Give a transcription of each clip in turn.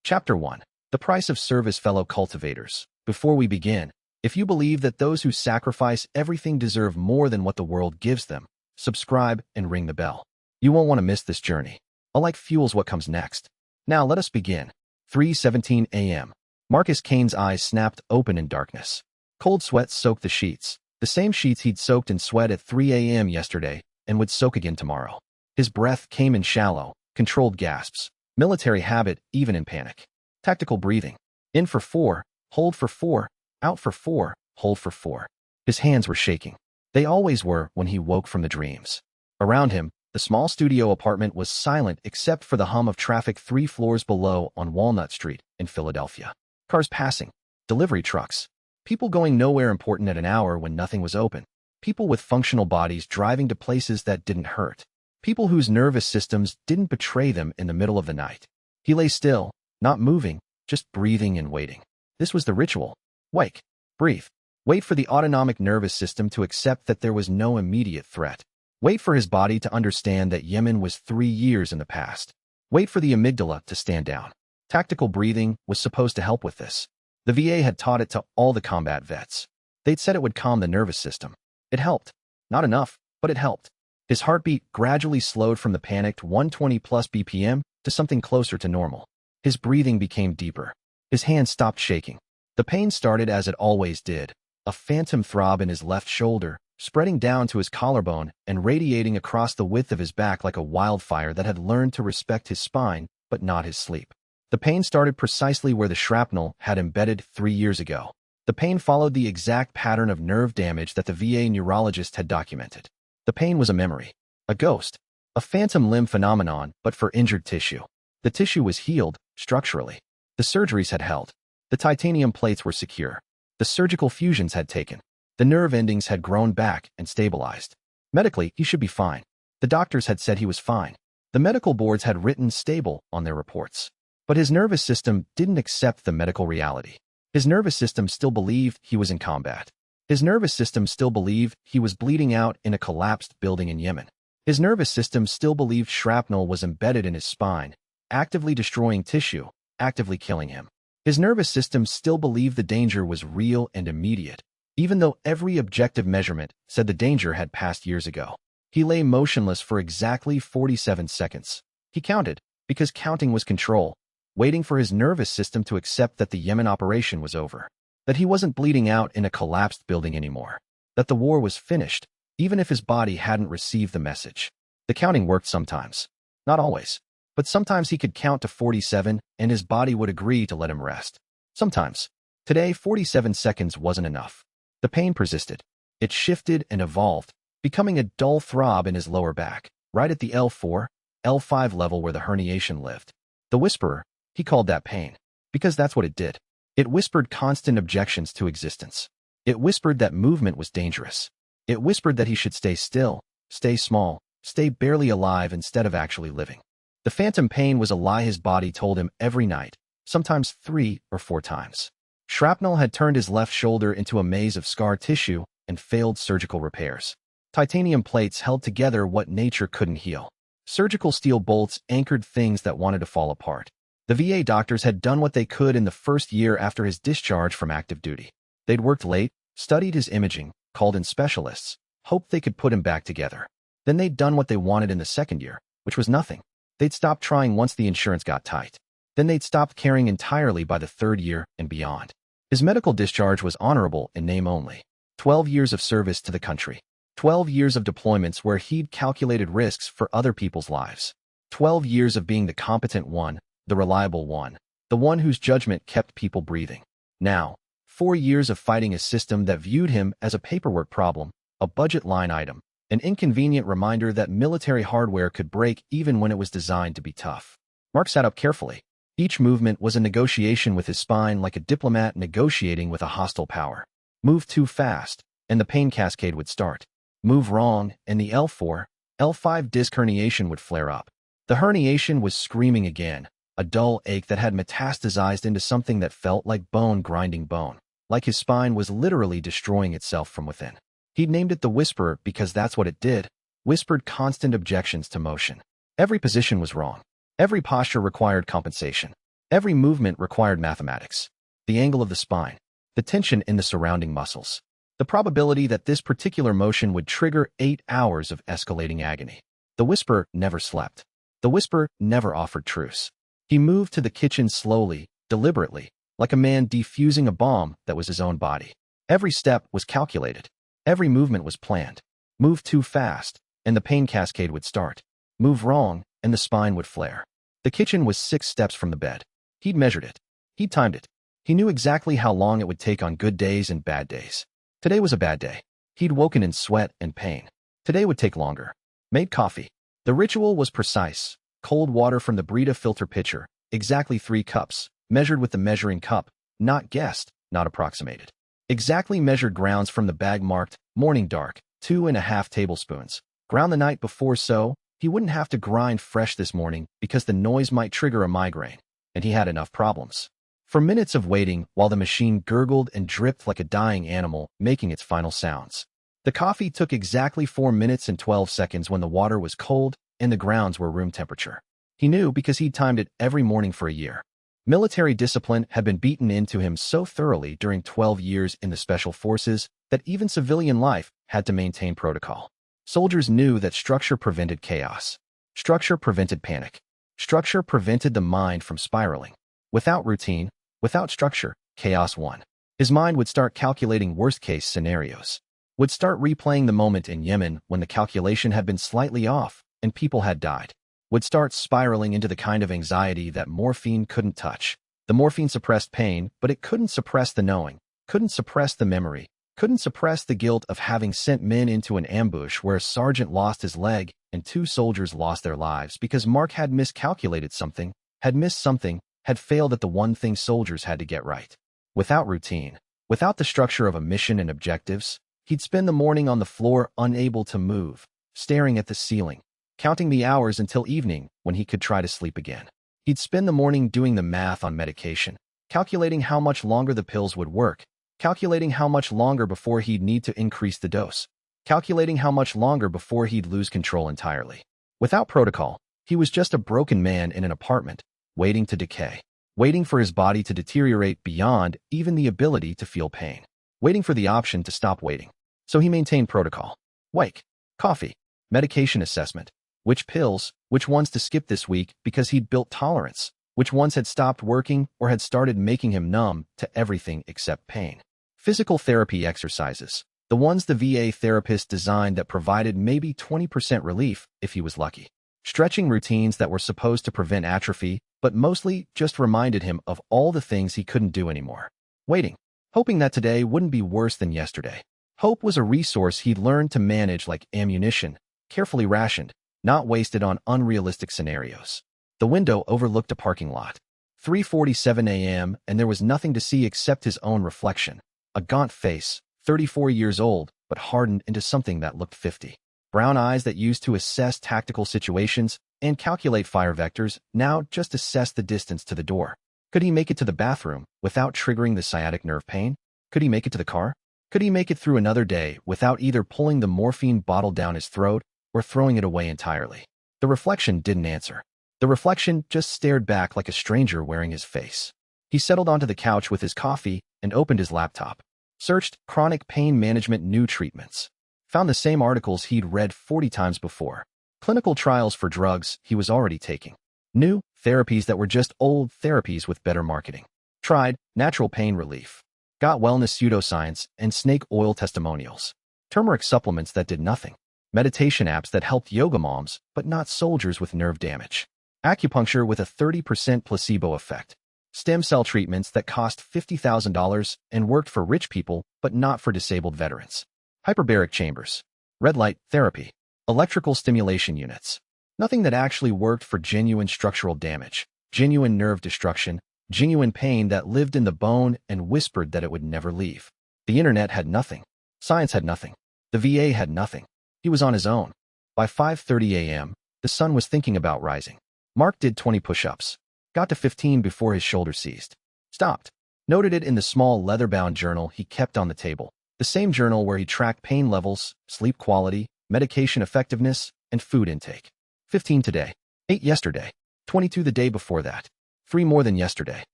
Chapter 1. The Price of Service. Fellow cultivators. Before we begin, if you believe that those who sacrifice everything deserve more than what the world gives them, subscribe and ring the bell. You won't want to miss this journey. A like fuels what comes next. Now let us begin. 3:17 a.m. Marcus Kane's eyes snapped open in darkness. Cold sweat soaked the sheets, the same sheets he'd soaked in sweat at 3 a.m. yesterday and would soak again tomorrow. His breath came in shallow, controlled gasps, military habit even in panic. Tactical breathing. In for 4, hold for 4, out for 4, hold for 4. His hands were shaking. They always were when he woke from the dreams. Around him, the small studio apartment was silent except for the hum of traffic 3 floors below on Walnut Street in Philadelphia. Cars passing, delivery trucks, people going nowhere important at an hour when nothing was open, people with functional bodies driving to places that didn't hurt, people whose nervous systems didn't betray them in the middle of the night. He lay still, not moving, just breathing and waiting. This was the ritual. Wake, breathe, wait for the autonomic nervous system to accept that there was no immediate threat. Wait for his body to understand that Yemen was 3 years in the past. Wait for the amygdala to stand down. Tactical breathing was supposed to help with this. The VA had taught it to all the combat vets. They'd said it would calm the nervous system. It helped. Not enough, but it helped. His heartbeat gradually slowed from the panicked 120 plus BPM to something closer to normal. His breathing became deeper. His hands stopped shaking. The pain started as it always did, a phantom throb in his left shoulder, spreading down to his collarbone and radiating across the width of his back like a wildfire that had learned to respect his spine, but not his sleep. The pain started precisely where the shrapnel had embedded 3 years ago. The pain followed the exact pattern of nerve damage that the VA neurologist had documented. The pain was a memory, a ghost, a phantom limb phenomenon, but for injured tissue. The tissue was healed, structurally. The surgeries had held. The titanium plates were secure. The surgical fusions had taken. The nerve endings had grown back and stabilized. Medically, he should be fine. The doctors had said he was fine. The medical boards had written stable on their reports. But his nervous system didn't accept the medical reality. His nervous system still believed he was in combat. His nervous system still believed he was bleeding out in a collapsed building in Yemen. His nervous system still believed shrapnel was embedded in his spine, actively destroying tissue, actively killing him. His nervous system still believed the danger was real and immediate, even though every objective measurement said the danger had passed years ago. He lay motionless for exactly 47 seconds. He counted, because counting was control, waiting for his nervous system to accept that the Yemen operation was over, that he wasn't bleeding out in a collapsed building anymore, that the war was finished, even if his body hadn't received the message. The counting worked sometimes. Not always. But sometimes he could count to 47 and his body would agree to let him rest. Sometimes. Today, 47 seconds wasn't enough. The pain persisted. It shifted and evolved, becoming a dull throb in his lower back, right at the L4, L5 level where the herniation lived. The whisperer, he called that pain, because that's what it did. It whispered constant objections to existence. It whispered that movement was dangerous. It whispered that he should stay still, stay small, stay barely alive instead of actually living. The phantom pain was a lie his body told him every night, sometimes 3 or 4 times. Shrapnel had turned his left shoulder into a maze of scar tissue and failed surgical repairs. Titanium plates held together what nature couldn't heal. Surgical steel bolts anchored things that wanted to fall apart. The VA doctors had done what they could in the first year after his discharge from active duty. They'd worked late, studied his imaging, called in specialists, hoped they could put him back together. Then they'd done what they wanted in the second year, which was nothing. They'd stopped trying once the insurance got tight. Then they'd stopped caring entirely by the 3rd year and beyond. His medical discharge was honorable in name only. 12 years of service to the country. 12 years of deployments where he'd calculated risks for other people's lives. 12 years of being the competent one, the reliable one, the one whose judgment kept people breathing. Now, 4 years of fighting a system that viewed him as a paperwork problem, a budget line item, an inconvenient reminder that military hardware could break even when it was designed to be tough. Mark sat up carefully. Each movement was a negotiation with his spine like a diplomat negotiating with a hostile power. Move too fast, and the pain cascade would start. Move wrong, and the L4, L5 disc herniation would flare up. The herniation was screaming again, a dull ache that had metastasized into something that felt like bone grinding bone, like his spine was literally destroying itself from within. He'd named it the whisperer because that's what it did, whispered constant objections to motion. Every position was wrong. Every posture required compensation. Every movement required mathematics. The angle of the spine, the tension in the surrounding muscles, the probability that this particular motion would trigger 8 hours of escalating agony. The whisper never slept. The whisper never offered truce. He moved to the kitchen slowly, deliberately, like a man defusing a bomb that was his own body. Every step was calculated. Every movement was planned. Move too fast, and the pain cascade would start. Move wrong, and the spine would flare. The kitchen was 6 steps from the bed. He'd measured it. He'd timed it. He knew exactly how long it would take on good days and bad days. Today was a bad day. He'd woken in sweat and pain. Today would take longer. Made coffee. The ritual was precise. Cold water from the Brita filter pitcher, exactly 3 cups, measured with the measuring cup, not guessed, not approximated. Exactly measured grounds from the bag marked, morning dark, 2.5 tablespoons. Ground the night before so he wouldn't have to grind fresh this morning because the noise might trigger a migraine, and he had enough problems. For minutes of waiting while the machine gurgled and dripped like a dying animal, making its final sounds. The coffee took exactly 4 minutes and 12 seconds when the water was cold and the grounds were room temperature. He knew because he'd timed it every morning for a year. Military discipline had been beaten into him so thoroughly during 12 years in the Special Forces that even civilian life had to maintain protocol. Soldiers knew that structure prevented chaos. Structure prevented panic. Structure prevented the mind from spiraling. Without routine, without structure, chaos won. His mind would start calculating worst-case scenarios. Would start replaying the moment in Yemen when the calculation had been slightly off and people had died. Would start spiraling into the kind of anxiety that morphine couldn't touch. The morphine suppressed pain, but it couldn't suppress the knowing, couldn't suppress the memory, couldn't suppress the guilt of having sent men into an ambush where a sergeant lost his leg and 2 soldiers lost their lives because Mark had miscalculated something, had missed something, had failed at the one thing soldiers had to get right. Without routine, without the structure of a mission and objectives, he'd spend the morning on the floor unable to move, staring at the ceiling, counting the hours until evening when he could try to sleep again. He'd spend the morning doing the math on medication, calculating how much longer the pills would work, calculating how much longer before he'd need to increase the dose, calculating how much longer before he'd lose control entirely. Without protocol, he was just a broken man in an apartment, waiting to decay, waiting for his body to deteriorate beyond even the ability to feel pain, waiting for the option to stop waiting. So he maintained protocol. Wake, coffee, medication assessment, which pills, which ones to skip this week because he'd built tolerance, which ones had stopped working or had started making him numb to everything except pain. Physical therapy exercises, the ones the VA therapist designed that provided maybe 20% relief if he was lucky. Stretching routines that were supposed to prevent atrophy, but mostly just reminded him of all the things he couldn't do anymore. Waiting, hoping that today wouldn't be worse than yesterday. Hope was a resource he'd learned to manage like ammunition, carefully rationed, not wasted on unrealistic scenarios. The window overlooked a parking lot. 3:47 a.m. and there was nothing to see except his own reflection. A gaunt face, 34 years old, but hardened into something that looked 50. Brown eyes that used to assess tactical situations and calculate fire vectors now just assessed the distance to the door. Could he make it to the bathroom without triggering the sciatic nerve pain? Could he make it to the car? Could he make it through another day without either pulling the morphine bottle down his throat or throwing it away entirely? The reflection didn't answer. The reflection just stared back like a stranger wearing his face. He settled onto the couch with his coffee and opened his laptop. Searched chronic pain management new treatments. Found the same articles he'd read 40 times before. Clinical trials for drugs he was already taking. New therapies that were just old therapies with better marketing. Tried natural pain relief. Got wellness pseudoscience and snake oil testimonials. Turmeric supplements that did nothing. Meditation apps that helped yoga moms, but not soldiers with nerve damage. Acupuncture with a 30% placebo effect. Stem cell treatments that cost $50,000 and worked for rich people, but not for disabled veterans. Hyperbaric chambers. Red light therapy. Electrical stimulation units. Nothing that actually worked for genuine structural damage, genuine nerve destruction, genuine pain that lived in the bone and whispered that it would never leave. The internet had nothing. Science had nothing. The VA had nothing. He was on his own. By 5:30 a.m., the sun was thinking about rising. Mark did 20 push-ups. Got to 15 before his shoulder seized. Stopped. Noted it in the small leather-bound journal he kept on the table. The same journal where he tracked pain levels, sleep quality, medication effectiveness, and food intake. 15 today. 8 yesterday. 22 the day before that. 3 more than yesterday.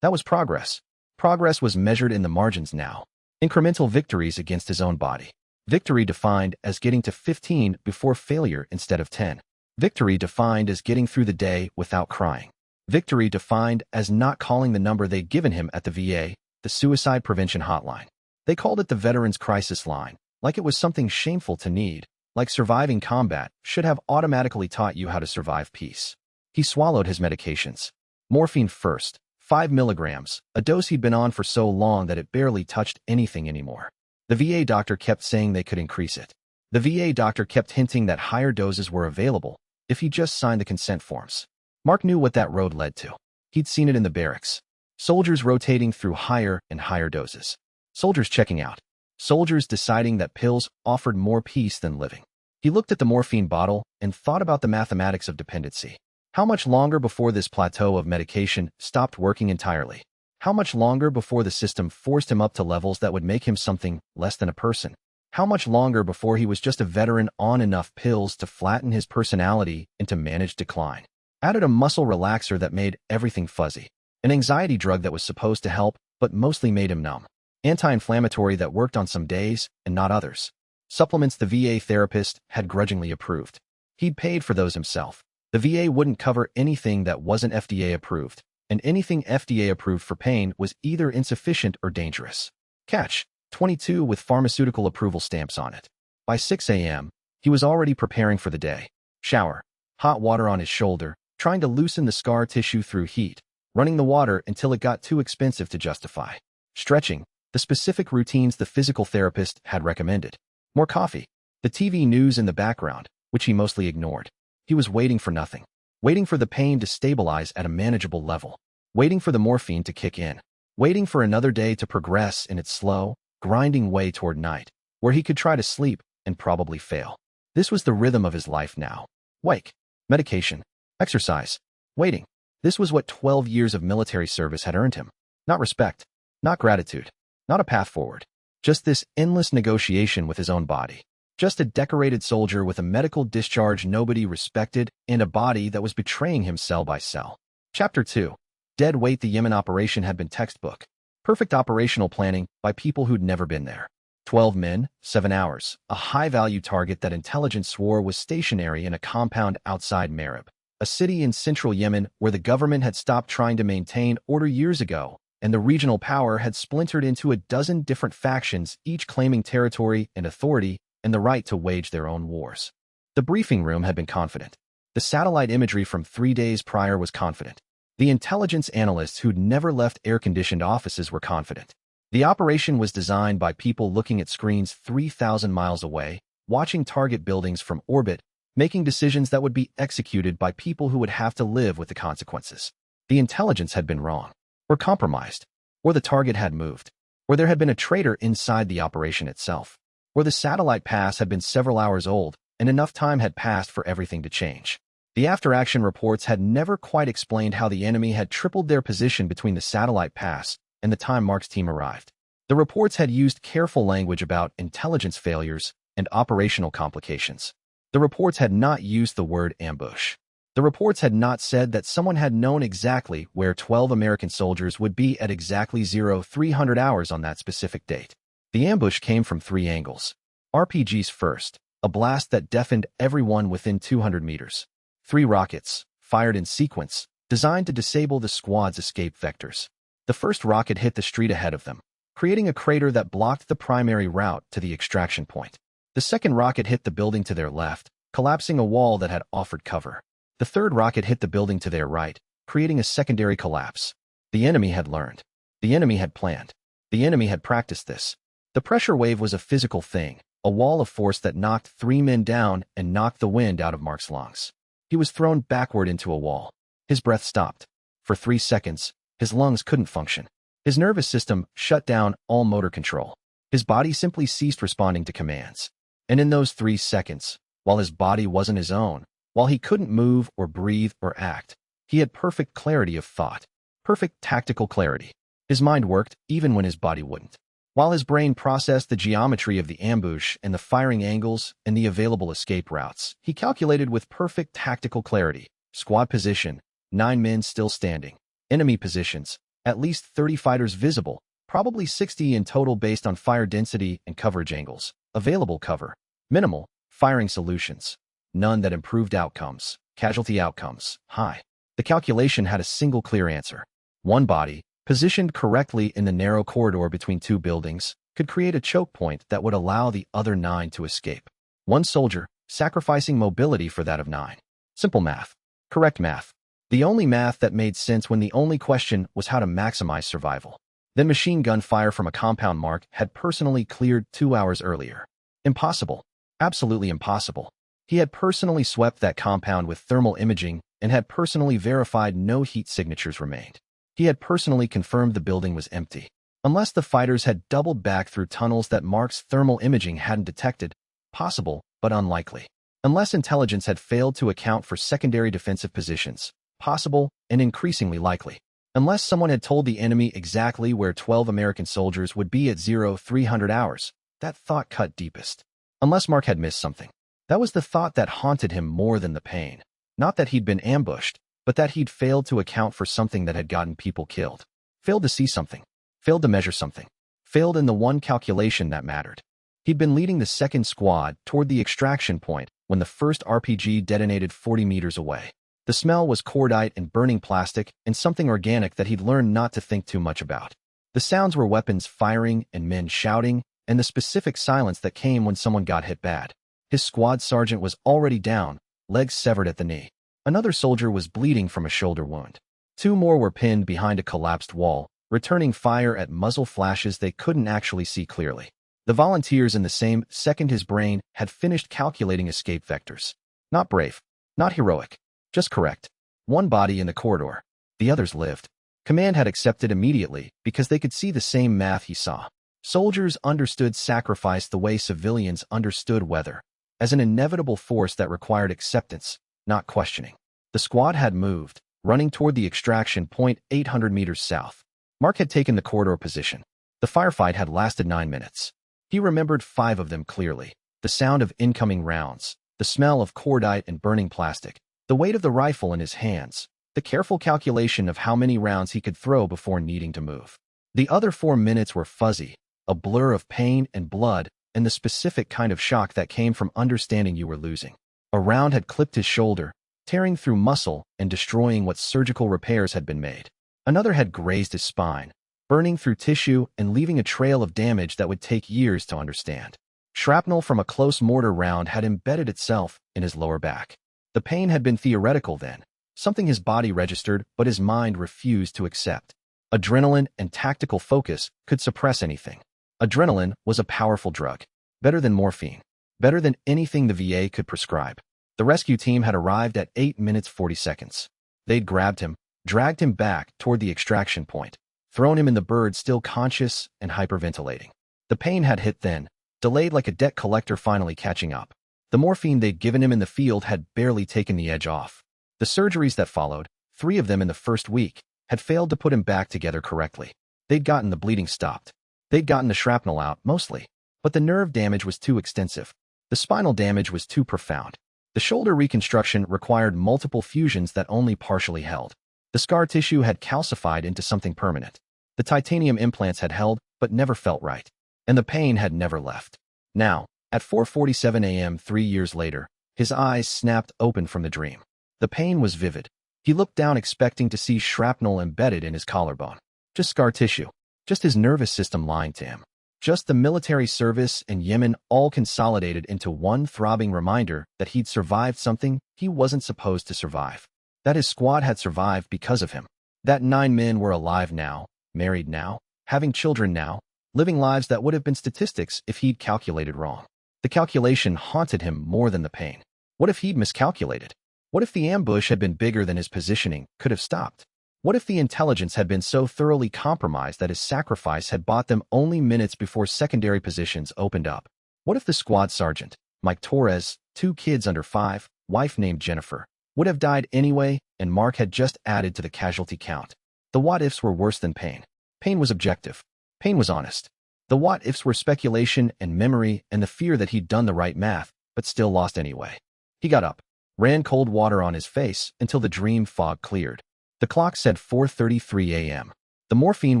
That was progress. Progress was measured in the margins now. Incremental victories against his own body. Victory defined as getting to 15 before failure instead of 10. Victory defined as getting through the day without crying. Victory defined as not calling the number they'd given him at the VA, the suicide prevention hotline. They called it the Veterans Crisis Line, like it was something shameful to need, like surviving combat should have automatically taught you how to survive peace. He swallowed his medications. Morphine first, 5 milligrams, a dose he'd been on for so long that it barely touched anything anymore. The VA doctor kept saying they could increase it. The VA doctor kept hinting that higher doses were available if he just signed the consent forms. Mark knew what that road led to. He'd seen it in the barracks. Soldiers rotating through higher and higher doses. Soldiers checking out. Soldiers deciding that pills offered more peace than living. He looked at the morphine bottle and thought about the mathematics of dependency. How much longer before this plateau of medication stopped working entirely? How much longer before the system forced him up to levels that would make him something less than a person? How much longer before he was just a veteran on enough pills to flatten his personality into managed decline? Added a muscle relaxer that made everything fuzzy. An anxiety drug that was supposed to help, but mostly made him numb. Anti-inflammatory that worked on some days and not others. Supplements the VA therapist had grudgingly approved. He'd paid for those himself. The VA wouldn't cover anything that wasn't FDA approved, and anything FDA approved for pain was either insufficient or dangerous. Catch 22 with pharmaceutical approval stamps on it. By 6 a.m., he was already preparing for the day. Shower, hot water on his shoulder, trying to loosen the scar tissue through heat, running the water until it got too expensive to justify. Stretching, the specific routines the physical therapist had recommended. More coffee, the TV news in the background, which he mostly ignored. He was waiting for nothing. Waiting for the pain to stabilize at a manageable level. Waiting for the morphine to kick in. Waiting for another day to progress in its slow, grinding way toward night, where he could try to sleep and probably fail. This was the rhythm of his life now. Wake, medication, exercise, waiting. This was what 12 years of military service had earned him. Not respect, not gratitude, not a path forward. Just this endless negotiation with his own body. Just a decorated soldier with a medical discharge nobody respected and a body that was betraying him cell by cell. Chapter 2. Dead weight. The Yemen operation had been textbook. Perfect operational planning by people who'd never been there. 12 men, 7 hours, a high-value target that intelligence swore was stationary in a compound outside Marib, a city in central Yemen where the government had stopped trying to maintain order years ago, and the regional power had splintered into a dozen different factions, each claiming territory and authority and the right to wage their own wars. The briefing room had been confident. The satellite imagery from 3 days prior was confident. The intelligence analysts who'd never left air-conditioned offices were confident. The operation was designed by people looking at screens 3,000 miles away, watching target buildings from orbit, making decisions that would be executed by people who would have to live with the consequences. The intelligence had been wrong, or compromised, or the target had moved, or there had been a traitor inside the operation itself, or the satellite pass had been several hours old and enough time had passed for everything to change. The after-action reports had never quite explained how the enemy had tripled their position between the satellite pass and the time Mark's team arrived. The reports had used careful language about intelligence failures and operational complications. The reports had not used the word ambush. The reports had not said that someone had known exactly where 12 American soldiers would be at exactly 0300 hours on that specific date. The ambush came from 3 angles. RPGs first, a blast that deafened everyone within 200 meters. 3 rockets, fired in sequence, designed to disable the squad's escape vectors. The first rocket hit the street ahead of them, creating a crater that blocked the primary route to the extraction point. The second rocket hit the building to their left, collapsing a wall that had offered cover. The third rocket hit the building to their right, creating a secondary collapse. The enemy had learned. The enemy had planned. The enemy had practiced this. The pressure wave was a physical thing, a wall of force that knocked 3 men down and knocked the wind out of Mark's lungs. He was thrown backward into a wall. His breath stopped. For 3 seconds, his lungs couldn't function. His nervous system shut down all motor control. His body simply ceased responding to commands. And in those 3 seconds, while his body wasn't his own, while he couldn't move or breathe or act, he had perfect clarity of thought, perfect tactical clarity. His mind worked even when his body wouldn't. While his brain processed the geometry of the ambush and the firing angles and the available escape routes, he calculated with perfect tactical clarity. Squad position, 9 men still standing. Enemy positions. At least 30 fighters visible, probably 60 in total based on fire density and coverage angles. Available cover. Minimal. Firing solutions. None that improved outcomes. Casualty outcomes. High. The calculation had a single clear answer. One body, positioned correctly in the narrow corridor between two buildings, could create a choke point that would allow the other 9 to escape. One soldier, sacrificing mobility for that of 9. Simple math. Correct math. The only math that made sense when the only question was how to maximize survival. Then machine gun fire from a compound Mark had personally cleared 2 hours earlier. Impossible. Absolutely impossible. He had personally swept that compound with thermal imaging and had personally verified no heat signatures remained. He had personally confirmed the building was empty. Unless the fighters had doubled back through tunnels that Mark's thermal imaging hadn't detected, possible, but unlikely. Unless intelligence had failed to account for secondary defensive positions, possible and increasingly likely. Unless someone had told the enemy exactly where 12 American soldiers would be at 0300 hours, that thought cut deepest. Unless Mark had missed something. That was the thought that haunted him more than the pain. Not that he'd been ambushed, but that he'd failed to account for something that had gotten people killed. Failed to see something. Failed to measure something. Failed in the one calculation that mattered. He'd been leading the second squad toward the extraction point when the first RPG detonated 40 meters away. The smell was cordite and burning plastic and something organic that he'd learned not to think too much about. The sounds were weapons firing and men shouting, and the specific silence that came when someone got hit bad. His squad sergeant was already down, legs severed at the knee. Another soldier was bleeding from a shoulder wound. 2 more were pinned behind a collapsed wall, returning fire at muzzle flashes they couldn't actually see clearly. The volunteers in the same second his brain had finished calculating escape vectors. Not brave. Not heroic. Just correct. One body in the corridor. The others lived. Command had accepted immediately because they could see the same math he saw. Soldiers understood sacrifice the way civilians understood weather, as an inevitable force that required acceptance, not questioning. The squad had moved, running toward the extraction point 800 meters south. Mark had taken the corridor position. The firefight had lasted 9 minutes. He remembered 5 of them clearly. The sound of incoming rounds, the smell of cordite and burning plastic, the weight of the rifle in his hands, the careful calculation of how many rounds he could throw before needing to move. The other 4 minutes were fuzzy, a blur of pain and blood and the specific kind of shock that came from understanding you were losing. A round had clipped his shoulder, tearing through muscle and destroying what surgical repairs had been made. Another had grazed his spine, burning through tissue and leaving a trail of damage that would take years to understand. Shrapnel from a close mortar round had embedded itself in his lower back. The pain had been theoretical then, something his body registered but his mind refused to accept. Adrenaline and tactical focus could suppress anything. Adrenaline was a powerful drug, better than morphine, better than anything the VA could prescribe. The rescue team had arrived at 8 minutes 40 seconds. They'd grabbed him, dragged him back toward the extraction point, thrown him in the bird still conscious and hyperventilating. The pain had hit then, delayed like a debt collector finally catching up. The morphine they'd given him in the field had barely taken the edge off. The surgeries that followed, 3 of them in the first week, had failed to put him back together correctly. They'd gotten the bleeding stopped. They'd gotten the shrapnel out, mostly. But the nerve damage was too extensive. The spinal damage was too profound. The shoulder reconstruction required multiple fusions that only partially held. The scar tissue had calcified into something permanent. The titanium implants had held, but never felt right. And the pain had never left. Now, at 4:47 a.m. 3 years later, his eyes snapped open from the dream. The pain was vivid. He looked down expecting to see shrapnel embedded in his collarbone. Just scar tissue. Just his nervous system lying to him. Just the military service and Yemen all consolidated into one throbbing reminder that he'd survived something he wasn't supposed to survive. That his squad had survived because of him. That 9 men were alive now, married now, having children now, living lives that would have been statistics if he'd calculated wrong. The calculation haunted him more than the pain. What if he'd miscalculated? What if the ambush had been bigger than his positioning could have stopped? What if the intelligence had been so thoroughly compromised that his sacrifice had bought them only minutes before secondary positions opened up? What if the squad sergeant, Mike Torres, 2 kids under 5, wife named Jennifer, would have died anyway and Mark had just added to the casualty count? The what-ifs were worse than pain. Pain was objective. Pain was honest. The what-ifs were speculation and memory and the fear that he'd done the right math, but still lost anyway. He got up, ran cold water on his face until the dream fog cleared. The clock said 4:33 a.m. The morphine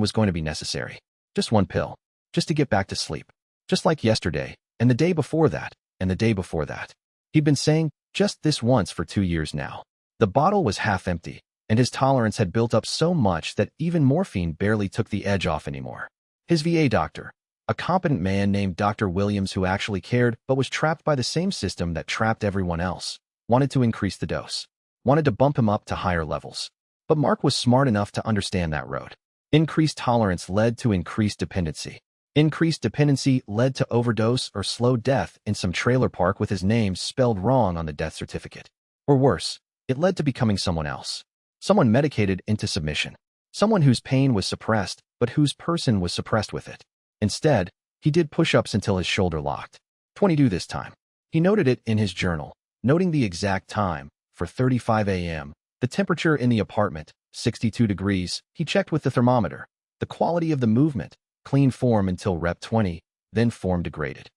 was going to be necessary. Just one pill. Just to get back to sleep. Just like yesterday, and the day before that, and the day before that. He'd been saying just this once for 2 years now. The bottle was half empty, and his tolerance had built up so much that even morphine barely took the edge off anymore. His VA doctor, a competent man named Dr. Williams who actually cared but was trapped by the same system that trapped everyone else, wanted to increase the dose, wanted to bump him up to higher levels. But Mark was smart enough to understand that road. Increased tolerance led to increased dependency. Increased dependency led to overdose or slow death in some trailer park with his name spelled wrong on the death certificate. Or worse, it led to becoming someone else. Someone medicated into submission. Someone whose pain was suppressed, but whose person was suppressed with it. Instead, he did push-ups until his shoulder locked. 22 this time. He noted it in his journal, noting the exact time, 4:35 a.m., the temperature in the apartment, 62 degrees, he checked with the thermometer. The quality of the movement, clean form until rep 20, then form degraded.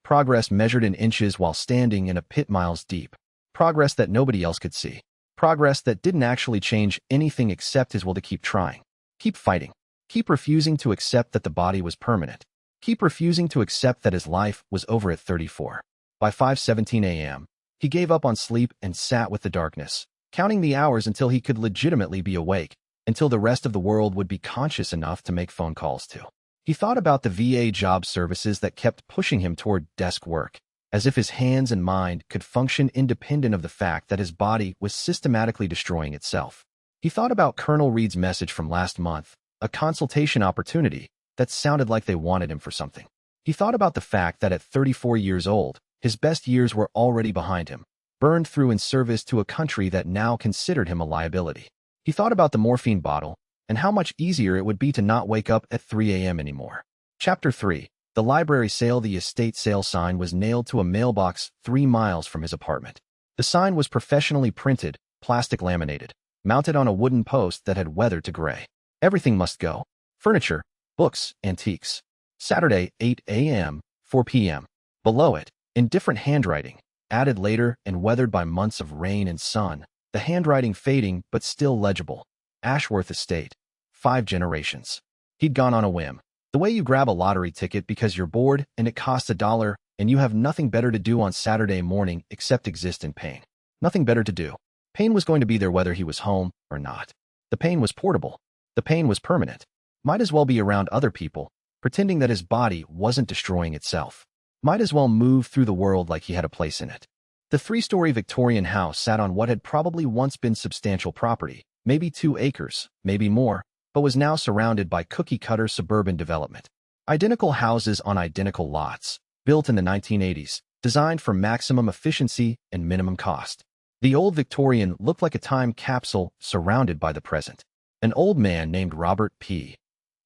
Progress measured in inches while standing in a pit miles deep. Progress that nobody else could see. Progress that didn't actually change anything except his will to keep trying. Keep fighting. Keep refusing to accept that the body was permanent. Keep refusing to accept that his life was over at 34. By 5:17 a.m., he gave up on sleep and sat with the darkness, counting the hours until he could legitimately be awake, until the rest of the world would be conscious enough to make phone calls to. He thought about the VA job services that kept pushing him toward desk work, as if his hands and mind could function independent of the fact that his body was systematically destroying itself. He thought about Colonel Reed's message from last month, a consultation opportunity that sounded like they wanted him for something. He thought about the fact that at 34 years old, his best years were already behind him, burned through in service to a country that now considered him a liability. He thought about the morphine bottle and how much easier it would be to not wake up at 3 a.m. anymore. Chapter 3. The library sale. The estate sale sign was nailed to a mailbox 3 miles from his apartment. The sign was professionally printed, plastic laminated, mounted on a wooden post that had weathered to gray. Everything must go. Furniture, books, antiques. Saturday, 8 a.m., 4 p.m. Below it, in different handwriting, added later and weathered by months of rain and sun, the handwriting fading but still legible. Ashworth Estate. 5 generations. He'd gone on a whim. The way you grab a lottery ticket because you're bored and it costs $1 and you have nothing better to do on Saturday morning except exist in pain. Nothing better to do. Pain was going to be there whether he was home or not. The pain was portable. The pain was permanent. Might as well be around other people, pretending that his body wasn't destroying itself. Might as well move through the world like he had a place in it. The 3-story Victorian house sat on what had probably once been substantial property, maybe 2 acres, maybe more, but was now surrounded by cookie-cutter suburban development. Identical houses on identical lots, built in the 1980s, designed for maximum efficiency and minimum cost. The old Victorian looked like a time capsule surrounded by the present. An old man named Robert P.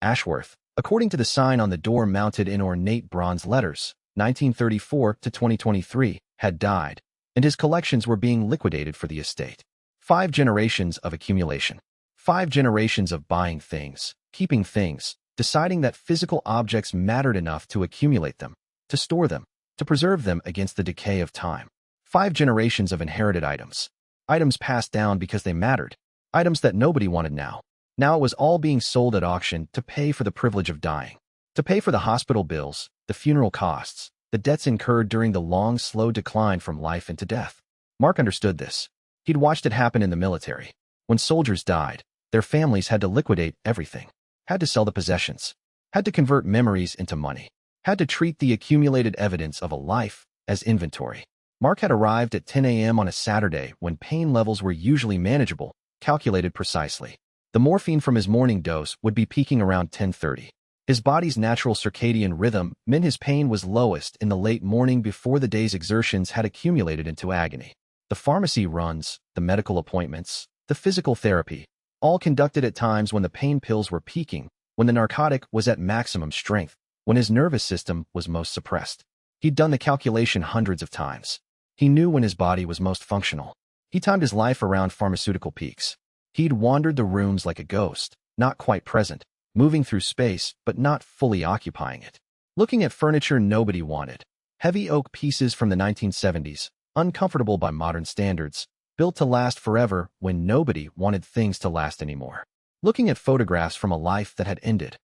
Ashworth, according to the sign on the door mounted in ornate bronze letters, 1934 to 2023, had died, and his collections were being liquidated for the estate. 5 generations of accumulation. 5 generations of buying things, keeping things, deciding that physical objects mattered enough to accumulate them, to store them, to preserve them against the decay of time. 5 generations of inherited items. Items passed down because they mattered. Items that nobody wanted now. Now it was all being sold at auction to pay for the privilege of dying. To pay for the hospital bills, the funeral costs, the debts incurred during the long, slow decline from life into death. Mark understood this. He'd watched it happen in the military. When soldiers died, their families had to liquidate everything, had to sell the possessions, had to convert memories into money, had to treat the accumulated evidence of a life as inventory. Mark had arrived at 10 a.m. on a Saturday when pain levels were usually manageable, calculated precisely. The morphine from his morning dose would be peaking around 10:30. His body's natural circadian rhythm meant his pain was lowest in the late morning before the day's exertions had accumulated into agony. The pharmacy runs, the medical appointments, the physical therapy, all conducted at times when the pain pills were peaking, when the narcotic was at maximum strength, when his nervous system was most suppressed. He'd done the calculation hundreds of times. He knew when his body was most functional. He timed his life around pharmaceutical peaks. He'd wandered the rooms like a ghost, not quite present, moving through space but not fully occupying it. Looking at furniture nobody wanted. Heavy oak pieces from the 1970s, uncomfortable by modern standards, built to last forever when nobody wanted things to last anymore. Looking at photographs from a life that had ended.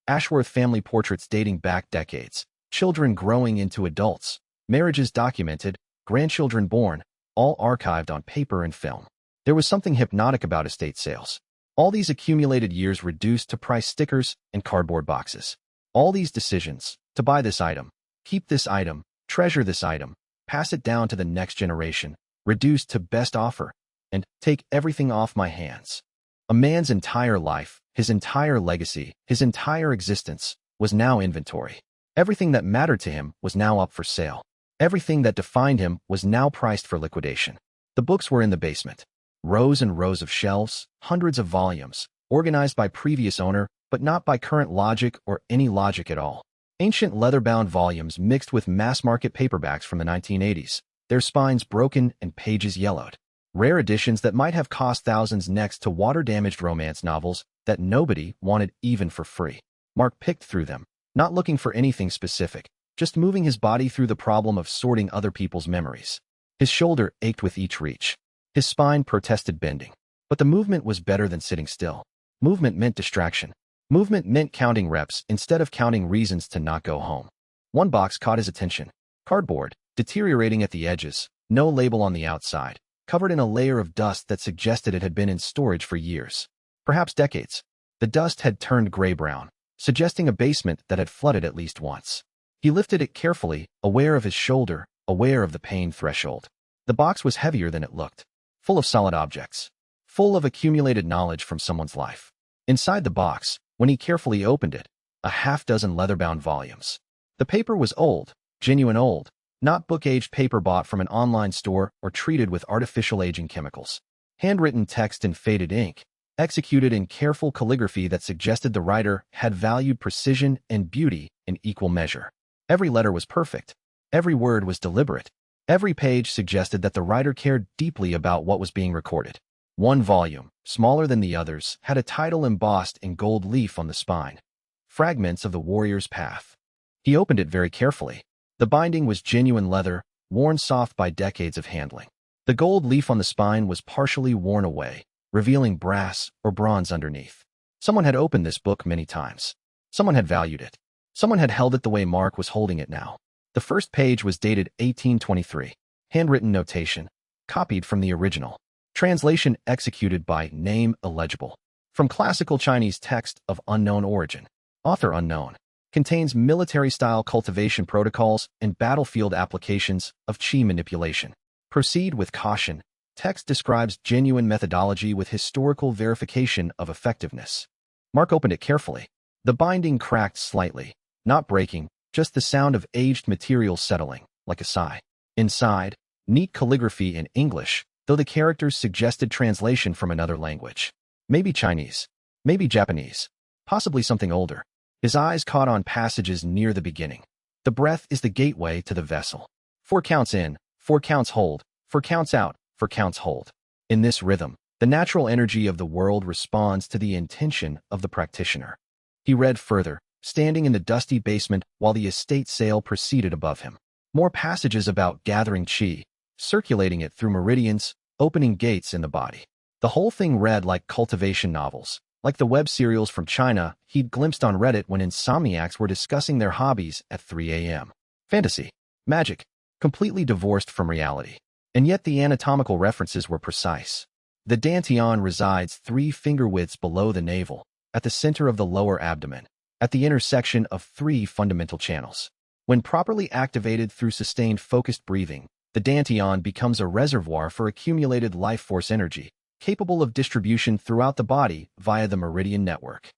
Ashworth family portraits dating back decades, children growing into adults, marriages documented, grandchildren born, all archived on paper and film. There was something hypnotic about estate sales. All these accumulated years reduced to price stickers and cardboard boxes. All these decisions, to buy this item, keep this item, treasure this item, pass it down to the next generation, reduced to best offer, and take everything off my hands. A man's entire life, his entire legacy, his entire existence, was now inventory. Everything that mattered to him was now up for sale. Everything that defined him was now priced for liquidation. The books were in the basement. Rows and rows of shelves, hundreds of volumes, organized by previous owner, but not by current logic or any logic at all. Ancient leather-bound volumes mixed with mass-market paperbacks from the 1980s, their spines broken and pages yellowed. Rare editions that might have cost thousands next to water-damaged romance novels that nobody wanted even for free. Mark picked through them, not looking for anything specific, just moving his body through the problem of sorting other people's memories. His shoulder ached with each reach. His spine protested bending. But the movement was better than sitting still. Movement meant distraction. Movement meant counting reps instead of counting reasons to not go home. One box caught his attention. Cardboard, deteriorating at the edges, no label on the outside, covered in a layer of dust that suggested it had been in storage for years, perhaps decades. The dust had turned gray-brown, suggesting a basement that had flooded at least once. He lifted it carefully, aware of his shoulder, aware of the pain threshold. The box was heavier than it looked, full of solid objects, full of accumulated knowledge from someone's life. Inside the box, when he carefully opened it, a half-dozen leather-bound volumes. The paper was old, genuine old, not book-aged paper bought from an online store or treated with artificial aging chemicals. Handwritten text in faded ink, executed in careful calligraphy that suggested the writer had valued precision and beauty in equal measure. Every letter was perfect. Every word was deliberate. Every page suggested that the writer cared deeply about what was being recorded. One volume, smaller than the others, had a title embossed in gold leaf on the spine. Fragments of the Warrior's Path. He opened it very carefully. The binding was genuine leather, worn soft by decades of handling. The gold leaf on the spine was partially worn away, revealing brass or bronze underneath. Someone had opened this book many times. Someone had valued it. Someone had held it the way Mark was holding it now. The first page was dated 1823. Handwritten notation, copied from the original. Translation executed by name illegible. From classical Chinese text of unknown origin. Author unknown. Contains military-style cultivation protocols and battlefield applications of qi manipulation. Proceed with caution. Text describes genuine methodology with historical verification of effectiveness. Mark opened it carefully. The binding cracked slightly, not breaking, just the sound of aged material settling, like a sigh. Inside, neat calligraphy in English, though the characters suggested translation from another language. Maybe Chinese, maybe Japanese, possibly something older. His eyes caught on passages near the beginning. The breath is the gateway to the vessel. 4 counts in, 4 counts hold, 4 counts out, 4 counts hold. In this rhythm, the natural energy of the world responds to the intention of the practitioner. He read further, standing in the dusty basement while the estate sale proceeded above him. More passages about gathering qi, circulating it through meridians, opening gates in the body. The whole thing read like cultivation novels, like the web serials from China he'd glimpsed on Reddit when insomniacs were discussing their hobbies at 3 a.m. Fantasy, magic, completely divorced from reality. And yet the anatomical references were precise. The dantian resides 3 finger widths below the navel, at the center of the lower abdomen, at the intersection of 3 fundamental channels. When properly activated through sustained focused breathing, the dantian becomes a reservoir for accumulated life force energy, capable of distribution throughout the body via the meridian network.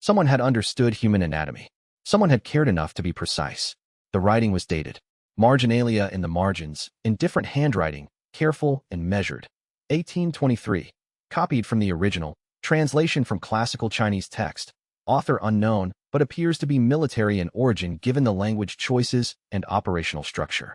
Someone had understood human anatomy. Someone had cared enough to be precise. The writing was dated. Marginalia in the margins, in different handwriting, careful and measured. 1823. Copied from the original. Translation from classical Chinese text. Author unknown, but appears to be military in origin given the language choices and operational structure.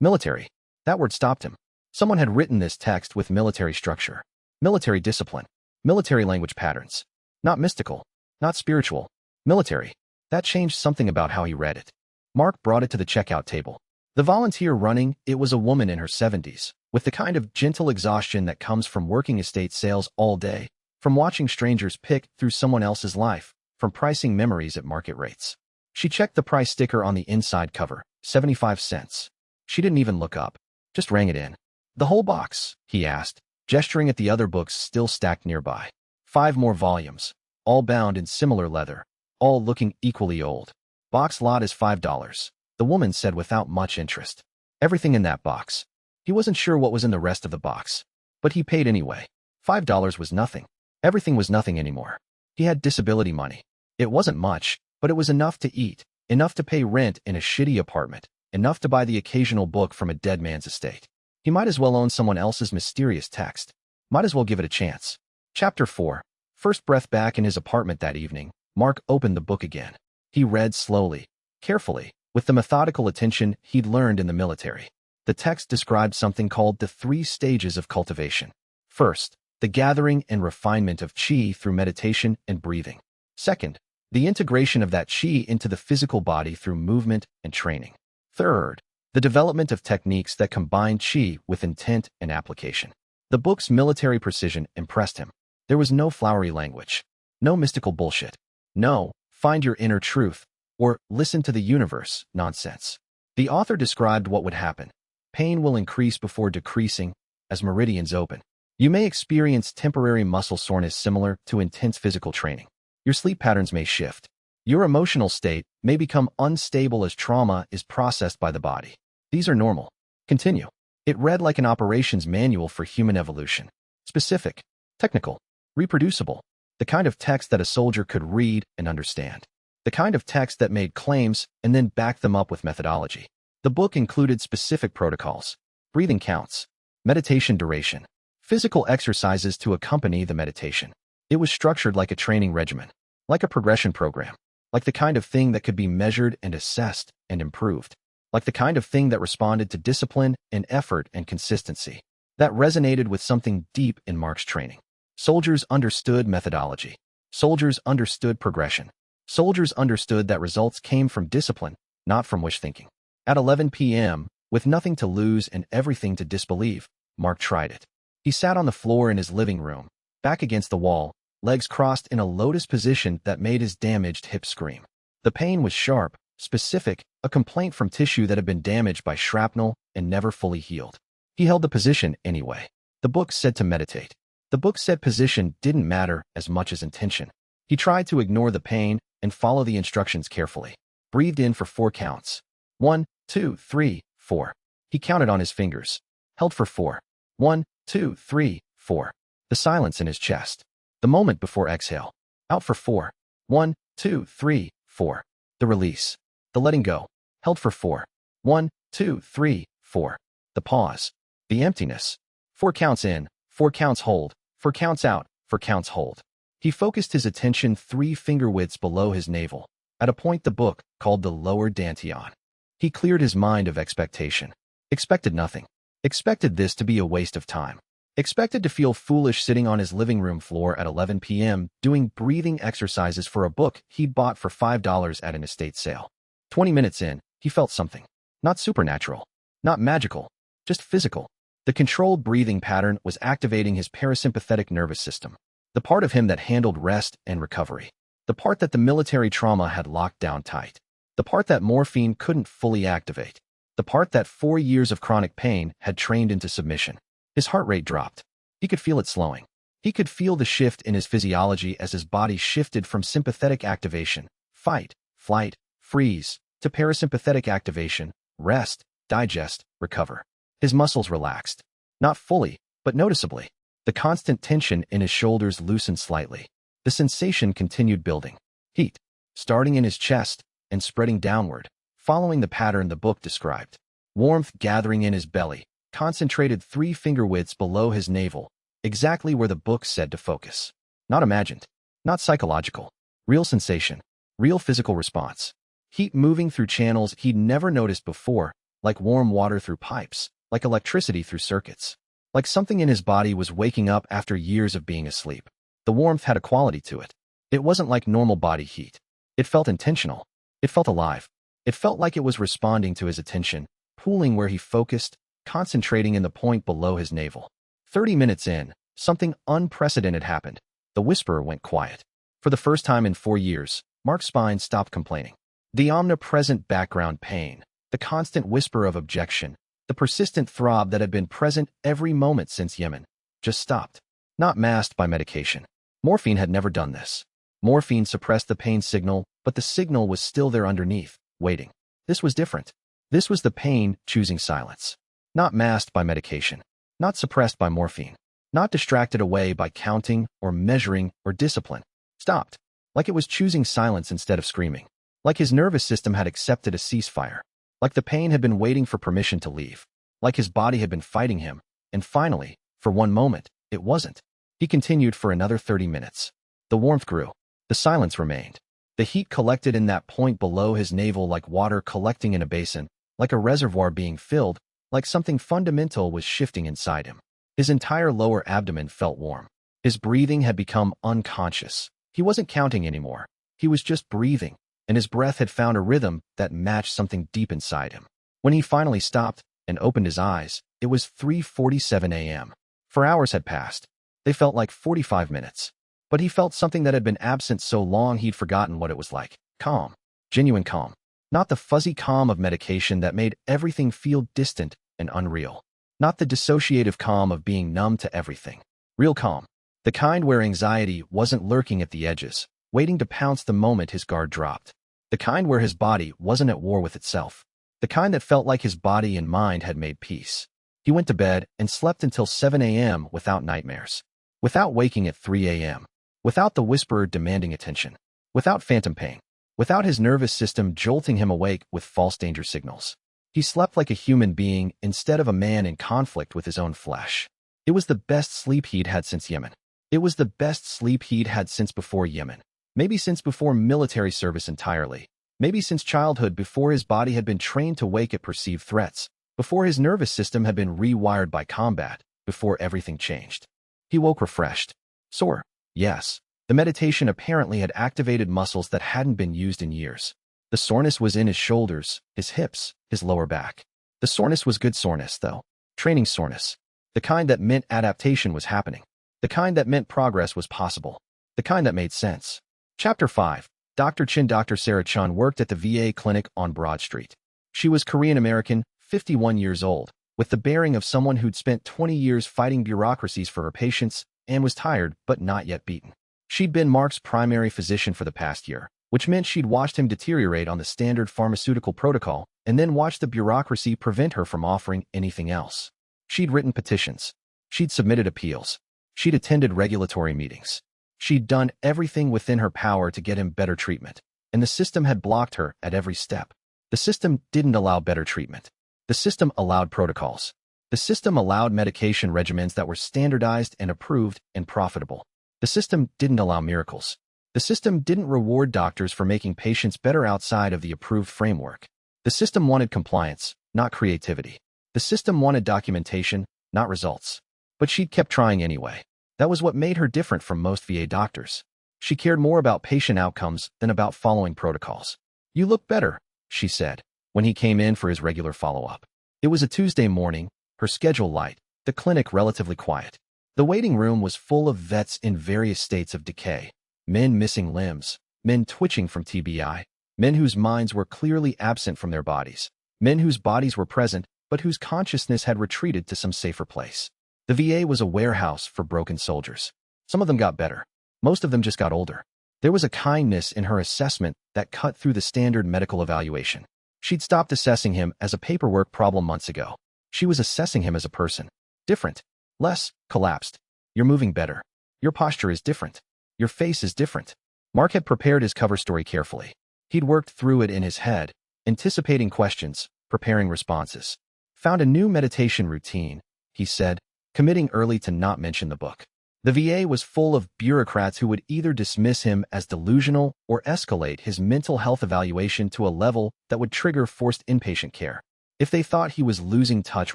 Military. That word stopped him. Someone had written this text with military structure. Military discipline. Military language patterns. Not mystical. Not spiritual. Military. That changed something about how he read it. Mark brought it to the checkout table. The volunteer running it was a woman in her 70s, with the kind of gentle exhaustion that comes from working estate sales all day, from watching strangers pick through someone else's life, from pricing memories at market rates. She checked the price sticker on the inside cover, 75 cents. She didn't even look up, just rang it in. The whole box, he asked, gesturing at the other books still stacked nearby. 5 more volumes, all bound in similar leather, all looking equally old. Box lot is $5, the woman said without much interest. Everything in that box. He wasn't sure what was in the rest of the box, but he paid anyway. $5 was nothing. Everything was nothing anymore. He had disability money. It wasn't much, but it was enough to eat, enough to pay rent in a shitty apartment, enough to buy the occasional book from a dead man's estate. He might as well own someone else's mysterious text. Might as well give it a chance. Chapter 4. First breath back in his apartment that evening, Mark opened the book again. He read slowly, carefully, with the methodical attention he'd learned in the military. The text described something called the 3 stages of cultivation. First, the gathering and refinement of qi through meditation and breathing. Second, the integration of that qi into the physical body through movement and training. Third, the development of techniques that combine qi with intent and application. The book's military precision impressed him. There was no flowery language, no mystical bullshit, no find your inner truth or listen to the universe nonsense. The author described what would happen. Pain will increase before decreasing as meridians open. You may experience temporary muscle soreness similar to intense physical training. Your sleep patterns may shift. Your emotional state may become unstable as trauma is processed by the body. These are normal. Continue. It read like an operations manual for human evolution. Specific, technical, reproducible. The kind of text that a soldier could read and understand. The kind of text that made claims and then backed them up with methodology. The book included specific protocols, breathing counts, meditation duration, physical exercises to accompany the meditation. It was structured like a training regimen, like a progression program, like the kind of thing that could be measured and assessed and improved, like the kind of thing that responded to discipline and effort and consistency. That resonated with something deep in Mark's training. Soldiers understood methodology. Soldiers understood progression. Soldiers understood that results came from discipline, not from wish thinking. At 11 p.m., with nothing to lose and everything to disbelieve, Mark tried it. He sat on the floor in his living room, back against the wall, legs crossed in a lotus position that made his damaged hip scream. The pain was sharp, specific, a complaint from tissue that had been damaged by shrapnel and never fully healed. He held the position anyway. The book said to meditate. The book said position didn't matter as much as intention. He tried to ignore the pain and follow the instructions carefully. Breathed in for 4 counts. 1, 2, 3, 4. He counted on his fingers. Held for 4. 1, 2, 3, 4. The silence in his chest. The moment before exhale. Out for 4. 1, 2, 3, 4. The release. The letting go. Held for 4. 1, 2, 3, 4. The pause. The emptiness. 4 counts in, 4 counts hold, 4 counts out, 4 counts hold. He focused his attention 3 finger widths below his navel, at a point the book called the lower dantian. He cleared his mind of expectation. Expected nothing. Expected this to be a waste of time. Expected to feel foolish sitting on his living room floor at 11 p.m. doing breathing exercises for a book he'd bought for $5 at an estate sale. 20 minutes in, he felt something. Not supernatural. Not magical. Just physical. The controlled breathing pattern was activating his parasympathetic nervous system. The part of him that handled rest and recovery. The part that the military trauma had locked down tight. The part that morphine couldn't fully activate. The part that 4 years of chronic pain had trained into submission. His heart rate dropped. He could feel it slowing. He could feel the shift in his physiology as his body shifted from sympathetic activation, fight, flight, freeze, to parasympathetic activation, rest, digest, recover. His muscles relaxed. Not fully, but noticeably. The constant tension in his shoulders loosened slightly. The sensation continued building. Heat, starting in his chest and spreading downward, following the pattern the book described. Warmth gathering in his belly, concentrated 3 finger widths below his navel, exactly where the book said to focus. Not imagined. Not psychological. Real sensation. Real physical response. Heat moving through channels he'd never noticed before, like warm water through pipes, like electricity through circuits. Like something in his body was waking up after years of being asleep. The warmth had a quality to it. It wasn't like normal body heat. It felt intentional. It felt alive. It felt like it was responding to his attention, pooling where he focused, concentrating in the point below his navel. 30 minutes in, something unprecedented happened. The whisperer went quiet. For the first time in 4 years, Mark's spine stopped complaining. The omnipresent background pain, the constant whisper of objection, the persistent throb that had been present every moment since Yemen, just stopped. Not masked by medication. Morphine had never done this. Morphine suppressed the pain signal, but the signal was still there underneath, waiting. This was different. This was the pain choosing silence. Not masked by medication. Not suppressed by morphine. Not distracted away by counting or measuring or discipline. Stopped. Like it was choosing silence instead of screaming. Like his nervous system had accepted a ceasefire. Like the pain had been waiting for permission to leave. Like his body had been fighting him. And finally, for one moment, it wasn't. He continued for another 30 minutes. The warmth grew. The silence remained. The heat collected in that point below his navel like water collecting in a basin, like a reservoir being filled, like something fundamental was shifting inside him. His entire lower abdomen felt warm. His breathing had become unconscious. He wasn't counting anymore. He was just breathing, and his breath had found a rhythm that matched something deep inside him. When he finally stopped and opened his eyes, it was 3:47 a.m. 4 hours had passed. They felt like 45 minutes. But he felt something that had been absent so long he'd forgotten what it was like. Calm. Genuine calm. Not the fuzzy calm of medication that made everything feel distant and unreal. Not the dissociative calm of being numb to everything. Real calm. The kind where anxiety wasn't lurking at the edges, waiting to pounce the moment his guard dropped. The kind where his body wasn't at war with itself. The kind that felt like his body and mind had made peace. He went to bed and slept until 7 a.m. without nightmares. Without waking at 3 a.m. Without the whisperer demanding attention. Without phantom pain. Without his nervous system jolting him awake with false danger signals. He slept like a human being instead of a man in conflict with his own flesh. It was the best sleep he'd had since Yemen. It was the best sleep he'd had since before Yemen. Maybe since before military service entirely. Maybe since childhood, before his body had been trained to wake at perceived threats. Before his nervous system had been rewired by combat. Before everything changed. He woke refreshed. Sore. Yes. The meditation apparently had activated muscles that hadn't been used in years. The soreness was in his shoulders, his hips, his lower back. The soreness was good soreness, though. Training soreness. The kind that meant adaptation was happening. The kind that meant progress was possible. The kind that made sense. Chapter 5. Dr. Sarah Chun worked at the VA clinic on Broad Street. She was Korean-American, 51 years old, with the bearing of someone who'd spent 20 years fighting bureaucracies for her patients and was tired but not yet beaten. She'd been Mark's primary physician for the past year, which meant she'd watched him deteriorate on the standard pharmaceutical protocol and then watched the bureaucracy prevent her from offering anything else. She'd written petitions. She'd submitted appeals. She'd attended regulatory meetings. She'd done everything within her power to get him better treatment, and the system had blocked her at every step. The system didn't allow better treatment. The system allowed protocols. The system allowed medication regimens that were standardized and approved and profitable. The system didn't allow miracles. The system didn't reward doctors for making patients better outside of the approved framework. The system wanted compliance, not creativity. The system wanted documentation, not results. But she'd kept trying anyway. That was what made her different from most VA doctors. She cared more about patient outcomes than about following protocols. "You look better," she said, when he came in for his regular follow-up. It was a Tuesday morning, her schedule light, the clinic relatively quiet. The waiting room was full of vets in various states of decay. Men missing limbs, men twitching from TBI, men whose minds were clearly absent from their bodies, men whose bodies were present but whose consciousness had retreated to some safer place. The VA was a warehouse for broken soldiers. Some of them got better. Most of them just got older. There was a kindness in her assessment that cut through the standard medical evaluation. She'd stopped assessing him as a paperwork problem months ago. She was assessing him as a person. Different. Less collapsed. You're moving better. Your posture is different. Your face is different. Mark had prepared his cover story carefully. He'd worked through it in his head, anticipating questions, preparing responses. Found a new meditation routine, he said, committing early to not mention the book. The VA was full of bureaucrats who would either dismiss him as delusional or escalate his mental health evaluation to a level that would trigger forced inpatient care. If they thought he was losing touch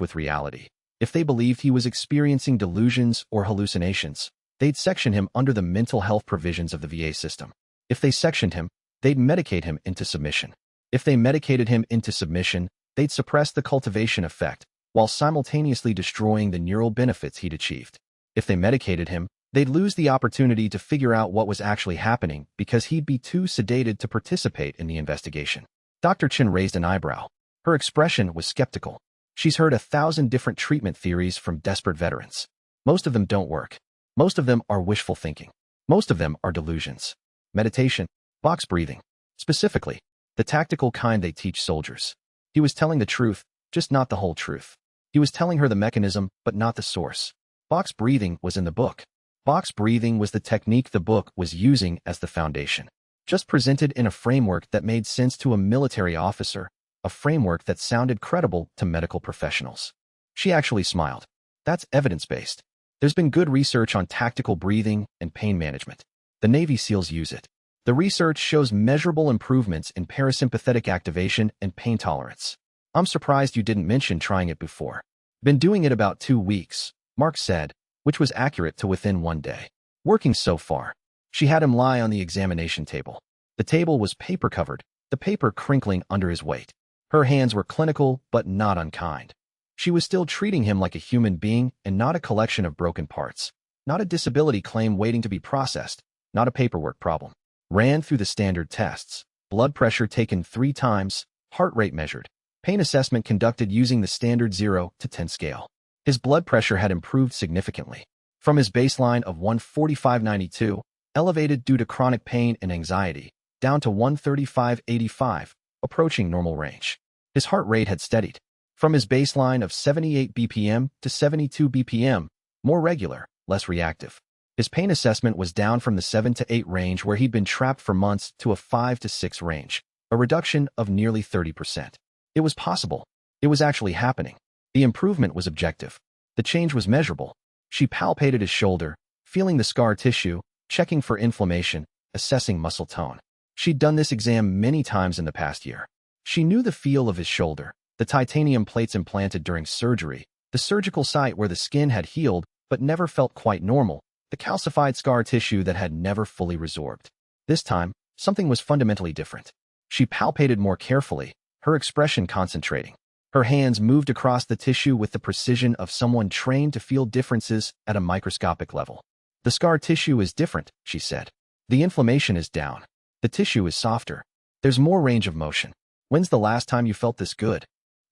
with reality, if they believed he was experiencing delusions or hallucinations, they'd section him under the mental health provisions of the VA system. If they sectioned him, they'd medicate him into submission. If they medicated him into submission, they'd suppress the cultivation effect, while simultaneously destroying the neural benefits he'd achieved. If they medicated him, they'd lose the opportunity to figure out what was actually happening because he'd be too sedated to participate in the investigation. Dr. Chen raised an eyebrow. Her expression was skeptical. She's heard 1,000 different treatment theories from desperate veterans. Most of them don't work. Most of them are wishful thinking. Most of them are delusions. Meditation, box breathing. Specifically, the tactical kind they teach soldiers. He was telling the truth, just not the whole truth. He was telling her the mechanism, but not the source. Box breathing was in the book. Box breathing was the technique the book was using as the foundation. Just presented in a framework that made sense to a military officer, a framework that sounded credible to medical professionals. She actually smiled. That's evidence-based. There's been good research on tactical breathing and pain management. The Navy SEALs use it. The research shows measurable improvements in parasympathetic activation and pain tolerance. I'm surprised you didn't mention trying it before. Been doing it about 2 weeks, Mark said, which was accurate to within 1 day. Working so far. She had him lie on the examination table. The table was paper-covered, the paper crinkling under his weight. Her hands were clinical, but not unkind. She was still treating him like a human being and not a collection of broken parts. Not a disability claim waiting to be processed, not a paperwork problem. Ran through the standard tests. Blood pressure taken 3 times, heart rate measured. Pain assessment conducted using the standard 0 to 10 scale. His blood pressure had improved significantly. From his baseline of 145/92, elevated due to chronic pain and anxiety, down to 135/85, approaching normal range. His heart rate had steadied. From his baseline of 78 BPM to 72 BPM, more regular, less reactive. His pain assessment was down from the 7 to 8 range where he'd been trapped for months to a 5 to 6 range, a reduction of nearly 30%. It was possible. It was actually happening. The improvement was objective. The change was measurable. She palpated his shoulder, feeling the scar tissue, checking for inflammation, assessing muscle tone. She'd done this exam many times in the past year. She knew the feel of his shoulder, the titanium plates implanted during surgery, the surgical site where the skin had healed but never felt quite normal, the calcified scar tissue that had never fully resorbed. This time, something was fundamentally different. She palpated more carefully, her expression concentrating. Her hands moved across the tissue with the precision of someone trained to feel differences at a microscopic level. The scar tissue is different, she said. The inflammation is down. The tissue is softer. There's more range of motion. When's the last time you felt this good?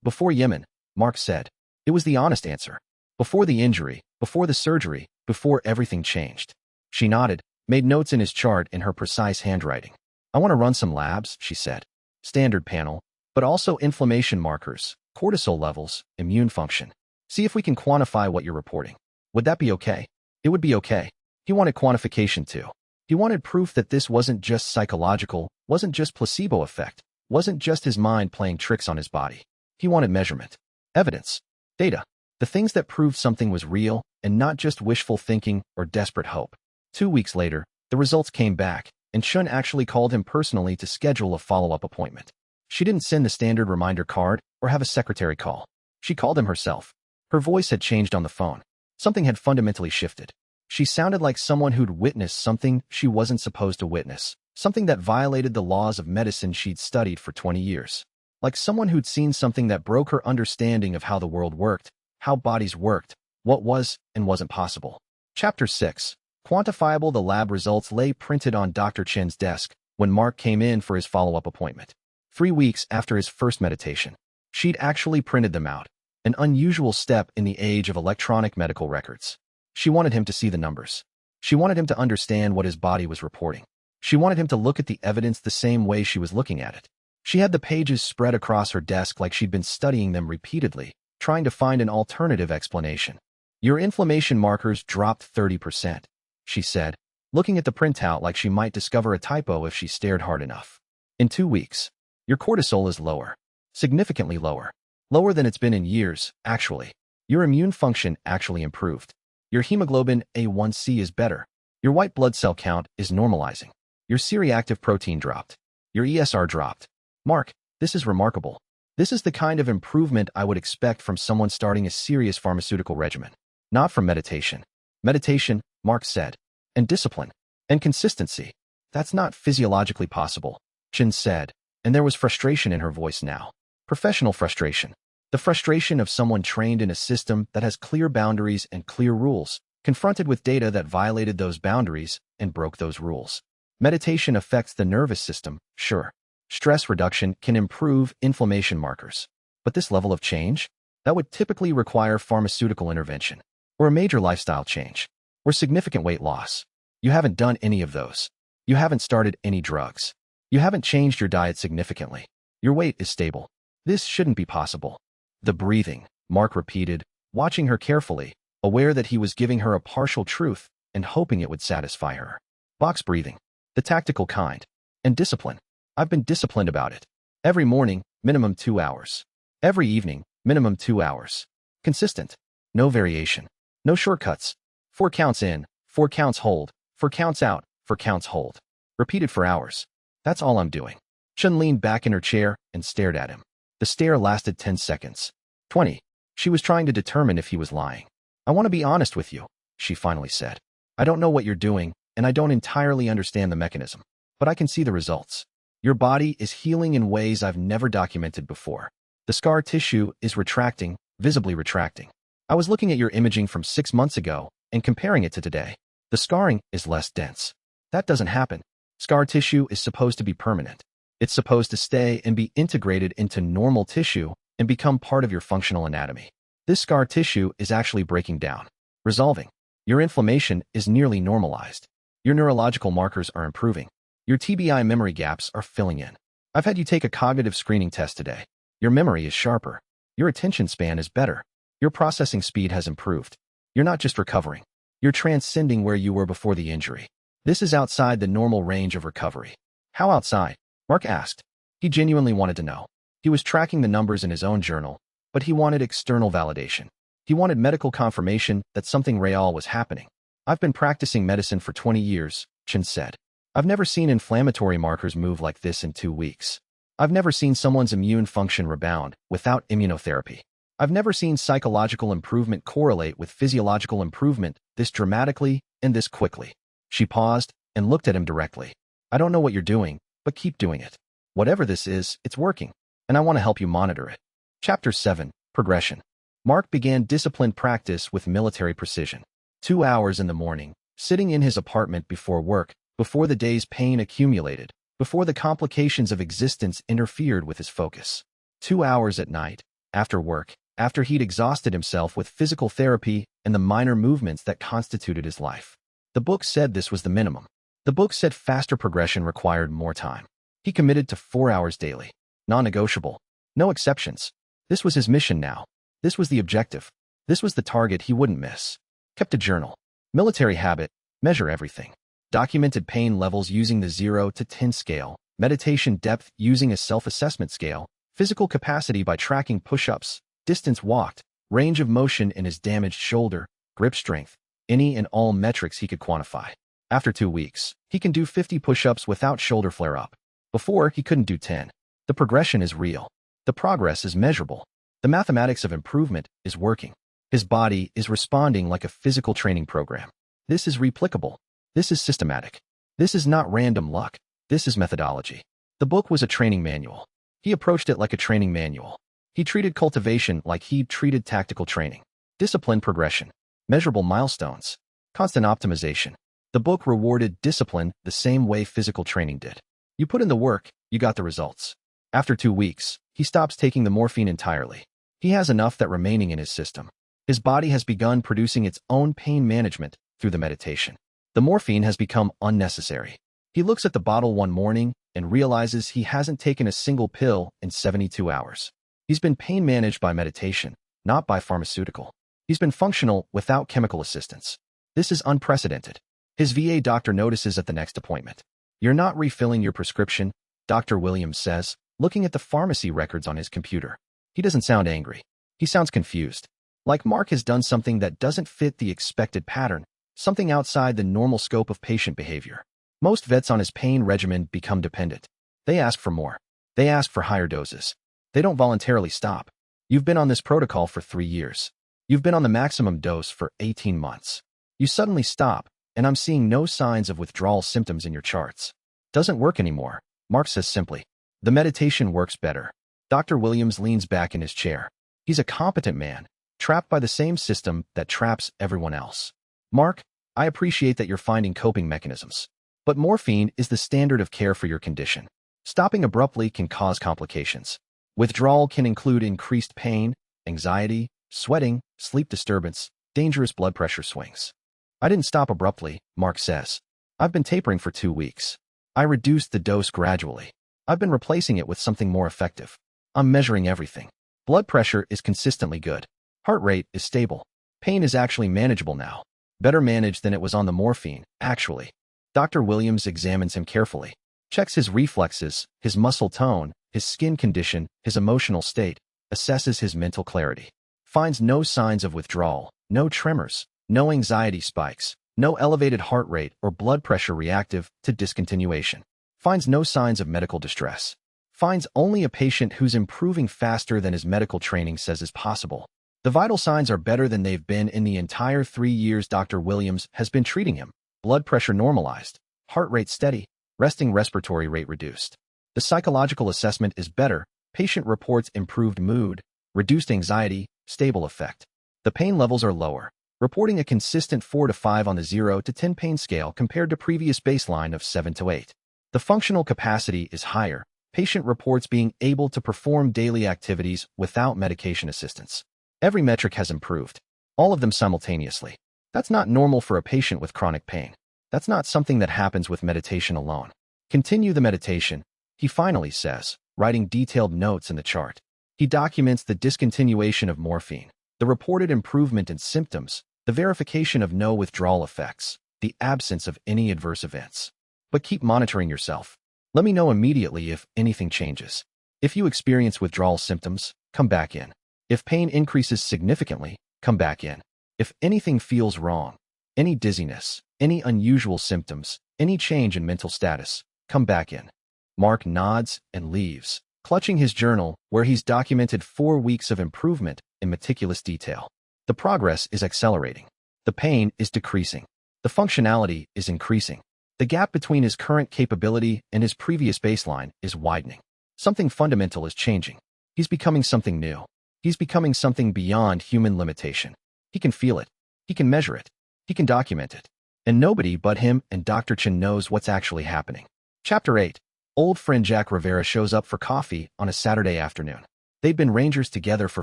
Before Yemen, Mark said. It was the honest answer. Before the injury, before the surgery, before everything changed. She nodded, made notes in his chart in her precise handwriting. I want to run some labs, she said. Standard panel, but also inflammation markers, cortisol levels, immune function. See if we can quantify what you're reporting. Would that be okay? It would be okay. He wanted quantification too. He wanted proof that this wasn't just psychological, wasn't just placebo effect, wasn't just his mind playing tricks on his body. He wanted measurement, evidence, data, the things that proved something was real and not just wishful thinking or desperate hope. 2 weeks later, the results came back, and Shun actually called him personally to schedule a follow-up appointment. She didn't send the standard reminder card or have a secretary call. She called him herself. Her voice had changed on the phone. Something had fundamentally shifted. She sounded like someone who'd witnessed something she wasn't supposed to witness, something that violated the laws of medicine she'd studied for 20 years. Like someone who'd seen something that broke her understanding of how the world worked, how bodies worked, what was and wasn't possible. Chapter 6. Quantifiable. The lab results lay printed on Dr. Chen's desk when Mark came in for his follow-up appointment. 3 weeks after his first meditation. She'd actually printed them out, an unusual step in the age of electronic medical records. She wanted him to see the numbers. She wanted him to understand what his body was reporting. She wanted him to look at the evidence the same way she was looking at it. She had the pages spread across her desk like she'd been studying them repeatedly, trying to find an alternative explanation. Your inflammation markers dropped 30%, she said, looking at the printout like she might discover a typo if she stared hard enough. In 2 weeks, your cortisol is lower, significantly lower, lower than it's been in years, actually. Your immune function actually improved. Your hemoglobin A1C is better. Your white blood cell count is normalizing. Your C-reactive protein dropped. Your ESR dropped. Mark, this is remarkable. This is the kind of improvement I would expect from someone starting a serious pharmaceutical regimen. Not from meditation. Meditation, Mark said. And discipline. And consistency. That's not physiologically possible, Chin said, and there was frustration in her voice now. Professional frustration. The frustration of someone trained in a system that has clear boundaries and clear rules, confronted with data that violated those boundaries and broke those rules. Meditation affects the nervous system, sure. Stress reduction can improve inflammation markers. But this level of change? That would typically require pharmaceutical intervention, or a major lifestyle change, or significant weight loss. You haven't done any of those. You haven't started any drugs. You haven't changed your diet significantly. Your weight is stable. This shouldn't be possible. The breathing, Mark repeated, watching her carefully, aware that he was giving her a partial truth and hoping it would satisfy her. Box breathing, the tactical kind, and discipline. I've been disciplined about it. Every morning, minimum 2 hours. Every evening, minimum 2 hours. Consistent. No variation. No shortcuts. 4 counts in, 4 counts hold, 4 counts out, 4 counts hold. Repeated for hours. That's all I'm doing. Chun leaned back in her chair and stared at him. The stare lasted 10 seconds. 20. She was trying to determine if he was lying. I want to be honest with you, she finally said. I don't know what you're doing, and I don't entirely understand the mechanism. But I can see the results. Your body is healing in ways I've never documented before. The scar tissue is retracting, visibly retracting. I was looking at your imaging from 6 months ago and comparing it to today. The scarring is less dense. That doesn't happen. Scar tissue is supposed to be permanent. It's supposed to stay and be integrated into normal tissue and become part of your functional anatomy. This scar tissue is actually breaking down, resolving. Your inflammation is nearly normalized. Your neurological markers are improving. Your TBI memory gaps are filling in. I've had you take a cognitive screening test today. Your memory is sharper. Your attention span is better. Your processing speed has improved. You're not just recovering. You're transcending where you were before the injury. This is outside the normal range of recovery. How outside? Mark asked. He genuinely wanted to know. He was tracking the numbers in his own journal, but he wanted external validation. He wanted medical confirmation that something real was happening. I've been practicing medicine for 20 years, Chen said. I've never seen inflammatory markers move like this in 2 weeks. I've never seen someone's immune function rebound without immunotherapy. I've never seen psychological improvement correlate with physiological improvement this dramatically and this quickly. She paused and looked at him directly. I don't know what you're doing, but keep doing it. Whatever this is, it's working, and I want to help you monitor it. Chapter 7, Progression. Mark began disciplined practice with military precision. 2 hours in the morning, sitting in his apartment before work, before the day's pain accumulated, before the complications of existence interfered with his focus. 2 hours at night, after work, after he'd exhausted himself with physical therapy and the minor movements that constituted his life. The book said this was the minimum. The book said faster progression required more time. He committed to 4 hours daily. Non-negotiable. No exceptions. This was his mission now. This was the objective. This was the target he wouldn't miss. Kept a journal. Military habit. Measure everything. Documented pain levels using the 0 to 10 scale. Meditation depth using a self-assessment scale. Physical capacity by tracking push-ups. Distance walked. Range of motion in his damaged shoulder. Grip strength. Any and all metrics he could quantify. After 2 weeks, he can do 50 push-ups without shoulder flare-up. Before, he couldn't do 10. The progression is real. The progress is measurable. The mathematics of improvement is working. His body is responding like a physical training program. This is replicable. This is systematic. This is not random luck. This is methodology. The book was a training manual. He approached it like a training manual. He treated cultivation like he treated tactical training. Discipline progression. Measurable milestones. Constant optimization. The book rewarded discipline the same way physical training did. You put in the work, you got the results. After 2 weeks, he stops taking the morphine entirely. He has enough that remaining in his system. His body has begun producing its own pain management through the meditation. The morphine has become unnecessary. He looks at the bottle one morning and realizes he hasn't taken a single pill in 72 hours. He's been pain managed by meditation, not by pharmaceutical. He's been functional without chemical assistance. This is unprecedented. His VA doctor notices at the next appointment. You're not refilling your prescription, Dr. Williams says, looking at the pharmacy records on his computer. He doesn't sound angry. He sounds confused. Like Mark has done something that doesn't fit the expected pattern, something outside the normal scope of patient behavior. Most vets on his pain regimen become dependent. They ask for more. They ask for higher doses. They don't voluntarily stop. You've been on this protocol for 3 years. You've been on the maximum dose for 18 months. You suddenly stop, and I'm seeing no signs of withdrawal symptoms in your charts. Doesn't work anymore, Mark says simply. The meditation works better. Dr. Williams leans back in his chair. He's a competent man, trapped by the same system that traps everyone else. Mark, I appreciate that you're finding coping mechanisms. But morphine is the standard of care for your condition. Stopping abruptly can cause complications. Withdrawal can include increased pain, anxiety, sweating, sleep disturbance, dangerous blood pressure swings. I didn't stop abruptly, Mark says. I've been tapering for 2 weeks. I reduced the dose gradually. I've been replacing it with something more effective. I'm measuring everything. Blood pressure is consistently good. Heart rate is stable. Pain is actually manageable now. Better managed than it was on the morphine, actually. Dr. Williams examines him carefully, checks his reflexes, his muscle tone, his skin condition, his emotional state, assesses his mental clarity. Finds no signs of withdrawal, no tremors, no anxiety spikes, no elevated heart rate or blood pressure reactive to discontinuation. Finds no signs of medical distress. Finds only a patient who's improving faster than his medical training says is possible. The vital signs are better than they've been in the entire 3 years Dr. Williams has been treating him. Blood pressure normalized, heart rate steady, resting respiratory rate reduced. The psychological assessment is better. Patient reports improved mood, reduced anxiety, stable effect. The pain levels are lower, reporting a consistent 4 to 5 on the 0 to 10 pain scale compared to previous baseline of 7 to 8. The functional capacity is higher. Patient reports being able to perform daily activities without medication assistance. Every metric has improved, all of them simultaneously. That's not normal for a patient with chronic pain. That's not something that happens with meditation alone. Continue the meditation, he finally says, writing detailed notes in the chart. He documents the discontinuation of morphine, the reported improvement in symptoms, the verification of no withdrawal effects, the absence of any adverse events. But keep monitoring yourself. Let me know immediately if anything changes. If you experience withdrawal symptoms, come back in. If pain increases significantly, come back in. If anything feels wrong, any dizziness, any unusual symptoms, any change in mental status, come back in. Mark nods and leaves, clutching his journal where he's documented 4 weeks of improvement in meticulous detail. The progress is accelerating. The pain is decreasing. The functionality is increasing. The gap between his current capability and his previous baseline is widening. Something fundamental is changing. He's becoming something new. He's becoming something beyond human limitation. He can feel it. He can measure it. He can document it. And nobody but him and Dr. Chen knows what's actually happening. Chapter 8. Old friend Jack Rivera shows up for coffee on a Saturday afternoon. They'd been rangers together for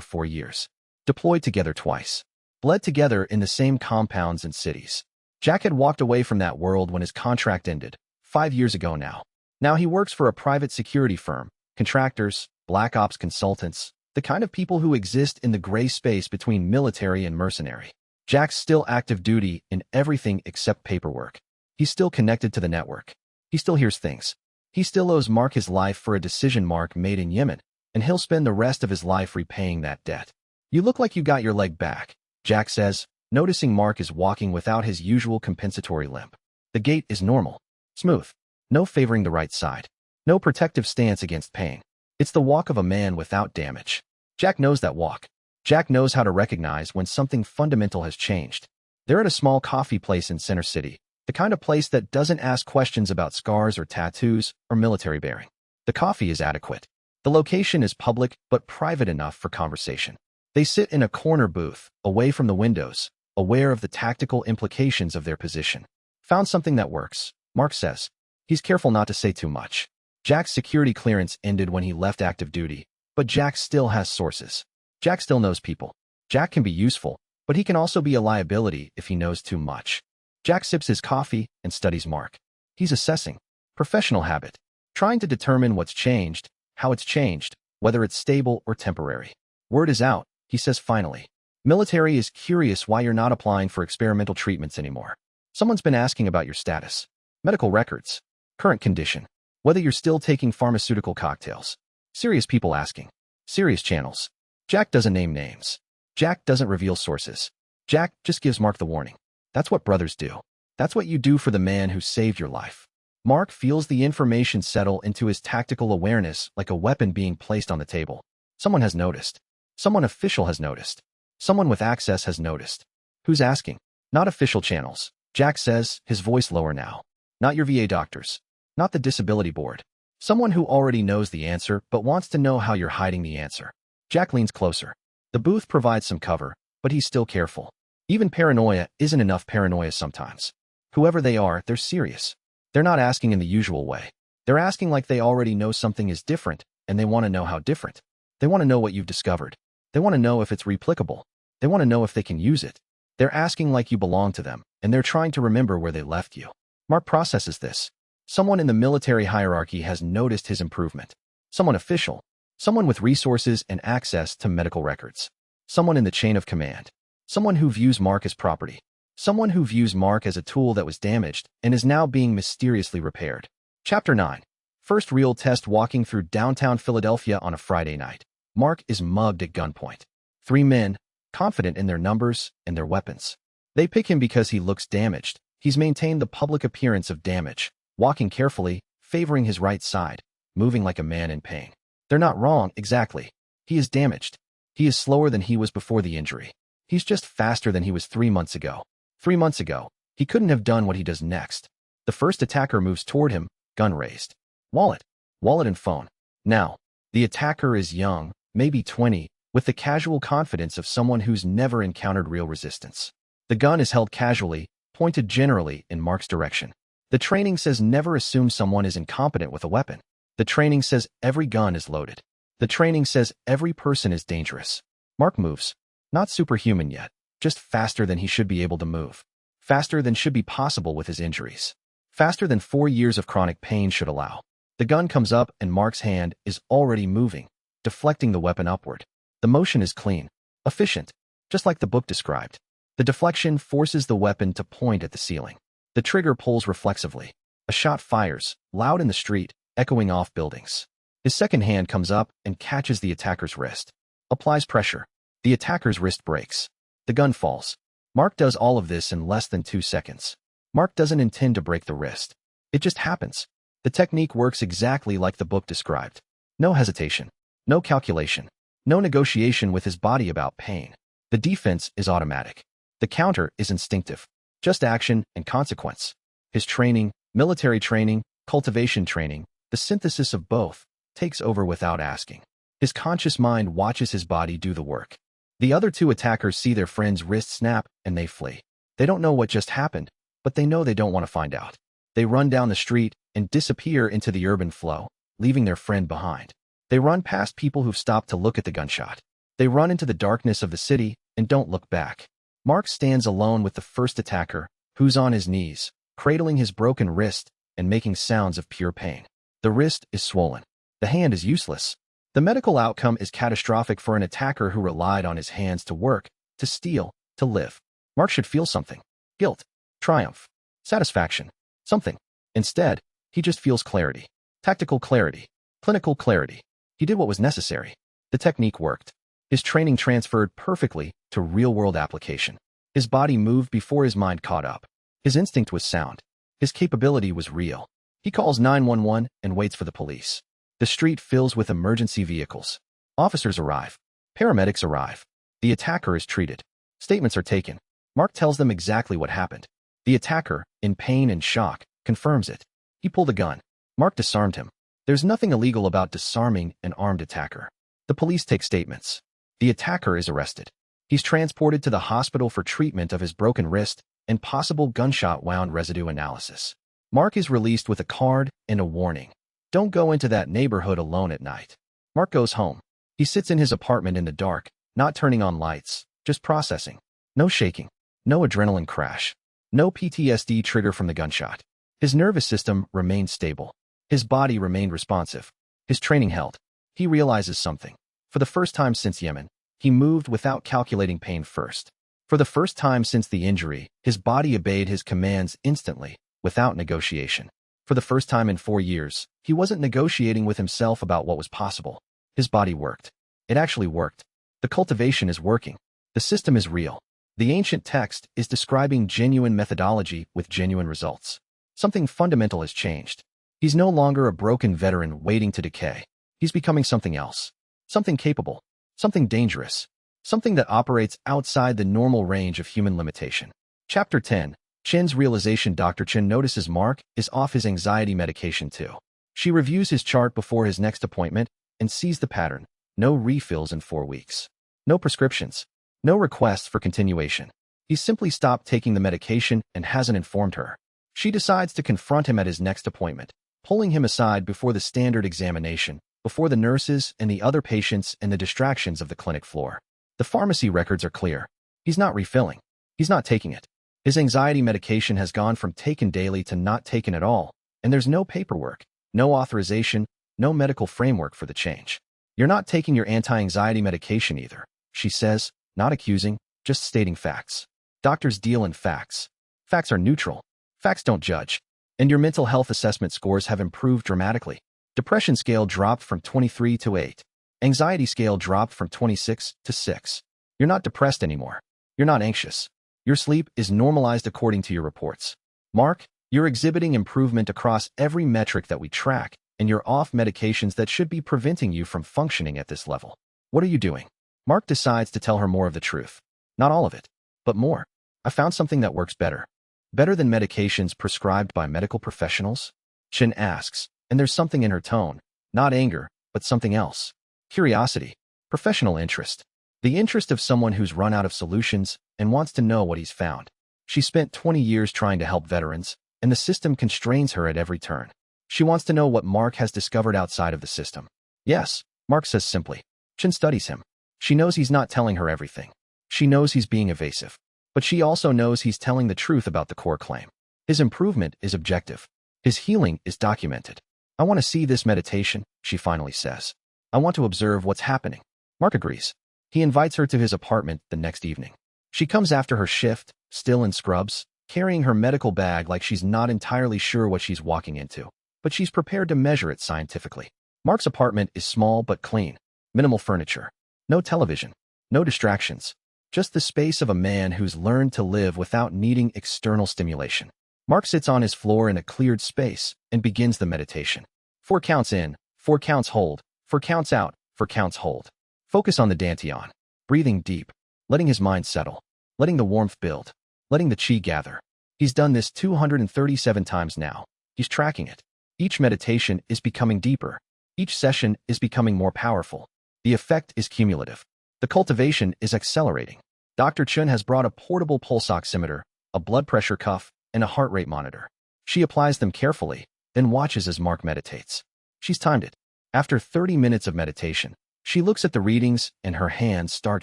4 years. Deployed together twice. Bled together in the same compounds and cities. Jack had walked away from that world when his contract ended, 5 years ago now. Now he works for a private security firm, contractors, black ops consultants, the kind of people who exist in the gray space between military and mercenary. Jack's still active duty in everything except paperwork. He's still connected to the network. He still hears things. He still owes Mark his life for a decision Mark made in Yemen, and he'll spend the rest of his life repaying that debt. You look like you got your leg back, Jack says, noticing Mark is walking without his usual compensatory limp. The gait is normal, smooth, no favoring the right side, no protective stance against pain. It's the walk of a man without damage. Jack knows that walk. Jack knows how to recognize when something fundamental has changed. They're at a small coffee place in Center City, the kind of place that doesn't ask questions about scars or tattoos or military bearing. The coffee is adequate. The location is public but private enough for conversation. They sit in a corner booth, away from the windows, aware of the tactical implications of their position. Found something that works, Mark says. He's careful not to say too much. Jack's security clearance ended when he left active duty, but Jack still has sources. Jack still knows people. Jack can be useful, but he can also be a liability if he knows too much. Jack sips his coffee and studies Mark. He's assessing. Professional habit. Trying to determine what's changed, how it's changed, whether it's stable or temporary. Word is out, he says finally. Military is curious why you're not applying for experimental treatments anymore. Someone's been asking about your status. Medical records. Current condition. Whether you're still taking pharmaceutical cocktails. Serious people asking. Serious channels. Jack doesn't name names. Jack doesn't reveal sources. Jack just gives Mark the warning. That's what brothers do. That's what you do for the man who saved your life. Mark feels the information settle into his tactical awareness like a weapon being placed on the table. Someone has noticed. Someone official has noticed. Someone with access has noticed. Who's asking? Not official channels. Jack says, his voice lower now. Not your VA doctors. Not the disability board. Someone who already knows the answer but wants to know how you're hiding the answer. Jack leans closer. The booth provides some cover, but he's still careful. Even paranoia isn't enough paranoia sometimes. Whoever they are, they're serious. They're not asking in the usual way. They're asking like they already know something is different, and they want to know how different. They want to know what you've discovered. They want to know if it's replicable. They want to know if they can use it. They're asking like you belong to them, and they're trying to remember where they left you. Mark processes this. Someone in the military hierarchy has noticed his improvement. Someone official. Someone with resources and access to medical records. Someone in the chain of command. Someone who views Mark as property. Someone who views Mark as a tool that was damaged and is now being mysteriously repaired. Chapter 9. First real test. Walking through downtown Philadelphia on a Friday night. Mark is mugged at gunpoint. 3 men, confident in their numbers and their weapons. They pick him because he looks damaged. He's maintained the public appearance of damage, walking carefully, favoring his right side, moving like a man in pain. They're not wrong, exactly. He is damaged. He is slower than he was before the injury. He's just faster than he was 3 months ago. 3 months ago, he couldn't have done what he does next. The first attacker moves toward him, gun raised. Wallet and phone. Now, the attacker is young, maybe 20, with the casual confidence of someone who's never encountered real resistance. The gun is held casually, pointed generally in Mark's direction. The training says never assume someone is incompetent with a weapon. The training says every gun is loaded. The training says every person is dangerous. Mark moves. Not superhuman yet, just faster than he should be able to move. Faster than should be possible with his injuries. Faster than 4 years of chronic pain should allow. The gun comes up and Mark's hand is already moving, deflecting the weapon upward. The motion is clean, efficient, just like the book described. The deflection forces the weapon to point at the ceiling. The trigger pulls reflexively. A shot fires, loud in the street, echoing off buildings. His second hand comes up and catches the attacker's wrist. Applies pressure. The attacker's wrist breaks. The gun falls. Mark does all of this in less than 2 seconds. Mark doesn't intend to break the wrist. It just happens. The technique works exactly like the book described. No hesitation. No calculation. No negotiation with his body about pain. The defense is automatic. The counter is instinctive. Just action and consequence. His training, military training, cultivation training, the synthesis of both, takes over without asking. His conscious mind watches his body do the work. The other 2 attackers see their friend's wrist snap and they flee. They don't know what just happened, but they know they don't want to find out. They run down the street and disappear into the urban flow, leaving their friend behind. They run past people who've stopped to look at the gunshot. They run into the darkness of the city and don't look back. Mark stands alone with the first attacker, who's on his knees, cradling his broken wrist and making sounds of pure pain. The wrist is swollen. The hand is useless. The medical outcome is catastrophic for an attacker who relied on his hands to work, to steal, to live. Mark should feel something. Guilt, triumph, satisfaction, something. Instead, he just feels clarity. Tactical clarity. Clinical clarity. He did what was necessary. The technique worked. His training transferred perfectly to real-world application. His body moved before his mind caught up. His instinct was sound. His capability was real. He calls 911 and waits for the police. The street fills with emergency vehicles. Officers arrive. Paramedics arrive. The attacker is treated. Statements are taken. Mark tells them exactly what happened. The attacker, in pain and shock, confirms it. He pulled a gun. Mark disarmed him. There's nothing illegal about disarming an armed attacker. The police take statements. The attacker is arrested. He's transported to the hospital for treatment of his broken wrist and possible gunshot wound residue analysis. Mark is released with a card and a warning. Don't go into that neighborhood alone at night. Mark goes home. He sits in his apartment in the dark, not turning on lights, just processing. No shaking. No adrenaline crash. No PTSD trigger from the gunshot. His nervous system remained stable. His body remained responsive. His training held. He realizes something. For the first time since Yemen, he moved without calculating pain first. For the first time since the injury, his body obeyed his commands instantly, without negotiation. For the first time in 4 years, he wasn't negotiating with himself about what was possible. His body worked. It actually worked. The cultivation is working. The system is real. The ancient text is describing genuine methodology with genuine results. Something fundamental has changed. He's no longer a broken veteran waiting to decay. He's becoming something else. Something capable. Something dangerous. Something that operates outside the normal range of human limitation. Chapter 10. Chen's realization. Dr. Chen notices Mark is off his anxiety medication too. She reviews his chart before his next appointment and sees the pattern. No refills in 4 weeks. No prescriptions. No requests for continuation. He's simply stopped taking the medication and hasn't informed her. She decides to confront him at his next appointment, pulling him aside before the standard examination, before the nurses and the other patients and the distractions of the clinic floor. The pharmacy records are clear. He's not refilling. He's not taking it. His anxiety medication has gone from taken daily to not taken at all, and there's no paperwork, no authorization, no medical framework for the change. You're not taking your anti-anxiety medication either, she says, not accusing, just stating facts. Doctors deal in facts. Facts are neutral. Facts don't judge. And your mental health assessment scores have improved dramatically. Depression scale dropped from 23 to 8. Anxiety scale dropped from 26 to 6. You're not depressed anymore. You're not anxious. Your sleep is normalized according to your reports. Mark, you're exhibiting improvement across every metric that we track, and you're off medications that should be preventing you from functioning at this level. What are you doing? Mark decides to tell her more of the truth. Not all of it, but more. I found something that works better. Better than medications prescribed by medical professionals? Chen asks, and there's something in her tone, not anger, but something else. Curiosity, professional interest. The interest of someone who's run out of solutions and wants to know what he's found. She spent 20 years trying to help veterans, and the system constrains her at every turn. She wants to know what Mark has discovered outside of the system. Yes, Mark says simply. Chen studies him. She knows he's not telling her everything. She knows he's being evasive. But she also knows he's telling the truth about the core claim. His improvement is objective. His healing is documented. I want to see this meditation, she finally says. I want to observe what's happening. Mark agrees. He invites her to his apartment the next evening. She comes after her shift, still in scrubs, carrying her medical bag like she's not entirely sure what she's walking into, but she's prepared to measure it scientifically. Mark's apartment is small but clean. Minimal furniture. No television. No distractions. Just the space of a man who's learned to live without needing external stimulation. Mark sits on his floor in a cleared space and begins the meditation. 4 counts in, 4 counts hold, 4 counts out, 4 counts hold. Focus on the dantian. Breathing deep, letting his mind settle, letting the warmth build, letting the chi gather. He's done this 237 times now. He's tracking it. Each meditation is becoming deeper. Each session is becoming more powerful. The effect is cumulative. The cultivation is accelerating. Dr. Chen has brought a portable pulse oximeter, a blood pressure cuff, and a heart rate monitor. She applies them carefully, then watches as Mark meditates. She's timed it. After 30 minutes of meditation, she looks at the readings and her hands start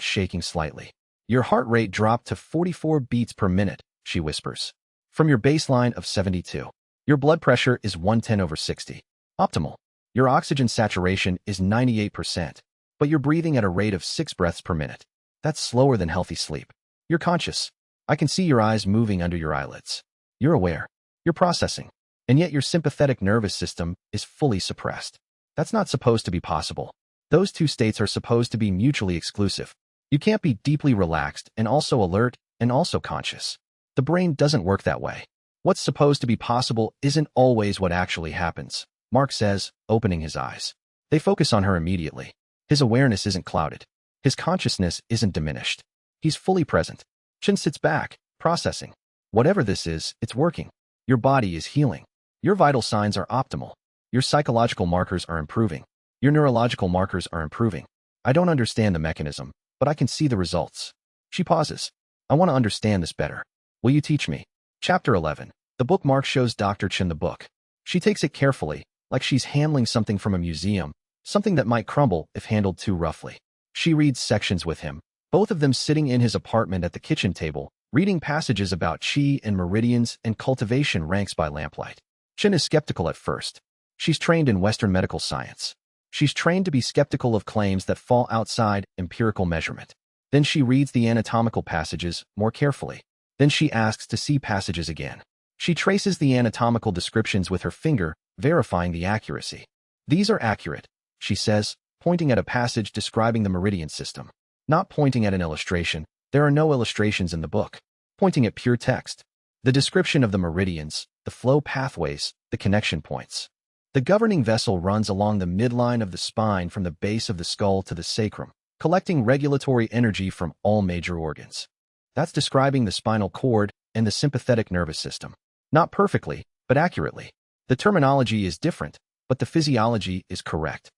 shaking slightly. Your heart rate dropped to 44 beats per minute, she whispers. From your baseline of 72. Your blood pressure is 110/60. Optimal. Your oxygen saturation is 98%. But you're breathing at a rate of 6 breaths per minute. That's slower than healthy sleep. You're conscious. I can see your eyes moving under your eyelids. You're aware. You're processing. And yet your sympathetic nervous system is fully suppressed. That's not supposed to be possible. Those two states are supposed to be mutually exclusive. You can't be deeply relaxed and also alert and also conscious. The brain doesn't work that way. What's supposed to be possible isn't always what actually happens, Mark says, opening his eyes. They focus on her immediately. His awareness isn't clouded. His consciousness isn't diminished. He's fully present. Chen sits back, processing. Whatever this is, it's working. Your body is healing. Your vital signs are optimal. Your psychological markers are improving. Your neurological markers are improving. I don't understand the mechanism, but I can see the results. She pauses. I want to understand this better. Will you teach me? Chapter 11. The bookmark shows Dr. Chen the book. She takes it carefully, like she's handling something from a museum, something that might crumble if handled too roughly. She reads sections with him, both of them sitting in his apartment at the kitchen table, reading passages about chi and meridians and cultivation ranks by lamplight. Chen is skeptical at first. She's trained in Western medical science. She's trained to be skeptical of claims that fall outside empirical measurement. Then she reads the anatomical passages more carefully. Then she asks to see passages again. She traces the anatomical descriptions with her finger, verifying the accuracy. These are accurate, she says, pointing at a passage describing the meridian system. Not pointing at an illustration. There are no illustrations in the book. Pointing at pure text. The description of the meridians, the flow pathways, the connection points. The governing vessel runs along the midline of the spine from the base of the skull to the sacrum, collecting regulatory energy from all major organs. That's describing the spinal cord and the sympathetic nervous system. Not perfectly, but accurately. The terminology is different, but the physiology is correct.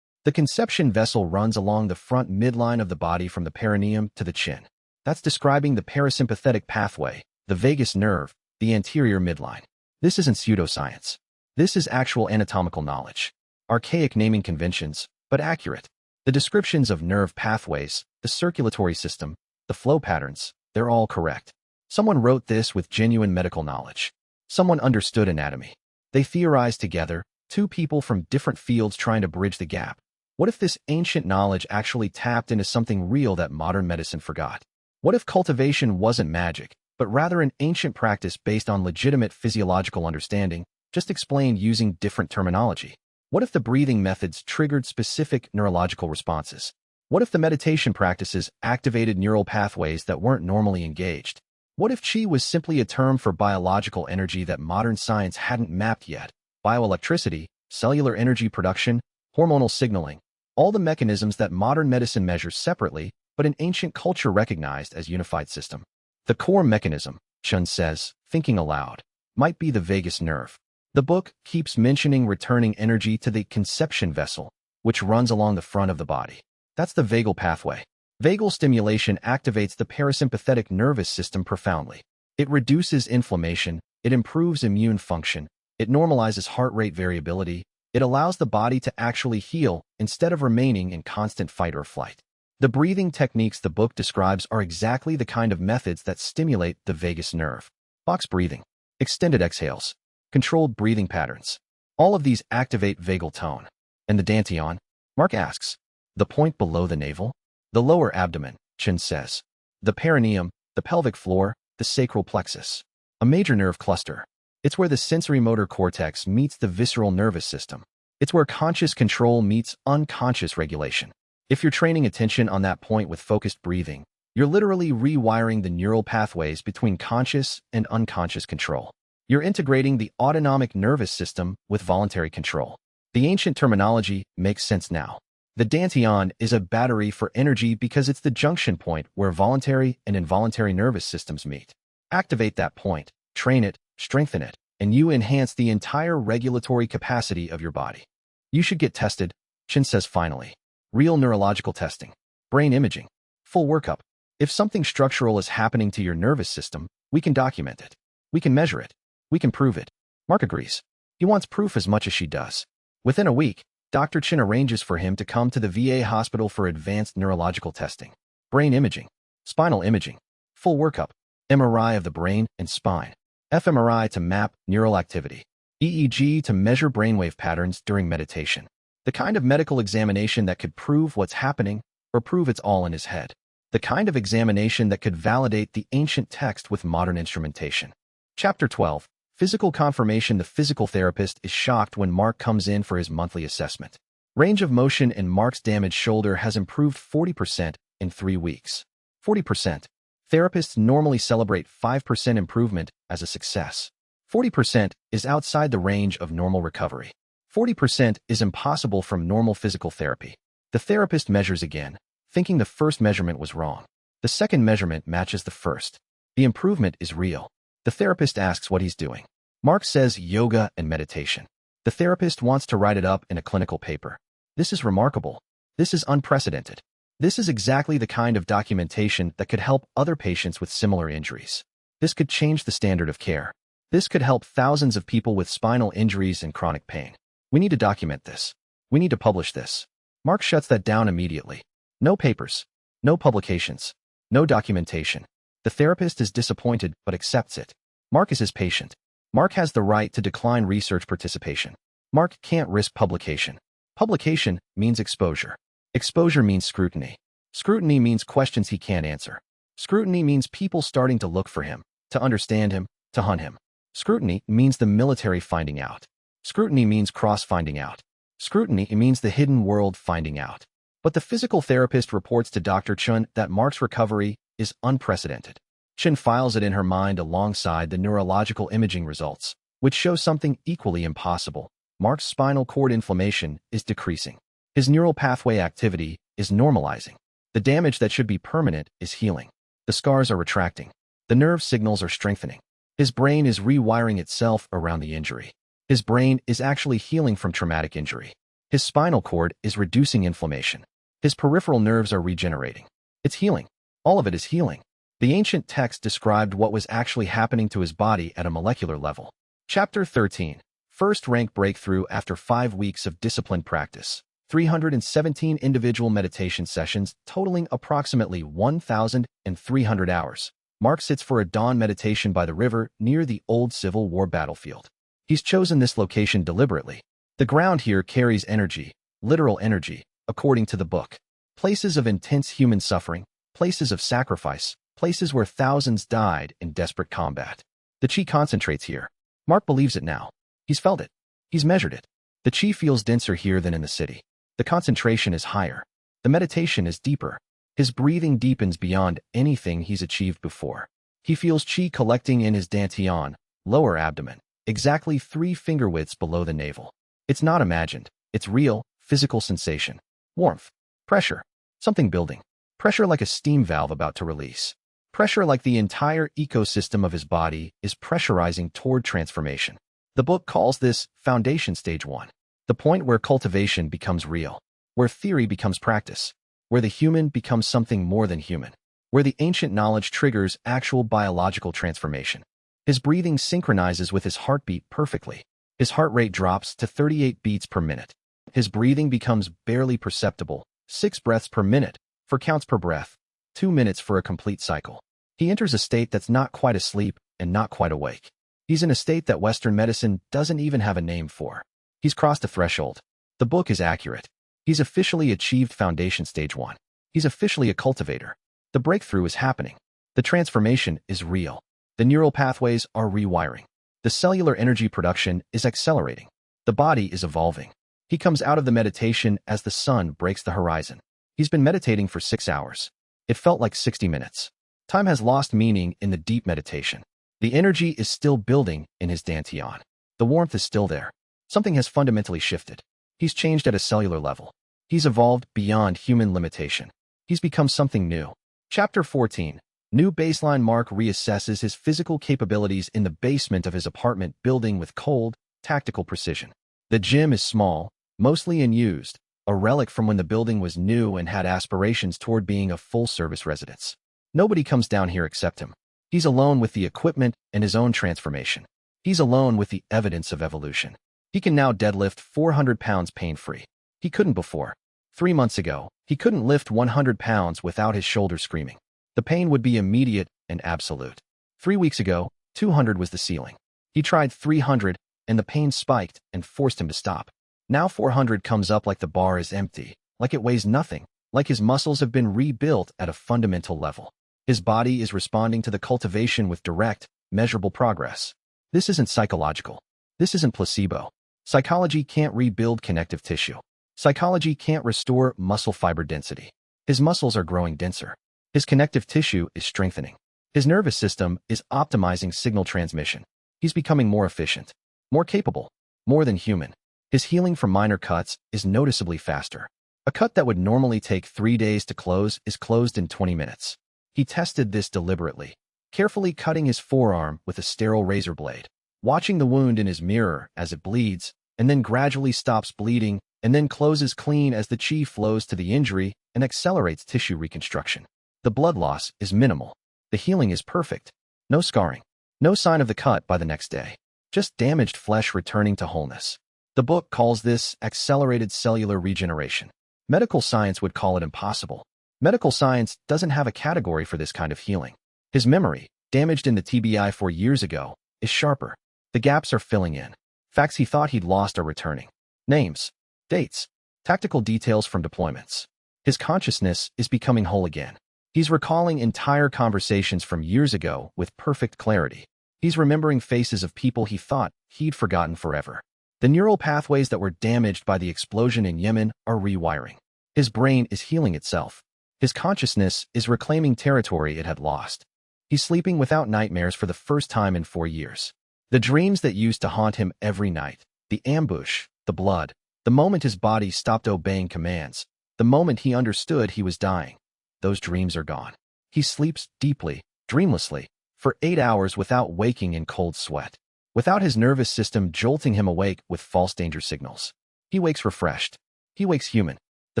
The conception vessel runs along the front midline of the body from the perineum to the chin. That's describing the parasympathetic pathway, the vagus nerve, the anterior midline. This isn't pseudoscience. This is actual anatomical knowledge. Archaic naming conventions, but accurate. The descriptions of nerve pathways, the circulatory system, the flow patterns, they're all correct. Someone wrote this with genuine medical knowledge. Someone understood anatomy. They theorized together, two people from different fields trying to bridge the gap. What if this ancient knowledge actually tapped into something real that modern medicine forgot? What if cultivation wasn't magic, but rather an ancient practice based on legitimate physiological understanding, just explained using different terminology? What if the breathing methods triggered specific neurological responses? What if the meditation practices activated neural pathways that weren't normally engaged? What if qi was simply a term for biological energy that modern science hadn't mapped yet? Bioelectricity, cellular energy production, hormonal signaling, all the mechanisms that modern medicine measures separately, but an ancient culture recognized as unified system. The core mechanism, Chun says, thinking aloud, might be the vagus nerve. The book keeps mentioning returning energy to the conception vessel, which runs along the front of the body. That's the vagal pathway. Vagal stimulation activates the parasympathetic nervous system profoundly. It reduces inflammation, it improves immune function, it normalizes heart rate variability, it allows the body to actually heal instead of remaining in constant fight or flight. The breathing techniques the book describes are exactly the kind of methods that stimulate the vagus nerve. Box breathing, extended exhales, controlled breathing patterns. All of these activate vagal tone. And the dantian? Mark asks. The point below the navel? The lower abdomen, Chin says. The perineum, the pelvic floor, the sacral plexus. A major nerve cluster. It's where the sensory-motor cortex meets the visceral nervous system. It's where conscious control meets unconscious regulation. If you're training attention on that point with focused breathing, you're literally rewiring the neural pathways between conscious and unconscious control. You're integrating the autonomic nervous system with voluntary control. The ancient terminology makes sense now. The dantian is a battery for energy because it's the junction point where voluntary and involuntary nervous systems meet. Activate that point, train it, strengthen it, and you enhance the entire regulatory capacity of your body. You should get tested, Chin says finally. Real neurological testing, brain imaging, full workup. If something structural is happening to your nervous system, we can document it. We can measure it. We can prove it. Mark agrees. He wants proof as much as she does. Within a week, Dr. Chin arranges for him to come to the VA hospital for advanced neurological testing. Brain imaging, spinal imaging, full workup, MRI of the brain and spine, fMRI to map neural activity, EEG to measure brainwave patterns during meditation. The kind of medical examination that could prove what's happening or prove it's all in his head. The kind of examination that could validate the ancient text with modern instrumentation. Chapter 12. Physical confirmation. The physical therapist is shocked when Mark comes in for his monthly assessment. Range of motion in Mark's damaged shoulder has improved 40% in 3 weeks. 40%. Therapists normally celebrate 5% improvement as a success. 40% is outside the range of normal recovery. 40% is impossible from normal physical therapy. The therapist measures again, thinking the first measurement was wrong. The second measurement matches the first. The improvement is real. The therapist asks what he's doing. Mark says yoga and meditation. The therapist wants to write it up in a clinical paper. This is remarkable. This is unprecedented. This is exactly the kind of documentation that could help other patients with similar injuries. This could change the standard of care. This could help thousands of people with spinal injuries and chronic pain. We need to document this. We need to publish this. Mark shuts that down immediately. No papers. No publications. No documentation. The therapist is disappointed but accepts it. Mark is his patient. Mark has the right to decline research participation. Mark can't risk publication. Publication means exposure. Exposure means scrutiny. Scrutiny means questions he can't answer. Scrutiny means people starting to look for him, to understand him, to hunt him. Scrutiny means the military finding out. Scrutiny means cross finding out. Scrutiny means the hidden world finding out. But the physical therapist reports to Dr. Chun that Mark's recovery is unprecedented. Chin files it in her mind alongside the neurological imaging results, which show something equally impossible. Mark's spinal cord inflammation is decreasing. His neural pathway activity is normalizing. The damage that should be permanent is healing. The scars are retracting. The nerve signals are strengthening. His brain is rewiring itself around the injury. His brain is actually healing from traumatic injury. His spinal cord is reducing inflammation. His peripheral nerves are regenerating. It's healing. All of it is healing. The ancient text described what was actually happening to his body at a molecular level. Chapter 13. First rank breakthrough after 5 weeks of disciplined practice. 317 individual meditation sessions totaling approximately 1,300 hours. Mark sits for a dawn meditation by the river near the old Civil War battlefield. He's chosen this location deliberately. The ground here carries energy, literal energy, according to the book. Places of intense human suffering, places of sacrifice, places where thousands died in desperate combat. The chi concentrates here. Mark believes it now. He's felt it. He's measured it. The chi feels denser here than in the city. The concentration is higher. The meditation is deeper. His breathing deepens beyond anything he's achieved before. He feels chi collecting in his dantian, lower abdomen, exactly 3 finger widths below the navel. It's not imagined. It's real, physical sensation. Warmth. Pressure. Something building. Pressure like a steam valve about to release. Pressure like the entire ecosystem of his body is pressurizing toward transformation. The book calls this Foundation Stage 1. The point where cultivation becomes real. Where theory becomes practice. Where the human becomes something more than human. Where the ancient knowledge triggers actual biological transformation. His breathing synchronizes with his heartbeat perfectly. His heart rate drops to 38 beats per minute. His breathing becomes barely perceptible, 6 breaths per minute, 4 counts per breath, 2 minutes for a complete cycle. He enters a state that's not quite asleep and not quite awake. He's in a state that Western medicine doesn't even have a name for. He's crossed a threshold. The book is accurate. He's officially achieved Foundation Stage 1. He's officially a cultivator. The breakthrough is happening. The transformation is real. The neural pathways are rewiring. The cellular energy production is accelerating. The body is evolving. He comes out of the meditation as the sun breaks the horizon. He's been meditating for 6 hours. It felt like 60 minutes. Time has lost meaning in the deep meditation. The energy is still building in his dantian. The warmth is still there. Something has fundamentally shifted. He's changed at a cellular level. He's evolved beyond human limitation. He's become something new. Chapter 14. New baseline. Mark reassesses his physical capabilities in the basement of his apartment building with cold, tactical precision. The gym is small, mostly unused, a relic from when the building was new and had aspirations toward being a full-service residence. Nobody comes down here except him. He's alone with the equipment and his own transformation. He's alone with the evidence of evolution. He can now deadlift 400 pounds pain-free. He couldn't before. 3 months ago, he couldn't lift 100 pounds without his shoulder screaming. The pain would be immediate and absolute. 3 weeks ago, 200 was the ceiling. He tried 300, and the pain spiked and forced him to stop. Now 400 comes up like the bar is empty, like it weighs nothing, like his muscles have been rebuilt at a fundamental level. His body is responding to the cultivation with direct, measurable progress. This isn't psychological. This isn't placebo. Psychology can't rebuild connective tissue. Psychology can't restore muscle fiber density. His muscles are growing denser. His connective tissue is strengthening. His nervous system is optimizing signal transmission. He's becoming more efficient, more capable, more than human. His healing from minor cuts is noticeably faster. A cut that would normally take 3 days to close is closed in 20 minutes. He tested this deliberately, carefully cutting his forearm with a sterile razor blade, watching the wound in his mirror as it bleeds, and then gradually stops bleeding, and then closes clean as the chi flows to the injury and accelerates tissue reconstruction. The blood loss is minimal. The healing is perfect. No scarring. No sign of the cut by the next day. Just damaged flesh returning to wholeness. The book calls this accelerated cellular regeneration. Medical science would call it impossible. Medical science doesn't have a category for this kind of healing. His memory, damaged in the TBI 4 years ago, is sharper. The gaps are filling in. Facts he thought he'd lost are returning. Names, dates, tactical details from deployments. His consciousness is becoming whole again. He's recalling entire conversations from years ago with perfect clarity. He's remembering faces of people he thought he'd forgotten forever. The neural pathways that were damaged by the explosion in Yemen are rewiring. His brain is healing itself. His consciousness is reclaiming territory it had lost. He's sleeping without nightmares for the first time in 4 years. The dreams that used to haunt him every night, the ambush, the blood, the moment his body stopped obeying commands, the moment he understood he was dying, those dreams are gone. He sleeps deeply, dreamlessly, for 8 hours without waking in cold sweat, without his nervous system jolting him awake with false danger signals. He wakes refreshed. He wakes human. The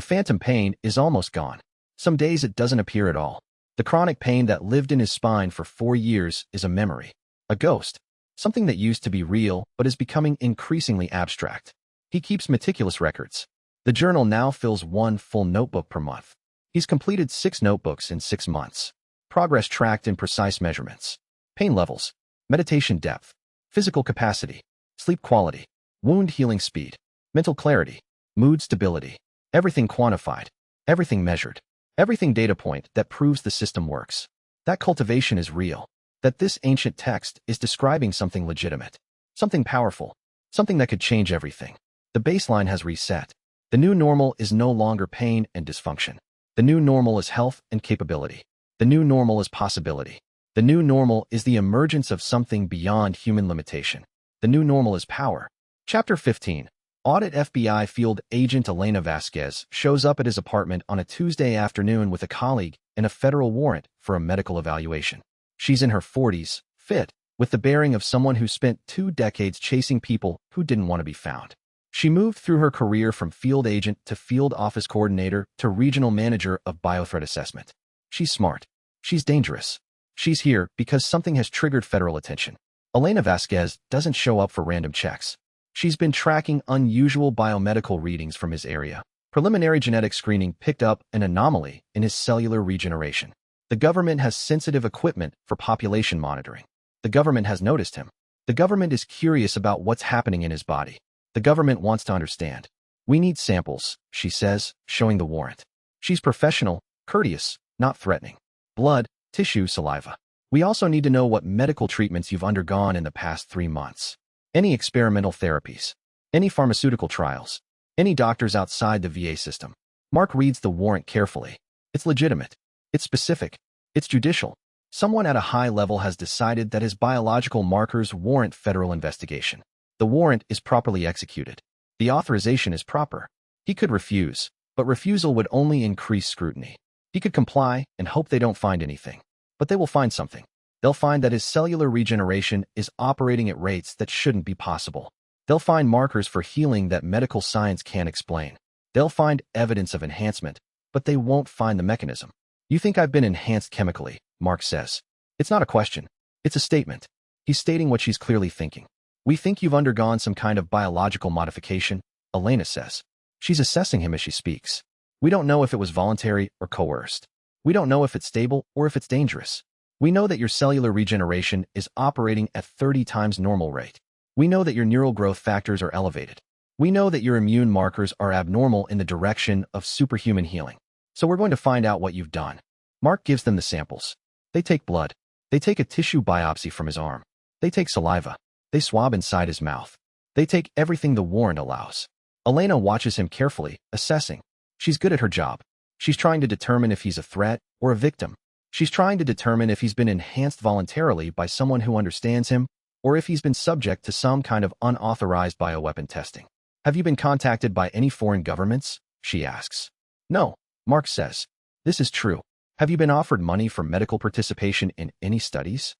phantom pain is almost gone. Some days it doesn't appear at all. The chronic pain that lived in his spine for 4 years is a memory, a ghost, something that used to be real but is becoming increasingly abstract. He keeps meticulous records. The journal now fills 1 full notebook per month. He's completed 6 notebooks in 6 months. Progress tracked in precise measurements. Pain levels, meditation depth, physical capacity, sleep quality, wound healing speed, mental clarity, mood stability. Everything quantified, everything measured, everything data point that proves the system works. That cultivation is real. That this ancient text is describing something legitimate, something powerful, something that could change everything. The baseline has reset. The new normal is no longer pain and dysfunction. The new normal is health and capability. The new normal is possibility. The new normal is the emergence of something beyond human limitation. The new normal is power. Chapter 15. Audit FBI field agent Elena Vasquez shows up at his apartment on a Tuesday afternoon with a colleague and a federal warrant for a medical evaluation. She's in her 40s, fit, with the bearing of someone who spent 2 decades chasing people who didn't want to be found. She moved through her career from field agent to field office coordinator to regional manager of biothreat assessment. She's smart. She's dangerous. She's here because something has triggered federal attention. Elena Vasquez doesn't show up for random checks. She's been tracking unusual biomedical readings from his area. Preliminary genetic screening picked up an anomaly in his cellular regeneration. The government has sensitive equipment for population monitoring. The government has noticed him. The government is curious about what's happening in his body. The government wants to understand. We need samples, she says, showing the warrant. She's professional, courteous, not threatening. Blood, tissue, saliva. We also need to know what medical treatments you've undergone in the past 3 months. Any experimental therapies. Any pharmaceutical trials. Any doctors outside the VA system. Mark reads the warrant carefully. It's legitimate. It's specific. It's judicial. Someone at a high level has decided that his biological markers warrant federal investigation. The warrant is properly executed. The authorization is proper. He could refuse, but refusal would only increase scrutiny. He could comply and hope they don't find anything. But they will find something. They'll find that his cellular regeneration is operating at rates that shouldn't be possible. They'll find markers for healing that medical science can't explain. They'll find evidence of enhancement, but they won't find the mechanism. You think I've been enhanced chemically, Mark says. It's not a question. It's a statement. He's stating what she's clearly thinking. We think you've undergone some kind of biological modification, Elena says. She's assessing him as she speaks. We don't know if it was voluntary or coerced. We don't know if it's stable or if it's dangerous. We know that your cellular regeneration is operating at 30 times normal rate. We know that your neural growth factors are elevated. We know that your immune markers are abnormal in the direction of superhuman healing. So we're going to find out what you've done. Mark gives them the samples. They take blood. They take a tissue biopsy from his arm. They take saliva. They swab inside his mouth. They take everything the warrant allows. Elena watches him carefully, assessing. She's good at her job. She's trying to determine if he's a threat or a victim. She's trying to determine if he's been enhanced voluntarily by someone who understands him, or if he's been subject to some kind of unauthorized bioweapon testing. Have you been contacted by any foreign governments? She asks. No, Mark says. This is true. Have you been offered money for medical participation in any studies?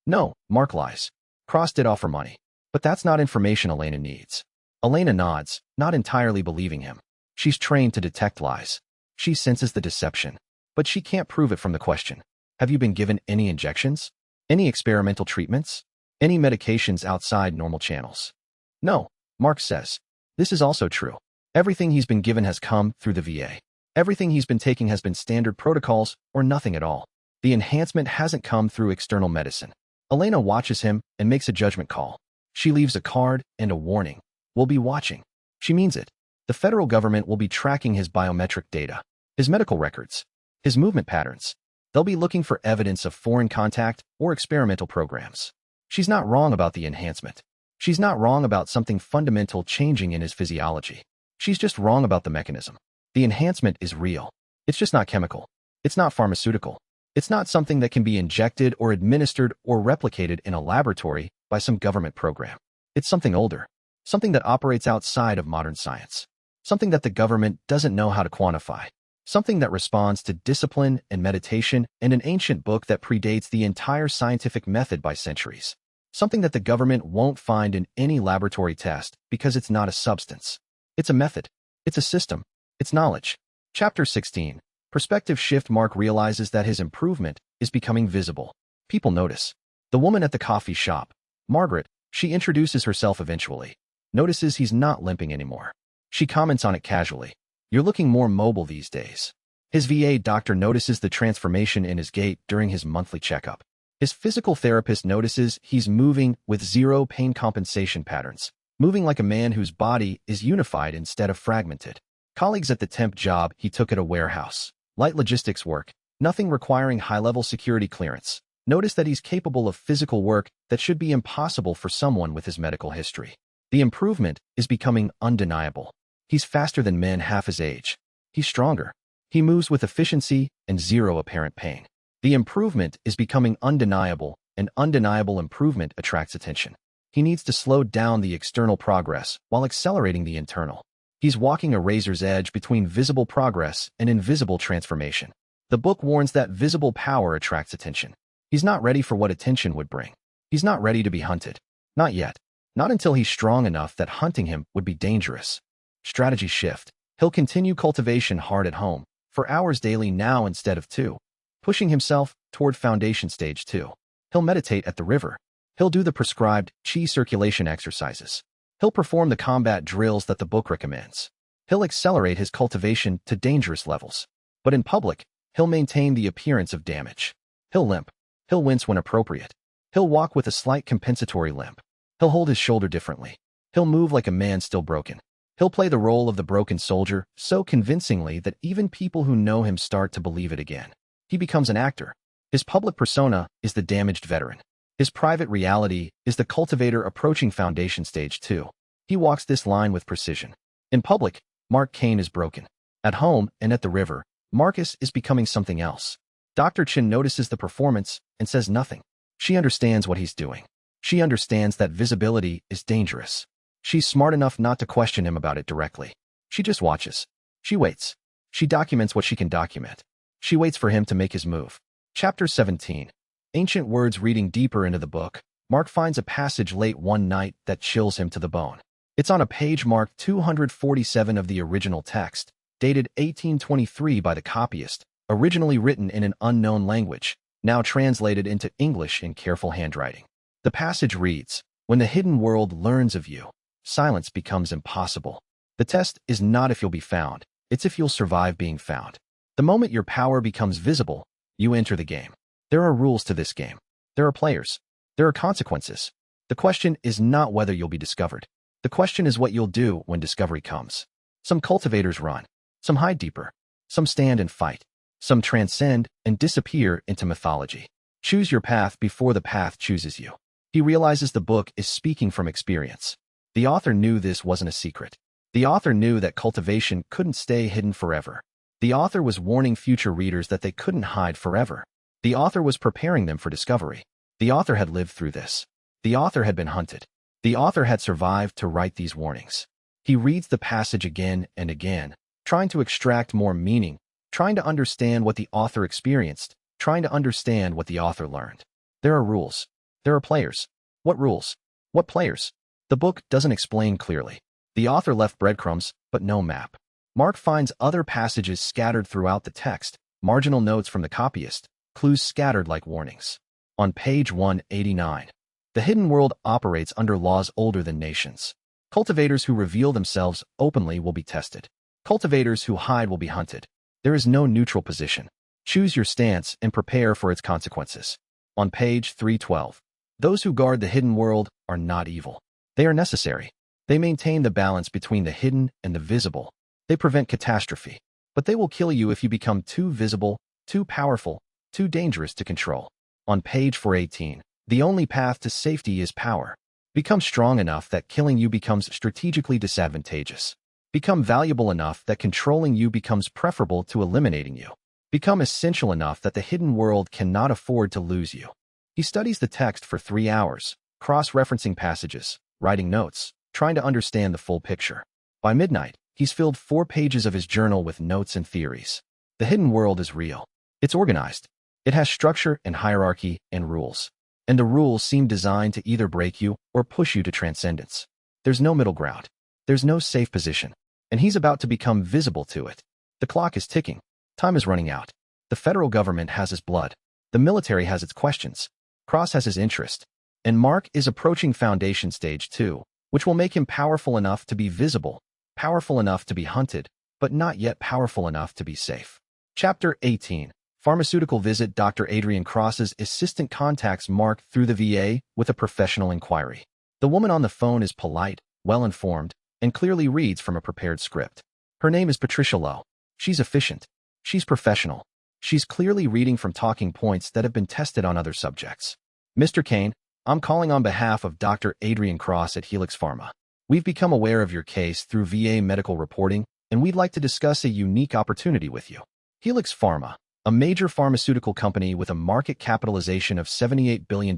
No, Mark lies. Cross did offer money. But that's not information Elena needs. Elena nods, not entirely believing him. She's trained to detect lies. She senses the deception. But she can't prove it from the question. Have you been given any injections? Any experimental treatments? Any medications outside normal channels? No, Mark says. This is also true. Everything he's been given has come through the VA. Everything he's been taking has been standard protocols or nothing at all. The enhancement hasn't come through external medicine. Elena watches him and makes a judgment call. She leaves a card and a warning. We'll be watching. She means it. The federal government will be tracking his biometric data, his medical records, his movement patterns. They'll be looking for evidence of foreign contact or experimental programs. She's not wrong about the enhancement. She's not wrong about something fundamental changing in his physiology. She's just wrong about the mechanism. The enhancement is real. It's just not chemical. It's not pharmaceutical. It's not something that can be injected or administered or replicated in a laboratory by some government program. It's something older. Something that operates outside of modern science. Something that the government doesn't know how to quantify. Something that responds to discipline and meditation and an ancient book that predates the entire scientific method by centuries. Something that the government won't find in any laboratory test because it's not a substance. It's a method. It's a system. It's knowledge. Chapter 16. Perspective shift. Mark realizes that his improvement is becoming visible. People notice. The woman at the coffee shop, Margaret, she introduces herself eventually, notices he's not limping anymore. She comments on it casually. You're looking more mobile these days. His VA doctor notices the transformation in his gait during his monthly checkup. His physical therapist notices he's moving with zero pain compensation patterns, moving like a man whose body is unified instead of fragmented. Colleagues at the temp job he took at a warehouse, light logistics work, nothing requiring high-level security clearance, notice that he's capable of physical work that should be impossible for someone with his medical history. The improvement is becoming undeniable. He's faster than men half his age. He's stronger. He moves with efficiency and zero apparent pain. The improvement is becoming undeniable, and undeniable improvement attracts attention. He needs to slow down the external progress while accelerating the internal. He's walking a razor's edge between visible progress and invisible transformation. The book warns that visible power attracts attention. He's not ready for what attention would bring. He's not ready to be hunted. Not yet. Not until he's strong enough that hunting him would be dangerous. Strategy shift. He'll continue cultivation hard at home, for hours daily now instead of 2. Pushing himself toward foundation stage 2. He'll meditate at the river. He'll do the prescribed chi circulation exercises. He'll perform the combat drills that the book recommends. He'll accelerate his cultivation to dangerous levels. But in public, he'll maintain the appearance of damage. He'll limp. He'll wince when appropriate. He'll walk with a slight compensatory limp. He'll hold his shoulder differently. He'll move like a man still broken. He'll play the role of the broken soldier so convincingly that even people who know him start to believe it again. He becomes an actor. His public persona is the damaged veteran. His private reality is the cultivator approaching foundation stage 2. He walks this line with precision. In public, Mark Kane is broken. At home and at the river, Marcus is becoming something else. Dr. Chin notices the performance and says nothing. She understands what he's doing. She understands that visibility is dangerous. She's smart enough not to question him about it directly. She just watches. She waits. She documents what she can document. She waits for him to make his move. Chapter 17. Ancient words. Reading deeper into the book, Mark finds a passage late one night that chills him to the bone. It's on a page marked 247 of the original text, dated 1823 by the copyist, originally written in an unknown language, now translated into English in careful handwriting. The passage reads, "When the hidden world learns of you, silence becomes impossible. The test is not if you'll be found, it's if you'll survive being found. The moment your power becomes visible, you enter the game. There are rules to this game. There are players. There are consequences. The question is not whether you'll be discovered. The question is what you'll do when discovery comes. Some cultivators run. Some hide deeper. Some stand and fight. Some transcend and disappear into mythology. Choose your path before the path chooses you." He realizes the book is speaking from experience. The author knew this wasn't a secret. The author knew that cultivation couldn't stay hidden forever. The author was warning future readers that they couldn't hide forever. The author was preparing them for discovery. The author had lived through this. The author had been hunted. The author had survived to write these warnings. He reads the passage again and again, trying to extract more meaning, trying to understand what the author experienced, trying to understand what the author learned. There are rules. There are players. What rules? What players? The book doesn't explain clearly. The author left breadcrumbs, but no map. Mark finds other passages scattered throughout the text, marginal notes from the copyist, clues scattered like warnings. On page 189, the hidden world operates under laws older than nations. Cultivators who reveal themselves openly will be tested. Cultivators who hide will be hunted. There is no neutral position. Choose your stance and prepare for its consequences. On page 312, those who guard the hidden world are not evil. They are necessary. They maintain the balance between the hidden and the visible. They prevent catastrophe. But they will kill you if you become too visible, too powerful, too dangerous to control. On page 418, the only path to safety is power. Become strong enough that killing you becomes strategically disadvantageous. Become valuable enough that controlling you becomes preferable to eliminating you. Become essential enough that the hidden world cannot afford to lose you. He studies the text for 3 hours, cross-referencing passages, writing notes, trying to understand the full picture. By midnight, he's filled 4 pages of his journal with notes and theories. The hidden world is real. It's organized. It has structure and hierarchy and rules. And the rules seem designed to either break you or push you to transcendence. There's no middle ground. There's no safe position. and he's about to become visible to it. The clock is ticking. Time is running out. The federal government has his blood. The military has its questions. Cross has his interest. And Mark is approaching foundation stage 2, which will make him powerful enough to be visible, powerful enough to be hunted, but not yet powerful enough to be safe. Chapter 18. Pharmaceutical visit. Dr. Adrian Cross's assistant contacts Mark through the VA with a professional inquiry. The woman on the phone is polite, well-informed, and clearly reads from a prepared script. Her name is Patricia Lowe. She's efficient. She's professional. She's clearly reading from talking points that have been tested on other subjects. Mr. Kane, I'm calling on behalf of Dr. Adrian Cross at Helix Pharma. We've become aware of your case through VA medical reporting, and we'd like to discuss a unique opportunity with you. Helix Pharma, a major pharmaceutical company with a market capitalization of $78 billion,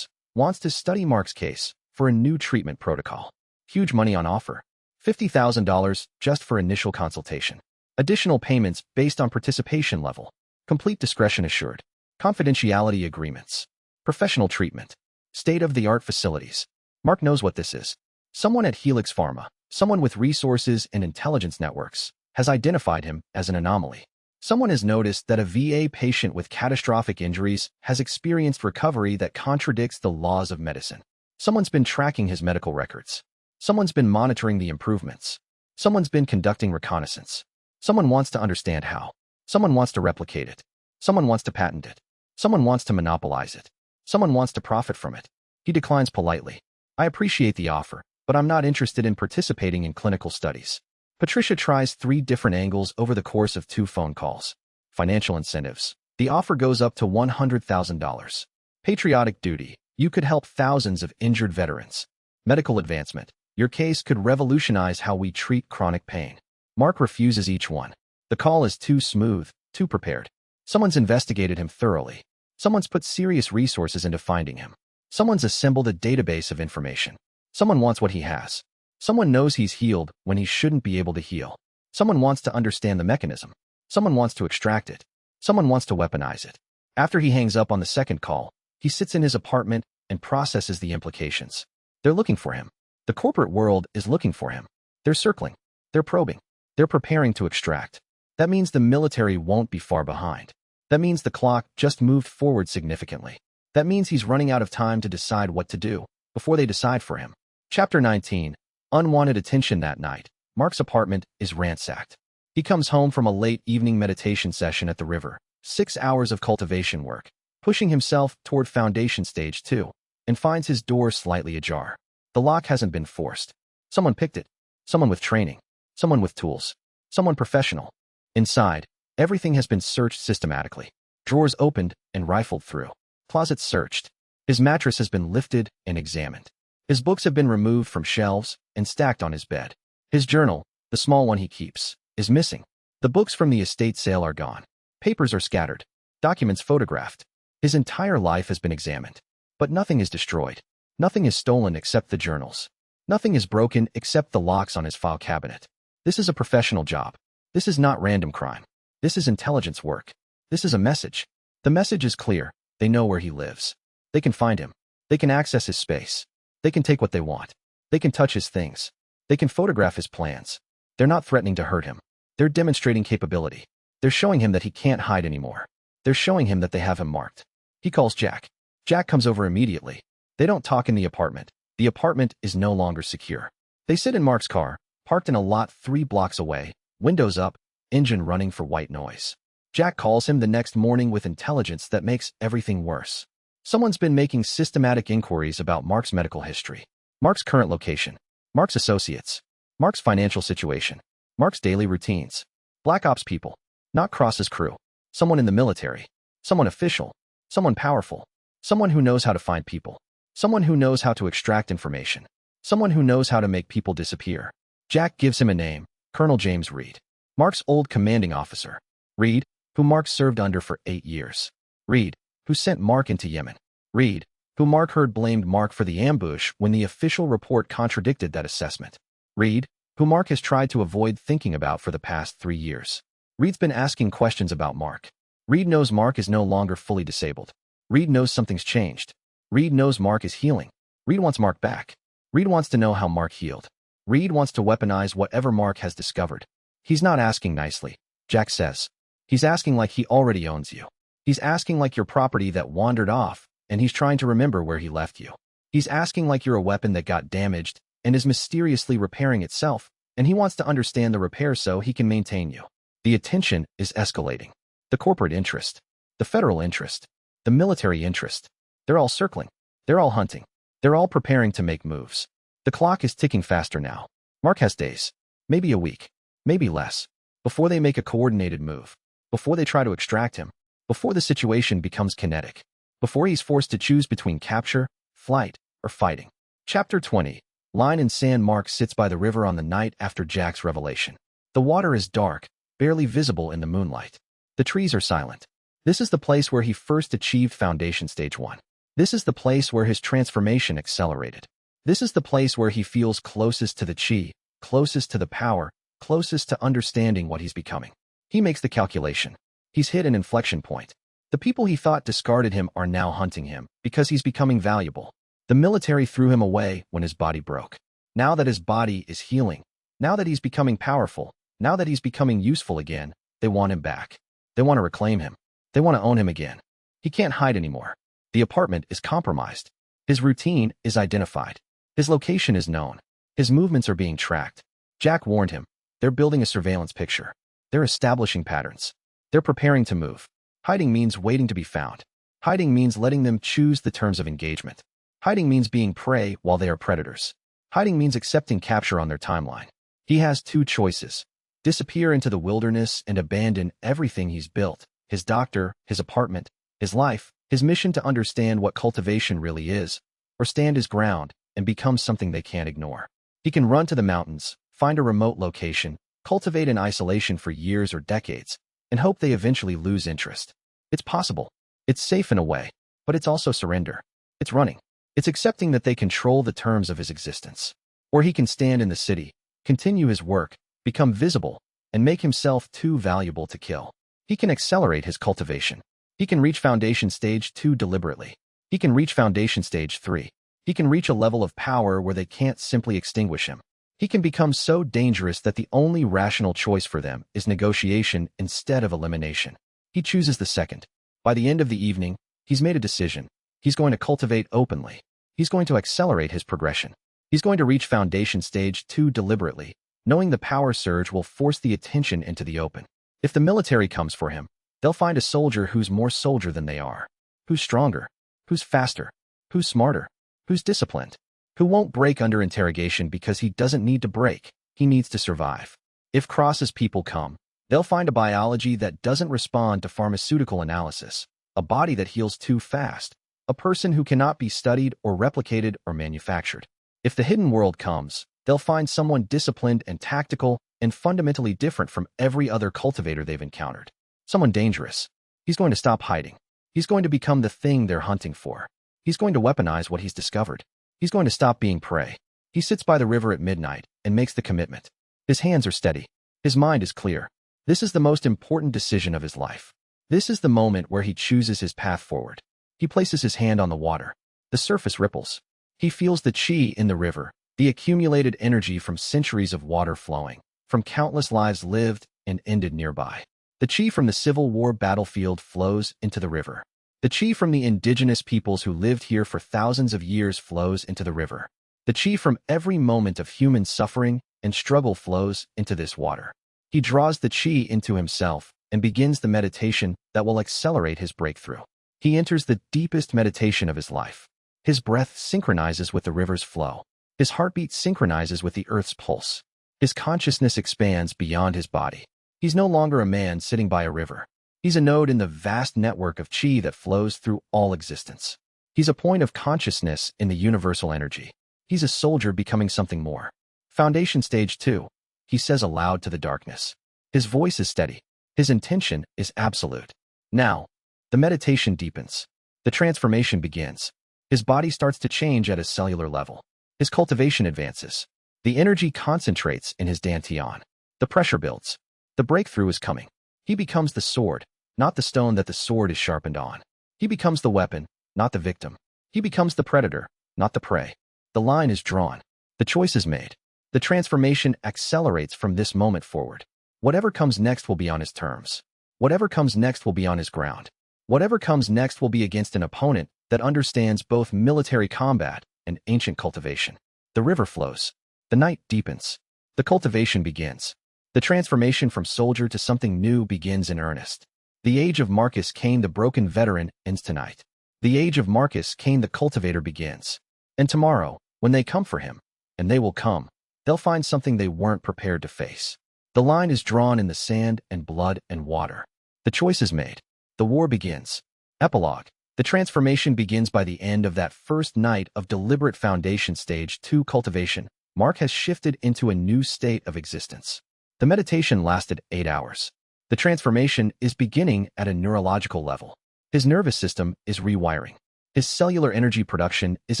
wants to study Mark's case for a new treatment protocol. Huge money on offer. $50,000 just for initial consultation. Additional payments based on participation level. Complete discretion assured. Confidentiality agreements. Professional treatment. State-of-the-art facilities. Mark knows what this is. Someone at Helix Pharma, someone with resources and intelligence networks, has identified him as an anomaly. Someone has noticed that a VA patient with catastrophic injuries has experienced recovery that contradicts the laws of medicine. Someone's been tracking his medical records. Someone's been monitoring the improvements. Someone's been conducting reconnaissance. Someone wants to understand how. Someone wants to replicate it. Someone wants to patent it. Someone wants to monopolize it. Someone wants to profit from it. He declines politely. I appreciate the offer, but I'm not interested in participating in clinical studies. Patricia tries 3 different angles over the course of 2 phone calls. Financial incentives. The offer goes up to $100,000. Patriotic duty. You could help thousands of injured veterans. Medical advancement. Your case could revolutionize how we treat chronic pain. Mark refuses each one. The call is too smooth, too prepared. Someone's investigated him thoroughly. Someone's put serious resources into finding him. Someone's assembled a database of information. Someone wants what he has. Someone knows he's healed when he shouldn't be able to heal. Someone wants to understand the mechanism. Someone wants to extract it. Someone wants to weaponize it. After he hangs up on the second call, he sits in his apartment and processes the implications. They're looking for him. The corporate world is looking for him. They're circling. They're probing. They're preparing to extract. That means the military won't be far behind. That means the clock just moved forward significantly. That means he's running out of time to decide what to do before they decide for him. Chapter 19. Unwanted attention. That night, Mark's apartment is ransacked. He comes home from a late evening meditation session at the river, 6 hours of cultivation work, pushing himself toward foundation stage 2, and finds his door slightly ajar. The lock hasn't been forced. Someone picked it. Someone with training. Someone with tools. Someone professional. Inside, everything has been searched systematically. Drawers opened and rifled through. Closets searched. His mattress has been lifted and examined. His books have been removed from shelves and stacked on his bed. His journal, the small one he keeps, is missing. The books from the estate sale are gone. Papers are scattered. Documents photographed. His entire life has been examined. But nothing is destroyed. Nothing is stolen except the journals. Nothing is broken except the locks on his file cabinet. This is a professional job. This is not random crime. This is intelligence work. This is a message. The message is clear. They know where he lives. They can find him. They can access his space. They can take what they want. They can touch his things. They can photograph his plans. They're not threatening to hurt him. They're demonstrating capability. They're showing him that he can't hide anymore. They're showing him that they have him marked. He calls Jack. Jack comes over immediately. They don't talk in the apartment. The apartment is no longer secure. They sit in Mark's car, parked in a lot 3 blocks away, windows up, engine running for white noise. Jack calls him the next morning with intelligence that makes everything worse. Someone's been making systematic inquiries about Mark's medical history, Mark's current location, Mark's associates, Mark's financial situation, Mark's daily routines. Black Ops people, not Cross's crew. Someone in the military, someone official, someone powerful, someone who knows how to find people, someone who knows how to extract information, someone who knows how to make people disappear. Jack gives him a name, Colonel James Reed, Mark's old commanding officer. Reed, who Mark served under for 8 years. Reed, who sent Mark into Yemen. Reed, who Mark heard blamed Mark for the ambush when the official report contradicted that assessment. Reed, who Mark has tried to avoid thinking about for the past 3 years. Reed's been asking questions about Mark. Reed knows Mark is no longer fully disabled. Reed knows something's changed. Reed knows Mark is healing. Reed wants Mark back. Reed wants to know how Mark healed. Reed wants to weaponize whatever Mark has discovered. He's not asking nicely, Jack says. He's asking like he already owns you. He's asking like your property that wandered off, and he's trying to remember where he left you. He's asking like you're a weapon that got damaged and is mysteriously repairing itself, and he wants to understand the repair so he can maintain you. The attention is escalating. The corporate interest, the federal interest, the military interest, they're all circling. They're all hunting. They're all preparing to make moves. The clock is ticking faster now. Mark has days, maybe a week, maybe less, before they make a coordinated move, before they try to extract him, before the situation becomes kinetic, before he's forced to choose between capture, flight, or fighting. Chapter 20. Line in sand. Mark sits by the river on the night after Jack's revelation. The water is dark, barely visible in the moonlight. The trees are silent. This is the place where he first achieved Foundation Stage 1. This is the place where his transformation accelerated. This is the place where he feels closest to the chi, closest to the power, closest to understanding what he's becoming. He makes the calculation. He's hit an inflection point. The people he thought discarded him are now hunting him because he's becoming valuable. The military threw him away when his body broke. Now that his body is healing, now that he's becoming powerful, now that he's becoming useful again, they want him back. They want to reclaim him. They want to own him again. He can't hide anymore. The apartment is compromised. His routine is identified. His location is known. His movements are being tracked. Jack warned him. They're building a surveillance picture. They're establishing patterns. They're preparing to move. Hiding means waiting to be found. Hiding means letting them choose the terms of engagement. Hiding means being prey while they are predators. Hiding means accepting capture on their timeline. He has two choices: disappear into the wilderness and abandon everything he's built, his doctor, his apartment, his life, his mission to understand what cultivation really is, or stand his ground and become something they can't ignore. He can run to the mountains, find a remote location, cultivate in isolation for years or decades, and hope they eventually lose interest. It's possible. It's safe in a way, but it's also surrender. It's running. It's accepting that they control the terms of his existence. Or he can stand in the city, continue his work, become visible, and make himself too valuable to kill. He can accelerate his cultivation. He can reach Foundation Stage 2 deliberately. He can reach Foundation Stage 3. He can reach a level of power where they can't simply extinguish him. He can become so dangerous that the only rational choice for them is negotiation instead of elimination. He chooses the second. By the end of the evening, he's made a decision. He's going to cultivate openly. He's going to accelerate his progression. He's going to reach Foundation Stage 2 deliberately, knowing the power surge will force the attention into the open. If the military comes for him, they'll find a soldier who's more soldier than they are, who's stronger, who's faster, who's smarter, who's disciplined, who won't break under interrogation because he doesn't need to break, he needs to survive. If Cross's people come, they'll find a biology that doesn't respond to pharmaceutical analysis, a body that heals too fast, a person who cannot be studied or replicated or manufactured. If the hidden world comes, they'll find someone disciplined and tactical and fundamentally different from every other cultivator they've encountered. Someone dangerous. He's going to stop hiding. He's going to become the thing they're hunting for. He's going to weaponize what he's discovered. He's going to stop being prey. He sits by the river at midnight and makes the commitment. His hands are steady. His mind is clear. This is the most important decision of his life. This is the moment where he chooses his path forward. He places his hand on the water. The surface ripples. He feels the chi in the river, the accumulated energy from centuries of water flowing, from countless lives lived and ended nearby. The chi from the Civil War battlefield flows into the river. The chi from the indigenous peoples who lived here for thousands of years flows into the river. The chi from every moment of human suffering and struggle flows into this water. He draws the chi into himself and begins the meditation that will accelerate his breakthrough. He enters the deepest meditation of his life. His breath synchronizes with the river's flow. His heartbeat synchronizes with the earth's pulse. His consciousness expands beyond his body. He's no longer a man sitting by a river. He's a node in the vast network of chi that flows through all existence. He's a point of consciousness in the universal energy. He's a soldier becoming something more. Foundation Stage 2, he says aloud to the darkness. His voice is steady. His intention is absolute. Now, the meditation deepens. The transformation begins. His body starts to change at a cellular level. His cultivation advances. The energy concentrates in his dantian. The pressure builds. The breakthrough is coming. He becomes the sword, not the stone that the sword is sharpened on. He becomes the weapon, not the victim. He becomes the predator, not the prey. The line is drawn. The choice is made. The transformation accelerates from this moment forward. Whatever comes next will be on his terms. Whatever comes next will be on his ground. Whatever comes next will be against an opponent that understands both military combat and ancient cultivation. The river flows. The night deepens. The cultivation begins. The transformation from soldier to something new begins in earnest. The age of Marcus Kane, the broken veteran, ends tonight. The age of Marcus Kane, the cultivator, begins. And tomorrow, when they come for him, and they will come, they'll find something they weren't prepared to face. The line is drawn in the sand and blood and water. The choice is made. The war begins. Epilogue. The transformation begins by the end of that first night of deliberate foundation stage 2 cultivation. Mark has shifted into a new state of existence. The meditation lasted 8 hours. The transformation is beginning at a neurological level. His nervous system is rewiring. His cellular energy production is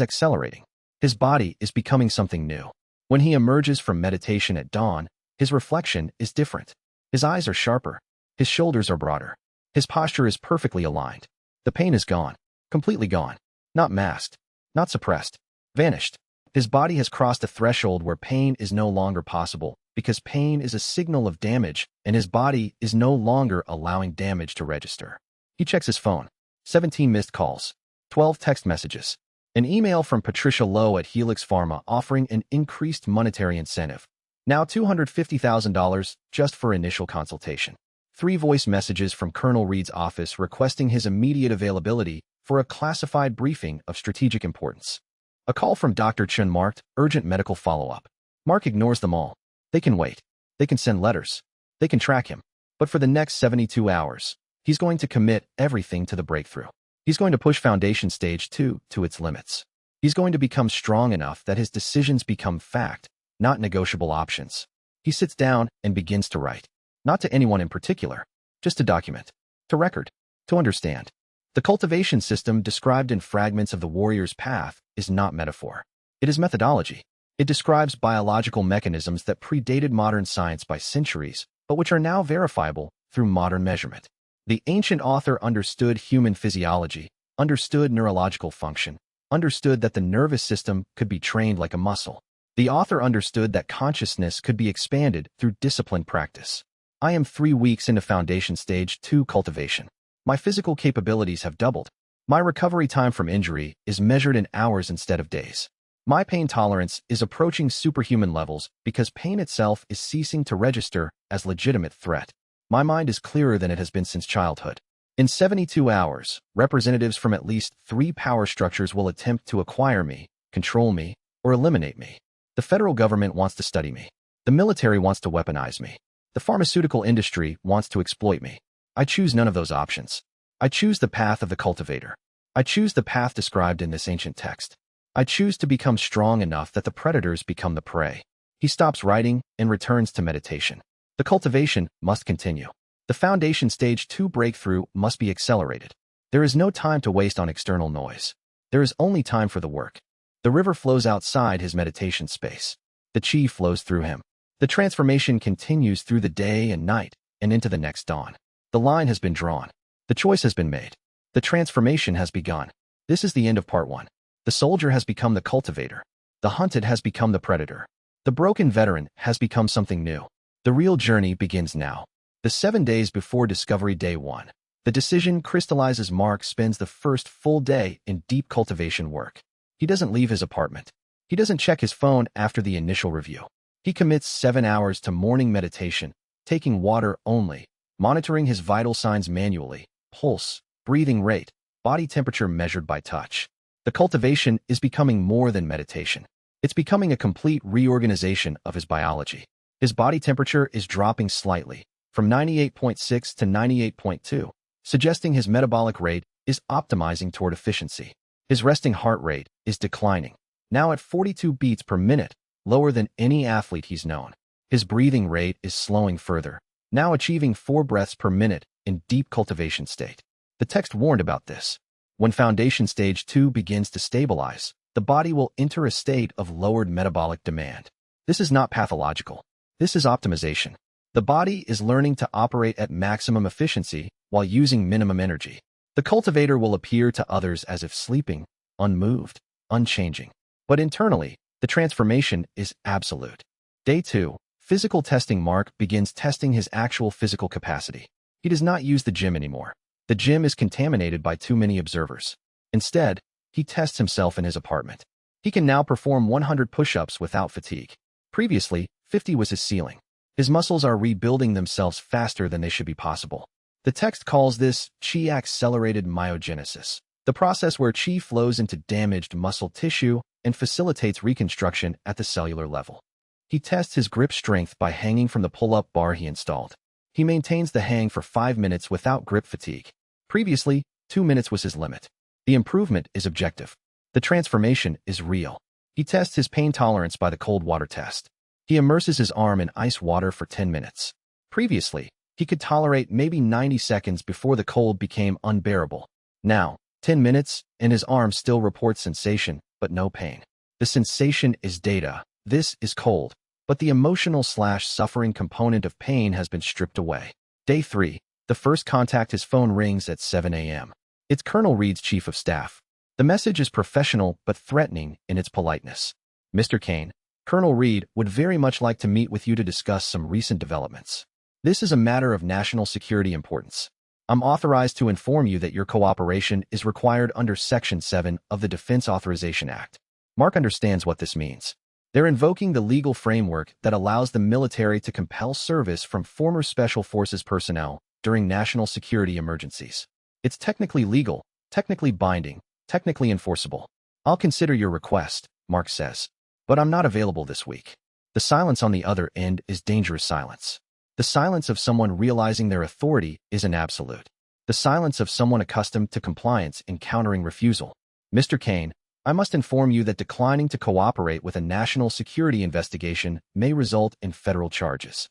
accelerating. His body is becoming something new. When he emerges from meditation at dawn, his reflection is different. His eyes are sharper. His shoulders are broader. His posture is perfectly aligned. The pain is gone. Completely gone. Not masked. Not suppressed. Vanished. His body has crossed a threshold where pain is no longer possible, because pain is a signal of damage, and his body is no longer allowing damage to register. He checks his phone. 17 missed calls. 12 text messages. An email from Patricia Lowe at Helix Pharma offering an increased monetary incentive. Now $250,000 just for initial consultation. 3 voice messages from Colonel Reed's office requesting his immediate availability for a classified briefing of strategic importance. A call from Dr. Chen marked urgent medical follow-up. Mark ignores them all. They can wait. They can send letters. They can track him. But for the next 72 hours, he's going to commit everything to the breakthrough. He's going to push foundation stage 2 to its limits. He's going to become strong enough that his decisions become fact, not negotiable options. He sits down and begins to write. Not to anyone in particular, just to document, to record, to understand. The cultivation system described in fragments of the warrior's path is not metaphor. It is methodology. It describes biological mechanisms that predated modern science by centuries, but which are now verifiable through modern measurement. The ancient author understood human physiology, understood neurological function, understood that the nervous system could be trained like a muscle. The author understood that consciousness could be expanded through disciplined practice. I am 3 weeks into foundation stage 2 cultivation. My physical capabilities have doubled. My recovery time from injury is measured in hours instead of days. My pain tolerance is approaching superhuman levels because pain itself is ceasing to register as legitimate threat. My mind is clearer than it has been since childhood. In 72 hours, representatives from at least 3 power structures will attempt to acquire me, control me, or eliminate me. The federal government wants to study me. The military wants to weaponize me. The pharmaceutical industry wants to exploit me. I choose none of those options. I choose the path of the cultivator. I choose the path described in this ancient text. I choose to become strong enough that the predators become the prey. He stops writing and returns to meditation. The cultivation must continue. The foundation stage 2 breakthrough must be accelerated. There is no time to waste on external noise. There is only time for the work. The river flows outside his meditation space. The chi flows through him. The transformation continues through the day and night and into the next dawn. The line has been drawn. The choice has been made. The transformation has begun. This is the end of part 1. The soldier has become the cultivator. The hunted has become the predator. The broken veteran has become something new. The real journey begins now. The 7 days before discovery day 1. The decision crystallizes. Mark spends the first full day in deep cultivation work. He doesn't leave his apartment. He doesn't check his phone after the initial review. He commits 7 hours to morning meditation, taking water only, monitoring his vital signs manually, pulse, breathing rate, body temperature measured by touch. The cultivation is becoming more than meditation. It's becoming a complete reorganization of his biology. His body temperature is dropping slightly, from 98.6 to 98.2, suggesting his metabolic rate is optimizing toward efficiency. His resting heart rate is declining, now at 42 beats per minute, lower than any athlete he's known. His breathing rate is slowing further, now achieving 4 breaths per minute in deep cultivation state. The text warned about this. When foundation stage 2 begins to stabilize, the body will enter a state of lowered metabolic demand. This is not pathological. This is optimization. The body is learning to operate at maximum efficiency while using minimum energy. The cultivator will appear to others as if sleeping, unmoved, unchanging. But internally, the transformation is absolute. Day 2. Physical testing. Mark begins testing his actual physical capacity. He does not use the gym anymore. The gym is contaminated by too many observers. Instead, he tests himself in his apartment. He can now perform 100 push-ups without fatigue. Previously, 50 was his ceiling. His muscles are rebuilding themselves faster than they should be possible. The text calls this qi-accelerated myogenesis, the process where qi flows into damaged muscle tissue and facilitates reconstruction at the cellular level. He tests his grip strength by hanging from the pull-up bar he installed. He maintains the hang for 5 minutes without grip fatigue. Previously, 2 minutes was his limit. The improvement is objective. The transformation is real. He tests his pain tolerance by the cold water test. He immerses his arm in ice water for 10 minutes. Previously, he could tolerate maybe 90 seconds before the cold became unbearable. Now, 10 minutes, and his arm still reports sensation, but no pain. The sensation is data. This is cold. But the emotional/suffering component of pain has been stripped away. Day 3. The first contact. His phone rings at 7 a.m. It's Colonel Reed's chief of staff. The message is professional but threatening in its politeness. Mr. Kane, Colonel Reed would very much like to meet with you to discuss some recent developments. This is a matter of national security importance. I'm authorized to inform you that your cooperation is required under Section 7 of the Defense Authorization Act. Mark understands what this means. They're invoking the legal framework that allows the military to compel service from former Special Forces personnel during national security emergencies. It's technically legal, technically binding, technically enforceable. I'll consider your request, Mark says. But I'm not available this week. The silence on the other end is dangerous silence. The silence of someone realizing their authority is an absolute. The silence of someone accustomed to compliance encountering refusal. Mr. Kane, I must inform you that declining to cooperate with a national security investigation may result in federal charges.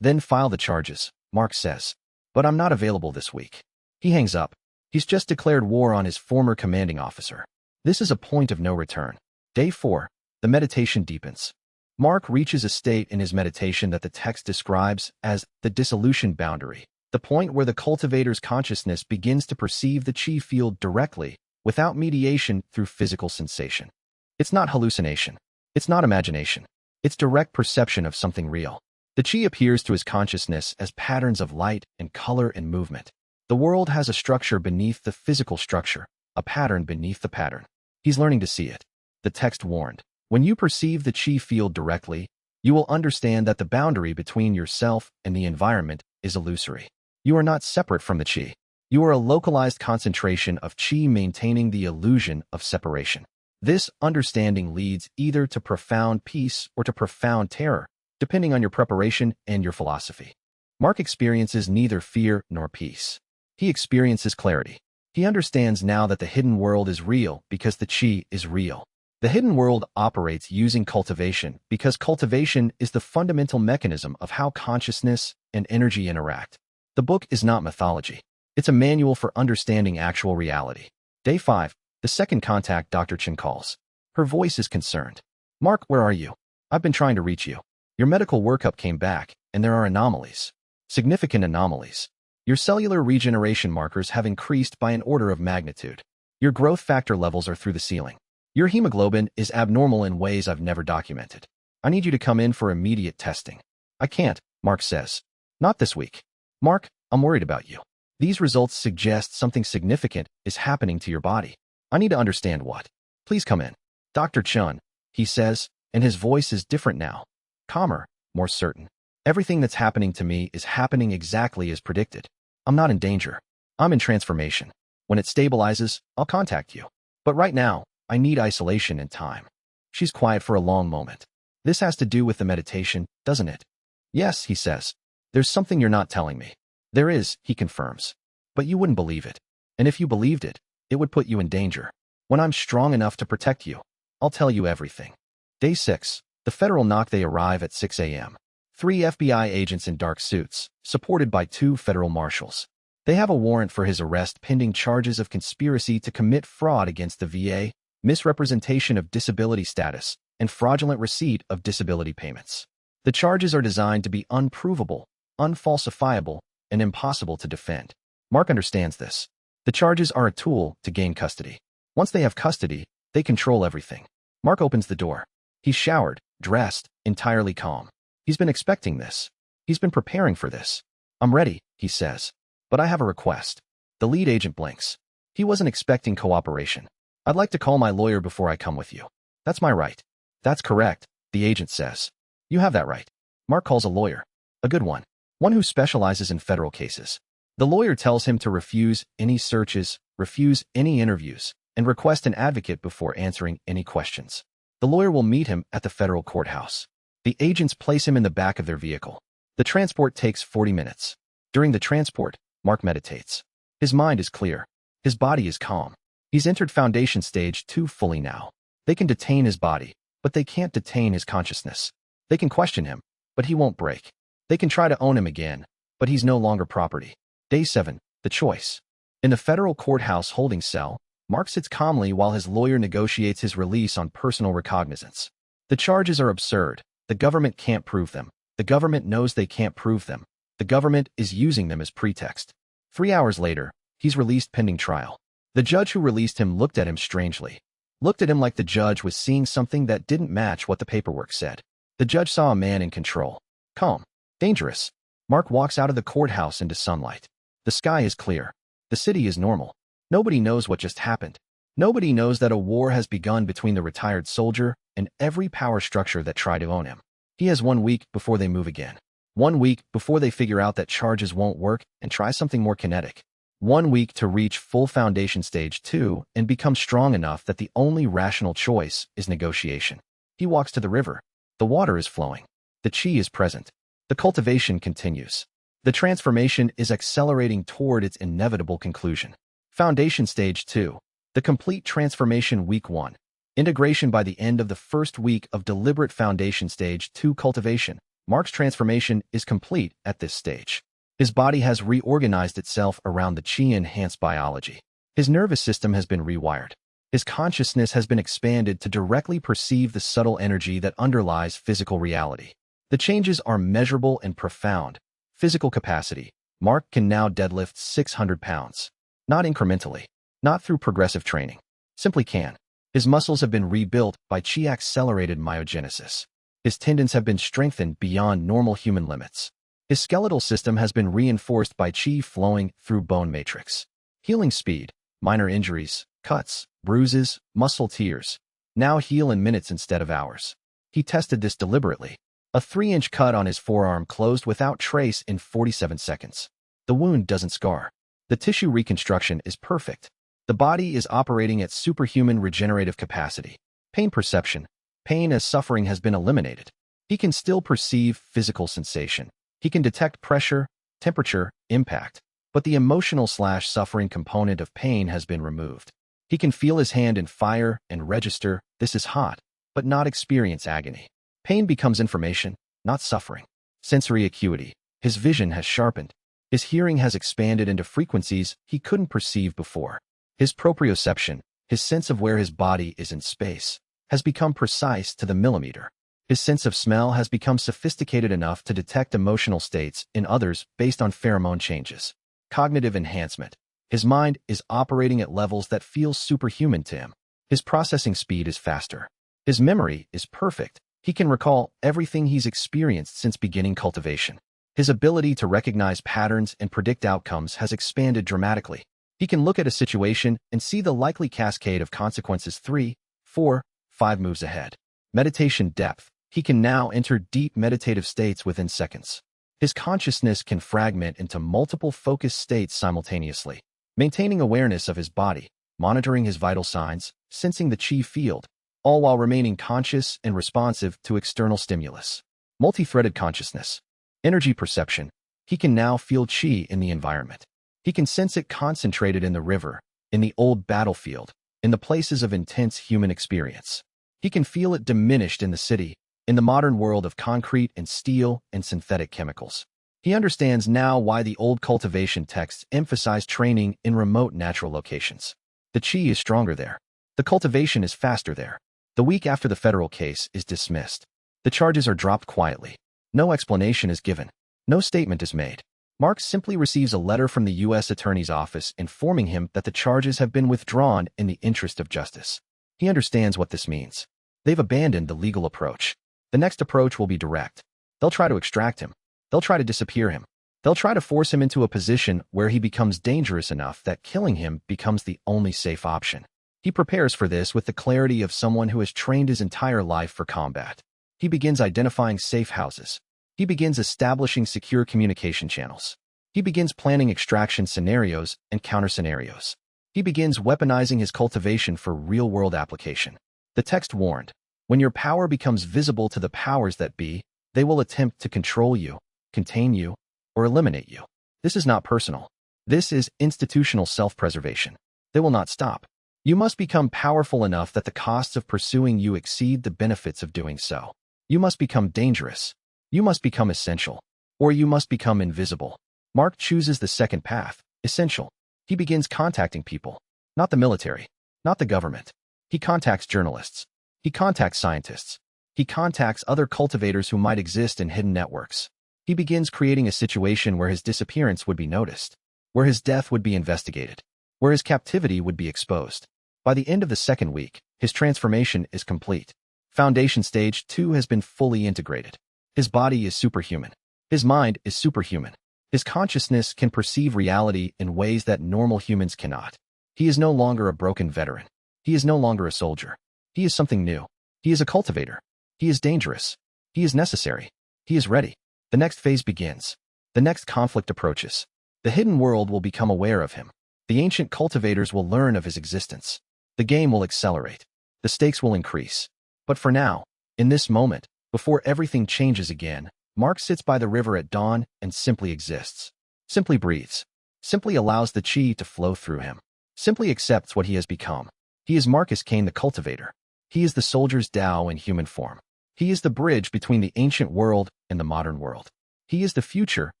Then file the charges, Mark says. But I'm not available this week. He hangs up. He's just declared war on his former commanding officer. This is a point of no return. Day 4. The meditation deepens. Mark reaches a state in his meditation that the text describes as the dissolution boundary, the point where the cultivator's consciousness begins to perceive the chi field directly, without mediation through physical sensation. It's not hallucination. It's not imagination. It's direct perception of something real. The chi appears to his consciousness as patterns of light and color and movement. The world has a structure beneath the physical structure, a pattern beneath the pattern. He's learning to see it. The text warned, when you perceive the chi field directly, you will understand that the boundary between yourself and the environment is illusory. You are not separate from the chi. You are a localized concentration of chi maintaining the illusion of separation. This understanding leads either to profound peace or to profound terror, depending on your preparation and your philosophy. Mark experiences neither fear nor peace. He experiences clarity. He understands now that the hidden world is real because the chi is real. The hidden world operates using cultivation because cultivation is the fundamental mechanism of how consciousness and energy interact. The book is not mythology. It's a manual for understanding actual reality. Day 5. The second contact. Dr. Chen calls. Her voice is concerned. Mark, where are you? I've been trying to reach you. Your medical workup came back, and there are anomalies. Significant anomalies. Your cellular regeneration markers have increased by an order of magnitude. Your growth factor levels are through the ceiling. Your hemoglobin is abnormal in ways I've never documented. I need you to come in for immediate testing. I can't, Mark says. Not this week. Mark, I'm worried about you. These results suggest something significant is happening to your body. I need to understand what. Please come in. Dr. Chun, he says, and his voice is different now. Calmer, more certain. Everything that's happening to me is happening exactly as predicted. I'm not in danger. I'm in transformation. When it stabilizes, I'll contact you. But right now, I need isolation and time. She's quiet for a long moment. This has to do with the meditation, doesn't it? Yes, he says. There's something you're not telling me. There is, he confirms. But you wouldn't believe it. And if you believed it, it would put you in danger. When I'm strong enough to protect you, I'll tell you everything. Day 6. The federal knock. They arrive at 6 a.m. 3 FBI agents in dark suits, supported by 2 federal marshals. They have a warrant for his arrest pending charges of conspiracy to commit fraud against the VA, misrepresentation of disability status, and fraudulent receipt of disability payments. The charges are designed to be unprovable, unfalsifiable, and impossible to defend. Mark understands this. The charges are a tool to gain custody. Once they have custody, they control everything. Mark opens the door. He's showered, dressed, entirely calm. He's been expecting this. He's been preparing for this. I'm ready, he says. But I have a request. The lead agent blinks. He wasn't expecting cooperation. I'd like to call my lawyer before I come with you. That's my right. That's correct, the agent says. You have that right. Mark calls a lawyer. A good one. One who specializes in federal cases. The lawyer tells him to refuse any searches, refuse any interviews, and request an advocate before answering any questions. The lawyer will meet him at the federal courthouse. The agents place him in the back of their vehicle. The transport takes 40 minutes. During the transport, Mark meditates. His mind is clear. His body is calm. He's entered foundation stage 2 fully now. They can detain his body, but they can't detain his consciousness. They can question him, but he won't break. They can try to own him again, but he's no longer property. Day 7, the choice. In the federal courthouse holding cell, Mark sits calmly while his lawyer negotiates his release on personal recognizance. The charges are absurd. The government can't prove them. The government knows they can't prove them. The government is using them as pretext. 3 hours later, he's released pending trial. The judge who released him looked at him strangely. Looked at him like the judge was seeing something that didn't match what the paperwork said. The judge saw a man in control. Calm. Dangerous. Mark walks out of the courthouse into sunlight. The sky is clear. The city is normal. Nobody knows what just happened. Nobody knows that a war has begun between the retired soldier and every power structure that tried to own him. He has 1 week before they move again. 1 week before they figure out that charges won't work and try something more kinetic. 1 week to reach full foundation stage 2 and become strong enough that the only rational choice is negotiation. He walks to the river. The water is flowing. The chi is present. The cultivation continues. The transformation is accelerating toward its inevitable conclusion. Foundation stage 2. The complete transformation week 1. Integration by the end of the first week of deliberate foundation stage 2 cultivation. Mark's transformation is complete at this stage. His body has reorganized itself around the chi-enhanced biology. His nervous system has been rewired. His consciousness has been expanded to directly perceive the subtle energy that underlies physical reality. The changes are measurable and profound. Physical capacity. Mark can now deadlift 600 pounds. Not incrementally. Not through progressive training. Simply can. His muscles have been rebuilt by chi-accelerated myogenesis. His tendons have been strengthened beyond normal human limits. His skeletal system has been reinforced by chi flowing through bone matrix. Healing speed. Minor injuries, cuts, bruises, muscle tears. Now heal in minutes instead of hours. He tested this deliberately. A 3-inch cut on his forearm closed without trace in 47 seconds. The wound doesn't scar. The tissue reconstruction is perfect. The body is operating at superhuman regenerative capacity. Pain perception. Pain as suffering has been eliminated. He can still perceive physical sensation. He can detect pressure, temperature, impact. But the emotional/suffering component of pain has been removed. He can feel his hand in fire and register, this is hot, but not experience agony. Pain becomes information, not suffering. Sensory acuity. His vision has sharpened. His hearing has expanded into frequencies he couldn't perceive before. His proprioception, his sense of where his body is in space, has become precise to the millimeter. His sense of smell has become sophisticated enough to detect emotional states in others based on pheromone changes. Cognitive enhancement. His mind is operating at levels that feel superhuman to him. His processing speed is faster. His memory is perfect. He can recall everything he's experienced since beginning cultivation. His ability to recognize patterns and predict outcomes has expanded dramatically. He can look at a situation and see the likely cascade of consequences 3, 4, 5 moves ahead. Meditation depth. He can now enter deep meditative states within seconds. His consciousness can fragment into multiple focused states simultaneously, maintaining awareness of his body, monitoring his vital signs, sensing the chi field, all while remaining conscious and responsive to external stimulus. Multi-threaded consciousness. Energy perception. He can now feel chi in the environment. He can sense it concentrated in the river, in the old battlefield, in the places of intense human experience. He can feel it diminished in the city, in the modern world of concrete and steel and synthetic chemicals. He understands now why the old cultivation texts emphasize training in remote natural locations. The chi is stronger there. The cultivation is faster there. The week after the federal case is dismissed, the charges are dropped quietly. No explanation is given. No statement is made. Mark simply receives a letter from the U.S. Attorney's Office informing him that the charges have been withdrawn in the interest of justice. He understands what this means. They've abandoned the legal approach. The next approach will be direct. They'll try to extract him. They'll try to disappear him. They'll try to force him into a position where he becomes dangerous enough that killing him becomes the only safe option. He prepares for this with the clarity of someone who has trained his entire life for combat. He begins identifying safe houses. He begins establishing secure communication channels. He begins planning extraction scenarios and counter-scenarios. He begins weaponizing his cultivation for real-world application. The text warned, when your power becomes visible to the powers that be, they will attempt to control you, contain you, or eliminate you. This is not personal. This is institutional self-preservation. They will not stop. You must become powerful enough that the costs of pursuing you exceed the benefits of doing so. You must become dangerous. You must become essential. Or you must become invisible. Mark chooses the second path, essential. He begins contacting people. Not the military. Not the government. He contacts journalists. He contacts scientists. He contacts other cultivators who might exist in hidden networks. He begins creating a situation where his disappearance would be noticed, where his death would be investigated, where his captivity would be exposed. By the end of the second week, his transformation is complete. Foundation Stage 2 has been fully integrated. His body is superhuman. His mind is superhuman. His consciousness can perceive reality in ways that normal humans cannot. He is no longer a broken veteran. He is no longer a soldier. He is something new. He is a cultivator. He is dangerous. He is necessary. He is ready. The next phase begins. The next conflict approaches. The hidden world will become aware of him. The ancient cultivators will learn of his existence. The game will accelerate. The stakes will increase. But for now, in this moment, before everything changes again, Mark sits by the river at dawn and simply exists. Simply breathes. Simply allows the chi to flow through him. Simply accepts what he has become. He is Marcus Kane the cultivator. He is the soldier's Tao in human form. He is the bridge between the ancient world and the modern world. He is the future,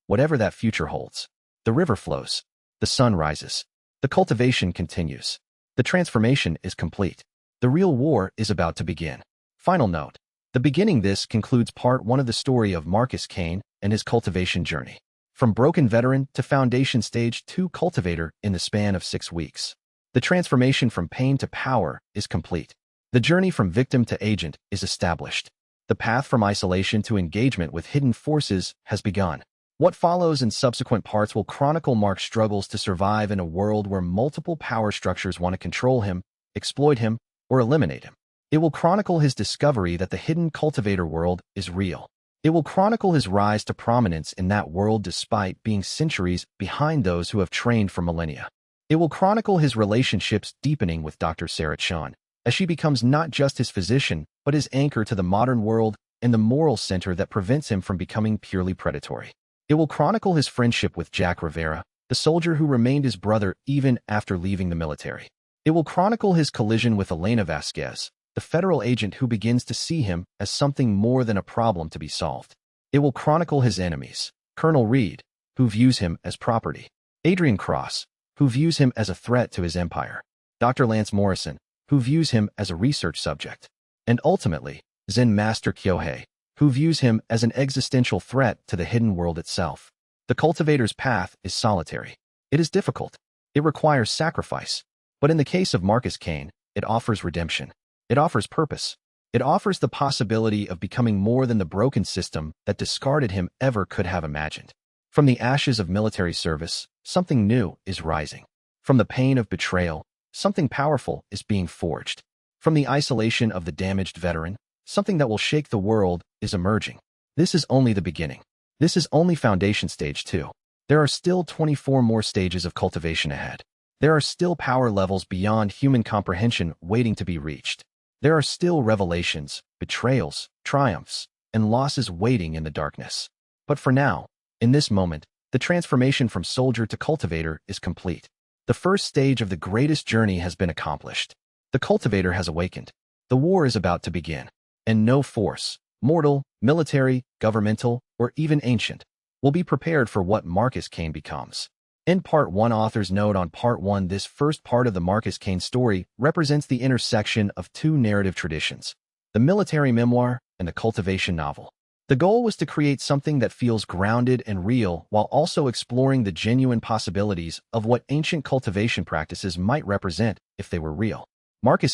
whatever that future holds. The river flows. The sun rises. The cultivation continues. The transformation is complete. The real war is about to begin. Final note. The beginning this concludes part 1 of the story of Marcus Kane and his cultivation journey. From broken veteran to Foundation Stage 2 cultivator in the span of 6 weeks. The transformation from pain to power is complete. The journey from victim to agent is established. The path from isolation to engagement with hidden forces has begun. What follows in subsequent parts will chronicle Mark's struggles to survive in a world where multiple power structures want to control him, exploit him, or eliminate him. It will chronicle his discovery that the hidden cultivator world is real. It will chronicle his rise to prominence in that world despite being centuries behind those who have trained for millennia. It will chronicle his relationships deepening with Dr. Sarah Chan, as she becomes not just his physician, but his anchor to the modern world and the moral center that prevents him from becoming purely predatory. It will chronicle his friendship with Jack Rivera, the soldier who remained his brother even after leaving the military. It will chronicle his collision with Elena Vasquez, the federal agent who begins to see him as something more than a problem to be solved. It will chronicle his enemies, Colonel Reed, who views him as property, Adrian Cross, who views him as a threat to his empire, Dr. Lance Morrison, who views him as a research subject, and ultimately, Zen Master Kyohei, who views him as an existential threat to the hidden world itself. The cultivator's path is solitary. It is difficult. It requires sacrifice. But in the case of Marcus Kane, it offers redemption. It offers purpose. It offers the possibility of becoming more than the broken system that discarded him ever could have imagined. From the ashes of military service, something new is rising. From the pain of betrayal, something powerful is being forged. From the isolation of the damaged veteran, something that will shake the world is emerging. This is only the beginning. This is only Foundation Stage 2. There are still 24 more stages of cultivation ahead. There are still power levels beyond human comprehension waiting to be reached. There are still revelations, betrayals, triumphs, and losses waiting in the darkness. But for now, in this moment, the transformation from soldier to cultivator is complete. The first stage of the greatest journey has been accomplished. The cultivator has awakened. The war is about to begin. And no force, mortal, military, governmental, or even ancient, will be prepared for what Marcus Kane becomes. In Part 1, author's note on Part 1, this first part of the Marcus Kane story represents the intersection of two narrative traditions, the military memoir and the cultivation novel. The goal was to create something that feels grounded and real while also exploring the genuine possibilities of what ancient cultivation practices might represent if they were real.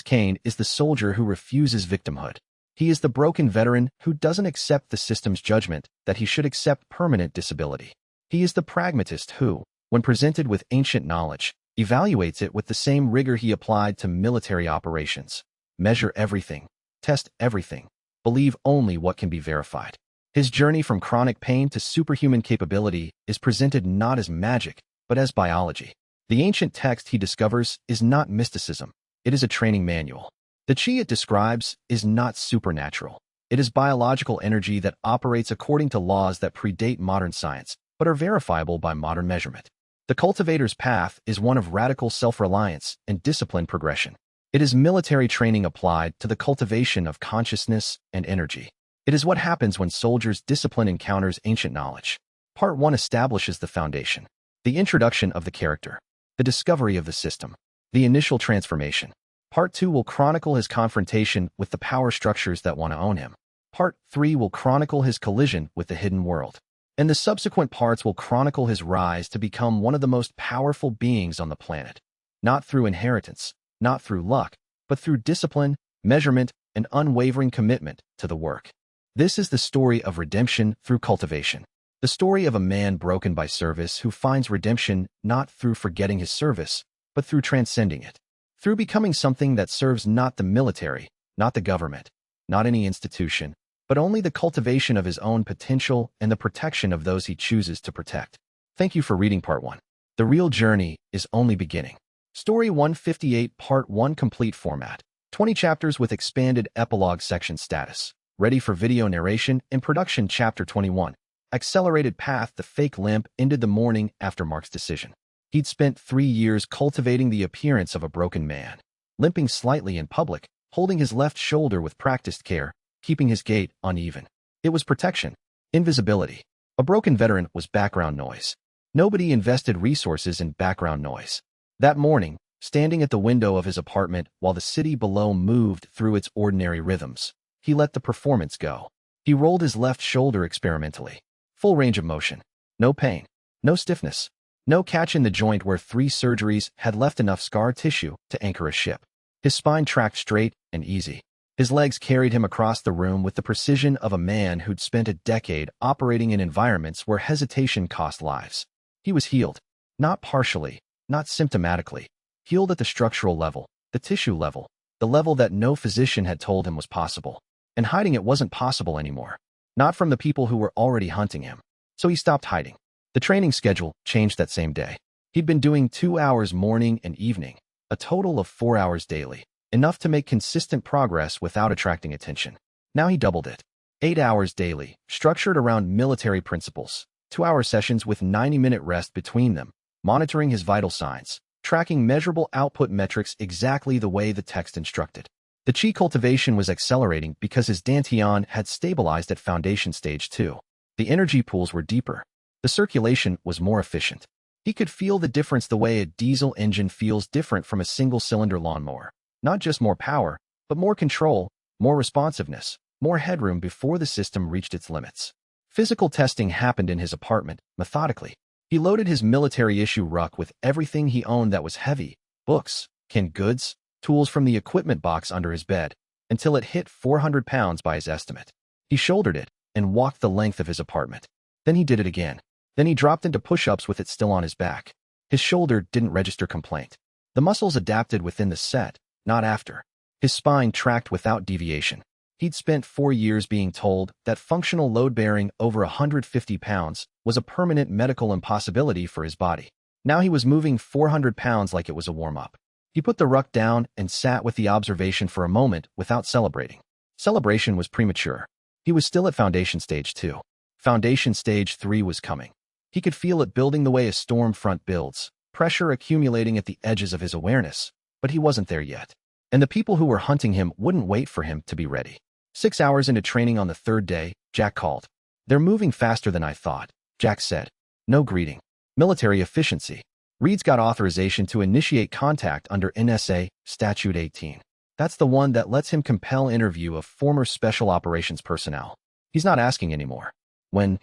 Kane is the soldier who refuses victimhood. He is the broken veteran who doesn't accept the system's judgment that he should accept permanent disability. He is the pragmatist who, when presented with ancient knowledge, evaluates it with the same rigor he applied to military operations. Measure everything, test everything, believe only what can be verified. His journey from chronic pain to superhuman capability is presented not as magic, but as biology. The ancient text he discovers is not mysticism. It is a training manual. The chi it describes is not supernatural. It is biological energy that operates according to laws that predate modern science, but are verifiable by modern measurement. The cultivator's path is one of radical self-reliance and disciplined progression. It is military training applied to the cultivation of consciousness and energy. It is what happens when soldiers' discipline encounters ancient knowledge. Part 1 establishes the foundation. The introduction of the character. The discovery of the system. The initial transformation. Part 2 will chronicle his confrontation with the power structures that want to own him. Part 3 will chronicle his collision with the hidden world. And the subsequent parts will chronicle his rise to become one of the most powerful beings on the planet. Not through inheritance, not through luck, but through discipline, measurement, and unwavering commitment to the work. This is the story of redemption through cultivation. The story of a man broken by service who finds redemption not through forgetting his service, but through transcending it. Through becoming something that serves not the military, not the government, not any institution, but only the cultivation of his own potential and the protection of those he chooses to protect. Thank you for reading Part 1. The real journey is only beginning. Story 158 Part 1 Complete Format. 20 chapters with expanded epilogue section status. Ready for video narration and production. Chapter 21. Accelerated path. The fake limp ended the morning after Mark's decision. He'd spent 3 years cultivating the appearance of a broken man, limping slightly in public, holding his left shoulder with practiced care, keeping his gait uneven. It was protection, invisibility. A broken veteran was background noise. Nobody invested resources in background noise. That morning, standing at the window of his apartment while the city below moved through its ordinary rhythms, he let the performance go. He rolled his left shoulder experimentally. Full range of motion. No pain. No stiffness. No catch in the joint where 3 surgeries had left enough scar tissue to anchor a ship. His spine tracked straight and easy. His legs carried him across the room with the precision of a man who'd spent a decade operating in environments where hesitation cost lives. He was healed. Not partially, not symptomatically. Healed at the structural level, the tissue level, the level that no physician had told him was possible. And hiding it wasn't possible anymore. Not from the people who were already hunting him. So he stopped hiding. The training schedule changed that same day. He'd been doing 2 hours morning and evening, a total of 4 hours daily, enough to make consistent progress without attracting attention. Now he doubled it. 8 hours daily, structured around military principles, 2-hour sessions with 90-minute rest between them, monitoring his vital signs, tracking measurable output metrics exactly the way the text instructed. The chi cultivation was accelerating because his dantian had stabilized at foundation stage 2. The energy pools were deeper. The circulation was more efficient. He could feel the difference the way a diesel engine feels different from a single-cylinder lawnmower. Not just more power, but more control, more responsiveness, more headroom before the system reached its limits. Physical testing happened in his apartment, methodically. He loaded his military-issue ruck with everything he owned that was heavy, books, canned goods, tools from the equipment box under his bed, until it hit 400 pounds by his estimate. He shouldered it and walked the length of his apartment. Then he did it again. Then he dropped into push-ups with it still on his back. His shoulder didn't register complaint. The muscles adapted within the set, not after. His spine tracked without deviation. He'd spent 4 years being told that functional load-bearing over 150 pounds was a permanent medical impossibility for his body. Now he was moving 400 pounds like it was a warm-up. He put the ruck down and sat with the observation for a moment without celebrating. Celebration was premature. He was still at foundation stage 2. Foundation stage 3 was coming. He could feel it building the way a storm front builds, pressure accumulating at the edges of his awareness, but he wasn't there yet. And the people who were hunting him wouldn't wait for him to be ready. 6 hours into training on the 3rd day, Jack called. "They're moving faster than I thought," Jack said. No greeting. Military efficiency. Reed's got authorization to initiate contact under NSA Statute 18. That's the one that lets him compel interview of former special operations personnel. He's not asking anymore. When?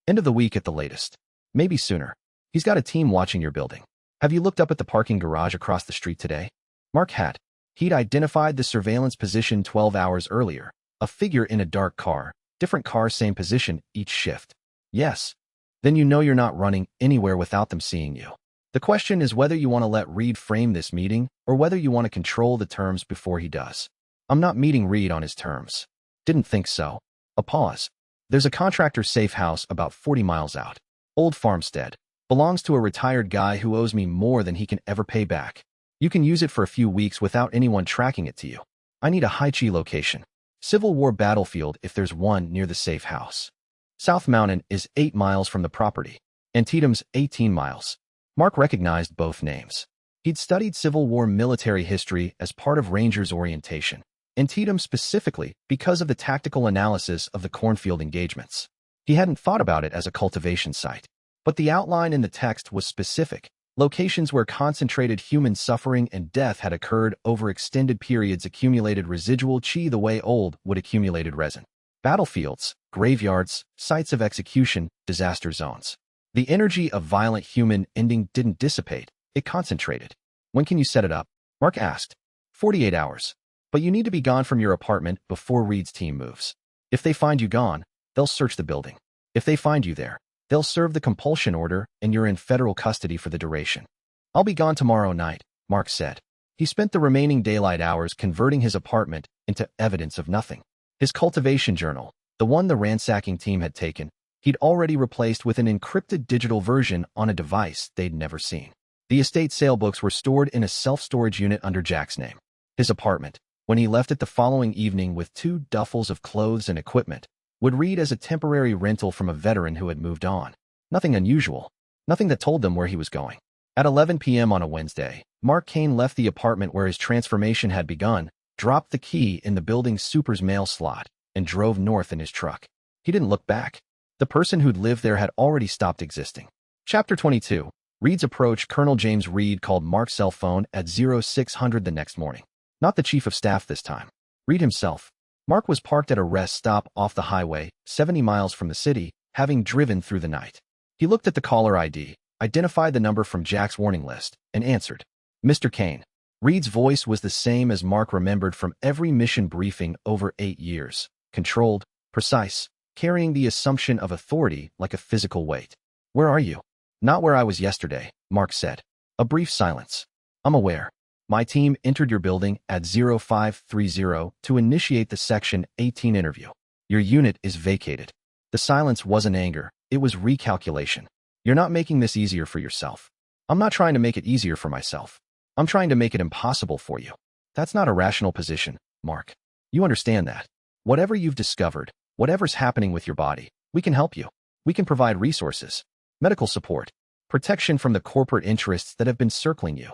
End of the week at the latest. Maybe sooner. He's got a team watching your building. Have you looked up at the parking garage across the street today? Mark had. He'd identified the surveillance position 12 hours earlier, a figure in a dark car, different car, same position, each shift. Yes. Then you know you're not running anywhere without them seeing you. The question is whether you want to let Reed frame this meeting or whether you want to control the terms before he does. I'm not meeting Reed on his terms. Didn't think so. A pause. There's a contractor's safe house about 40 miles out. Old farmstead. Belongs to a retired guy who owes me more than he can ever pay back. You can use it for a few weeks without anyone tracking it to you. I need a high-chi location. Civil War battlefield if there's one near the safe house. South Mountain is 8 miles from the property. Antietam's 18 miles. Mark recognized both names. He'd studied Civil War military history as part of Rangers orientation. Antietam specifically because of the tactical analysis of the cornfield engagements. He hadn't thought about it as a cultivation site. But the outline in the text was specific. Locations where concentrated human suffering and death had occurred over extended periods, accumulated residual chi the way old wood accumulated resin. Battlefields, graveyards, sites of execution, disaster zones. The energy of violent human ending didn't dissipate, it concentrated. When can you set it up? Mark asked. 48 hours. But you need to be gone from your apartment before Reed's team moves. If they find you gone, they'll search the building. If they find you there, they'll serve the compulsion order and you're in federal custody for the duration. I'll be gone tomorrow night, Mark said. He spent the remaining daylight hours converting his apartment into evidence of nothing. His cultivation journal, the one the ransacking team had taken, he'd already replaced with an encrypted digital version on a device they'd never seen. The estate sale books were stored in a self-storage unit under Jack's name. His apartment, when he left it the following evening with 2 duffels of clothes and equipment, would read as a temporary rental from a veteran who had moved on. Nothing unusual. Nothing that told them where he was going. At 11 p.m. on a Wednesday, Mark Kane left the apartment where his transformation had begun, dropped the key in the building's super's mail slot, and drove north in his truck. He didn't look back. The person who'd lived there had already stopped existing. Chapter 22. Reed's approach. Colonel James Reed called Mark's cell phone at 0600 the next morning. Not the chief of staff this time. Reed himself. Mark was parked at a rest stop off the highway, 70 miles from the city, having driven through the night. He looked at the caller ID, identified the number from Jack's warning list, and answered. Mr. Kane. Reed's voice was the same as Mark remembered from every mission briefing over 8 years. Controlled, precise, carrying the assumption of authority like a physical weight. Where are you? Not where I was yesterday, Mark said. A brief silence. I'm aware. My team entered your building at 0530 to initiate the Section 18 interview. Your unit is vacated. The silence wasn't anger, it was recalculation. You're not making this easier for yourself. I'm not trying to make it easier for myself. I'm trying to make it impossible for you. That's not a rational position, Mark. You understand that. Whatever you've discovered, whatever's happening with your body, we can help you. We can provide resources, medical support, protection from the corporate interests that have been circling you.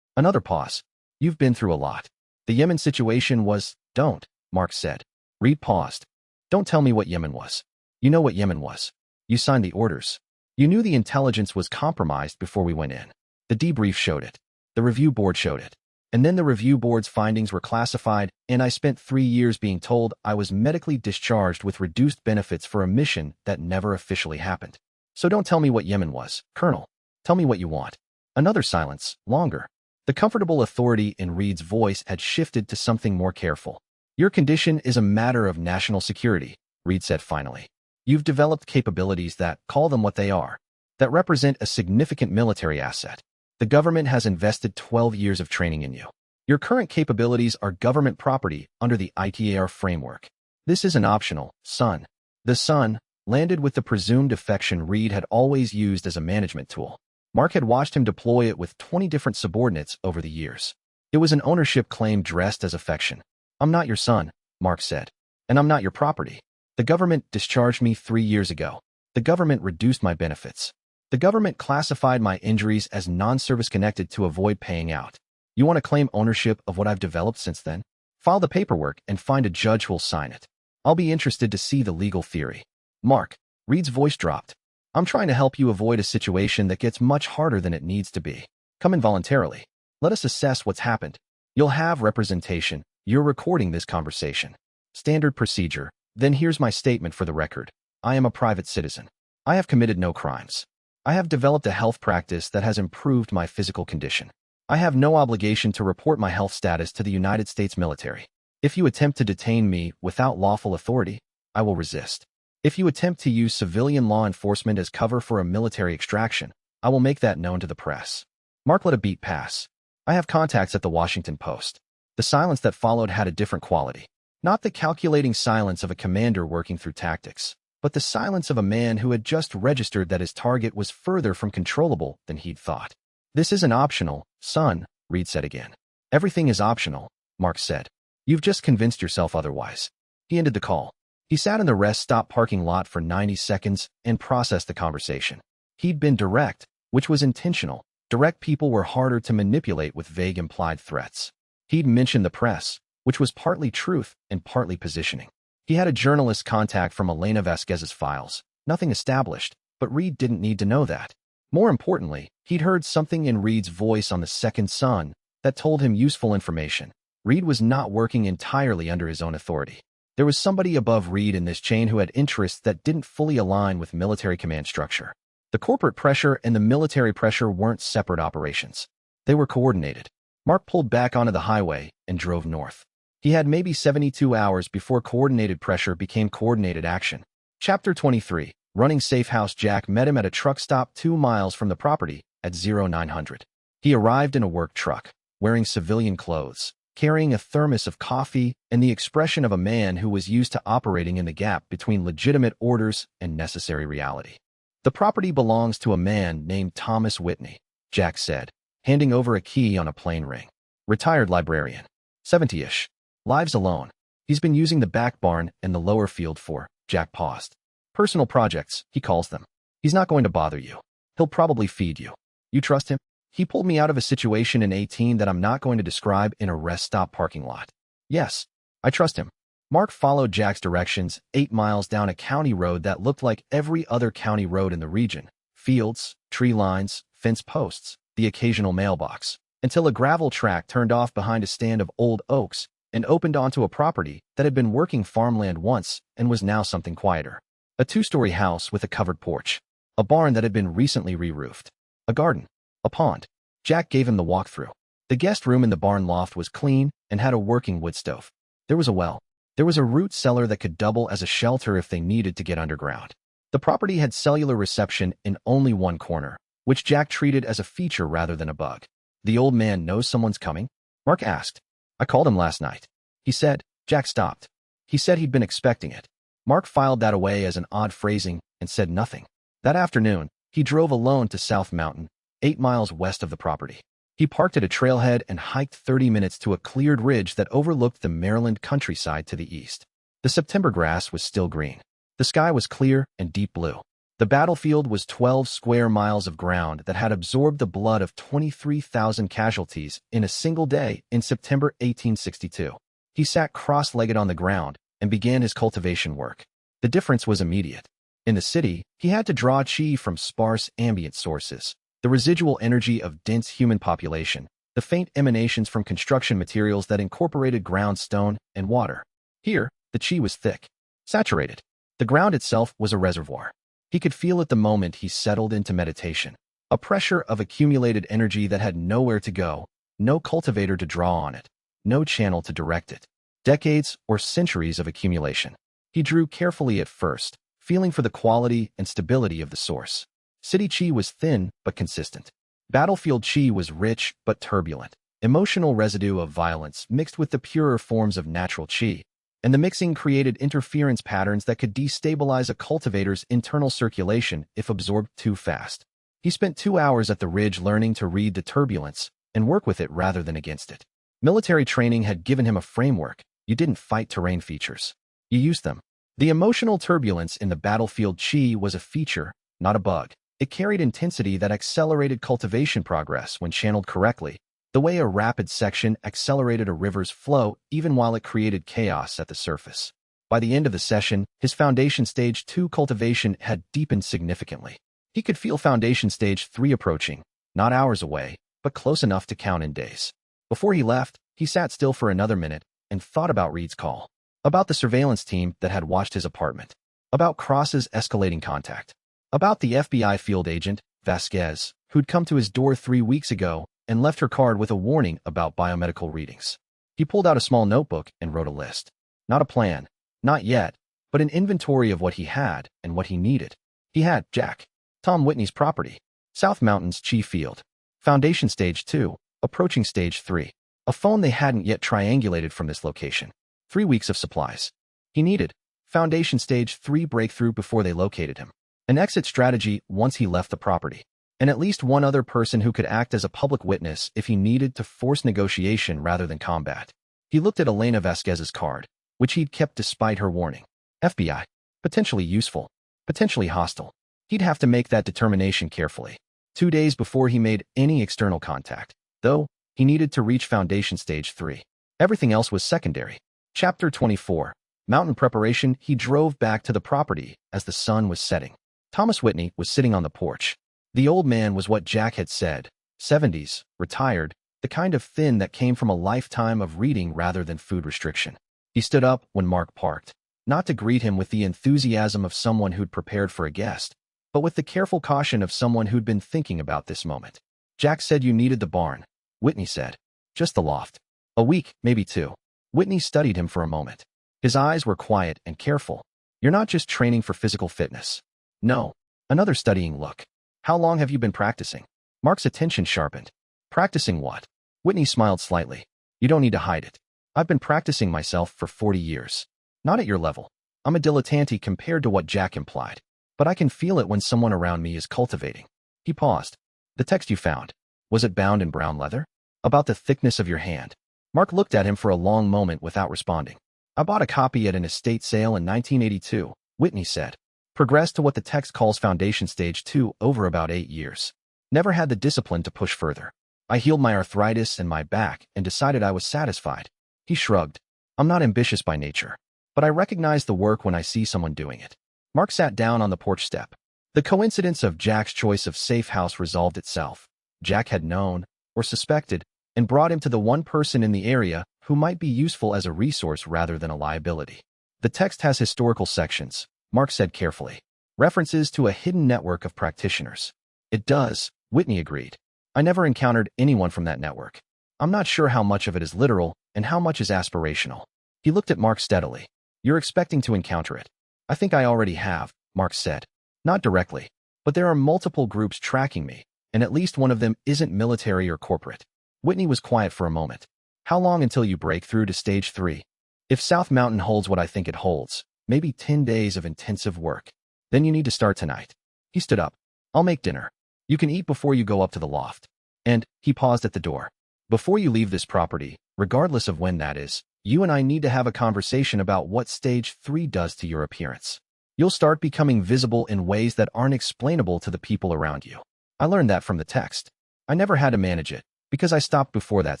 Another pause. You've been through a lot. The Yemen situation was, don't, Mark said. Reed paused. Don't tell me what Yemen was. You know what Yemen was. You signed the orders. You knew the intelligence was compromised before we went in. The debrief showed it. The review board showed it. And then the review board's findings were classified, and I spent 3 years being told I was medically discharged with reduced benefits for a mission that never officially happened. So don't tell me what Yemen was, Colonel. Tell me what you want. Another silence, longer. The comfortable authority in Reed's voice had shifted to something more careful. Your condition is a matter of national security, Reed said finally. You've developed capabilities that, call them what they are, that represent a significant military asset. The government has invested 12 years of training in you. Your current capabilities are government property under the ITAR framework. This isn't optional, son. The son landed with the presumed affection Reed had always used as a management tool. Mark had watched him deploy it with 20 different subordinates over the years. It was an ownership claim dressed as affection. I'm not your son, Mark said. And I'm not your property. The government discharged me 3 years ago. The government reduced my benefits. The government classified my injuries as non-service connected to avoid paying out. You want to claim ownership of what I've developed since then? File the paperwork and find a judge who'll sign it. I'll be interested to see the legal theory. Mark, Reed's voice dropped. I'm trying to help you avoid a situation that gets much harder than it needs to be. Come in voluntarily. Let us assess what's happened. You'll have representation. You're recording this conversation. Standard procedure. Then here's my statement for the record. I am a private citizen. I have committed no crimes. I have developed a health practice that has improved my physical condition. I have no obligation to report my health status to the United States military. If you attempt to detain me without lawful authority, I will resist. If you attempt to use civilian law enforcement as cover for a military extraction, I will make that known to the press. Mark let a beat pass. I have contacts at the Washington Post. The silence that followed had a different quality. Not the calculating silence of a commander working through tactics, but the silence of a man who had just registered that his target was further from controllable than he'd thought. This isn't optional, son, Reed said again. Everything is optional, Mark said. You've just convinced yourself otherwise. He ended the call. He sat in the rest stop parking lot for 90 seconds and processed the conversation. He'd been direct, which was intentional. Direct people were harder to manipulate with vague implied threats. He'd mentioned the press, which was partly truth and partly positioning. He had a journalist contact from Elena Vasquez's files. Nothing established, but Reed didn't need to know that. More importantly, he'd heard something in Reed's voice on the second son that told him useful information. Reed was not working entirely under his own authority. There was somebody above Reed in this chain who had interests that didn't fully align with military command structure. The corporate pressure and the military pressure weren't separate operations. They were coordinated. Mark pulled back onto the highway and drove north. He had maybe 72 hours before coordinated pressure became coordinated action. Chapter 23. Running Safe House. Jack met him at a truck stop 2 miles from the property at 0900. He arrived in a work truck, wearing civilian clothes, carrying a thermos of coffee and the expression of a man who was used to operating in the gap between legitimate orders and necessary reality. The property belongs to a man named Thomas Whitney, Jack said, handing over a key on a plain ring. Retired librarian. 70-ish. Lives alone. He's been using the back barn and the lower field for, Jack paused. Personal projects, he calls them. He's not going to bother you. He'll probably feed you. You trust him? He pulled me out of a situation in 18 that I'm not going to describe in a rest stop parking lot. Yes, I trust him. Mark followed Jack's directions 8 miles down a county road that looked like every other county road in the region. Fields, tree lines, fence posts, the occasional mailbox, until a gravel track turned off behind a stand of old oaks and opened onto a property that had been working farmland once and was now something quieter. A 2-story house with a covered porch. A barn that had been recently re-roofed. A garden. A pond. Jack gave him the walkthrough. The guest room in the barn loft was clean and had a working wood stove. There was a well. There was a root cellar that could double as a shelter if they needed to get underground. The property had cellular reception in only one corner, which Jack treated as a feature rather than a bug. The old man knows someone's coming? Mark asked. I called him last night. He said. Jack stopped. He said he'd been expecting it. Mark filed that away as an odd phrasing and said nothing. That afternoon, he drove alone to South Mountain, 8 miles west of the property. He parked at a trailhead and hiked 30 minutes to a cleared ridge that overlooked the Maryland countryside to the east. The September grass was still green. The sky was clear and deep blue. The battlefield was 12 square miles of ground that had absorbed the blood of 23,000 casualties in a single day in September 1862. He sat cross-legged on the ground and began his cultivation work. The difference was immediate. In the city, he had to draw chi from sparse ambient sources, the residual energy of dense human population, the faint emanations from construction materials that incorporated ground stone and water. Here, the chi was thick, saturated. The ground itself was a reservoir. He could feel it the moment he settled into meditation, a pressure of accumulated energy that had nowhere to go, no cultivator to draw on it, no channel to direct it. Decades or centuries of accumulation. He drew carefully at first, feeling for the quality and stability of the source. City chi was thin but consistent. Battlefield chi was rich but turbulent. Emotional residue of violence mixed with the purer forms of natural chi, and the mixing created interference patterns that could destabilize a cultivator's internal circulation if absorbed too fast. He spent 2 hours at the ridge learning to read the turbulence and work with it rather than against it. Military training had given him a framework. You didn't fight terrain features. You used them. The emotional turbulence in the battlefield chi was a feature, not a bug. It carried intensity that accelerated cultivation progress when channeled correctly, the way a rapid section accelerated a river's flow even while it created chaos at the surface. By the end of the session, his Foundation Stage 2 cultivation had deepened significantly. He could feel Foundation Stage 3 approaching, not hours away, but close enough to count in days. Before he left, he sat still for another minute and thought about Reed's call, about the surveillance team that had watched his apartment, about Cross's escalating contact, about the FBI field agent, Vasquez, who'd come to his door 3 weeks ago and left her card with a warning about biomedical readings. He pulled out a small notebook and wrote a list. Not a plan, not yet, but an inventory of what he had and what he needed. He had Jack, Tom Whitney's property, South Mountains Chi Field, Foundation Stage 2, approaching Stage 3, a phone they hadn't yet triangulated from this location, 3 weeks of supplies. He needed Foundation Stage 3 breakthrough before they located him, an exit strategy once he left the property, and at least one other person who could act as a public witness if he needed to force negotiation rather than combat. He looked at Elena Vasquez's card, which he'd kept despite her warning. FBI. Potentially useful, potentially hostile. He'd have to make that determination carefully. 2 days before he made any external contact, though, he needed to reach Foundation Stage 3. Everything else was secondary. Chapter 24. Mountain preparation. He drove back to the property as the sun was setting. Thomas Whitney was sitting on the porch. The old man was what Jack had said, 70s, retired, the kind of thin that came from a lifetime of reading rather than food restriction. He stood up when Mark parked, not to greet him with the enthusiasm of someone who'd prepared for a guest, but with the careful caution of someone who'd been thinking about this moment. Jack said you needed the barn. Whitney said. Just the loft. A week, maybe 2. Whitney studied him for a moment. His eyes were quiet and careful. You're not just training for physical fitness. No. Another studying look. How long have you been practicing? Mark's attention sharpened. Practicing what? Whitney smiled slightly. You don't need to hide it. I've been practicing myself for 40 years. Not at your level. I'm a dilettante compared to what Jack implied. But I can feel it when someone around me is cultivating. He paused. The text you found. Was it bound in brown leather? About the thickness of your hand. Mark looked at him for a long moment without responding. I bought a copy at an estate sale in 1982, Whitney said. Progressed to what the text calls Foundation Stage 2 over about 8 years. Never had the discipline to push further. I healed my arthritis and my back and decided I was satisfied. He shrugged. I'm not ambitious by nature, but I recognize the work when I see someone doing it. Mark sat down on the porch step. The coincidence of Jack's choice of safe house resolved itself. Jack had known, or suspected, and brought him to the one person in the area who might be useful as a resource rather than a liability. The text has historical sections, Mark said carefully. References to a hidden network of practitioners. It does, Whitney agreed. I never encountered anyone from that network. I'm not sure how much of it is literal and how much is aspirational. He looked at Mark steadily. You're expecting to encounter it. I think I already have, Mark said. Not directly, but there are multiple groups tracking me, and at least one of them isn't military or corporate. Whitney was quiet for a moment. How long until you break through to Stage 3? If South Mountain holds what I think it holds, maybe 10 days of intensive work. Then you need to start tonight. He stood up. I'll make dinner. You can eat before you go up to the loft. And, he paused at the door. Before you leave this property, regardless of when that is, you and I need to have a conversation about what Stage 3 does to your appearance. You'll start becoming visible in ways that aren't explainable to the people around you. I learned that from the text. I never had to manage it, because I stopped before that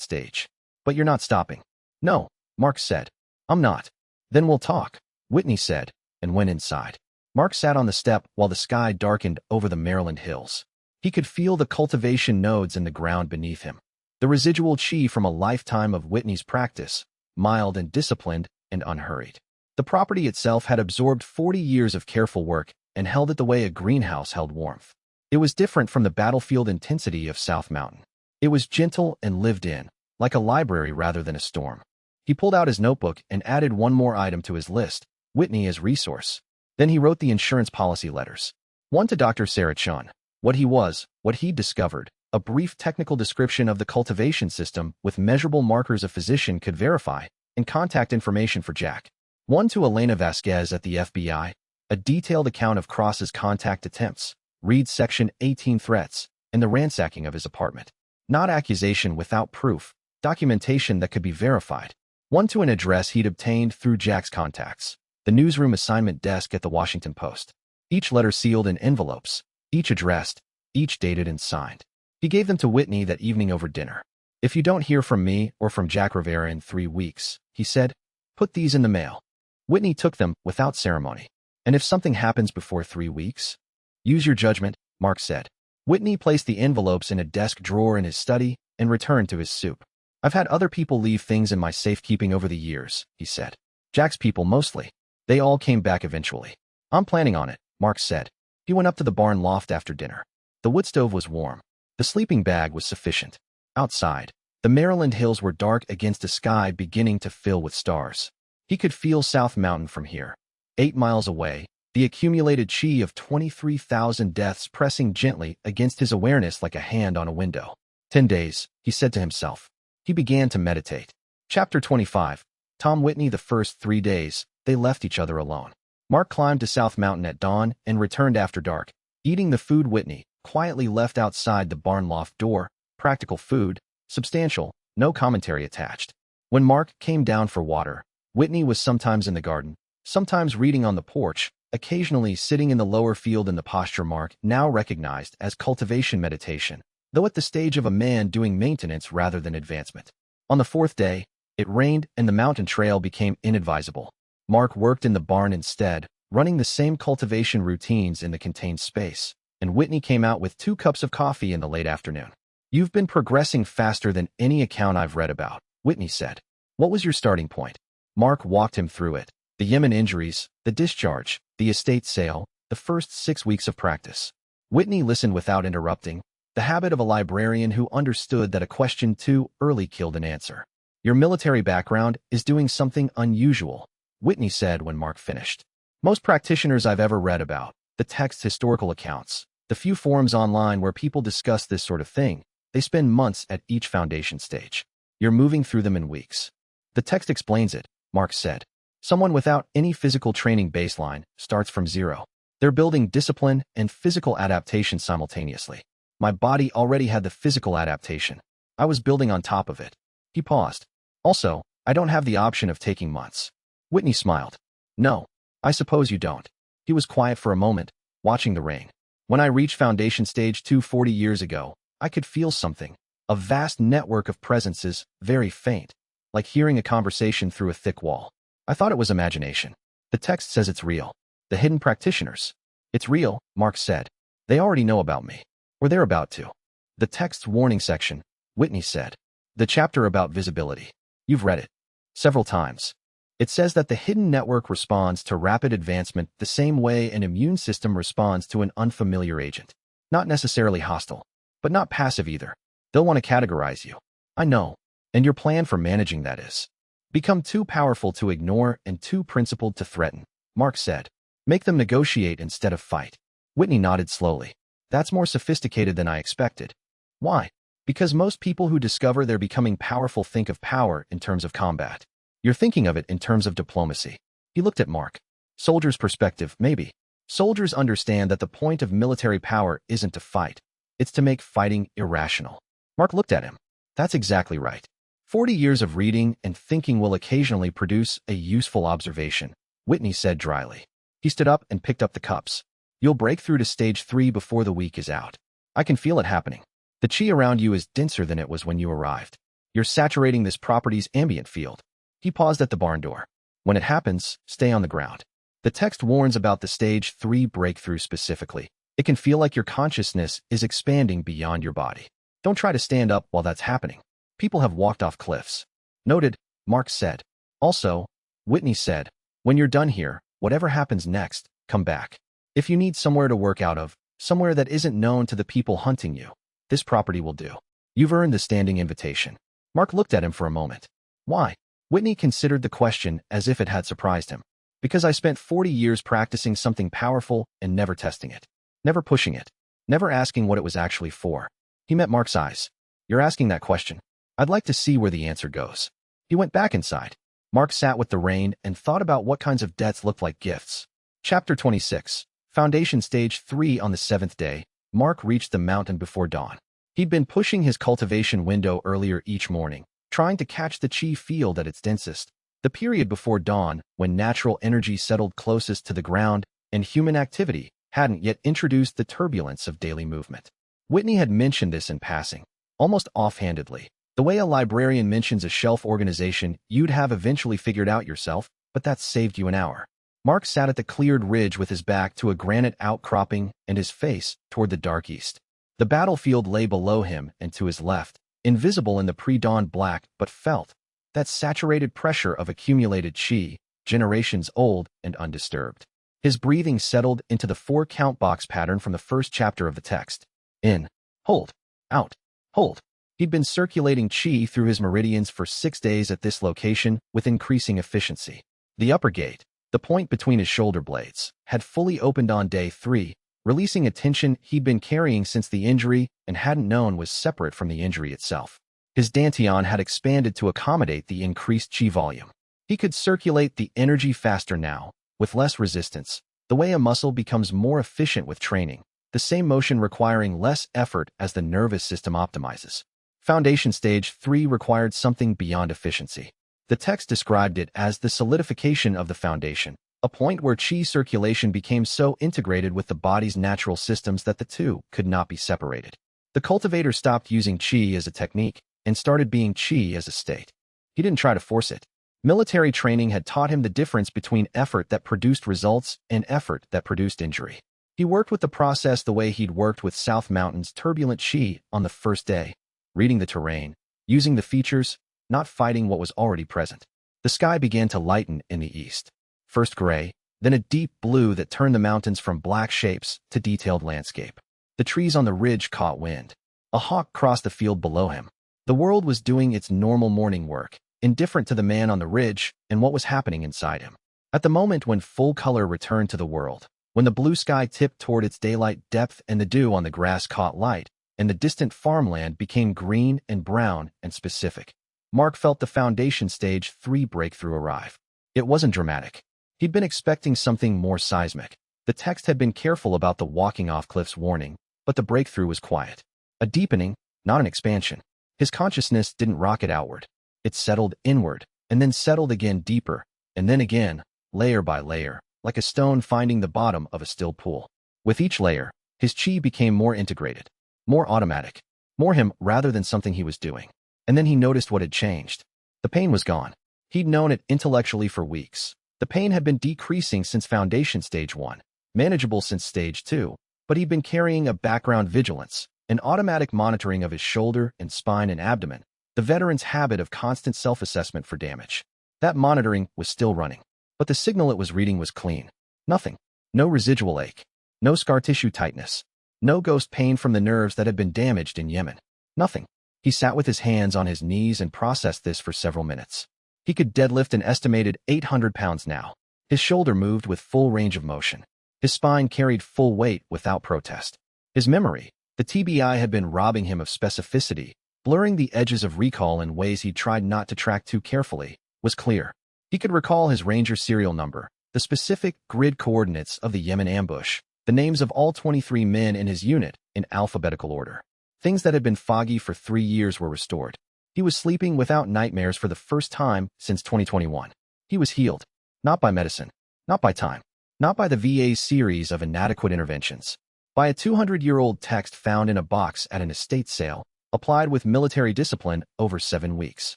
stage. But you're not stopping. No, Mark said. I'm not. Then we'll talk, Whitney said, and went inside. Mark sat on the step while the sky darkened over the Maryland hills. He could feel the cultivation nodes in the ground beneath him. The residual chi from a lifetime of Whitney's practice, mild and disciplined and unhurried. The property itself had absorbed 40 years of careful work and held it the way a greenhouse held warmth. It was different from the battlefield intensity of South Mountain. It was gentle and lived in, like a library rather than a storm. He pulled out his notebook and added one more item to his list, Whitney as resource. Then he wrote the insurance policy letters. One to Dr. Sarah Chun, what he was, what he'd discovered, a brief technical description of the cultivation system with measurable markers a physician could verify, and contact information for Jack. One to Elena Vasquez at the FBI, a detailed account of Cross's contact attempts, read Section 18 threats, and the ransacking of his apartment. Not accusation without proof, documentation that could be verified. One to an address he'd obtained through Jack's contacts, the newsroom assignment desk at the Washington Post. Each letter sealed in envelopes, each addressed, each dated and signed. He gave them to Whitney that evening over dinner. If you don't hear from me or from Jack Rivera in 3 weeks, he said, put these in the mail. Whitney took them without ceremony. And if something happens before 3 weeks? Use your judgment, Mark said. Whitney placed the envelopes in a desk drawer in his study and returned to his soup. I've had other people leave things in my safekeeping over the years, he said. Jack's people mostly. They all came back eventually. I'm planning on it, Mark said. He went up to the barn loft after dinner. The wood stove was warm. The sleeping bag was sufficient. Outside, the Maryland hills were dark against a sky beginning to fill with stars. He could feel South Mountain from here. 8 miles away, the accumulated chi of 23,000 deaths pressing gently against his awareness like a hand on a window. 10 days, he said to himself. He began to meditate. Chapter 25. Tom Whitney. The first 3 days, they left each other alone. Mark climbed to South Mountain at dawn and returned after dark, eating the food Whitney quietly left outside the barn loft door. Practical food, substantial, no commentary attached. When Mark came down for water, Whitney was sometimes in the garden, sometimes reading on the porch, occasionally sitting in the lower field in the posture Mark now recognized as cultivation meditation, though at the stage of a man doing maintenance rather than advancement. On the 4th day, it rained and the mountain trail became inadvisable. Mark worked in the barn instead, running the same cultivation routines in the contained space, and Whitney came out with 2 cups of coffee in the late afternoon. You've been progressing faster than any account I've read about, Whitney said. What was your starting point? Mark walked him through it. The Yemen injuries, the discharge, the estate sale, the first 6 weeks of practice. Whitney listened without interrupting, the habit of a librarian who understood that a question too early killed an answer. Your military background is doing something unusual, Whitney said when Mark finished. Most practitioners I've ever read about, the text's historical accounts, the few forums online where people discuss this sort of thing, they spend months at each foundation stage. You're moving through them in weeks. The text explains it, Mark said. Someone without any physical training baseline starts from zero. They're building discipline and physical adaptation simultaneously. My body already had the physical adaptation. I was building on top of it. He paused. Also, I don't have the option of taking months. Whitney smiled. No, I suppose you don't. He was quiet for a moment, watching the rain. When I reached foundation stage 2 40 years ago, I could feel something, a vast network of presences, very faint, like hearing a conversation through a thick wall. I thought it was imagination. The text says it's real. The hidden practitioners. It's real, Mark said. They already know about me. Or they're about to. The text's warning section, Whitney said. The chapter about visibility. You've read it. Several times. It says that the hidden network responds to rapid advancement the same way an immune system responds to an unfamiliar agent. Not necessarily hostile, but not passive either. They'll want to categorize you. I know. And your plan for managing that is. Become too powerful to ignore and too principled to threaten, Mark said. Make them negotiate instead of fight. Whitney nodded slowly. That's more sophisticated than I expected. Why? Because most people who discover they're becoming powerful think of power in terms of combat. You're thinking of it in terms of diplomacy. He looked at Mark. Soldier's perspective, maybe. Soldiers understand that the point of military power isn't to fight. It's to make fighting irrational. Mark looked at him. That's exactly right. 40 years of reading and thinking will occasionally produce a useful observation, Whitney said dryly. He stood up and picked up the cups. You'll break through to stage 3 before the week is out. I can feel it happening. The chi around you is denser than it was when you arrived. You're saturating this property's ambient field. He paused at the barn door. When it happens, stay on the ground. The text warns about the stage 3 breakthrough specifically. It can feel like your consciousness is expanding beyond your body. Don't try to stand up while that's happening. People have walked off cliffs. Noted, Mark said. Also, Whitney said, when you're done here, whatever happens next, come back. If you need somewhere to work out of, somewhere that isn't known to the people hunting you, this property will do. You've earned the standing invitation. Mark looked at him for a moment. Why? Whitney considered the question as if it had surprised him. Because I spent 40 years practicing something powerful and never testing it. Never pushing it. Never asking what it was actually for. He met Mark's eyes. You're asking that question. I'd like to see where the answer goes. He went back inside. Mark sat with the rain and thought about what kinds of debts looked like gifts. Chapter 26. Foundation Stage 3. On the 7th day, Mark reached the mountain before dawn. He'd been pushing his cultivation window earlier each morning, trying to catch the chi field at its densest, the period before dawn when natural energy settled closest to the ground and human activity hadn't yet introduced the turbulence of daily movement. Whitney had mentioned this in passing, almost offhandedly, the way a librarian mentions a shelf organization you'd have eventually figured out yourself, but that saved you an hour. Mark sat at the cleared ridge with his back to a granite outcropping and his face toward the dark east. The battlefield lay below him and to his left, invisible in the pre-dawn black but felt, that saturated pressure of accumulated chi, generations old and undisturbed. His breathing settled into the 4-count box pattern from the first chapter of the text. In, hold, out, hold. He He'd been circulating qi through his meridians for 6 days at this location with increasing efficiency. The upper gate, the point between his shoulder blades, had fully opened on day 3, releasing a tension he'd been carrying since the injury and hadn't known was separate from the injury itself. His dantian had expanded to accommodate the increased qi volume. He could circulate the energy faster now, with less resistance, the way a muscle becomes more efficient with training, the same motion requiring less effort as the nervous system optimizes. Foundation Stage 3 required something beyond efficiency. The text described it as the solidification of the foundation, a point where qi circulation became so integrated with the body's natural systems that the two could not be separated. The cultivator stopped using qi as a technique and started being qi as a state. He didn't try to force it. Military training had taught him the difference between effort that produced results and effort that produced injury. He worked with the process the way he'd worked with South Mountain's turbulent qi on the first day, reading the terrain, using the features, not fighting what was already present. The sky began to lighten in the east. First gray, then a deep blue that turned the mountains from black shapes to detailed landscape. The trees on the ridge caught wind. A hawk crossed the field below him. The world was doing its normal morning work, indifferent to the man on the ridge and what was happening inside him. At the moment when full color returned to the world, when the blue sky tipped toward its daylight depth and the dew on the grass caught light, and the distant farmland became green and brown and specific, Mark felt the Foundation Stage 3 breakthrough arrive. It wasn't dramatic. He'd been expecting something more seismic. The text had been careful about the walking off cliffs warning, but the breakthrough was quiet. A deepening, not an expansion. His consciousness didn't rocket outward. It settled inward, and then settled again deeper, and then again, layer by layer, like a stone finding the bottom of a still pool. With each layer, his qi became more integrated, more automatic, more him rather than something he was doing. And then he noticed what had changed. The pain was gone. He'd known it intellectually for weeks. The pain had been decreasing since Foundation Stage 1, manageable since Stage 2, but he'd been carrying a background vigilance, an automatic monitoring of his shoulder and spine and abdomen, the veteran's habit of constant self-assessment for damage. That monitoring was still running, but the signal it was reading was clean. Nothing. No residual ache. No scar tissue tightness. No ghost pain from the nerves that had been damaged in Yemen. Nothing. He sat with his hands on his knees and processed this for several minutes. He could deadlift an estimated 800 pounds now. His shoulder moved with full range of motion. His spine carried full weight without protest. His memory, the TBI, had been robbing him of specificity, blurring the edges of recall in ways he'd tried not to track too carefully, was clear. He could recall his Ranger serial number, the specific grid coordinates of the Yemen ambush, the names of all 23 men in his unit in alphabetical order. Things that had been foggy for 3 years were restored. He was sleeping without nightmares for the first time since 2021. He was healed, not by medicine, not by time, not by the VA's series of inadequate interventions, by a 200-year-old text found in a box at an estate sale, applied with military discipline over 7 weeks.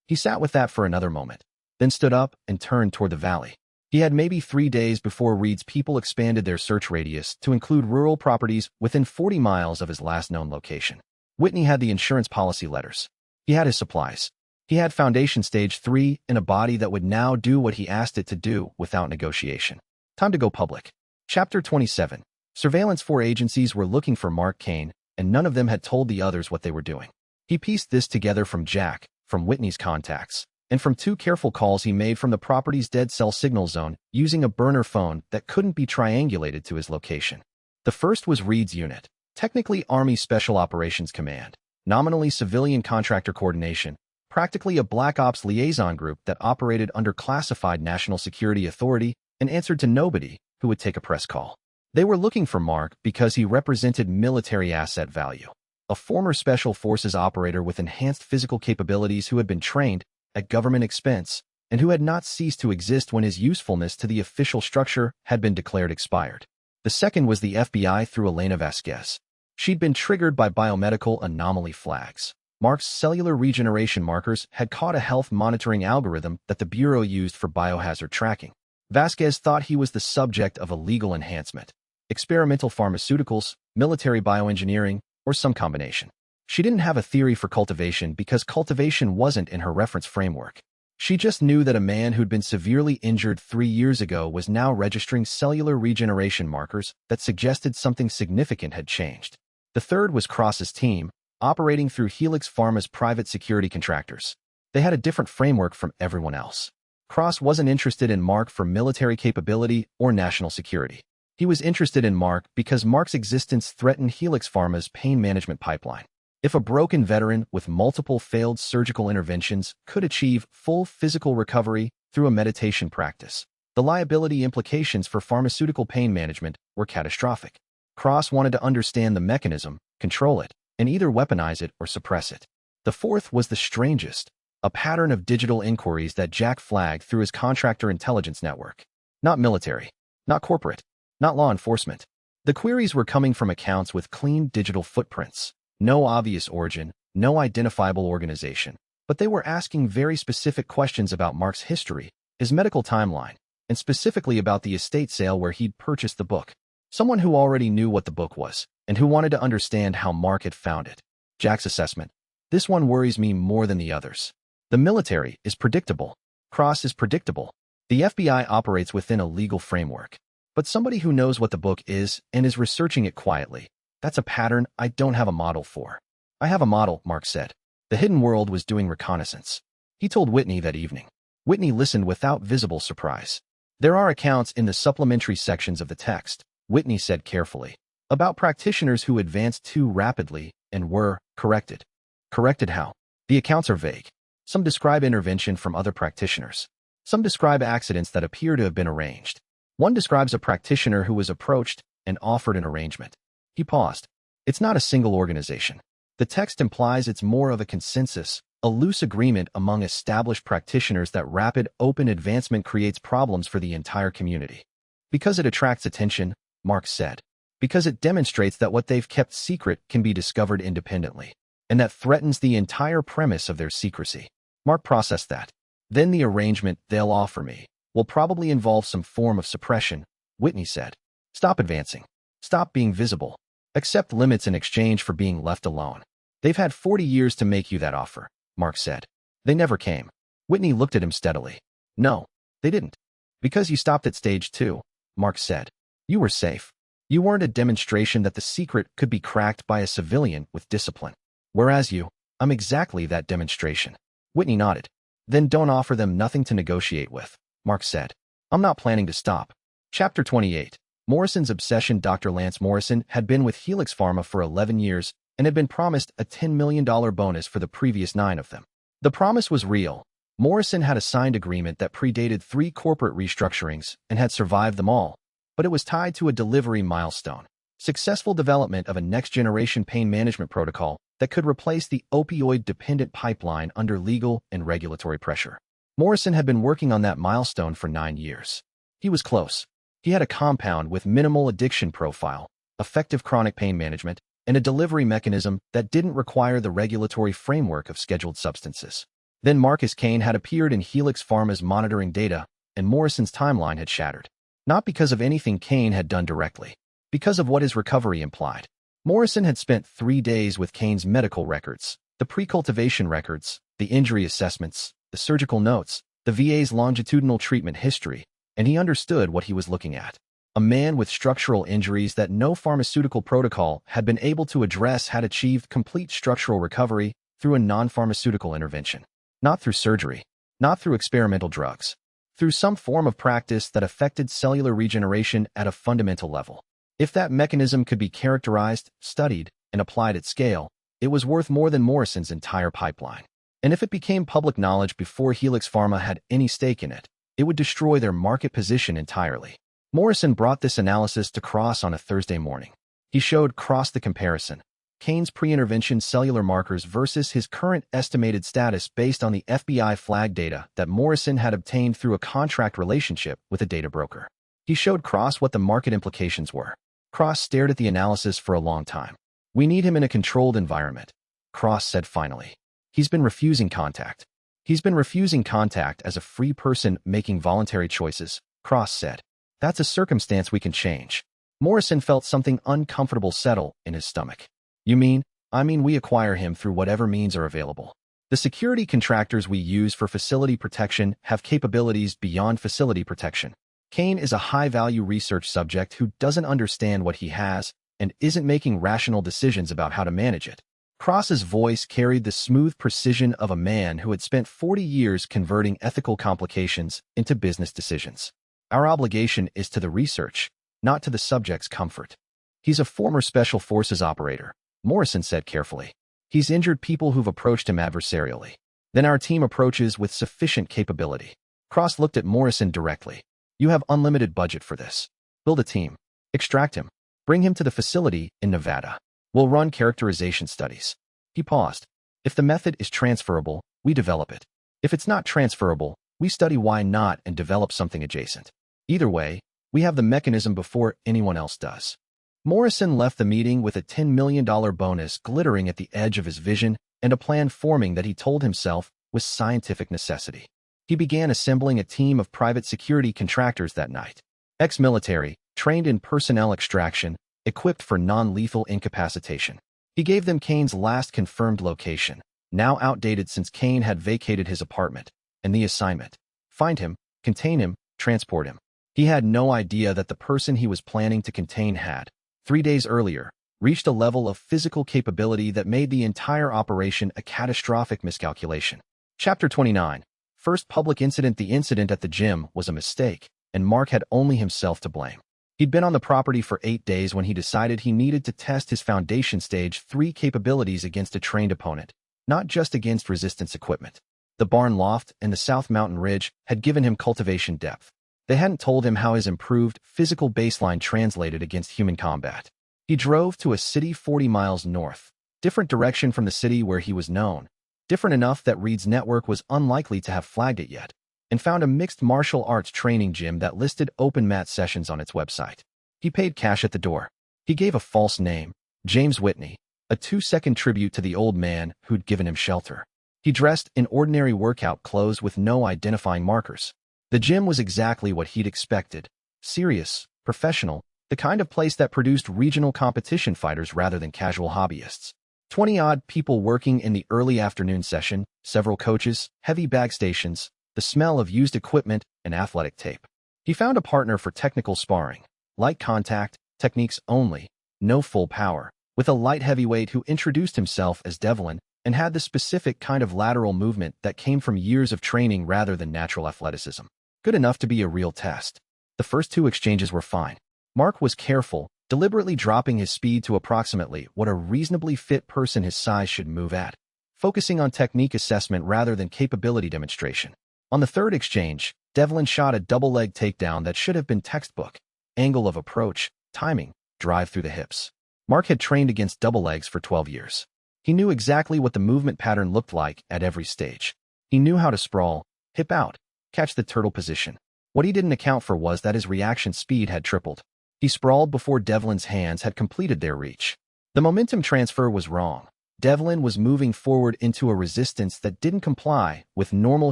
He sat with that for another moment, then stood up and turned toward the valley. He had maybe 3 days before Reed's people expanded their search radius to include rural properties within 40 miles of his last known location. Whitney had the insurance policy letters. He had his supplies. He had Foundation Stage 3 in a body that would now do what he asked it to do without negotiation. Time to go public. Chapter 27. Surveillance 4 agencies were looking for Mark Kane, and none of them had told the others what they were doing. He pieced this together from Jack, from Whitney's contacts, and from 2 careful calls he made from the property's dead cell signal zone using a burner phone that couldn't be triangulated to his location. The first was Reed's unit, technically Army Special Operations Command, nominally civilian contractor coordination, practically a Black Ops liaison group that operated under classified national security authority and answered to nobody who would take a press call. They were looking for Mark because he represented military asset value, a former Special Forces operator with enhanced physical capabilities who had been trained at government expense and who had not ceased to exist when his usefulness to the official structure had been declared expired. The second was the FBI through Elena Vasquez. She'd been triggered by biomedical anomaly flags. Mark's cellular regeneration markers had caught a health monitoring algorithm that the Bureau used for biohazard tracking. Vasquez thought he was the subject of a legal enhancement, experimental pharmaceuticals, military bioengineering, or some combination. She didn't have a theory for cultivation because cultivation wasn't in her reference framework. She just knew that a man who'd been severely injured 3 years ago was now registering cellular regeneration markers that suggested something significant had changed. The third was Cross's team, operating through Helix Pharma's private security contractors. They had a different framework from everyone else. Cross wasn't interested in Mark for military capability or national security. He was interested in Mark because Mark's existence threatened Helix Pharma's pain management pipeline. If a broken veteran with multiple failed surgical interventions could achieve full physical recovery through a meditation practice, the liability implications for pharmaceutical pain management were catastrophic. Cross wanted to understand the mechanism, control it, and either weaponize it or suppress it. The fourth was the strangest, a pattern of digital inquiries that Jack flagged through his contractor intelligence network. Not military, not corporate, not law enforcement. The queries were coming from accounts with clean digital footprints. No obvious origin, no identifiable organization, but they were asking very specific questions about Mark's history, his medical timeline, and specifically about the estate sale where he'd purchased the book. Someone who already knew what the book was, and who wanted to understand how Mark had found it. Jack's assessment. This one worries me more than the others. The military is predictable. Cross is predictable. The FBI operates within a legal framework. But somebody who knows what the book is and is researching it quietly, that's a pattern I don't have a model for. I have a model, Mark said. The hidden world was doing reconnaissance. He told Whitney that evening. Whitney listened without visible surprise. There are accounts in the supplementary sections of the text, Whitney said carefully, about practitioners who advanced too rapidly and were corrected. Corrected how? The accounts are vague. Some describe intervention from other practitioners. Some describe accidents that appear to have been arranged. One describes a practitioner who was approached and offered an arrangement. He paused. It's not a single organization. The text implies it's more of a consensus, a loose agreement among established practitioners that rapid, open advancement creates problems for the entire community. Because it attracts attention, Mark said. Because it demonstrates that what they've kept secret can be discovered independently, and that threatens the entire premise of their secrecy. Mark processed that. Then the arrangement they'll offer me will probably involve some form of suppression, Whitney said. Stop advancing. Stop being visible. Accept limits in exchange for being left alone. They've had 40 years to make you that offer, Mark said. They never came. Whitney looked at him steadily. No, they didn't. Because you stopped at stage 2, Mark said. You were safe. You weren't a demonstration that the secret could be cracked by a civilian with discipline. Whereas I'm exactly that demonstration. Whitney nodded. Then don't offer them nothing to negotiate with, Mark said. I'm not planning to stop. Chapter 28. Morrison's obsession. Dr. Lance Morrison had been with Helix Pharma for 11 years and had been promised a $10 million bonus for the previous 9 of them. The promise was real. Morrison had a signed agreement that predated 3 corporate restructurings and had survived them all, but it was tied to a delivery milestone: successful development of a next-generation pain management protocol that could replace the opioid-dependent pipeline under legal and regulatory pressure. Morrison had been working on that milestone for 9 years. He was close. He had a compound with minimal addiction profile, effective chronic pain management, and a delivery mechanism that didn't require the regulatory framework of scheduled substances. Then Marcus Kane had appeared in Helix Pharma's monitoring data, and Morrison's timeline had shattered. Not because of anything Kane had done directly, because of what his recovery implied. Morrison had spent 3 days with Kane's medical records, the pre-cultivation records, the injury assessments, the surgical notes, the VA's longitudinal treatment history, and he understood what he was looking at. A man with structural injuries that no pharmaceutical protocol had been able to address had achieved complete structural recovery through a non-pharmaceutical intervention. Not through surgery, not through experimental drugs, through some form of practice that affected cellular regeneration at a fundamental level. If that mechanism could be characterized, studied, and applied at scale, it was worth more than Morrison's entire pipeline. And if it became public knowledge before Helix Pharma had any stake in it, it would destroy their market position entirely. Morrison brought this analysis to Cross on a Thursday morning. He showed Cross the comparison: Kane's pre-intervention cellular markers versus his current estimated status based on the FBI flag data that Morrison had obtained through a contract relationship with a data broker. He showed Cross what the market implications were. Cross stared at the analysis for a long time. We need him in a controlled environment, Cross said finally. He's been refusing contact. He's been refusing contact as a free person making voluntary choices, Cross said. That's a circumstance we can change. Morrison felt something uncomfortable settle in his stomach. You mean? I mean we acquire him through whatever means are available. The security contractors we use for facility protection have capabilities beyond facility protection. Kane is a high-value research subject who doesn't understand what he has and isn't making rational decisions about how to manage it. Cross's voice carried the smooth precision of a man who had spent 40 years converting ethical complications into business decisions. Our obligation is to the research, not to the subject's comfort. He's a former Special Forces operator, Morrison said carefully. He's injured people who've approached him adversarially. Then our team approaches with sufficient capability. Cross looked at Morrison directly. You have unlimited budget for this. Build a team. Extract him. Bring him to the facility in Nevada. We'll run characterization studies. He paused. If the method is transferable, we develop it. If it's not transferable, we study why not and develop something adjacent. Either way, we have the mechanism before anyone else does. Morrison left the meeting with a $10 million bonus glittering at the edge of his vision and a plan forming that he told himself was scientific necessity. He began assembling a team of private security contractors that night. Ex-military, trained in personnel extraction, equipped for non-lethal incapacitation. He gave them Kane's last confirmed location, now outdated since Kane had vacated his apartment, and the assignment: find him, contain him, transport him. He had no idea that the person he was planning to contain had, 3 days earlier, reached a level of physical capability that made the entire operation a catastrophic miscalculation. Chapter 29. First public incident. The incident at the gym was a mistake, and Mark had only himself to blame. He'd been on the property for 8 days when he decided he needed to test his Foundation Stage 3 capabilities against a trained opponent, not just against resistance equipment. The barn loft and the South Mountain Ridge had given him cultivation depth. They hadn't told him how his improved physical baseline translated against human combat. He drove to a city 40 miles north, different direction from the city where he was known, different enough that Reed's network was unlikely to have flagged it yet, and found a mixed martial arts training gym that listed open mat sessions on its website. He paid cash at the door. He gave a false name, James Whitney, a 2-second tribute to the old man who'd given him shelter. He dressed in ordinary workout clothes with no identifying markers. The gym was exactly what he'd expected: serious, professional, the kind of place that produced regional competition fighters rather than casual hobbyists. 20-odd people working in the early afternoon session, several coaches, heavy bag stations, the smell of used equipment, and athletic tape. He found a partner for technical sparring, light contact, techniques only, no full power, with a light heavyweight who introduced himself as Devlin and had the specific kind of lateral movement that came from years of training rather than natural athleticism. Good enough to be a real test. The first 2 exchanges were fine. Mark was careful, deliberately dropping his speed to approximately what a reasonably fit person his size should move at, focusing on technique assessment rather than capability demonstration. On the 3rd exchange, Devlin shot a double-leg takedown that should have been textbook: angle of approach, timing, drive through the hips. Mark had trained against double legs for 12 years. He knew exactly what the movement pattern looked like at every stage. He knew how to sprawl, hip out, catch the turtle position. What he didn't account for was that his reaction speed had tripled. He sprawled before Devlin's hands had completed their reach. The momentum transfer was wrong. Devlin was moving forward into a resistance that didn't comply with normal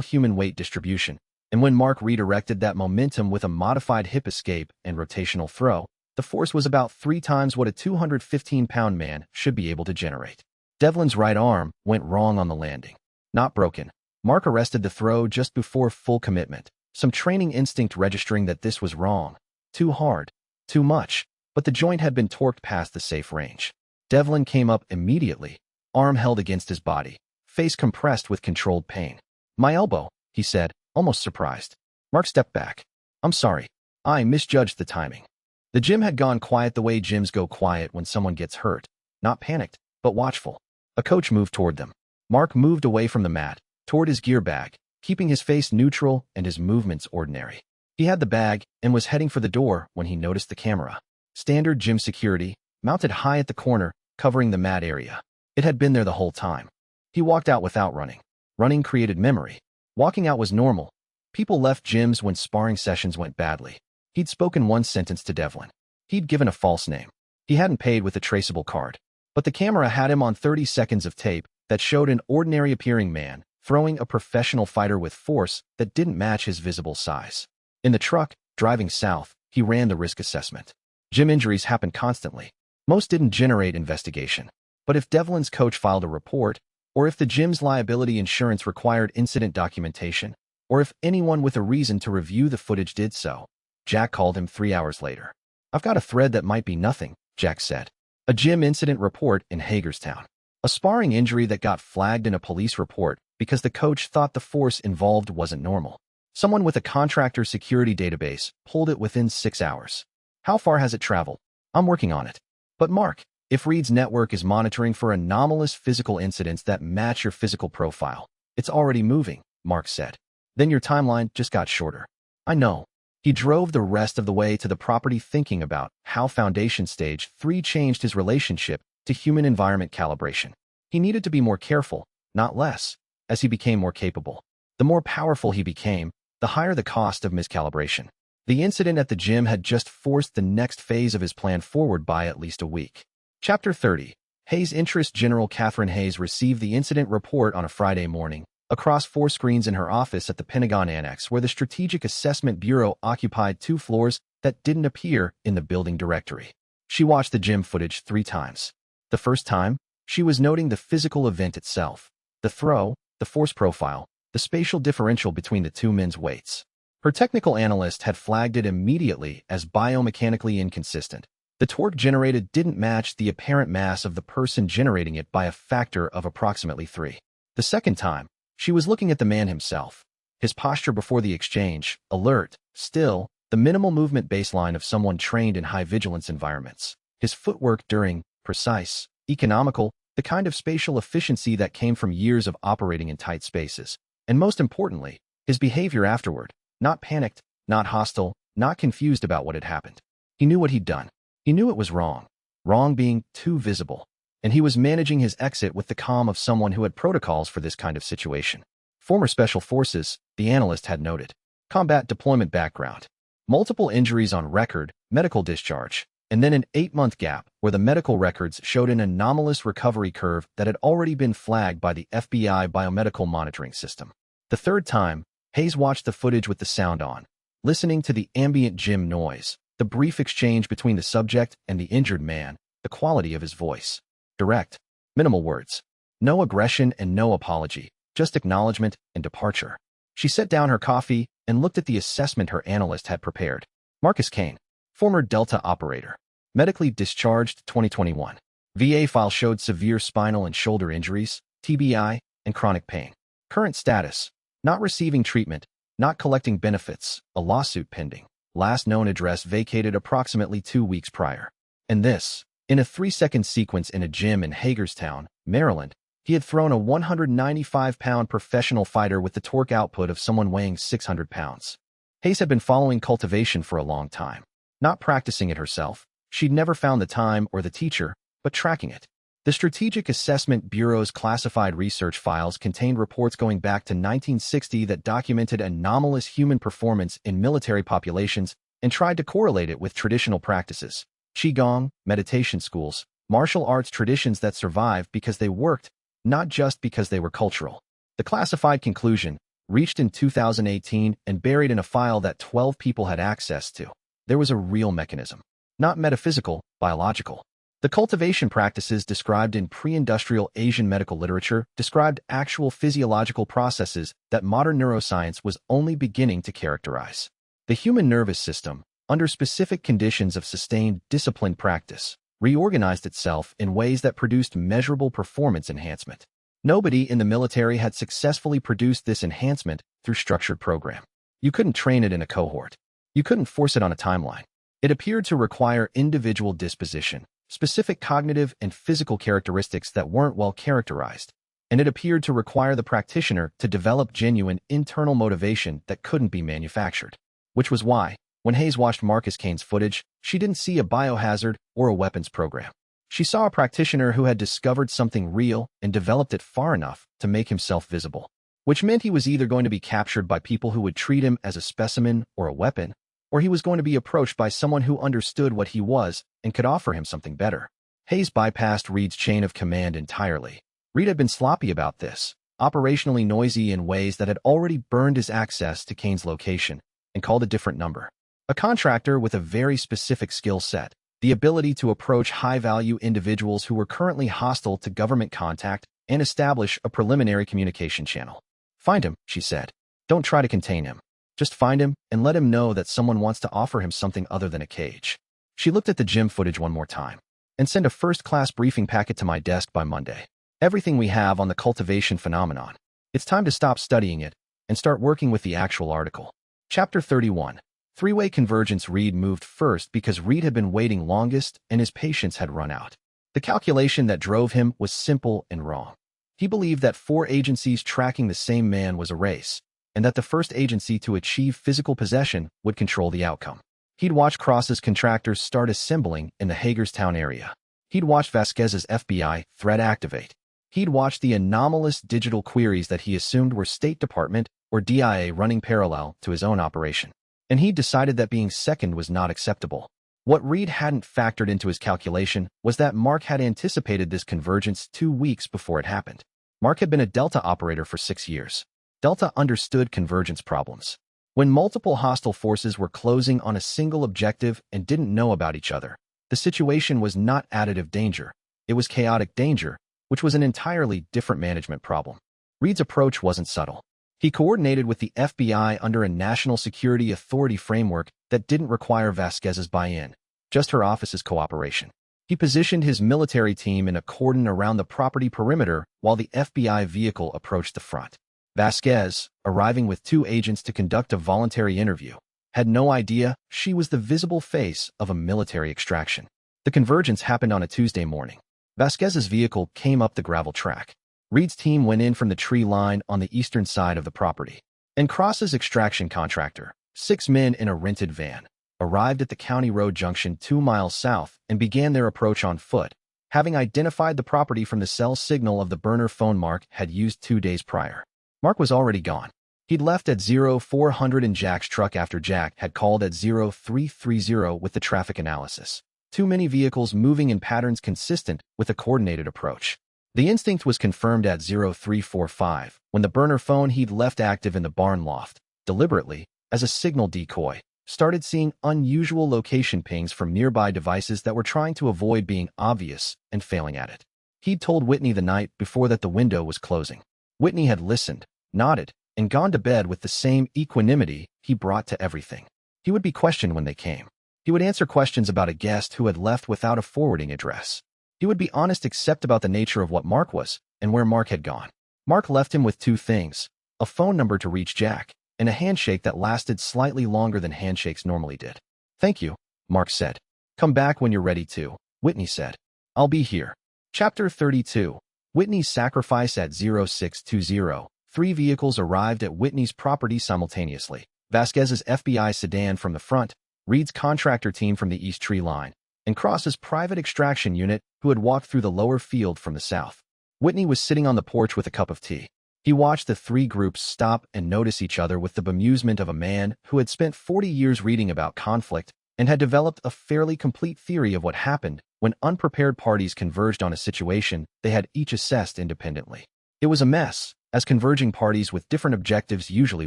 human weight distribution, and when Mark redirected that momentum with a modified hip escape and rotational throw, the force was about 3 times what a 215-pound man should be able to generate. Devlin's right arm went wrong on the landing. Not broken. Mark arrested the throw just before full commitment, some training instinct registering that this was wrong. Too hard. Too much. But the joint had been torqued past the safe range. Devlin came up immediately, arm held against his body, face compressed with controlled pain. "My elbow," he said, almost surprised. Mark stepped back. "I'm sorry. I misjudged the timing." The gym had gone quiet the way gyms go quiet when someone gets hurt. Not panicked, but watchful. A coach moved toward them. Mark moved away from the mat, toward his gear bag, keeping his face neutral and his movements ordinary. He had the bag and was heading for the door when he noticed the camera. Standard gym security, mounted high at the corner, covering the mat area. It had been there the whole time. He walked out without running. Running created memory. Walking out was normal. People left gyms when sparring sessions went badly. He'd spoken one sentence to Devlin. He'd given a false name. He hadn't paid with a traceable card. But the camera had him on 30 seconds of tape that showed an ordinary-appearing man throwing a professional fighter with force that didn't match his visible size. In the truck, driving south, he ran the risk assessment. Gym injuries happened constantly. Most didn't generate investigation. But if Devlin's coach filed a report, or if the gym's liability insurance required incident documentation, or if anyone with a reason to review the footage did so, Jack called him 3 hours later. "I've got a thread that might be nothing," Jack said. "A gym incident report in Hagerstown. A sparring injury that got flagged in a police report because the coach thought the force involved wasn't normal. Someone with a contractor security database pulled it within 6 hours. How far has it traveled? I'm working on it. But Mark, if Reed's network is monitoring for anomalous physical incidents that match your physical profile, it's already moving, Mark said. Then your timeline just got shorter. I know. He drove the rest of the way to the property thinking about how Foundation Stage 3 changed his relationship to human environment calibration. He needed to be more careful, not less, as he became more capable. The more powerful he became, the higher the cost of miscalibration. The incident at the gym had just forced the next phase of his plan forward by at least a week. Chapter 30. Hayes' interest General Catherine Hayes received the incident report on a Friday morning, across 4 screens in her office at the Pentagon Annex, where the Strategic Assessment Bureau occupied 2 floors that didn't appear in the building directory. She watched the gym footage 3 times. The first time, she was noting the physical event itself, the throw, the force profile, the spatial differential between the 2 men's weights. Her technical analyst had flagged it immediately as biomechanically inconsistent. The torque generated didn't match the apparent mass of the person generating it by a factor of approximately 3. The second time, she was looking at the man himself. His posture before the exchange, alert, still, the minimal movement baseline of someone trained in high-vigilance environments. His footwork during, precise, economical, the kind of spatial efficiency that came from years of operating in tight spaces. And most importantly, his behavior afterward, not panicked, not hostile, not confused about what had happened. He knew what he'd done. He knew it was wrong. Wrong being too visible. And he was managing his exit with the calm of someone who had protocols for this kind of situation. Former Special Forces, the analyst had noted. Combat deployment background. Multiple injuries on record, medical discharge, and then an 8-month gap where the medical records showed an anomalous recovery curve that had already been flagged by the FBI biomedical monitoring system. The third time, Hayes watched the footage with the sound on, listening to the ambient gym noise, the brief exchange between the subject and the injured man, the quality of his voice. Direct, minimal words. No aggression and no apology, just acknowledgement and departure. She set down her coffee and looked at the assessment her analyst had prepared. Marcus Kane, former Delta operator, medically discharged 2021. VA file showed severe spinal and shoulder injuries, TBI, and chronic pain. Current status, not receiving treatment, not collecting benefits, a lawsuit pending. Last known address vacated approximately 2 weeks prior. And this, in a 3-second sequence in a gym in Hagerstown, Maryland, he had thrown a 195-pound professional fighter with the torque output of someone weighing 600 pounds. Hayes had been following cultivation for a long time. Not practicing it herself, she'd never found the time or the teacher, but tracking it. The Strategic Assessment Bureau's classified research files contained reports going back to 1960 that documented anomalous human performance in military populations and tried to correlate it with traditional practices. Qigong, meditation schools, martial arts traditions that survived because they worked, not just because they were cultural. The classified conclusion, reached in 2018 and buried in a file that 12 people had access to. There was a real mechanism. Not metaphysical, biological. The cultivation practices described in pre-industrial Asian medical literature described actual physiological processes that modern neuroscience was only beginning to characterize. The human nervous system, under specific conditions of sustained, disciplined practice, reorganized itself in ways that produced measurable performance enhancement. Nobody in the military had successfully produced this enhancement through structured program. You couldn't train it in a cohort. You couldn't force it on a timeline. It appeared to require individual disposition, specific cognitive and physical characteristics that weren't well characterized, and it appeared to require the practitioner to develop genuine internal motivation that couldn't be manufactured. Which was why, when Hayes watched Marcus Kane's footage, she didn't see a biohazard or a weapons program. She saw a practitioner who had discovered something real and developed it far enough to make himself visible, which meant he was either going to be captured by people who would treat him as a specimen or a weapon, or he was going to be approached by someone who understood what he was and could offer him something better. Hayes bypassed Reed's chain of command entirely. Reed had been sloppy about this, operationally noisy in ways that had already burned his access to Kane's location, and called a different number. A contractor with a very specific skill set, the ability to approach high-value individuals who were currently hostile to government contact and establish a preliminary communication channel. Find him, she said. Don't try to contain him. Just find him and let him know that someone wants to offer him something other than a cage. She looked at the gym footage one more time. And send a first-class briefing packet to my desk by Monday. everything we have on the cultivation phenomenon. It's time to stop studying it and start working with the actual article. Chapter 31. Three-way convergence. Reed moved first because Reed had been waiting longest and his patience had run out. The calculation that drove him was simple and wrong. He believed that 4 agencies tracking the same man was a race, and that the first agency to achieve physical possession would control the outcome. He'd watched Cross's contractors start assembling in the Hagerstown area. He'd watched Vasquez's FBI threat activate. He'd watched the anomalous digital queries that he assumed were State Department or DIA running parallel to his own operation. And he'd decided that being second was not acceptable. What Reed hadn't factored into his calculation was that Mark had anticipated this convergence 2 weeks before it happened. Mark had been a Delta operator for 6 years. Delta understood convergence problems. When multiple hostile forces were closing on a single objective and didn't know about each other, the situation was not additive danger. It was chaotic danger, which was an entirely different management problem. Reed's approach wasn't subtle. He coordinated with the FBI under a national security authority framework that didn't require Vasquez's buy-in, just her office's cooperation. He positioned his military team in a cordon around the property perimeter while the FBI vehicle approached the front. Vasquez, arriving with 2 agents to conduct a voluntary interview, had no idea she was the visible face of a military extraction. The convergence happened on a Tuesday morning. Vasquez's vehicle came up the gravel track. Reed's team went in from the tree line on the eastern side of the property. And Cross's extraction contractor, 6 men in a rented van, arrived at the county road junction 2 miles south and began their approach on foot, having identified the property from the cell signal of the burner phone Mark had used 2 days prior. Mark was already gone. He'd left at 0400 in Jack's truck after Jack had called at 0330 with the traffic analysis. Too many vehicles moving in patterns consistent with a coordinated approach. The instinct was confirmed at 0345 when the burner phone he'd left active in the barn loft, deliberately, as a signal decoy, started seeing unusual location pings from nearby devices that were trying to avoid being obvious and failing at it. He'd told Whitney the night before that the window was closing. Whitney had listened, nodded, and gone to bed with the same equanimity he brought to everything. He would be questioned when they came. He would answer questions about a guest who had left without a forwarding address. He would be honest except about the nature of what Mark was and where Mark had gone. Mark left him with 2 things, a phone number to reach Jack, and a handshake that lasted slightly longer than handshakes normally did. "Thank you," Mark said. "Come back when you're ready to," Whitney said. "I'll be here." Chapter 32. Whitney's sacrifice. At 0620, 3 vehicles arrived at Whitney's property simultaneously. Vasquez's FBI sedan from the front, Reed's contractor team from the east tree line, and Cross's private extraction unit who had walked through the lower field from the south. Whitney was sitting on the porch with a cup of tea. He watched the 3 groups stop and notice each other with the bemusement of a man who had spent 40 years reading about conflict and had developed a fairly complete theory of what happened when unprepared parties converged on a situation they had each assessed independently. It was a mess, as converging parties with different objectives usually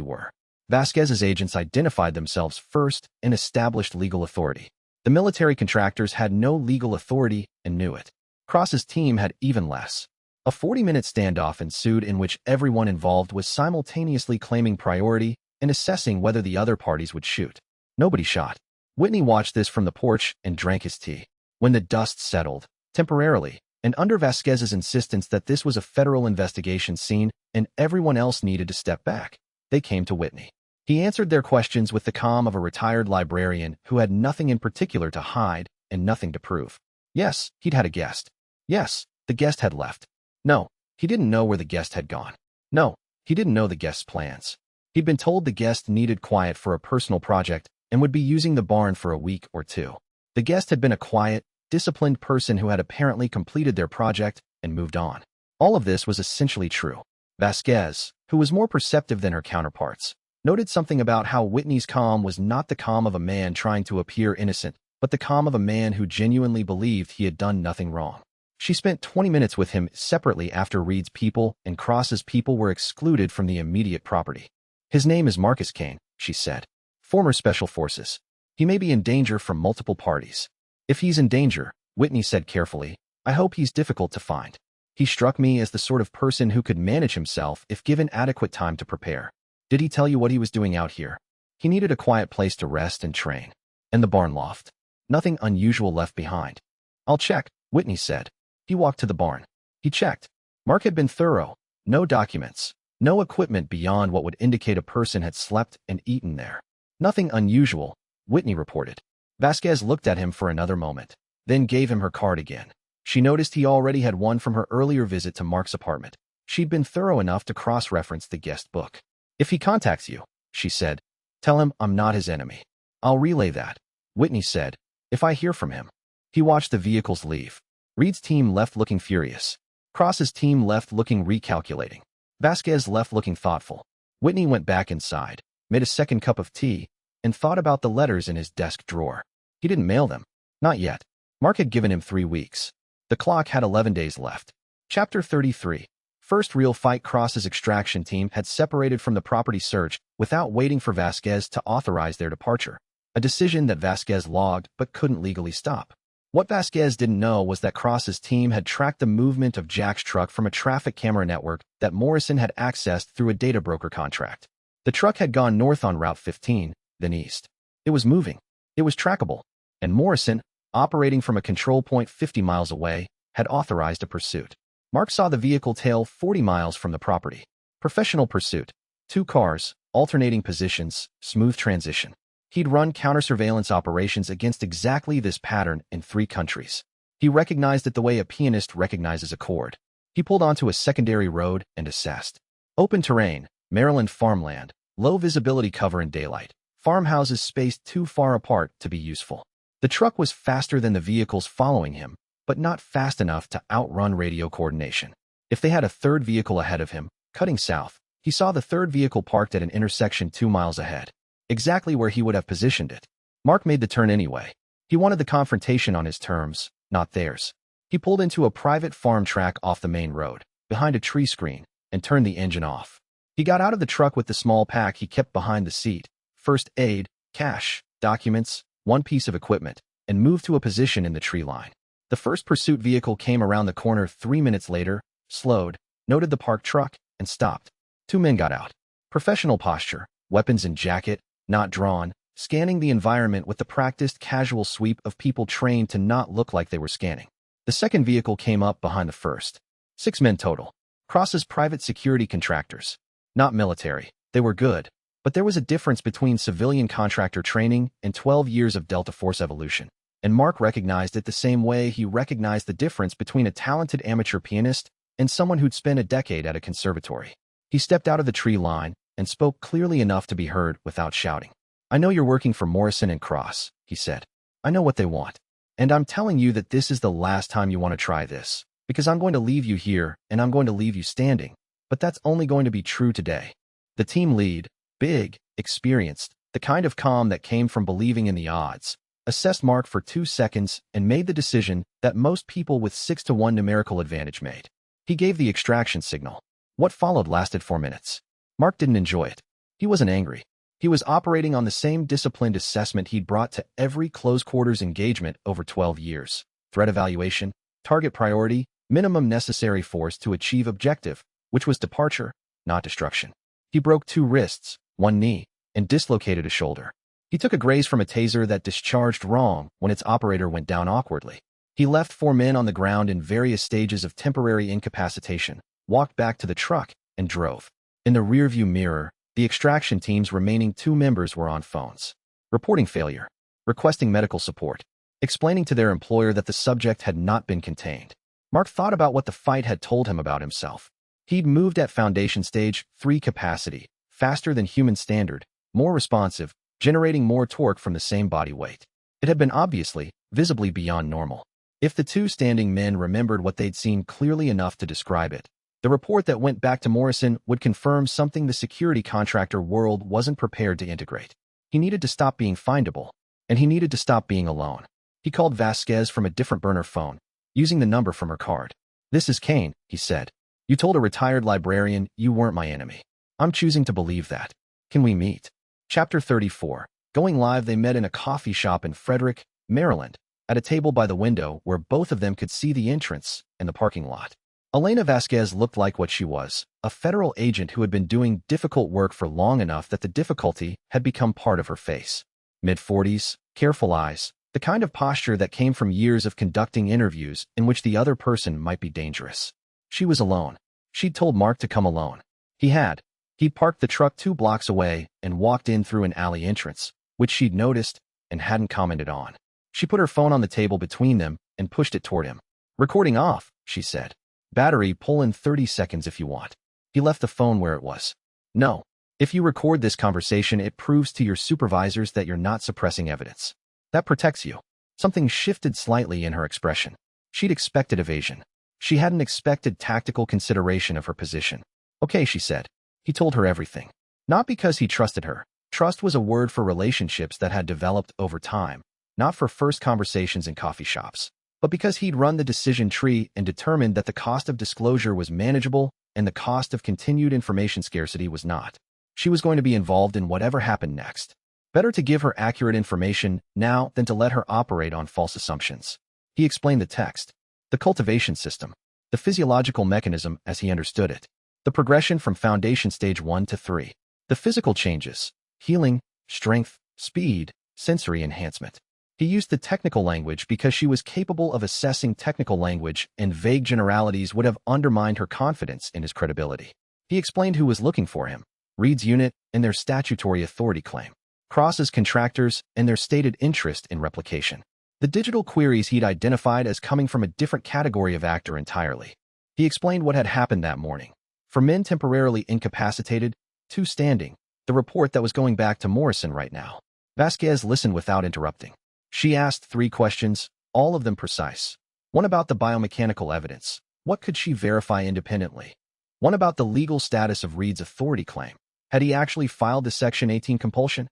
were. Vasquez's agents identified themselves first and established legal authority. The military contractors had no legal authority and knew it. Cross's team had even less. A 40-minute standoff ensued in which everyone involved was simultaneously claiming priority and assessing whether the other parties would shoot. Nobody shot. Whitney watched this from the porch and drank his tea. When the dust settled, temporarily, and under Vasquez's insistence that this was a federal investigation scene and everyone else needed to step back, they came to Whitney. He answered their questions with the calm of a retired librarian who had nothing in particular to hide and nothing to prove. Yes, he'd had a guest. Yes, the guest had left. No, he didn't know where the guest had gone. No, he didn't know the guest's plans. He'd been told the guest needed quiet for a personal project and would be using the barn for a week or 2. The guest had been a quiet, disciplined person who had apparently completed their project and moved on. All of this was essentially true. Vasquez, who was more perceptive than her counterparts, noted something about how Whitney's calm was not the calm of a man trying to appear innocent, but the calm of a man who genuinely believed he had done nothing wrong. She spent 20 minutes with him separately after Reed's people and Cross's people were excluded from the immediate property. "His name is Marcus Kane," she said. "Former Special Forces. He may be in danger from multiple parties. If he's in danger," Whitney said carefully, "I hope he's difficult to find. He struck me as the sort of person who could manage himself if given adequate time to prepare. Did he tell you what he was doing out here?" "He needed a quiet place to rest and train. And the barn loft. Nothing unusual left behind." "I'll check," Whitney said. He walked to the barn. He checked. Mark had been thorough. No documents. No equipment beyond what would indicate a person had slept and eaten there. Nothing unusual, Whitney reported. Vasquez looked at him for another moment, then gave him her card again. She noticed he already had one from her earlier visit to Mark's apartment. She'd been thorough enough to cross-reference the guest book. If he contacts you, she said, tell him I'm not his enemy. I'll relay that, Whitney said, if I hear from him. He watched the vehicles leave. Reed's team left looking furious. Cross's team left looking recalculating. Vasquez left looking thoughtful. Whitney went back inside, made a second cup of tea, and thought about the letters in his desk drawer. He didn't mail them. Not yet. Mark had given him 3 weeks. The clock had 11 days left. Chapter 33. First real fight. Cross's extraction team had separated from the property search without waiting for Vasquez to authorize their departure. A decision that Vasquez logged but couldn't legally stop. What Vasquez didn't know was that Cross's team had tracked the movement of Jack's truck from a traffic camera network that Morrison had accessed through a data broker contract. The truck had gone north on Route 15, then east. It was moving. It was trackable. And Morrison, operating from a control point 50 miles away, had authorized a pursuit. Mark saw the vehicle tail 40 miles from the property. Professional pursuit. 2 cars, alternating positions, smooth transition. He'd run counter-surveillance operations against exactly this pattern in 3 countries. He recognized it the way a pianist recognizes a chord. He pulled onto a secondary road and assessed. Open terrain, Maryland farmland, low visibility cover in daylight, farmhouses spaced too far apart to be useful. The truck was faster than the vehicles following him, but not fast enough to outrun radio coordination. If they had a 3rd vehicle ahead of him, cutting south, he saw the 3rd vehicle parked at an intersection 2 miles ahead. Exactly where he would have positioned it. Mark made the turn anyway. He wanted the confrontation on his terms, not theirs. He pulled into a private farm track off the main road, behind a tree screen, and turned the engine off. He got out of the truck with the small pack he kept behind the seat, first aid, cash, documents, 1 piece of equipment, and moved to a position in the tree line. The first pursuit vehicle came around the corner 3 minutes later, slowed, noted the parked truck, and stopped. 2 men got out. Professional posture, weapons and jacket, not drawn, scanning the environment with the practiced casual sweep of people trained to not look like they were scanning. The second vehicle came up behind the first. 6 men total. Cross's private security contractors. Not military. They were good. But there was a difference between civilian contractor training and 12 years of Delta Force evolution. And Mark recognized it the same way he recognized the difference between a talented amateur pianist and someone who'd spent a decade at a conservatory. He stepped out of the tree line and spoke clearly enough to be heard without shouting. I know you're working for Morrison and Cross, he said. I know what they want. And I'm telling you that this is the last time you want to try this, because I'm going to leave you here and I'm going to leave you standing. But that's only going to be true today. The team lead, big, experienced, the kind of calm that came from believing in the odds, assessed Mark for 2 seconds and made the decision that most people with 6-to-1 numerical advantage made. He gave the extraction signal. What followed lasted 4 minutes. Mark didn't enjoy it. He wasn't angry. He was operating on the same disciplined assessment he'd brought to every close-quarters engagement over 12 years. Threat evaluation, target priority, minimum necessary force to achieve objective, which was departure, not destruction. He broke 2 wrists, 1 knee, and dislocated a shoulder. He took a graze from a taser that discharged wrong when its operator went down awkwardly. He left 4 men on the ground in various stages of temporary incapacitation, walked back to the truck, and drove. In the rearview mirror, the extraction team's remaining 2 members were on phones, reporting failure, requesting medical support, explaining to their employer that the subject had not been contained. Mark thought about what the fight had told him about himself. He'd moved at Foundation Stage 3 capacity, faster than human standard, more responsive, generating more torque from the same body weight. It had been obviously, visibly beyond normal. If the 2 standing men remembered what they'd seen clearly enough to describe it, the report that went back to Morrison would confirm something the security contractor world wasn't prepared to integrate. He needed to stop being findable, and he needed to stop being alone. He called Vasquez from a different burner phone, using the number from her card. This is Kane, he said. You told a retired librarian you weren't my enemy. I'm choosing to believe that. Can we meet? Chapter 34. Going live, they met in a coffee shop in Frederick, Maryland, at a table by the window where both of them could see the entrance and the parking lot. Elena Vasquez looked like what she was, a federal agent who had been doing difficult work for long enough that the difficulty had become part of her face. Mid-40s, careful eyes, the kind of posture that came from years of conducting interviews in which the other person might be dangerous. She was alone. She'd told Mark to come alone. He had. He'd parked the truck 2 blocks away and walked in through an alley entrance, which she'd noticed and hadn't commented on. She put her phone on the table between them and pushed it toward him. "Recording off," she said. "Battery pull in 30 seconds if you want." He left the phone where it was. "No. If you record this conversation, it proves to your supervisors that you're not suppressing evidence. That protects you." Something shifted slightly in her expression. She'd expected evasion. She hadn't expected tactical consideration of her position. "Okay," she said. He told her everything. Not because he trusted her. Trust was a word for relationships that had developed over time, not for first conversations in coffee shops. But because he'd run the decision tree and determined that the cost of disclosure was manageable and the cost of continued information scarcity was not. She was going to be involved in whatever happened next. Better to give her accurate information now than to let her operate on false assumptions. He explained the text, the cultivation system, the physiological mechanism as he understood it, the progression from foundation stage 1 to 3, the physical changes, healing, strength, speed, sensory enhancement. He used the technical language because she was capable of assessing technical language, and vague generalities would have undermined her confidence in his credibility. He explained who was looking for him, Reed's unit and their statutory authority claim, Cross's contractors and their stated interest in replication. The digital queries he'd identified as coming from a different category of actor entirely. He explained what had happened that morning. For men temporarily incapacitated, 2 standing, the report that was going back to Morrison right now. Vasquez listened without interrupting. She asked 3 questions, all of them precise. One about the biomechanical evidence. What could she verify independently? One about the legal status of Reed's authority claim. Had he actually filed the Section 18 compulsion?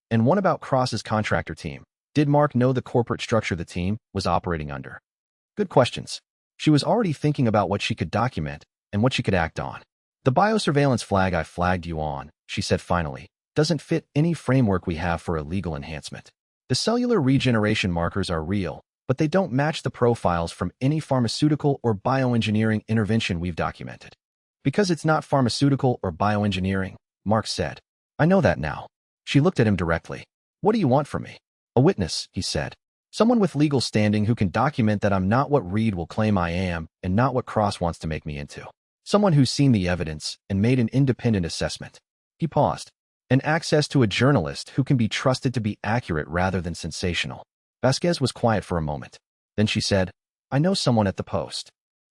And one about Cross's contractor team. Did Mark know the corporate structure the team was operating under? Good questions. She was already thinking about what she could document and what she could act on. "The biosurveillance flag I flagged you on," she said finally, "doesn't fit any framework we have for illegal enhancement. The cellular regeneration markers are real, but they don't match the profiles from any pharmaceutical or bioengineering intervention we've documented." "Because it's not pharmaceutical or bioengineering," Mark said. "I know that now." She looked at him directly. "What do you want from me?" "A witness," he said. "Someone with legal standing who can document that I'm not what Reed will claim I am and not what Cross wants to make me into. Someone who's seen the evidence and made an independent assessment." He paused. "And access to a journalist who can be trusted to be accurate rather than sensational." Vasquez was quiet for a moment. Then she said, "I know someone at the Post."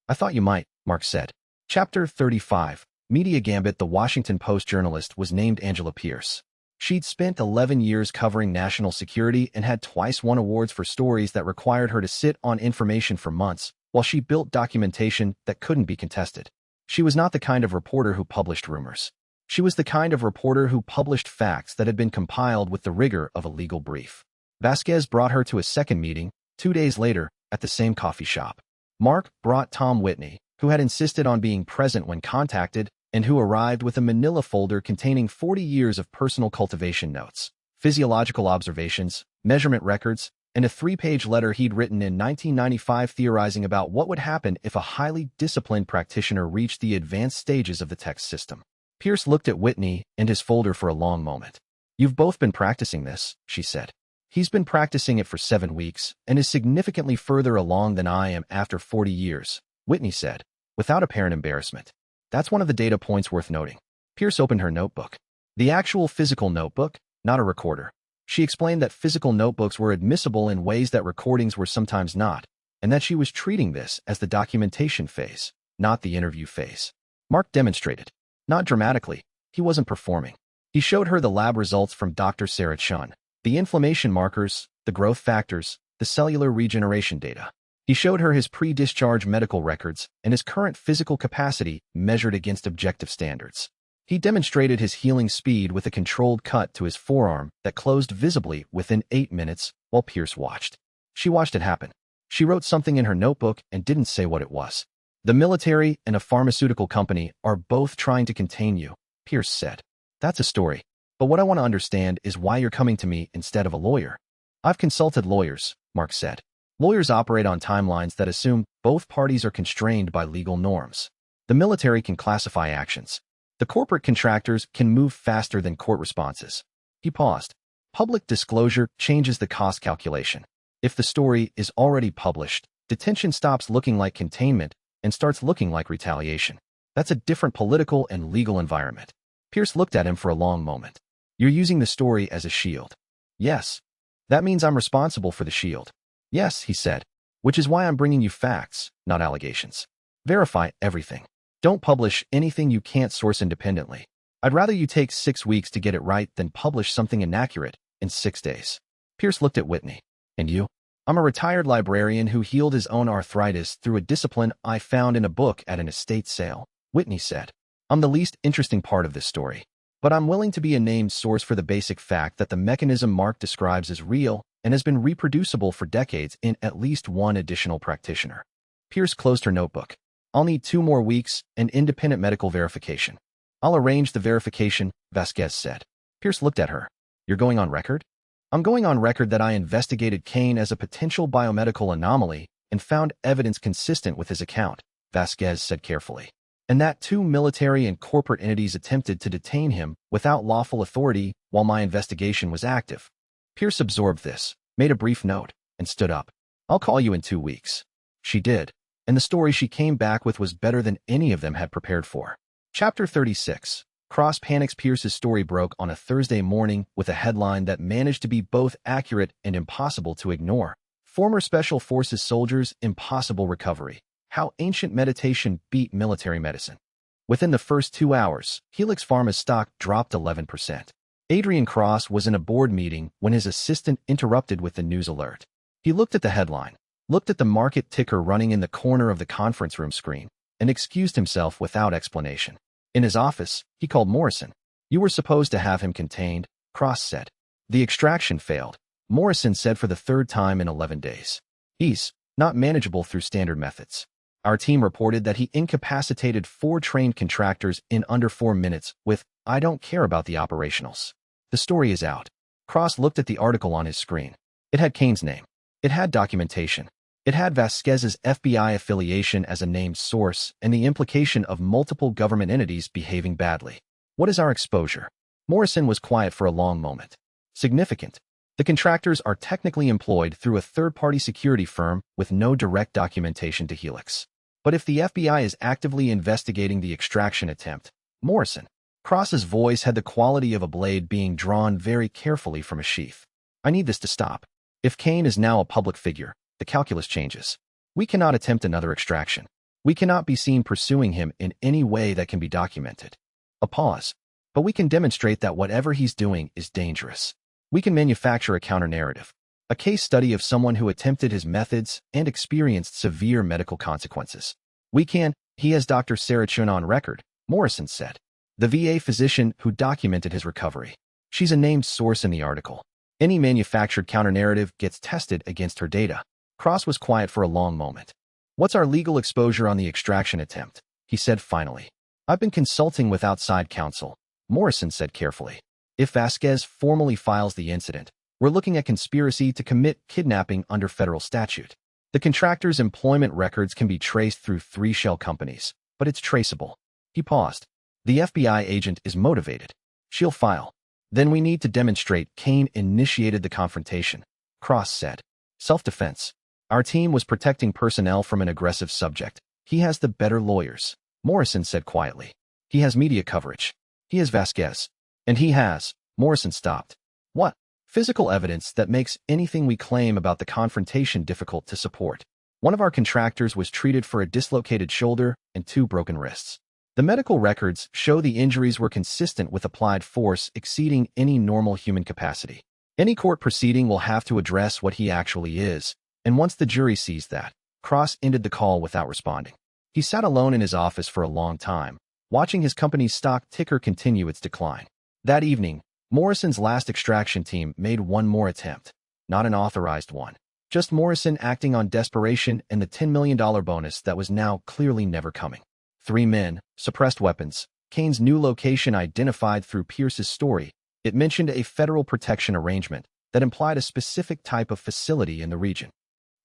"I thought you might," Mark said. Chapter 35. Media Gambit. The Washington Post journalist was named Angela Pierce. She'd spent 11 years covering national security and had twice won awards for stories that required her to sit on information for months while she built documentation that couldn't be contested. She was not the kind of reporter who published rumors. She was the kind of reporter who published facts that had been compiled with the rigor of a legal brief. Vasquez brought her to a second meeting, 2 days later, at the same coffee shop. Mark brought Tom Whitney, who had insisted on being present when contacted, and who arrived with a manila folder containing 40 years of personal cultivation notes, physiological observations, measurement records, and a 3-page letter he'd written in 1995 theorizing about what would happen if a highly disciplined practitioner reached the advanced stages of the text system. Pierce looked at Whitney and his folder for a long moment. "You've both been practicing this," she said. "He's been practicing it for 7 weeks and is significantly further along than I am after 40 years, Whitney said, without apparent embarrassment. "That's one of the data points worth noting." Pierce opened her notebook. The actual physical notebook, not a recorder. She explained that physical notebooks were admissible in ways that recordings were sometimes not, and that she was treating this as the documentation phase, not the interview phase. Mark demonstrated. Not dramatically. He wasn't performing. He showed her the lab results from Dr. Sarah Chun, the inflammation markers, the growth factors, the cellular regeneration data. He showed her his pre-discharge medical records and his current physical capacity measured against objective standards. He demonstrated his healing speed with a controlled cut to his forearm that closed visibly within 8 minutes while Pierce watched. She watched it happen. She wrote something in her notebook and didn't say what it was. "The military and a pharmaceutical company are both trying to contain you," Pierce said. "That's a story. But what I want to understand is why you're coming to me instead of a lawyer." "I've consulted lawyers," Mark said. "Lawyers operate on timelines that assume both parties are constrained by legal norms. The military can classify actions. The corporate contractors can move faster than court responses." He paused. "Public disclosure changes the cost calculation. If the story is already published, detention stops looking like containment and starts looking like retaliation. That's a different political and legal environment. Pierce looked at him for a long moment. You're using the story as a shield. Yes. That means I'm responsible for the shield. Yes, he said. Which is why I'm bringing you facts, not allegations. Verify everything. Don't publish anything you can't source independently. I'd rather you take 6 weeks to get it right than publish something inaccurate in 6 days. Pierce looked at Whitney. And you? I'm a retired librarian who healed his own arthritis through a discipline I found in a book at an estate sale, Whitney said. I'm the least interesting part of this story, but I'm willing to be a named source for the basic fact that the mechanism Mark describes is real and has been reproducible for decades in at least one additional practitioner. Pierce closed her notebook. I'll need 2 more weeks and independent medical verification. I'll arrange the verification, Vasquez said. Pierce looked at her. You're going on record? I'm going on record that I investigated Kane as a potential biomedical anomaly and found evidence consistent with his account, Vasquez said carefully. And that 2 military and corporate entities attempted to detain him without lawful authority while my investigation was active. Pierce absorbed this, made a brief note, and stood up. I'll call you in 2 weeks. She did, and the story she came back with was better than any of them had prepared for. Chapter 36. Cross panics. Pierce's story broke on a Thursday morning with a headline that managed to be both accurate and impossible to ignore. Former Special Forces soldiers, impossible recovery. How ancient meditation beat military medicine. Within the first 2 hours, Helix Pharma's stock dropped 11%. Adrian Cross was in a board meeting when his assistant interrupted with the news alert. He looked at the headline, looked at the market ticker running in the corner of the conference room screen, and excused himself without explanation. In his office, he called Morrison. You were supposed to have him contained, Cross said. The extraction failed, Morrison said for the 3rd time in 11 days. He's not manageable through standard methods. Our team reported that he incapacitated 4 trained contractors in under 4 minutes with, I don't care about the operationals. The story is out. Cross looked at the article on his screen. It had Kane's name. It had documentation. It had Vasquez's FBI affiliation as a named source and the implication of multiple government entities behaving badly. What is our exposure? Morrison was quiet for a long moment. Significant. The contractors are technically employed through a third-party security firm with no direct documentation to Helix. But if the FBI is actively investigating the extraction attempt, Morrison. Cross's voice had the quality of a blade being drawn very carefully from a sheath. I need this to stop. If Kane is now a public figure, the calculus changes. We cannot attempt another extraction. We cannot be seen pursuing him in any way that can be documented. A pause. But we can demonstrate that whatever he's doing is dangerous. We can manufacture a counter-narrative, a case study of someone who attempted his methods and experienced severe medical consequences. He has Dr. Sarah Chun on record, Morrison said. The VA physician who documented his recovery. She's a named source in the article. Any manufactured counter-narrative gets tested against her data. Cross was quiet for a long moment. What's our legal exposure on the extraction attempt? He said finally. I've been consulting with outside counsel, Morrison said carefully. If Vasquez formally files the incident, we're looking at conspiracy to commit kidnapping under federal statute. The contractor's employment records can be traced through 3 shell companies, but it's traceable. He paused. The FBI agent is motivated. She'll file. Then we need to demonstrate Kane initiated the confrontation, Cross said. Self-defense. Our team was protecting personnel from an aggressive subject. He has the better lawyers, Morrison said quietly. He has media coverage. He has Vasquez. And he has, Morrison stopped. What? Physical evidence that makes anything we claim about the confrontation difficult to support. One of our contractors was treated for a dislocated shoulder and 2 broken wrists. The medical records show the injuries were consistent with applied force exceeding any normal human capacity. Any court proceeding will have to address what he actually is, and once the jury sees that, Cross ended the call without responding. He sat alone in his office for a long time, watching his company's stock ticker continue its decline. That evening, Morrison's last extraction team made one more attempt, not an authorized one. Just Morrison acting on desperation and the $10 million bonus that was now clearly never coming. 3 men, suppressed weapons, Kane's new location identified through Pierce's story. It mentioned a federal protection arrangement that implied a specific type of facility in the region.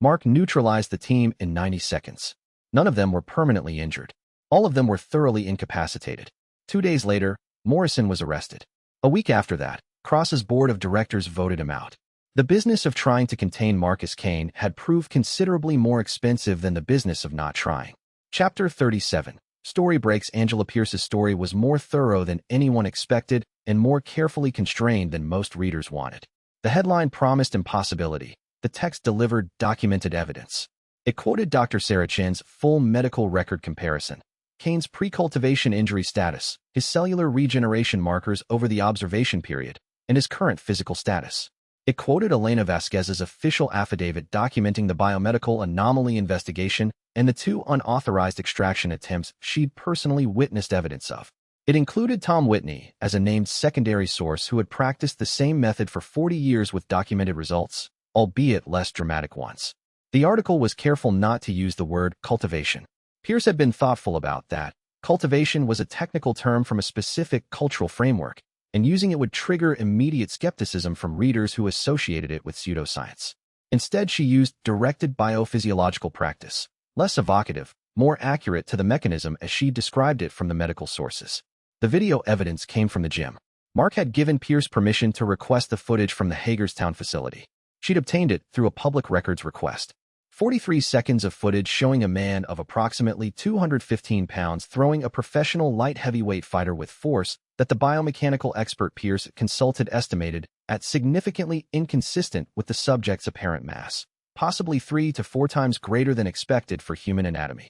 Mark neutralized the team in 90 seconds. None of them were permanently injured. All of them were thoroughly incapacitated. 2 days later, Morrison was arrested. A week after that, Cross's board of directors voted him out. The business of trying to contain Marcus Kane had proved considerably more expensive than the business of not trying. Chapter 37. Story breaks. Angela Pierce's story was more thorough than anyone expected and more carefully constrained than most readers wanted. The headline promised impossibility. The text delivered documented evidence. It quoted Dr. Sarah Chen's full medical record comparison, Kane's pre-cultivation injury status, his cellular regeneration markers over the observation period, and his current physical status. It quoted Elena Vasquez's official affidavit documenting the biomedical anomaly investigation and the 2 unauthorized extraction attempts she'd personally witnessed evidence of. It included Tom Whitney as a named secondary source who had practiced the same method for 40 years with documented results, albeit less dramatic ones. The article was careful not to use the word cultivation. Pierce had been thoughtful about that. Cultivation was a technical term from a specific cultural framework, and using it would trigger immediate skepticism from readers who associated it with pseudoscience. Instead, she used directed biophysiological practice, less evocative, more accurate to the mechanism as she described it from the medical sources. The video evidence came from the gym. Mark had given Pierce permission to request the footage from the Hagerstown facility. She'd obtained it through a public records request. 43 seconds of footage showing a man of approximately 215 pounds throwing a professional light heavyweight fighter with force that the biomechanical expert Pierce consulted estimated at significantly inconsistent with the subject's apparent mass, possibly 3 to 4 times greater than expected for human anatomy.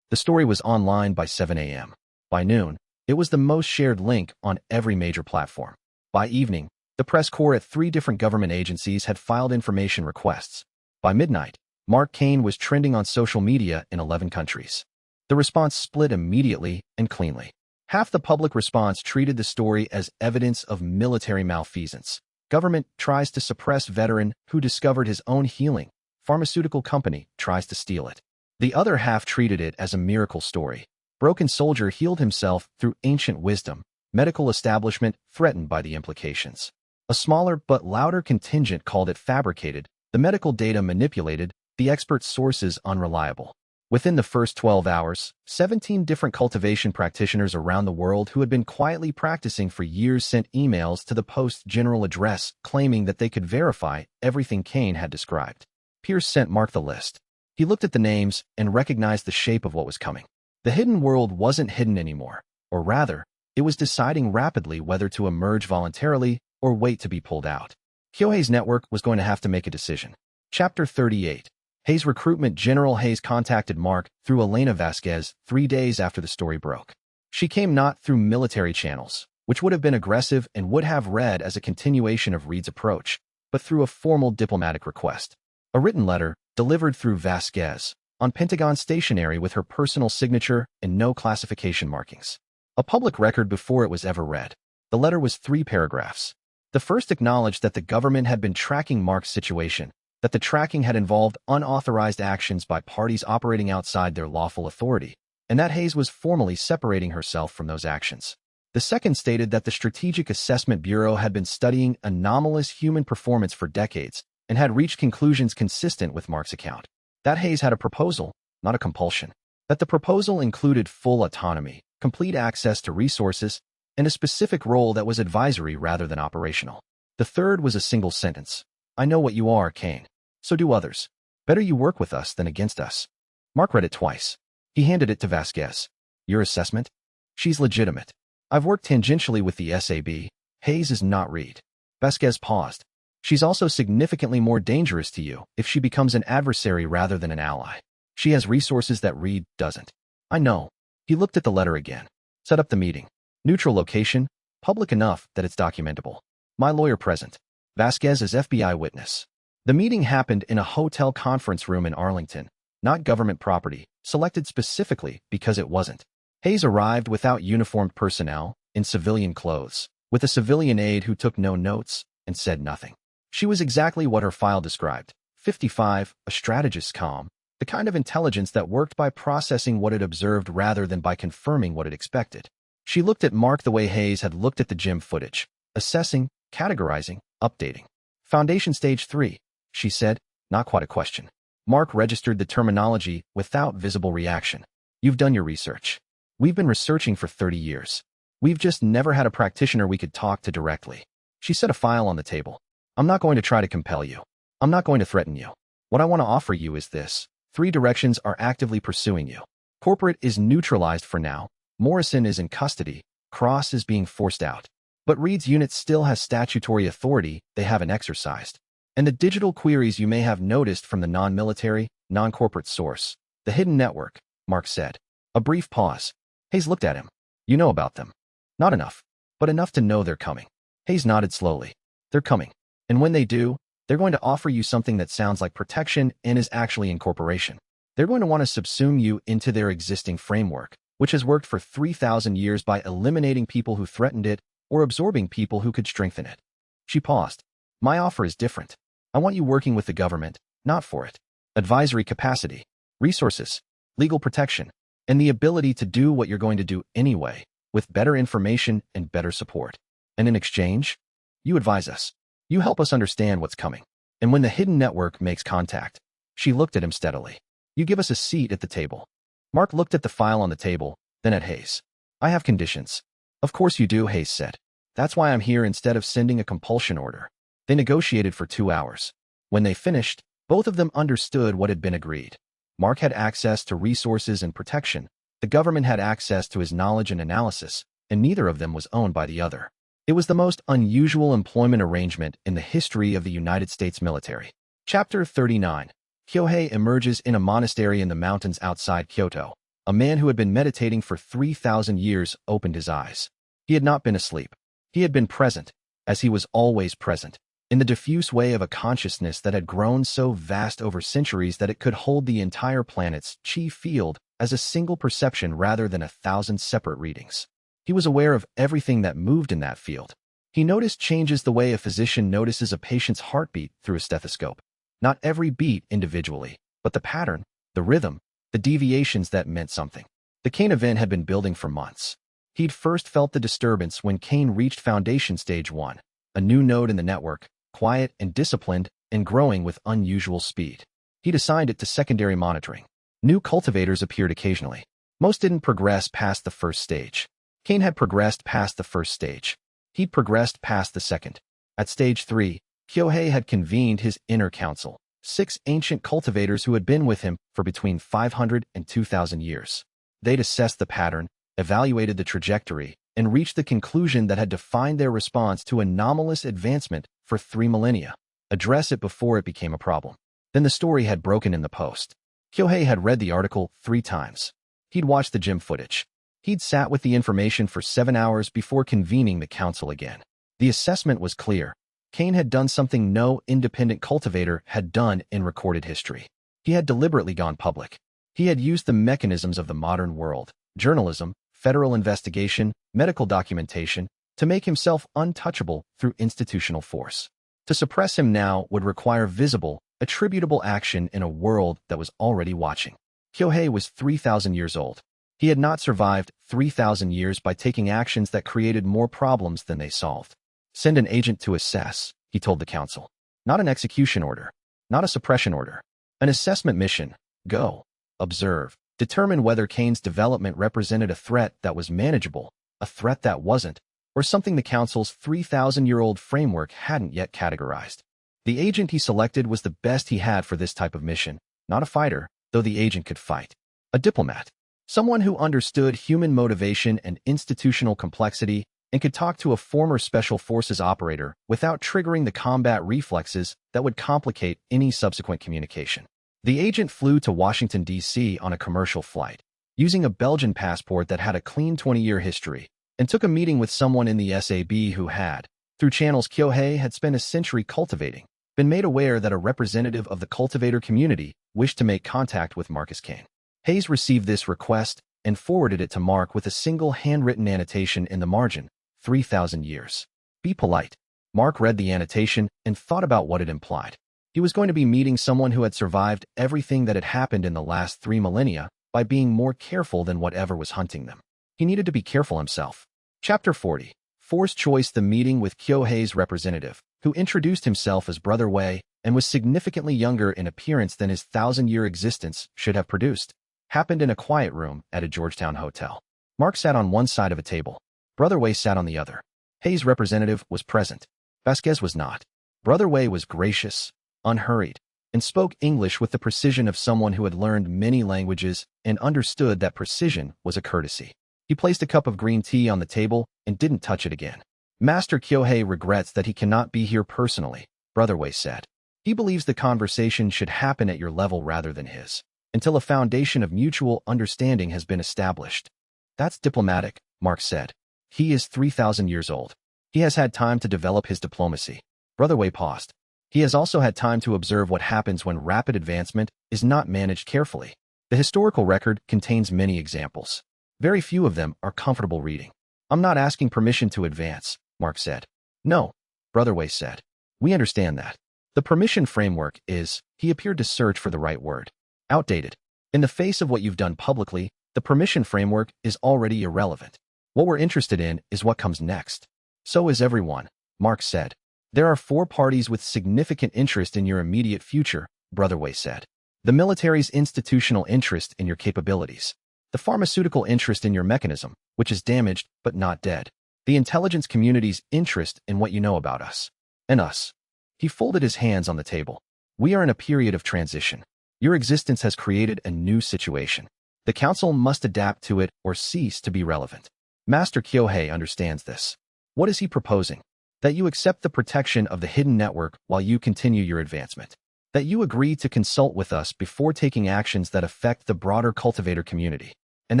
The story was online by 7 a.m. By noon, it was the most shared link on every major platform. By evening, the press corps at 3 different government agencies had filed information requests. By midnight, Mark Kane was trending on social media in 11 countries. The response split immediately and cleanly. Half the public response treated the story as evidence of military malfeasance. Government tries to suppress veteran who discovered his own healing. Pharmaceutical company tries to steal it. The other half treated it as a miracle story. Broken soldier healed himself through ancient wisdom. Medical establishment threatened by the implications. A smaller but louder contingent called it fabricated, the medical data manipulated, the expert sources unreliable. Within the first 12 hours, 17 different cultivation practitioners around the world who had been quietly practicing for years sent emails to the Post's general address claiming that they could verify everything Kane had described. Pierce sent Mark the list. He looked at the names and recognized the shape of what was coming. The hidden world wasn't hidden anymore, or rather, it was deciding rapidly whether to emerge voluntarily or wait to be pulled out. Kyohei's network was going to have to make a decision. Chapter 38. Hayes recruitment. General Hayes contacted Mark through Elena Vasquez 3 days after the story broke. She came not through military channels, which would have been aggressive and would have read as a continuation of Reed's approach, but through a formal diplomatic request. A written letter, delivered through Vasquez, on Pentagon stationery with her personal signature and no classification markings. A public record before it was ever read. The letter was 3 paragraphs. The first acknowledged that the government had been tracking Mark's situation, that the tracking had involved unauthorized actions by parties operating outside their lawful authority, and that Hayes was formally separating herself from those actions. The second stated that the Strategic Assessment Bureau had been studying anomalous human performance for decades and had reached conclusions consistent with Mark's account. That Hayes had a proposal, not a compulsion. That the proposal included full autonomy, complete access to resources, and a specific role that was advisory rather than operational. The third was a single sentence. I know what you are, Kane. So do others. Better you work with us than against us. Mark read it twice. He handed it to Vasquez. Your assessment? She's legitimate. I've worked tangentially with the SAB. Hayes is not Reed. Vasquez paused. She's also significantly more dangerous to you if she becomes an adversary rather than an ally. She has resources that Reed doesn't. I know. He looked at the letter again. Set up the meeting. Neutral location, public enough that it's documentable. My lawyer present. Vasquez as FBI witness. The meeting happened in a hotel conference room in Arlington, not government property, selected specifically because it wasn't. Hayes arrived without uniformed personnel, in civilian clothes, with a civilian aide who took no notes and said nothing. She was exactly what her file described. 55, a strategist calm, the kind of intelligence that worked by processing what it observed rather than by confirming what it expected. She looked at Mark the way Hayes had looked at the gym footage, assessing, categorizing, updating. Foundation stage 3, she said, not quite a question. Mark registered the terminology without visible reaction. You've done your research. We've been researching for 30 years. We've just never had a practitioner we could talk to directly. She set a file on the table. I'm not going to try to compel you. I'm not going to threaten you. What I want to offer you is this. 3 directions are actively pursuing you. Corporate is neutralized for now. Morrison is in custody. Cross is being forced out. But Reed's unit still has statutory authority they haven't exercised. And the digital queries you may have noticed from the non-military, non-corporate source. The hidden network, Mark said. A brief pause. Hayes looked at him. You know about them. Not enough, but enough to know they're coming. Hayes nodded slowly. They're coming. And when they do, they're going to offer you something that sounds like protection and is actually incorporation. They're going to want to subsume you into their existing framework, which has worked for 3,000 years by eliminating people who threatened it or absorbing people who could strengthen it. She paused. My offer is different. I want you working with the government, not for it. Advisory capacity, resources, legal protection, and the ability to do what you're going to do anyway, with better information and better support. And in exchange, you advise us. You help us understand what's coming. And when the hidden network makes contact, she looked at him steadily. You give us a seat at the table. Mark looked at the file on the table, then at Hayes. I have conditions. Of course you do, Hayes said. That's why I'm here instead of sending a compulsion order. They negotiated for 2 hours. When they finished, both of them understood what had been agreed. Mark had access to resources and protection. The government had access to his knowledge and analysis, and neither of them was owned by the other. It was the most unusual employment arrangement in the history of the United States military. Chapter 39. Kyohei emerges in a monastery in the mountains outside Kyoto. A man who had been meditating for 3,000 years opened his eyes. He had not been asleep. He had been present, as he was always present, in the diffuse way of a consciousness that had grown so vast over centuries that it could hold the entire planet's chi field as a single perception rather than 1,000 separate readings. He was aware of everything that moved in that field. He noticed changes the way a physician notices a patient's heartbeat through a stethoscope. Not every beat individually, but the pattern, the rhythm, the deviations that meant something. The Kane event had been building for months. He'd first felt the disturbance when Kane reached Foundation Stage 1, a new node in the network, quiet and disciplined and growing with unusual speed. He'd assigned it to secondary monitoring. New cultivators appeared occasionally. Most didn't progress past the first stage. Kane had progressed past the first stage. He'd progressed past the second. At Stage 3, Kyohei had convened his inner council, 6 ancient cultivators who had been with him for between 500 and 2,000 years. They'd assessed the pattern, evaluated the trajectory, and reached the conclusion that had defined their response to anomalous advancement for 3 millennia. Address it before it became a problem. Then the story had broken in the post. Kyohei had read the article 3 times. He'd watched the gym footage. He'd sat with the information for 7 hours before convening the council again. The assessment was clear. Kane had done something no independent cultivator had done in recorded history. He had deliberately gone public. He had used the mechanisms of the modern world, journalism, federal investigation, medical documentation, to make himself untouchable through institutional force. To suppress him now would require visible, attributable action in a world that was already watching. Kyohei was 3,000 years old. He had not survived 3,000 years by taking actions that created more problems than they solved. Send an agent to assess, he told the council. Not an execution order. Not a suppression order. An assessment mission. Go. Observe. Determine whether Kane's development represented a threat that was manageable, a threat that wasn't, or something the council's 3,000-year-old framework hadn't yet categorized. The agent he selected was the best he had for this type of mission. Not a fighter, though the agent could fight. A diplomat. Someone who understood human motivation and institutional complexity and could talk to a former Special Forces operator without triggering the combat reflexes that would complicate any subsequent communication. The agent flew to Washington, D.C. on a commercial flight, using a Belgian passport that had a clean 20-year history, and took a meeting with someone in the SAB who had, through channels Kyohei had spent a century cultivating, been made aware that a representative of the cultivator community wished to make contact with Marcus Kane. Hayes received this request and forwarded it to Mark with a single handwritten annotation in the margin, 3,000 years. Be polite. Mark read the annotation and thought about what it implied. He was going to be meeting someone who had survived everything that had happened in the last 3 millennia by being more careful than whatever was hunting them. He needed to be careful himself. Chapter 40. Forced choice. The meeting with Kyohei's representative, who introduced himself as Brother Wei and was significantly younger in appearance than his 1,000-year existence should have produced, happened in a quiet room at a Georgetown hotel. Mark sat on one side of a table. Brother Wei sat on the other. Hayes' representative was present. Vasquez was not. Brother Wei was gracious, unhurried, and spoke English with the precision of someone who had learned many languages and understood that precision was a courtesy. He placed a cup of green tea on the table and didn't touch it again. Master Kyohei regrets that he cannot be here personally, Brother Wei said. He believes the conversation should happen at your level rather than his, until a foundation of mutual understanding has been established. That's diplomatic, Mark said. He is 3,000 years old. He has had time to develop his diplomacy. Brother Wei paused. He has also had time to observe what happens when rapid advancement is not managed carefully. The historical record contains many examples. Very few of them are comfortable reading. I'm not asking permission to advance, Mark said. No, Brother Wei said. We understand that. The permission framework is, he appeared to search for the right word, outdated. In the face of what you've done publicly, the permission framework is already irrelevant. What we're interested in is what comes next. So is everyone, Mark said. There are 4 parties with significant interest in your immediate future, Brother Wei said. The military's institutional interest in your capabilities. The pharmaceutical interest in your mechanism, which is damaged but not dead. The intelligence community's interest in what you know about us. And us. He folded his hands on the table. We are in a period of transition. Your existence has created a new situation. The council must adapt to it or cease to be relevant. Master Kyohei understands this. What is he proposing? That you accept the protection of the hidden network while you continue your advancement. That you agree to consult with us before taking actions that affect the broader cultivator community. And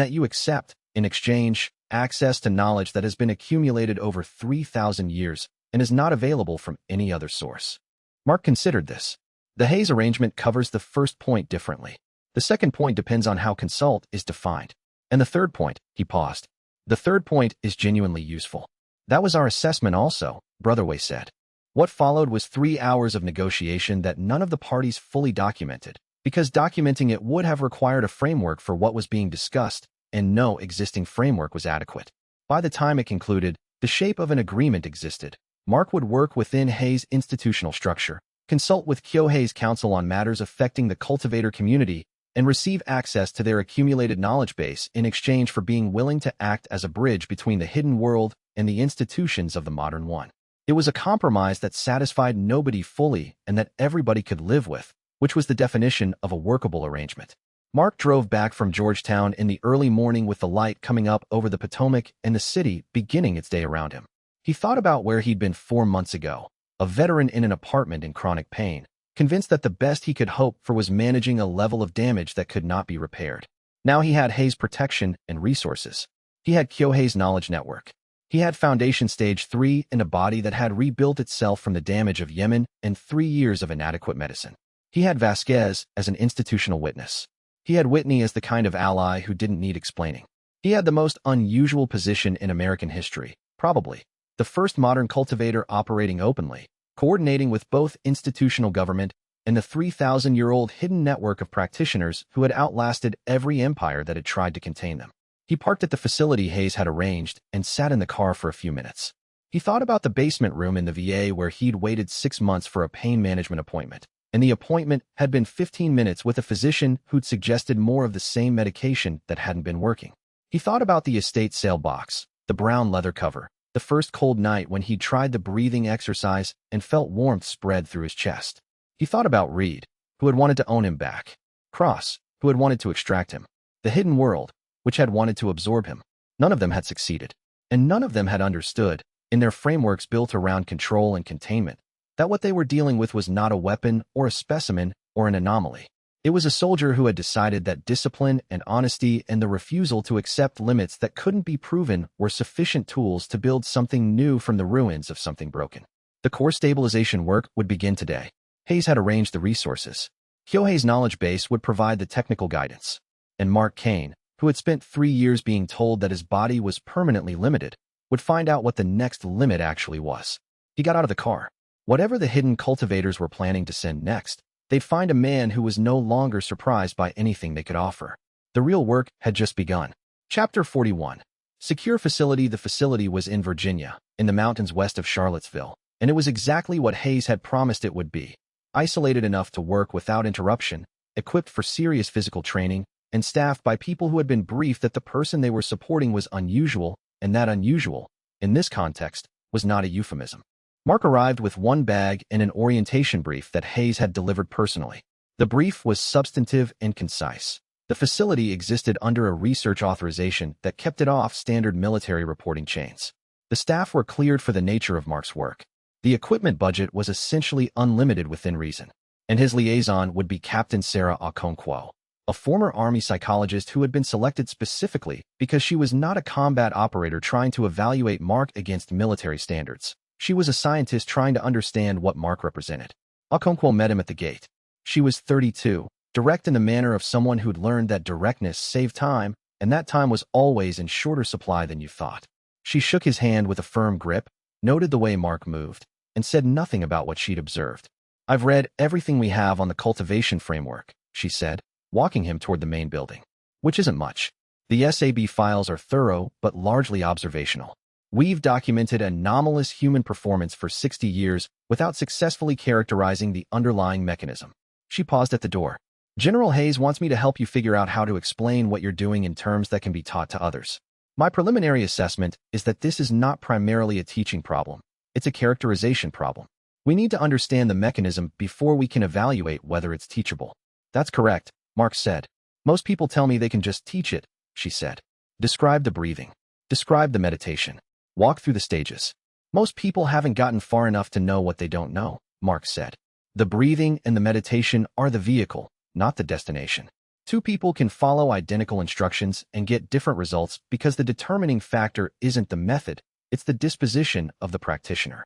that you accept, in exchange, access to knowledge that has been accumulated over 3,000 years and is not available from any other source. Mark considered this. The Hayes arrangement covers the first point differently. The second point depends on how consult is defined. And the third point, he paused. The third point is genuinely useful. That was our assessment also, Brother Wei said. What followed was 3 hours of negotiation that none of the parties fully documented, because documenting it would have required a framework for what was being discussed, and no existing framework was adequate. By the time it concluded, the shape of an agreement existed. Mark would work within Hayes' institutional structure, consult with Kyohei's council on matters affecting the cultivator community, and receive access to their accumulated knowledge base in exchange for being willing to act as a bridge between the hidden world and the institutions of the modern one. It was a compromise that satisfied nobody fully and that everybody could live with, which was the definition of a workable arrangement. Mark drove back from Georgetown in the early morning with the light coming up over the Potomac and the city beginning its day around him. He thought about where he'd been 4 months ago, a veteran in an apartment in chronic pain, convinced that the best he could hope for was managing a level of damage that could not be repaired. Now he had Hayes' protection and resources. He had Kyohei's knowledge network. He had Foundation Stage 3 in a body that had rebuilt itself from the damage of Yemen and 3 years of inadequate medicine. He had Vasquez as an institutional witness. He had Whitney as the kind of ally who didn't need explaining. He had the most unusual position in American history, probably. The first modern cultivator operating openly, coordinating with both institutional government and the 3,000-year-old hidden network of practitioners who had outlasted every empire that had tried to contain them. He parked at the facility Hayes had arranged and sat in the car for a few minutes. He thought about the basement room in the VA where he'd waited 6 months for a pain management appointment, and the appointment had been 15 minutes with a physician who'd suggested more of the same medication that hadn't been working. He thought about the estate sale box, the brown leather cover, the first cold night when he'd tried the breathing exercise and felt warmth spread through his chest. He thought about Reed, who had wanted to own him back, Cross, who had wanted to extract him, the hidden world, which had wanted to absorb him. None of them had succeeded, and none of them had understood, in their frameworks built around control and containment, that what they were dealing with was not a weapon or a specimen or an anomaly. It was a soldier who had decided that discipline and honesty and the refusal to accept limits that couldn't be proven were sufficient tools to build something new from the ruins of something broken. The core stabilization work would begin today. Hayes had arranged the resources. Kyohei's knowledge base would provide the technical guidance. And Mark Kane, who had spent 3 years being told that his body was permanently limited, would find out what the next limit actually was. He got out of the car. Whatever the hidden cultivators were planning to send next, they'd find a man who was no longer surprised by anything they could offer. The real work had just begun. Chapter 41. Secure facility. The facility was in Virginia, in the mountains west of Charlottesville, and it was exactly what Hayes had promised it would be. Isolated enough to work without interruption, equipped for serious physical training, and staffed by people who had been briefed that the person they were supporting was unusual, and that unusual, in this context, was not a euphemism. Mark arrived with one bag and an orientation brief that Hayes had delivered personally. The brief was substantive and concise. The facility existed under a research authorization that kept it off standard military reporting chains. The staff were cleared for the nature of Mark's work. The equipment budget was essentially unlimited within reason, and his liaison would be Captain Sarah Okonkwo, a former Army psychologist who had been selected specifically because she was not a combat operator trying to evaluate Mark against military standards. She was a scientist trying to understand what Mark represented. Okonkwo met him at the gate. She was 32, direct in the manner of someone who'd learned that directness saved time, and that time was always in shorter supply than you thought. She shook his hand with a firm grip, noted the way Mark moved, and said nothing about what she'd observed. "I've read everything we have on the cultivation framework," she said, walking him toward the main building. "Which isn't much. The SAB files are thorough but largely observational. We've documented anomalous human performance for 60 years without successfully characterizing the underlying mechanism." She paused at the door. "General Hayes wants me to help you figure out how to explain what you're doing in terms that can be taught to others. My preliminary assessment is that this is not primarily a teaching problem. It's a characterization problem. We need to understand the mechanism before we can evaluate whether it's teachable." "That's correct," Mark said. "Most people tell me they can just teach it," she said. "Describe the breathing. Describe the meditation. Walk through the stages." "Most people haven't gotten far enough to know what they don't know," Mark said. "The breathing and the meditation are the vehicle, not the destination. Two people can follow identical instructions and get different results because the determining factor isn't the method, it's the disposition of the practitioner."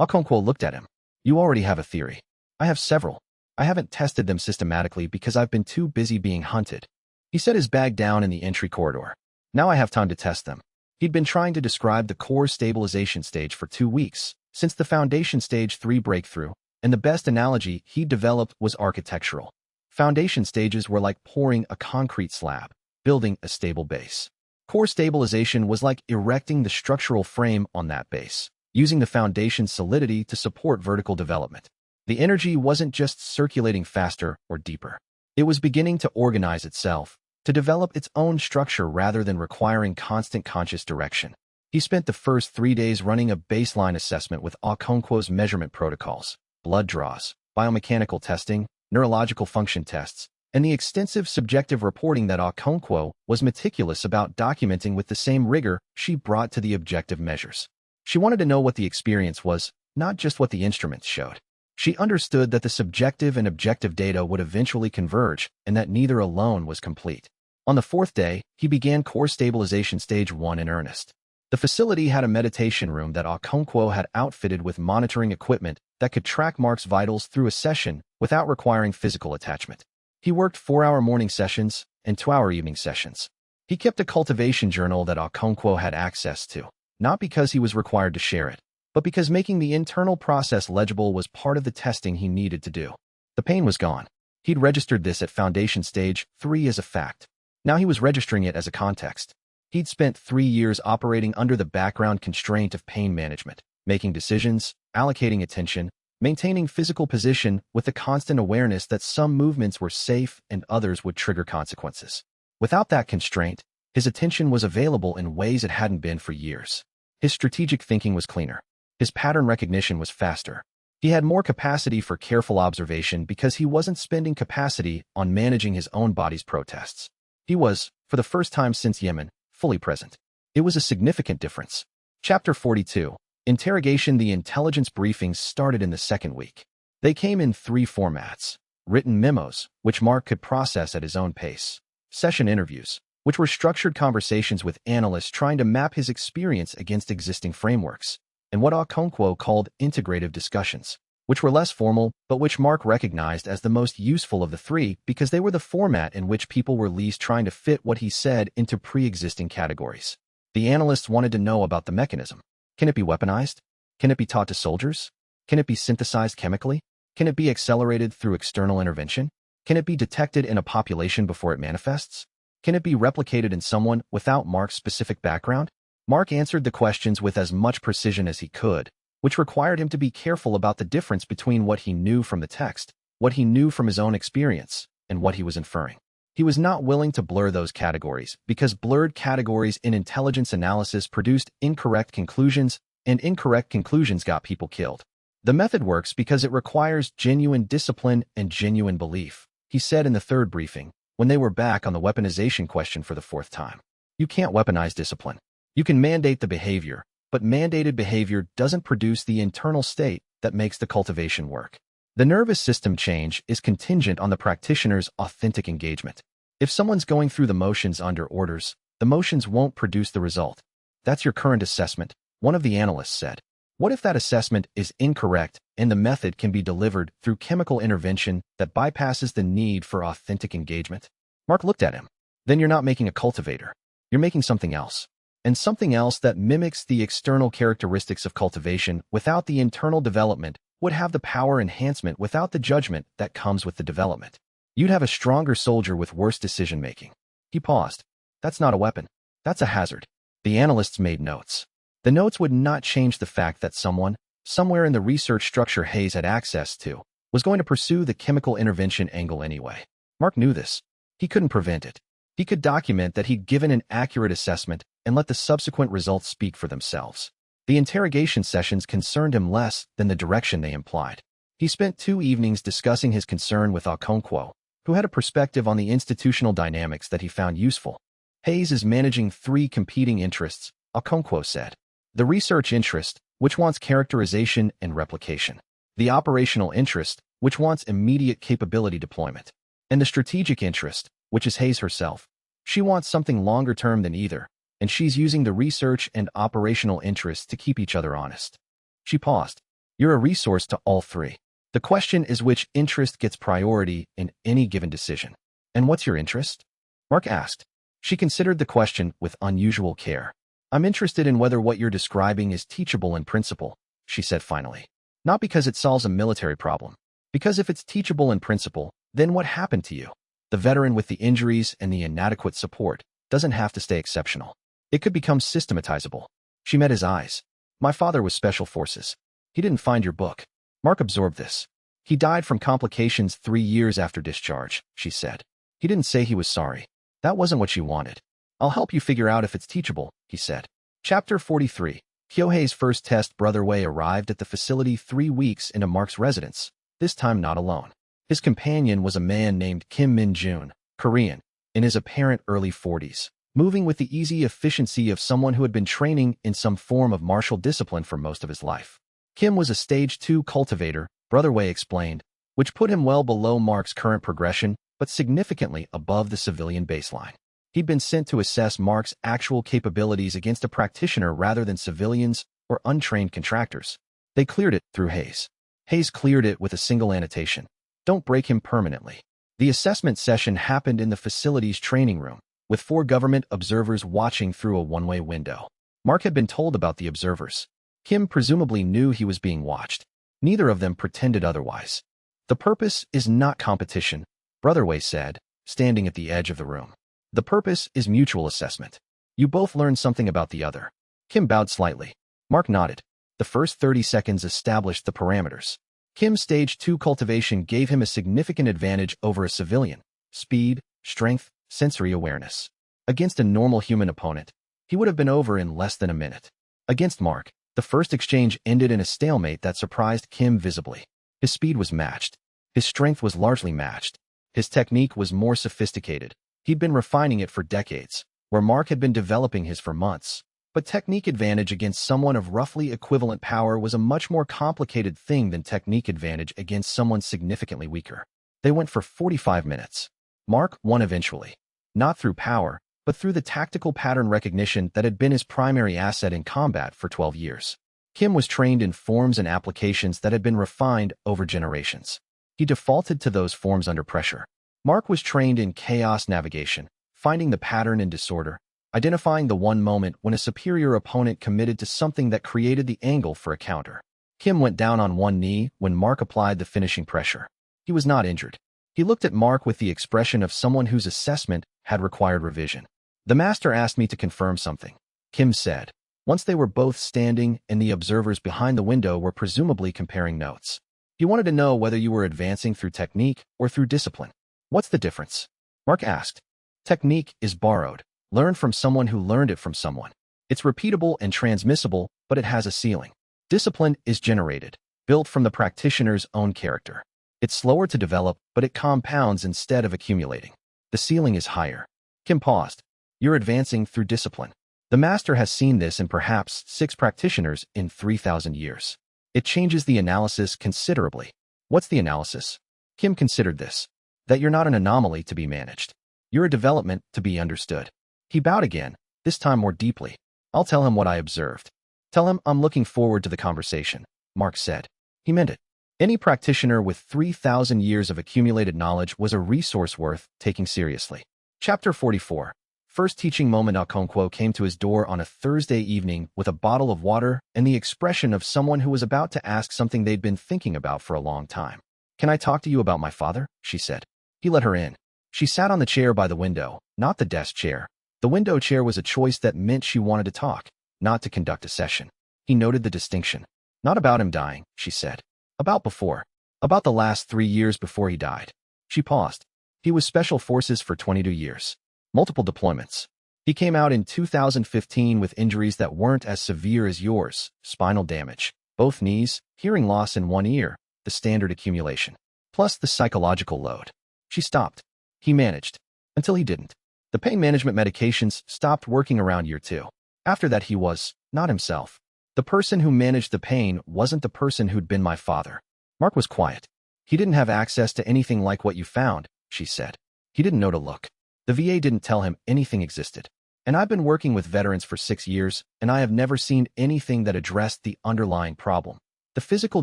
Okonkwo looked at him. "You already have a theory. I have several. I haven't tested them systematically because I've been too busy being hunted." He set his bag down in the entry corridor. "Now I have time to test them." He'd been trying to describe the core stabilization stage for 2 weeks, since the foundation stage 3 breakthrough, and the best analogy he developed was architectural. Foundation stages were like pouring a concrete slab, building a stable base. Core stabilization was like erecting the structural frame on that base, using the foundation's solidity to support vertical development. The energy wasn't just circulating faster or deeper. It was beginning to organize itself, to develop its own structure rather than requiring constant conscious direction. He spent the first 3 days running a baseline assessment with Okonkwo's measurement protocols, blood draws, biomechanical testing, neurological function tests, and the extensive subjective reporting that Okonkwo was meticulous about documenting with the same rigor she brought to the objective measures. She wanted to know what the experience was, not just what the instruments showed. She understood that the subjective and objective data would eventually converge and that neither alone was complete. On the 4th day, he began core stabilization stage 1 in earnest. The facility had a meditation room that Okonkwo had outfitted with monitoring equipment that could track Mark's vitals through a session without requiring physical attachment. He worked 4-hour morning sessions and 2-hour evening sessions. He kept a cultivation journal that Okonkwo had access to, not because he was required to share it, but because making the internal process legible was part of the testing he needed to do. The pain was gone. He'd registered this at foundation stage 3 as a fact. Now he was registering it as a context. He'd spent 3 years operating under the background constraint of pain management, making decisions, allocating attention, maintaining physical position with the constant awareness that some movements were safe and others would trigger consequences. Without that constraint, his attention was available in ways it hadn't been for years. His strategic thinking was cleaner. His pattern recognition was faster. He had more capacity for careful observation because he wasn't spending capacity on managing his own body's protests. He was, for the first time since Yemen, fully present. It was a significant difference. Chapter 42. Interrogation. The intelligence briefings started in the 2nd week. They came in 3 formats: written memos, which Mark could process at his own pace; session interviews, which were structured conversations with analysts trying to map his experience against existing frameworks; and what Okonkwo called integrative discussions, which were less formal, but which Mark recognized as the most useful of the 3 because they were the format in which people were least trying to fit what he said into pre-existing categories. The analysts wanted to know about the mechanism. Can it be weaponized? Can it be taught to soldiers? Can it be synthesized chemically? Can it be accelerated through external intervention? Can it be detected in a population before it manifests? Can it be replicated in someone without Mark's specific background? Mark answered the questions with as much precision as he could, which required him to be careful about the difference between what he knew from the text, what he knew from his own experience, and what he was inferring. He was not willing to blur those categories because blurred categories in intelligence analysis produced incorrect conclusions and incorrect conclusions got people killed. The method works because it requires genuine discipline and genuine belief, he said in the third briefing, when they were back on the weaponization question for the fourth time. You can't weaponize discipline. You can mandate the behavior, but mandated behavior doesn't produce the internal state that makes the cultivation work. The nervous system change is contingent on the practitioner's authentic engagement. If someone's going through the motions under orders, the motions won't produce the result. That's your current assessment, one of the analysts said. What if that assessment is incorrect and the method can be delivered through chemical intervention that bypasses the need for authentic engagement? Mark looked at him. Then you're not making a cultivator. You're making something else. And something else that mimics the external characteristics of cultivation without the internal development would have the power enhancement without the judgment that comes with the development. You'd have a stronger soldier with worse decision-making. He paused. That's not a weapon. That's a hazard. The analysts made notes. The notes would not change the fact that someone, somewhere in the research structure Hayes had access to, was going to pursue the chemical intervention angle anyway. Mark knew this. He couldn't prevent it. He could document that he'd given an accurate assessment and let the subsequent results speak for themselves. The interrogation sessions concerned him less than the direction they implied. He spent 2 evenings discussing his concern with Okonkwo, who had a perspective on the institutional dynamics that he found useful. Hayes is managing 3 competing interests, Okonkwo said. The research interest, which wants characterization and replication. The operational interest, which wants immediate capability deployment. And the strategic interest, which is Hayes herself. She wants something longer term than either, and she's using the research and operational interests to keep each other honest. She paused. You're a resource to all 3. The question is which interest gets priority in any given decision. And what's your interest? Mark asked. She considered the question with unusual care. I'm interested in whether what you're describing is teachable in principle, she said finally. Not because it solves a military problem. Because if it's teachable in principle, then what happened to you? The veteran with the injuries and the inadequate support doesn't have to stay exceptional. It could become systematizable. She met his eyes. My father was special forces. He didn't find your book. Mark absorbed this. He died from complications 3 years after discharge, she said. He didn't say he was sorry. That wasn't what she wanted. I'll help you figure out if it's teachable, he said. Chapter 43. Kyohei's first test brother Wei arrived at the facility 3 weeks into Mark's residence, this time not alone. His companion was a man named Kim Min-jun, Korean, in his apparent early 40s, moving with the easy efficiency of someone who had been training in some form of martial discipline for most of his life. Kim was a Stage 2 cultivator, Brother Wei explained, which put him well below Mark's current progression, but significantly above the civilian baseline. He'd been sent to assess Mark's actual capabilities against a practitioner rather than civilians or untrained contractors. They cleared it through Hayes. Hayes cleared it with a single annotation. Don't break him permanently. The assessment session happened in the facility's training room, with 4 government observers watching through a one-way window. Mark had been told about the observers. Kim presumably knew he was being watched. Neither of them pretended otherwise. The purpose is not competition, Brother Wei said, standing at the edge of the room. The purpose is mutual assessment. You both learn something about the other. Kim bowed slightly. Mark nodded. The first 30 seconds established the parameters. Kim's Stage 2 cultivation gave him a significant advantage over a civilian. Speed, strength, sensory awareness. Against a normal human opponent, he would have been over in less than a minute. Against Mark, the first exchange ended in a stalemate that surprised Kim visibly. His speed was matched. His strength was largely matched. His technique was more sophisticated. He'd been refining it for decades, where Mark had been developing his for months. But technique advantage against someone of roughly equivalent power was a much more complicated thing than technique advantage against someone significantly weaker. They went for 45 minutes. Mark won eventually. Not through power, but through the tactical pattern recognition that had been his primary asset in combat for 12 years. Kim was trained in forms and applications that had been refined over generations. He defaulted to those forms under pressure. Mark was trained in chaos navigation, finding the pattern in disorder, identifying the one moment when a superior opponent committed to something that created the angle for a counter. Kim went down on one knee when Mark applied the finishing pressure. He was not injured. He looked at Mark with the expression of someone whose assessment had required revision. The master asked me to confirm something, Kim said, once they were both standing and the observers behind the window were presumably comparing notes. He wanted to know whether you were advancing through technique or through discipline. What's the difference? Mark asked. Technique is borrowed, learned from someone who learned it from someone. It's repeatable and transmissible, but it has a ceiling. Discipline is generated, built from the practitioner's own character. It's slower to develop, but it compounds instead of accumulating. The ceiling is higher. Kim paused. You're advancing through discipline. The master has seen this in perhaps 6 practitioners in 3,000 years. It changes the analysis considerably. What's the analysis? Kim considered this. That you're not an anomaly to be managed. You're a development to be understood. He bowed again, this time more deeply. I'll tell him what I observed. Tell him I'm looking forward to the conversation, Mark said. He meant it. Any practitioner with 3,000 years of accumulated knowledge was a resource worth taking seriously. Chapter 44. First teaching moment. Okonkwo came to his door on a Thursday evening with a bottle of water and the expression of someone who was about to ask something they'd been thinking about for a long time. Can I talk to you about my father? She said. He let her in. She sat on the chair by the window, not the desk chair. The window chair was a choice that meant she wanted to talk, not to conduct a session. He noted the distinction. Not about him dying, she said. About before. About the last 3 years before he died. She paused. He was Special Forces for 22 years. Multiple deployments. He came out in 2015 with injuries that weren't as severe as yours, spinal damage, both knees, hearing loss in one ear, the standard accumulation, plus the psychological load. She stopped. He managed. Until he didn't. The pain management medications stopped working around year 2. After that he was not himself. The person who managed the pain wasn't the person who'd been my father. Mark was quiet. He didn't have access to anything like what you found, she said. He didn't know to look. The VA didn't tell him anything existed. And I've been working with veterans for 6 years, and I have never seen anything that addressed the underlying problem. The physical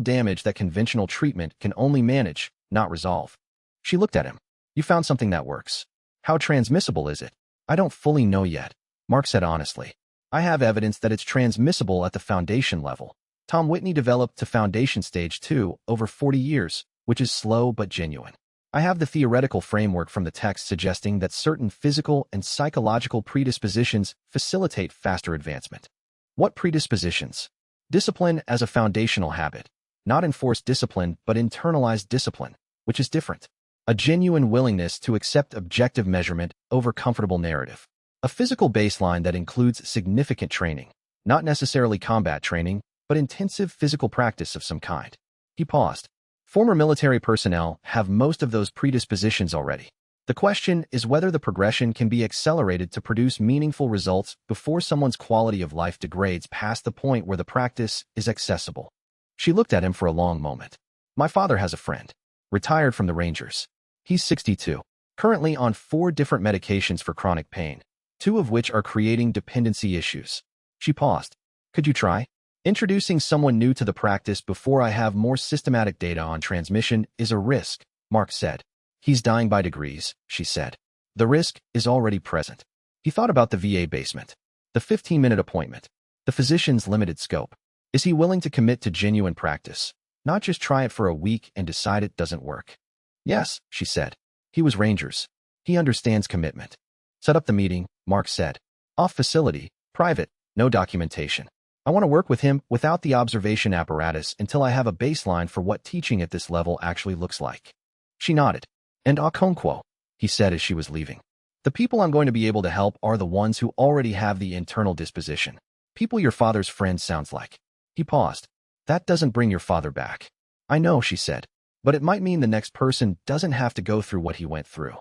damage that conventional treatment can only manage, not resolve. She looked at him. You found something that works. How transmissible is it? I don't fully know yet, Mark said honestly. I have evidence that it's transmissible at the foundation level. Tom Whitney developed to foundation stage 2 over 40 years, which is slow but genuine. I have the theoretical framework from the text suggesting that certain physical and psychological predispositions facilitate faster advancement. What predispositions? Discipline as a foundational habit. Not enforced discipline, but internalized discipline, which is different. A genuine willingness to accept objective measurement over comfortable narrative. A physical baseline that includes significant training. Not necessarily combat training, but intensive physical practice of some kind. He paused. Former military personnel have most of those predispositions already. The question is whether the progression can be accelerated to produce meaningful results before someone's quality of life degrades past the point where the practice is accessible. She looked at him for a long moment. My father has a friend. Retired from the Rangers. He's 62. Currently on 4 different medications for chronic pain, 2 of which are creating dependency issues. She paused. Could you try? Introducing someone new to the practice before I have more systematic data on transmission is a risk, Mark said. He's dying by degrees, she said. The risk is already present. He thought about the VA basement, the 15-minute appointment, the physician's limited scope. Is he willing to commit to genuine practice, not just try it for a week and decide it doesn't work? Yes, she said. He was Rangers. He understands commitment. Set up the meeting, Mark said. Off facility, private, no documentation. I want to work with him without the observation apparatus until I have a baseline for what teaching at this level actually looks like. She nodded. And Okonkwo, he said as she was leaving. The people I'm going to be able to help are the ones who already have the internal disposition. People your father's friend sounds like. He paused. That doesn't bring your father back. I know, she said. But it might mean the next person doesn't have to go through what he went through.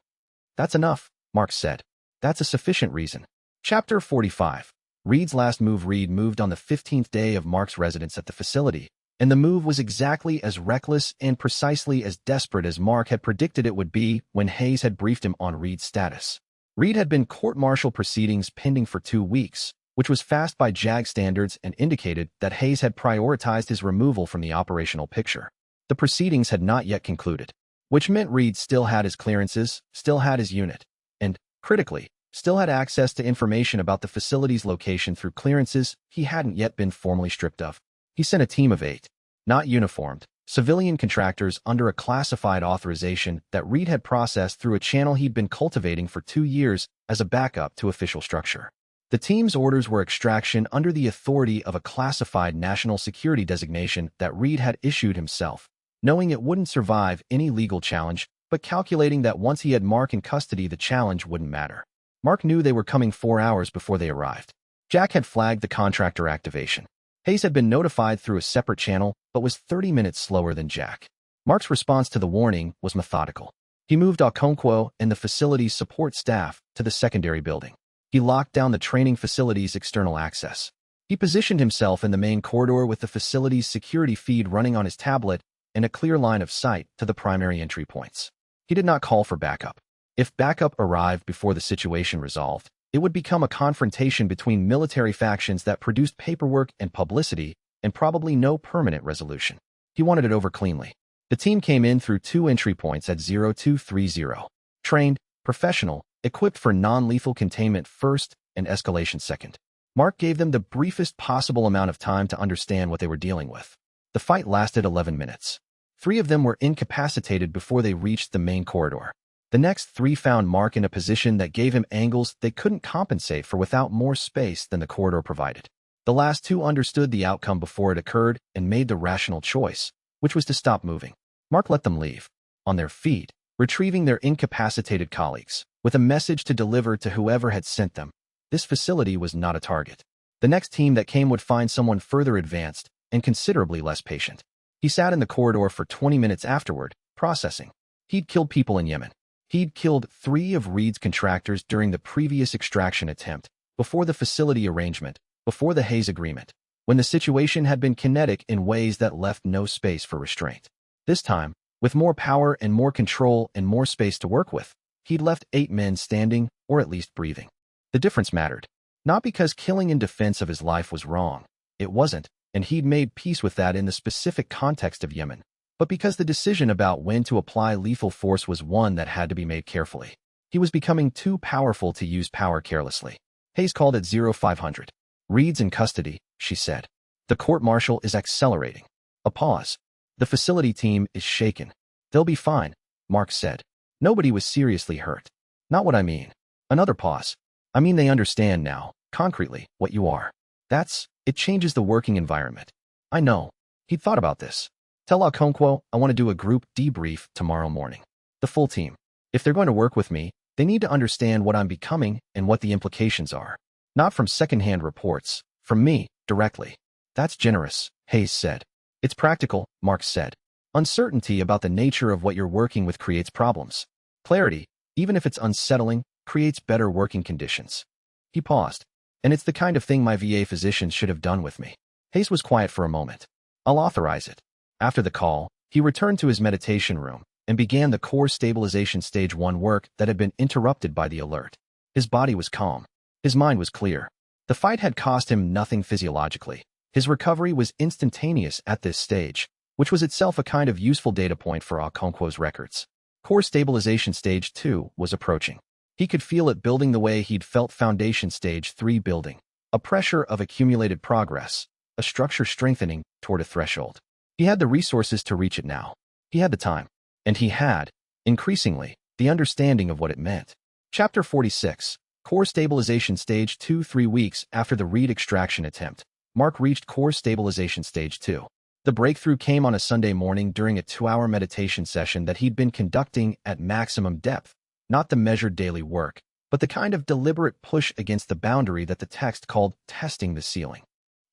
That's enough, Mark said. That's a sufficient reason. Chapter 45. Reed's last move. Reed moved on the 15th day of Mark's residence at the facility, and the move was exactly as reckless and precisely as desperate as Mark had predicted it would be when Hayes had briefed him on Reed's status. Reed had been court-martial proceedings pending for 2 weeks, which was fast by JAG standards and indicated that Hayes had prioritized his removal from the operational picture. The proceedings had not yet concluded, which meant Reed still had his clearances, still had his unit, and, critically, still had access to information about the facility's location through clearances he hadn't yet been formally stripped of. He sent a team of 8, not uniformed, civilian contractors under a classified authorization that Reed had processed through a channel he'd been cultivating for 2 years as a backup to official structure. The team's orders were extraction under the authority of a classified national security designation that Reed had issued himself, knowing it wouldn't survive any legal challenge, but calculating that once he had Mark in custody the challenge wouldn't matter. Mark knew they were coming 4 hours before they arrived. Jack had flagged the contractor activation. Hayes had been notified through a separate channel, but was 30 minutes slower than Jack. Mark's response to the warning was methodical. He moved Okonkwo and the facility's support staff to the secondary building. He locked down the training facility's external access. He positioned himself in the main corridor with the facility's security feed running on his tablet and a clear line of sight to the primary entry points. He did not call for backup. If backup arrived before the situation resolved, it would become a confrontation between military factions that produced paperwork and publicity and probably no permanent resolution. He wanted it over cleanly. The team came in through 2 entry points at 0230. Trained, professional, equipped for non-lethal containment first and escalation second. Mark gave them the briefest possible amount of time to understand what they were dealing with. The fight lasted 11 minutes. 3 of them were incapacitated before they reached the main corridor. The next 3 found Mark in a position that gave him angles they couldn't compensate for without more space than the corridor provided. The last 2 understood the outcome before it occurred and made the rational choice, which was to stop moving. Mark let them leave, on their feet, retrieving their incapacitated colleagues, with a message to deliver to whoever had sent them. This facility was not a target. The next team that came would find someone further advanced and considerably less patient. He sat in the corridor for 20 minutes afterward, processing. He'd killed people in Yemen. He'd killed 3 of Reed's contractors during the previous extraction attempt, before the facility arrangement, before the Hayes Agreement, when the situation had been kinetic in ways that left no space for restraint. This time, with more power and more control and more space to work with, he'd left 8 men standing, or at least breathing. The difference mattered. Not because killing in defense of his life was wrong. It wasn't, and he'd made peace with that in the specific context of Yemen, but because the decision about when to apply lethal force was one that had to be made carefully. He was becoming too powerful to use power carelessly. Hayes called at 0500. Reed's in custody, she said. The court-martial is accelerating. A pause. The facility team is shaken. They'll be fine, Mark said. Nobody was seriously hurt. Not what I mean. Another pause. I mean they understand now, concretely, what you are. It changes the working environment. I know. He'd thought about this. Tell Okonkwo I want to do a group debrief tomorrow morning. The full team. If they're going to work with me, they need to understand what I'm becoming and what the implications are. Not from secondhand reports, from me, directly. That's generous, Hayes said. It's practical, Mark said. Uncertainty about the nature of what you're working with creates problems. Clarity, even if it's unsettling, creates better working conditions. He paused. And it's the kind of thing my VA physicians should have done with me. Hayes was quiet for a moment. I'll authorize it. After the call, he returned to his meditation room and began the core stabilization stage 1 work that had been interrupted by the alert. His body was calm. His mind was clear. The fight had cost him nothing physiologically. His recovery was instantaneous at this stage, which was itself a kind of useful data point for Okonkwo's records. Core stabilization stage 2 was approaching. He could feel it building the way he'd felt foundation stage 3 building, a pressure of accumulated progress, a structure strengthening toward a threshold. He had the resources to reach it now. He had the time. And he had, increasingly, the understanding of what it meant. Chapter 46. Core Stabilization Stage 2. 3 weeks after the Reed extraction attempt, Mark reached Core Stabilization Stage 2. The breakthrough came on a Sunday morning during a 2-hour meditation session that he'd been conducting at maximum depth, not the measured daily work, but the kind of deliberate push against the boundary that the text called testing the ceiling.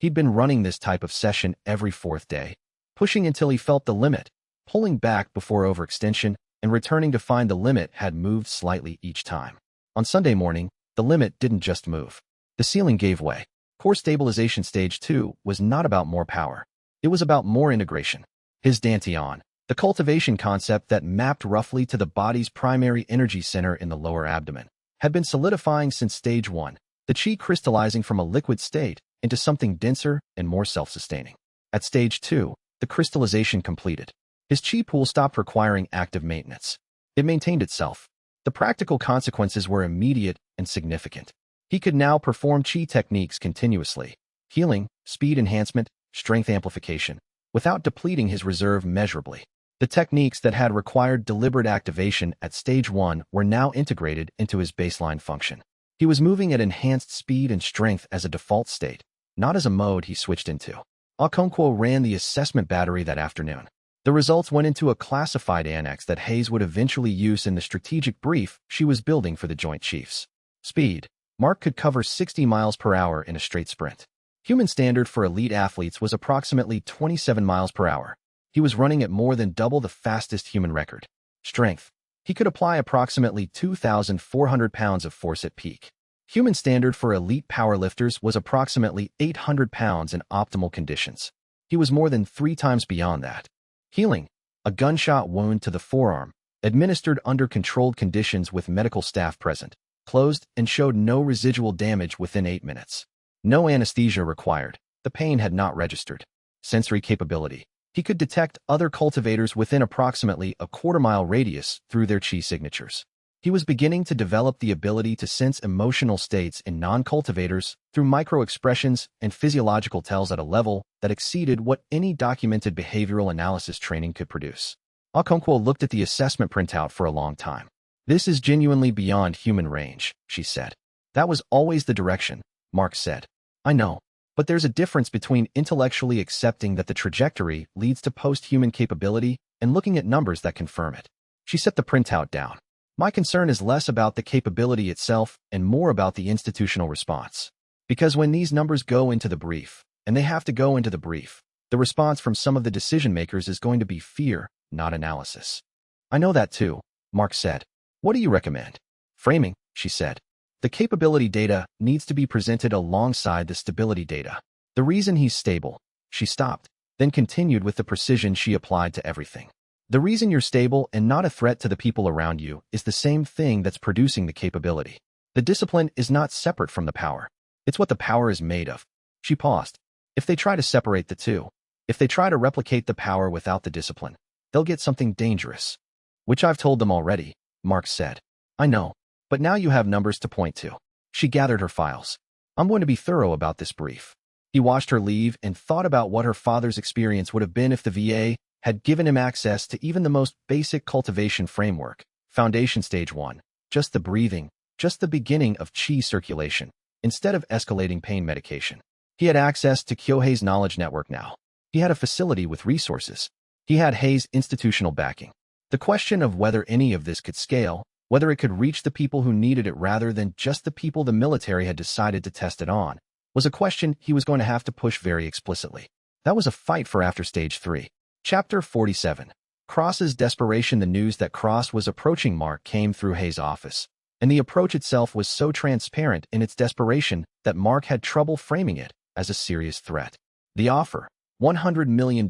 He'd been running this type of session every 4th day, pushing until he felt the limit, pulling back before overextension, and returning to find the limit had moved slightly each time. On Sunday morning, the limit didn't just move. The ceiling gave way. Core Stabilization Stage 2 was not about more power. It was about more integration. His dantian, the cultivation concept that mapped roughly to the body's primary energy center in the lower abdomen, had been solidifying since Stage 1, the chi crystallizing from a liquid state into something denser and more self-sustaining. At Stage 2, the crystallization completed. His chi pool stopped requiring active maintenance. It maintained itself. The practical consequences were immediate and significant. He could now perform chi techniques continuously, healing, speed enhancement, strength amplification, without depleting his reserve measurably. The techniques that had required deliberate activation at Stage 1 were now integrated into his baseline function. He was moving at enhanced speed and strength as a default state, not as a mode he switched into. Okonkwo ran the assessment battery that afternoon. The results went into a classified annex that Hayes would eventually use in the strategic brief she was building for the Joint Chiefs. Speed. Mark could cover 60 miles per hour in a straight sprint. Human standard for elite athletes was approximately 27 miles per hour. He was running at more than double the fastest human record. Strength. He could apply approximately 2,400 pounds of force at peak. Human standard for elite powerlifters was approximately 800 pounds in optimal conditions. He was more than 3 times beyond that. Healing. A gunshot wound to the forearm, administered under controlled conditions with medical staff present, closed and showed no residual damage within 8 minutes. No anesthesia required. The pain had not registered. Sensory capability. He could detect other cultivators within approximately a quarter-mile radius through their chi signatures. He was beginning to develop the ability to sense emotional states in non-cultivators through micro-expressions and physiological tells at a level that exceeded what any documented behavioral analysis training could produce. Okonkwo looked at the assessment printout for a long time. "This is genuinely beyond human range," she said. "That was always the direction," Mark said. "I know. But there's a difference between intellectually accepting that the trajectory leads to post-human capability and looking at numbers that confirm it." She set the printout down. "My concern is less about the capability itself and more about the institutional response. Because when these numbers go into the brief, and they have to go into the brief, the response from some of the decision-makers is going to be fear, not analysis." "I know that too," Mark said. "What do you recommend?" "Framing," she said. "The capability data needs to be presented alongside the stability data. The reason he's stable." She stopped, then continued with the precision she applied to everything. "The reason you're stable and not a threat to the people around you is the same thing that's producing the capability. The discipline is not separate from the power. It's what the power is made of." She paused. "If they try to separate the two, if they try to replicate the power without the discipline, they'll get something dangerous." "Which I've told them already," Mark said. "I know. But now you have numbers to point to." She gathered her files. "I'm going to be thorough about this brief." He watched her leave and thought about what her father's experience would have been if the VA had given him access to even the most basic cultivation framework. Foundation Stage 1. Just the breathing, just the beginning of chi circulation, instead of escalating pain medication. He had access to Kyohei's knowledge network now. He had a facility with resources. He had Hei's institutional backing. The question of whether any of this could scale, whether it could reach the people who needed it rather than just the people the military had decided to test it on, was a question he was going to have to push very explicitly. That was a fight for after Stage 3. Chapter 47. Cross's desperation. The news that Cross was approaching Mark came through Hei's office, and the approach itself was so transparent in its desperation that Mark had trouble framing it as a serious threat. The offer, $100 million,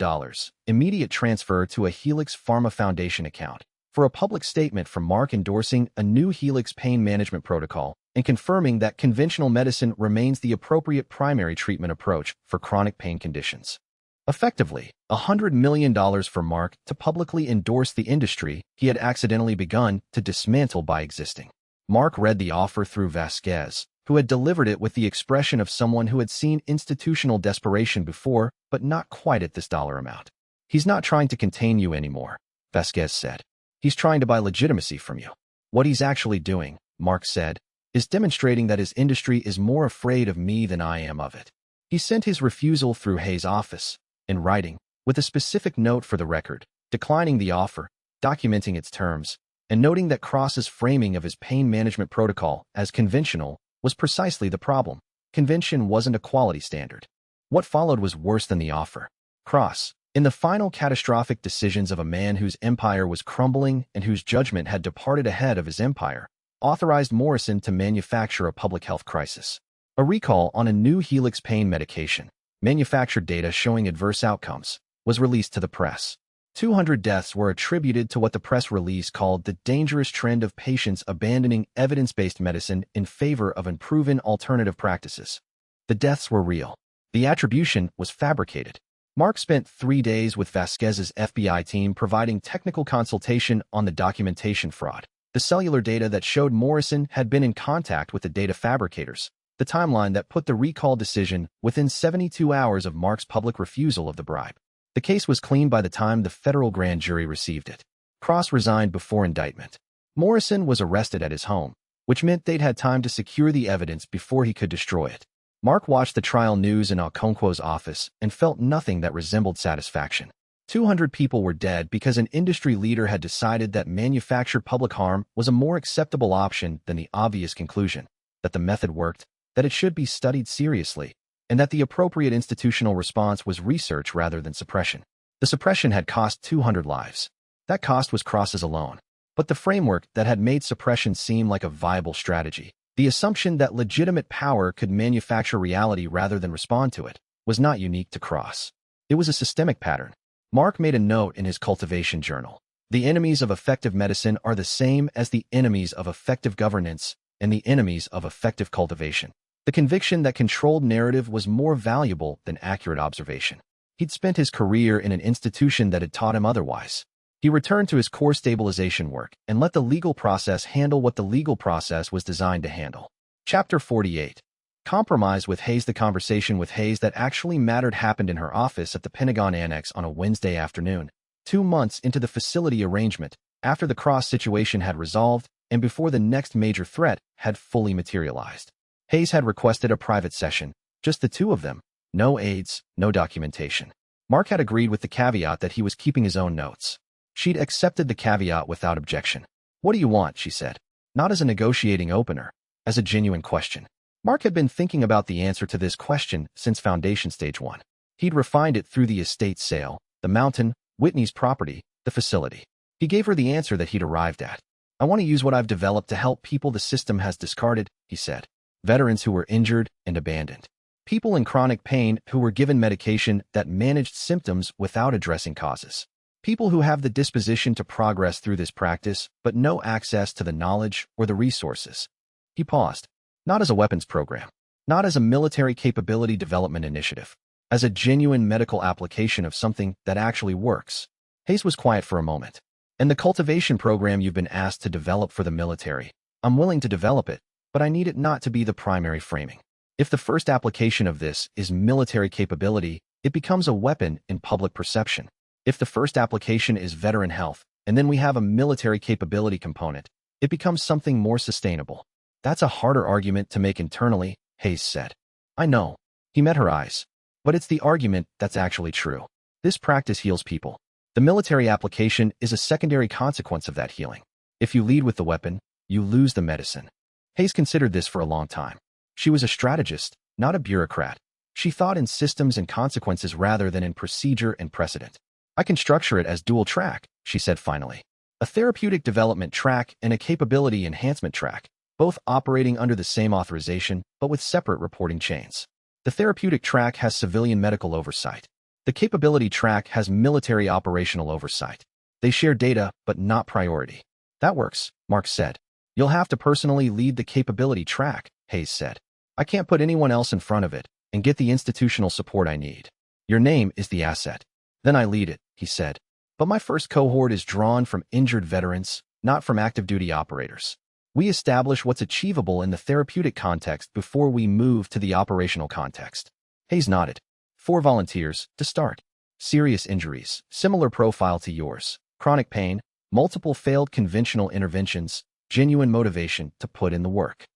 immediate transfer to a Helix Pharma Foundation account, for a public statement from Mark endorsing a new Helix pain management protocol and confirming that conventional medicine remains the appropriate primary treatment approach for chronic pain conditions. Effectively, $100 million for Mark to publicly endorse the industry he had accidentally begun to dismantle by existing. Mark read the offer through Vasquez, who had delivered it with the expression of someone who had seen institutional desperation before, but not quite at this dollar amount. "He's not trying to contain you anymore," Vasquez said. "He's trying to buy legitimacy from you. What he's actually doing," Mark said, "is demonstrating that his industry is more afraid of me than I am of it." He sent his refusal through Hei's office, in writing, with a specific note for the record, declining the offer, documenting its terms, and noting that Cross's framing of his pain management protocol as conventional was precisely the problem. Convention wasn't a quality standard. What followed was worse than the offer. Cross, in the final catastrophic decisions of a man whose empire was crumbling and whose judgment had departed ahead of his empire, authorized Morrison to manufacture a public health crisis. A recall on a new Helix pain medication, manufactured data showing adverse outcomes, was released to the press. 200 deaths were attributed to what the press release called the dangerous trend of patients abandoning evidence-based medicine in favor of unproven alternative practices. The deaths were real. The attribution was fabricated. Mark spent 3 days with Vasquez's FBI team providing technical consultation on the documentation fraud, the cellular data that showed Morrison had been in contact with the data fabricators, the timeline that put the recall decision within 72 hours of Mark's public refusal of the bribe. The case was clean by the time the federal grand jury received it. Cross resigned before indictment. Morrison was arrested at his home, which meant they'd had time to secure the evidence before he could destroy it. Mark watched the trial news in Okonkwo's office and felt nothing that resembled satisfaction. 200 people were dead because an industry leader had decided that manufactured public harm was a more acceptable option than the obvious conclusion. that the method worked, that it should be studied seriously, and that the appropriate institutional response was research rather than suppression. The suppression had cost 200 lives. That cost was crosses alone. But the framework that had made suppression seem like a viable strategy, the assumption that legitimate power could manufacture reality rather than respond to it, was not unique to Cross. It was a systemic pattern. Mark made a note in his cultivation journal. The enemies of effective medicine are the same as the enemies of effective governance and the enemies of effective cultivation. The conviction that controlled narrative was more valuable than accurate observation. He'd spent his career in an institution that had taught him otherwise. He returned to his core stabilization work and let the legal process handle what the legal process was designed to handle. Chapter 48. Compromise with Hayes. The conversation with Hayes that actually mattered happened in her office at the Pentagon Annex on a Wednesday afternoon, 2 months into the facility arrangement, after the Cross situation had resolved and before the next major threat had fully materialized. Hayes had requested a private session, just the two of them, no aides, no documentation. Mark had agreed with the caveat that he was keeping his own notes. She'd accepted the caveat without objection. "What do you want?" she said. Not as a negotiating opener, as a genuine question. Mark had been thinking about the answer to this question since foundation stage 1. He'd refined it through the estate sale, the mountain, Whitney's property, the facility. He gave her the answer that he'd arrived at. "I want to use what I've developed to help people the system has discarded," he said. Veterans who were injured and abandoned. People in chronic pain who were given medication that managed symptoms without addressing causes. People who have the disposition to progress through this practice, but no access to the knowledge or the resources. He paused. Not as a weapons program. Not as a military capability development initiative. As a genuine medical application of something that actually works. Hayes was quiet for a moment. "And the cultivation program you've been asked to develop for the military. I'm willing to develop it, but I need it not to be the primary framing. If the first application of this is military capability, it becomes a weapon in public perception. If the first application is veteran health, and then we have a military capability component, it becomes something more sustainable." "That's a harder argument to make internally," Hayes said. "I know." He met her eyes. "But it's the argument that's actually true. This practice heals people. The military application is a secondary consequence of that healing. If you lead with the weapon, you lose the medicine." Hayes considered this for a long time. She was a strategist, not a bureaucrat. She thought in systems and consequences rather than in procedure and precedent. "I can structure it as dual track," she said finally. "A therapeutic development track and a capability enhancement track, both operating under the same authorization, but with separate reporting chains. The therapeutic track has civilian medical oversight. The capability track has military operational oversight. They share data, but not priority." "That works," Mark said. "You'll have to personally lead the capability track," Hayes said. "I can't put anyone else in front of it and get the institutional support I need. Your name is the asset. Then I lead it," he said. "But my first cohort is drawn from injured veterans, not from active duty operators. We establish what's achievable in the therapeutic context before we move to the operational context." Hayes nodded. 4 volunteers, to start. Serious injuries, similar profile to yours. Chronic pain, multiple failed conventional interventions, genuine motivation to put in the work.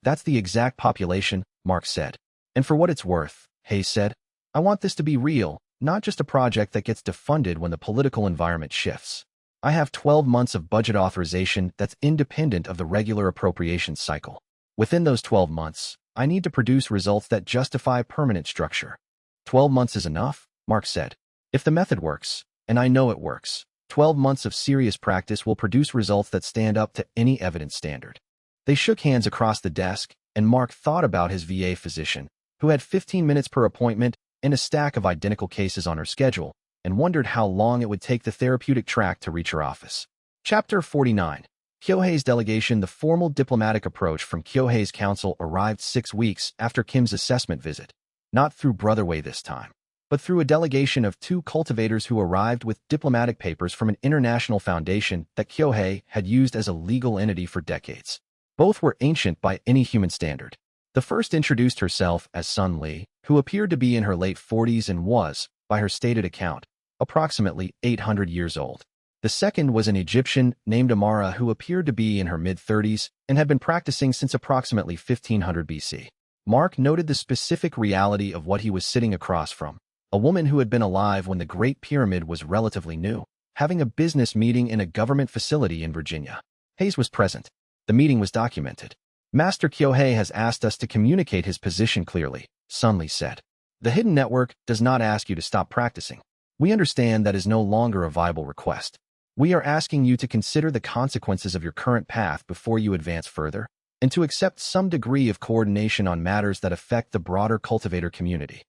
"That's the exact population," Mark said. "And for what it's worth," Hayes said, "I want this to be real, not just a project that gets defunded when the political environment shifts. I have 12 months of budget authorization that's independent of the regular appropriations cycle. Within those 12 months, I need to produce results that justify permanent structure." 12 months is enough, Mark said. "If the method works, and I know it works, 12 months of serious practice will produce results that stand up to any evidence standard." They shook hands across the desk, and Mark thought about his VA physician, who had 15 minutes per appointment and a stack of identical cases on her schedule, and wondered how long it would take the therapeutic track to reach her office. Chapter 49. Kyohei's delegation. The formal diplomatic approach from Kyohei's council arrived 6 weeks after Kim's assessment visit. Not through Brotherway this time, but through a delegation of 2 cultivators who arrived with diplomatic papers from an international foundation that Kyohei had used as a legal entity for decades. Both were ancient by any human standard. The first introduced herself as Sun Li, who appeared to be in her late 40s and was, by her stated account, approximately 800 years old. The second was an Egyptian named Amara who appeared to be in her mid-30s and had been practicing since approximately 1500 BC. Mark noted the specific reality of what he was sitting across from, a woman who had been alive when the Great Pyramid was relatively new, having a business meeting in a government facility in Virginia. Hayes was present. The meeting was documented. Master Kyohei has asked us to communicate his position clearly, Sun Li said. The hidden network does not ask you to stop practicing. We understand that is no longer a viable request. We are asking you to consider the consequences of your current path before you advance further, and to accept some degree of coordination on matters that affect the broader cultivator community.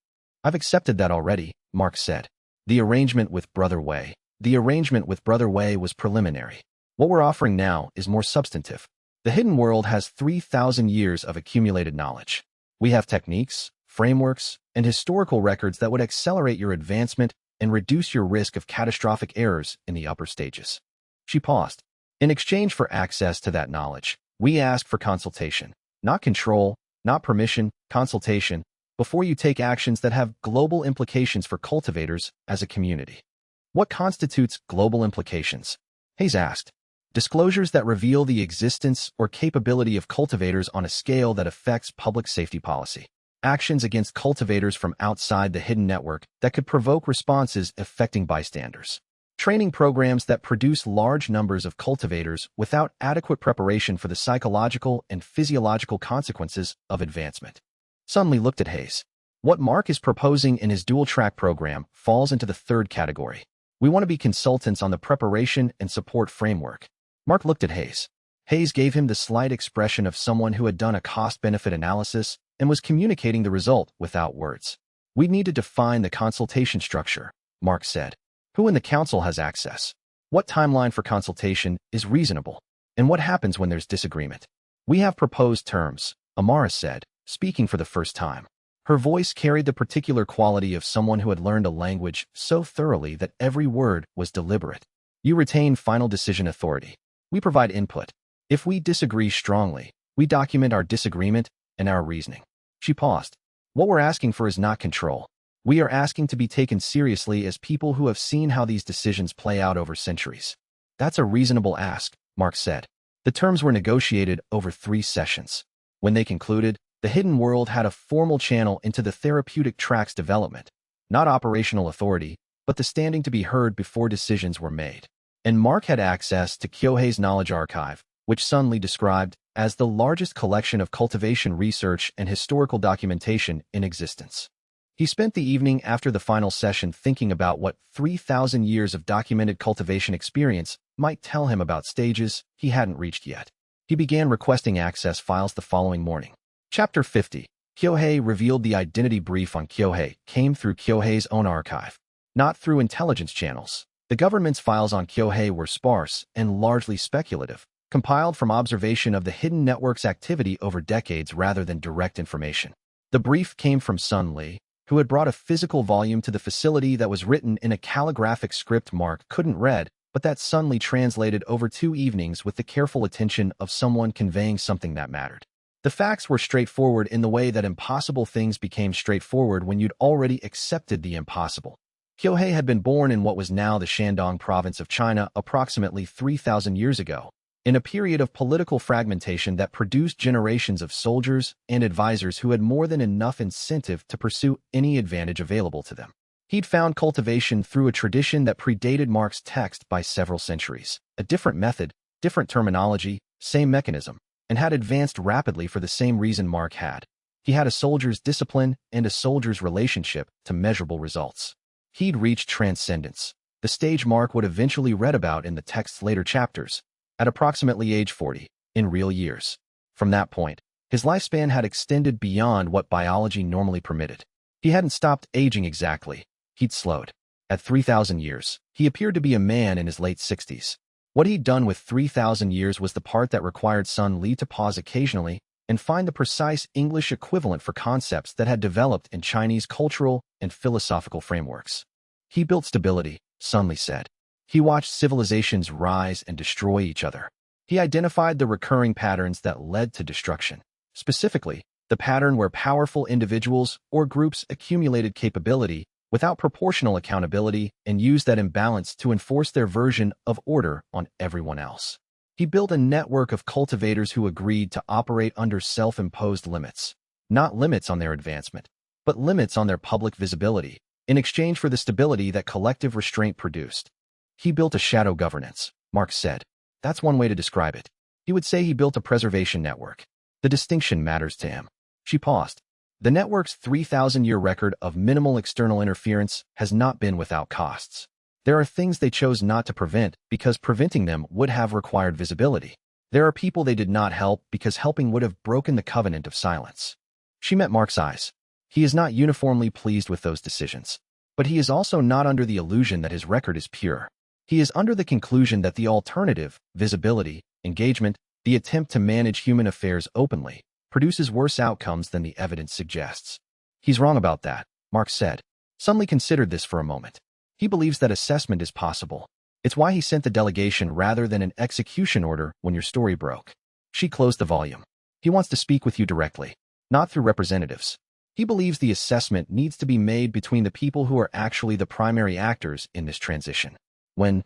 I've accepted that already, Mark said. The arrangement with Brother Wei was preliminary. What we're offering now is more substantive. The hidden world has 3,000 years of accumulated knowledge. We have techniques, frameworks, and historical records that would accelerate your advancement and reduce your risk of catastrophic errors in the upper stages. She paused. In exchange for access to that knowledge, we ask for consultation. Not control, not permission, consultation, before you take actions that have global implications for cultivators as a community. What constitutes global implications? Hayes asked. Disclosures that reveal the existence or capability of cultivators on a scale that affects public safety policy. Actions against cultivators from outside the hidden network that could provoke responses affecting bystanders. Training programs that produce large numbers of cultivators without adequate preparation for the psychological and physiological consequences of advancement. Sun Li looked at Hayes. What Mark is proposing in his dual-track program falls into the third category. We want to be consultants on the preparation and support framework. Mark looked at Hayes. Hayes gave him the slight expression of someone who had done a cost-benefit analysis and was communicating the result without words. We need to define the consultation structure, Mark said. Who in the council has access? What timeline for consultation is reasonable? And what happens when there's disagreement? We have proposed terms, Amara said, speaking for the first time. Her voice carried the particular quality of someone who had learned a language so thoroughly that every word was deliberate. You retain final decision authority. We provide input. If we disagree strongly, we document our disagreement and our reasoning. She paused. What we're asking for is not control. We are asking to be taken seriously as people who have seen how these decisions play out over centuries. That's a reasonable ask, Mark said. The terms were negotiated over 3 sessions. When they concluded, the hidden world had a formal channel into the therapeutic track's development, not operational authority, but the standing to be heard before decisions were made. And Mark had access to Kyohei's knowledge archive, which Sun Li described as the largest collection of cultivation research and historical documentation in existence. He spent the evening after the final session thinking about what 3,000 years of documented cultivation experience might tell him about stages he hadn't reached yet. He began requesting access files the following morning. Chapter 50. Kyohei revealed the identity brief on Kyohei came through Kyohei's own archive, not through intelligence channels. The government's files on Kyohei were sparse and largely speculative, compiled from observation of the hidden network's activity over decades rather than direct information. The brief came from Sun Li, who had brought a physical volume to the facility that was written in a calligraphic script Mark couldn't read, but that Sun Li translated over 2 evenings with the careful attention of someone conveying something that mattered. The facts were straightforward in the way that impossible things became straightforward when you'd already accepted the impossible. Kyohei had been born in what was now the Shandong province of China approximately 3,000 years ago, in a period of political fragmentation that produced generations of soldiers and advisors who had more than enough incentive to pursue any advantage available to them. He'd found cultivation through a tradition that predated Mark's text by several centuries, a different method, different terminology, same mechanism, and had advanced rapidly for the same reason Mark had. He had a soldier's discipline and a soldier's relationship to measurable results. He'd reached transcendence, the stage Mark would eventually read about in the text's later chapters, at approximately age 40, in real years. From that point, his lifespan had extended beyond what biology normally permitted. He hadn't stopped aging exactly, he'd slowed. At 3,000 years, he appeared to be a man in his late 60s. What he'd done with 3,000 years was the part that required Sun Li to pause occasionally and find the precise English equivalent for concepts that had developed in Chinese cultural and philosophical frameworks. He built stability, Sun Li said. He watched civilizations rise and destroy each other. He identified the recurring patterns that led to destruction. Specifically, the pattern where powerful individuals or groups accumulated capability without proportional accountability and used that imbalance to enforce their version of order on everyone else. He built a network of cultivators who agreed to operate under self-imposed limits, not limits on their advancement, but limits on their public visibility, in exchange for the stability that collective restraint produced. He built a shadow governance, Mark said. That's one way to describe it. He would say he built a preservation network. The distinction matters to him. She paused. The network's 3,000-year record of minimal external interference has not been without costs. There are things they chose not to prevent because preventing them would have required visibility. There are people they did not help because helping would have broken the covenant of silence. She met Mark's eyes. He is not uniformly pleased with those decisions. But he is also not under the illusion that his record is pure. He is under the conclusion that the alternative, visibility, engagement, the attempt to manage human affairs openly, produces worse outcomes than the evidence suggests. He's wrong about that, Mark said. Suddenly considered this for a moment. He believes that assessment is possible. It's why he sent the delegation rather than an execution order when your story broke. She closed the volume. He wants to speak with you directly, not through representatives. He believes the assessment needs to be made between the people who are actually the primary actors in this transition. When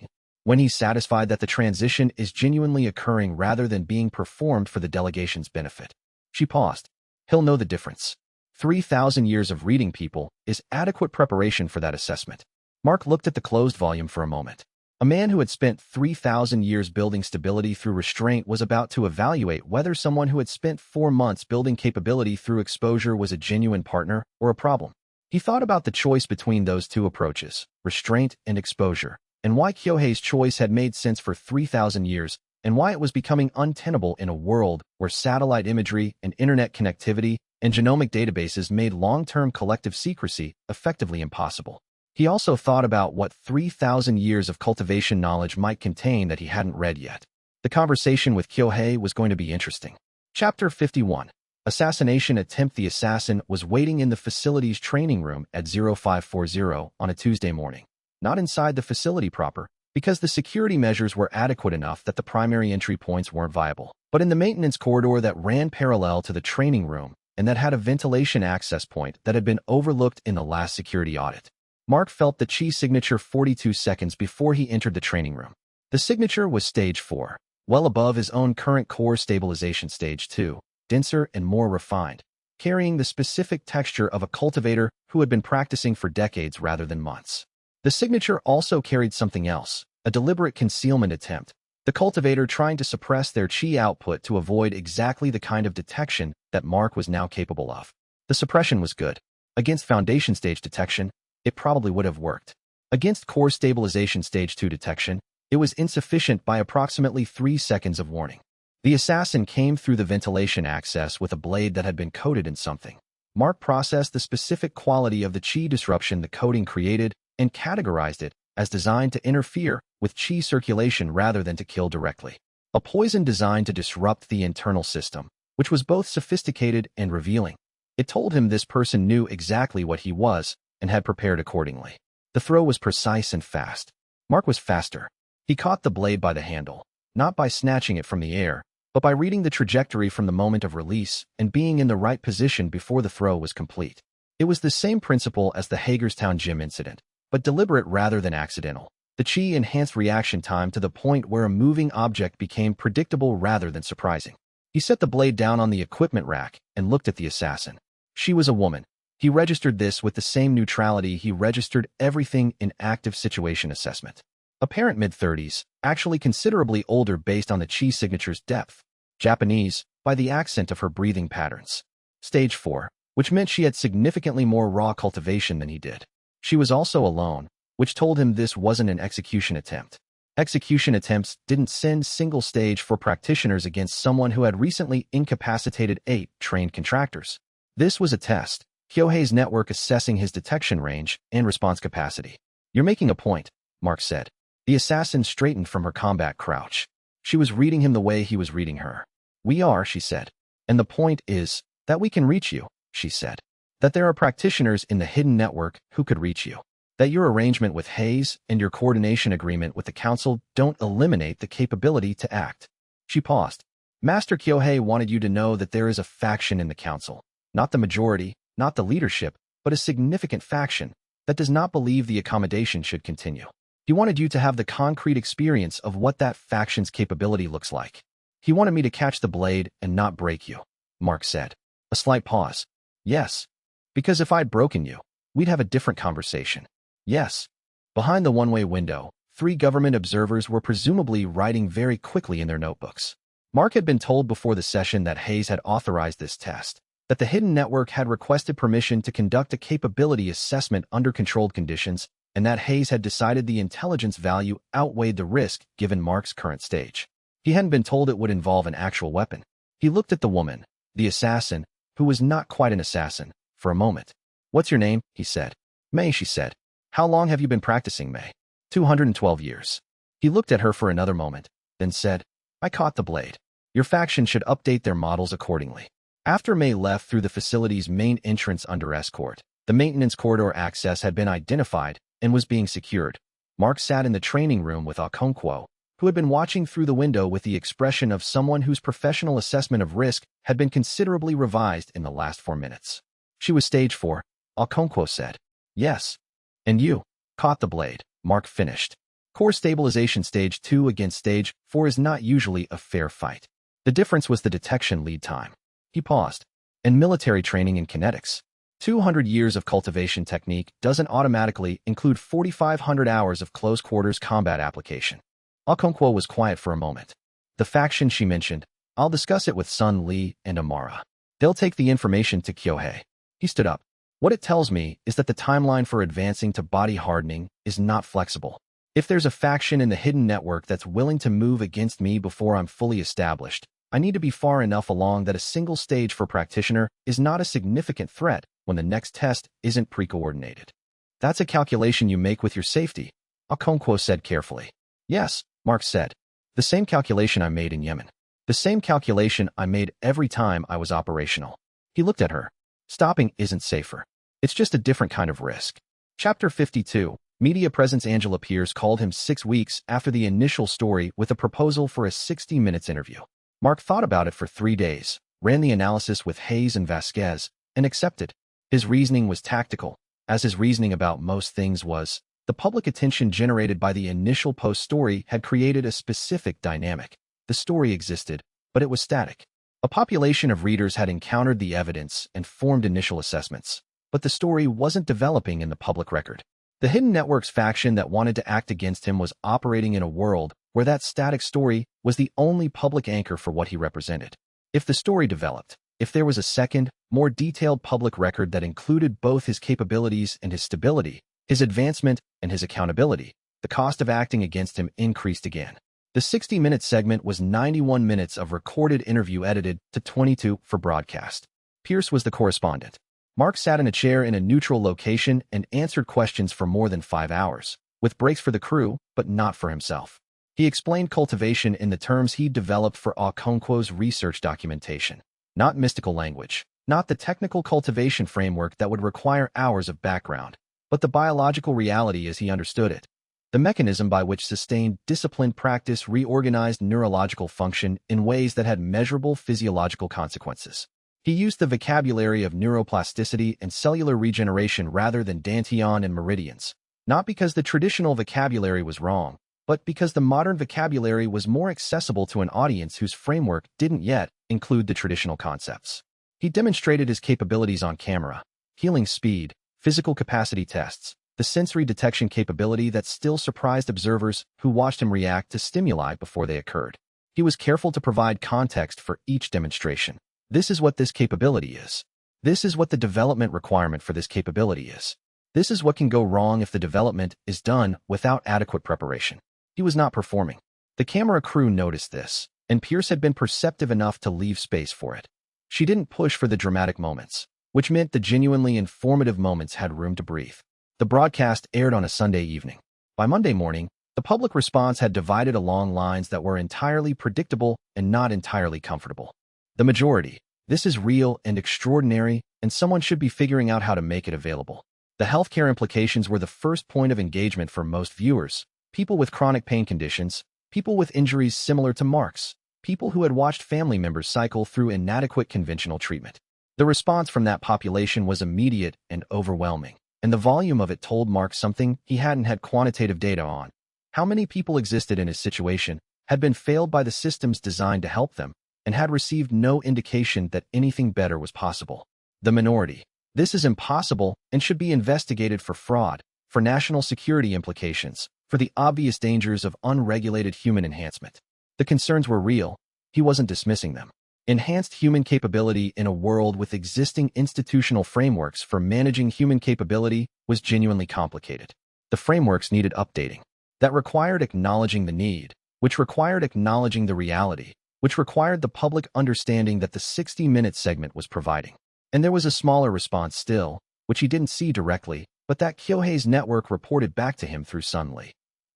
he's satisfied that the transition is genuinely occurring rather than being performed for the delegation's benefit. She paused. He'll know the difference. 3,000 years of reading people is adequate preparation for that assessment. Mark looked at the closed volume for a moment. A man who had spent 3,000 years building stability through restraint was about to evaluate whether someone who had spent 4 months building capability through exposure was a genuine partner or a problem. He thought about the choice between those two approaches, restraint and exposure, and why Kyohei's choice had made sense for 3,000 years, and why it was becoming untenable in a world where satellite imagery and internet connectivity and genomic databases made long-term collective secrecy effectively impossible. He also thought about what 3,000 years of cultivation knowledge might contain that he hadn't read yet. The conversation with Kyohei was going to be interesting. Chapter 51. Assassination Attempt. The assassin was waiting in the facility's training room at 0540 on a Tuesday morning. Not inside the facility proper, because the security measures were adequate enough that the primary entry points weren't viable, but in the maintenance corridor that ran parallel to the training room and that had a ventilation access point that had been overlooked in the last security audit. Mark felt the chi signature 42 seconds before he entered the training room. The signature was stage 4, well above his own current core stabilization stage 2, denser and more refined, carrying the specific texture of a cultivator who had been practicing for decades rather than months. The signature also carried something else, a deliberate concealment attempt, the cultivator trying to suppress their chi output to avoid exactly the kind of detection that Mark was now capable of. The suppression was good. Against foundation stage detection, it probably would have worked. Against core stabilization stage 2 detection, it was insufficient by approximately 3 seconds of warning. The assassin came through the ventilation access with a blade that had been coated in something. Mark processed the specific quality of the chi disruption the coating created and categorized it as designed to interfere with chi circulation rather than to kill directly. A poison designed to disrupt the internal system, which was both sophisticated and revealing. It told him this person knew exactly what he was and had prepared accordingly. The throw was precise and fast. Mark was faster. He caught the blade by the handle, not by snatching it from the air, but by reading the trajectory from the moment of release and being in the right position before the throw was complete. It was the same principle as the Hagerstown gym incident, but deliberate rather than accidental. The chi enhanced reaction time to the point where a moving object became predictable rather than surprising. He set the blade down on the equipment rack and looked at the assassin. She was a woman. He registered this with the same neutrality he registered everything in active situation assessment. Apparent mid-30s, actually considerably older based on the chi signature's depth. Japanese, by the accent of her breathing patterns. Stage 4, which meant she had significantly more raw cultivation than he did. She was also alone, which told him this wasn't an execution attempt. Execution attempts didn't send single stage for practitioners against someone who had recently incapacitated 8 trained contractors. This was a test. Kyohei's network assessing his detection range and response capacity. You're making a point, Mark said. The assassin straightened from her combat crouch. She was reading him the way he was reading her. We are, she said. And the point is that we can reach you, she said. That there are practitioners in the hidden network who could reach you. That your arrangement with Hayes and your coordination agreement with the council don't eliminate the capability to act. She paused. Master Kyohei wanted you to know that there is a faction in the council. Not the majority, not the leadership, but a significant faction that does not believe the accommodation should continue. He wanted you to have the concrete experience of what that faction's capability looks like. He wanted me to catch the blade and not break you, Mark said. A slight pause. Yes. Because if I'd broken you, we'd have a different conversation. Yes. Behind the one-way window, 3 government observers were presumably writing very quickly in their notebooks. Mark had been told before the session that Hayes had authorized this test, that the hidden network had requested permission to conduct a capability assessment under controlled conditions, and that Hayes had decided the intelligence value outweighed the risk given Mark's current stage. He hadn't been told it would involve an actual weapon. He looked at the woman, the assassin, who was not quite an assassin, for a moment. "What's your name?" he said. "May," she said. "How long have you been practicing, May?" 212 years. He looked at her for another moment, then said, "I caught the blade. Your faction should update their models accordingly." After May left through the facility's main entrance under escort, the maintenance corridor access had been identified and was being secured. Mark sat in the training room with Okonkwo, who had been watching through the window with the expression of someone whose professional assessment of risk had been considerably revised in the last 4 minutes. "She was stage 4, Okonkwo said. "Yes. And you caught the blade," Mark finished. "Core stabilization stage 2 against stage 4 is not usually a fair fight. The difference was the detection lead time." He paused. "And military training in kinetics. 200 years of cultivation technique doesn't automatically include 4,500 hours of close-quarters combat application." Okonkwo was quiet for a moment. "The faction she mentioned, I'll discuss it with Sun Li and Amara. They'll take the information to Kyohei." He stood up. "What it tells me is that the timeline for advancing to body hardening is not flexible. If there's a faction in the hidden network that's willing to move against me before I'm fully established, I need to be far enough along that a single stage for practitioner is not a significant threat when the next test isn't pre-coordinated." "That's a calculation you make with your safety," Okonkwo said carefully. "Yes," Mark said. "The same calculation I made in Yemen. The same calculation I made every time I was operational." He looked at her. "Stopping isn't safer. It's just a different kind of risk." Chapter 52. Media presence. Angela Pierce called him 6 weeks after the initial story with a proposal for a 60 minutes interview. Mark thought about it for 3 days, ran the analysis with Hayes and Vasquez, and accepted. His reasoning was tactical, as his reasoning about most things was. The public attention generated by the initial post story had created a specific dynamic. The story existed, but it was static. A population of readers had encountered the evidence and formed initial assessments, but the story wasn't developing in the public record. The Hidden Networks faction that wanted to act against him was operating in a world where that static story was the only public anchor for what he represented. If the story developed, if there was a second, more detailed public record that included both his capabilities and his stability, his advancement and his accountability, the cost of acting against him increased again. The 60-minute segment was 91 minutes of recorded interview edited to 22 for broadcast. Pierce was the correspondent. Mark sat in a chair in a neutral location and answered questions for more than 5 hours, with breaks for the crew, but not for himself. He explained cultivation in the terms he'd developed for Okonkwo's research documentation. Not mystical language, not the technical cultivation framework that would require hours of background, but the biological reality as he understood it. The mechanism by which sustained, disciplined practice reorganized neurological function in ways that had measurable physiological consequences. He used the vocabulary of neuroplasticity and cellular regeneration rather than dantian and meridians, not because the traditional vocabulary was wrong, but because the modern vocabulary was more accessible to an audience whose framework didn't yet include the traditional concepts. He demonstrated his capabilities on camera: healing speed, physical capacity tests, the sensory detection capability that still surprised observers who watched him react to stimuli before they occurred. He was careful to provide context for each demonstration. This is what this capability is. This is what the development requirement for this capability is. This is what can go wrong if the development is done without adequate preparation. He was not performing. The camera crew noticed this, and Pierce had been perceptive enough to leave space for it. She didn't push for the dramatic moments, which meant the genuinely informative moments had room to breathe. The broadcast aired on a Sunday evening. By Monday morning, the public response had divided along lines that were entirely predictable and not entirely comfortable. The majority: this is real and extraordinary, and someone should be figuring out how to make it available. The healthcare implications were the first point of engagement for most viewers: people with chronic pain conditions, people with injuries similar to Mark's, people who had watched family members cycle through inadequate conventional treatment. The response from that population was immediate and overwhelming, and the volume of it told Mark something he hadn't had quantitative data on. How many people existed in his situation, had been failed by the systems designed to help them, and had received no indication that anything better was possible. The minority: this is impossible and should be investigated for fraud, for national security implications, for the obvious dangers of unregulated human enhancement. The concerns were real, He wasn't dismissing them. Enhanced human capability in a world with existing institutional frameworks for managing human capability was genuinely complicated. The frameworks needed updating. That required acknowledging the need, which required acknowledging the reality, which required the public understanding that the 60-minute segment was providing. And there was a smaller response still, which he didn't see directly, but that Kyohei's network reported back to him through Sunli.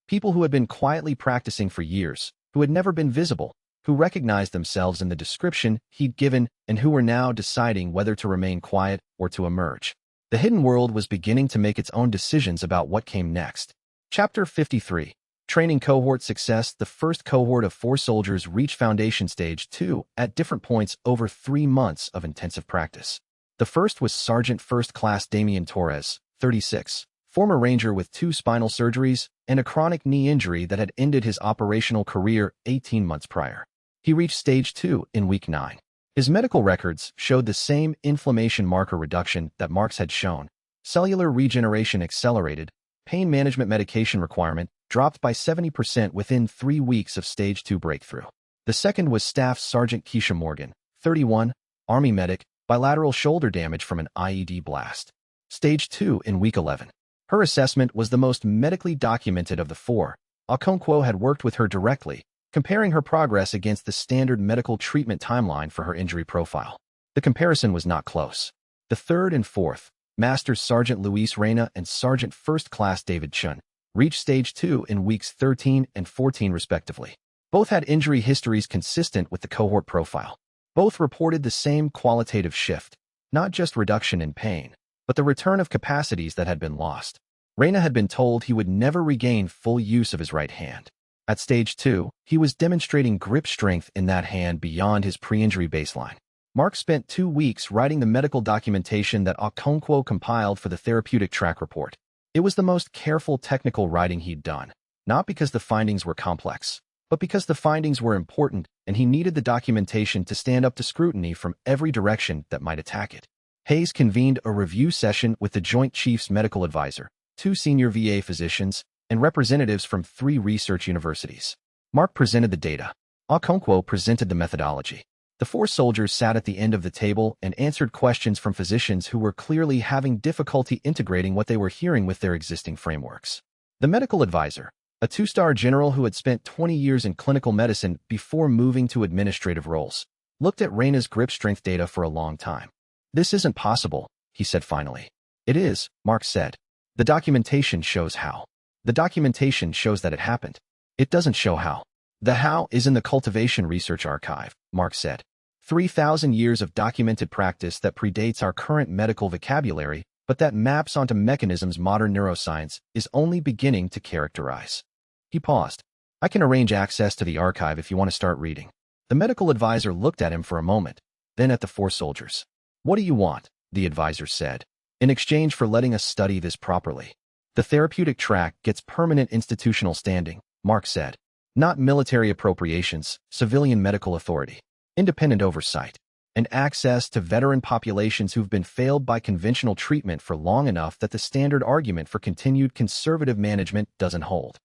People who had been quietly practicing for years, who had never been visible, who recognized themselves in the description he'd given and who were now deciding whether to remain quiet or to emerge. The hidden world was beginning to make its own decisions about what came next. Chapter 53. Training Cohort Success. The first cohort of 4 soldiers reached Foundation Stage 2 at different points over 3 months of intensive practice. The first was Sergeant First Class Damian Torres, 36, former ranger with 2 spinal surgeries and a chronic knee injury that had ended his operational career 18 months prior. He reached Stage 2 in week 9. His medical records showed the same inflammation marker reduction that Mark's had shown. Cellular regeneration accelerated. Pain management medication requirement dropped by 70% within 3 weeks of Stage 2 breakthrough. The second was Staff Sergeant Keisha Morgan, 31, Army medic, bilateral shoulder damage from an IED blast. Stage 2 in week 11. Her assessment was the most medically documented of the 4. Okonkwo had worked with her directly, comparing her progress against the standard medical treatment timeline for her injury profile. The comparison was not close. The third and fourth, Master Sergeant Luis Reyna and Sergeant First Class David Chun, reached Stage 2 in weeks 13 and 14 respectively. Both had injury histories consistent with the cohort profile. Both reported the same qualitative shift, not just reduction in pain, but the return of capacities that had been lost. Reyna had been told he would never regain full use of his right hand. At Stage 2, he was demonstrating grip strength in that hand beyond his pre-injury baseline. Mark spent 2 weeks writing the medical documentation that Okonkwo compiled for the therapeutic track report. It was the most careful technical writing he'd done, not because the findings were complex, but because the findings were important and he needed the documentation to stand up to scrutiny from every direction that might attack it. Hayes convened a review session with the Joint Chiefs Medical Advisor, 2 senior VA physicians, and representatives from 3 research universities. Mark presented the data. Okonkwo presented the methodology. The 4 soldiers sat at the end of the table and answered questions from physicians who were clearly having difficulty integrating what they were hearing with their existing frameworks. The medical advisor, a 2-star general who had spent 20 years in clinical medicine before moving to administrative roles, looked at Reyna's grip strength data for a long time. "This isn't possible," he said finally. "It is," Mark said. "The documentation shows how." "The documentation shows that it happened. It doesn't show how." "The how is in the cultivation research archive," Mark said. 3,000 years of documented practice that predates our current medical vocabulary, but that maps onto mechanisms modern neuroscience is only beginning to characterize. He paused. "I can arrange access to the archive if you want to start reading." The medical advisor looked at him for a moment, then at the 4 soldiers. "What do you want?" the advisor said. "In exchange for letting us study this properly." "The therapeutic track gets permanent institutional standing," Mark said. "Not military appropriations, civilian medical authority, independent oversight, and access to veteran populations who've been failed by conventional treatment for long enough that the standard argument for continued conservative management doesn't hold."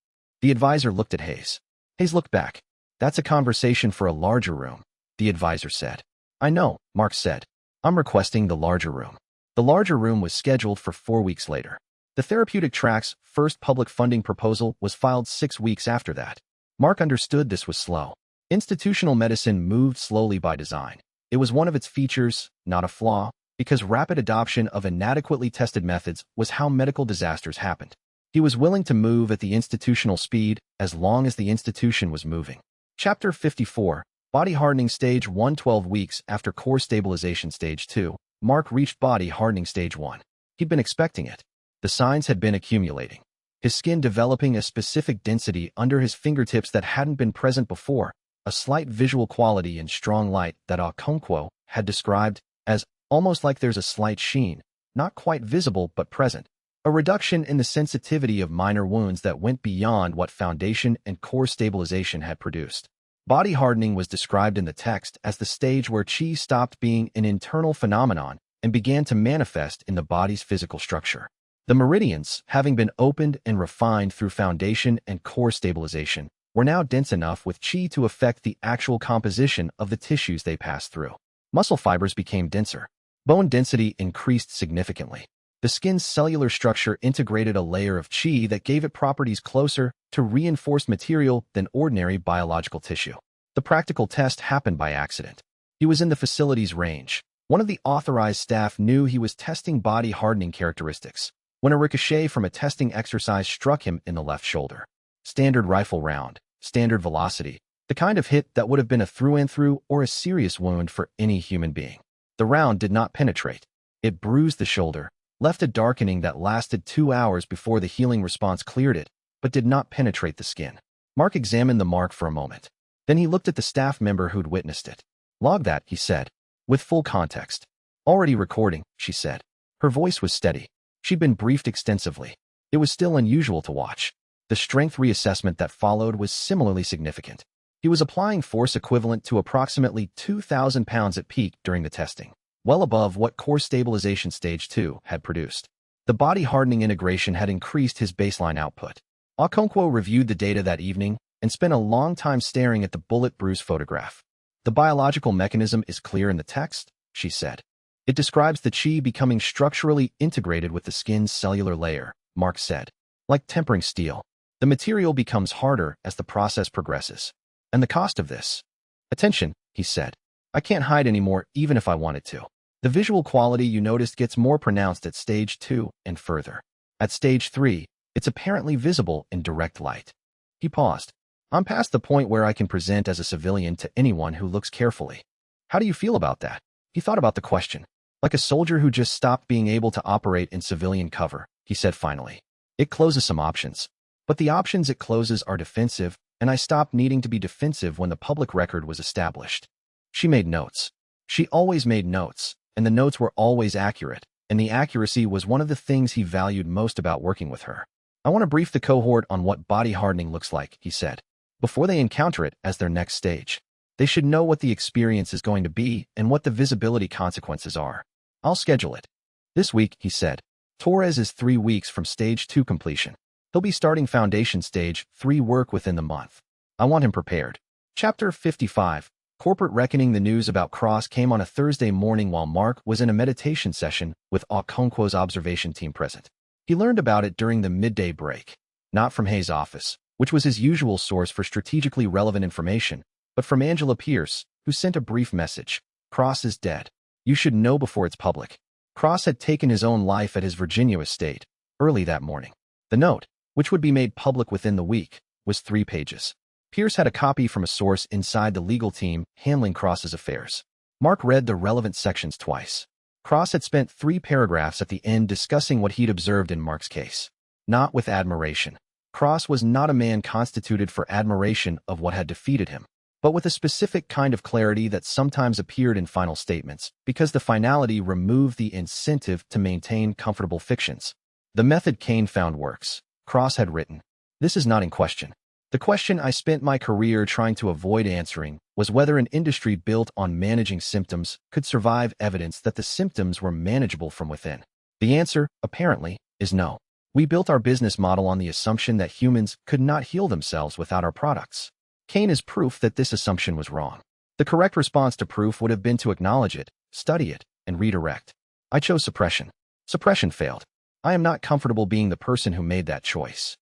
The advisor looked at Hayes. Hayes looked back. "That's a conversation for a larger room," the advisor said. "I know," Mark said. "I'm requesting the larger room." The larger room was scheduled for 4 weeks later. The therapeutic track's first public funding proposal was filed 6 weeks after that. Mark understood this was slow. Institutional medicine moved slowly by design. It was one of its features, not a flaw, because rapid adoption of inadequately tested methods was how medical disasters happened. He was willing to move at the institutional speed as long as the institution was moving. Chapter 54. Body Hardening Stage 1. 12 weeks after Core Stabilization Stage 2, Mark reached Body Hardening Stage 1. He'd been expecting it. The signs had been accumulating. His skin developing a specific density under his fingertips that hadn't been present before, a slight visual quality in strong light that Okonkwo had described as almost like there's a slight sheen, not quite visible but present. A reduction in the sensitivity of minor wounds that went beyond what foundation and core stabilization had produced. Body hardening was described in the text as the stage where qi stopped being an internal phenomenon and began to manifest in the body's physical structure. The meridians, having been opened and refined through foundation and core stabilization, were now dense enough with qi to affect the actual composition of the tissues they passed through. Muscle fibers became denser. Bone density increased significantly. The skin's cellular structure integrated a layer of qi that gave it properties closer to reinforced material than ordinary biological tissue. The practical test happened by accident. He was in the facility's range. One of the authorized staff knew he was testing body hardening characteristics when a ricochet from a testing exercise struck him in the left shoulder. Standard rifle round, standard velocity, the kind of hit that would have been a through-and-through or a serious wound for any human being. The round did not penetrate. It bruised the shoulder, left a darkening that lasted 2 hours before the healing response cleared it, but did not penetrate the skin. Mark examined the mark for a moment. Then he looked at the staff member who'd witnessed it. "Log that," he said, with full context. "Already recording," she said. Her voice was steady. She'd been briefed extensively. It was still unusual to watch. The strength reassessment that followed was similarly significant. He was applying force equivalent to approximately 2,000 pounds at peak during the testing, well above what core stabilization stage 2 had produced. The body hardening integration had increased his baseline output. Okonkwo reviewed the data that evening and spent a long time staring at the bullet bruise photograph. "The biological mechanism is clear in the text," she said. "It describes the qi becoming structurally integrated with the skin's cellular layer," Mark said. "Like tempering steel. The material becomes harder as the process progresses. And the cost of this?" "Attention," he said. "I can't hide anymore even if I wanted to. The visual quality you noticed gets more pronounced at stage 2 and further. At stage 3, it's apparently visible in direct light." He paused. "I'm past the point where I can present as a civilian to anyone who looks carefully. How do you feel about that?" He thought about the question. "Like a soldier who just stopped being able to operate in civilian cover," he said finally. "It closes some options. But the options it closes are defensive, and I stopped needing to be defensive when the public record was established." She made notes. She always made notes, and the notes were always accurate, and the accuracy was one of the things he valued most about working with her. "I want to brief the cohort on what body hardening looks like," he said, "before they encounter it as their next stage. They should know what the experience is going to be and what the visibility consequences are. I'll schedule it." "This week," he said. "Torres is 3 weeks from stage 2 completion. He'll be starting foundation stage 3 work within the month. I want him prepared." Chapter 55. Corporate reckoning. The news about Cross came on a Thursday morning while Mark was in a meditation session with Okonkwo's observation team present. He learned about it during the midday break, not from Hayes' office, which was his usual source for strategically relevant information, but from Angela Pierce, who sent a brief message. "Cross is dead. You should know before it's public." Cross had taken his own life at his Virginia estate early that morning. The note, which would be made public within the week, was 3 pages. Pierce had a copy from a source inside the legal team handling Cross's affairs. Mark read the relevant sections twice. Cross had spent 3 paragraphs at the end discussing what he'd observed in Mark's case. Not with admiration. Cross was not a man constituted for admiration of what had defeated him, but with a specific kind of clarity that sometimes appeared in final statements, because the finality removed the incentive to maintain comfortable fictions. "The method Kane found works," Cross had written. "This is not in question. The question I spent my career trying to avoid answering was whether an industry built on managing symptoms could survive evidence that the symptoms were manageable from within. The answer, apparently, is no. We built our business model on the assumption that humans could not heal themselves without our products. Kane is proof that this assumption was wrong. The correct response to proof would have been to acknowledge it, study it, and redirect. I chose suppression. Suppression failed. I am not comfortable being the person who made that choice."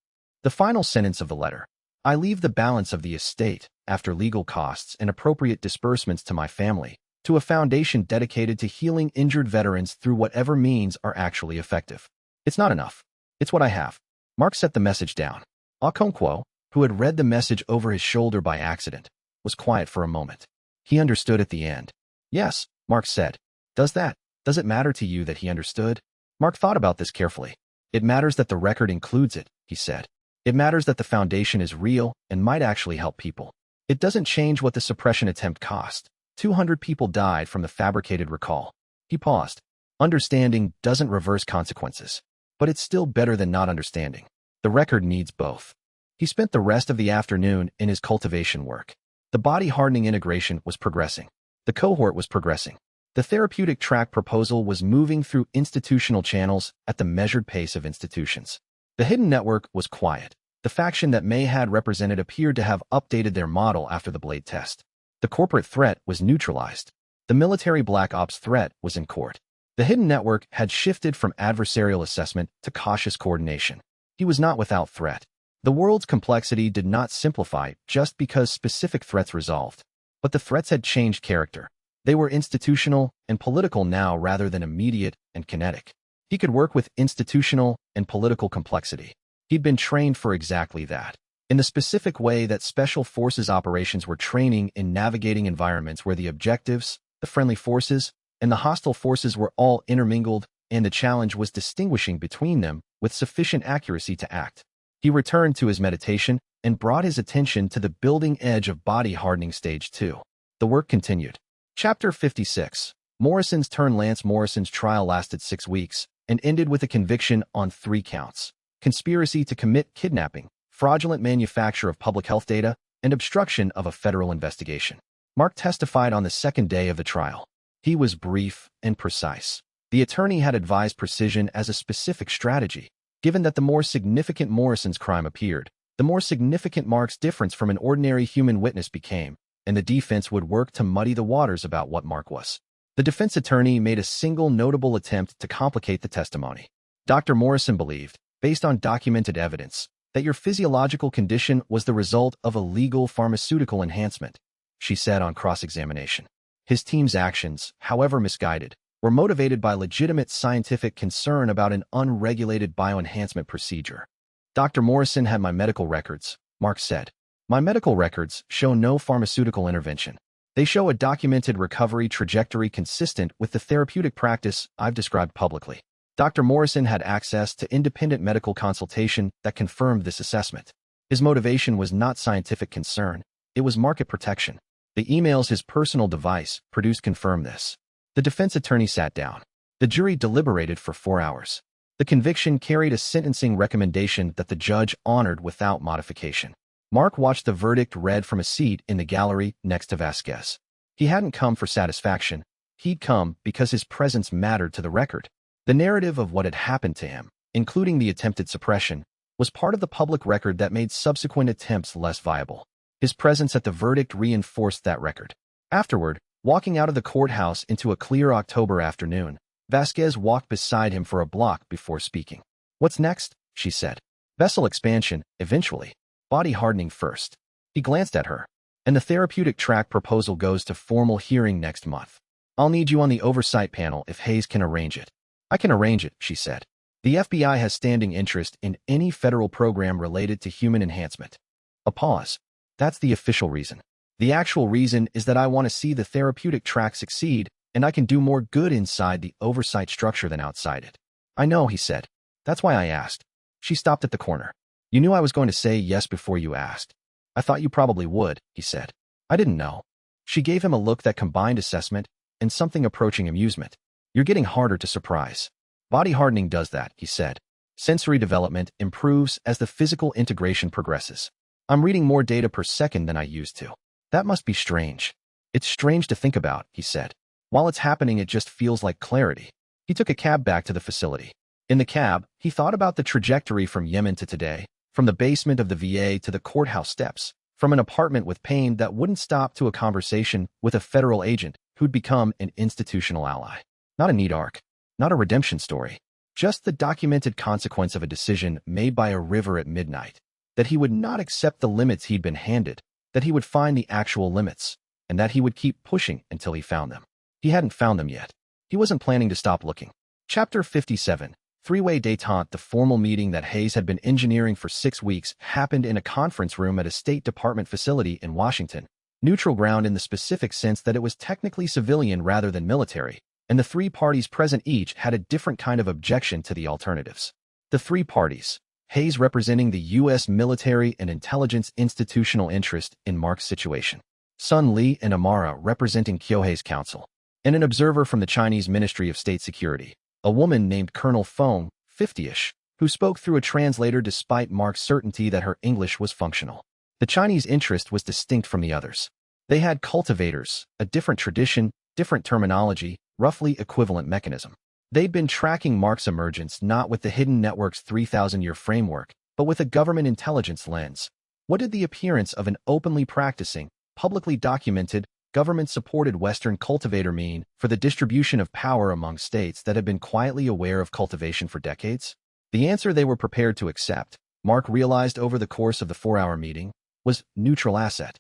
The final sentence of the letter. "I leave the balance of the estate, after legal costs and appropriate disbursements to my family, to a foundation dedicated to healing injured veterans through whatever means are actually effective. It's not enough. It's what I have." Mark set the message down. Okonkwo, who had read the message over his shoulder by accident, was quiet for a moment. He understood at the end. "Yes," Mark said. Does it matter to you that he understood?" Mark thought about this carefully. "It matters that the record includes it," he said. "It matters that the foundation is real and might actually help people. It doesn't change what the suppression attempt cost. 200 people died from the fabricated recall." He paused. "Understanding doesn't reverse consequences, but it's still better than not understanding. The record needs both." He spent the rest of the afternoon in his cultivation work. The body hardening integration was progressing. The cohort was progressing. The therapeutic track proposal was moving through institutional channels at the measured pace of institutions. The hidden network was quiet. The faction that May had represented appeared to have updated their model after the Blade test. The corporate threat was neutralized. The military black ops threat was in court. The hidden network had shifted from adversarial assessment to cautious coordination. He was not without threat. The world's complexity did not simplify just because specific threats resolved. But the threats had changed character. They were institutional and political now rather than immediate and kinetic. He could work with institutional and political complexity. He'd been trained for exactly that. In the specific way that special forces operations were training in navigating environments where the objectives, the friendly forces, and the hostile forces were all intermingled, and the challenge was distinguishing between them with sufficient accuracy to act. He returned to his meditation and brought his attention to the building edge of body hardening stage 2. The work continued. Chapter 56. Morrison's turn. Lance Morrison's trial lasted 6 weeks and ended with a conviction on 3 counts: conspiracy to commit kidnapping, fraudulent manufacture of public health data, and obstruction of a federal investigation. Mark testified on the second day of the trial. He was brief and precise. The attorney had advised precision as a specific strategy. Given that the more significant Morrison's crime appeared, the more significant Mark's difference from an ordinary human witness became, and the defense would work to muddy the waters about what Mark was. The defense attorney made a single notable attempt to complicate the testimony. Dr. Morrison believed, based on documented evidence, that your physiological condition was the result of a legal pharmaceutical enhancement, she said on cross-examination. His team's actions, however misguided, were motivated by legitimate scientific concern about an unregulated bioenhancement procedure. Dr. Morrison had my medical records, Mark said. My medical records show no pharmaceutical intervention. They show a documented recovery trajectory consistent with the therapeutic practice I've described publicly. Dr. Morrison had access to independent medical consultation that confirmed this assessment. His motivation was not scientific concern, it was market protection. The emails his personal device produced confirmed this. The defense attorney sat down. The jury deliberated for 4 hours. The conviction carried a sentencing recommendation that the judge honored without modification. Mark watched the verdict read from a seat in the gallery next to Vasquez. He hadn't come for satisfaction. He'd come because his presence mattered to the record. The narrative of what had happened to him, including the attempted suppression, was part of the public record that made subsequent attempts less viable. His presence at the verdict reinforced that record. Afterward, walking out of the courthouse into a clear October afternoon, Vasquez walked beside him for a block before speaking. "What's next?" she said. "Vessel expansion, eventually. Body hardening first." He glanced at her. "And the therapeutic track proposal goes to formal hearing next month. I'll need you on the oversight panel if Hayes can arrange it." "I can arrange it," she said. "The FBI has standing interest in any federal program related to human enhancement." A pause. "That's the official reason. The actual reason is that I want to see the therapeutic track succeed, and I can do more good inside the oversight structure than outside it." "I know," he said. "That's why I asked." She stopped at the corner. "You knew I was going to say yes before you asked." "I thought you probably would," he said. "I didn't know." She gave him a look that combined assessment and something approaching amusement. "You're getting harder to surprise." "Body hardening does that," he said. "Sensory development improves as the physical integration progresses. I'm reading more data per second than I used to." "That must be strange." "It's strange to think about," he said. "While it's happening, it just feels like clarity." He took a cab back to the facility. In the cab, he thought about the trajectory from Yemen to today, from the basement of the VA to the courthouse steps, from an apartment with pain that wouldn't stop to a conversation with a federal agent who'd become an institutional ally. Not a neat arc, not a redemption story, just the documented consequence of a decision made by a river at midnight, that he would not accept the limits he'd been handed, that he would find the actual limits, and that he would keep pushing until he found them. He hadn't found them yet. He wasn't planning to stop looking. Chapter 57. Three-way détente. The formal meeting that Hayes had been engineering for 6 weeks happened in a conference room at a State Department facility in Washington. Neutral ground in the specific sense that it was technically civilian rather than military, and the 3 parties present each had a different kind of objection to the alternatives. The 3 parties, Hayes representing the U.S. military and intelligence institutional interest in Mark's situation, Sun Li and Amara representing Kyohei's counsel, and an observer from the Chinese Ministry of State Security, a woman named Colonel Feng, 50-ish, who spoke through a translator despite Mark's certainty that her English was functional. The Chinese interest was distinct from the others. They had cultivators, a different tradition, different terminology, roughly equivalent mechanism. They'd been tracking Mark's emergence not with the hidden network's 3,000-year framework, but with a government intelligence lens. What did the appearance of an openly practicing, publicly documented, government-supported Western cultivator mean for the distribution of power among states that had been quietly aware of cultivation for decades? The answer they were prepared to accept, Mark realized over the course of the 4-hour meeting, was neutral asset.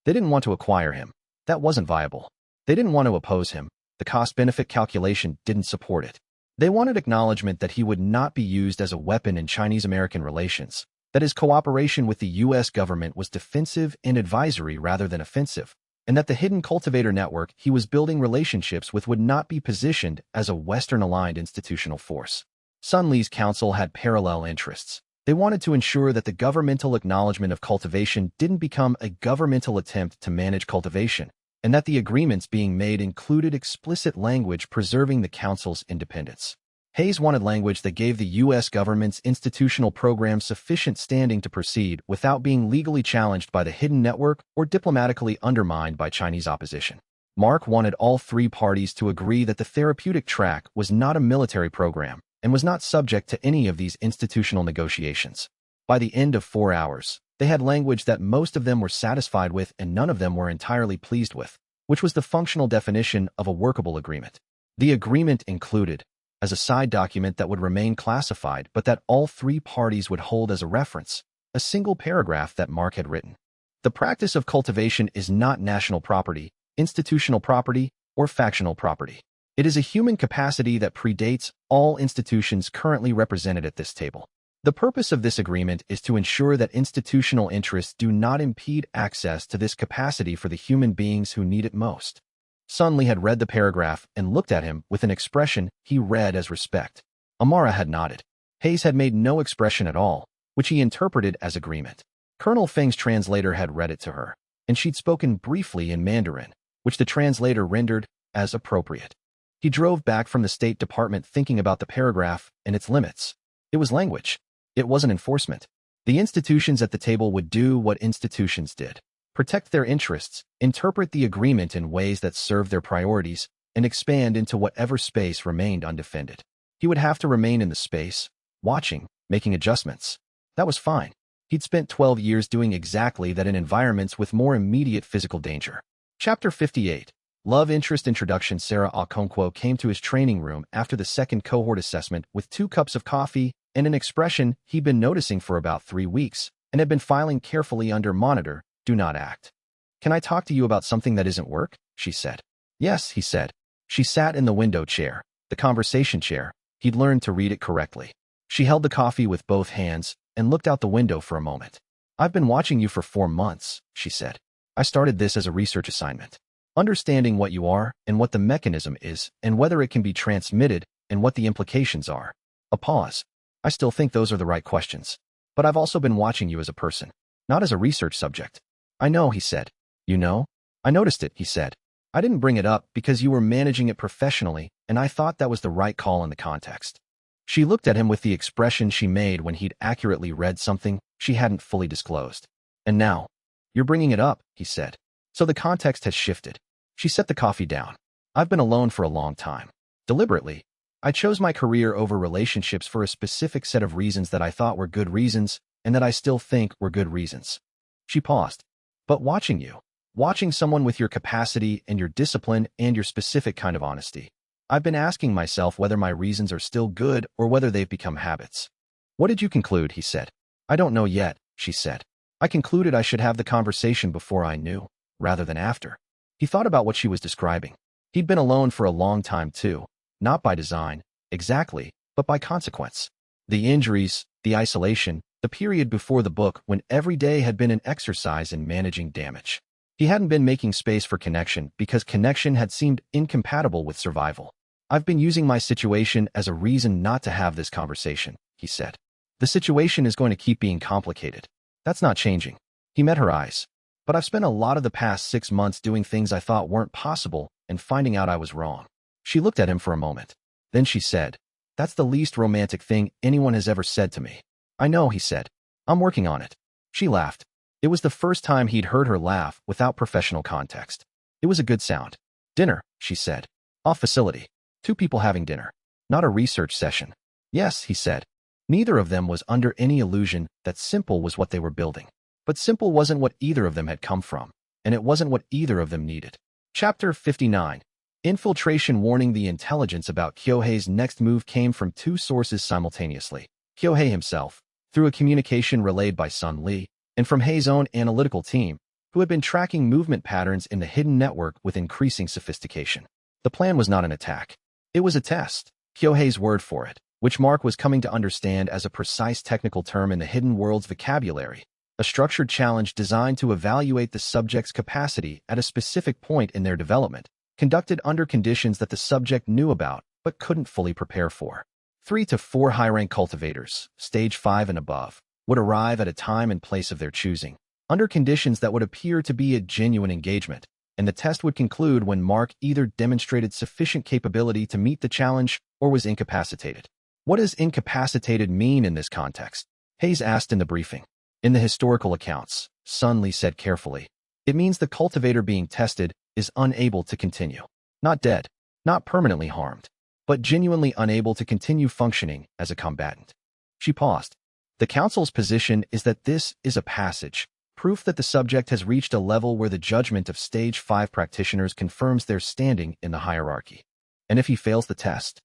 They didn't want to acquire him. That wasn't viable. They didn't want to oppose him. The cost-benefit calculation didn't support it. They wanted acknowledgement that he would not be used as a weapon in Chinese-American relations, that his cooperation with the U.S. government was defensive and advisory rather than offensive, and that the hidden cultivator network he was building relationships with would not be positioned as a Western-aligned institutional force. Sun Li's council had parallel interests. They wanted to ensure that the governmental acknowledgement of cultivation didn't become a governmental attempt to manage cultivation, and that the agreements being made included explicit language preserving the council's independence. Hayes wanted language that gave the U.S. government's institutional program sufficient standing to proceed without being legally challenged by the hidden network or diplomatically undermined by Chinese opposition. Mark wanted all three parties to agree that the therapeutic track was not a military program and was not subject to any of these institutional negotiations. By the end of 4 hours, they had language that most of them were satisfied with and none of them were entirely pleased with, which was the functional definition of a workable agreement. The agreement included, as a side document that would remain classified but that all three parties would hold as a reference, a single paragraph that Mark had written. The practice of cultivation is not national property, institutional property, or factional property. It is a human capacity that predates all institutions currently represented at this table. The purpose of this agreement is to ensure that institutional interests do not impede access to this capacity for the human beings who need it most. Sun Li had read the paragraph and looked at him with an expression he read as respect. Amara had nodded. Hayes had made no expression at all, which he interpreted as agreement. Colonel Feng's translator had read it to her, and she'd spoken briefly in Mandarin, which the translator rendered as appropriate. He drove back from the State Department thinking about the paragraph and its limits. It was language. It wasn't enforcement. The institutions at the table would do what institutions did: protect their interests, interpret the agreement in ways that serve their priorities, and expand into whatever space remained undefended. He would have to remain in the space, watching, making adjustments. That was fine. He'd spent 12 years doing exactly that in environments with more immediate physical danger. Chapter 58. Love Interest Introduction. Sarah Okonkwo came to his training room after the second cohort assessment with 2 cups of coffee and an expression he'd been noticing for about 3 weeks and had been filing carefully under monitor, "Do not act." "Can I talk to you about something that isn't work?" she said. "Yes," he said. She sat in the window chair, the conversation chair. He'd learned to read it correctly. She held the coffee with both hands and looked out the window for a moment. "I've been watching you for 4 months," she said. "I started this as a research assignment. Understanding what you are and what the mechanism is and whether it can be transmitted and what the implications are." A pause. "I still think those are the right questions. But I've also been watching you as a person, not as a research subject." "I know," he said. "You know? I noticed it," he said. "I didn't bring it up because you were managing it professionally, and I thought that was the right call in the context." She looked at him with the expression she made when he'd accurately read something she hadn't fully disclosed. "And now, you're bringing it up," he said. "So the context has shifted." She set the coffee down. "I've been alone for a long time. Deliberately. I chose my career over relationships for a specific set of reasons that I thought were good reasons and that I still think were good reasons." She paused. "But watching someone with your capacity and your discipline and your specific kind of honesty, I've been asking myself whether my reasons are still good or whether they've become habits." "What did you conclude?" he said. "I don't know yet," she said. "I concluded I should have the conversation before I knew, rather than after." He thought about what she was describing. He'd been alone for a long time too, not by design, exactly, but by consequence. The injuries, the isolation, the period before the book when every day had been an exercise in managing damage. He hadn't been making space for connection because connection had seemed incompatible with survival. "I've been using my situation as a reason not to have this conversation," he said. "The situation is going to keep being complicated. That's not changing." He met her eyes. "But I've spent a lot of the past 6 months doing things I thought weren't possible and finding out I was wrong." She looked at him for a moment. Then she said, "That's the least romantic thing anyone has ever said to me." "I know," he said. "I'm working on it." She laughed. It was the first time he'd heard her laugh without professional context. It was a good sound. "Dinner," she said. "Off facility. 2 people having dinner. Not a research session." "Yes," he said. Neither of them was under any illusion that simple was what they were building. But simple wasn't what either of them had come from, and it wasn't what either of them needed. Chapter 59. Infiltration warning. The intelligence about Kyohei's next move came from two sources simultaneously. Kyohei himself, through a communication relayed by Sun Li, and from Hei's own analytical team, who had been tracking movement patterns in the hidden network with increasing sophistication. The plan was not an attack. It was a test, Kyohei's word for it, which Mark was coming to understand as a precise technical term in the hidden world's vocabulary, a structured challenge designed to evaluate the subject's capacity at a specific point in their development, conducted under conditions that the subject knew about but couldn't fully prepare for. 3 to 4 high-rank cultivators, stage 5 and above, would arrive at a time and place of their choosing, under conditions that would appear to be a genuine engagement, and the test would conclude when Mark either demonstrated sufficient capability to meet the challenge or was incapacitated. What does incapacitated mean in this context? Hayes asked in the briefing. In the historical accounts, Sun Li said carefully, it means the cultivator being tested is unable to continue. Not dead, not permanently harmed, but genuinely unable to continue functioning as a combatant. She paused. The council's position is that this is a passage, proof that the subject has reached a level where the judgment of stage 5 practitioners confirms their standing in the hierarchy. And if he fails the test,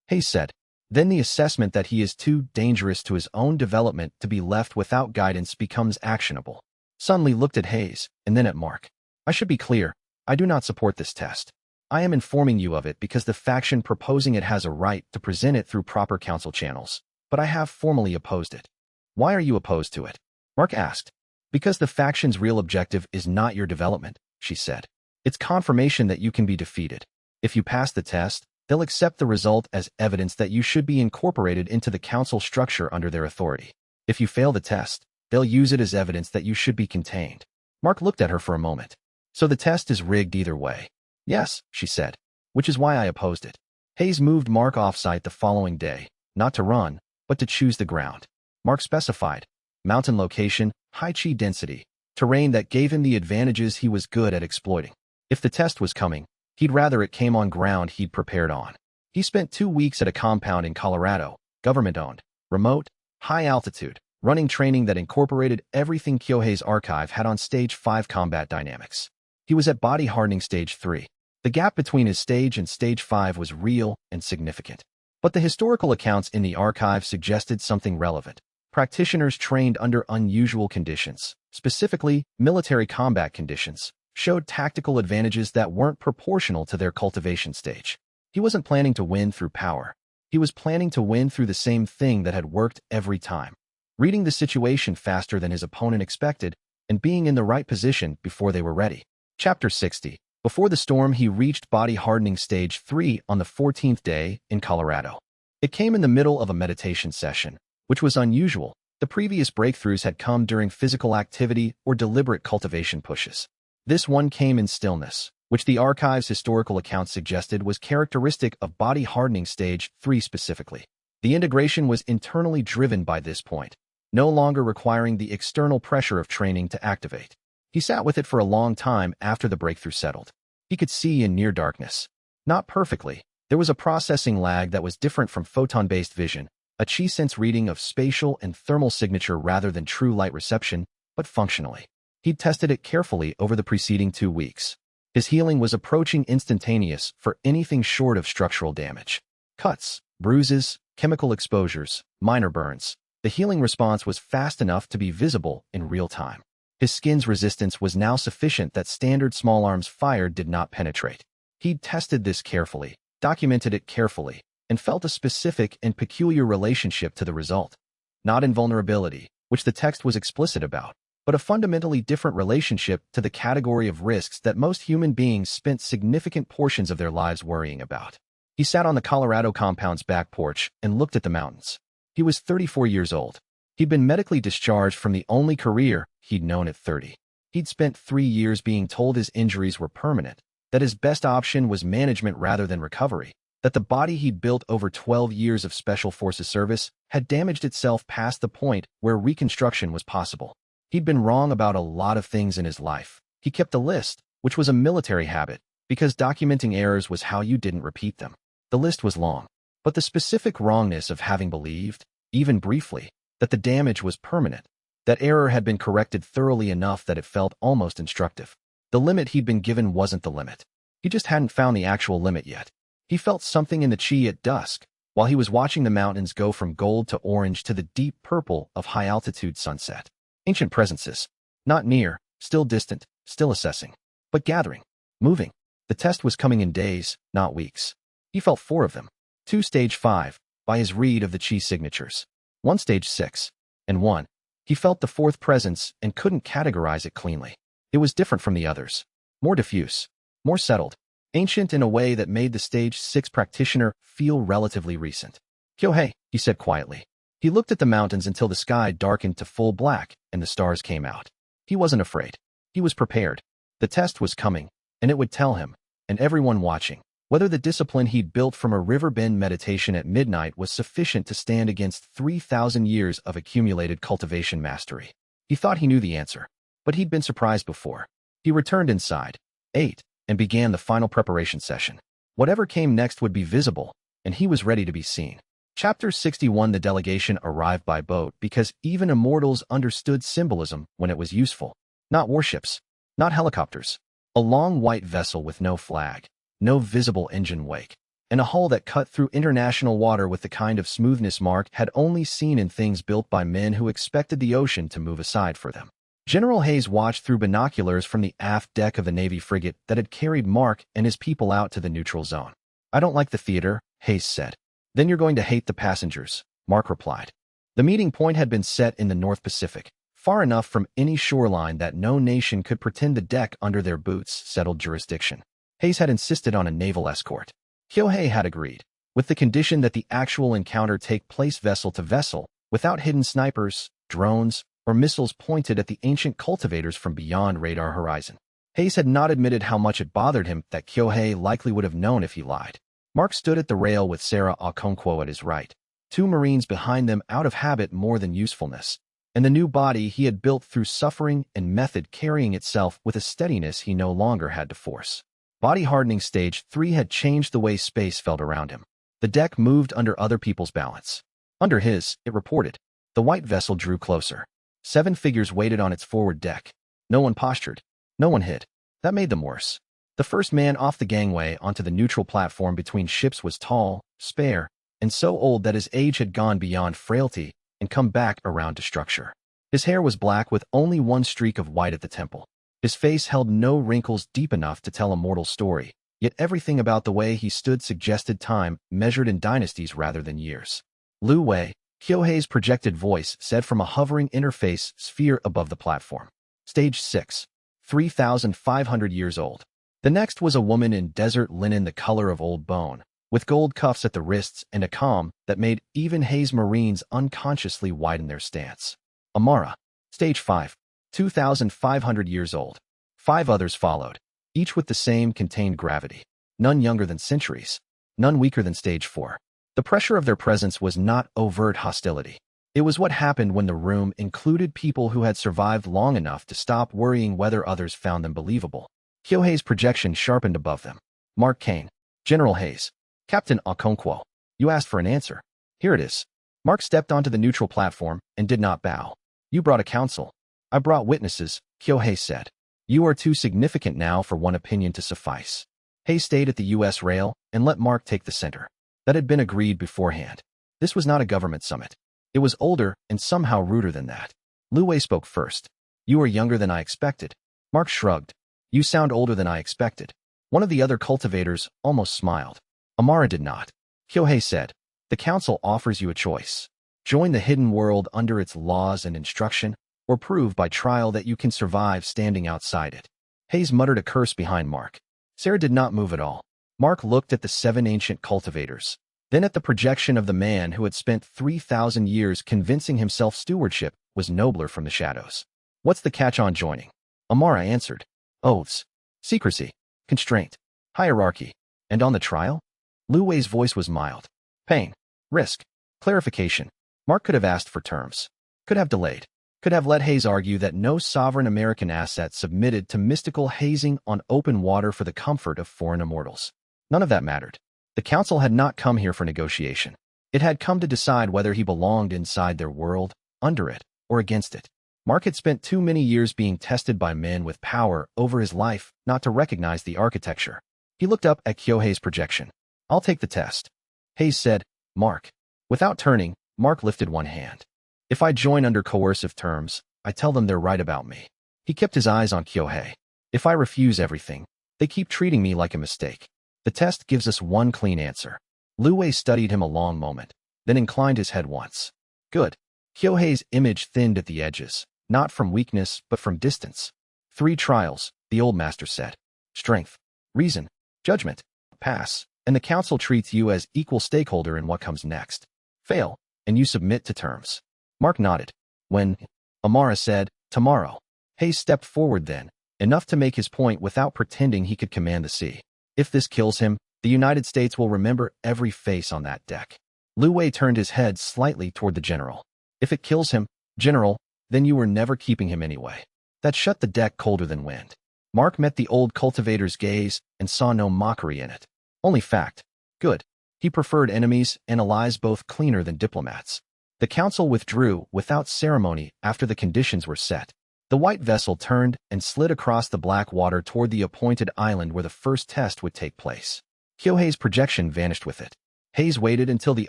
Hayes said, then the assessment that he is too dangerous to his own development to be left without guidance becomes actionable. Sun Li looked at Hayes and then at Mark. I should be clear, I do not support this test. I am informing you of it because the faction proposing it has a right to present it through proper council channels, but I have formally opposed it. Why are you opposed to it? Mark asked. Because the faction's real objective is not your development, she said. It's confirmation that you can be defeated. If you pass the test, they'll accept the result as evidence that you should be incorporated into the council structure under their authority. If you fail the test, they'll use it as evidence that you should be contained. Mark looked at her for a moment. So the test is rigged either way. Yes, she said, which is why I opposed it. Hayes moved Mark off-site the following day, not to run, but to choose the ground. Mark specified mountain location, high chi density, terrain that gave him the advantages he was good at exploiting. If the test was coming, he'd rather it came on ground he'd prepared on. He spent 2 weeks at a compound in Colorado, government-owned, remote, high-altitude, running training that incorporated everything Kyohei's archive had on stage 5 combat dynamics. He was at body hardening stage 3. The gap between his stage and stage 5 was real and significant. But the historical accounts in the archive suggested something relevant. Practitioners trained under unusual conditions, specifically military combat conditions, showed tactical advantages that weren't proportional to their cultivation stage. He wasn't planning to win through power. He was planning to win through the same thing that had worked every time. Reading the situation faster than his opponent expected, and being in the right position before they were ready. Chapter 60. Before the storm, he reached body hardening stage 3 on the 14th day in Colorado. It came in the middle of a meditation session, which was unusual. The previous breakthroughs had come during physical activity or deliberate cultivation pushes. This one came in stillness, which the archive's historical accounts suggested was characteristic of body hardening stage 3 specifically. The integration was internally driven by this point, no longer requiring the external pressure of training to activate. He sat with it for a long time after the breakthrough settled. He could see in near darkness. Not perfectly. There was a processing lag that was different from photon-based vision, a chi sense reading of spatial and thermal signature rather than true light reception, but functionally. He'd tested it carefully over the preceding 2 weeks. His healing was approaching instantaneous for anything short of structural damage. Cuts, bruises, chemical exposures, minor burns. The healing response was fast enough to be visible in real time. His skin's resistance was now sufficient that standard small arms fire did not penetrate. He'd tested this carefully, documented it carefully, and felt a specific and peculiar relationship to the result. Not invulnerability, which the text was explicit about, but a fundamentally different relationship to the category of risks that most human beings spent significant portions of their lives worrying about. He sat on the Colorado compound's back porch and looked at the mountains. He was 34 years old. He'd been medically discharged from the only career he'd known at 30. He'd spent 3 years being told his injuries were permanent, that his best option was management rather than recovery, that the body he'd built over 12 years of Special Forces service had damaged itself past the point where reconstruction was possible. He'd been wrong about a lot of things in his life. He kept a list, which was a military habit, because documenting errors was how you didn't repeat them. The list was long, but the specific wrongness of having believed, even briefly, that the damage was permanent. That error had been corrected thoroughly enough that it felt almost instructive. The limit he'd been given wasn't the limit. He just hadn't found the actual limit yet. He felt something in the chi at dusk, while he was watching the mountains go from gold to orange to the deep purple of high-altitude sunset. Ancient presences. Not near, still distant, still assessing, but gathering, moving. The test was coming in days, not weeks. He felt 4 of them. 2 stage 5, by his read of the chi signatures. 1 stage 6, and 1. He felt the 4th presence and couldn't categorize it cleanly. It was different from the others. More diffuse, more settled, ancient in a way that made the stage 6 practitioner feel relatively recent. "Kyohei," he said quietly. He looked at the mountains until the sky darkened to full black and the stars came out. He wasn't afraid. He was prepared. The test was coming, and it would tell him, and everyone watching, whether the discipline he'd built from a river bend meditation at midnight was sufficient to stand against 3,000 years of accumulated cultivation mastery. He thought he knew the answer, but he'd been surprised before. He returned inside, ate, and began the final preparation session. Whatever came next would be visible, and he was ready to be seen. Chapter 61. The delegation arrived by boat because even immortals understood symbolism when it was useful. Not warships, not helicopters. A long white vessel with no flag, no visible engine wake, and a hull that cut through international water with the kind of smoothness Mark had only seen in things built by men who expected the ocean to move aside for them. General Hayes watched through binoculars from the aft deck of the Navy frigate that had carried Mark and his people out to the neutral zone. "I don't like the theater," Hayes said. "Then you're going to hate the passengers," Mark replied. The meeting point had been set in the North Pacific, far enough from any shoreline that no nation could pretend the deck under their boots settled jurisdiction. Hayes had insisted on a naval escort. Kyohei had agreed, with the condition that the actual encounter take place vessel to vessel, without hidden snipers, drones, or missiles pointed at the ancient cultivators from beyond radar horizon. Hayes had not admitted how much it bothered him that Kyohei likely would have known if he lied. Mark stood at the rail with Sarah Okonkwo at his right, 2 Marines behind them out of habit more than usefulness, and the new body he had built through suffering and method carrying itself with a steadiness he no longer had to force. Body hardening stage 3 had changed the way space felt around him. The deck moved under other people's balance. Under his, it reported. The white vessel drew closer. 7 figures waited on its forward deck. No one postured. No one hid. That made them worse. The first man off the gangway onto the neutral platform between ships was tall, spare, and so old that his age had gone beyond frailty and come back around to structure. His hair was black with only 1 streak of white at the temple. His face held no wrinkles deep enough to tell a mortal story, yet everything about the way he stood suggested time measured in dynasties rather than years. "Lu Wei," Kyohei's projected voice said from a hovering interface sphere above the platform. Stage 6, 3,500 years old. The next was a woman in desert linen the color of old bone, with gold cuffs at the wrists and a calm that made even Hayes Marines unconsciously widen their stance. Amara. Stage 5, 2,500 years old. 5 others followed, each with the same contained gravity. None younger than centuries, none weaker than stage 4. The pressure of their presence was not overt hostility. It was what happened when the room included people who had survived long enough to stop worrying whether others found them believable. Kyohei's projection sharpened above them. "Mark Kane, General Hayes, Captain Okonkwo, you asked for an answer. Here it is." Mark stepped onto the neutral platform and did not bow. "You brought a council. I brought witnesses," Kyohei said. "You are too significant now for one opinion to suffice." Hayes stayed at the U.S. rail and let Mark take the center. That had been agreed beforehand. This was not a government summit. It was older and somehow ruder than that. Lu Wei spoke first. "You are younger than I expected." Mark shrugged. "You sound older than I expected." One of the other cultivators almost smiled. Amara did not. Kyohei said, "The council offers you a choice. Join the hidden world under its laws and instruction, or prove by trial that you can survive standing outside it." Hayes muttered a curse behind Mark. Sarah did not move at all. Mark looked at the 7 ancient cultivators, then at the projection of the man who had spent 3,000 years convincing himself stewardship was nobler from the shadows. "What's the catch on joining?" Amara answered. "Oaths, secrecy, constraint, hierarchy, and on the trial?" Lu Wei's voice was mild. "Pain, risk, clarification." Mark could have asked for terms, could have delayed, could have let Hayes argue that no sovereign American asset submitted to mystical hazing on open water for the comfort of foreign immortals. None of that mattered. The council had not come here for negotiation. It had come to decide whether he belonged inside their world, under it, or against it. Mark had spent too many years being tested by men with power over his life not to recognize the architecture. He looked up at Kyohei's projection. "I'll take the test," Hayes said. "Mark." Without turning, Mark lifted one hand. "If I join under coercive terms, I tell them they're right about me." He kept his eyes on Kyohei. "If I refuse everything, they keep treating me like a mistake. The test gives us one clean answer." Lu Wei studied him a long moment, then inclined his head once. "Good." Kyohei's image thinned at the edges, not from weakness but from distance. "3 trials, the old master said. Strength, reason, judgment. Pass, and the council treats you as equal stakeholder in what comes next. Fail, and you submit to terms." Mark nodded. "When?" Amara said, "Tomorrow." Hayes stepped forward then, enough to make his point without pretending he could command the sea. "If this kills him, the United States will remember every face on that deck." Lu Wei turned his head slightly toward the general. "If it kills him, General, then you were never keeping him anyway." That shut the deck colder than wind. Mark met the old cultivator's gaze and saw no mockery in it. Only fact. Good. He preferred enemies and allies both cleaner than diplomats. The council withdrew without ceremony after the conditions were set. The white vessel turned and slid across the black water toward the appointed island where the first test would take place. Kyohei's projection vanished with it. Hayes waited until the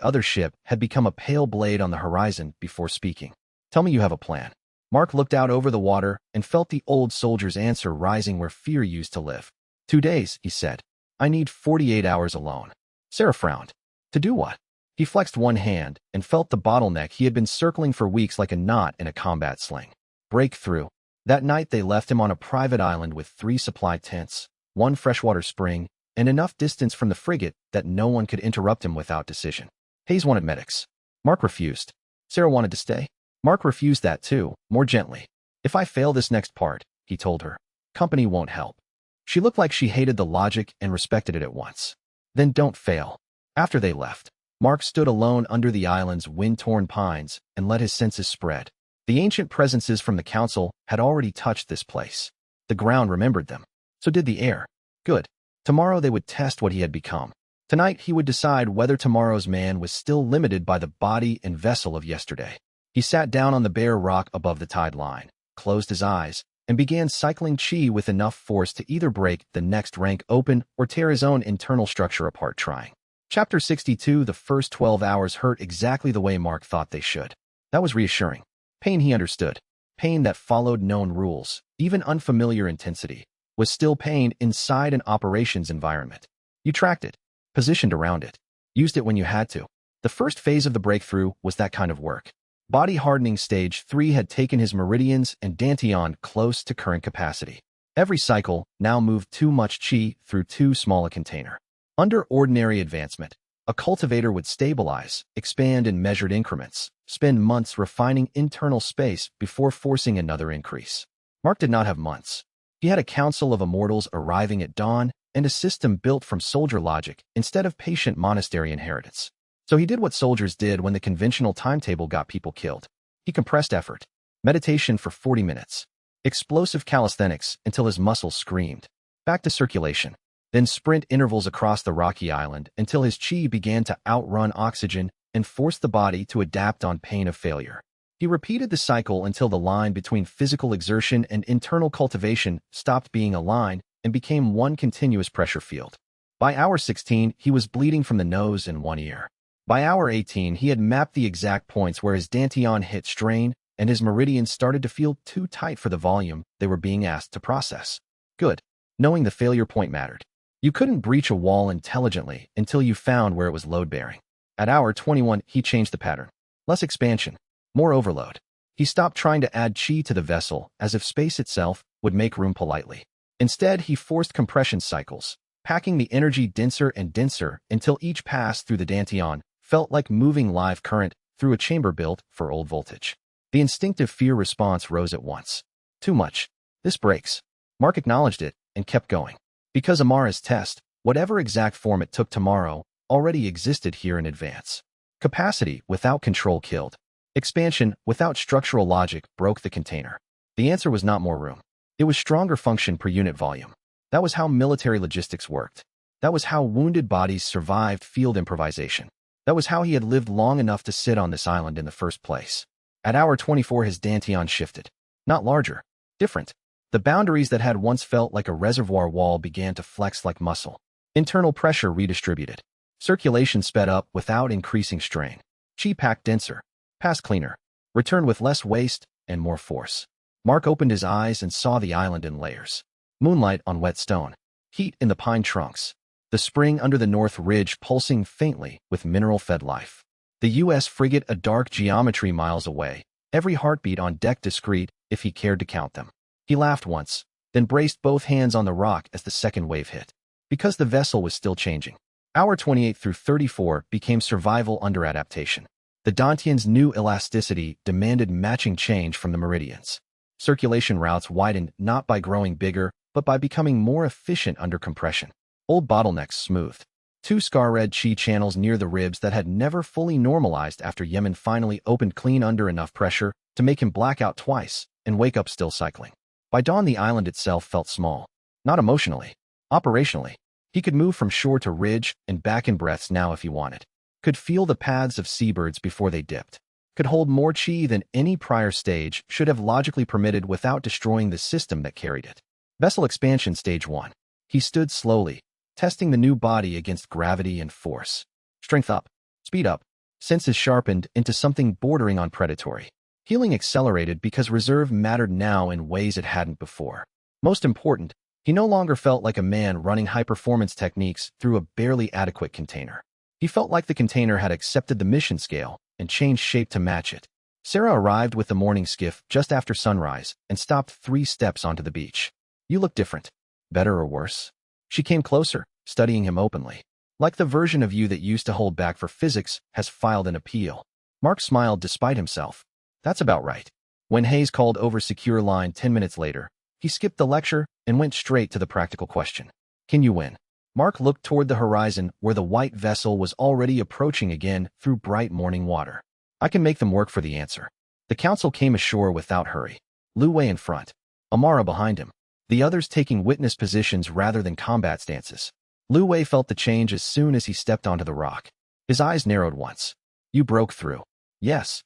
other ship had become a pale blade on the horizon before speaking. "Tell me you have a plan." Mark looked out over the water and felt the old soldier's answer rising where fear used to live. 2 days, he said. "I need 48 hours alone." Sarah frowned. "To do what?" He flexed one hand and felt the bottleneck he had been circling for weeks like a knot in a combat sling. Breakthrough. That night they left him on a private island with 3 supply tents, 1 freshwater spring, and enough distance from the frigate that no one could interrupt him without decision. Hayes wanted medics. Mark refused. Sarah wanted to stay. Mark refused that too, more gently. "If I fail this next part," he told her, "company won't help." She looked like she hated the logic and respected it at once. "Then don't fail." After they left, Mark stood alone under the island's wind-torn pines and let his senses spread. The ancient presences from the council had already touched this place. The ground remembered them. So did the air. Good. Tomorrow they would test what he had become. Tonight he would decide whether tomorrow's man was still limited by the body and vessel of yesterday. He sat down on the bare rock above the tide line, closed his eyes, and began cycling chi with enough force to either break the next rank open or tear his own internal structure apart trying. Chapter 62. The first 12 hours hurt exactly the way Mark thought they should. That was reassuring. Pain he understood. Pain that followed known rules, even unfamiliar intensity, was still pain inside an operations environment. You tracked it, positioned around it, used it when you had to. The first phase of the breakthrough was that kind of work. Body hardening stage 3 had taken his meridians and dantian close to current capacity. Every cycle now moved too much chi through too small a container. Under ordinary advancement, a cultivator would stabilize, expand in measured increments, spend months refining internal space before forcing another increase. Mark did not have months. He had a council of immortals arriving at dawn and a system built from soldier logic instead of patient monastery inheritance. So he did what soldiers did when the conventional timetable got people killed. He compressed effort. Meditation for 40 minutes. Explosive calisthenics until his muscles screamed. Back to circulation. Then sprint intervals across the rocky island until his chi began to outrun oxygen and force the body to adapt on pain of failure. He repeated the cycle until the line between physical exertion and internal cultivation stopped being a line and became one continuous pressure field. By hour 16, he was bleeding from the nose and one ear. By hour 18, he had mapped the exact points where his dantian hit strain and his meridians started to feel too tight for the volume they were being asked to process. Good. Knowing the failure point mattered. You couldn't breach a wall intelligently until you found where it was load-bearing. At hour 21, he changed the pattern. Less expansion, more overload. He stopped trying to add chi to the vessel as if space itself would make room politely. Instead, he forced compression cycles, packing the energy denser and denser until each pass through the dantian felt like moving live current through a chamber built for old voltage. The instinctive fear response rose at once. Too much. This breaks. Mark acknowledged it and kept going. Because Amara's test, whatever exact form it took tomorrow, already existed here in advance. Capacity without control killed. Expansion without structural logic broke the container. The answer was not more room. It was stronger function per unit volume. That was how military logistics worked. That was how wounded bodies survived field improvisation. That was how he had lived long enough to sit on this island in the first place. At hour 24 his dantian shifted. Not larger. Different. The boundaries that had once felt like a reservoir wall began to flex like muscle. Internal pressure redistributed. Circulation sped up without increasing strain. Chi packed denser. Passed cleaner. Returned with less waste and more force. Mark opened his eyes and saw the island in layers. Moonlight on wet stone. Heat in the pine trunks. The spring under the north ridge pulsing faintly with mineral-fed life. The U.S. frigate a dark geometry miles away, every heartbeat on deck discreet if he cared to count them. He laughed once, then braced both hands on the rock as the second wave hit. Because the vessel was still changing. Hour 28 through 34 became survival under adaptation. The Dantian's new elasticity demanded matching change from the meridians. Circulation routes widened not by growing bigger, but by becoming more efficient under compression. Old bottlenecks smoothed. 2 scar-red chi channels near the ribs that had never fully normalized after Yemen finally opened clean under enough pressure to make him black out twice and wake up still cycling. By dawn the island itself felt small. Not emotionally. Operationally. He could move from shore to ridge and back in breaths now if he wanted. Could feel the paths of seabirds before they dipped. Could hold more chi than any prior stage should have logically permitted without destroying the system that carried it. Vessel expansion stage 1. He stood slowly, testing the new body against gravity and force. Strength up. Speed up. Senses sharpened into something bordering on predatory. Healing accelerated because reserve mattered now in ways it hadn't before. Most important, he no longer felt like a man running high-performance techniques through a barely adequate container. He felt like the container had accepted the mission scale and changed shape to match it. Sarah arrived with the morning skiff just after sunrise and stopped 3 steps onto the beach. You look different. Better or worse? She came closer, studying him openly. Like the version of you that used to hold back for physics has filed an appeal. Mark smiled despite himself. That's about right. When Hayes called over secure line 10 minutes later, he skipped the lecture and went straight to the practical question. Can you win? Mark looked toward the horizon where the white vessel was already approaching again through bright morning water. I can make them work for the answer. The council came ashore without hurry. Lu Wei in front. Amara behind him. The others taking witness positions rather than combat stances. Lu Wei felt the change as soon as he stepped onto the rock. His eyes narrowed once. You broke through. Yes.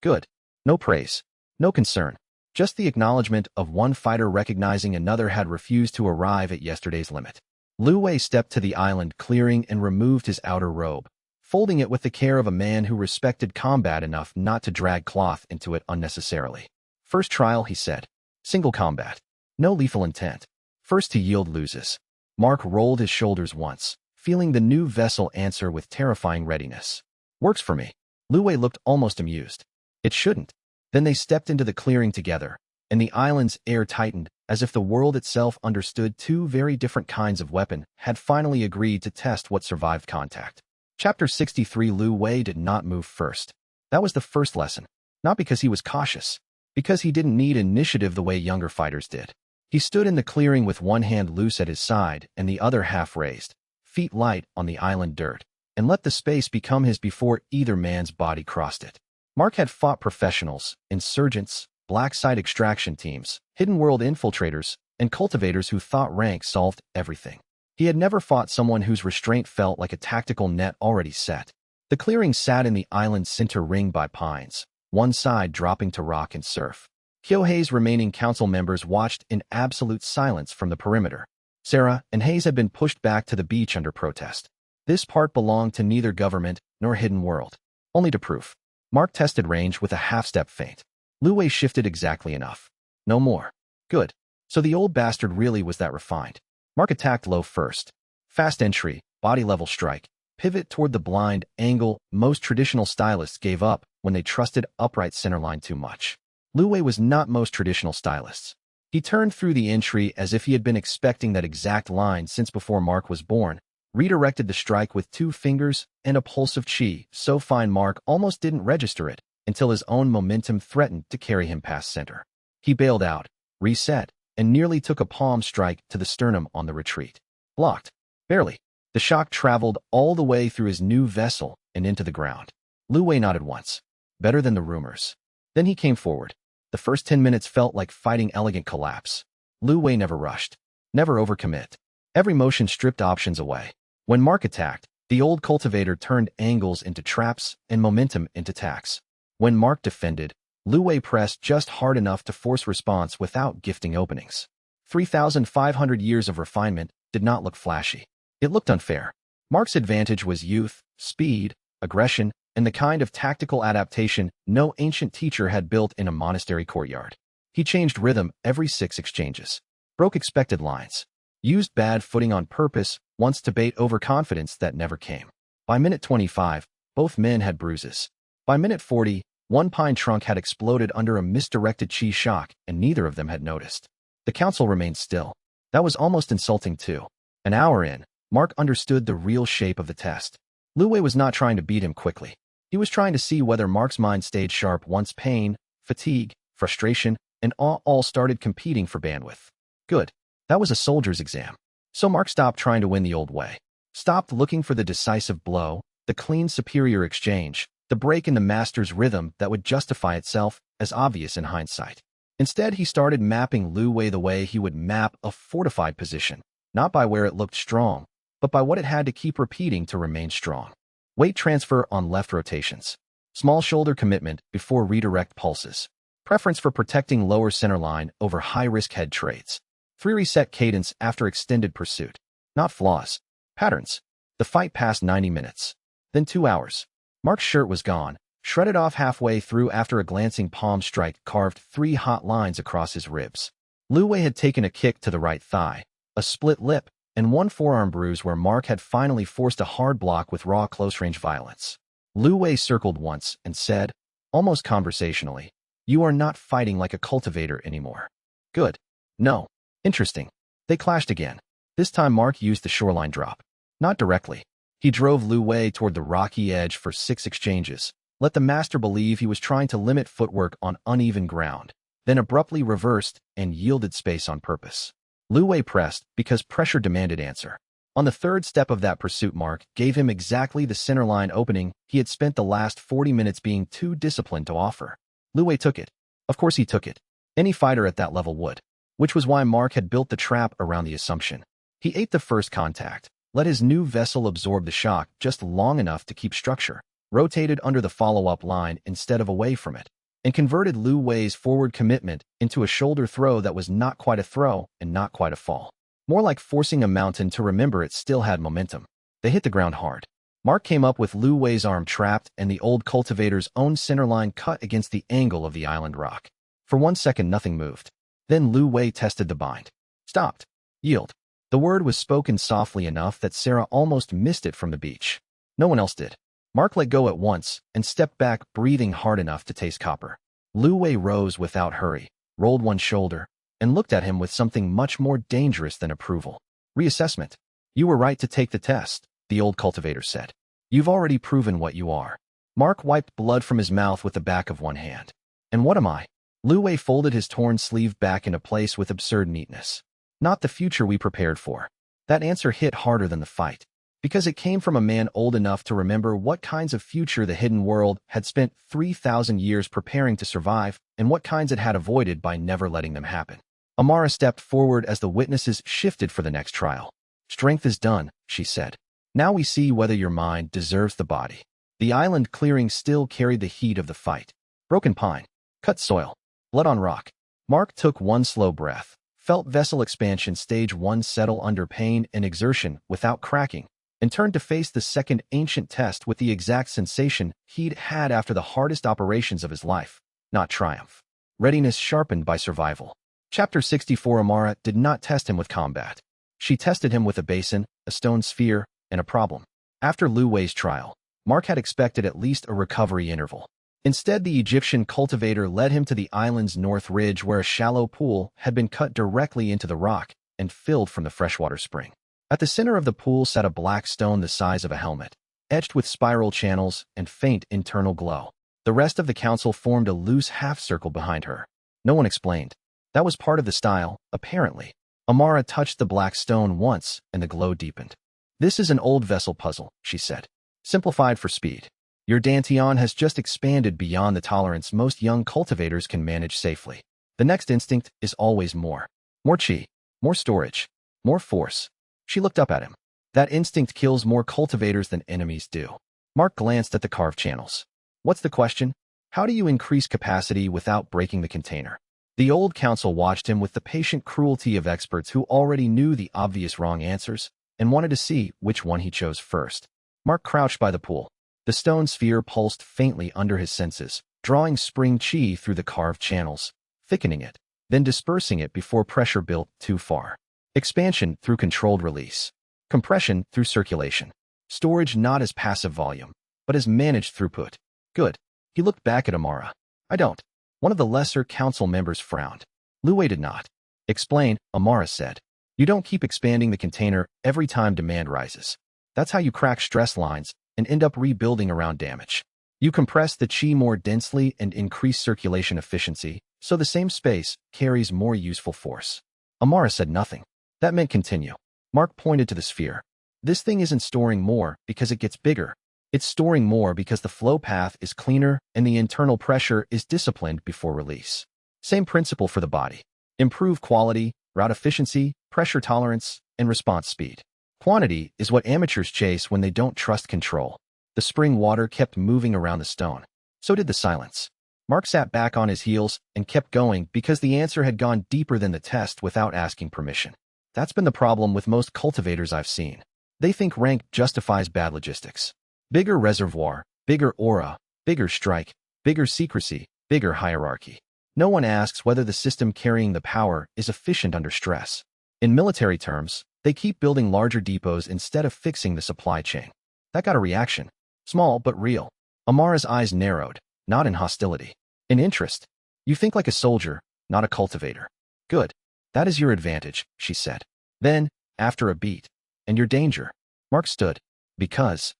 Good. No praise. No concern. Just the acknowledgement of one fighter recognizing another had refused to arrive at yesterday's limit. Lu Wei stepped to the island clearing and removed his outer robe, folding it with the care of a man who respected combat enough not to drag cloth into it unnecessarily. First trial, he said. Single combat. No lethal intent. First to yield loses. Mark rolled his shoulders once, feeling the new vessel answer with terrifying readiness. Works for me. Lu Wei looked almost amused. It shouldn't. Then they stepped into the clearing together, and the island's air tightened as if the world itself understood 2 very different kinds of weapon had finally agreed to test what survived contact. Chapter 63 Lu Wei did not move first. That was the first lesson. Not because he was cautious. Because he didn't need initiative the way younger fighters did. He stood in the clearing with one hand loose at his side and the other half raised, feet light on the island dirt, and let the space become his before either man's body crossed it. Mark had fought professionals, insurgents, black site extraction teams, hidden world infiltrators, and cultivators who thought rank solved everything. He had never fought someone whose restraint felt like a tactical net already set. The clearing sat in the island's center ring by pines, one side dropping to rock and surf. Kyohei's remaining council members watched in absolute silence from the perimeter. Sarah and Hayes had been pushed back to the beach under protest. This part belonged to neither government nor hidden world. Only to proof. Mark tested range with a half-step feint. Lu Wei shifted exactly enough. No more. Good. So the old bastard really was that refined. Mark attacked low first. Fast entry, body-level strike, pivot toward the blind angle most traditional stylists gave up when they trusted upright centerline too much. Lu Wei was not most traditional stylists. He turned through the entry as if he had been expecting that exact line since before Mark was born, redirected the strike with 2 fingers and a pulse of chi so fine Mark almost didn't register it until his own momentum threatened to carry him past center. He bailed out, reset, and nearly took a palm strike to the sternum on the retreat. Blocked. Barely. The shock traveled all the way through his new vessel and into the ground. Lu Wei nodded once. Better than the rumors. Then he came forward. The first 10 minutes felt like fighting elegant collapse. Lu Wei never rushed. Never overcommit. Every motion stripped options away. When Mark attacked, The old cultivator turned angles into traps and momentum into tacks. When Mark defended, Lu Wei pressed just hard enough to force response without gifting openings. 3,500 years of refinement did not look flashy. It looked unfair. Mark's advantage was youth, speed, aggression, and the kind of tactical adaptation no ancient teacher had built in a monastery courtyard. He changed rhythm every 6 exchanges, broke expected lines, used bad footing on purpose once to bait overconfidence that never came. By minute 25, both men had bruises. By minute 40, one pine trunk had exploded under a misdirected chi shock, and neither of them had noticed. The council remained still. That was almost insulting too. An hour in, Mark understood the real shape of the test. Lu Wei was not trying to beat him quickly. He was trying to see whether Mark's mind stayed sharp once pain, fatigue, frustration, and awe all started competing for bandwidth. Good. That was a soldier's exam. So Mark stopped trying to win the old way. Stopped looking for the decisive blow, the clean superior exchange, the break in the master's rhythm that would justify itself as obvious in hindsight. Instead, he started mapping Lu Wei the way he would map a fortified position, not by where it looked strong, but by what it had to keep repeating to remain strong. Weight transfer on left rotations. Small shoulder commitment before redirect pulses. Preference for protecting lower center line over high-risk head trades. 3 reset cadence after extended pursuit. Not flaws. Patterns. The fight passed 90 minutes. Then 2 hours. Mark's shirt was gone, shredded off halfway through after a glancing palm strike carved 3 hot lines across his ribs. Lu Wei had taken a kick to the right thigh, a split lip, and 1 forearm bruise where Mark had finally forced a hard block with raw close-range violence. Lu Wei circled once and said, almost conversationally, "You are not fighting like a cultivator anymore." Good. No. Interesting. They clashed again. This time Mark used the shoreline drop. Not directly. He drove Lu Wei toward the rocky edge for 6 exchanges, let the master believe he was trying to limit footwork on uneven ground, then abruptly reversed and yielded space on purpose. Lu Wei pressed because pressure demanded answer. On the 3rd step of that pursuit, Mark gave him exactly the centerline opening he had spent the last 40 minutes being too disciplined to offer. Lu Wei took it. Of course he took it. Any fighter at that level would. Which was why Mark had built the trap around the assumption. He ate the first contact, let his new vessel absorb the shock just long enough to keep structure, rotated under the follow-up line instead of away from it, and converted Lu Wei's forward commitment into a shoulder throw that was not quite a throw and not quite a fall. More like forcing a mountain to remember it still had momentum. They hit the ground hard. Mark came up with Lu Wei's arm trapped and the old cultivator's own centerline cut against the angle of the island rock. For 1 second nothing moved. Then Lu Wei tested the bind. Stopped. Yield. The word was spoken softly enough that Sarah almost missed it from the beach. No one else did. Mark let go at once and stepped back, breathing hard enough to taste copper. Lu Wei rose without hurry, rolled one shoulder, and looked at him with something much more dangerous than approval. Reassessment. You were right to take the test, the old cultivator said. You've already proven what you are. Mark wiped blood from his mouth with the back of one hand. And what am I? Lu Wei folded his torn sleeve back into place with absurd neatness. Not the future we prepared for. That answer hit harder than the fight, because it came from a man old enough to remember what kinds of future the hidden world had spent 3,000 years preparing to survive and what kinds it had avoided by never letting them happen. Amara stepped forward as the witnesses shifted for the next trial. Strength is done, she said. Now we see whether your mind deserves the body. The island clearing still carried the heat of the fight. Broken pine. Cut soil. Blood on rock. Mark took one slow breath, felt vessel expansion stage 1 settle under pain and exertion without cracking, and turned to face the second ancient test with the exact sensation he'd had after the hardest operations of his life, not triumph. Readiness sharpened by survival. Chapter 64. Amara did not test him with combat. She tested him with a basin, a stone sphere, and a problem. After Lu Wei's trial, Mark had expected at least a recovery interval. Instead, the Egyptian cultivator led him to the island's north ridge where a shallow pool had been cut directly into the rock and filled from the freshwater spring. At the center of the pool sat a black stone the size of a helmet, etched with spiral channels and faint internal glow. The rest of the council formed a loose half-circle behind her. No one explained. That was part of the style, apparently. Amara touched the black stone once and the glow deepened. This is an old vessel puzzle, she said. Simplified for speed. Your dantian has just expanded beyond the tolerance most young cultivators can manage safely. The next instinct is always more. More chi, more storage, more force. She looked up at him. That instinct kills more cultivators than enemies do. Mark glanced at the carved channels. What's the question? How do you increase capacity without breaking the container? The old council watched him with the patient cruelty of experts who already knew the obvious wrong answers and wanted to see which one he chose first. Mark crouched by the pool. The stone sphere pulsed faintly under his senses, drawing spring chi through the carved channels, thickening it, then dispersing it before pressure built too far. Expansion through controlled release. Compression through circulation. Storage not as passive volume, but as managed throughput. Good. He looked back at Amara. I don't. One of the lesser council members frowned. Lu Wei did not. Explain, Amara said. You don't keep expanding the container every time demand rises. That's how you crack stress lines and end up rebuilding around damage. You compress the chi more densely and increase circulation efficiency, so the same space carries more useful force. Amara said nothing. That meant continue. Mark pointed to the sphere. This thing isn't storing more because it gets bigger. It's storing more because the flow path is cleaner and the internal pressure is disciplined before release. Same principle for the body. Improve quality, route efficiency, pressure tolerance, and response speed. Quantity is what amateurs chase when they don't trust control. The spring water kept moving around the stone. So did the silence. Mark sat back on his heels and kept going because the answer had gone deeper than the test without asking permission. That's been the problem with most cultivators I've seen. They think rank justifies bad logistics. Bigger reservoir, bigger aura, bigger strike, bigger secrecy, bigger hierarchy. No one asks whether the system carrying the power is efficient under stress. In military terms, they keep building larger depots instead of fixing the supply chain. That got a reaction. Small but real. Amara's eyes narrowed, not in hostility. In interest. You think like a soldier, not a cultivator. Good. That is your advantage, she said. Then, after a beat, and your danger. Mark stood. Because.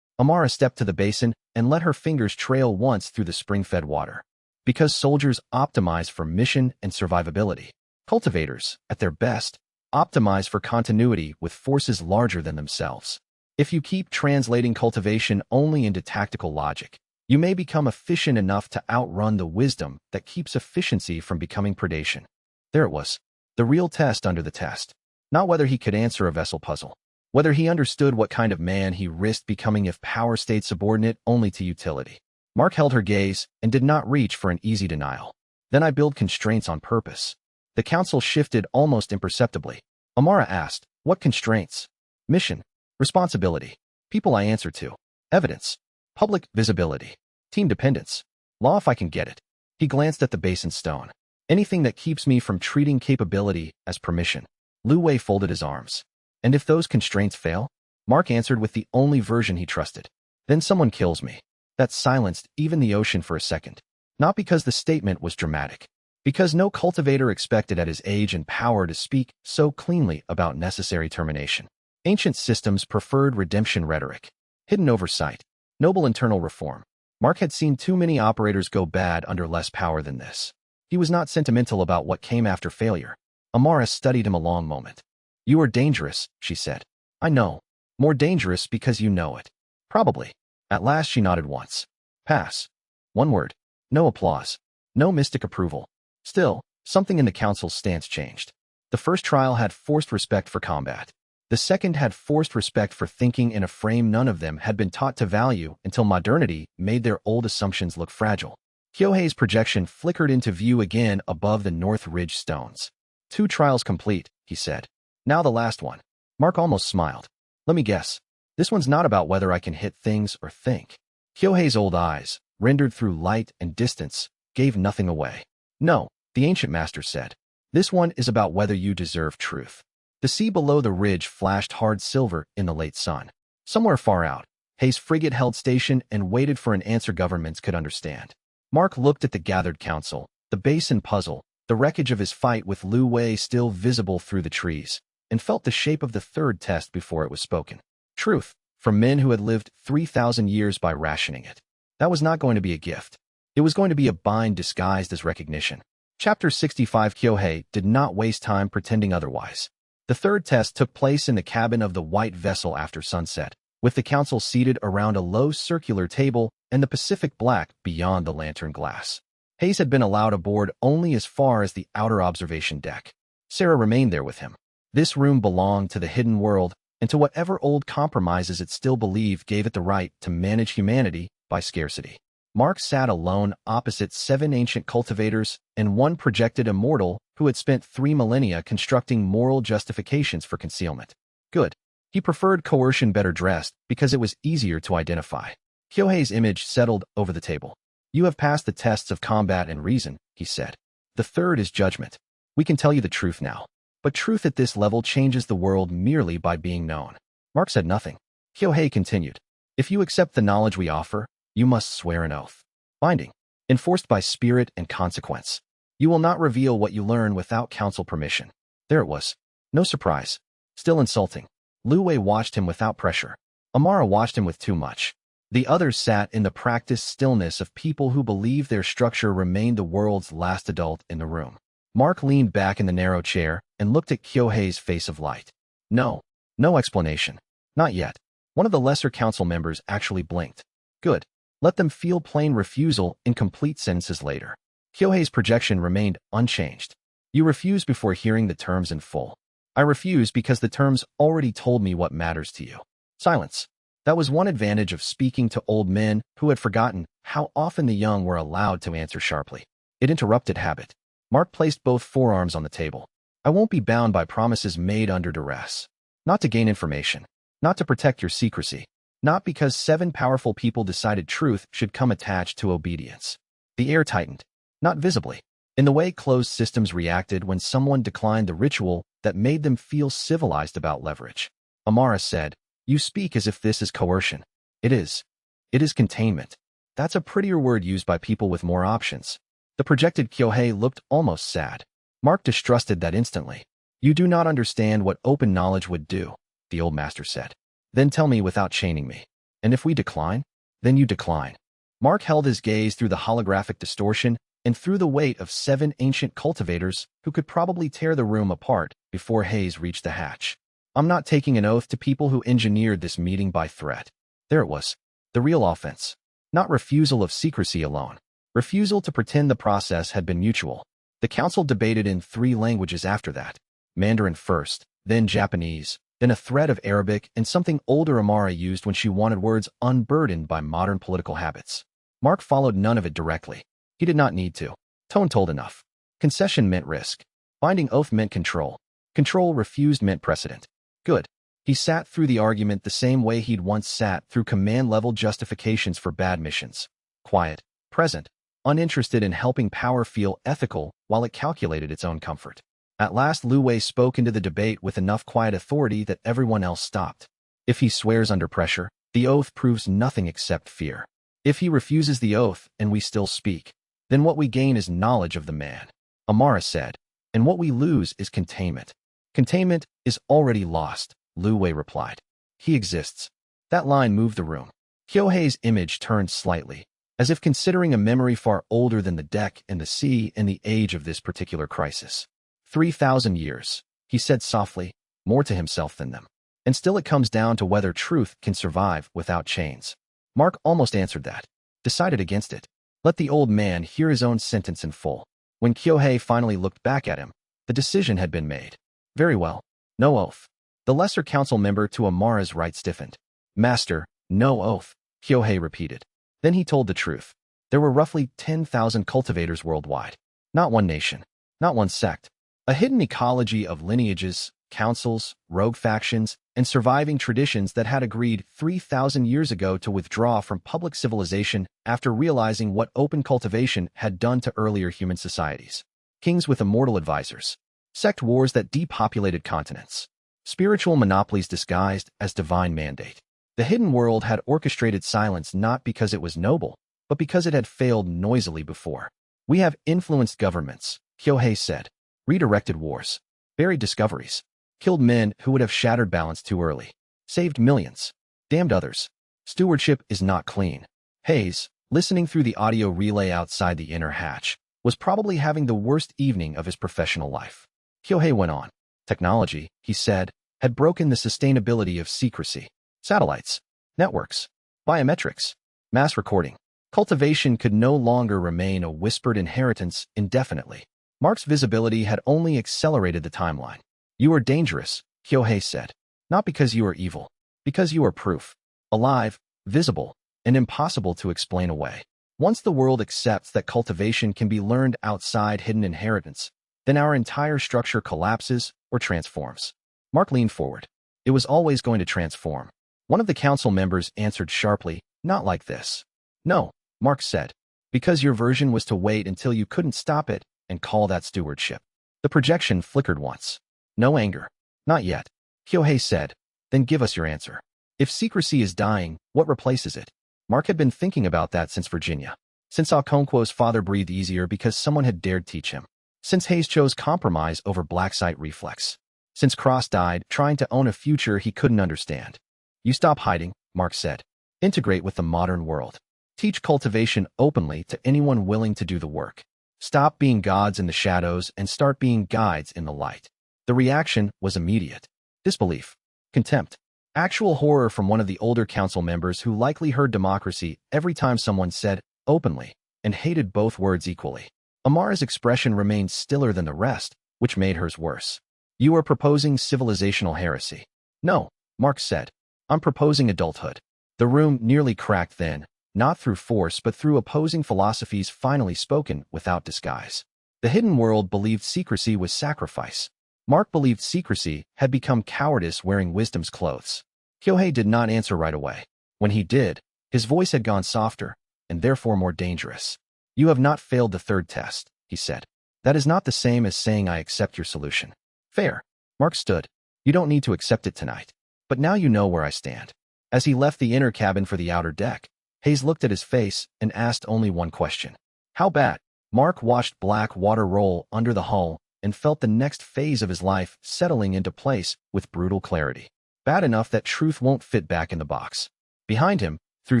Amara stepped to the basin and let her fingers trail once through the spring-fed water. Because soldiers optimize for mission and survivability. Cultivators, at their best, optimize for continuity with forces larger than themselves. If you keep translating cultivation only into tactical logic, you may become efficient enough to outrun the wisdom that keeps efficiency from becoming predation. There it was. The real test under the test. Not whether he could answer a vessel puzzle. Whether he understood what kind of man he risked becoming if power stayed subordinate only to utility. Mark held her gaze and did not reach for an easy denial. Then I build constraints on purpose. The council shifted almost imperceptibly. Amara asked, what constraints? Mission. Responsibility. People I answer to. Evidence. Public visibility. Team dependence. Law if I can get it. He glanced at the basin stone. Anything that keeps me from treating capability as permission. Lu Wei folded his arms. And if those constraints fail? Mark answered with the only version he trusted. Then someone kills me. That silenced even the ocean for a second. Not because the statement was dramatic. Because no cultivator expected at his age and power to speak so cleanly about necessary termination. Ancient systems preferred redemption rhetoric. Hidden oversight. Noble internal reform. Mark had seen too many operators go bad under less power than this. He was not sentimental about what came after failure. Amara studied him a long moment. You are dangerous, she said. I know. More dangerous because you know it. Probably. At last she nodded once. Pass. One word. No applause. No mystic approval. Still, something in the council's stance changed. The first trial had forced respect for combat. The second had forced respect for thinking in a frame none of them had been taught to value until modernity made their old assumptions look fragile. Kyohei's projection flickered into view again above the North Ridge stones. 2 trials complete, he said. Now the last one. Mark almost smiled. Let me guess. This one's not about whether I can hit things or think. Kyohei's old eyes, rendered through light and distance, gave nothing away. No, the ancient master said. This one is about whether you deserve truth. The sea below the ridge flashed hard silver in the late sun. Somewhere far out, Hei's frigate held station and waited for an answer governments could understand. Mark looked at the gathered council, the basin puzzle, the wreckage of his fight with Lu Wei still visible through the trees, and felt the shape of the third test before it was spoken. Truth, from men who had lived 3,000 years by rationing it. That was not going to be a gift. It was going to be a bind disguised as recognition. Chapter 65 Kyohei did not waste time pretending otherwise. The third test took place in the cabin of the white vessel after sunset, with the council seated around a low circular table and the Pacific black beyond the lantern glass. Hayes had been allowed aboard only as far as the outer observation deck. Sarah remained there with him. This room belonged to the hidden world, and to whatever old compromises it still believed gave it the right to manage humanity by scarcity. Mark sat alone opposite 7 ancient cultivators and one projected immortal who had spent 3 millennia constructing moral justifications for concealment. Good. He preferred coercion better dressed because it was easier to identify. Kyohei's image settled over the table. You have passed the tests of combat and reason, he said. The third is judgment. We can tell you the truth now. But truth at this level changes the world merely by being known. Mark said nothing. Kyohei continued. If you accept the knowledge we offer, you must swear an oath. Binding. Enforced by spirit and consequence. You will not reveal what you learn without council permission. There it was. No surprise. Still insulting. Lu Wei watched him without pressure. Amara watched him with too much. The others sat in the practiced stillness of people who believed their structure remained the world's last adult in the room. Mark leaned back in the narrow chair and looked at Kyohei's face of light. No. No explanation. Not yet. One of the lesser council members actually blinked. Good. Let them feel plain refusal in complete sentences later. Kyohei's projection remained unchanged. You refuse before hearing the terms in full. I refuse because the terms already told me what matters to you. Silence. That was one advantage of speaking to old men who had forgotten how often the young were allowed to answer sharply. It interrupted habit. Mark placed both forearms on the table. I won't be bound by promises made under duress. Not to gain information. Not to protect your secrecy. Not because 7 powerful people decided truth should come attached to obedience. The air tightened. Not visibly. In the way closed systems reacted when someone declined the ritual that made them feel civilized about leverage. Amara said, You speak as if this is coercion. It is. It is containment. That's a prettier word used by people with more options. The projected Kyohei looked almost sad. Mark distrusted that instantly. You do not understand what open knowledge would do, the old master said. Then tell me without chaining me. And if we decline? Then you decline. Mark held his gaze through the holographic distortion and through the weight of 7 ancient cultivators who could probably tear the room apart before Hayes reached the hatch. I'm not taking an oath to people who engineered this meeting by threat. There it was. The real offense. Not refusal of secrecy alone. Refusal to pretend the process had been mutual. The council debated in 3 languages after that. Mandarin first, then Japanese, then a thread of Arabic and something older Amara used when she wanted words unburdened by modern political habits. Mark followed none of it directly. He did not need to. Tone told enough. Concession meant risk. Binding oath meant control. Control refused meant precedent. Good. He sat through the argument the same way he'd once sat through command-level justifications for bad missions. Quiet, present, uninterested in helping power feel ethical while it calculated its own comfort. At last Lu Wei spoke into the debate with enough quiet authority that everyone else stopped. If he swears under pressure, the oath proves nothing except fear. If he refuses the oath and we still speak, then what we gain is knowledge of the man. Amara said, and what we lose is containment. Containment is already lost, Lu Wei replied. He exists. That line moved the room. Kyohei's image turned slightly, as if considering a memory far older than the deck and the sea and the age of this particular crisis. 3,000 years, he said softly, more to himself than them. And still it comes down to whether truth can survive without chains. Mark almost answered that, decided against it. Let the old man hear his own sentence in full. When Kyohei finally looked back at him, the decision had been made. Very well. No oath. The lesser council member to Amara's right stiffened. Master, no oath, Kyohei repeated. Then he told the truth. There were roughly 10,000 cultivators worldwide. Not one nation. Not one sect. A hidden ecology of lineages, councils, rogue factions, and surviving traditions that had agreed 3,000 years ago to withdraw from public civilization after realizing what open cultivation had done to earlier human societies. Kings with immortal advisors. Sect wars that depopulated continents. Spiritual monopolies disguised as divine mandate. The hidden world had orchestrated silence not because it was noble, but because it had failed noisily before. We have influenced governments, Kyohei said. Redirected wars. Buried discoveries. Killed men who would have shattered balance too early. Saved millions. Damned others. Stewardship is not clean. Hayes, listening through the audio relay outside the inner hatch, was probably having the worst evening of his professional life. Kyohei went on. Technology, he said, had broken the sustainability of secrecy. Satellites. Networks. Biometrics. Mass recording. Cultivation could no longer remain a whispered inheritance indefinitely. Mark's visibility had only accelerated the timeline. You are dangerous, Kyohei said. Not because you are evil, because you are proof. Alive, visible, and impossible to explain away. Once the world accepts that cultivation can be learned outside hidden inheritance, then our entire structure collapses or transforms. Mark leaned forward. It was always going to transform. One of the council members answered sharply, not like this. No, Mark said, because your version was to wait until you couldn't stop it and call that stewardship. The projection flickered once. No anger. Not yet. Kyohei said, then give us your answer. If secrecy is dying, what replaces it? Mark had been thinking about that since Virginia. Since Okonkwo's father breathed easier because someone had dared teach him. Since Hayes chose compromise over black site reflex. Since Cross died trying to own a future he couldn't understand. You stop hiding, Mark said. Integrate with the modern world. Teach cultivation openly to anyone willing to do the work. Stop being gods in the shadows and start being guides in the light. The reaction was immediate. Disbelief. Contempt. Actual horror from one of the older council members who likely heard democracy every time someone said openly and hated both words equally. Amara's expression remained stiller than the rest, which made hers worse. You are proposing civilizational heresy. No, Mark said. I'm proposing adulthood. The room nearly cracked then, not through force but through opposing philosophies finally spoken without disguise. The hidden world believed secrecy was sacrifice. Mark believed secrecy had become cowardice wearing wisdom's clothes. Kyohei did not answer right away. When he did, his voice had gone softer, and therefore more dangerous. You have not failed the third test, he said. That is not the same as saying I accept your solution. Fair. Mark stood. You don't need to accept it tonight. But now you know where I stand. As he left the inner cabin for the outer deck, Hayes looked at his face and asked only one question. How bad? Mark watched black water roll under the hull and felt the next phase of his life settling into place with brutal clarity. Bad enough that truth won't fit back in the box. Behind him, through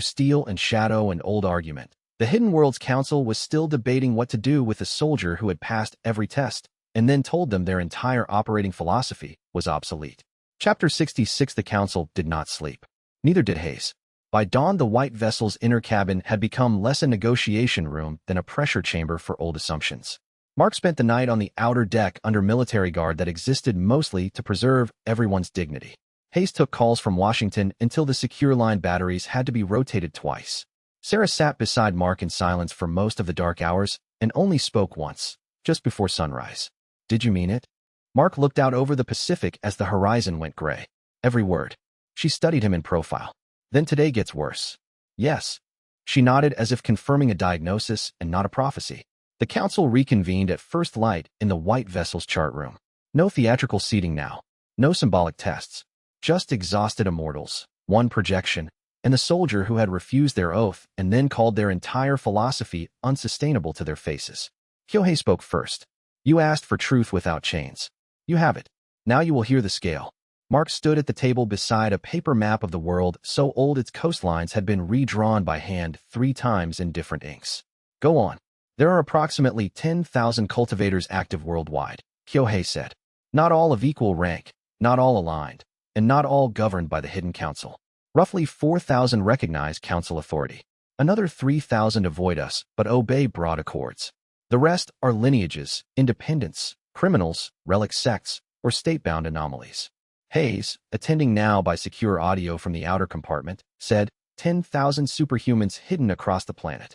steel and shadow and old argument, the Hidden Worlds Council was still debating what to do with the soldier who had passed every test and then told them their entire operating philosophy was obsolete. Chapter 66. The council did not sleep. Neither did Hayes. By dawn, the white vessel's inner cabin had become less a negotiation room than a pressure chamber for old assumptions. Mark spent the night on the outer deck under military guard that existed mostly to preserve everyone's dignity. Hayes took calls from Washington until the secure line batteries had to be rotated twice. Sarah sat beside Mark in silence for most of the dark hours and only spoke once, just before sunrise. Did you mean it? Mark looked out over the Pacific as the horizon went gray. Every word. She studied him in profile. Then today gets worse. Yes. She nodded as if confirming a diagnosis and not a prophecy. The council reconvened at first light in the white vessel's chart room. No theatrical seating now. No symbolic tests. Just exhausted immortals, one projection, and the soldier who had refused their oath and then called their entire philosophy unsustainable to their faces. Kyohei spoke first. You asked for truth without chains. You have it. Now you will hear the scale. Mark stood at the table beside a paper map of the world so old its coastlines had been redrawn by hand 3 times in different inks. Go on. There are approximately 10,000 cultivators active worldwide, Kyohei said. Not all of equal rank, not all aligned, and not all governed by the Hidden Council. Roughly 4,000 recognize council authority. Another 3,000 avoid us but obey broad accords. The rest are lineages, independents, criminals, relic sects, or state-bound anomalies. Hayes, attending now by secure audio from the outer compartment, said, 10,000 superhumans hidden across the planet.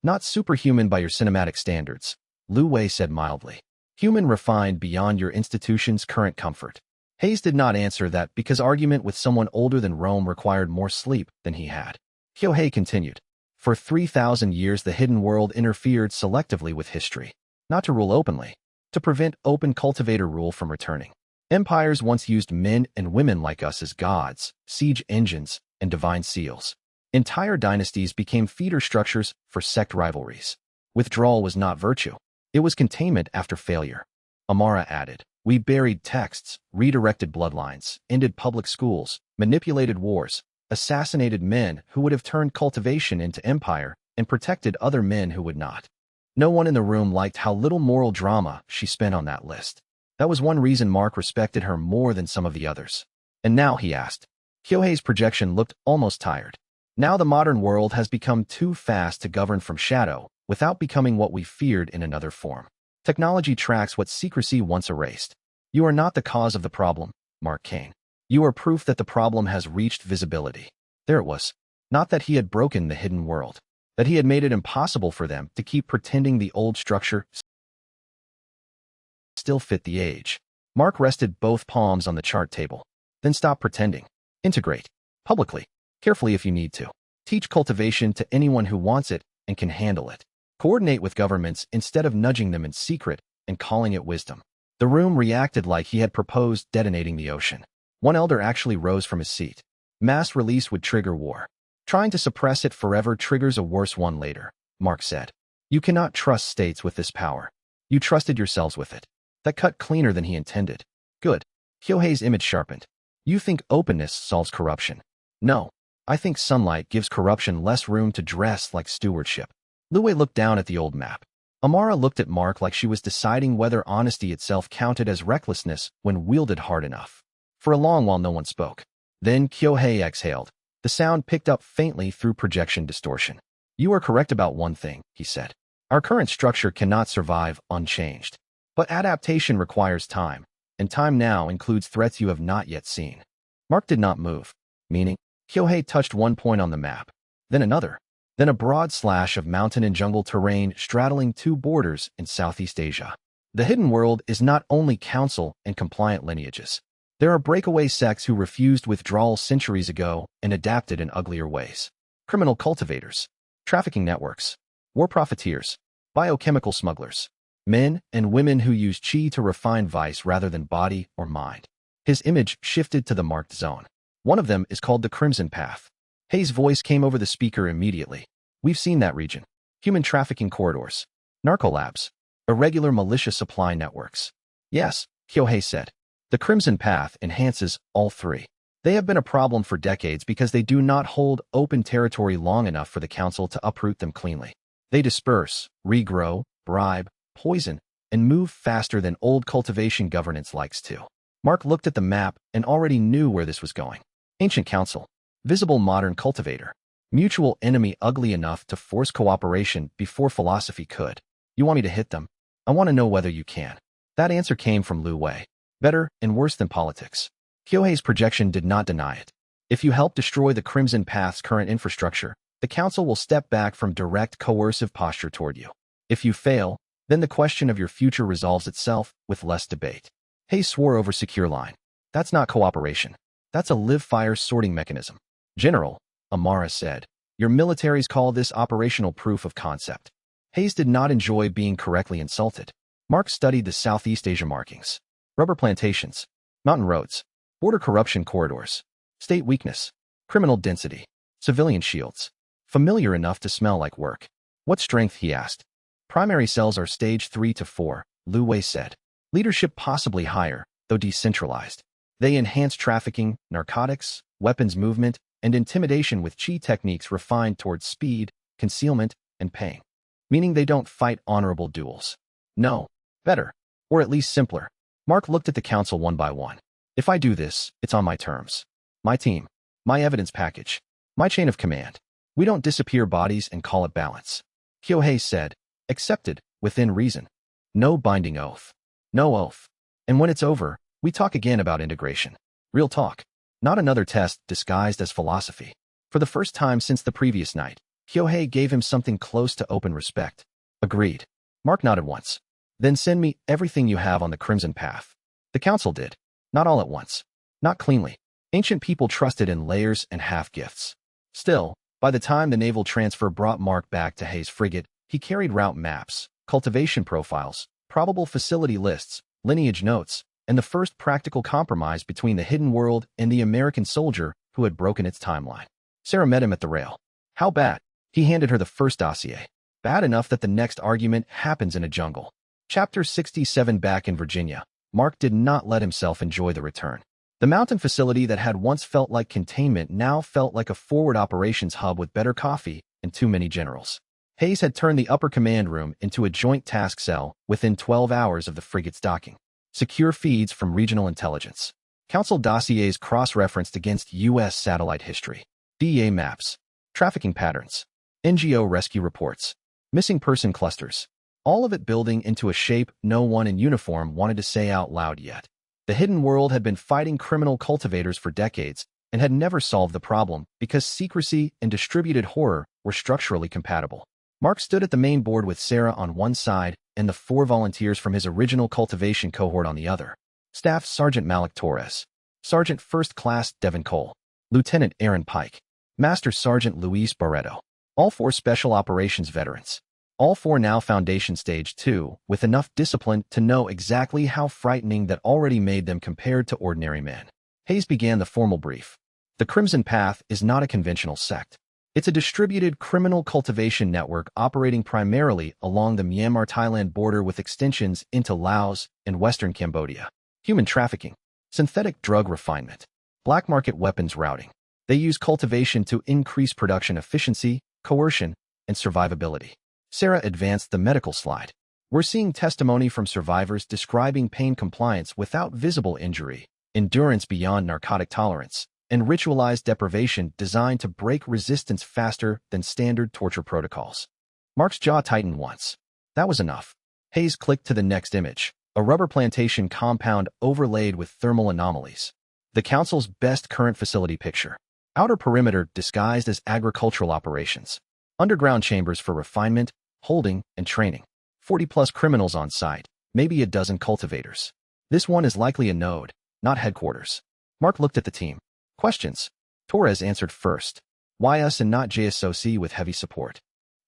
Not superhuman by your cinematic standards, Lu Wei said mildly. Human refined beyond your institution's current comfort. Hayes did not answer that because argument with someone older than Rome required more sleep than he had. Kyohei continued. For 3,000 years the hidden world interfered selectively with history. Not to rule openly. To prevent open cultivator rule from returning. Empires once used men and women like us as gods, siege engines, and divine seals. Entire dynasties became feeder structures for sect rivalries. Withdrawal was not virtue. It was containment after failure. Amara added, we buried texts, redirected bloodlines, ended public schools, manipulated wars, assassinated men who would have turned cultivation into empire, and protected other men who would not. No one in the room liked how little moral drama she spent on that list. That was one reason Mark respected her more than some of the others. And now, he asked. Kyohei's projection looked almost tired. Now the modern world has become too fast to govern from shadow, without becoming what we feared in another form. Technology tracks what secrecy once erased. You are not the cause of the problem, Mark Kane. You are proof that the problem has reached visibility. There it was. Not that he had broken the hidden world. That he had made it impossible for them to keep pretending the old structure still fit the age. Mark rested both palms on the chart table. Then stop pretending. Integrate. Publicly. Carefully if you need to. Teach cultivation to anyone who wants it and can handle it. Coordinate with governments instead of nudging them in secret and calling it wisdom. The room reacted like he had proposed detonating the ocean. One elder actually rose from his seat. Mass release would trigger war. Trying to suppress it forever triggers a worse one later, Mark said. You cannot trust states with this power. You trusted yourselves with it. That cut cleaner than he intended. Good. Kyohei's image sharpened. You think openness solves corruption. No. I think sunlight gives corruption less room to dress like stewardship. Luwei looked down at the old map. Amara looked at Mark like she was deciding whether honesty itself counted as recklessness when wielded hard enough. For a long while no one spoke. Then Kyohei exhaled. The sound picked up faintly through projection distortion. You are correct about one thing, he said. Our current structure cannot survive unchanged. But adaptation requires time, and time now includes threats you have not yet seen. Mark did not move, meaning, Kyohei touched one point on the map, then another, then a broad slash of mountain and jungle terrain straddling two borders in Southeast Asia. The hidden world is not only council and compliant lineages. There are breakaway sects who refused withdrawal centuries ago and adapted in uglier ways. Criminal cultivators, trafficking networks, war profiteers, biochemical smugglers, men and women who use chi to refine vice rather than body or mind. His image shifted to the marked zone. One of them is called the Crimson Path. Hayes' voice came over the speaker immediately. We've seen that region. Human trafficking corridors, narcolabs, irregular militia supply networks. Yes, Kyohei said. The Crimson Path enhances all three. They have been a problem for decades because they do not hold open territory long enough for the council to uproot them cleanly. They disperse, regrow, bribe, poison, and move faster than old cultivation governance likes to. Mark looked at the map and already knew where this was going. Ancient council, visible modern cultivator, mutual enemy ugly enough to force cooperation before philosophy could. You want me to hit them? I want to know whether you can. That answer came from Lu Wei. Better and worse than politics. Kyohei's projection did not deny it. If you help destroy the Crimson Path's current infrastructure, the council will step back from direct coercive posture toward you. If you fail, then the question of your future resolves itself with less debate. Hayes swore over secure line. That's not cooperation. That's a live-fire sorting mechanism. General, Amara said, your militaries call this operational proof of concept. Hayes did not enjoy being correctly insulted. Mark studied the Southeast Asia markings. Rubber plantations, mountain roads, border corruption corridors, state weakness, criminal density, civilian shields. Familiar enough to smell like work. What strength, he asked. Primary cells are stage 3 to 4, Lu Wei said. Leadership possibly higher, though decentralized. They enhance trafficking, narcotics, weapons movement, and intimidation with chi techniques refined towards speed, concealment, and pain. Meaning they don't fight honorable duels. No. Better. Or at least simpler. Mark looked at the council one by one. If I do this, it's on my terms. My team. My evidence package. My chain of command. We don't disappear bodies and call it balance. Kyohei said, accepted, within reason. No binding oath. No oath. And when it's over, we talk again about integration. Real talk. Not another test disguised as philosophy. For the first time since the previous night, Kyohei gave him something close to open respect. Agreed. Mark nodded once. Then send me everything you have on the Crimson Path. The council did. Not all at once. Not cleanly. Ancient people trusted in layers and half-gifts. Still, by the time the naval transfer brought Mark back to Hayes' frigate, he carried route maps, cultivation profiles, probable facility lists, lineage notes, and the first practical compromise between the hidden world and the American soldier who had broken its timeline. Sarah met him at the rail. How bad? He handed her the first dossier. Bad enough that the next argument happens in a jungle. Chapter 67. Back in Virginia, Mark did not let himself enjoy the return. The mountain facility that had once felt like containment now felt like a forward operations hub with better coffee and too many generals. Hayes had turned the upper command room into a joint task cell within 12 hours of the frigate's docking. Secure feeds from regional intelligence. Council dossiers cross-referenced against U.S. satellite history. DEA maps. Trafficking patterns. NGO rescue reports. Missing person clusters. All of it building into a shape no one in uniform wanted to say out loud yet. The hidden world had been fighting criminal cultivators for decades and had never solved the problem because secrecy and distributed horror were structurally compatible. Mark stood at the main board with Sarah on one side and the 4 volunteers from his original cultivation cohort on the other. Staff Sergeant Malik Torres, Sergeant First Class Devin Cole, Lieutenant Aaron Pike, Master Sergeant Luis Barreto. All 4 special operations veterans. All 4 now Foundation Stage 2, with enough discipline to know exactly how frightening that already made them compared to ordinary men. Hayes began the formal brief. The Crimson Path is not a conventional sect. It's a distributed criminal cultivation network operating primarily along the Myanmar-Thailand border with extensions into Laos and Western Cambodia. Human trafficking, synthetic drug refinement, black market weapons routing. They use cultivation to increase production efficiency, coercion, and survivability. Sarah advanced the medical slide. We're seeing testimony from survivors describing pain compliance without visible injury, endurance beyond narcotic tolerance, and ritualized deprivation designed to break resistance faster than standard torture protocols. Mark's jaw tightened once. That was enough. Hayes clicked to the next image, a rubber plantation compound overlaid with thermal anomalies. The Council's best current facility picture. Outer perimeter disguised as agricultural operations. Underground chambers for refinement, holding, and training. 40-plus criminals on site, maybe a dozen cultivators. This one is likely a node, not headquarters. Mark looked at the team. Questions. Torres answered first. Why us and not JSOC with heavy support?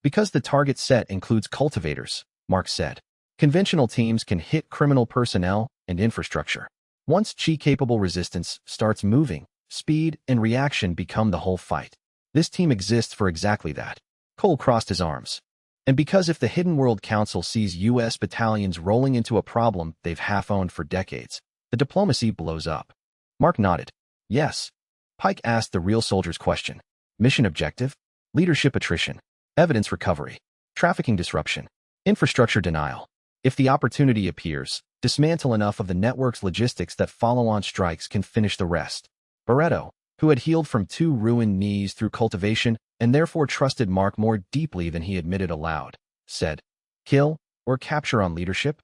Because the target set includes cultivators, Mark said. Conventional teams can hit criminal personnel and infrastructure. Once Chi-capable resistance starts moving, speed and reaction become the whole fight. This team exists for exactly that. Cole crossed his arms. And because if the Hidden World Council sees U.S. battalions rolling into a problem they've half-owned for decades, the diplomacy blows up. Mark nodded. Yes. Pike asked the real soldier's question. Mission objective? Leadership attrition. Evidence recovery. Trafficking disruption. Infrastructure denial. If the opportunity appears, dismantle enough of the network's logistics that follow-on strikes can finish the rest. Barreto, who had healed from 2 ruined knees through cultivation and therefore trusted Mark more deeply than he admitted aloud, said, kill or capture on leadership?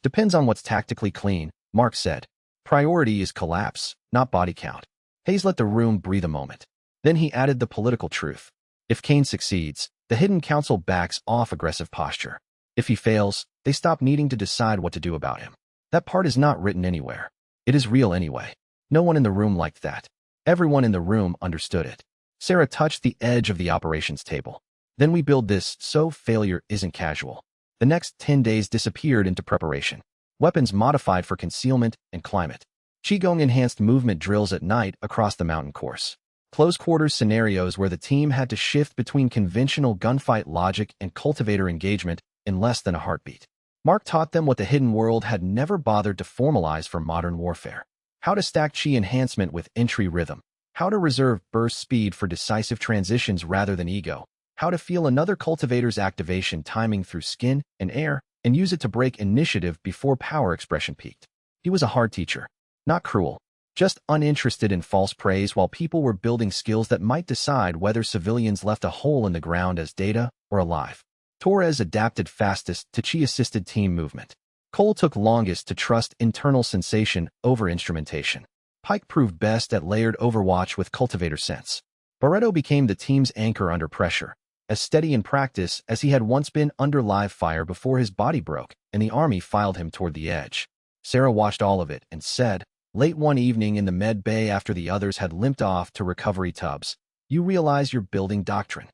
Depends on what's tactically clean, Mark said. Priority is collapse, not body count. Hayes let the room breathe a moment. Then he added the political truth. If Kane succeeds, the Hidden Council backs off aggressive posture. If he fails, they stop needing to decide what to do about him. That part is not written anywhere. It is real anyway. No one in the room liked that. Everyone in the room understood it. Sarah touched the edge of the operations table. Then we build this so failure isn't casual. The next 10 days disappeared into preparation. Weapons modified for concealment and climate. Qigong enhanced movement drills at night across the mountain course. Close quarters scenarios where the team had to shift between conventional gunfight logic and cultivator engagement in less than a heartbeat. Mark taught them what the hidden world had never bothered to formalize for modern warfare. How to stack Qi enhancement with entry rhythm. How to reserve burst speed for decisive transitions rather than ego. How to feel another cultivator's activation timing through skin and air and use it to break initiative before power expression peaked. He was a hard teacher. Not cruel. Just uninterested in false praise while people were building skills that might decide whether civilians left a hole in the ground as data or alive. Torres adapted fastest to Qi-assisted team movement. Cole took longest to trust internal sensation over instrumentation. Pike proved best at layered overwatch with cultivator sense. Barreto became the team's anchor under pressure, as steady in practice as he had once been under live fire before his body broke and the army filed him toward the edge. Sarah watched all of it and said, late one evening in the med bay after the others had limped off to recovery tubs, you realize you're building doctrine.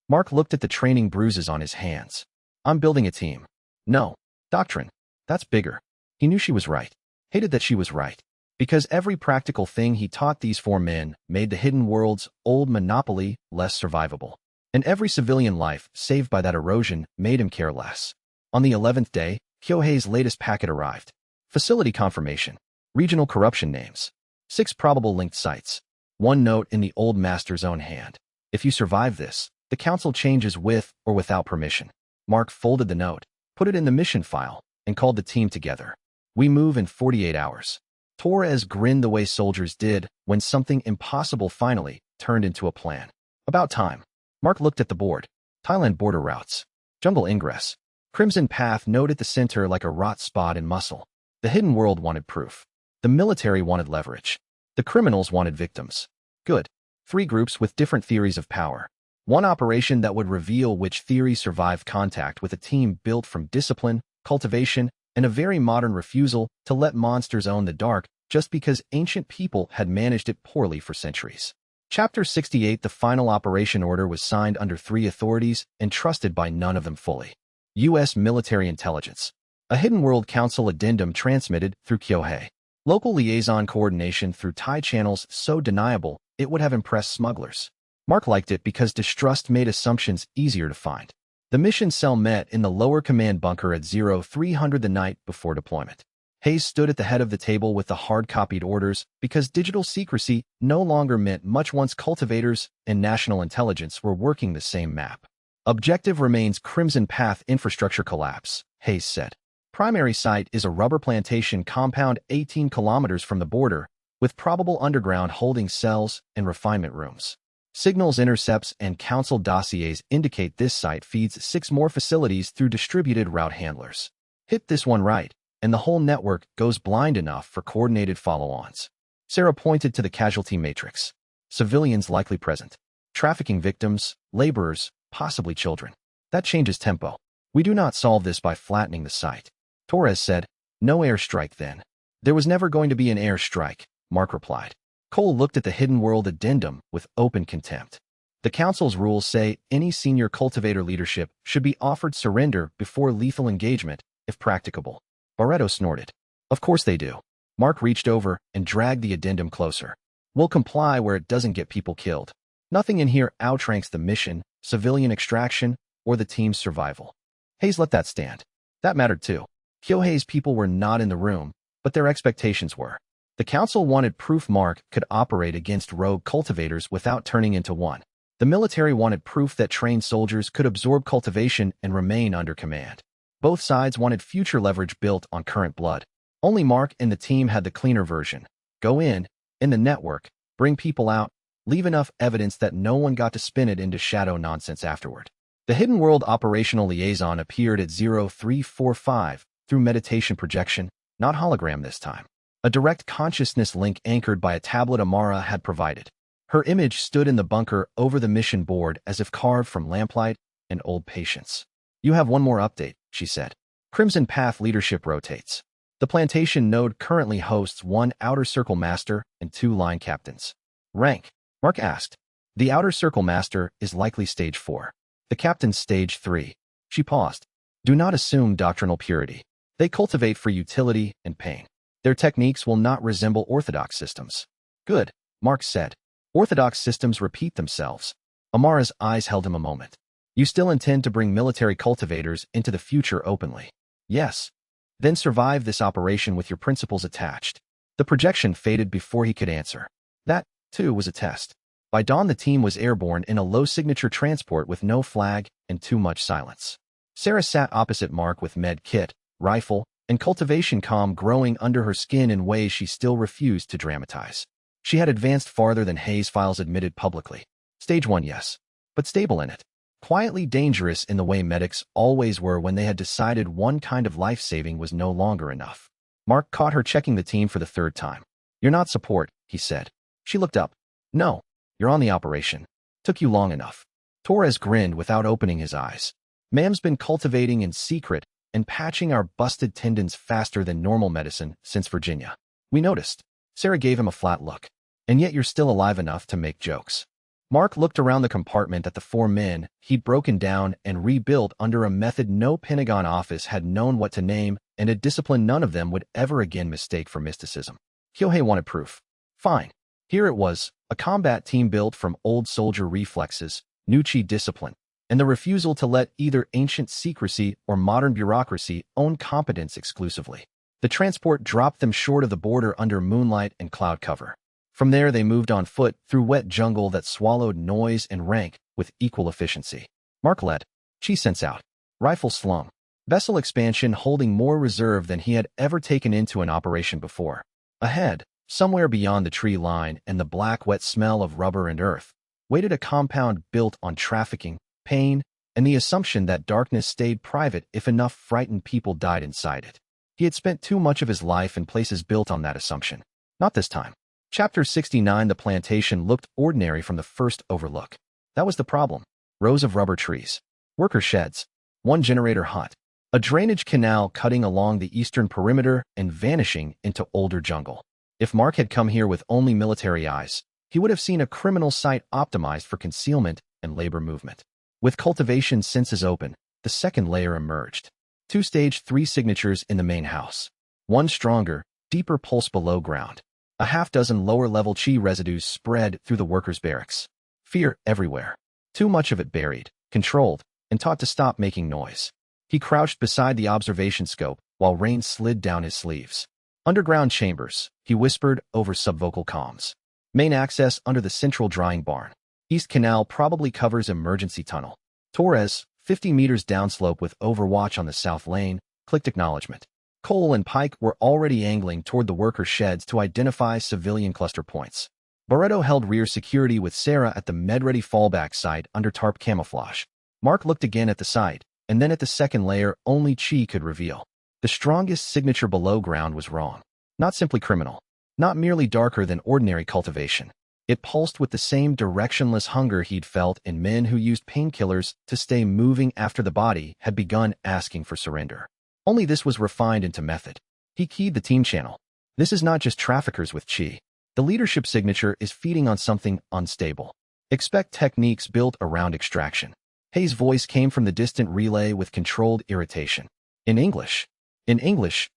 Mark looked at the training bruises on his hands. I'm building a team. No. Doctrine. That's bigger. He knew she was right. Hated that she was right. Because every practical thing he taught these 4 men made the hidden world's old monopoly less survivable. And every civilian life saved by that erosion made him care less. On the 11th day, Kyohei's latest packet arrived. Facility confirmation. Regional corruption names. 6 probable linked sites. 1 note in the old master's own hand. If you survive this, the council changes with or without permission. Mark folded the note, put it in the mission file, and called the team together. We move in 48 hours. Torres grinned the way soldiers did when something impossible finally turned into a plan. About time. Mark looked at the board. Thailand border routes. Jungle ingress. Crimson Path node at the center like a rot spot in muscle. The hidden world wanted proof. The military wanted leverage. The criminals wanted victims. Good. Three groups with different theories of power. One operation that would reveal which theory survived contact with a team built from discipline, cultivation, and a very modern refusal to let monsters own the dark just because ancient people had managed it poorly for centuries. Chapter 68. The final operation order was signed under three authorities and trusted by none of them fully. U.S. Military Intelligence. A Hidden World Council addendum transmitted through Kyohei. Local liaison coordination through Thai channels so deniable it would have impressed smugglers. Mark liked it because distrust made assumptions easier to find. The mission cell met in the lower command bunker at 0300 the night before deployment. Hayes stood at the head of the table with the hard-copied orders because digital secrecy no longer meant much once cultivators and national intelligence were working the same map. Objective remains Crimson Path infrastructure collapse, Hayes said. Primary site is a rubber plantation compound 18 kilometers from the border, with probable underground holding cells and refinement rooms. Signals intercepts and council dossiers indicate this site feeds 6 more facilities through distributed route handlers. Hit this one right, and the whole network goes blind enough for coordinated follow-ons. Sarah pointed to the casualty matrix. Civilians likely present. Trafficking victims, laborers, possibly children. That changes tempo. We do not solve this by flattening the site. Torres said, no airstrike then. There was never going to be an airstrike, Mark replied. Cole looked at the Hidden World addendum with open contempt. The Council's rules say any senior cultivator leadership should be offered surrender before lethal engagement, if practicable. Barreto snorted. Of course they do. Mark reached over and dragged the addendum closer. We'll comply where it doesn't get people killed. Nothing in here outranks the mission, civilian extraction, or the team's survival. Hayes let that stand. That mattered too. Kyohei's people were not in the room, but their expectations were. The Council wanted proof Mark could operate against rogue cultivators without turning into one. The military wanted proof that trained soldiers could absorb cultivation and remain under command. Both sides wanted future leverage built on current blood. Only Mark and the team had the cleaner version. Go in the network, bring people out, leave enough evidence that no one got to spin it into shadow nonsense afterward. The Hidden World operational liaison appeared at 0345 through meditation projection, not hologram this time. A direct consciousness link anchored by a tablet Amara had provided. Her image stood in the bunker over the mission board as if carved from lamplight and old patience. You have one more update, she said. Crimson Path leadership rotates. The plantation node currently hosts 1 Outer Circle Master and 2 line captains. Rank? Mark asked. The Outer Circle Master is likely stage 4. The captain's stage 3. She paused. Do not assume doctrinal purity. They cultivate for utility and pain. Their techniques will not resemble orthodox systems. Good, Mark said. Orthodox systems repeat themselves. Amara's eyes held him a moment. You still intend to bring military cultivators into the future openly? Yes. Then survive this operation with your principles attached. The projection faded before he could answer. That, too, was a test. By dawn the team was airborne in a low-signature transport with no flag and too much silence. Sarah sat opposite Mark with med kit, rifle, and cultivation calm growing under her skin in ways she still refused to dramatize. She had advanced farther than Hayes' files admitted publicly. Stage 1, yes, but stable in it. Quietly dangerous in the way medics always were when they had decided one kind of life-saving was no longer enough. Mark caught her checking the team for the 3rd time. You're not support, he said. She looked up. No, you're on the operation. Took you long enough. Torres grinned without opening his eyes. Ma'am's been cultivating in secret and patching our busted tendons faster than normal medicine since Virginia. We noticed. Sarah gave him a flat look. And yet you're still alive enough to make jokes. Mark looked around the compartment at the 4 men he'd broken down and rebuilt under a method no Pentagon office had known what to name and a discipline none of them would ever again mistake for mysticism. Kyohei wanted proof. Fine. Here it was, a combat team built from old soldier reflexes, new chi discipline, and the refusal to let either ancient secrecy or modern bureaucracy own competence exclusively. The transport dropped them short of the border under moonlight and cloud cover. From there they moved on foot through wet jungle that swallowed noise and rank with equal efficiency. Mark led. Chi sends out. Rifle slung. Vessel expansion holding more reserve than he had ever taken into an operation before. Ahead, somewhere beyond the tree line and the black wet smell of rubber and earth, waited a compound built on trafficking, pain, and the assumption that darkness stayed private if enough frightened people died inside it. He had spent too much of his life in places built on that assumption. Not this time. Chapter 69. The plantation looked ordinary from the first overlook. That was the problem. Rows of rubber trees, worker sheds, one generator hut, a drainage canal cutting along the eastern perimeter and vanishing into older jungle. If Mark had come here with only military eyes, he would have seen a criminal site optimized for concealment and labor movement. With cultivation senses open, the second layer emerged. 2 stage 3 signatures in the main house. One stronger, deeper pulse below ground. A half-dozen lower-level chi residues spread through the workers' barracks. Fear everywhere. Too much of it buried, controlled, and taught to stop making noise. He crouched beside the observation scope while rain slid down his sleeves. Underground chambers, he whispered over subvocal comms. Main access under the central drying barn. East Canal probably covers emergency tunnel. Torres, 50 meters downslope with overwatch on the south lane, clicked acknowledgement. Cole and Pike were already angling toward the worker sheds to identify civilian cluster points. Barreto held rear security with Sarah at the med-ready fallback site under tarp camouflage. Mark looked again at the site, and then at the second layer only Chi could reveal. The strongest signature below ground was wrong. Not simply criminal. Not merely darker than ordinary cultivation. It pulsed with the same directionless hunger he'd felt in men who used painkillers to stay moving after the body had begun asking for surrender. Only this was refined into method. He keyed the team channel. This is not just traffickers with chi. The leadership signature is feeding on something unstable. Expect techniques built around extraction. Hayes' voice came from the distant relay with controlled irritation. In English,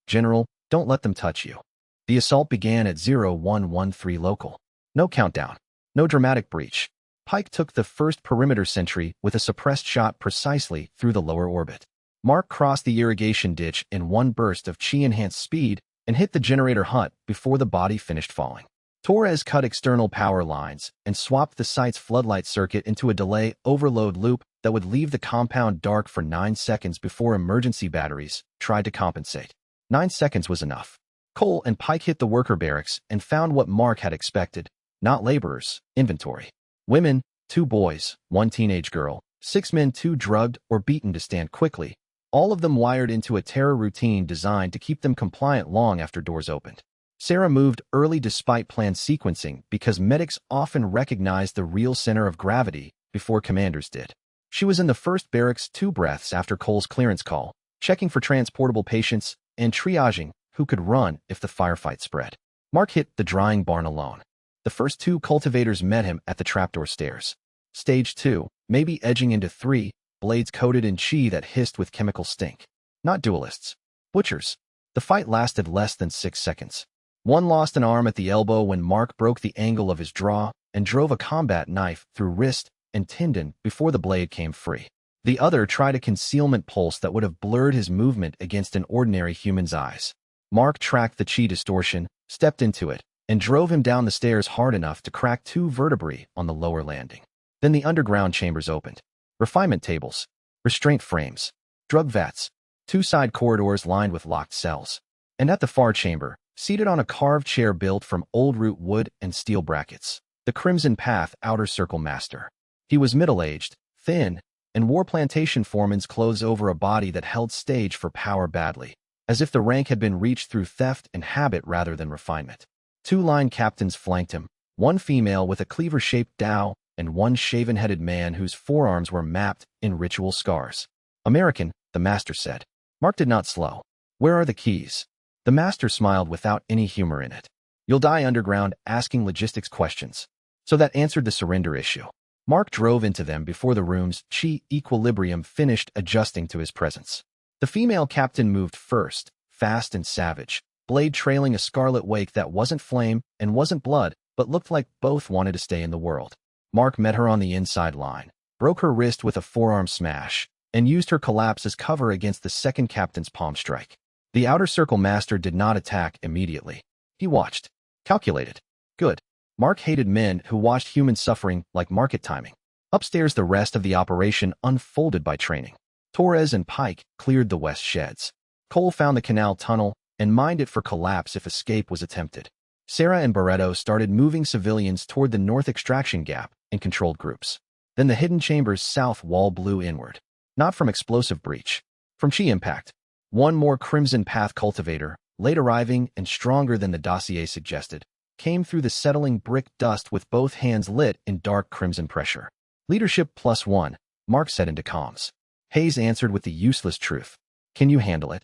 General, don't let them touch you. The assault began at 0113 local. No countdown. No dramatic breach. Pike took the first perimeter sentry with a suppressed shot precisely through the lower orbit. Mark crossed the irrigation ditch in one burst of chi-enhanced speed and hit the generator hut before the body finished falling. Torres cut external power lines and swapped the site's floodlight circuit into a delay overload loop that would leave the compound dark for 9 seconds before emergency batteries tried to compensate. 9 seconds was enough. Cole and Pike hit the worker barracks and found what Mark had expected. Not laborers, inventory. Women, 2 boys, 1 teenage girl, 6 men too drugged or beaten to stand quickly, all of them wired into a terror routine designed to keep them compliant long after doors opened. Sarah moved early despite planned sequencing because medics often recognized the real center of gravity before commanders did. She was in the first barracks 2 breaths after Cole's clearance call, checking for transportable patients and triaging who could run if the firefight spread. Mark hit the drying barn alone. The first 2 cultivators met him at the trapdoor stairs. Stage 2, maybe edging into 3, blades coated in chi that hissed with chemical stink. Not duelists. Butchers. The fight lasted less than 6 seconds. One lost an arm at the elbow when Mark broke the angle of his draw and drove a combat knife through wrist and tendon before the blade came free. The other tried a concealment pulse that would have blurred his movement against an ordinary human's eyes. Mark tracked the chi distortion, stepped into it, and drove him down the stairs hard enough to crack 2 vertebrae on the lower landing. Then the underground chambers opened. Refinement tables, restraint frames, drug vats, 2 side corridors lined with locked cells. And at the far chamber, seated on a carved chair built from old root wood and steel brackets, the Crimson Path outer circle master. He was middle-aged, thin, and wore plantation foreman's clothes over a body that held stage for power badly, as if the rank had been reached through theft and habit rather than refinement. 2 line captains flanked him, one female with a cleaver-shaped dao and one shaven-headed man whose forearms were mapped in ritual scars. American, the master said. Mark did not slow. Where are the keys? The master smiled without any humor in it. You'll die underground asking logistics questions. So that answered the surrender issue. Mark drove into them before the room's chi equilibrium finished adjusting to his presence. The female captain moved first, fast and savage, blade trailing a scarlet wake that wasn't flame and wasn't blood, but looked like both wanted to stay in the world. Mark met her on the inside line, broke her wrist with a forearm smash, and used her collapse as cover against the second captain's palm strike. The outer circle master did not attack immediately. He watched. Calculated. Good. Mark hated men who watched human suffering like market timing. Upstairs, the rest of the operation unfolded by training. Torres and Pike cleared the west sheds. Cole found the canal tunnel and mined it for collapse if escape was attempted. Sarah and Barreto started moving civilians toward the north extraction gap in controlled groups. Then the hidden chamber's south wall blew inward. Not from explosive breach. From chi impact. One more Crimson Path cultivator, late arriving and stronger than the dossier suggested, came through the settling brick dust with both hands lit in dark crimson pressure. Leadership +1, Mark said into comms. Hayes answered with the useless truth. Can you handle it?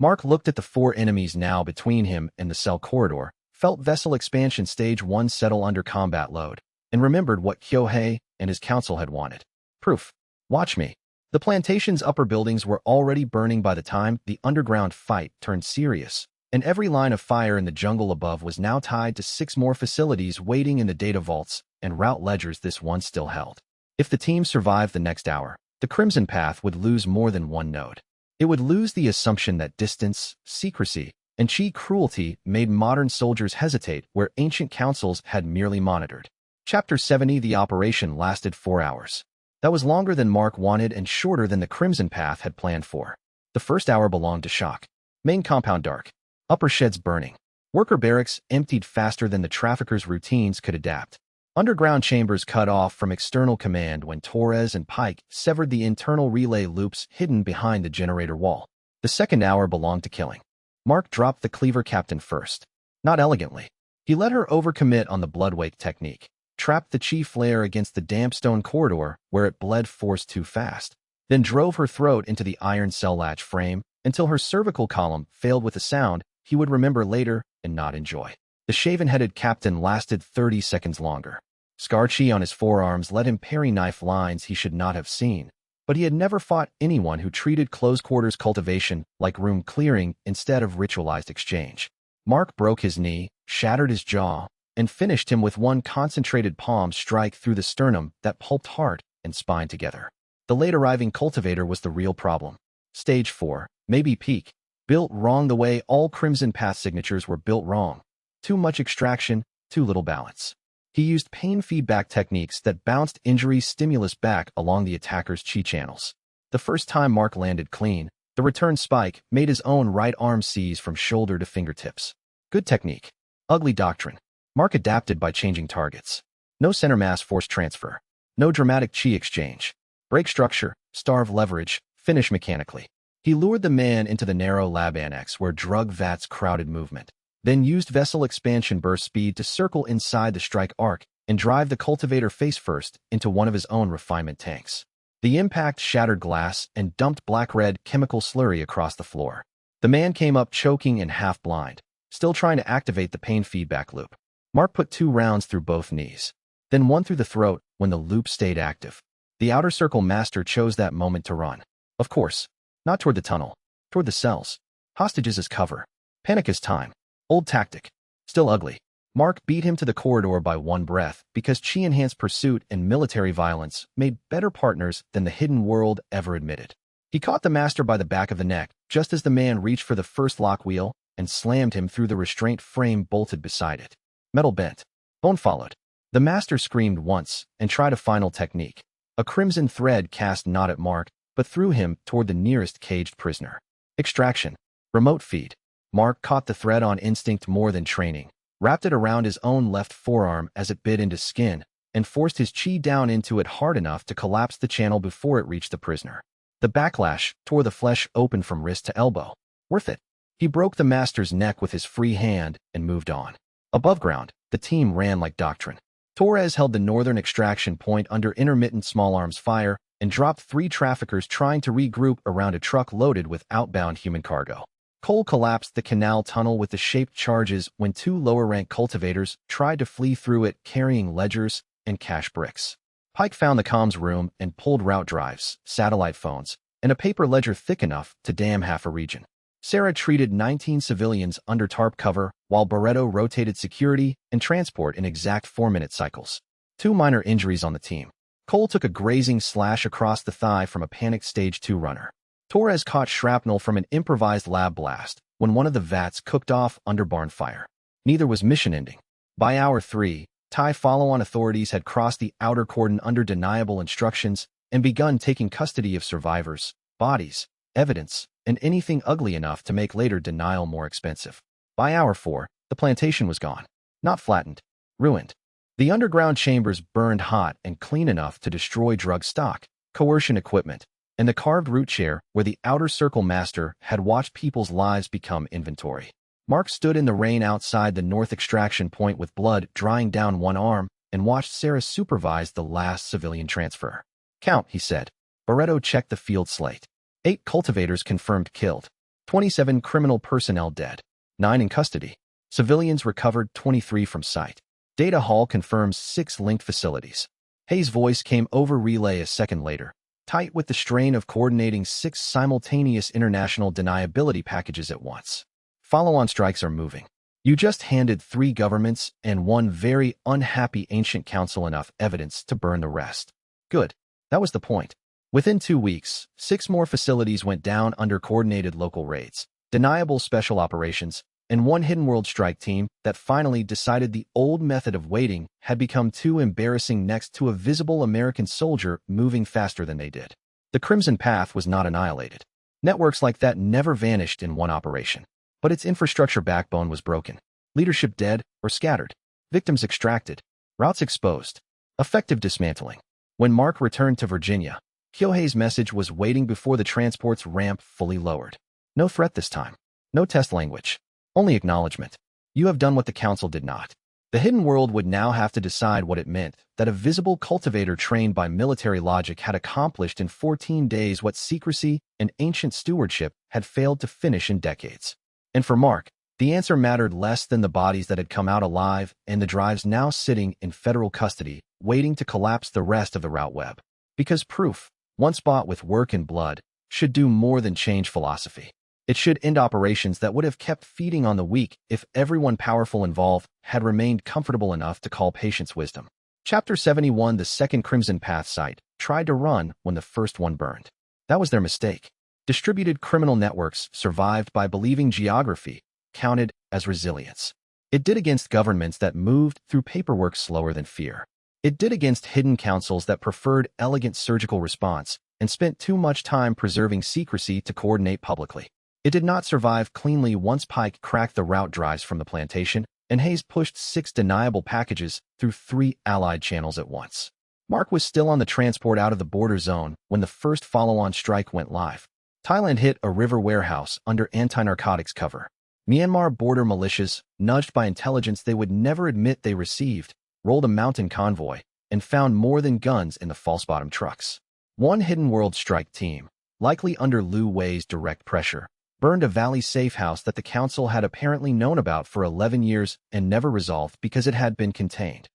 Mark looked at the 4 enemies now between him and the cell corridor, felt vessel expansion stage 1 settle under combat load, and remembered what Kyohei and his council had wanted. Proof. Watch me. The plantation's upper buildings were already burning by the time the underground fight turned serious, and every line of fire in the jungle above was now tied to 6 more facilities waiting in the data vaults and route ledgers this one still held. If the team survived the next hour, the Crimson Path would lose more than one node. It would lose the assumption that distance, secrecy, and chi cruelty made modern soldiers hesitate where ancient councils had merely monitored. Chapter 70. The operation lasted 4 hours. That was longer than Mark wanted and shorter than the Crimson Path had planned for. The first hour belonged to shock. Main compound dark. Upper sheds burning. Worker barracks emptied faster than the traffickers' routines could adapt. Underground chambers cut off from external command when Torres and Pike severed the internal relay loops hidden behind the generator wall. The second hour belonged to killing. Mark dropped the cleaver captain first. Not elegantly. He let her overcommit on the bloodwake technique, trapped the chi flare against the damp stone corridor where it bled force too fast, then drove her throat into the iron cell latch frame until her cervical column failed with a sound he would remember later and not enjoy. The shaven-headed captain lasted 30 seconds longer. Scar chi on his forearms let him parry knife lines he should not have seen, but he had never fought anyone who treated close-quarters cultivation like room clearing instead of ritualized exchange. Mark broke his knee, shattered his jaw, and finished him with one concentrated palm strike through the sternum that pulped heart and spine together. The late-arriving cultivator was the real problem. Stage 4, maybe peak, built wrong the way all Crimson Path signatures were built wrong. Too much extraction, too little balance. He used pain feedback techniques that bounced injury stimulus back along the attacker's chi channels. The first time Mark landed clean, the return spike made his own right arm seize from shoulder to fingertips. Good technique. Ugly doctrine. Mark adapted by changing targets. No center mass force transfer. No dramatic chi exchange. Break structure, starve leverage, finish mechanically. He lured the man into the narrow lab annex where drug vats crowded movement, then used vessel expansion burst speed to circle inside the strike arc and drive the cultivator face first into one of his own refinement tanks. The impact shattered glass and dumped black-red chemical slurry across the floor. The man came up choking and half-blind, still trying to activate the pain feedback loop. Mark put 2 rounds through both knees, then 1 through the throat when the loop stayed active. The outer circle master chose that moment to run. Of course, not toward the tunnel, toward the cells. Hostages as cover. Panic as time. Old tactic. Still ugly. Mark beat him to the corridor by 1 breath because chi-enhanced pursuit and military violence made better partners than the hidden world ever admitted. He caught the master by the back of the neck just as the man reached for the first lock wheel and slammed him through the restraint frame bolted beside it. Metal bent. Bone followed. The master screamed once and tried a final technique. A crimson thread cast not at Mark, but threw him toward the nearest caged prisoner. Extraction. Remote feed. Mark caught the thread on instinct more than training, wrapped it around his own left forearm as it bit into skin, and forced his chi down into it hard enough to collapse the channel before it reached the prisoner. The backlash tore the flesh open from wrist to elbow. Worth it. He broke the master's neck with his free hand and moved on. Above ground, the team ran like doctrine. Torres held the northern extraction point under intermittent small arms fire and dropped 3 traffickers trying to regroup around a truck loaded with outbound human cargo. Cole collapsed the canal tunnel with the shaped charges when 2 lower-rank cultivators tried to flee through it carrying ledgers and cash bricks. Pike found the comms room and pulled route drives, satellite phones, and a paper ledger thick enough to dam half a region. Sarah treated 19 civilians under tarp cover while Barreto rotated security and transport in exact 4-minute cycles. 2 minor injuries on the team. Cole took a grazing slash across the thigh from a panicked Stage 2 runner. Torres caught shrapnel from an improvised lab blast when one of the vats cooked off under barn fire. Neither was mission-ending. By hour 3, Thai follow-on authorities had crossed the outer cordon under deniable instructions and begun taking custody of survivors, bodies, evidence, and anything ugly enough to make later denial more expensive. By hour 4, the plantation was gone. Not flattened. Ruined. The underground chambers burned hot and clean enough to destroy drug stock, coercion equipment, and the carved root chair where the outer circle master had watched people's lives become inventory. Mark stood in the rain outside the north extraction point with blood drying down one arm and watched Sarah supervise the last civilian transfer. "Count," he said. Barreto checked the field slate. 8 cultivators confirmed killed. 27 criminal personnel dead. 9 in custody. Civilians recovered 23 from site. Data hall confirms 6 linked facilities. Hayes' voice came over relay a second later, tight with the strain of coordinating 6 simultaneous international deniability packages at once. Follow-on strikes are moving. You just handed 3 governments and 1 very unhappy ancient council enough evidence to burn the rest. Good. That was the point. Within 2 weeks, 6 more facilities went down under coordinated local raids, deniable special operations, and 1 hidden world strike team that finally decided the old method of waiting had become too embarrassing next to a visible American soldier moving faster than they did. The Crimson Path was not annihilated. Networks like that never vanished in one operation. But its infrastructure backbone was broken. Leadership dead or scattered. Victims extracted. Routes exposed. Effective dismantling. When Mark returned to Virginia, Kyohei's message was waiting before the transport's ramp fully lowered. No threat this time. No test language. Only acknowledgement. You have done what the council did not. The hidden world would now have to decide what it meant that a visible cultivator trained by military logic had accomplished in 14 days what secrecy and ancient stewardship had failed to finish in decades. And for Mark, the answer mattered less than the bodies that had come out alive and the drives now sitting in federal custody, waiting to collapse the rest of the route web. Because proof, once bought with work and blood, should do more than change philosophy. It should end operations that would have kept feeding on the weak if everyone powerful involved had remained comfortable enough to call patience wisdom. Chapter 71. The second Crimson Path site tried to run when the first one burned. That was their mistake. Distributed criminal networks survived by believing geography counted as resilience. It did against governments that moved through paperwork slower than fear. It did against hidden councils that preferred elegant surgical response and spent too much time preserving secrecy to coordinate publicly. It did not survive cleanly once Pike cracked the route drives from the plantation, and Hayes pushed 6 deniable packages through 3 allied channels at once. Mark was still on the transport out of the border zone when the first follow-on strike went live. Thailand hit a river warehouse under anti-narcotics cover. Myanmar border militias, nudged by intelligence they would never admit they received, rolled a mountain convoy and found more than guns in the false-bottom trucks. 1 hidden world strike team, likely under Liu Wei's direct pressure, burned a valley safe house that the council had apparently known about for 11 years and never resolved because it had been contained.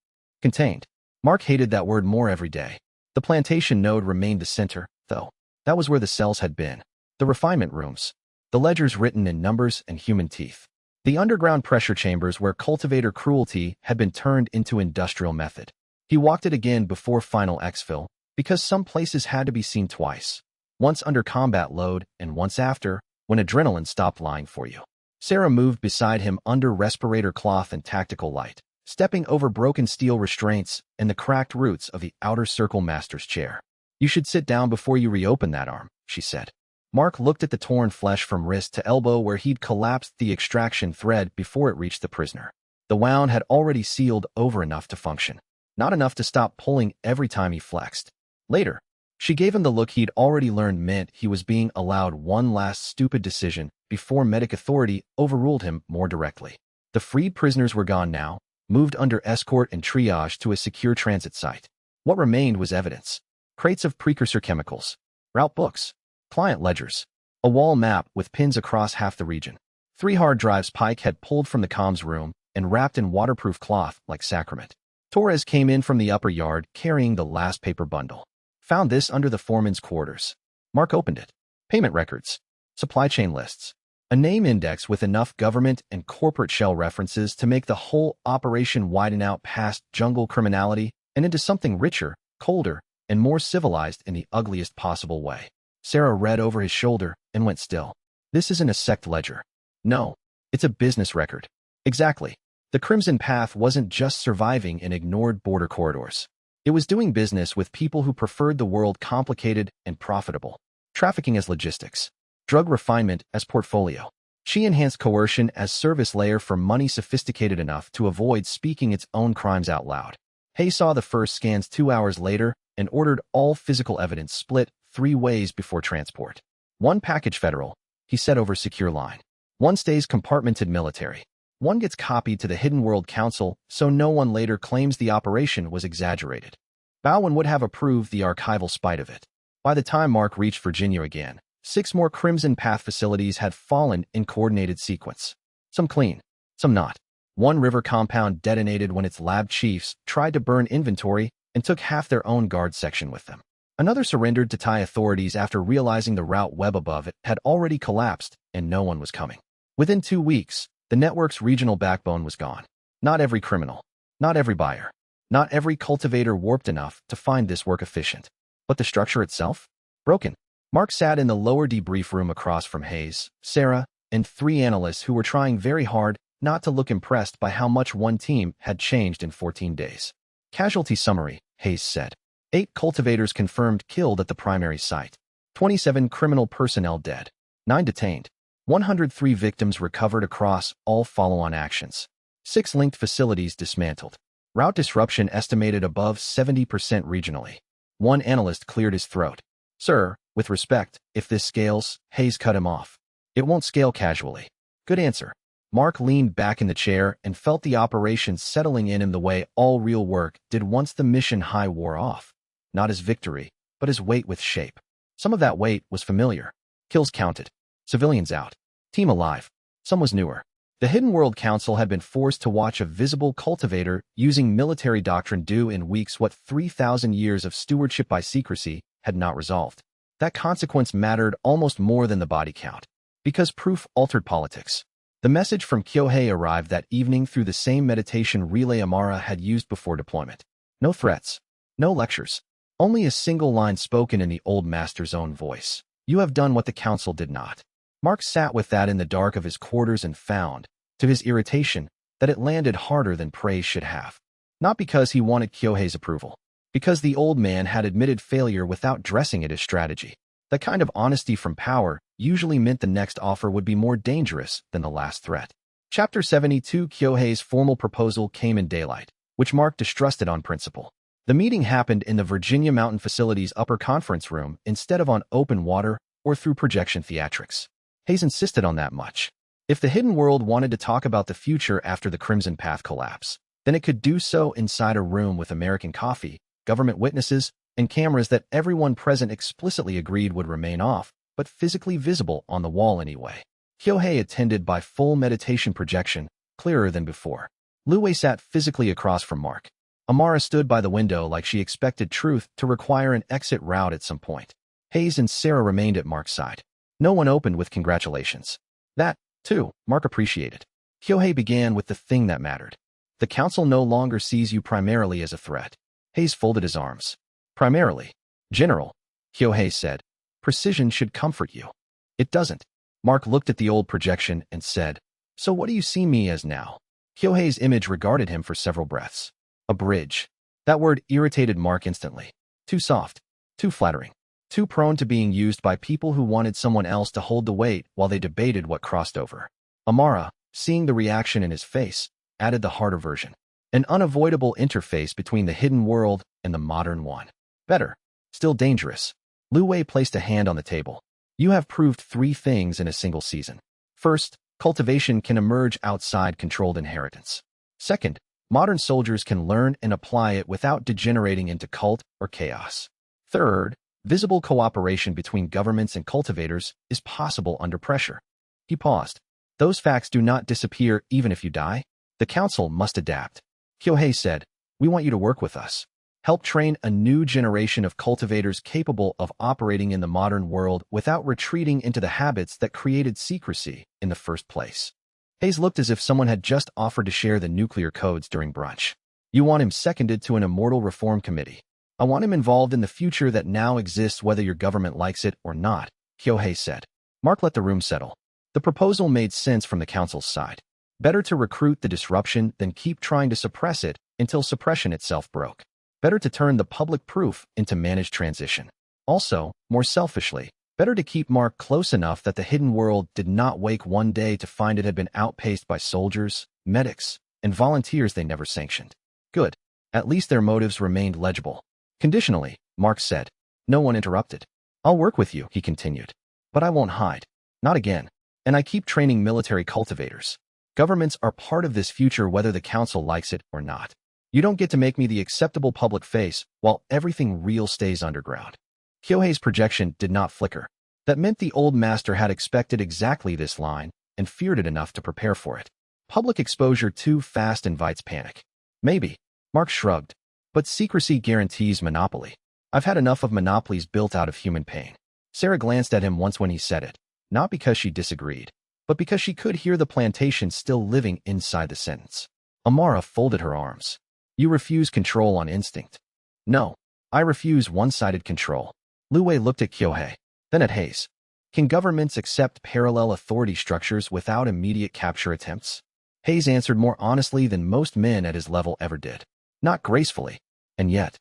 Contained. Mark hated that word more every day. The plantation node remained the center, though. That was where the cells had been. The refinement rooms. The ledgers written in numbers and human teeth. The underground pressure chambers where cultivator cruelty had been turned into industrial method. He walked it again before final exfil, because some places had to be seen twice. Once under combat load and once after, when adrenaline stopped lying for you. Sarah moved beside him under respirator cloth and tactical light, stepping over broken steel restraints and the cracked roots of the outer circle master's chair. "You should sit down before you reopen that arm," she said. Mark looked at the torn flesh from wrist to elbow where he'd collapsed the extraction thread before it reached the prisoner. The wound had already sealed over enough to function, not enough to stop pulling every time he flexed. Later, she gave him the look he'd already learned meant he was being allowed one last stupid decision before medic authority overruled him more directly. The freed prisoners were gone now, moved under escort and triage to a secure transit site. What remained was evidence. Crates of precursor chemicals, route books, client ledgers, a wall map with pins across half the region. 3 hard drives Pike had pulled from the comms room and wrapped in waterproof cloth like sacrament. Torres came in from the upper yard carrying the last paper bundle. Found this under the foreman's quarters. Mark opened it. Payment records. Supply chain lists. A name index with enough government and corporate shell references to make the whole operation widen out past jungle criminality and into something richer, colder, and more civilized in the ugliest possible way. Sarah read over his shoulder and went still. "This isn't a sect ledger. No, it's a business record." Exactly. The Crimson Path wasn't just surviving in ignored border corridors. It was doing business with people who preferred the world complicated and profitable. Trafficking as logistics. Drug refinement as portfolio. She enhanced coercion as service layer for money sophisticated enough to avoid speaking its own crimes out loud. Hay saw the first scans 2 hours later and ordered all physical evidence split 3 ways before transport. 1 package federal, he said over secure line. 1 stays compartmented military. 1 gets copied to the Hidden World Council so no one later claims the operation was exaggerated. Bowen would have approved the archival spite of it. By the time Mark reached Virginia again, 6 more Crimson Path facilities had fallen in coordinated sequence. Some clean, some not. 1 river compound detonated when its lab chiefs tried to burn inventory and took half their own guard section with them. Another surrendered to Thai authorities after realizing the route web above it had already collapsed and no one was coming. Within 2 weeks, the network's regional backbone was gone. Not every criminal, not every buyer, not every cultivator warped enough to find this work efficient. But the structure itself? Broken. Mark sat in the lower debrief room across from Hayes, Sarah, and 3 analysts who were trying very hard not to look impressed by how much one team had changed in 14 days. Casualty summary, Hayes said. 8 cultivators confirmed killed at the primary site. 27 criminal personnel dead. 9 detained. 103 victims recovered across all follow-on actions. 6 linked facilities dismantled. Route disruption estimated above 70% regionally. 1 analyst cleared his throat. Sir, with respect, if this scales, Hayes cut him off. It won't scale casually. Good answer. Mark leaned back in the chair and felt the operation settling in him the way all real work did once the mission high wore off. Not as victory, but as weight with shape. Some of that weight was familiar. Kills counted. Civilians out. Team alive. Some was newer. The Hidden World Council had been forced to watch a visible cultivator using military doctrine do in weeks what 3,000 years of stewardship by secrecy had not resolved. That consequence mattered almost more than the body count, because proof altered politics. The message from Kyohei arrived that evening through the same meditation relay Amara had used before deployment. No threats. No lectures. Only a single line spoken in the old master's own voice. You have done what the council did not. Mark sat with that in the dark of his quarters and found, to his irritation, that it landed harder than praise should have. Not because he wanted Kyohei's approval. Because the old man had admitted failure without dressing it as strategy. That kind of honesty from power usually meant the next offer would be more dangerous than the last threat. Chapter 72 Kyohei's formal proposal came in daylight, which Mark distrusted on principle. The meeting happened in the Virginia Mountain Facility's upper conference room instead of on open water or through projection theatrics. Hayes insisted on that much. If the Hidden World wanted to talk about the future after the Crimson Path collapse, then it could do so inside a room with American coffee, government witnesses, and cameras that everyone present explicitly agreed would remain off, but physically visible on the wall anyway. Kyohei attended by full meditation projection, clearer than before. Luwei sat physically across from Mark. Amara stood by the window like she expected truth to require an exit route at some point. Hayes and Sarah remained at Mark's side. No one opened with congratulations. That, too, Mark appreciated. Kyohei began with the thing that mattered. The council no longer sees you primarily as a threat. Hayes folded his arms. Primarily. General, Kyohei said. Precision should comfort you. It doesn't. Mark looked at the old projection and said, So what do you see me as now? Kyohei's image regarded him for several breaths. A bridge. That word irritated Mark instantly. Too soft. Too flattering. Too prone to being used by people who wanted someone else to hold the weight while they debated what crossed over. Amara, seeing the reaction in his face, added the harder version. An unavoidable interface between the hidden world and the modern one. Better. Still dangerous. Luwei placed a hand on the table. You have proved 3 things in a single season. First, cultivation can emerge outside controlled inheritance. Second, modern soldiers can learn and apply it without degenerating into cult or chaos. Third, visible cooperation between governments and cultivators is possible under pressure. He paused. Those facts do not disappear even if you die. The council must adapt. Kyohei said, We want you to work with us. Help train a new generation of cultivators capable of operating in the modern world without retreating into the habits that created secrecy in the first place. Hayes looked as if someone had just offered to share the nuclear codes during brunch. You want him seconded to an immortal reform committee. I want him involved in the future that now exists whether your government likes it or not, Kyohei said. Mark let the room settle. The proposal made sense from the council's side. Better to recruit the disruption than keep trying to suppress it until suppression itself broke. Better to turn the public proof into managed transition. Also, more selfishly, better to keep Mark close enough that the hidden world did not wake one day to find it had been outpaced by soldiers, medics, and volunteers they never sanctioned. Good. At least their motives remained legible. Conditionally, Mark said. No one interrupted. I'll work with you, he continued. But I won't hide. Not again. And I keep training military cultivators. Governments are part of this future whether the council likes it or not. You don't get to make me the acceptable public face while everything real stays underground. Kyohei's projection did not flicker. That meant the old master had expected exactly this line and feared it enough to prepare for it. Public exposure too fast invites panic. Maybe. Mark shrugged. But secrecy guarantees monopoly. I've had enough of monopolies built out of human pain. Sarah glanced at him once when he said it, not because she disagreed, but because she could hear the plantation still living inside the sentence. Amara folded her arms. You refuse control on instinct. No, I refuse one-sided control. Lu Wei looked at Kyohei, then at Hayes. Can governments accept parallel authority structures without immediate capture attempts? Hayes answered more honestly than most men at his level ever did. Not gracefully. And yet,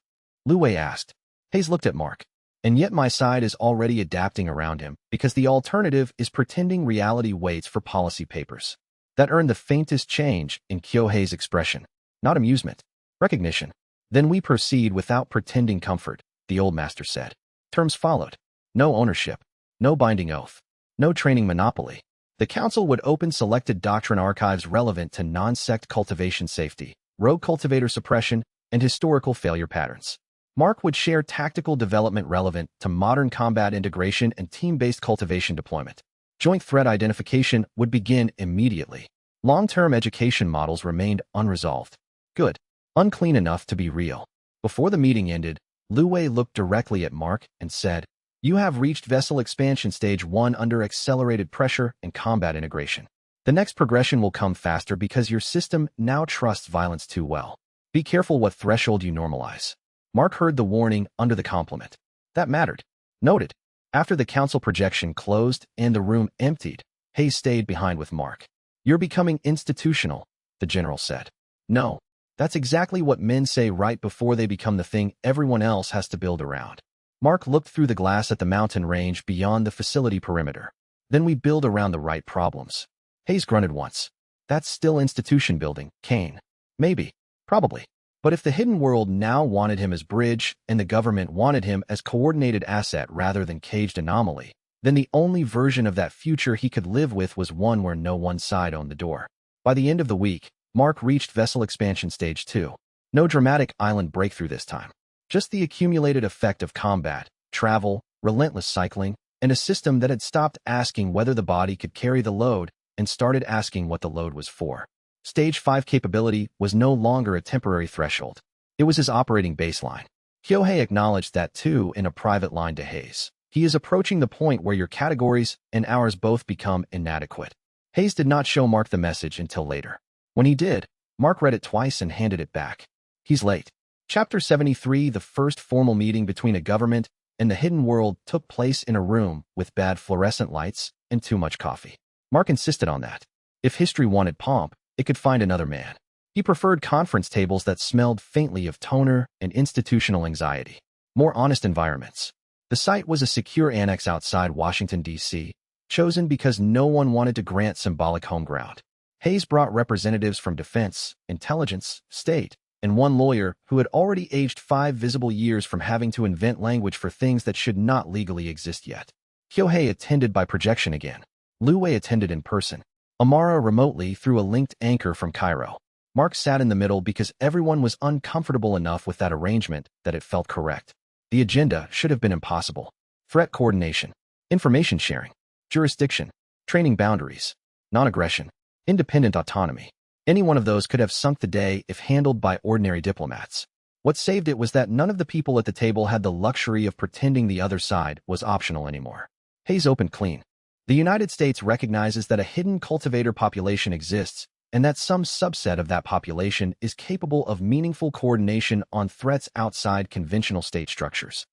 Lu Wei asked. Hayes looked at Mark. And yet my side is already adapting around him because the alternative is pretending reality waits for policy papers. That earned the faintest change in Kyohei's expression. Not amusement. Recognition. Then we proceed without pretending comfort, the old master said. Terms followed. No ownership. No binding oath. No training monopoly. The council would open selected doctrine archives relevant to non-sect cultivation safety, rogue cultivator suppression, and historical failure patterns. Mark would share tactical development relevant to modern combat integration and team-based cultivation deployment. Joint threat identification would begin immediately. Long-term education models remained unresolved. Good. Unclean enough to be real. Before the meeting ended, Lu Wei looked directly at Mark and said, You have reached vessel expansion stage 1 under accelerated pressure and combat integration. The next progression will come faster because your system now trusts violence too well. Be careful what threshold you normalize. Mark heard the warning under the compliment. That mattered. Noted. After the council projection closed and the room emptied, Hayes stayed behind with Mark. You're becoming institutional, the general said. No. That's exactly what men say right before they become the thing everyone else has to build around. Mark looked through the glass at the mountain range beyond the facility perimeter. Then we build around the right problems. Hayes grunted once. That's still institution building, Kane. Maybe. Probably. But if the hidden world now wanted him as bridge and the government wanted him as coordinated asset rather than caged anomaly, then the only version of that future he could live with was one where no one side owned the door. By the end of the week, Mark reached vessel expansion stage 2. No dramatic island breakthrough this time. Just the accumulated effect of combat, travel, relentless cycling, and a system that had stopped asking whether the body could carry the load and started asking what the load was for. Stage 5 capability was no longer a temporary threshold. It was his operating baseline. Kyohei acknowledged that too in a private line to Hayes. He is approaching the point where your categories and ours both become inadequate. Hayes did not show Mark the message until later. When he did, Mark read it twice and handed it back. He's late. Chapter 73, the first formal meeting between a government and the hidden world took place in a room with bad fluorescent lights and too much coffee. Mark insisted on that. If history wanted pomp, it could find another man. He preferred conference tables that smelled faintly of toner and institutional anxiety. More honest environments. The site was a secure annex outside Washington, D.C., chosen because no one wanted to grant symbolic home ground. Hayes brought representatives from defense, intelligence, state, and one lawyer who had already aged 5 visible years from having to invent language for things that should not legally exist yet. Kyohei attended by projection again. Lu Wei attended in person. Amara remotely through a linked anchor from Cairo. Mark sat in the middle because everyone was uncomfortable enough with that arrangement that it felt correct. The agenda should have been impossible. Threat coordination, information sharing, jurisdiction, training boundaries, non-aggression, independent autonomy. Any one of those could have sunk the day if handled by ordinary diplomats. What saved it was that none of the people at the table had the luxury of pretending the other side was optional anymore. Hayes opened clean. The United States recognizes that a hidden cultivator population exists and that some subset of that population is capable of meaningful coordination on threats outside conventional state structures.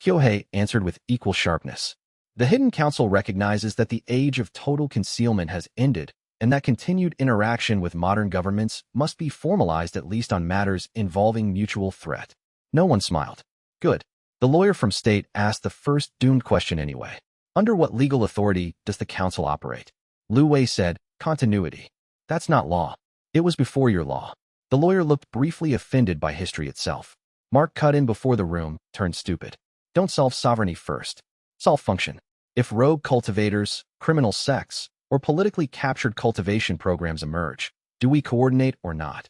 Kyohei answered with equal sharpness. The Hidden Council recognizes that the age of total concealment has ended and that continued interaction with modern governments must be formalized at least on matters involving mutual threat. No one smiled. Good. The lawyer from state asked the first doomed question anyway. Under what legal authority does the council operate? Lu Wei said, continuity. That's not law. It was before your law. The lawyer looked briefly offended by history itself. Mark cut in before the room turned stupid. Don't solve sovereignty first. Solve function. If rogue cultivators, criminal sects, or politically captured cultivation programs emerge, do we coordinate or not?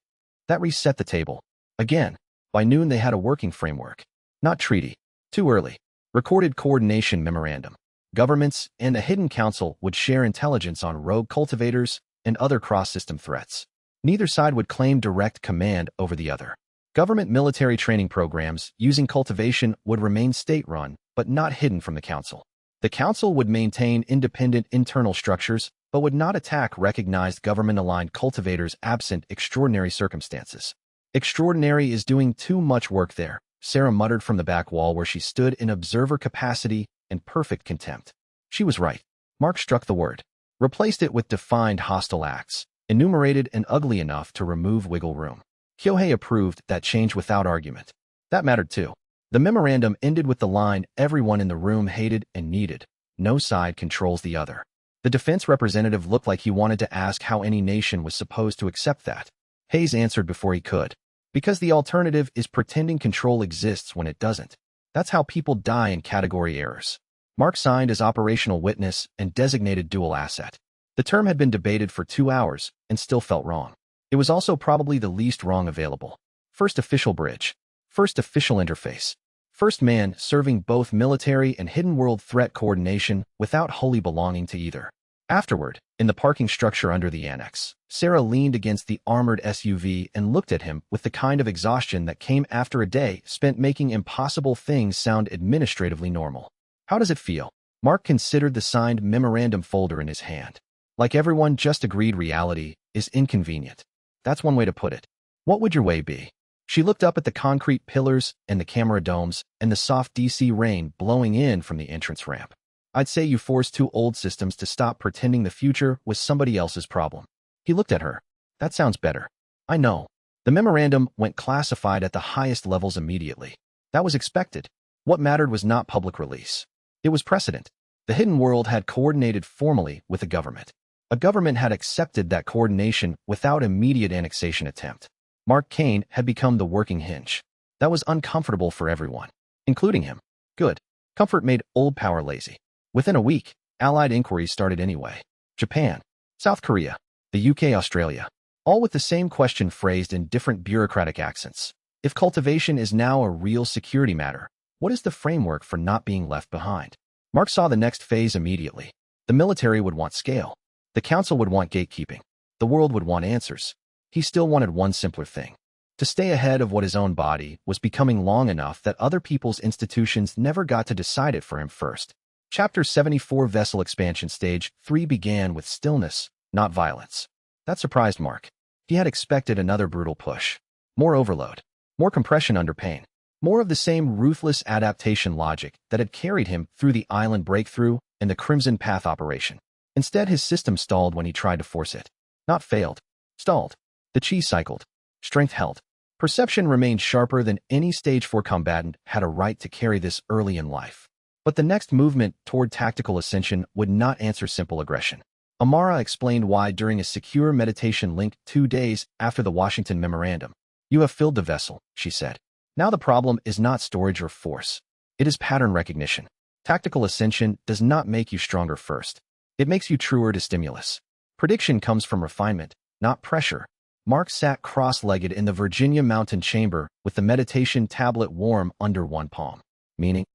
That reset the table. Again, by noon they had a working framework. Not treaty. Too early. Recorded coordination memorandum. Governments and a hidden council would share intelligence on rogue cultivators and other cross-system threats. Neither side would claim direct command over the other. Government military training programs using cultivation would remain state-run, but not hidden from the council. The council would maintain independent internal structures, but would not attack recognized government-aligned cultivators absent extraordinary circumstances. Extraordinary is doing too much work there, Sarah muttered from the back wall where she stood in observer capacity and perfect contempt. She was right. Mark struck the word, replaced it with defined hostile acts, enumerated and ugly enough to remove wiggle room. Kyohei approved that change without argument. That mattered too. The memorandum ended with the line everyone in the room hated and needed. No side controls the other. The defense representative looked like he wanted to ask how any nation was supposed to accept that. Hayes answered before he could. Because the alternative is pretending control exists when it doesn't. That's how people die in category errors. Mark signed as operational witness and designated dual asset. The term had been debated for 2 hours and still felt wrong. It was also probably the least wrong available. First official bridge. First official interface. First man serving both military and hidden world threat coordination without wholly belonging to either. Afterward, in the parking structure under the annex, Sarah leaned against the armored SUV and looked at him with the kind of exhaustion that came after a day spent making impossible things sound administratively normal. How does it feel? Mark considered the signed memorandum folder in his hand. Like everyone just agreed reality is inconvenient. That's one way to put it. What would your way be? She looked up at the concrete pillars and the camera domes and the soft DC rain blowing in from the entrance ramp. I'd say you force 2 old systems to stop pretending the future was somebody else's problem. He looked at her. That sounds better. I know. The memorandum went classified at the highest levels immediately. That was expected. What mattered was not public release. It was precedent. The hidden world had coordinated formally with the government. A government had accepted that coordination without immediate annexation attempt. Mark Kane had become the working hinge. That was uncomfortable for everyone, including him. Good. Comfort made old power lazy. Within a week, Allied inquiries started anyway. Japan, South Korea, the UK, Australia, all with the same question phrased in different bureaucratic accents. If cultivation is now a real security matter, what is the framework for not being left behind? Mark saw the next phase immediately. The military would want scale. The council would want gatekeeping. The world would want answers. He still wanted one simpler thing. To stay ahead of what his own body was becoming long enough that other people's institutions never got to decide it for him first. Chapter 74 Vessel Expansion Stage 3 began with stillness, not violence. That surprised Mark. He had expected another brutal push. More overload. More compression under pain. More of the same ruthless adaptation logic that had carried him through the island breakthrough and the Crimson Path operation. Instead, his system stalled when he tried to force it. Not failed. Stalled. The chi cycled. Strength held. Perception remained sharper than any Stage 4 combatant had a right to carry this early in life. But the next movement toward tactical ascension would not answer simple aggression. Amara explained why during a secure meditation link 2 days after the Washington Memorandum. You have filled the vessel, she said. Now the problem is not storage or force. It is pattern recognition. Tactical ascension does not make you stronger first. It makes you truer to stimulus. Prediction comes from refinement, not pressure. Mark sat cross-legged in the Virginia mountain chamber with the meditation tablet warm under one palm. Meaning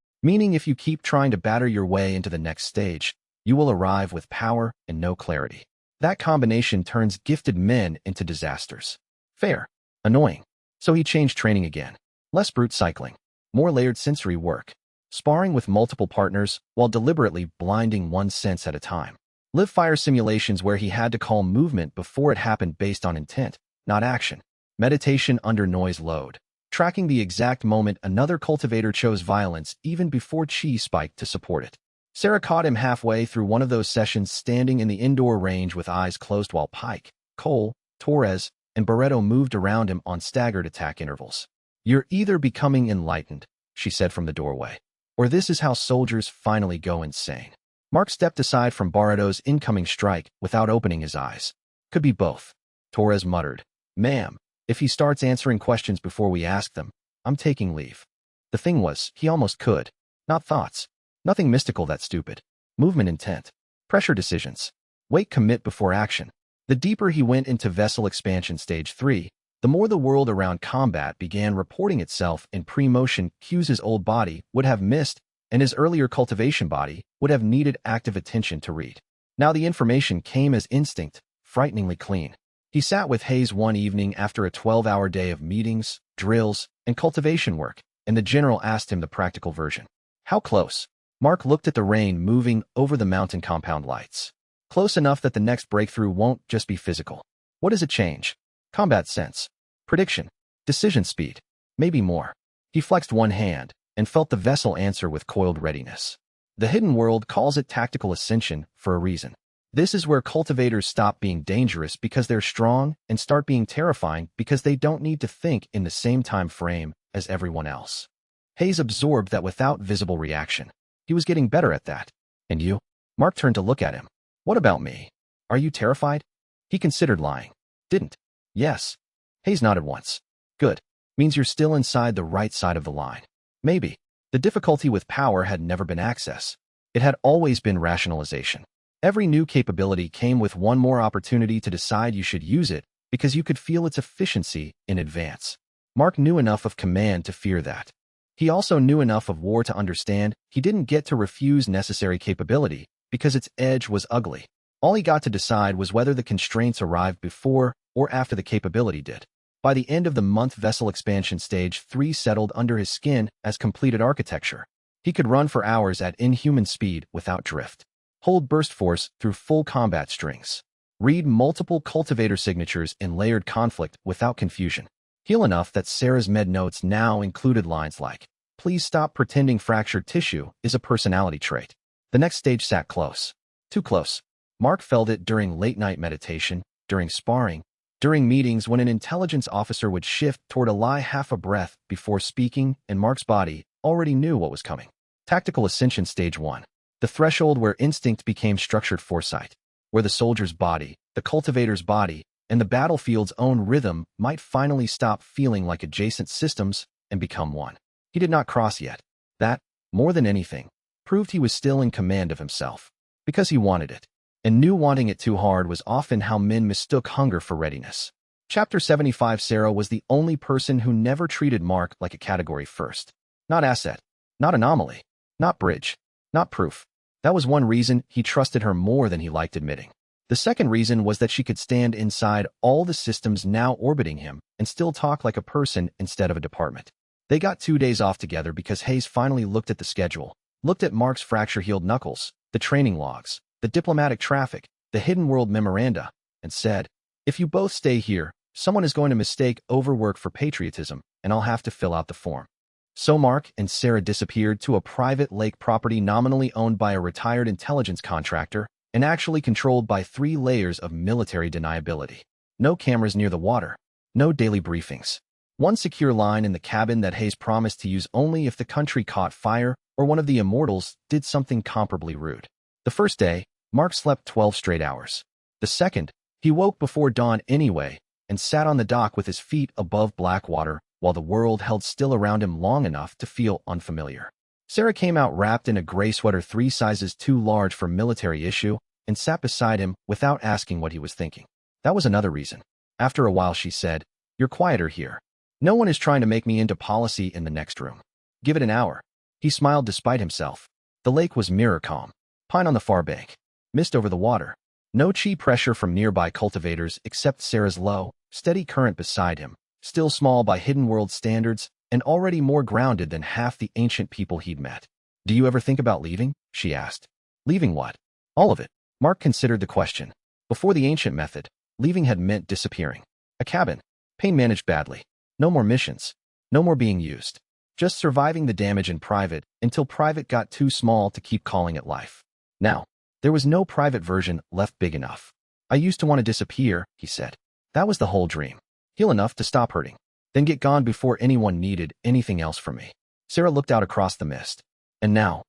if you keep trying to batter your way into the next stage, you will arrive with power and no clarity. That combination turns gifted men into disasters. Fair. Annoying. So he changed training again. Less brute cycling. More layered sensory work. Sparring with multiple partners while deliberately blinding one sense at a time. Live fire simulations where he had to call movement before it happened based on intent, not action. Meditation under noise load. Tracking the exact moment another cultivator chose violence even before chi spiked to support it. Sarah caught him halfway through one of those sessions standing in the indoor range with eyes closed while Pike, Cole, Torres, and Barreto moved around him on staggered attack intervals. You're either becoming enlightened, she said from the doorway, or this is how soldiers finally go insane. Mark stepped aside from Barreto's incoming strike without opening his eyes. Could be both. Torres muttered. Ma'am, if he starts answering questions before we ask them, I'm taking leave. The thing was, he almost could. Not thoughts. Nothing mystical that stupid. Movement intent. Pressure decisions. Wait commit before action. The deeper he went into vessel expansion stage 3, the more the world around combat began reporting itself in pre-motion cues his old body would have missed and his earlier cultivation body would have needed active attention to read. Now the information came as instinct, frighteningly clean. He sat with Hayes one evening after a 12-hour day of meetings, drills, and cultivation work, and the general asked him the practical version. How close? Mark looked at the rain moving over the mountain compound lights. Close enough that the next breakthrough won't just be physical. What does it change? Combat sense. Prediction. Decision speed. Maybe more. He flexed one hand and felt the vessel answer with coiled readiness. The hidden world calls it tactical ascension for a reason. This is where cultivators stop being dangerous because they're strong and start being terrifying because they don't need to think in the same time frame as everyone else. Hayes absorbed that without visible reaction. He was getting better at that. And you? Mark turned to look at him. What about me? Are you terrified? He considered lying. Didn't. Yes. Hayes nodded once. Good. Means you're still inside the right side of the line. Maybe. The difficulty with power had never been access. It had always been rationalization. Every new capability came with one more opportunity to decide you should use it because you could feel its efficiency in advance. Mark knew enough of command to fear that. He also knew enough of war to understand he didn't get to refuse necessary capability because its edge was ugly. All he got to decide was whether the constraints arrived before or after the capability did. By the end of the month, vessel expansion stage 3 settled under his skin as completed architecture. He could run for hours at inhuman speed without drift. Hold burst force through full combat strings. Read multiple cultivator signatures in layered conflict without confusion. Heal enough that Sarah's med notes now included lines like, "Please stop pretending fractured tissue is a personality trait." The next stage sat close. Too close. Mark felt it during late-night meditation, during sparring, during meetings when an intelligence officer would shift toward a lie half a breath before speaking, and Mark's body already knew what was coming. Tactical ascension stage 1. The threshold where instinct became structured foresight, where the soldier's body, the cultivator's body, and the battlefield's own rhythm might finally stop feeling like adjacent systems and become one. He did not cross yet. That, more than anything, proved he was still in command of himself, because he wanted it, and knew wanting it too hard was often how men mistook hunger for readiness. Chapter 75. Sarah was the only person who never treated Mark like a category first. Not asset, not anomaly, not bridge, not proof. That was one reason he trusted her more than he liked admitting. The second reason was that she could stand inside all the systems now orbiting him and still talk like a person instead of a department. They got 2 days off together because Hayes finally looked at the schedule, looked at Mark's fracture-healed knuckles, the training logs, the diplomatic traffic, the hidden world memoranda, and said, "If you both stay here, someone is going to mistake overwork for patriotism, and I'll have to fill out the form." So Mark and Sarah disappeared to a private lake property nominally owned by a retired intelligence contractor and actually controlled by 3 layers of military deniability. No cameras near the water. No daily briefings. One secure line in the cabin that Hayes promised to use only if the country caught fire or one of the immortals did something comparably rude. The first day, Mark slept 12 straight hours. The second, he woke before dawn anyway and sat on the dock with his feet above black water while the world held still around him long enough to feel unfamiliar. Sarah came out wrapped in a gray sweater 3 sizes too large for military issue and sat beside him without asking what he was thinking. That was another reason. After a while she said, "You're quieter here. No one is trying to make me into policy in the next room. Give it an hour." He smiled despite himself. The lake was mirror calm. Pine on the far bank. Mist over the water. No chi pressure from nearby cultivators except Sarah's low, steady current beside him, still small by hidden world standards and already more grounded than half the ancient people he'd met. "Do you ever think about leaving?" she asked. "Leaving what?" "All of it." Mark considered the question. Before the ancient method, leaving had meant disappearing. A cabin. Pain managed badly. No more missions. No more being used. Just surviving the damage in private until private got too small to keep calling it life. Now, there was no private version left big enough. "I used to want to disappear," he said. "That was the whole dream. Heal enough to stop hurting. Then get gone before anyone needed anything else from me." Sarah looked out across the mist. "And now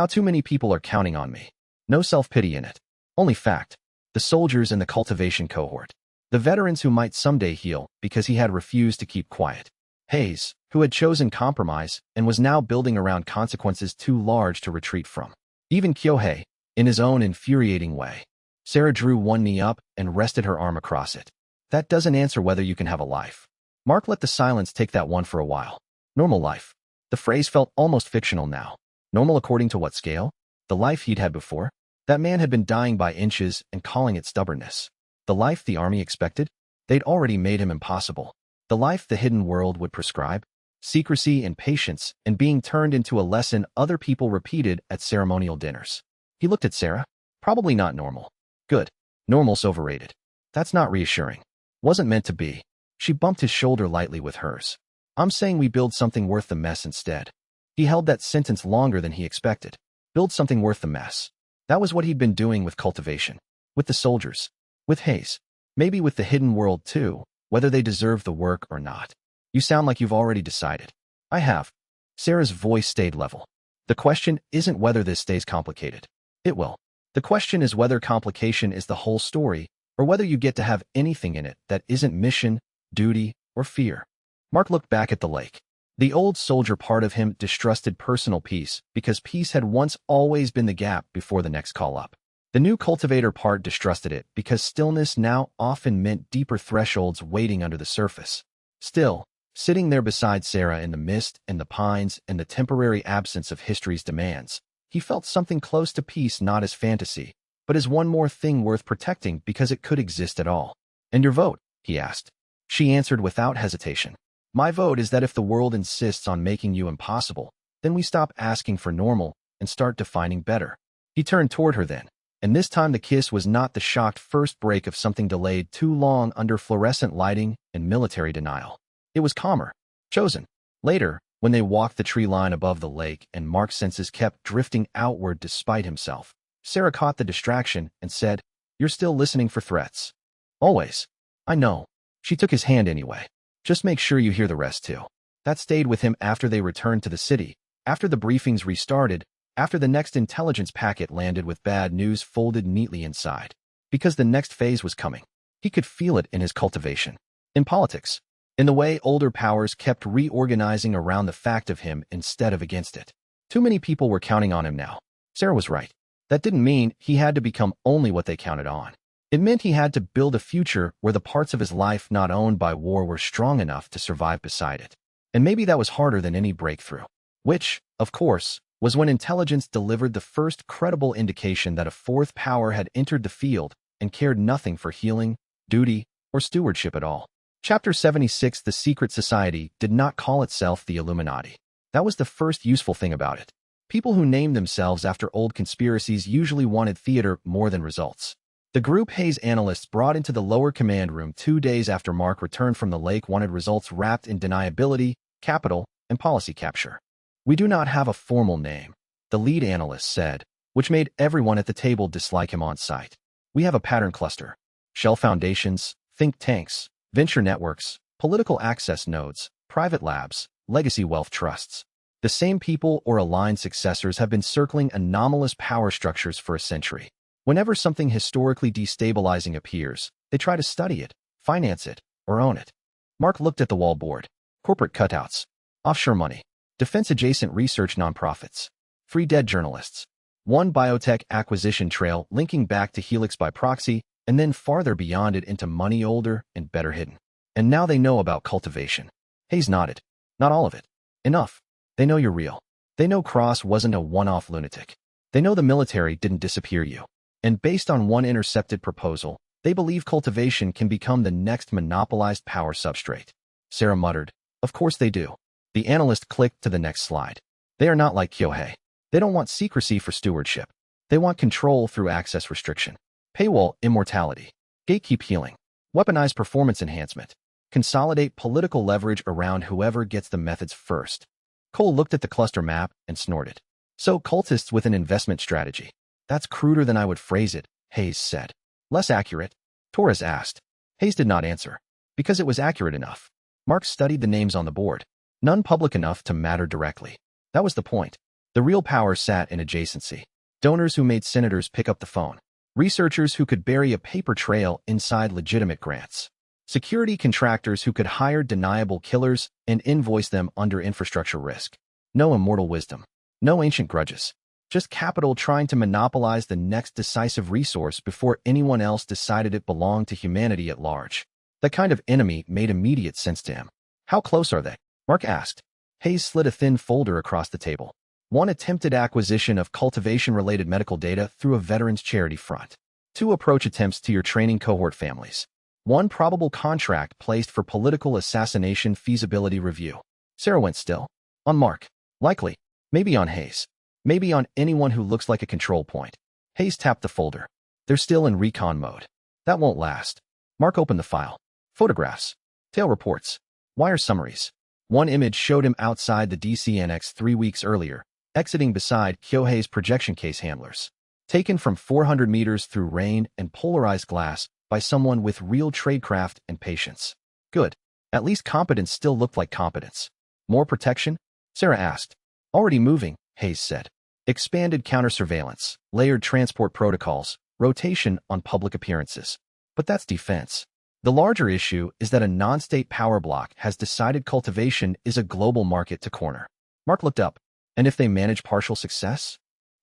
too many people are counting on me. No self-pity in it. Only fact. The soldiers in the cultivation cohort. The veterans who might someday heal because he had refused to keep quiet." Hayes, who had chosen compromise and was now building around consequences too large to retreat from. Even Kyohei, in his own infuriating way. Sarah drew one knee up and rested her arm across it. That doesn't answer whether you can have a life. Mark let the silence take that one for a while. Normal life. The phrase felt almost fictional now. Normal according to what scale? The life he'd had before? That man had been dying by inches and calling it stubbornness. The life the army expected? They'd already made him impossible. The life the hidden world would prescribe? Secrecy and patience and being turned into a lesson other people repeated at ceremonial dinners. He looked at Sarah. Probably not normal. Good. Normal's overrated. That's not reassuring. Wasn't meant to be. She bumped his shoulder lightly with hers. I'm saying we build something worth the mess instead. He held that sentence longer than he expected. Build something worth the mess. That was what he'd been doing with cultivation. With the soldiers. With Hayes. Maybe with the hidden world too, whether they deserve the work or not. You sound like you've already decided. I have. Sarah's voice stayed level. The question isn't whether this stays complicated. It will. The question is whether complication is the whole story, or whether you get to have anything in it that isn't mission, duty, or fear. Mark looked back at the lake. The old soldier part of him distrusted personal peace because peace had once always been the gap before the next call up. The new cultivator part distrusted it because stillness now often meant deeper thresholds waiting under the surface. Still, sitting there beside Sarah in the mist and the pines and the temporary absence of history's demands, he felt something close to peace not as fantasy, but as one more thing worth protecting because it could exist at all. And your vote? He asked. She answered without hesitation. My vote is that if the world insists on making you impossible, then we stop asking for normal and start defining better. He turned toward her then, and this time the kiss was not the shocked first break of something delayed too long under fluorescent lighting and military denial. It was calmer, chosen. Later, when they walked the tree line above the lake and Mark's senses kept drifting outward despite himself, Sarah caught the distraction and said, You're still listening for threats. Always. I know. She took his hand anyway. Just make sure you hear the rest too. That stayed with him after they returned to the city, after the briefings restarted, after the next intelligence packet landed with bad news folded neatly inside. Because the next phase was coming. He could feel it in his cultivation. In politics. In the way older powers kept reorganizing around the fact of him instead of against it. Too many people were counting on him now. Sarah was right. That didn't mean he had to become only what they counted on. It meant he had to build a future where the parts of his life not owned by war were strong enough to survive beside it. And maybe that was harder than any breakthrough. Which, of course, was when intelligence delivered the first credible indication that a fourth power had entered the field and cared nothing for healing, duty, or stewardship at all. Chapter 76 The Secret Society did not call itself the Illuminati. That was the first useful thing about it. People who named themselves after old conspiracies usually wanted theater more than results. The group Hayes analysts brought into the lower command room 2 days after Mark returned from the lake wanted results wrapped in deniability, capital, and policy capture. We do not have a formal name, the lead analyst said, which made everyone at the table dislike him on sight. We have a pattern cluster. Shell foundations, think tanks, venture networks, political access nodes, private labs, legacy wealth trusts. The same people or aligned successors have been circling anomalous power structures for a century. Whenever something historically destabilizing appears, they try to study it, finance it, or own it. Mark looked at the wall board. Corporate cutouts, offshore money, defense-adjacent research nonprofits, free dead journalists, one biotech acquisition trail linking back to Helix by proxy, and then farther beyond it into money older and better hidden. And now they know about cultivation. Hayes nodded. Not all of it. Enough. They know you're real. They know Cross wasn't a one-off lunatic. They know the military didn't disappear you. And based on one intercepted proposal, they believe cultivation can become the next monopolized power substrate. Sarah muttered, Of course they do. The analyst clicked to the next slide. They are not like Kyohei. They don't want secrecy for stewardship. They want control through access restriction. Paywall immortality. Gatekeep healing. Weaponize performance enhancement. Consolidate political leverage around whoever gets the methods first. Cole looked at the cluster map and snorted. So cultists with an investment strategy. That's cruder than I would phrase it, Hayes said. Less accurate? Torres asked. Hayes did not answer. Because it was accurate enough. Mark studied the names on the board. None public enough to matter directly. That was the point. The real power sat in adjacency. Donors who made senators pick up the phone. Researchers who could bury a paper trail inside legitimate grants. Security contractors who could hire deniable killers and invoice them under infrastructure risk. No immortal wisdom. No ancient grudges. Just capital trying to monopolize the next decisive resource before anyone else decided it belonged to humanity at large. That kind of enemy made immediate sense to him. How close are they? Mark asked. Hayes slid a thin folder across the table. One attempted acquisition of cultivation-related medical data through a veterans charity front. 2 approach attempts to your training cohort families. 1 probable contract placed for political assassination feasibility review. Sarah went still. On Mark. Likely. Maybe on Hayes. Maybe on anyone who looks like a control point. Hayes tapped the folder. They're still in recon mode. That won't last. Mark opened the file. Photographs. Tail reports. Wire summaries. One image showed him outside the DC Annex 3 weeks earlier, exiting beside Kyohei's projection case handlers. Taken from 400 meters through rain and polarized glass by someone with real tradecraft and patience. Good. At least competence still looked like competence. More protection? Sarah asked. Already moving, Hayes said. Expanded counter-surveillance, layered transport protocols, rotation on public appearances. But that's defense. The larger issue is that a non-state power bloc has decided cultivation is a global market to corner. Mark looked up. And if they manage partial success?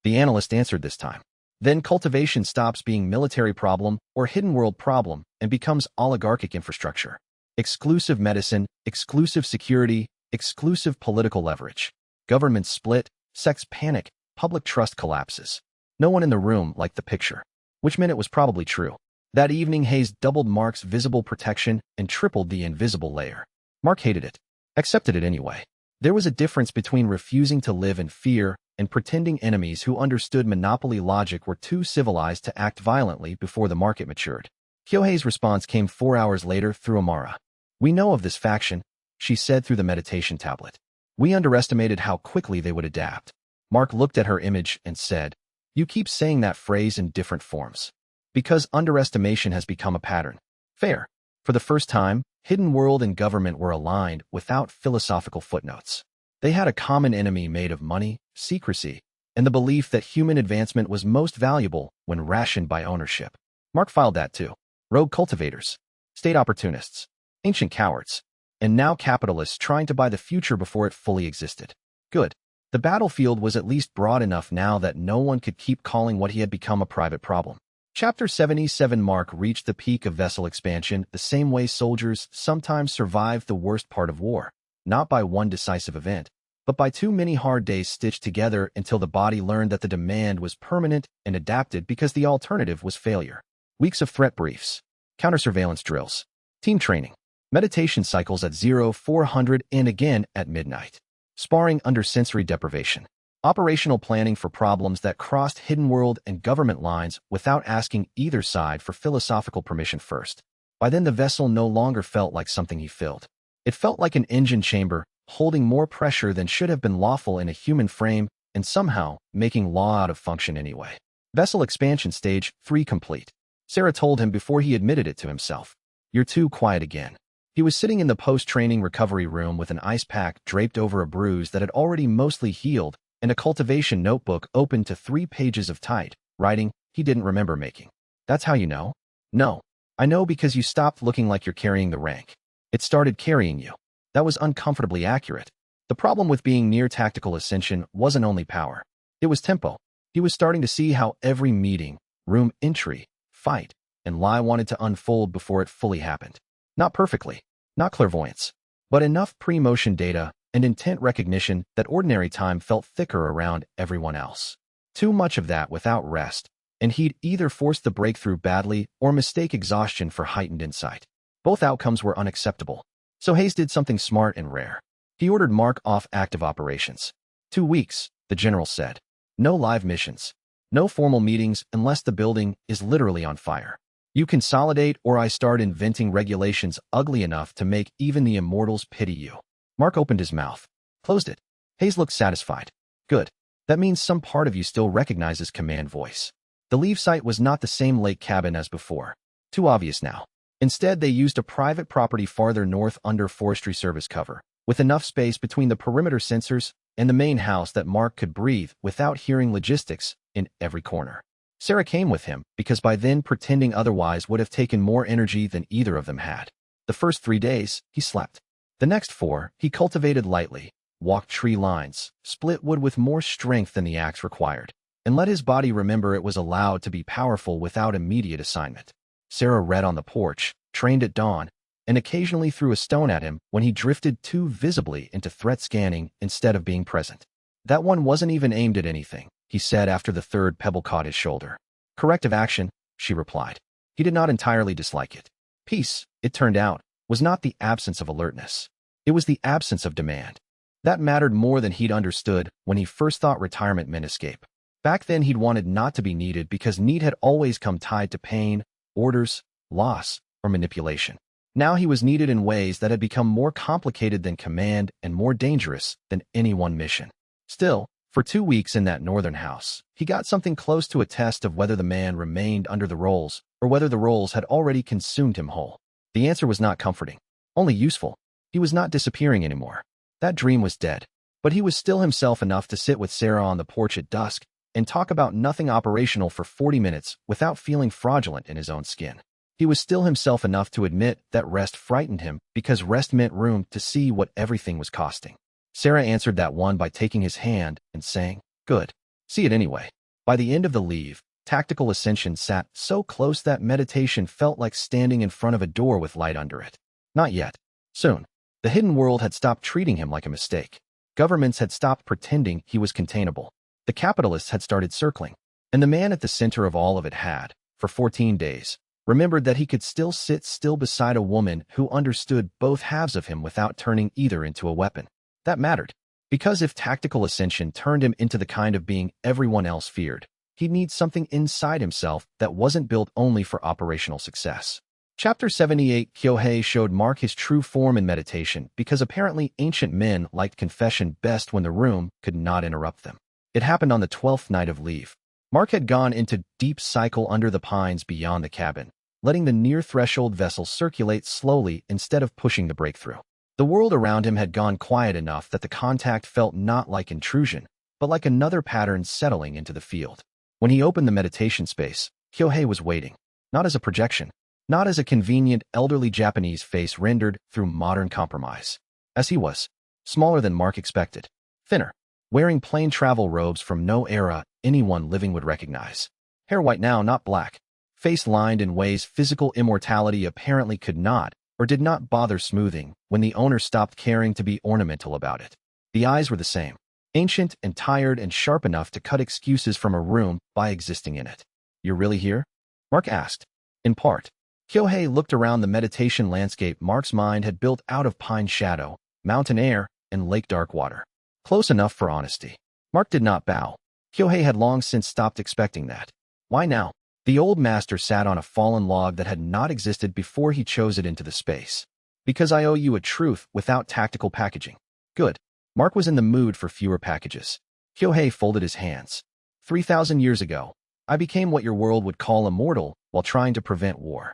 The analyst answered this time. Then cultivation stops being military problem or hidden world problem and becomes oligarchic infrastructure. Exclusive medicine, exclusive security, exclusive political leverage. Government split, sects panic, public trust collapses. No one in the room liked the picture, which meant it was probably true. That evening, Hayes doubled Mark's visible protection and tripled the invisible layer. Mark hated it, accepted it anyway. There was a difference between refusing to live in fear and pretending enemies who understood monopoly logic were too civilized to act violently before the market matured. Kyohei's response came 4 hours later through Amara. We know of this faction, she said through the meditation tablet. We underestimated how quickly they would adapt. Mark looked at her image and said, You keep saying that phrase in different forms. Because underestimation has become a pattern. Fair. For the first time, hidden world and government were aligned without philosophical footnotes. They had a common enemy made of money, secrecy, and the belief that human advancement was most valuable when rationed by ownership. Mark filed that too. Rogue cultivators, state opportunists, ancient cowards, and now capitalists trying to buy the future before it fully existed. Good. The battlefield was at least broad enough now that no one could keep calling what he had become a private problem. Chapter 77. Mark reached the peak of vessel expansion the same way soldiers sometimes survive the worst part of war, not by one decisive event, but by too many hard days stitched together until the body learned that the demand was permanent and adapted because the alternative was failure. Weeks of threat briefs, counter-surveillance drills, team training, meditation cycles at 0400 and again at midnight, sparring under sensory deprivation. Operational planning for problems that crossed hidden world and government lines without asking either side for philosophical permission first. By then the vessel no longer felt like something he filled. It felt like an engine chamber, holding more pressure than should have been lawful in a human frame and somehow making law out of function anyway. Vessel expansion stage 3 complete. Sarah told him before he admitted it to himself. You're too quiet again. He was sitting in the post-training recovery room with an ice pack draped over a bruise that had already mostly healed and a cultivation notebook open to 3 pages of tight writing he didn't remember making. That's how you know? No. I know because you stopped looking like you're carrying the rank. It started carrying you. That was uncomfortably accurate. The problem with being near tactical ascension wasn't only power. It was tempo. He was starting to see how every meeting, room entry, fight, and lie wanted to unfold before it fully happened. Not perfectly, not clairvoyance, but enough pre-motion data and intent recognition that ordinary time felt thicker around everyone else. Too much of that without rest, and he'd either force the breakthrough badly or mistake exhaustion for heightened insight. Both outcomes were unacceptable. So Hayes did something smart and rare. He ordered Mark off active operations. 2 weeks, the general said. No live missions. No formal meetings unless the building is literally on fire. You consolidate or I start inventing regulations ugly enough to make even the immortals pity you. Mark opened his mouth, closed it. Hayes looked satisfied. Good. That means some part of you still recognizes command voice. The leave site was not the same lake cabin as before. Too obvious now. Instead, they used a private property farther north under Forestry Service cover, with enough space between the perimeter sensors and the main house that Mark could breathe without hearing logistics in every corner. Sarah came with him because by then pretending otherwise would have taken more energy than either of them had. The first 3 days, he slept. The next 4, he cultivated lightly, walked tree lines, split wood with more strength than the axe required, and let his body remember it was allowed to be powerful without immediate assignment. Sarah read on the porch, trained at dawn, and occasionally threw a stone at him when he drifted too visibly into threat scanning instead of being present. That one wasn't even aimed at anything, he said after the third pebble caught his shoulder. Corrective action, she replied. He did not entirely dislike it. Peace, it turned out, was not the absence of alertness. It was the absence of demand. That mattered more than he'd understood when he first thought retirement meant escape. Back then he'd wanted not to be needed because need had always come tied to pain, orders, loss, or manipulation. Now he was needed in ways that had become more complicated than command and more dangerous than any one mission. Still, for 2 weeks in that northern house, he got something close to a test of whether the man remained under the roles or whether the roles had already consumed him whole. The answer was not comforting, only useful. He was not disappearing anymore. That dream was dead, but he was still himself enough to sit with Sarah on the porch at dusk and talk about nothing operational for 40 minutes without feeling fraudulent in his own skin. He was still himself enough to admit that rest frightened him because rest meant room to see what everything was costing. Sarah answered that one by taking his hand and saying, "Good. See it anyway." By the end of the leave, Tactical Ascension sat so close that meditation felt like standing in front of a door with light under it. Not yet. Soon. The hidden world had stopped treating him like a mistake. Governments had stopped pretending he was containable. The capitalists had started circling. And the man at the center of all of it had, for 14 days, remembered that he could still sit still beside a woman who understood both halves of him without turning either into a weapon. That mattered. Because if Tactical Ascension turned him into the kind of being everyone else feared, he'd need something inside himself that wasn't built only for operational success. Chapter 78 Kyohei showed Mark his true form in meditation because apparently ancient men liked confession best when the room could not interrupt them. It happened on the 12th night of leave. Mark had gone into deep cycle under the pines beyond the cabin, letting the near-threshold vessel circulate slowly instead of pushing the breakthrough. The world around him had gone quiet enough that the contact felt not like intrusion, but like another pattern settling into the field. When he opened the meditation space, Kyohei was waiting, not as a projection, not as a convenient elderly Japanese face rendered through modern compromise. As he was, smaller than Mark expected, thinner, wearing plain travel robes from no era anyone living would recognize. Hair white now, not black, face lined in ways physical immortality apparently could not or did not bother smoothing when the owner stopped caring to be ornamental about it. The eyes were the same, ancient and tired and sharp enough to cut excuses from a room by existing in it. "You're really here?" Mark asked. In part. Kyohei looked around the meditation landscape Mark's mind had built out of pine shadow, mountain air, and lake dark water. Close enough for honesty. Mark did not bow. Kyohei had long since stopped expecting that. Why now? The old master sat on a fallen log that had not existed before he chose it into the space. "Because I owe you a truth without tactical packaging." Good. Mark was in the mood for fewer packages. Kyohei folded his hands. 3,000 years ago, I became what your world would call immortal while trying to prevent war.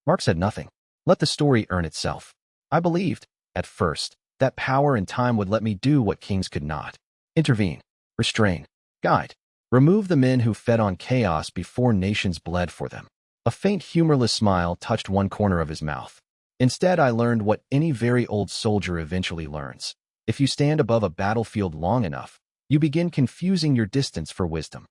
Mark said nothing. Let the story earn itself. I believed, at first, that power and time would let me do what kings could not. Intervene. Restrain. Guide. Remove the men who fed on chaos before nations bled for them. A faint humorless smile touched one corner of his mouth. Instead, I learned what any very old soldier eventually learns. If you stand above a battlefield long enough, you begin confusing your distance for wisdom.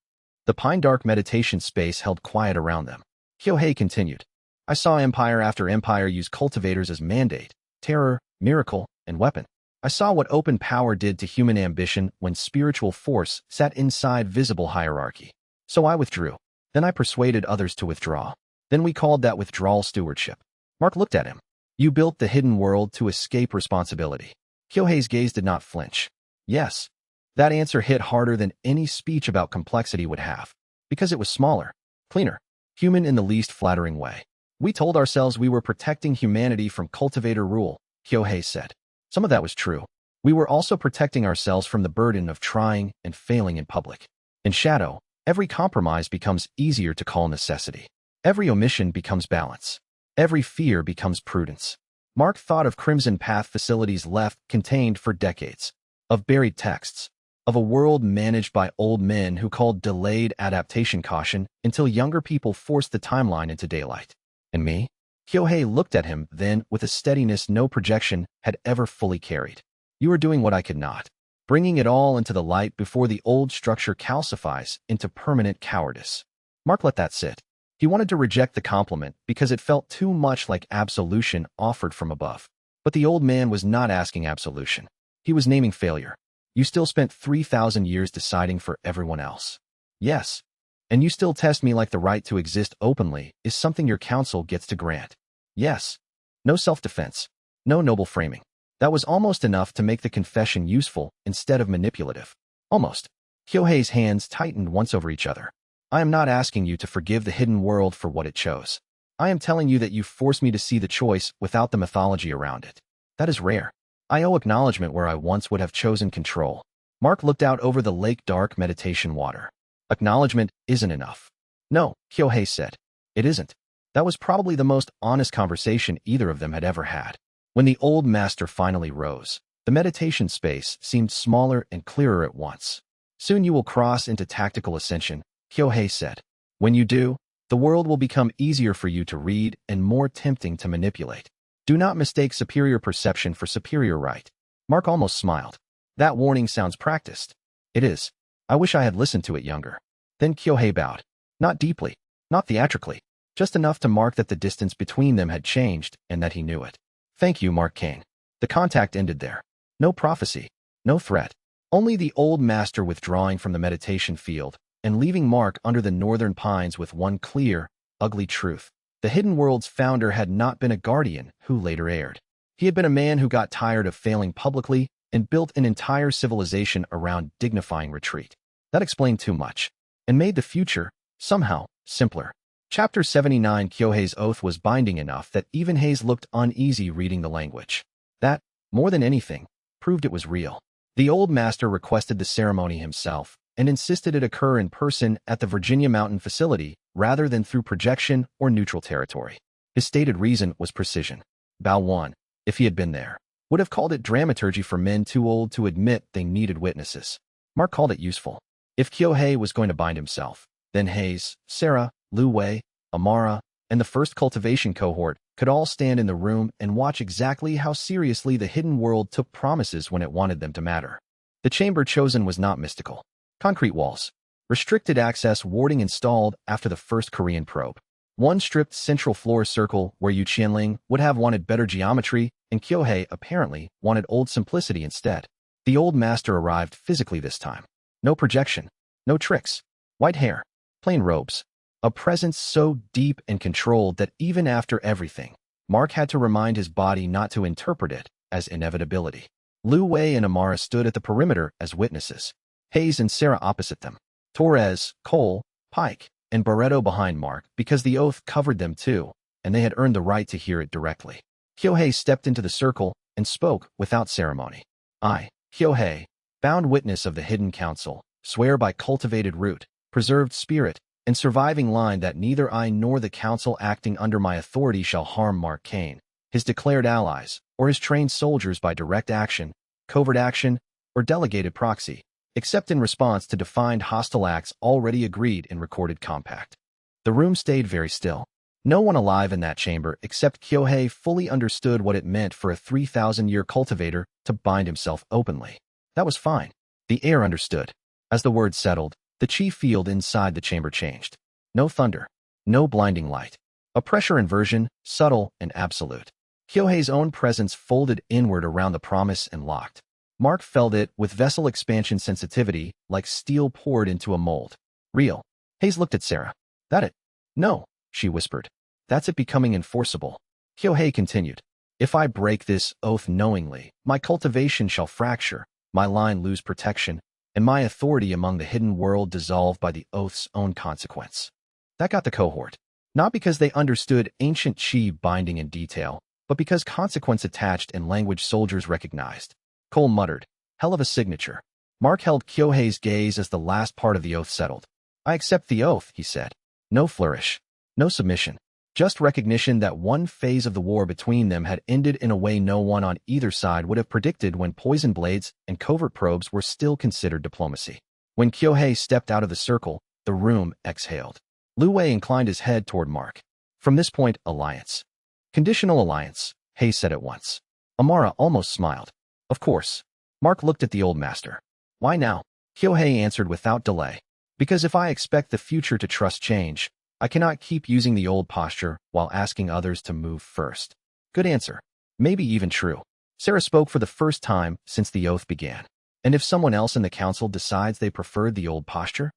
The pine-dark meditation space held quiet around them. Kyohei continued. I saw empire after empire use cultivators as mandate, terror, miracle, and weapon. I saw what open power did to human ambition when spiritual force sat inside visible hierarchy. So I withdrew. Then I persuaded others to withdraw. Then we called that withdrawal stewardship. Mark looked at him. You built the hidden world to escape responsibility. Kyohei's gaze did not flinch. Yes. That answer hit harder than any speech about complexity would have. Because it was smaller, cleaner, human in the least flattering way. We told ourselves we were protecting humanity from cultivator rule, Kyohei said. Some of that was true. We were also protecting ourselves from the burden of trying and failing in public. In shadow, every compromise becomes easier to call necessity. Every omission becomes balance. Every fear becomes prudence. Mark thought of Crimson Path facilities left contained for decades, of buried texts, of a world managed by old men who called delayed adaptation caution until younger people forced the timeline into daylight. And me? Kyohei looked at him then with a steadiness no projection had ever fully carried. You are doing what I could not. Bringing it all into the light before the old structure calcifies into permanent cowardice. Mark let that sit. He wanted to reject the compliment because it felt too much like absolution offered from above. But the old man was not asking absolution. He was naming failure. You still spent 3,000 years deciding for everyone else. Yes. And you still test me like the right to exist openly is something your council gets to grant. Yes. No self-defense. No noble framing. That was almost enough to make the confession useful instead of manipulative. Almost. Kyohei's hands tightened once over each other. I am not asking you to forgive the hidden world for what it chose. I am telling you that you forced me to see the choice without the mythology around it. That is rare. I owe acknowledgement where I once would have chosen control. Mark looked out over the lake-dark meditation water. Acknowledgement isn't enough. No, Kyohei said. It isn't. That was probably the most honest conversation either of them had ever had. When the old master finally rose, the meditation space seemed smaller and clearer at once. Soon you will cross into tactical ascension, Kyohei said. When you do, the world will become easier for you to read and more tempting to manipulate. Do not mistake superior perception for superior right. Mark almost smiled. That warning sounds practiced. It is. I wish I had listened to it younger. Then Kyohei bowed. Not deeply, not theatrically, just enough to mark that the distance between them had changed and that he knew it. Thank you, Mark Kane. The contact ended there. No prophecy, no threat. Only the old master withdrawing from the meditation field and leaving Mark under the northern pines with one clear, ugly truth. The hidden world's founder had not been a guardian who later erred. He had been a man who got tired of failing publicly and built an entire civilization around dignifying retreat. That explained too much, and made the future, somehow, simpler. Chapter 79 Kyohei's oath was binding enough that even Hayes looked uneasy reading the language. That, more than anything, proved it was real. The old master requested the ceremony himself and insisted it occur in person at the Virginia Mountain facility rather than through projection or neutral territory. His stated reason was precision. Bao 1, if he had been there, would have called it dramaturgy for men too old to admit they needed witnesses. Mark called it useful. If Kyohei was going to bind himself, then Hayes, Sarah, Lu Wei, Amara, and the first cultivation cohort could all stand in the room and watch exactly how seriously the hidden world took promises when it wanted them to matter. The chamber chosen was not mystical. Concrete walls. Restricted access warding installed after the first Korean probe. One stripped central floor circle where Yu Qianling would have wanted better geometry and Kyohei apparently wanted old simplicity instead. The old master arrived physically this time. No projection. No tricks. White hair. Plain robes. A presence so deep and controlled that even after everything, Mark had to remind his body not to interpret it as inevitability. Lu Wei and Amara stood at the perimeter as witnesses. Hayes and Sarah opposite them. Torres, Cole, Pike, and Barreto behind Mark because the oath covered them too, and they had earned the right to hear it directly. Kyohei stepped into the circle and spoke without ceremony. I, Kyohei, bound witness of the hidden council, swear by cultivated root, preserved spirit, and surviving line that neither I nor the council acting under my authority shall harm Mark Kane, his declared allies, or his trained soldiers by direct action, covert action, or delegated proxy, except in response to defined hostile acts already agreed in recorded compact. The room stayed very still. No one alive in that chamber except Kyohei fully understood what it meant for a 3,000-year cultivator to bind himself openly. That was fine. The air understood. As the words settled, the chi field inside the chamber changed. No thunder. No blinding light. A pressure inversion, subtle and absolute. Kyohei's own presence folded inward around the promise and locked. Mark felt it with vessel expansion sensitivity like steel poured into a mold. Real. Hayes looked at Sarah. That it? No, she whispered. That's it becoming enforceable. Kyohei continued. If I break this oath knowingly, my cultivation shall fracture, my line lose protection, and my authority among the hidden world dissolve by the oath's own consequence. That got the cohort. Not because they understood ancient chi binding in detail, but because consequence attached and language soldiers recognized. Cole muttered, hell of a signature. Mark held Kyohei's gaze as the last part of the oath settled. I accept the oath, he said. No flourish. No submission. Just recognition that one phase of the war between them had ended in a way no one on either side would have predicted when poison blades and covert probes were still considered diplomacy. When Kyohei stepped out of the circle, the room exhaled. Lu Wei inclined his head toward Mark. From this point, alliance. Conditional alliance, Hayes said at once. Amara almost smiled. Of course. Mark looked at the old master. Why now? Kyohei answered without delay. Because if I expect the future to trust change, I cannot keep using the old posture while asking others to move first. Good answer. Maybe even true. Sarah spoke for the first time since the oath began. And if someone else in the council decides they preferred the old posture?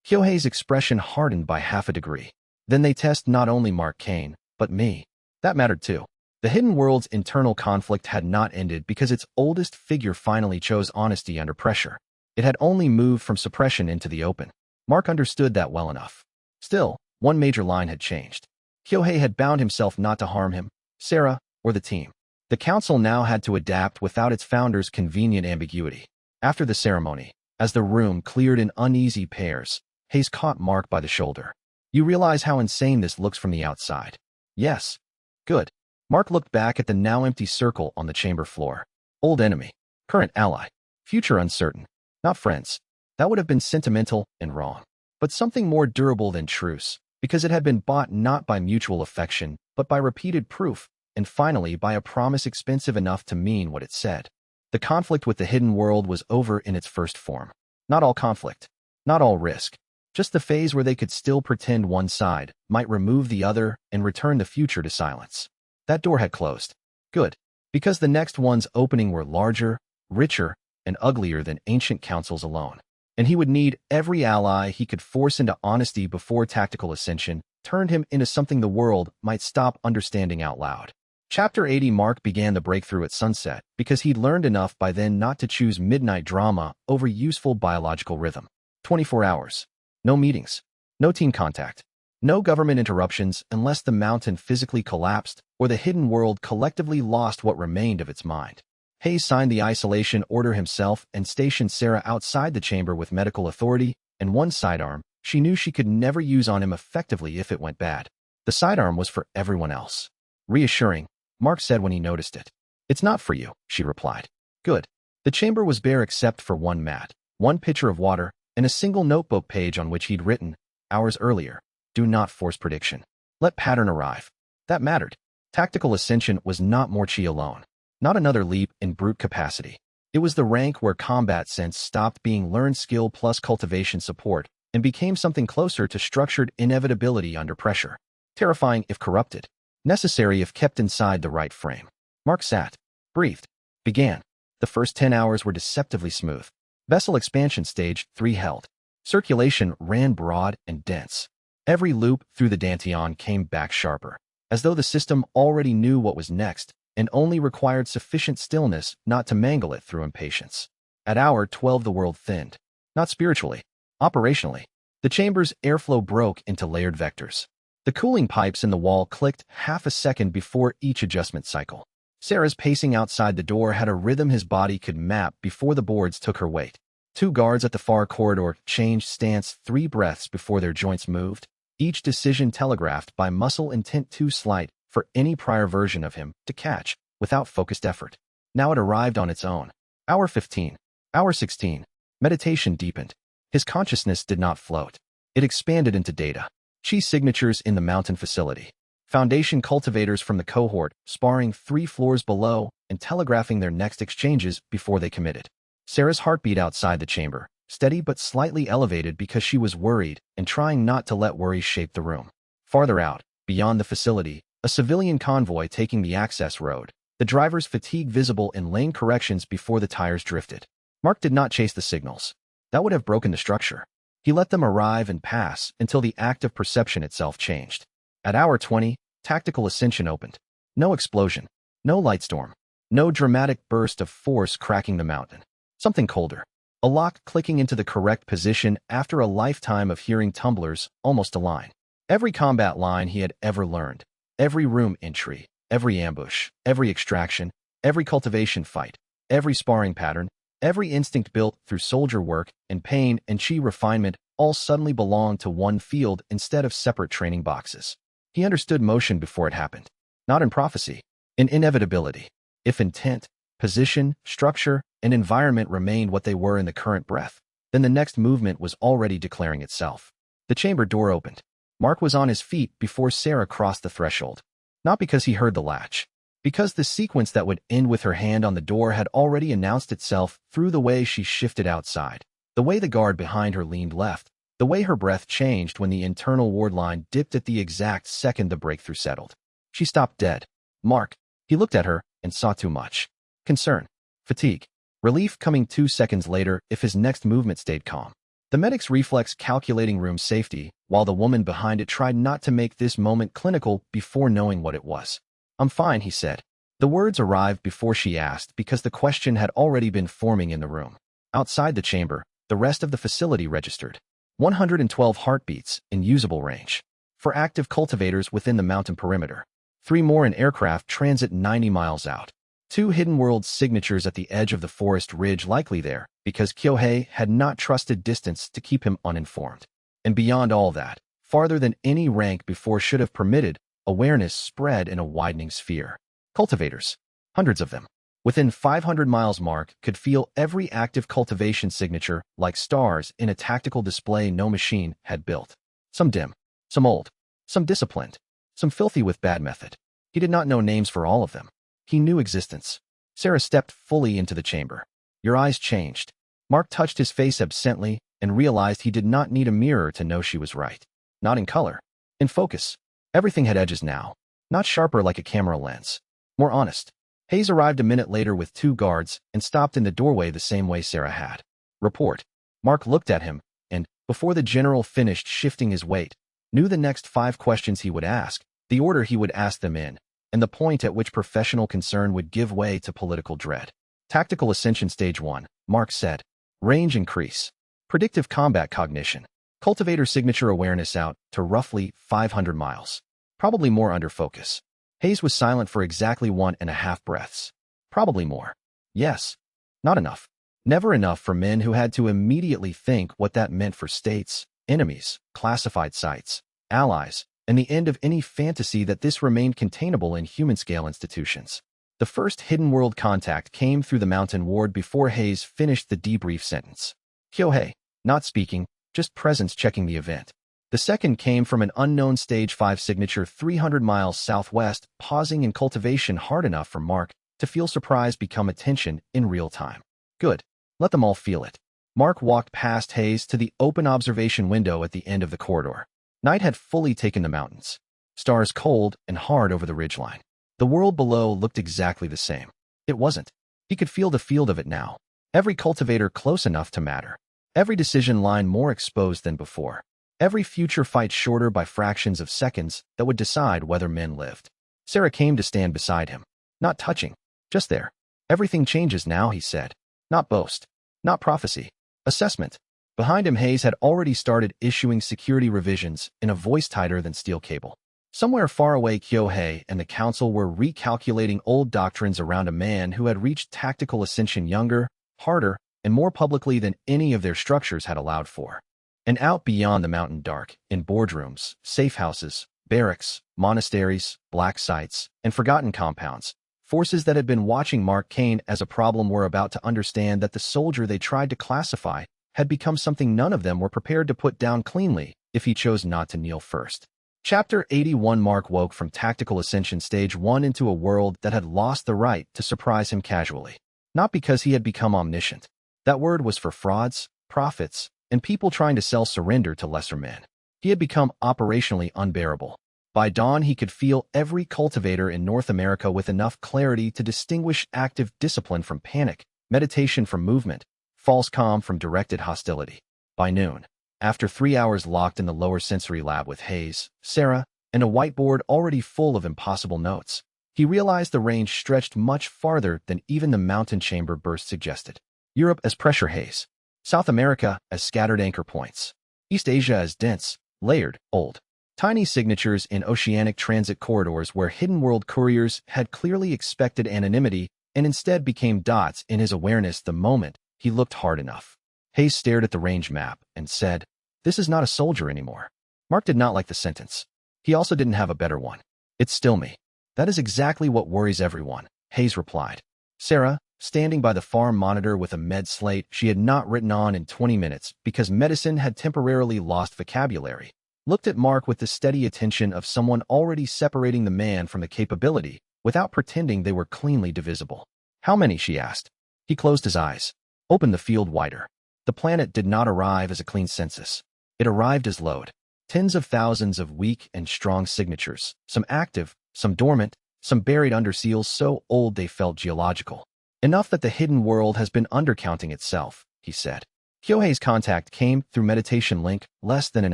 Kyohei's expression hardened by half a degree. Then they test not only Mark Kane, but me. That mattered too. The hidden world's internal conflict had not ended because its oldest figure finally chose honesty under pressure. It had only moved from suppression into the open. Mark understood that well enough. Still, one major line had changed. Kyohei had bound himself not to harm him, Sarah, or the team. The council now had to adapt without its founder's convenient ambiguity. After the ceremony, as the room cleared in uneasy pairs, Hayes caught Mark by the shoulder. You realize how insane this looks from the outside. Yes. Good. Mark looked back at the now empty circle on the chamber floor. Old enemy. Current ally. Future uncertain. Not friends. That would have been sentimental and wrong. But something more durable than truce, because it had been bought not by mutual affection, but by repeated proof, and finally by a promise expensive enough to mean what it said. The conflict with the hidden world was over in its first form. Not all conflict. Not all risk. Just the phase where they could still pretend one side might remove the other and return the future to silence. That door had closed. Good. Because the next one's opening were larger, richer, and uglier than ancient councils alone. And he would need every ally he could force into honesty before tactical ascension turned him into something the world might stop understanding out loud. Chapter 80 Mark began the breakthrough at sunset because he'd learned enough by then not to choose midnight drama over useful biological rhythm. 24 hours. No meetings. No team contact. No government interruptions unless the mountain physically collapsed or the hidden world collectively lost what remained of its mind. Hayes signed the isolation order himself and stationed Sarah outside the chamber with medical authority and one sidearm she knew she could never use on him effectively if it went bad. The sidearm was for everyone else. Reassuring, Mark said when he noticed it. It's not for you, she replied. Good. The chamber was bare except for one mat, one pitcher of water, and a single notebook page on which he'd written, hours earlier, do not force prediction. Let pattern arrive. That mattered. Tactical ascension was not more chi alone. Not another leap in brute capacity. It was the rank where combat sense stopped being learned skill plus cultivation support and became something closer to structured inevitability under pressure. Terrifying if corrupted. Necessary if kept inside the right frame. Mark sat, breathed, began. The first 10 hours were deceptively smooth. Vessel expansion stage 3 held. Circulation ran broad and dense. Every loop through the Dantian came back sharper, as though the system already knew what was next and only required sufficient stillness not to mangle it through impatience. At hour 12 the world thinned. Not spiritually, operationally. The chamber's airflow broke into layered vectors. The cooling pipes in the wall clicked half a second before each adjustment cycle. Sarah's pacing outside the door had a rhythm his body could map before the boards took her weight. 2 guards at the far corridor changed stance 3 breaths before their joints moved, each decision telegraphed by muscle intent too slight for any prior version of him to catch without focused effort. Now it arrived on its own. Hour 15. Hour 16. Meditation deepened. His consciousness did not float. It expanded into data. Chi signatures in the mountain facility. Foundation cultivators from the cohort sparring 3 floors below and telegraphing their next exchanges before they committed. Sarah's heartbeat outside the chamber, steady but slightly elevated because she was worried and trying not to let worry shape the room. Farther out, beyond the facility, a civilian convoy taking the access road, the driver's fatigue visible in lane corrections before the tires drifted. Mark did not chase the signals. That would have broken the structure. He let them arrive and pass until the act of perception itself changed. At hour 20, tactical ascension opened. No explosion. No light storm. No dramatic burst of force cracking the mountain. Something colder. A lock clicking into the correct position after a lifetime of hearing tumblers almost align. Every combat line he had ever learned. Every room entry. Every ambush. Every extraction. Every cultivation fight. Every sparring pattern. Every instinct built through soldier work and pain and chi refinement all suddenly belonged to one field instead of separate training boxes. He understood motion before it happened. Not in prophecy. In inevitability. If intent, position, structure, and environment remained what they were in the current breath, then the next movement was already declaring itself. The chamber door opened. Mark was on his feet before Sarah crossed the threshold. Not because he heard the latch. Because the sequence that would end with her hand on the door had already announced itself through the way she shifted outside, the way the guard behind her leaned left, the way her breath changed when the internal ward line dipped at the exact second the breakthrough settled. She stopped dead. Mark. He looked at her and saw too much. Concern. Fatigue. Relief coming 2 seconds later if his next movement stayed calm. The medic's reflex calculating room safety, while the woman behind it tried not to make this moment clinical before knowing what it was. I'm fine, he said. The words arrived before she asked because the question had already been forming in the room. Outside the chamber, the rest of the facility registered. 112 heartbeats in usable range. For active cultivators within the mountain perimeter. 3 more in aircraft transit 90 miles out. 2 hidden world signatures at the edge of the forest ridge likely there because Kyohei had not trusted distance to keep him uninformed. And beyond all that, farther than any rank before should have permitted, awareness spread in a widening sphere. Cultivators. Hundreds of them. Within 500 miles Mark could feel every active cultivation signature like stars in a tactical display no machine had built. Some dim, some old, some disciplined, some filthy with bad method. He did not know names for all of them. He knew existence. Sarah stepped fully into the chamber. Your eyes changed. Mark touched his face absently and realized he did not need a mirror to know she was right. Not in color. In focus. Everything had edges now. Not sharper like a camera lens. More honest. Hayes arrived a minute later with 2 guards and stopped in the doorway the same way Sarah had. Report. Mark looked at him and, before the general finished shifting his weight, knew the next 5 questions he would ask, the order he would ask them in, and the point at which professional concern would give way to political dread. Tactical Ascension Stage 1, Mark said. Range increase. Predictive combat cognition. Cultivator signature awareness out to roughly 500 miles. Probably more under focus. Hayes was silent for exactly 1.5 breaths. Probably more. Yes. Not enough. Never enough for men who had to immediately think what that meant for states, enemies, classified sites, allies, and the end of any fantasy that this remained containable in human-scale institutions. The first hidden world contact came through the mountain ward before Hayes finished the debrief sentence. Kyohei, not speaking, just presence checking the event. The second came from an unknown Stage 5 signature 300 miles southwest, pausing in cultivation hard enough for Mark to feel surprise become attention in real time. Good. Let them all feel it. Mark walked past Hayes to the open observation window at the end of the corridor. Night had fully taken the mountains. Stars cold and hard over the ridgeline. The world below looked exactly the same. It wasn't. He could feel the field of it now. Every cultivator close enough to matter. Every decision line more exposed than before. Every future fight shorter by fractions of seconds that would decide whether men lived. Sarah came to stand beside him. Not touching. Just there. Everything changes now, he said. Not boast. Not prophecy. Assessment. Behind him Hayes had already started issuing security revisions in a voice tighter than steel cable. Somewhere far away Kyohei and the council were recalculating old doctrines around a man who had reached tactical ascension younger, harder, and more publicly than any of their structures had allowed for. And out beyond the mountain dark, in boardrooms, safe houses, barracks, monasteries, black sites, and forgotten compounds, forces that had been watching Mark Kane as a problem were about to understand that the soldier they tried to classify had become something none of them were prepared to put down cleanly if he chose not to kneel first. Chapter 81 Mark woke from Tactical Ascension Stage 1 into a world that had lost the right to surprise him casually. Not because he had become omniscient. That word was for frauds, prophets, and people trying to sell surrender to lesser men. He had become operationally unbearable. By dawn he could feel every cultivator in North America with enough clarity to distinguish active discipline from panic, meditation from movement, false calm from directed hostility. By noon, after 3 hours locked in the lower sensory lab with Hayes, Sarah, and a whiteboard already full of impossible notes, he realized the range stretched much farther than even the mountain chamber burst suggested. Europe as pressure haze. South America as scattered anchor points. East Asia as dense, layered, old. Tiny signatures in oceanic transit corridors where hidden world couriers had clearly expected anonymity and instead became dots in his awareness the moment he looked hard enough. Hayes stared at the range map and said, "This is not a soldier anymore." Mark did not like the sentence. He also didn't have a better one. "It's still me." "That is exactly what worries everyone," Hayes replied. Sarah, standing by the farm monitor with a med slate she had not written on in 20 minutes because medicine had temporarily lost vocabulary, looked at Mark with the steady attention of someone already separating the man from the capability without pretending they were cleanly divisible. How many, she asked. He closed his eyes, opened the field wider. The planet did not arrive as a clean census. It arrived as load. Tens of thousands of weak and strong signatures, some active, some dormant, some buried under seals so old they felt geological. Enough that the hidden world has been undercounting itself, he said. Kyohei's contact came through meditation link less than an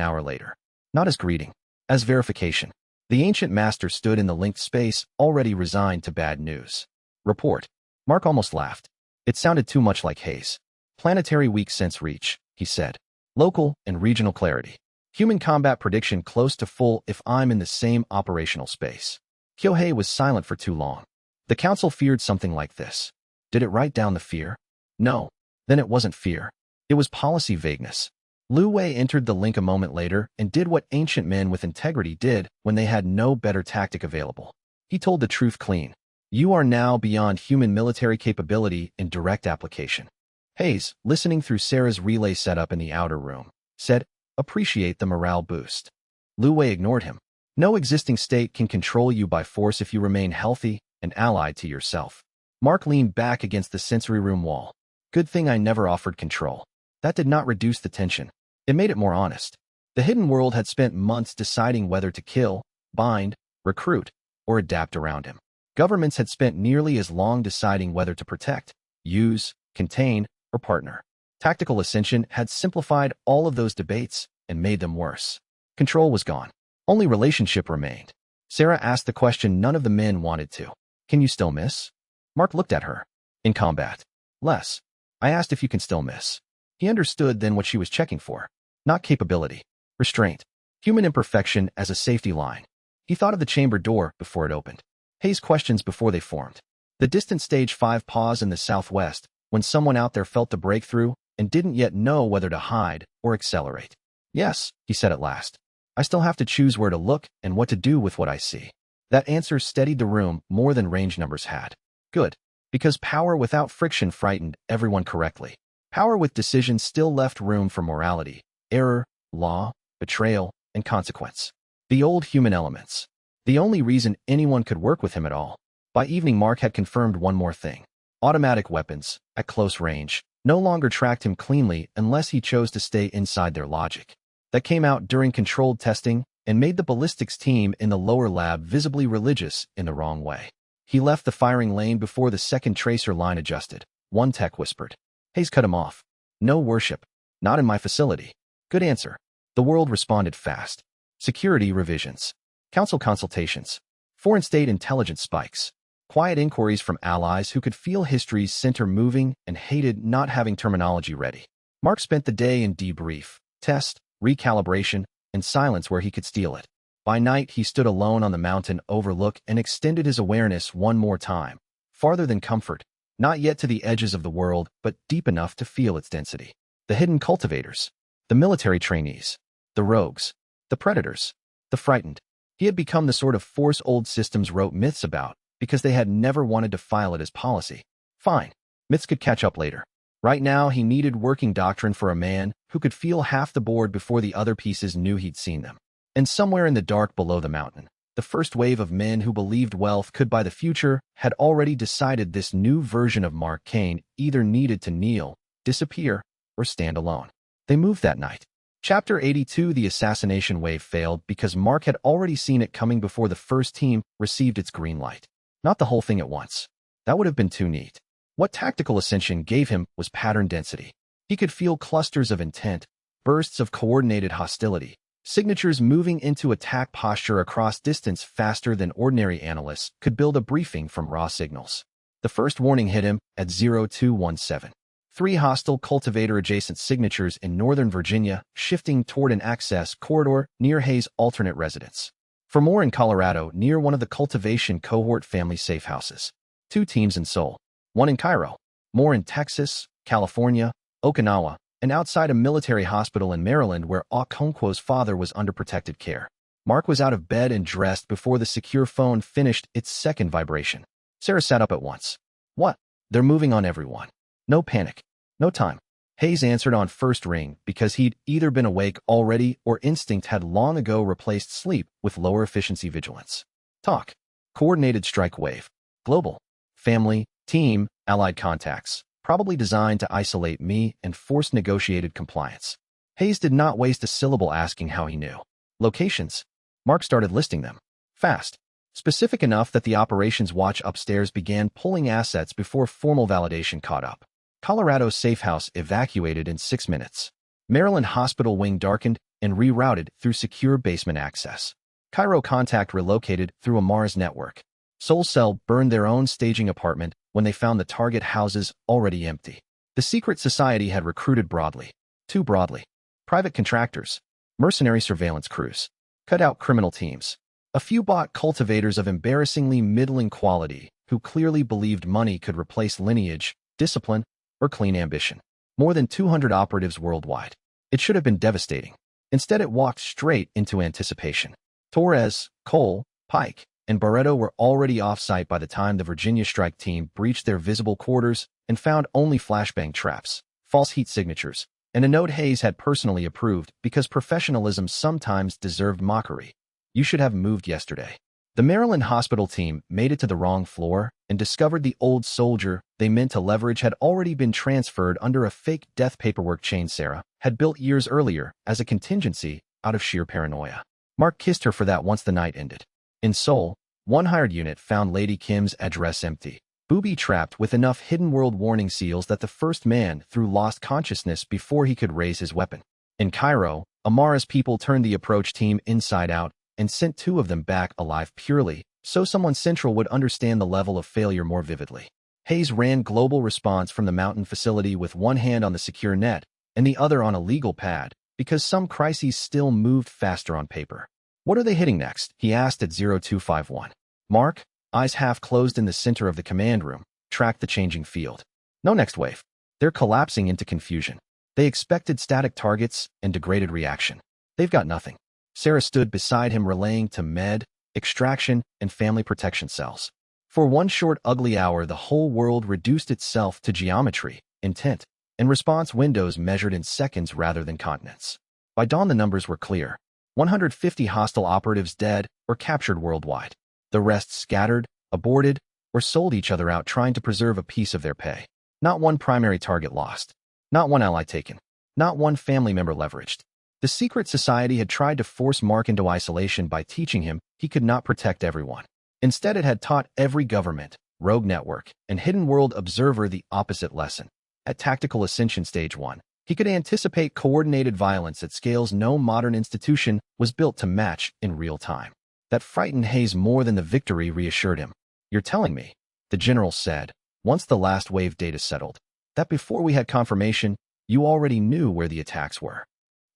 hour later. Not as greeting, as verification. The ancient master stood in the linked space, already resigned to bad news. Report. Mark almost laughed. It sounded too much like Hayes. Planetary weak sense reach, he said. Local and regional clarity. Human combat prediction close to full if I'm in the same operational space. Kyohei was silent for too long. The council feared something like this. Did it write down the fear? No. Then it wasn't fear. It was policy vagueness. Lu Wei entered the link a moment later and did what ancient men with integrity did when they had no better tactic available. He told the truth clean. You are now beyond human military capability in direct application. Hayes, listening through Sarah's relay setup in the outer room, said, appreciate the morale boost. Lu Wei ignored him. No existing state can control you by force if you remain healthy and allied to yourself. Mark leaned back against the sensory room wall. Good thing I never offered control. That did not reduce the tension. It made it more honest. The hidden world had spent months deciding whether to kill, bind, recruit, or adapt around him. Governments had spent nearly as long deciding whether to protect, use, contain, or partner. Tactical ascension had simplified all of those debates and made them worse. Control was gone. Only relationship remained. Sarah asked the question none of the men wanted to. Can you still miss? Mark looked at her. In combat. Less. I asked if you can still miss. He understood then what she was checking for. Not capability. Restraint. Human imperfection as a safety line. He thought of the chamber door before it opened. Hayes' questions before they formed. The distant stage 5 pause in the southwest, when someone out there felt the breakthrough and didn't yet know whether to hide or accelerate. Yes, he said at last. I still have to choose where to look and what to do with what I see. That answer steadied the room more than range numbers had. Good. Because power without friction frightened everyone correctly. Power with decision still left room for morality, error, law, betrayal, and consequence. The old human elements. The only reason anyone could work with him at all. By evening, Mark had confirmed one more thing. Automatic weapons, at close range, no longer tracked him cleanly unless he chose to stay inside their logic. That came out during controlled testing and made the ballistics team in the lower lab visibly religious in the wrong way. He left the firing lane before the second tracer line adjusted. One tech whispered. Hayes cut him off. No worship. Not in my facility. Good answer. The world responded fast. Security revisions. Council consultations. Foreign state intelligence spikes. Quiet inquiries from allies who could feel history's center moving and hated not having terminology ready. Mark spent the day in debrief, test, recalibration, and silence where he could steal it. By night, he stood alone on the mountain overlook and extended his awareness one more time, farther than comfort, not yet to the edges of the world, but deep enough to feel its density. The hidden cultivators, the military trainees, the rogues, the predators, the frightened. He had become the sort of force old systems wrote myths about because they had never wanted to file it as policy. Fine, myths could catch up later. Right now, he needed working doctrine for a man who could feel half the board before the other pieces knew he'd seen them. And somewhere in the dark below the mountain, the first wave of men who believed wealth could buy the future had already decided this new version of Mark Kane either needed to kneel, disappear, or stand alone. They moved that night. Chapter 82. The assassination wave failed because Mark had already seen it coming before the first team received its green light. Not the whole thing at once. That would have been too neat. What tactical ascension gave him was pattern density. He could feel clusters of intent, bursts of coordinated hostility, signatures moving into attack posture across distance faster than ordinary analysts could build a briefing from raw signals. The first warning hit him at 0217. 3 hostile cultivator-adjacent signatures in Northern Virginia shifting toward an access corridor near Hayes' alternate residence. For more in Colorado, near one of the cultivation cohort family safe houses. 2 teams in Seoul. 1 in Cairo. More in Texas, California, Okinawa, and outside a military hospital in Maryland where Okonkwo's father was under protected care. Mark was out of bed and dressed before the secure phone finished its second vibration. Sarah sat up at once. What? They're moving on everyone. No panic. No time. Hayes answered on first ring because he'd either been awake already or instinct had long ago replaced sleep with lower efficiency vigilance. Talk. Coordinated strike wave. Global. Family, team, allied contacts. Probably designed to isolate me and force negotiated compliance. Hayes did not waste a syllable asking how he knew. Locations. Mark started listing them. Fast. Specific enough that the operations watch upstairs began pulling assets before formal validation caught up. Colorado safe house evacuated in 6 minutes. Maryland hospital wing darkened and rerouted through secure basement access. Cairo contact relocated through a Mars network. Seoul Cell burned their own staging apartment when they found the target houses already empty. The secret society had recruited broadly. Too broadly. Private contractors. Mercenary surveillance crews. Cut out criminal teams. A few bought cultivators of embarrassingly middling quality who clearly believed money could replace lineage, discipline, or clean ambition. More than 200 operatives worldwide. It should have been devastating. Instead, it walked straight into anticipation. Torres, Cole, Pike, and Barreto were already off-site by the time the Virginia strike team breached their visible quarters and found only flashbang traps, false heat signatures, and a note Hayes had personally approved because professionalism sometimes deserved mockery. You should have moved yesterday. The Maryland hospital team made it to the wrong floor and discovered the old soldier they meant to leverage had already been transferred under a fake death paperwork chain Sarah had built years earlier as a contingency out of sheer paranoia. Mark kissed her for that once the night ended. In Seoul, one hired unit found Lady Kim's address empty, booby-trapped with enough hidden world warning seals that the first man threw lost consciousness before he could raise his weapon. In Cairo, Amara's people turned the approach team inside out and sent 2 of them back alive purely so someone central would understand the level of failure more vividly. Hayes ran global response from the mountain facility with one hand on the secure net and the other on a legal pad because some crises still moved faster on paper. What are they hitting next? He asked at 0251. Mark, eyes half closed in the center of the command room, tracked the changing field. No next wave. They're collapsing into confusion. They expected static targets and degraded reaction. They've got nothing. Sarah stood beside him relaying to med, extraction, and family protection cells. For one short ugly hour the whole world reduced itself to geometry, intent, and response windows measured in seconds rather than continents. By dawn the numbers were clear. 150 hostile operatives dead or captured worldwide. The rest scattered, aborted, or sold each other out trying to preserve a piece of their pay. Not one primary target lost. Not one ally taken. Not one family member leveraged. The secret society had tried to force Mark into isolation by teaching him he could not protect everyone. Instead, it had taught every government, rogue network, and hidden world observer the opposite lesson. At Tactical Ascension Stage 1, he could anticipate coordinated violence at scales no modern institution was built to match in real time. That frightened Hayes more than the victory reassured him. You're telling me, the general said, once the last wave data settled, that before we had confirmation, you already knew where the attacks were.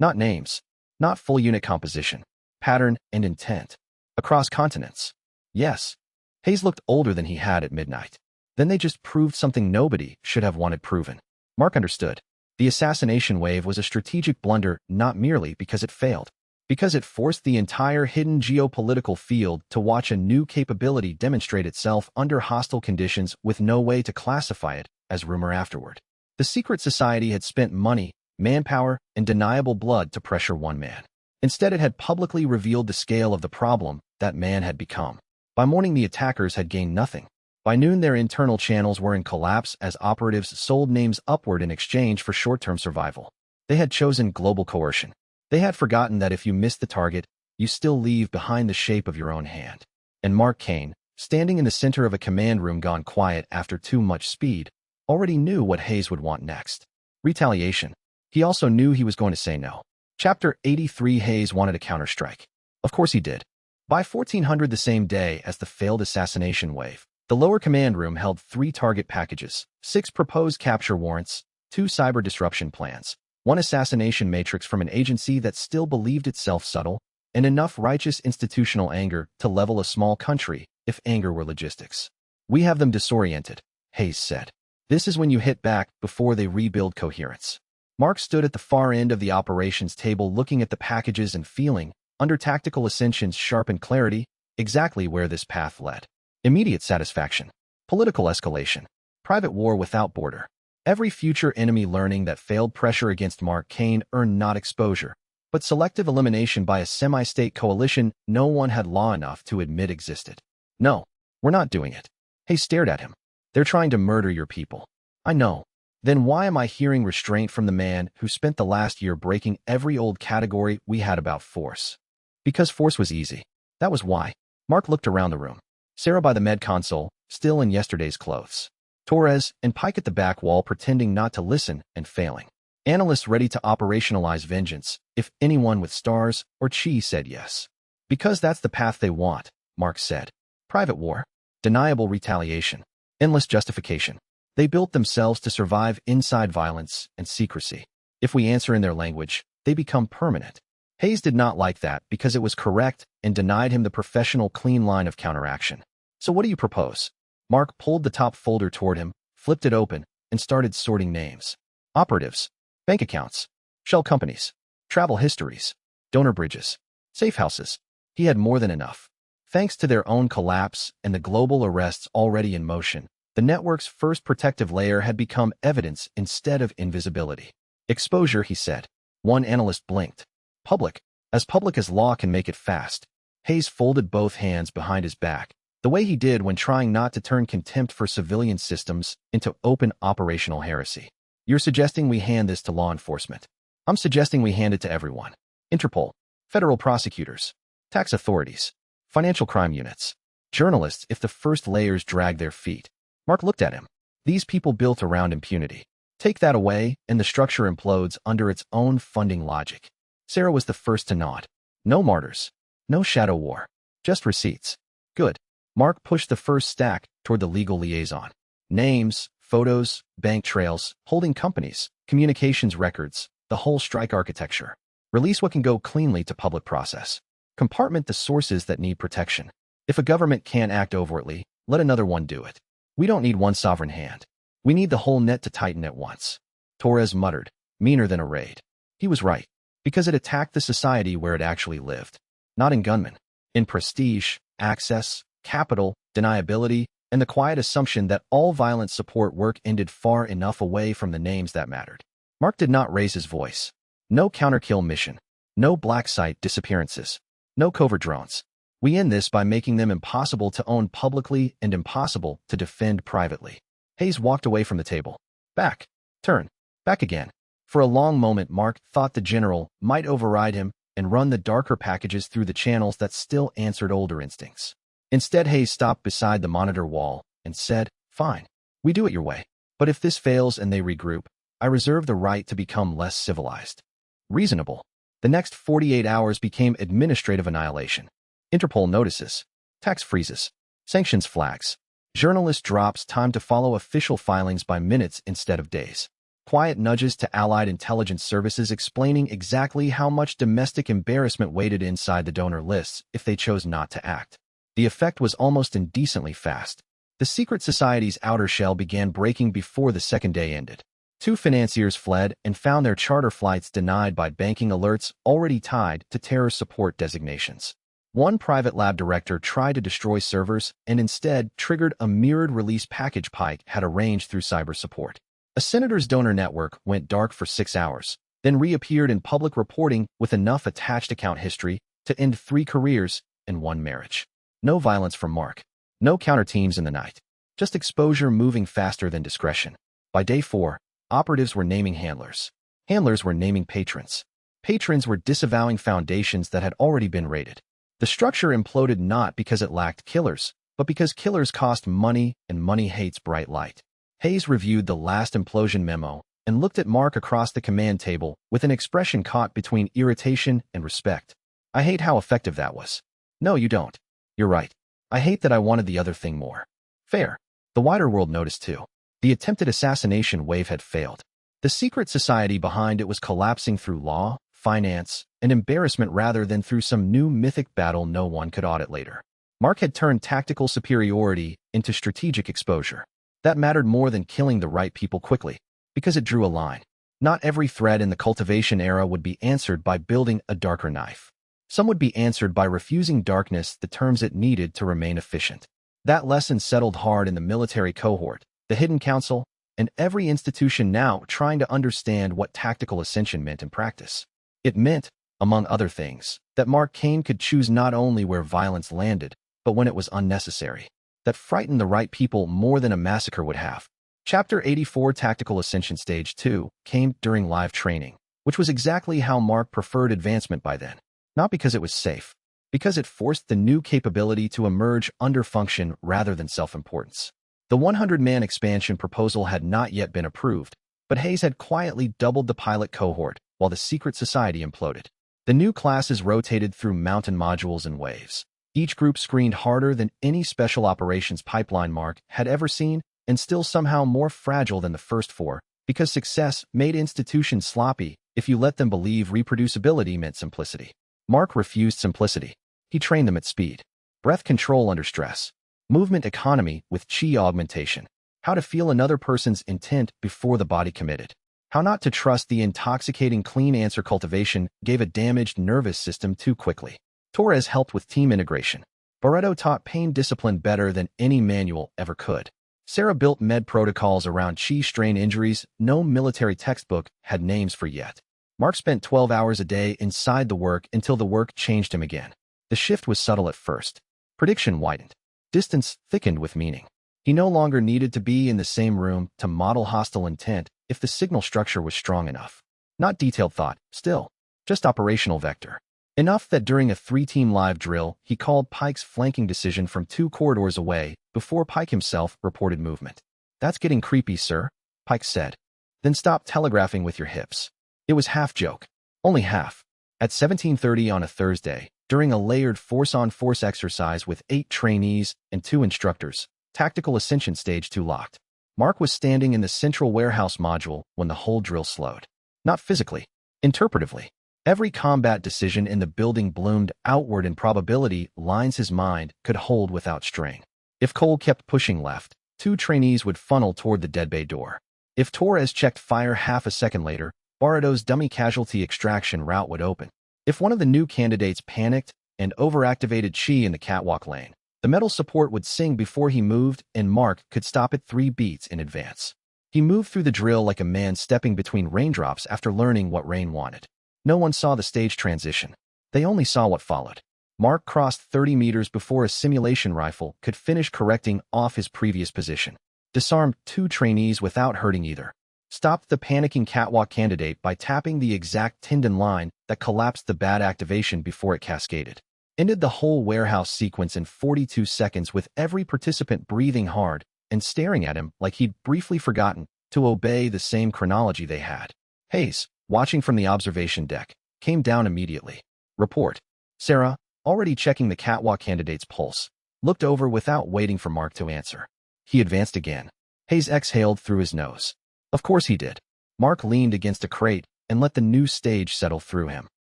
Not names, not full unit composition, pattern and intent. Across continents. Yes. Hayes looked older than he had at midnight. Then they just proved something nobody should have wanted proven. Mark understood. The assassination wave was a strategic blunder not merely because it failed, because it forced the entire hidden geopolitical field to watch a new capability demonstrate itself under hostile conditions with no way to classify it as rumor afterward. The secret society had spent money, manpower, and deniable blood to pressure one man. Instead, it had publicly revealed the scale of the problem that man had become. By morning, the attackers had gained nothing. By noon, their internal channels were in collapse as operatives sold names upward in exchange for short-term survival. They had chosen global coercion. They had forgotten that if you miss the target, you still leave behind the shape of your own hand. And Mark Kane, standing in the center of a command room gone quiet after too much speed, already knew what Hayes would want next. Retaliation. He also knew he was going to say no. Chapter 83. Hayes wanted a counterstrike. Of course he did. By 1400, the same day as the failed assassination wave, the lower command room held 3 target packages, 6 proposed capture warrants, 2 cyber disruption plans, 1 assassination matrix from an agency that still believed itself subtle, and enough righteous institutional anger to level a small country if anger were logistics. We have them disoriented, Hayes said. This is when you hit back before they rebuild coherence. Mark stood at the far end of the operations table looking at the packages and feeling, under Tactical Ascension's sharpened clarity, exactly where this path led. Immediate satisfaction. Political escalation. Private war without border. Every future enemy learning that failed pressure against Mark Kane earned not exposure, but selective elimination by a semi-state coalition no one had law enough to admit existed. No, we're not doing it. Hayes stared at him. They're trying to murder your people. I know. Then why am I hearing restraint from the man who spent the last year breaking every old category we had about force? Because force was easy. That was why. Mark looked around the room. Sarah by the med console, still in yesterday's clothes. Torres and Pike at the back wall pretending not to listen and failing. Analysts ready to operationalize vengeance if anyone with stars or chi said yes. Because that's the path they want, Mark said. Private war. Deniable retaliation. Endless justification. They built themselves to survive inside violence and secrecy. If we answer in their language, they become permanent. Hayes did not like that because it was correct and denied him the professional clean line of counteraction. So what do you propose? Mark pulled the top folder toward him, flipped it open, and started sorting names. Operatives. Bank accounts. Shell companies. Travel histories. Donor bridges. Safe houses. He had more than enough. Thanks to their own collapse and the global arrests already in motion, the network's first protective layer had become evidence instead of invisibility. Exposure, he said. One analyst blinked. Public as law can make it fast. Hayes folded both hands behind his back, the way he did when trying not to turn contempt for civilian systems into open operational heresy. You're suggesting we hand this to law enforcement. I'm suggesting we hand it to everyone. Interpol, federal prosecutors, tax authorities, financial crime units, journalists if the first layers drag their feet. Mark looked at him. These people built around impunity. Take that away, and the structure implodes under its own funding logic. Sarah was the first to nod. No martyrs. No shadow war. Just receipts. Good. Mark pushed the first stack toward the legal liaison. Names, photos, bank trails, holding companies, communications records, the whole strike architecture. Release what can go cleanly to public process. Compartment the sources that need protection. If a government can't act overtly, let another one do it. We don't need one sovereign hand. We need the whole net to tighten at once. Torres muttered, meaner than a raid. He was right, because it attacked the society where it actually lived. Not in gunmen. In prestige, access, capital, deniability, and the quiet assumption that all violent support work ended far enough away from the names that mattered. Mark did not raise his voice. No counter-kill mission. No black site disappearances. No covert drones. We end this by making them impossible to own publicly and impossible to defend privately. Hayes walked away from the table. Back. Turn. Back again. For a long moment Mark thought the general might override him and run the darker packages through the channels that still answered older instincts. Instead, Hayes stopped beside the monitor wall and said, Fine. We do it your way. But if this fails and they regroup, I reserve the right to become less civilized. Reasonable. The next 48 hours became administrative annihilation. Interpol notices. Tax freezes. Sanctions flags. Journalist drops time to follow official filings by minutes instead of days. Quiet nudges to allied intelligence services explaining exactly how much domestic embarrassment waited inside the donor lists if they chose not to act. The effect was almost indecently fast. The secret society's outer shell began breaking before the second day ended. 2 financiers fled and found their charter flights denied by banking alerts already tied to terror support designations. 1 private lab director tried to destroy servers and instead triggered a mirrored release package Pike had arranged through cyber support. A senator's donor network went dark for 6 hours, then reappeared in public reporting with enough attached account history to end 3 careers and 1 marriage. No violence from Mark. No counter teams in the night. Just exposure moving faster than discretion. By day 4, operatives were naming handlers. Handlers were naming patrons. Patrons were disavowing foundations that had already been raided. The structure imploded not because it lacked killers, but because killers cost money and money hates bright light. Hayes reviewed the last implosion memo and looked at Mark across the command table with an expression caught between irritation and respect. I hate how effective that was. No, you don't. You're right. I hate that I wanted the other thing more. Fair. The wider world noticed too. The attempted assassination wave had failed. The secret society behind it was collapsing through law, finance, and embarrassment rather than through some new mythic battle no one could audit later. Mark had turned tactical superiority into strategic exposure. That mattered more than killing the right people quickly, because it drew a line. Not every threat in the cultivation era would be answered by building a darker knife. Some would be answered by refusing darkness the terms it needed to remain efficient. That lesson settled hard in the military cohort, the Hidden Council, and every institution now trying to understand what tactical ascension meant in practice. It meant, among other things, that Mark Kane could choose not only where violence landed, but when it was unnecessary. That frightened the right people more than a massacre would have. Chapter 84 Tactical Ascension Stage 2 came during live training, which was exactly how Mark preferred advancement by then. Not because it was safe, because it forced the new capability to emerge under function rather than self-importance. The 100-man expansion proposal had not yet been approved, but Hayes had quietly doubled the pilot cohort while the secret society imploded. The new classes rotated through mountain modules and waves. Each group screened harder than any special operations pipeline Mark had ever seen, and still somehow more fragile than the first four, because success made institutions sloppy if you let them believe reproducibility meant simplicity. Mark refused simplicity. He trained them at speed, breath control under stress, movement economy with chi augmentation, how to feel another person's intent before the body committed, how not to trust the intoxicating clean answer cultivation gave a damaged nervous system too quickly. Torres helped with team integration. Barreto taught pain discipline better than any manual ever could. Sarah built med protocols around chi strain injuries no military textbook had names for yet. Mark spent 12 hours a day inside the work until the work changed him again. The shift was subtle at first. Prediction widened. Distance thickened with meaning. He no longer needed to be in the same room to model hostile intent if the signal structure was strong enough. Not detailed thought, still. Just operational vector. Enough that during a 3-team live drill, he called Pike's flanking decision from 2 corridors away before Pike himself reported movement. "That's getting creepy, sir," Pike said. "Then stop telegraphing with your hips." It was half joke. Only half. At 17:30 on a Thursday, during a layered force-on-force exercise with 8 trainees and 2 instructors, Tactical Ascension Stage 2 locked. Mark was standing in the central warehouse module when the whole drill slowed. Not physically, interpretively. Every combat decision in the building bloomed outward in probability lines his mind could hold without strain. If Cole kept pushing left, 2 trainees would funnel toward the dead bay door. If Torres checked fire half a second later, Barreto's dummy casualty extraction route would open. If one of the new candidates panicked and overactivated chi in the catwalk lane, the metal support would sing before he moved and Mark could stop it 3 beats in advance. He moved through the drill like a man stepping between raindrops after learning what rain wanted. No one saw the stage transition. They only saw what followed. Mark crossed 30 meters before a simulation rifle could finish correcting off his previous position. Disarmed 2 trainees without hurting either. Stopped the panicking catwalk candidate by tapping the exact tendon line that collapsed the bad activation before it cascaded. Ended the whole warehouse sequence in 42 seconds with every participant breathing hard and staring at him like he'd briefly forgotten to obey the same chronology they had. Hayes, watching from the observation deck, came down immediately. Report. Sarah, already checking the catwalk candidate's pulse, looked over without waiting for Mark to answer. He advanced again. Hayes exhaled through his nose. Of course he did. Mark leaned against a crate and let the new stage settle through him.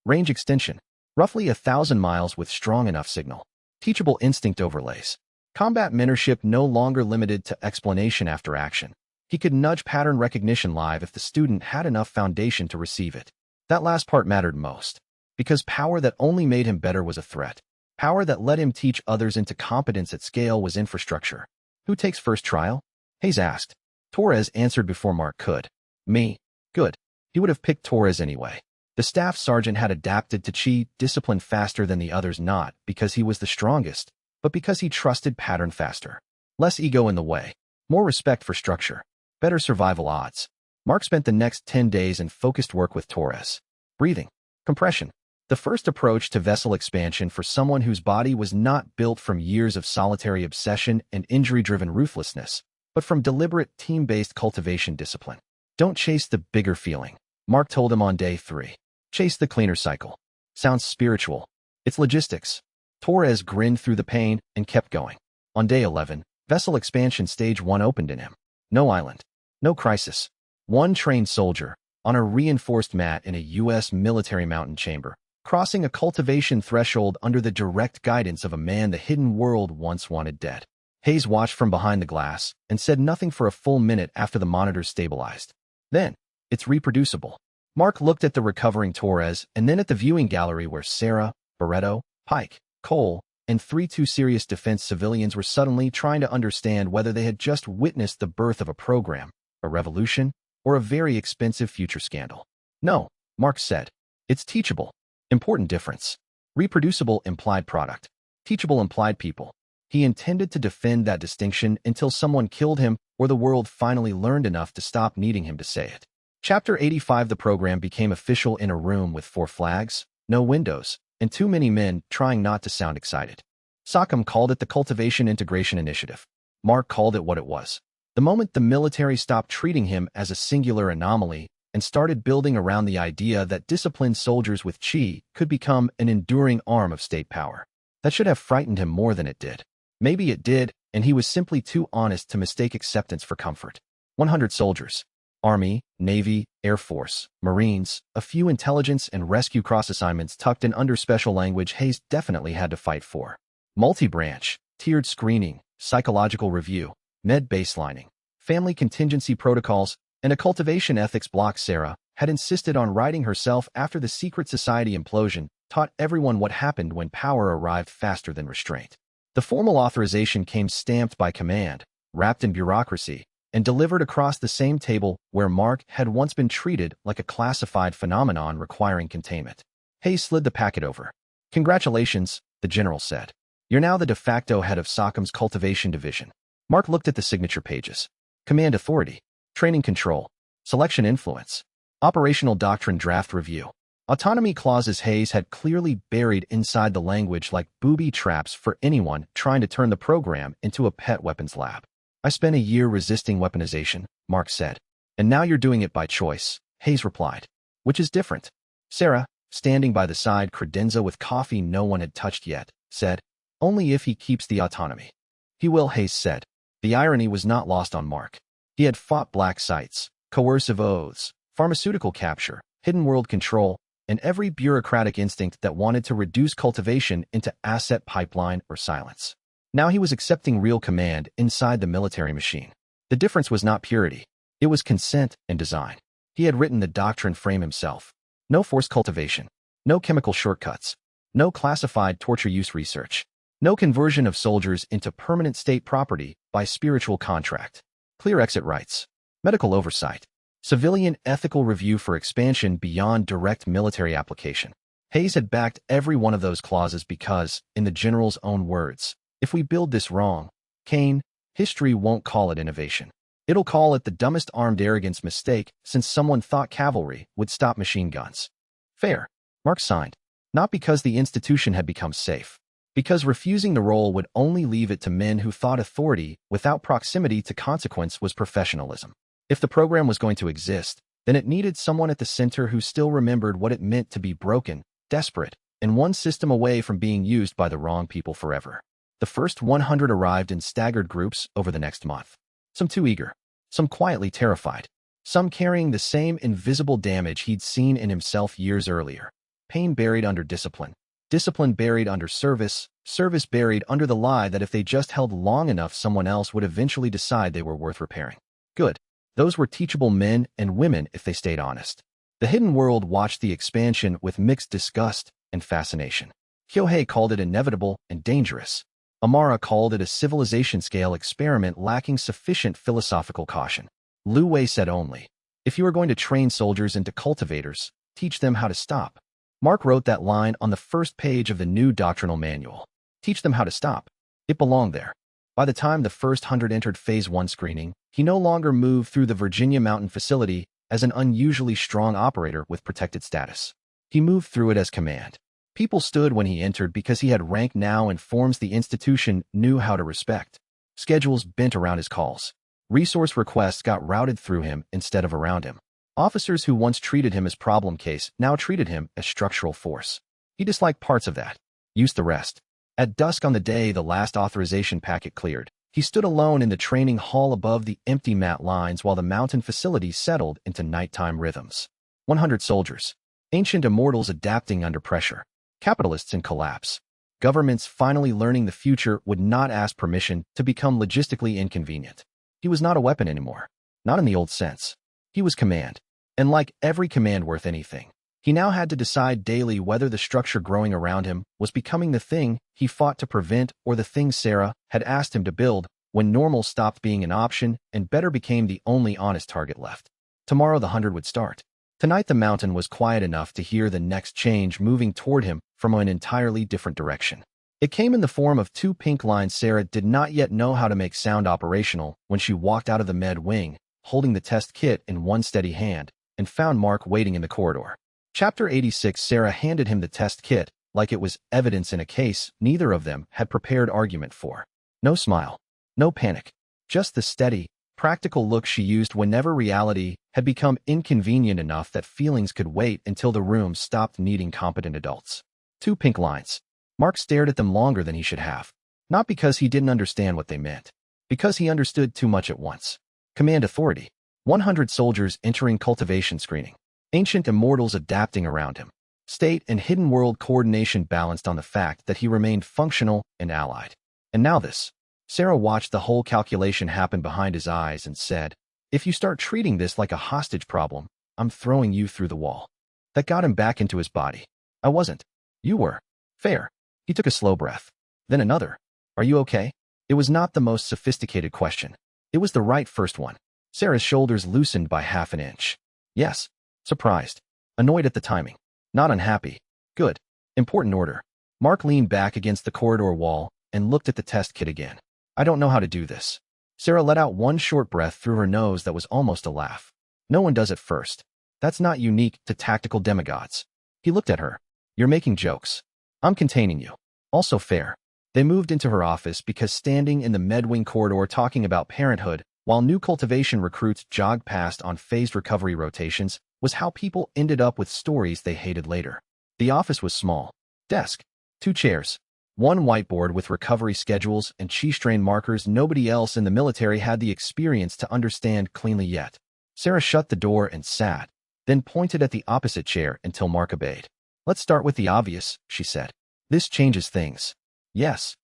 Range extension. Roughly 1,000 miles with strong enough signal. Teachable instinct overlays. Combat mentorship no longer limited to explanation after action. He could nudge pattern recognition live if the student had enough foundation to receive it. That last part mattered most, because power that only made him better was a threat. Power that let him teach others into competence at scale was infrastructure. Who takes first trial? Hayes asked. Torres answered before Mark could. Me. Good. He would have picked Torres anyway. The staff sergeant had adapted to chi discipline faster than the others, not because he was the strongest, but because he trusted pattern faster. Less ego in the way. More respect for structure. Better survival odds. Mark spent the next 10 days in focused work with Torres. Breathing. Compression. The first approach to vessel expansion for someone whose body was not built from years of solitary obsession and injury-driven ruthlessness, but from deliberate team-based cultivation discipline. Don't chase the bigger feeling, Mark told him on day 3. Chase the cleaner cycle. Sounds spiritual. It's logistics. Torres grinned through the pain and kept going. On day 11, vessel expansion stage 1 opened in him. No island. No crisis. 1 trained soldier, on a reinforced mat in a U.S. military mountain chamber, crossing a cultivation threshold under the direct guidance of a man the hidden world once wanted dead. Hayes watched from behind the glass and said nothing for a full minute after the monitors stabilized. Then, it's reproducible. Mark looked at the recovering Torres and then at the viewing gallery where Sarah, Barreto, Pike, Cole, and 3 too serious defense civilians were suddenly trying to understand whether they had just witnessed the birth of a program a revolution, or a very expensive future scandal. No, Mark said. It's teachable. Important difference. Reproducible implied product. Teachable implied people. He intended to defend that distinction until someone killed him or the world finally learned enough to stop needing him to say it. Chapter 85. The program became official in a room with 4 flags, no windows, and too many men trying not to sound excited. Sockham called it the Cultivation Integration Initiative. Mark called it what it was. The moment the military stopped treating him as a singular anomaly and started building around the idea that disciplined soldiers with chi could become an enduring arm of state power. That should have frightened him more than it did. Maybe it did, and he was simply too honest to mistake acceptance for comfort. 100 soldiers. Army, Navy, Air Force, Marines, a few intelligence and rescue cross assignments tucked in under special language Hayes definitely had to fight for. Multi-branch, tiered screening, psychological review, med baselining, family contingency protocols, and a cultivation ethics block. Sarah had insisted on writing herself after the secret society implosion taught everyone what happened when power arrived faster than restraint. The formal authorization came stamped by command, wrapped in bureaucracy, and delivered across the same table where Mark had once been treated like a classified phenomenon requiring containment. Hayes slid the packet over. "Congratulations," the general said. "You're now the de facto head of Sockham's cultivation division." Mark looked at the signature pages. Command authority, training control, selection influence, operational doctrine draft review. Autonomy clauses Hayes had clearly buried inside the language like booby traps for anyone trying to turn the program into a pet weapons lab. "I spent a year resisting weaponization," Mark said. "And now you're doing it by choice," Hayes replied. "Which is different." Sarah, standing by the side credenza with coffee no one had touched yet, said, "Only if he keeps the autonomy." "He will," Hayes said. The irony was not lost on Mark. He had fought black sites, coercive oaths, pharmaceutical capture, hidden world control, and every bureaucratic instinct that wanted to reduce cultivation into asset pipeline or silence. Now he was accepting real command inside the military machine. The difference was not purity. It was consent and design. He had written the doctrine frame himself. No forced cultivation. No chemical shortcuts. No classified torture use research. No conversion of soldiers into permanent state property by spiritual contract. Clear exit rights. Medical oversight. Civilian ethical review for expansion beyond direct military application. Hayes had backed every one of those clauses because, in the general's own words, "If we build this wrong, Kane, history won't call it innovation. It'll call it the dumbest armed arrogance mistake since someone thought cavalry would stop machine guns." Fair. Mark signed. Not because the institution had become safe. Because refusing the role would only leave it to men who thought authority without proximity to consequence was professionalism. If the program was going to exist, then it needed someone at the center who still remembered what it meant to be broken, desperate, and one system away from being used by the wrong people forever. The first 100 arrived in staggered groups over the next month. Some too eager, some quietly terrified, some carrying the same invisible damage he'd seen in himself years earlier. Pain buried under discipline, discipline buried under service, service buried under the lie that if they just held long enough someone else would eventually decide they were worth repairing. Good. Those were teachable men and women if they stayed honest. The hidden world watched the expansion with mixed disgust and fascination. Kyohei called it inevitable and dangerous. Amara called it a civilization-scale experiment lacking sufficient philosophical caution. Lu Wei said only, "If you are going to train soldiers into cultivators, teach them how to stop." Mark wrote that line on the first page of the new doctrinal manual. Teach them how to stop. It belonged there. By the time the first 100 entered Phase 1 screening, he no longer moved through the Virginia Mountain facility as an unusually strong operator with protected status. He moved through it as command. People stood when he entered because he had rank now and forms the institution knew how to respect. Schedules bent around his calls. Resource requests got routed through him instead of around him. Officers who once treated him as problem case now treated him as structural force. He disliked parts of that, used the rest. At dusk on the day the last authorization packet cleared, he stood alone in the training hall above the empty mat lines while the mountain facility settled into nighttime rhythms. 100 soldiers. Ancient immortals adapting under pressure. Capitalists in collapse. Governments finally learning the future would not ask permission to become logistically inconvenient. He was not a weapon anymore. Not in the old sense. He was command. And like every command worth anything, he now had to decide daily whether the structure growing around him was becoming the thing he fought to prevent or the thing Sarah had asked him to build when normal stopped being an option and better became the only honest target left. Tomorrow the 100 would start. Tonight the mountain was quiet enough to hear the next change moving toward him from an entirely different direction. It came in the form of 2 pink lines. Sarah did not yet know how to make sound operational when she walked out of the med wing, holding the test kit in one steady hand, and found Mark waiting in the corridor. Chapter 86. Sarah handed him the test kit like it was evidence in a case neither of them had prepared argument for. No smile. No panic. Just the steady, practical look she used whenever reality had become inconvenient enough that feelings could wait until the room stopped needing competent adults. 2 pink lines. Mark stared at them longer than he should have. Not because he didn't understand what they meant. Because he understood too much at once. Command authority. 100 soldiers entering cultivation screening. Ancient immortals adapting around him. State and hidden world coordination balanced on the fact that he remained functional and allied. And now this. Sarah watched the whole calculation happen behind his eyes and said, "If you start treating this like a hostage problem, I'm throwing you through the wall." That got him back into his body. I wasn't. You were. Fair. He took a slow breath. Then another. Are you okay? It was not the most sophisticated question. It was the right first one. Sarah's shoulders loosened by half an inch. Yes. Surprised. Annoyed at the timing. Not unhappy. Good. Important order. Mark leaned back against the corridor wall and looked at the test kit again. I don't know how to do this. Sarah let out one short breath through her nose that was almost a laugh. No one does it first. That's not unique to tactical demigods. He looked at her. You're making jokes. I'm containing you. Also fair. They moved into her office because standing in the medwing corridor talking about parenthood while new cultivation recruits jogged past on phased recovery rotations was how people ended up with stories they hated later. The office was small. Desk. 2 chairs. 1 whiteboard with recovery schedules and chi-strain markers nobody else in the military had the experience to understand cleanly yet. Sarah shut the door and sat, then pointed at the opposite chair until Mark obeyed. Let's start with the obvious, she said. This changes things. Yes.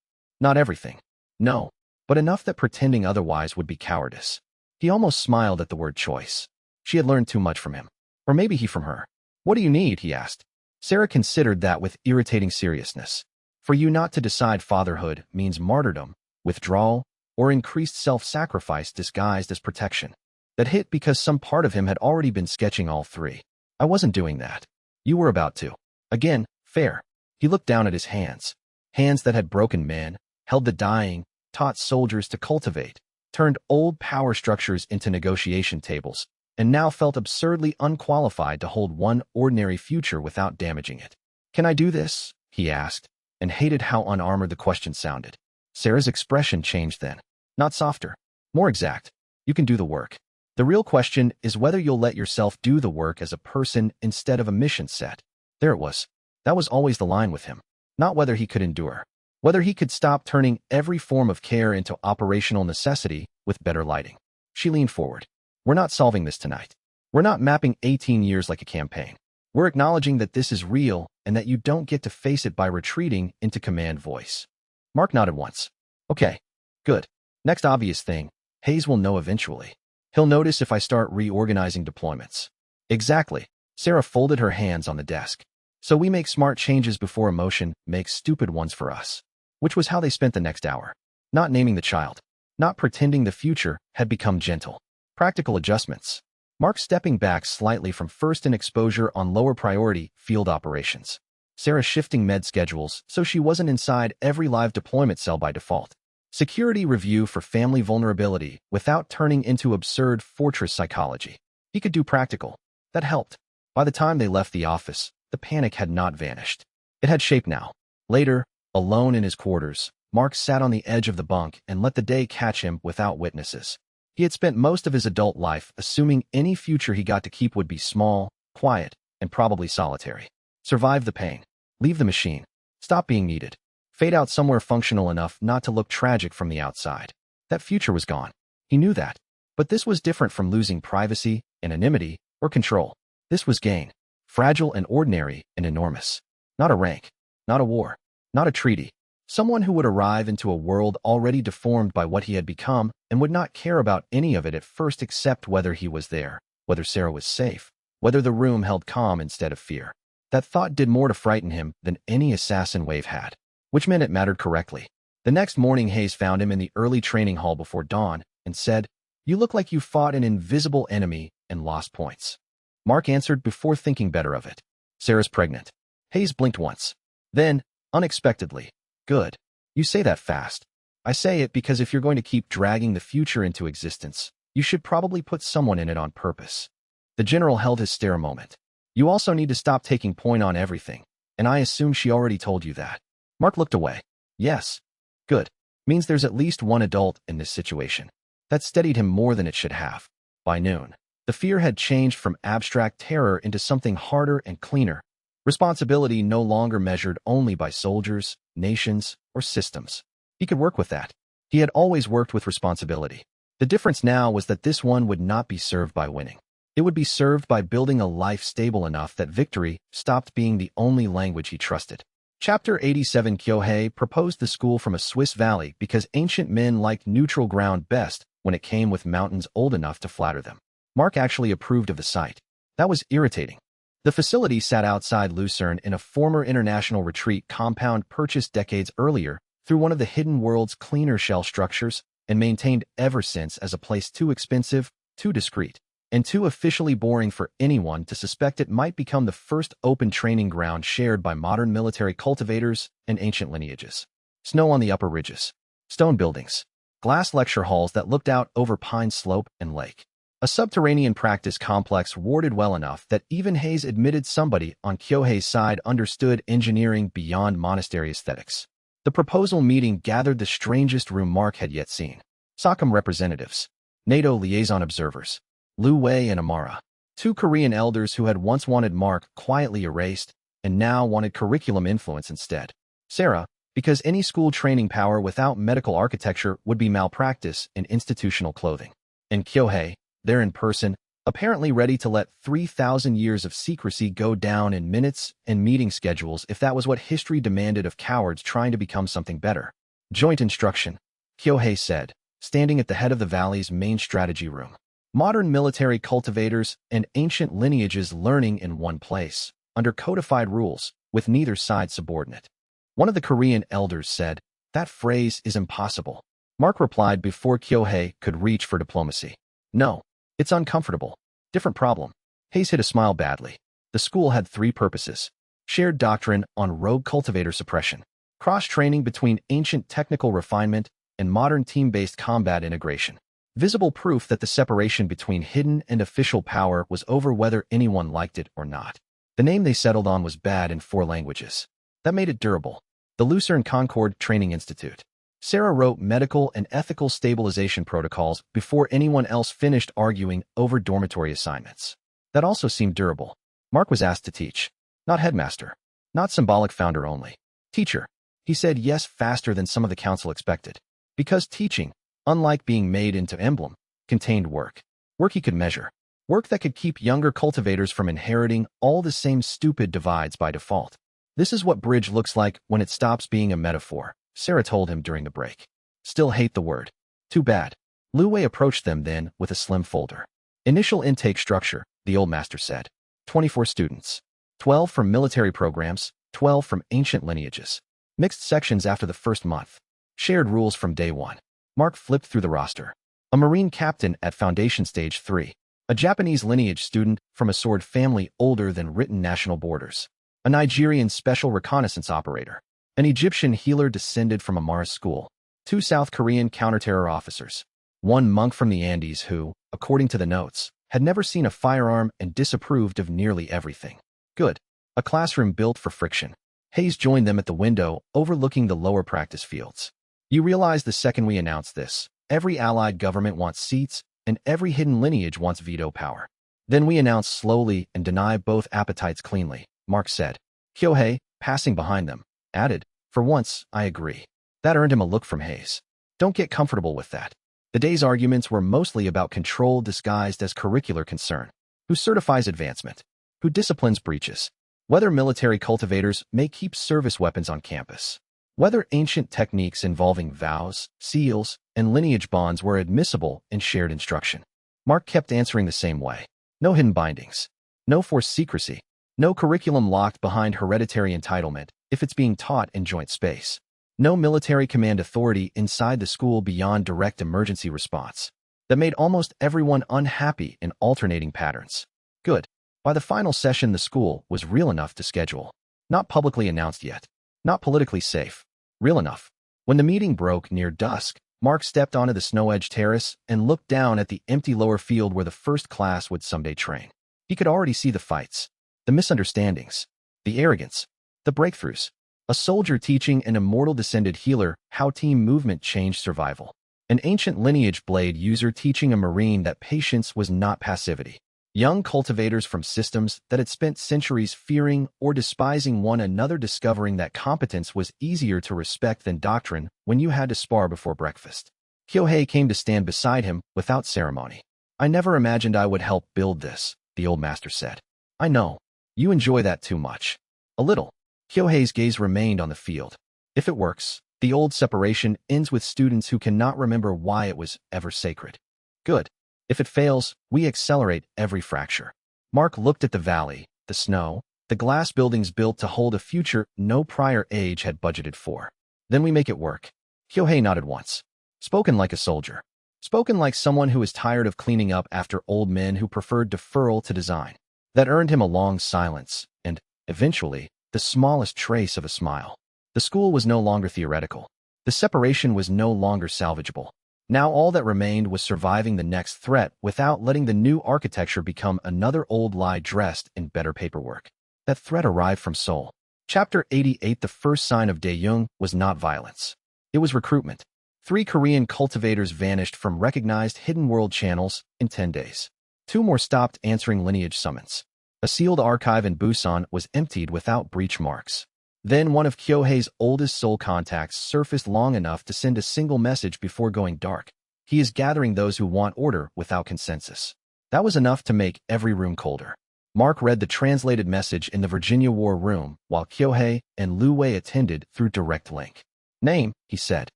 Not everything. No. But enough that pretending otherwise would be cowardice. He almost smiled at the word choice. She had learned too much from him. Or maybe he from her. What do you need, he asked. Sarah considered that with irritating seriousness. For you not to decide fatherhood means martyrdom, withdrawal, or increased self-sacrifice disguised as protection. That hit because some part of him had already been sketching all 3. I wasn't doing that. You were about to. Again, fair. He looked down at his hands. Hands that had broken men, held the dying, taught soldiers to cultivate, turned old power structures into negotiation tables, and now felt absurdly unqualified to hold one ordinary future without damaging it. Can I do this? He asked, and hated how unarmored the question sounded. Sarah's expression changed then. Not softer. More exact. You can do the work. The real question is whether you'll let yourself do the work as a person instead of a mission set. There it was. That was always the line with him. Not whether he could endure. Whether he could stop turning every form of care into operational necessity with better lighting. She leaned forward. We're not solving this tonight. We're not mapping 18 years like a campaign. We're acknowledging that this is real and that you don't get to face it by retreating into command voice. Mark nodded once. Okay. Good. Next obvious thing. Hayes will know eventually. He'll notice if I start reorganizing deployments. Exactly. Sarah folded her hands on the desk. So we make smart changes before emotion makes stupid ones for us. Which was how they spent the next hour. Not naming the child. Not pretending the future had become gentle. Practical adjustments. Mark stepping back slightly from first in exposure on lower priority field operations. Sarah shifting med schedules so she wasn't inside every live deployment cell by default. Security review for family vulnerability without turning into absurd fortress psychology. He could do practical. That helped. By the time they left the office, the panic had not vanished. It had shape now. Later, alone in his quarters, Mark sat on the edge of the bunk and let the day catch him without witnesses. He had spent most of his adult life assuming any future he got to keep would be small, quiet, and probably solitary. Survive the pain. Leave the machine. Stop being needed. Fade out somewhere functional enough not to look tragic from the outside. That future was gone. He knew that. But this was different from losing privacy, anonymity, or control. This was gain. Fragile and ordinary and enormous. Not a rank. Not a war. Not a treaty. Someone who would arrive into a world already deformed by what he had become and would not care about any of it at first except whether he was there, whether Sarah was safe, whether the room held calm instead of fear. That thought did more to frighten him than any assassin wave had. Which meant it mattered correctly. The next morning, Hayes found him in the early training hall before dawn and said, "You look like you fought an invisible enemy and lost points." Mark answered before thinking better of it. "Sarah's pregnant." Hayes blinked once. Then, unexpectedly, "Good. You say that fast." "I say it because if you're going to keep dragging the future into existence, you should probably put someone in it on purpose." The general held his stare a moment. "You also need to stop taking point on everything, and I assume she already told you that." Mark looked away. "Yes." "Good. Means there's at least one adult in this situation." That steadied him more than it should have. By noon, the fear had changed from abstract terror into something harder and cleaner. Responsibility no longer measured only by soldiers, nations, or systems. He could work with that. He had always worked with responsibility. The difference now was that this one would not be served by winning. It would be served by building a life stable enough that victory stopped being the only language he trusted. Chapter 87. Kyohei proposed the school from a Swiss valley because ancient men liked neutral ground best when it came with mountains old enough to flatter them. Mark actually approved of the site. That was irritating. The facility sat outside Lucerne in a former international retreat compound purchased decades earlier through one of the hidden world's cleaner shell structures and maintained ever since as a place too expensive, too discreet, and too officially boring for anyone to suspect it might become the first open training ground shared by modern military cultivators and ancient lineages. Snow on the upper ridges. Stone buildings. Glass lecture halls that looked out over Pine Slope and Lake. A subterranean practice complex warded well enough that even Hayes admitted somebody on Kyohei's side understood engineering beyond monastery aesthetics. The proposal meeting gathered the strangest room Mark had yet seen. SOCOM representatives, NATO liaison observers, Liu Wei and Amara, two Korean elders who had once wanted Mark quietly erased and now wanted curriculum influence instead. Sarah, because any school training power without medical architecture would be malpractice in institutional clothing. And Kyohei, there in person, apparently ready to let 3,000 years of secrecy go down in minutes and meeting schedules if that was what history demanded of cowards trying to become something better. Joint instruction, Kyohei said, standing at the head of the valley's main strategy room. Modern military cultivators and ancient lineages learning in one place, under codified rules, with neither side subordinate. One of the Korean elders said, "That phrase is impossible." Mark replied before Kyohei could reach for diplomacy. "No. It's uncomfortable. Different problem." Hayes hid a smile badly. The school had three purposes. Shared doctrine on rogue cultivator suppression. Cross-training between ancient technical refinement and modern team-based combat integration. Visible proof that the separation between hidden and official power was over whether anyone liked it or not. The name they settled on was bad in 4 languages. That made it durable. The Lucerne Concord Training Institute. Sarah wrote medical and ethical stabilization protocols before anyone else finished arguing over dormitory assignments. That also seemed durable. Mark was asked to teach. Not headmaster. Not symbolic founder only. Teacher. He said yes faster than some of the council expected. Because teaching, unlike being made into emblem, contained work. Work he could measure. Work that could keep younger cultivators from inheriting all the same stupid divides by default. This is what bridge looks like when it stops being a metaphor, Sarah told him during the break. Still hate the word. Too bad. Liu Wei approached them then with a slim folder. Initial intake structure, the old master said. 24 students. 12 from military programs, 12 from ancient lineages. Mixed sections after the first month. Shared rules from day 1. Mark flipped through the roster. A Marine captain at Foundation Stage 3. A Japanese lineage student from a sword family older than written national borders. A Nigerian special reconnaissance operator. An Egyptian healer descended from Amara's school. 2 South Korean counterterror officers. 1 monk from the Andes who, according to the notes, had never seen a firearm and disapproved of nearly everything. Good. A classroom built for friction. Hayes joined them at the window overlooking the lower practice fields. You realize the second we announce this, every allied government wants seats and every hidden lineage wants veto power. Then we announce slowly and deny both appetites cleanly, Mark said. Kyohei, passing behind them, added, for once, I agree. That earned him a look from Hayes. Don't get comfortable with that. The day's arguments were mostly about control disguised as curricular concern. Who certifies advancement? Who disciplines breaches? Whether military cultivators may keep service weapons on campus. Whether ancient techniques involving vows, seals, and lineage bonds were admissible in shared instruction. Mark kept answering the same way. No hidden bindings. No forced secrecy. No curriculum locked behind hereditary entitlement if it's being taught in joint space. No military command authority inside the school beyond direct emergency response. That made almost everyone unhappy in alternating patterns. Good. By the final session, the school was real enough to schedule. Not publicly announced yet. Not politically safe. Real enough. When the meeting broke near dusk, Mark stepped onto the snow-edged terrace and looked down at the empty lower field where the first class would someday train. He could already see the fights, the misunderstandings, the arrogance, the breakthroughs. A soldier teaching an immortal descended healer how team movement changed survival. An ancient lineage blade user teaching a marine that patience was not passivity. Young cultivators from systems that had spent centuries fearing or despising one another discovering that competence was easier to respect than doctrine when you had to spar before breakfast. Kyohei came to stand beside him without ceremony. I never imagined I would help build this, the old master said. I know. You enjoy that too much. A little. Kyohei's gaze remained on the field. If it works, the old separation ends with students who cannot remember why it was ever sacred. Good. If it fails, we accelerate every fracture. Mark looked at the valley, the snow, the glass buildings built to hold a future no prior age had budgeted for. Then we make it work. Kyohei nodded once. Spoken like a soldier. Spoken like someone who is tired of cleaning up after old men who preferred deferral to design. That earned him a long silence, and, eventually, the smallest trace of a smile. The school was no longer theoretical. The separation was no longer salvageable. Now all that remained was surviving the next threat without letting the new architecture become another old lie dressed in better paperwork. That threat arrived from Seoul. Chapter 88. The first sign of Daejeon was not violence. It was recruitment. 3 Korean cultivators vanished from recognized hidden world channels in 10 days. 2 more stopped answering lineage summons. A sealed archive in Busan was emptied without breach marks. Then one of Kyohei's oldest soul contacts surfaced long enough to send a single message before going dark. He is gathering those who want order without consensus. That was enough to make every room colder. Mark read the translated message in the Virginia War room while Kyohei and Lu Wei attended through direct link. Name, he said.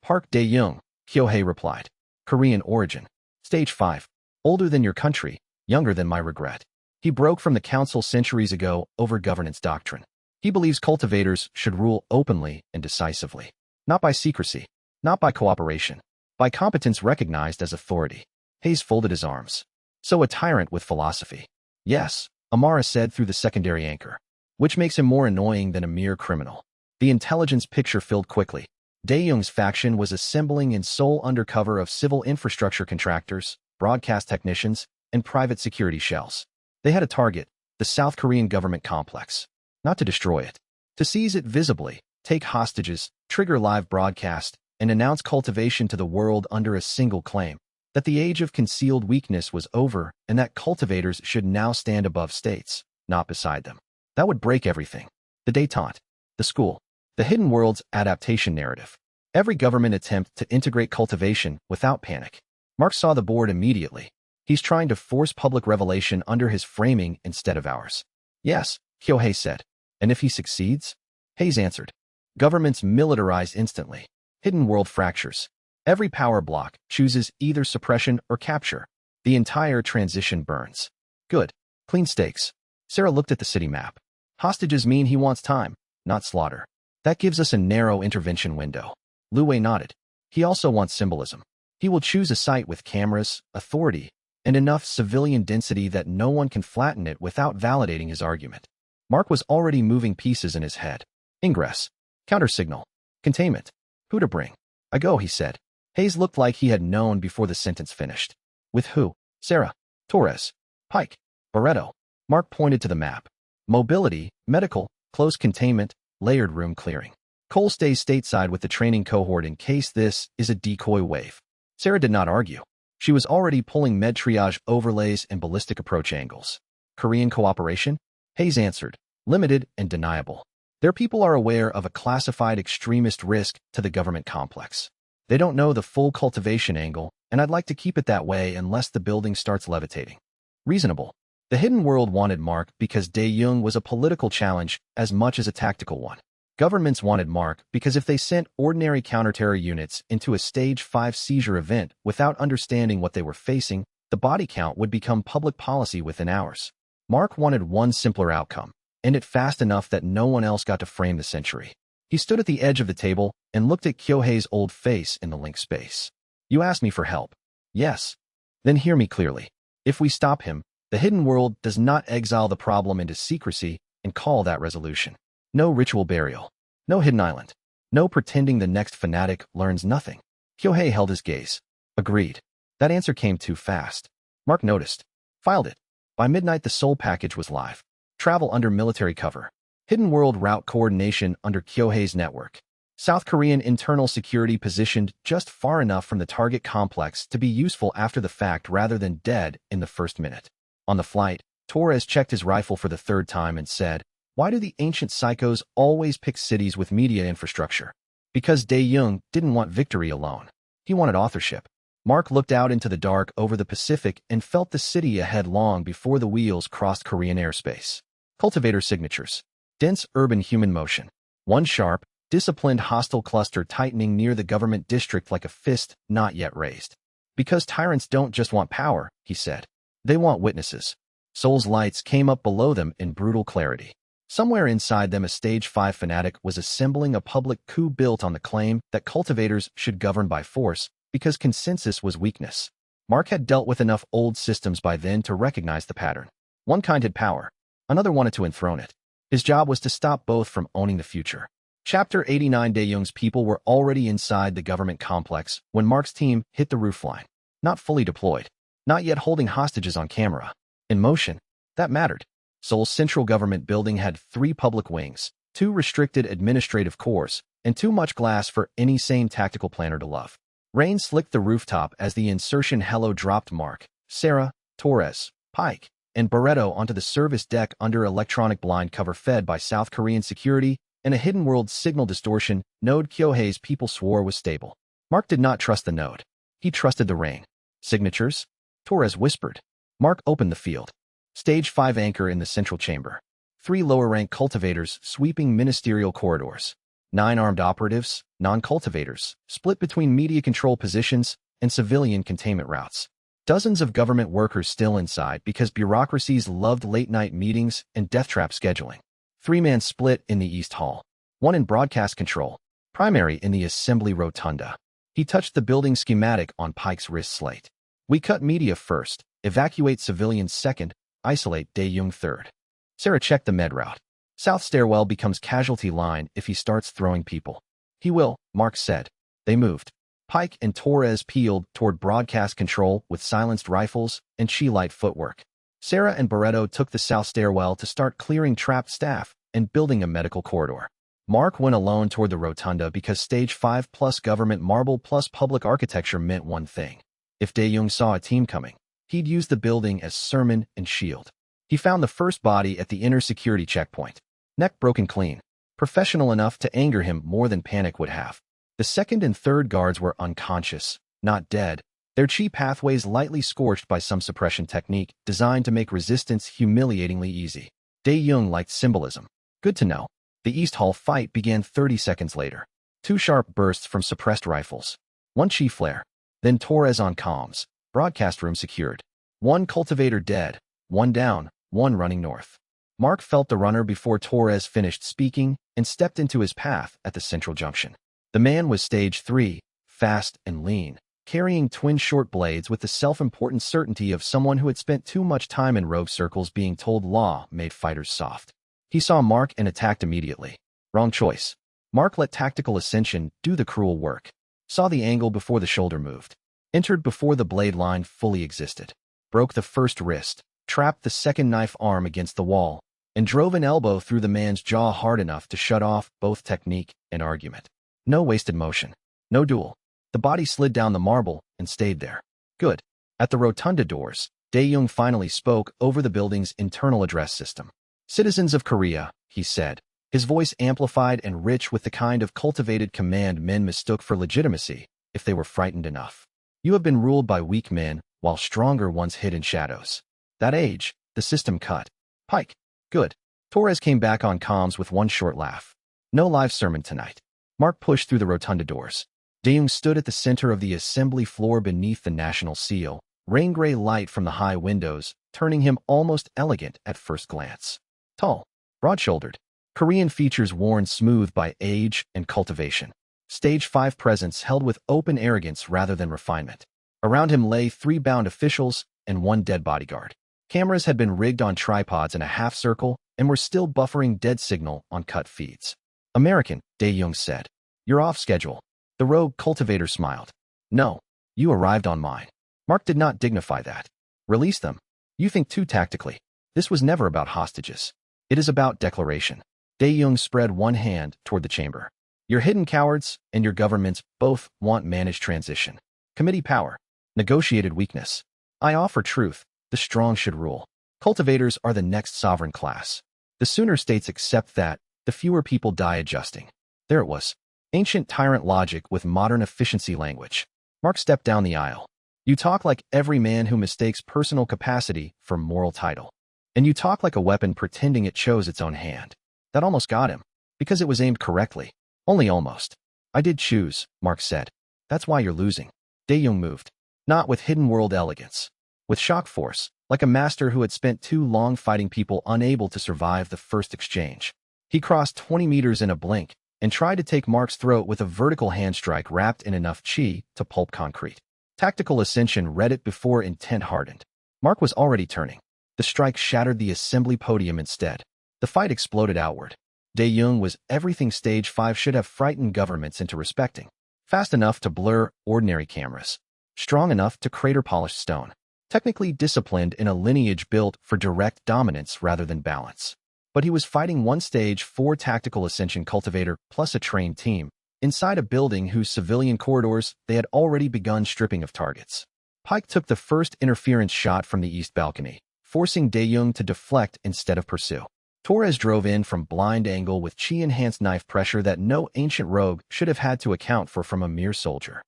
Park Dae-young, Kyohei replied. Korean origin. Stage 5. Older than your country, younger than my regret. He broke from the council centuries ago over governance doctrine. He believes cultivators should rule openly and decisively. Not by secrecy, not by cooperation, by competence recognized as authority. Hayes folded his arms. So a tyrant with philosophy. Yes, Amara said through the secondary anchor. Which makes him more annoying than a mere criminal. The intelligence picture filled quickly. Dae-young's faction was assembling in sole undercover of civil infrastructure contractors, broadcast technicians, and private security shells. They had a target, the South Korean government complex. Not to destroy it. To seize it visibly, take hostages, trigger live broadcast, and announce cultivation to the world under a single claim. That the age of concealed weakness was over and that cultivators should now stand above states, not beside them. That would break everything. The détente. The school. The hidden world's adaptation narrative. Every government attempt to integrate cultivation without panic. Mark saw the board immediately. He's trying to force public revelation under his framing instead of ours. Yes, Kyohei said. And if he succeeds? Hayes answered. Governments militarize instantly. Hidden world fractures. Every power block chooses either suppression or capture. The entire transition burns. Good. Clean stakes. Sarah looked at the city map. Hostages mean he wants time, not slaughter. That gives us a narrow intervention window. Lu Wei nodded. He also wants symbolism. He will choose a site with cameras, authority, and enough civilian density that no one can flatten it without validating his argument. Mark was already moving pieces in his head. Ingress. Countersignal. Containment. Who to bring? I go, he said. Hayes looked like he had known before the sentence finished. With who? Sarah. Torres. Pike. Barreto. Mark pointed to the map. Mobility, medical, close containment, layered room clearing. Cole stays stateside with the training cohort in case this is a decoy wave. Sarah did not argue. She was already pulling med triage overlays and ballistic approach angles. Korean cooperation? Hayes answered, limited and deniable. Their people are aware of a classified extremist risk to the government complex. They don't know the full cultivation angle, and I'd like to keep it that way unless the building starts levitating. Reasonable. The hidden world wanted Mark because Dae-young was a political challenge as much as a tactical one. Governments wanted Mark because if they sent ordinary counterterror units into a stage 5 seizure event without understanding what they were facing, the body count would become public policy within hours. Mark wanted one simpler outcome, end it fast enough that no one else got to frame the century. He stood at the edge of the table and looked at Kyohei's old face in the link space. You asked me for help. Yes. Then hear me clearly. If we stop him, the hidden world does not exile the problem into secrecy and call that resolution. No ritual burial. No hidden island. No pretending the next fanatic learns nothing. Kyohei held his gaze. Agreed. That answer came too fast. Mark noticed. Filed it. By midnight the Soul package was live. Travel under military cover. Hidden world route coordination under Kyohei's network. South Korean internal security positioned just far enough from the target complex to be useful after the fact rather than dead in the first minute. On the flight, Torres checked his rifle for the third time and said, "Why do the ancient psychos always pick cities with media infrastructure?" Because Dae-Jung didn't want victory alone. He wanted authorship. Mark looked out into the dark over the Pacific and felt the city ahead long before the wheels crossed Korean airspace. Cultivator signatures. Dense urban human motion. One sharp, disciplined hostile cluster tightening near the government district like a fist not yet raised. Because tyrants don't just want power, he said. They want witnesses. Soul's lights came up below them in brutal clarity. Somewhere inside them a Stage 5 fanatic was assembling a public coup built on the claim that cultivators should govern by force because consensus was weakness. Mark had dealt with enough old systems by then to recognize the pattern. One kind had power. Another wanted to enthrone it. His job was to stop both from owning the future. Chapter 89. Dae-Jung's people were already inside the government complex when Mark's team hit the roofline. Not fully deployed. Not yet holding hostages on camera. In motion. That mattered. Seoul's central government building had 3 public wings, 2 restricted administrative cores, and too much glass for any sane tactical planner to love. Rain slicked the rooftop as the insertion helo dropped Mark, Sarah, Torres, Pike, and Barreto onto the service deck under electronic blind cover fed by South Korean security and a hidden world signal distortion node Kyohei's people swore was stable. Mark did not trust the node. He trusted the rain. Signatures? Torres whispered. Mark opened the field. Stage 5 anchor in the central chamber. 3 lower-rank cultivators sweeping ministerial corridors. 9 armed operatives, non-cultivators, split between media control positions and civilian containment routes. Dozens of government workers still inside because bureaucracies loved late-night meetings and death trap scheduling. 3-man split in the East Hall. 1 in broadcast control, primary in the assembly rotunda. He touched the building schematic on Pike's wrist slate. We cut media first, evacuate civilians second, isolate Dae-Jung third. Sarah checked the med route. South stairwell becomes casualty line if he starts throwing people. He will, Mark said. They moved. Pike and Torres peeled toward broadcast control with silenced rifles and chi-light footwork. Sarah and Barreto took the south stairwell to start clearing trapped staff and building a medical corridor. Mark went alone toward the rotunda because Stage 5 plus government marble plus public architecture meant one thing. If Dae-Jung saw a team coming, he'd use the building as sermon and shield. He found the first body at the inner security checkpoint. Neck broken clean. Professional enough to anger him more than panic would have. The second and third guards were unconscious, not dead, their chi pathways lightly scorched by some suppression technique designed to make resistance humiliatingly easy. Dae-Jung liked symbolism. Good to know. The East Hall fight began 30 seconds later. 2 sharp bursts from suppressed rifles. 1 chi flare. Then Torres on comms. Broadcast room secured. 1 cultivator dead. 1 down. 1 running north. Mark felt the runner before Torres finished speaking and stepped into his path at the central junction. The man was Stage 3, fast and lean, carrying twin short blades with the self-important certainty of someone who had spent too much time in rogue circles being told law made fighters soft. He saw Mark and attacked immediately. Wrong choice. Mark let tactical ascension do the cruel work. Saw the angle before the shoulder moved. Entered before the blade line fully existed. Broke the first wrist, trapped the second knife arm against the wall, and drove an elbow through the man's jaw hard enough to shut off both technique and argument. No wasted motion. No duel. The body slid down the marble and stayed there. Good. At the rotunda doors, Dae-Jung finally spoke over the building's internal address system. Citizens of Korea, he said, his voice amplified and rich with the kind of cultivated command men mistook for legitimacy if they were frightened enough. You have been ruled by weak men while stronger ones hid in shadows. That age, the system cut. Pike. Good. Torres came back on comms with 1 short laugh. No live sermon tonight. Mark pushed through the rotunda doors. Dae-Jung stood at the center of the assembly floor beneath the national seal, rain-gray light from the high windows, turning him almost elegant at first glance. Tall, broad-shouldered, Korean features worn smooth by age and cultivation. Stage 5 presence held with open arrogance rather than refinement. Around him lay 3 bound officials and 1 dead bodyguard. Cameras had been rigged on tripods in a half circle and were still buffering dead signal on cut feeds. American, Dae-young said. You're off schedule. The rogue cultivator smiled. No, you arrived on mine. Mark did not dignify that. Release them. You think too tactically. This was never about hostages. It is about declaration. Dae-young spread one hand toward the chamber. Your hidden cowards and your governments both want managed transition. Committee power. Negotiated weakness. I offer truth. The strong should rule. Cultivators are the next sovereign class. The sooner states accept that, the fewer people die adjusting. There it was. Ancient tyrant logic with modern efficiency language. Mark stepped down the aisle. You talk like every man who mistakes personal capacity for moral title. And you talk like a weapon pretending it chose its own hand. That almost got him. Because it was aimed correctly. Only almost. I did choose, Mark said. That's why you're losing. Dae-young moved. Not with hidden world elegance. With shock force, like a master who had spent too long fighting people unable to survive the first exchange. He crossed 20 meters in a blink and tried to take Mark's throat with a vertical hand strike wrapped in enough chi to pulp concrete. Tactical ascension read it before intent hardened. Mark was already turning. The strike shattered the assembly podium instead. The fight exploded outward. Dae-young was everything Stage 5 should have frightened governments into respecting. Fast enough to blur ordinary cameras. Strong enough to crater polished stone. Technically disciplined in a lineage built for direct dominance rather than balance. But he was fighting one Stage 4 tactical ascension cultivator plus a trained team, inside a building whose civilian corridors they had already begun stripping of targets. Pike took the first interference shot from the east balcony, forcing Dae-young to deflect instead of pursue. Torres drove in from blind angle with chi-enhanced knife pressure that no ancient rogue should have had to account for from a mere soldier.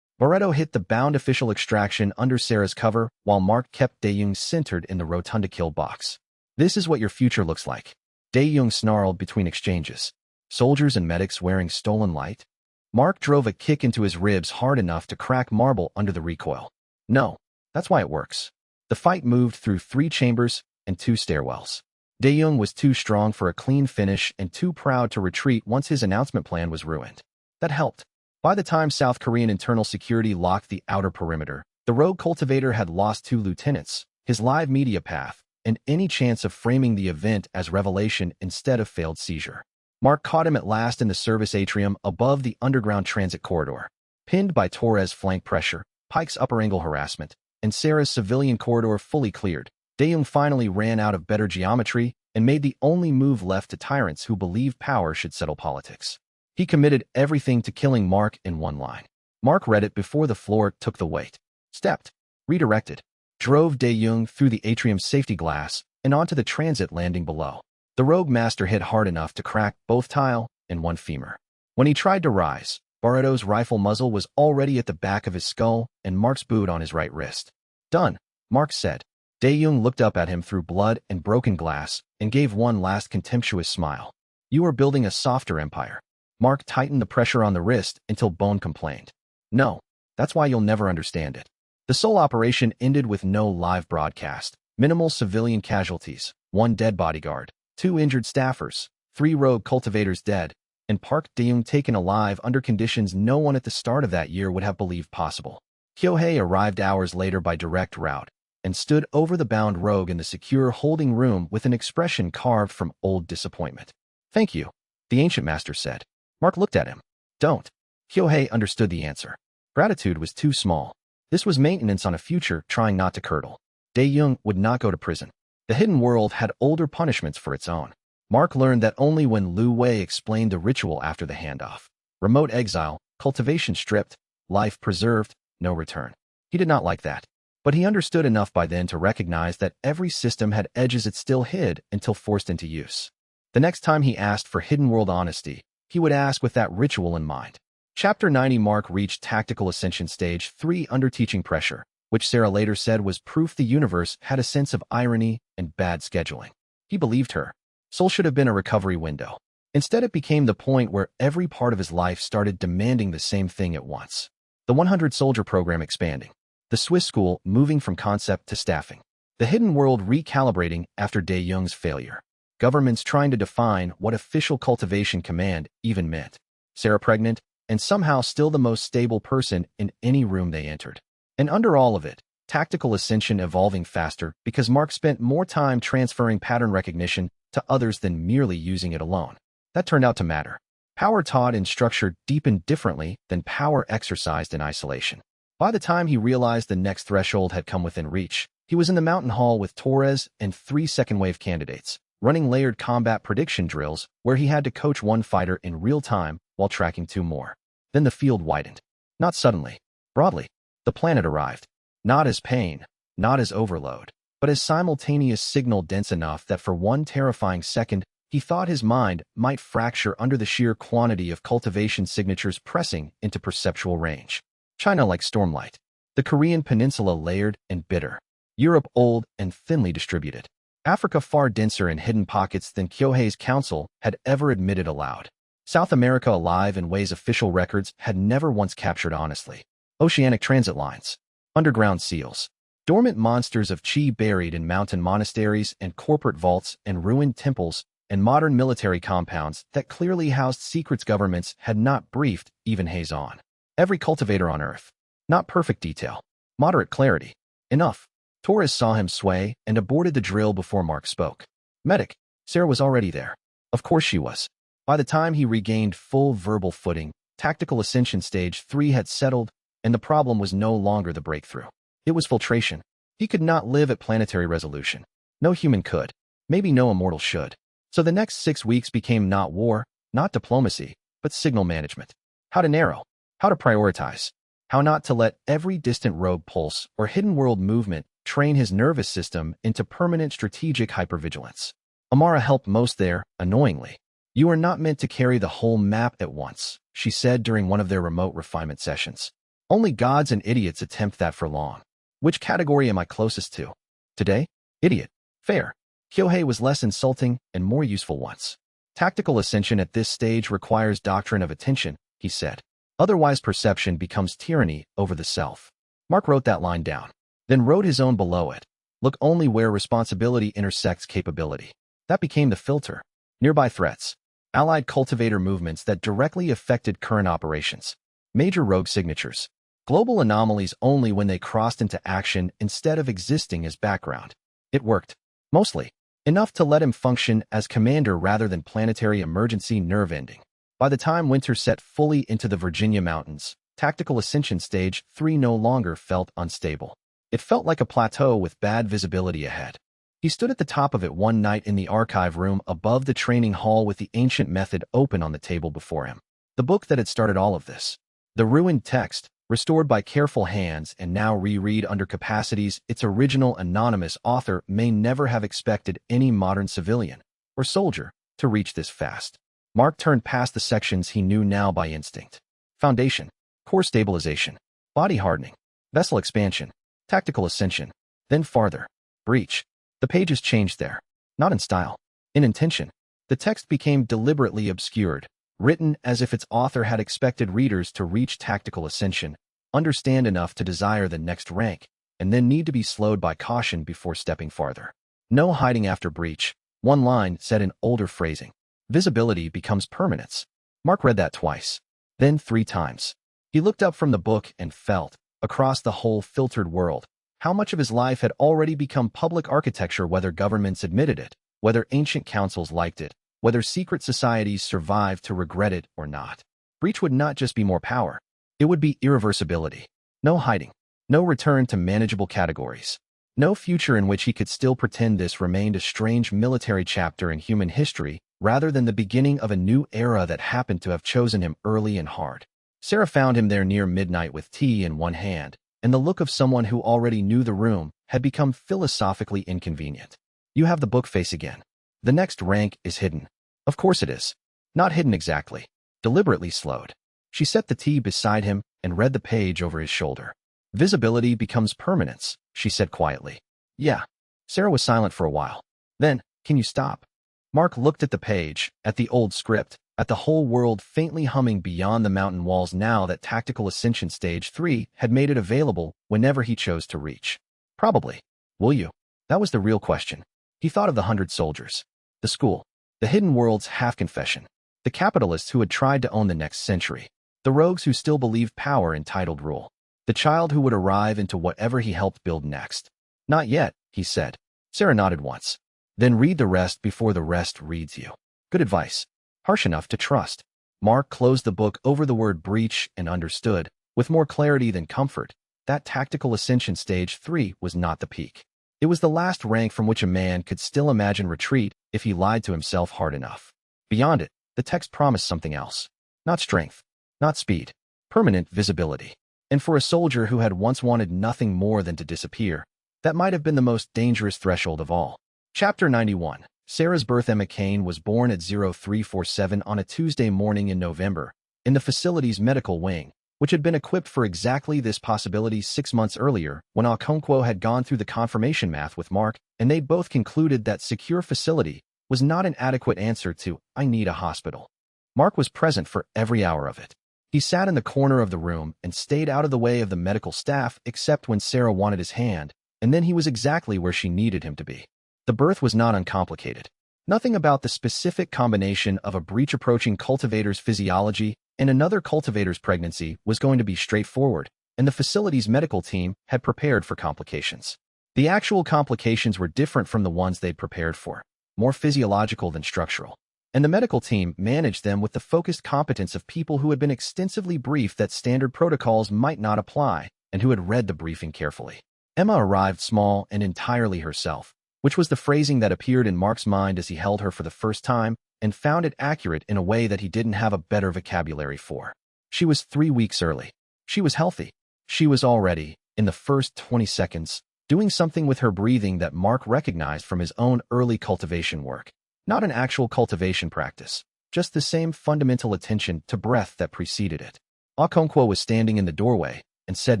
Barreto hit the bound official extraction under Sarah's cover, while Mark kept Dae-young centered in the rotunda kill box. This is what your future looks like. Dae-young snarled between exchanges. Soldiers and medics wearing stolen light? Mark drove a kick into his ribs hard enough to crack marble under the recoil. No, that's why it works. The fight moved through 3 chambers and 2 stairwells. Dae-young was too strong for a clean finish and too proud to retreat once his announcement plan was ruined. That helped. By the time South Korean internal security locked the outer perimeter, the rogue cultivator had lost 2 lieutenants, his live media path, and any chance of framing the event as revelation instead of failed seizure. Mark caught him at last in the service atrium above the underground transit corridor. Pinned by Torres' flank pressure, Pike's upper angle harassment, and Sarah's civilian corridor fully cleared, Dae-young finally ran out of better geometry and made the only move left to tyrants who believed power should settle politics. He committed everything to killing Mark in one line. Mark read it before the floor took the weight. Stepped. Redirected. Drove Dae-young through the atrium's safety glass and onto the transit landing below. The rogue master hit hard enough to crack both tile and one femur. When he tried to rise, Barreto's rifle muzzle was already at the back of his skull and Mark's boot on his right wrist. Done, Mark said. Dae-young looked up at him through blood and broken glass and gave one last contemptuous smile. You are building a softer empire. Mark tightened the pressure on the wrist until bone complained. No, that's why you'll never understand it. The sole operation ended with no live broadcast, minimal civilian casualties, 1 dead bodyguard, 2 injured staffers, 3 rogue cultivators dead, and Park Dae-young taken alive under conditions no one at the start of that year would have believed possible. Kyohei arrived hours later by direct route, and stood over the bound rogue in the secure holding room with an expression carved from old disappointment. Thank you, the ancient master said. Mark looked at him. Don't. Kyohei understood the answer. Gratitude was too small. This was maintenance on a future trying not to curdle. Dae-young would not go to prison. The hidden world had older punishments for its own. Mark learned that only when Lu Wei explained the ritual after the handoff. Remote exile, cultivation stripped, life preserved, no return. He did not like that. But he understood enough by then to recognize that every system had edges it still hid until forced into use. The next time he asked for hidden world honesty, he would ask with that ritual in mind. Chapter 90 Mark reached Tactical Ascension Stage 3 under teaching pressure, which Sarah later said was proof the universe had a sense of irony and bad scheduling. He believed her. Soul should have been a recovery window. Instead, it became the point where every part of his life started demanding the same thing at once. The 100-soldier program expanding. The Swiss school moving from concept to staffing. The hidden world recalibrating after Dae-young's failure. governments trying to define what official cultivation command even meant. Sarah pregnant, and somehow still the most stable person in any room they entered. And under all of it, tactical ascension evolving faster because Mark spent more time transferring pattern recognition to others than merely using it alone. That turned out to matter. Power taught in structure deepened differently than power exercised in isolation. By the time he realized the next threshold had come within reach, he was in the mountain hall with Torres and 3 second-wave candidates, running layered combat prediction drills where he had to coach one fighter in real time while tracking 2 more. Then the field widened. Not suddenly, broadly. The planet arrived. Not as pain, not as overload, but as simultaneous signal dense enough that for one terrifying second, he thought his mind might fracture under the sheer quantity of cultivation signatures pressing into perceptual range. China like stormlight. The Korean peninsula layered and bitter. Europe old and thinly distributed. Africa far denser in hidden pockets than Kyohei's council had ever admitted aloud. South America alive in ways official records had never once captured honestly. Oceanic transit lines. Underground seals. Dormant monsters of chi buried in mountain monasteries and corporate vaults and ruined temples and modern military compounds that clearly housed secrets governments had not briefed even Hayes on. Every cultivator on Earth. Not perfect detail. Moderate clarity. Enough. Torres saw him sway and aborted the drill before Mark spoke. Medic. Sarah was already there. Of course she was. By the time he regained full verbal footing, tactical ascension stage 3 had settled, and the problem was no longer the breakthrough. It was filtration. He could not live at planetary resolution. No human could. Maybe no immortal should. So the next 6 weeks became not war, not diplomacy, but signal management. How to narrow. How to prioritize. How not to let every distant rogue pulse or hidden world movement train his nervous system into permanent strategic hypervigilance. Amara helped most there, annoyingly. You are not meant to carry the whole map at once, she said during one of their remote refinement sessions. Only gods and idiots attempt that for long. Which category am I closest to? Today? Idiot. Fair. Kyohei was less insulting and more useful once. Tactical ascension at this stage requires doctrine of attention, he said. Otherwise perception becomes tyranny over the self. Mark wrote that line down, then wrote his own below it. Look only where responsibility intersects capability. That became the filter. Nearby threats. Allied cultivator movements that directly affected current operations. Major rogue signatures. Global anomalies only when they crossed into action instead of existing as background. It worked. Mostly. Enough to let him function as commander rather than planetary emergency nerve ending. By the time winter set fully into the Virginia mountains, tactical ascension stage 3 no longer felt unstable. It felt like a plateau with bad visibility ahead. He stood at the top of it one night in the archive room above the training hall with the ancient method open on the table before him. The book that had started all of this. The ruined text, restored by careful hands and now reread under capacities its original anonymous author may never have expected any modern civilian or soldier to reach this fast. Mark turned past the sections he knew now by instinct. Foundation, core stabilization, body hardening, vessel expansion, tactical ascension, then farther, breach. The pages changed there, not in style, in intention. The text became deliberately obscured, written as if its author had expected readers to reach tactical ascension, understand enough to desire the next rank, and then need to be slowed by caution before stepping farther. No hiding after breach. One line said in older phrasing. Visibility becomes permanence. Mark read that twice, then 3 times. He looked up from the book and felt, across the whole filtered world, how much of his life had already become public architecture, whether governments admitted it, whether ancient councils liked it, whether secret societies survived to regret it or not. Breach would not just be more power. It would be irreversibility. No hiding. No return to manageable categories. No future in which he could still pretend this remained a strange military chapter in human history rather than the beginning of a new era that happened to have chosen him early and hard. Sarah found him there near midnight with tea in one hand, and the look of someone who already knew the room had become philosophically inconvenient. You have the book face again. The next rank is hidden. Of course it is. Not hidden exactly. Deliberately slowed. She set the tea beside him and read the page over his shoulder. Visibility becomes permanence, she said quietly. Yeah. Sarah was silent for a while. Then, can you stop? Mark looked at the page, at the old script, at the whole world faintly humming beyond the mountain walls now that Tactical Ascension Stage 3 had made it available whenever he chose to reach. Probably. Will you? That was the real question. He thought of the 100 soldiers. The school. The hidden world's half-confession. The capitalists who had tried to own the next century. The rogues who still believed power entitled rule. The child who would arrive into whatever he helped build next. Not yet, he said. Sarah nodded once. Then read the rest before the rest reads you. Good advice. Harsh enough to trust. Mark closed the book over the word breach and understood, with more clarity than comfort, that tactical ascension stage 3 was not the peak. It was the last rank from which a man could still imagine retreat if he lied to himself hard enough. Beyond it, the text promised something else. Not strength, not speed, permanent visibility. And for a soldier who had once wanted nothing more than to disappear, that might have been the most dangerous threshold of all. Chapter 91. Sarah's birth. Emma Kane was born at 0347 on a Tuesday morning in November, in the facility's medical wing, which had been equipped for exactly this possibility 6 months earlier when Okonkwo had gone through the confirmation math with Mark, and they'd both concluded that secure facility was not an adequate answer to, I need a hospital. Mark was present for every hour of it. He sat in the corner of the room and stayed out of the way of the medical staff except when Sarah wanted his hand, and then he was exactly where she needed him to be. The birth was not uncomplicated. Nothing about the specific combination of a breech approaching cultivator's physiology and another cultivator's pregnancy was going to be straightforward, and the facility's medical team had prepared for complications. The actual complications were different from the ones they'd prepared for, more physiological than structural. And the medical team managed them with the focused competence of people who had been extensively briefed that standard protocols might not apply, and who had read the briefing carefully. Emma arrived small and entirely herself, which was the phrasing that appeared in Mark's mind as he held her for the first time and found it accurate in a way that he didn't have a better vocabulary for. She was 3 weeks early. She was healthy. She was already, in the first 20 seconds, doing something with her breathing that Mark recognized from his own early cultivation work. Not an actual cultivation practice, just the same fundamental attention to breath that preceded it. Okonkwo was standing in the doorway and said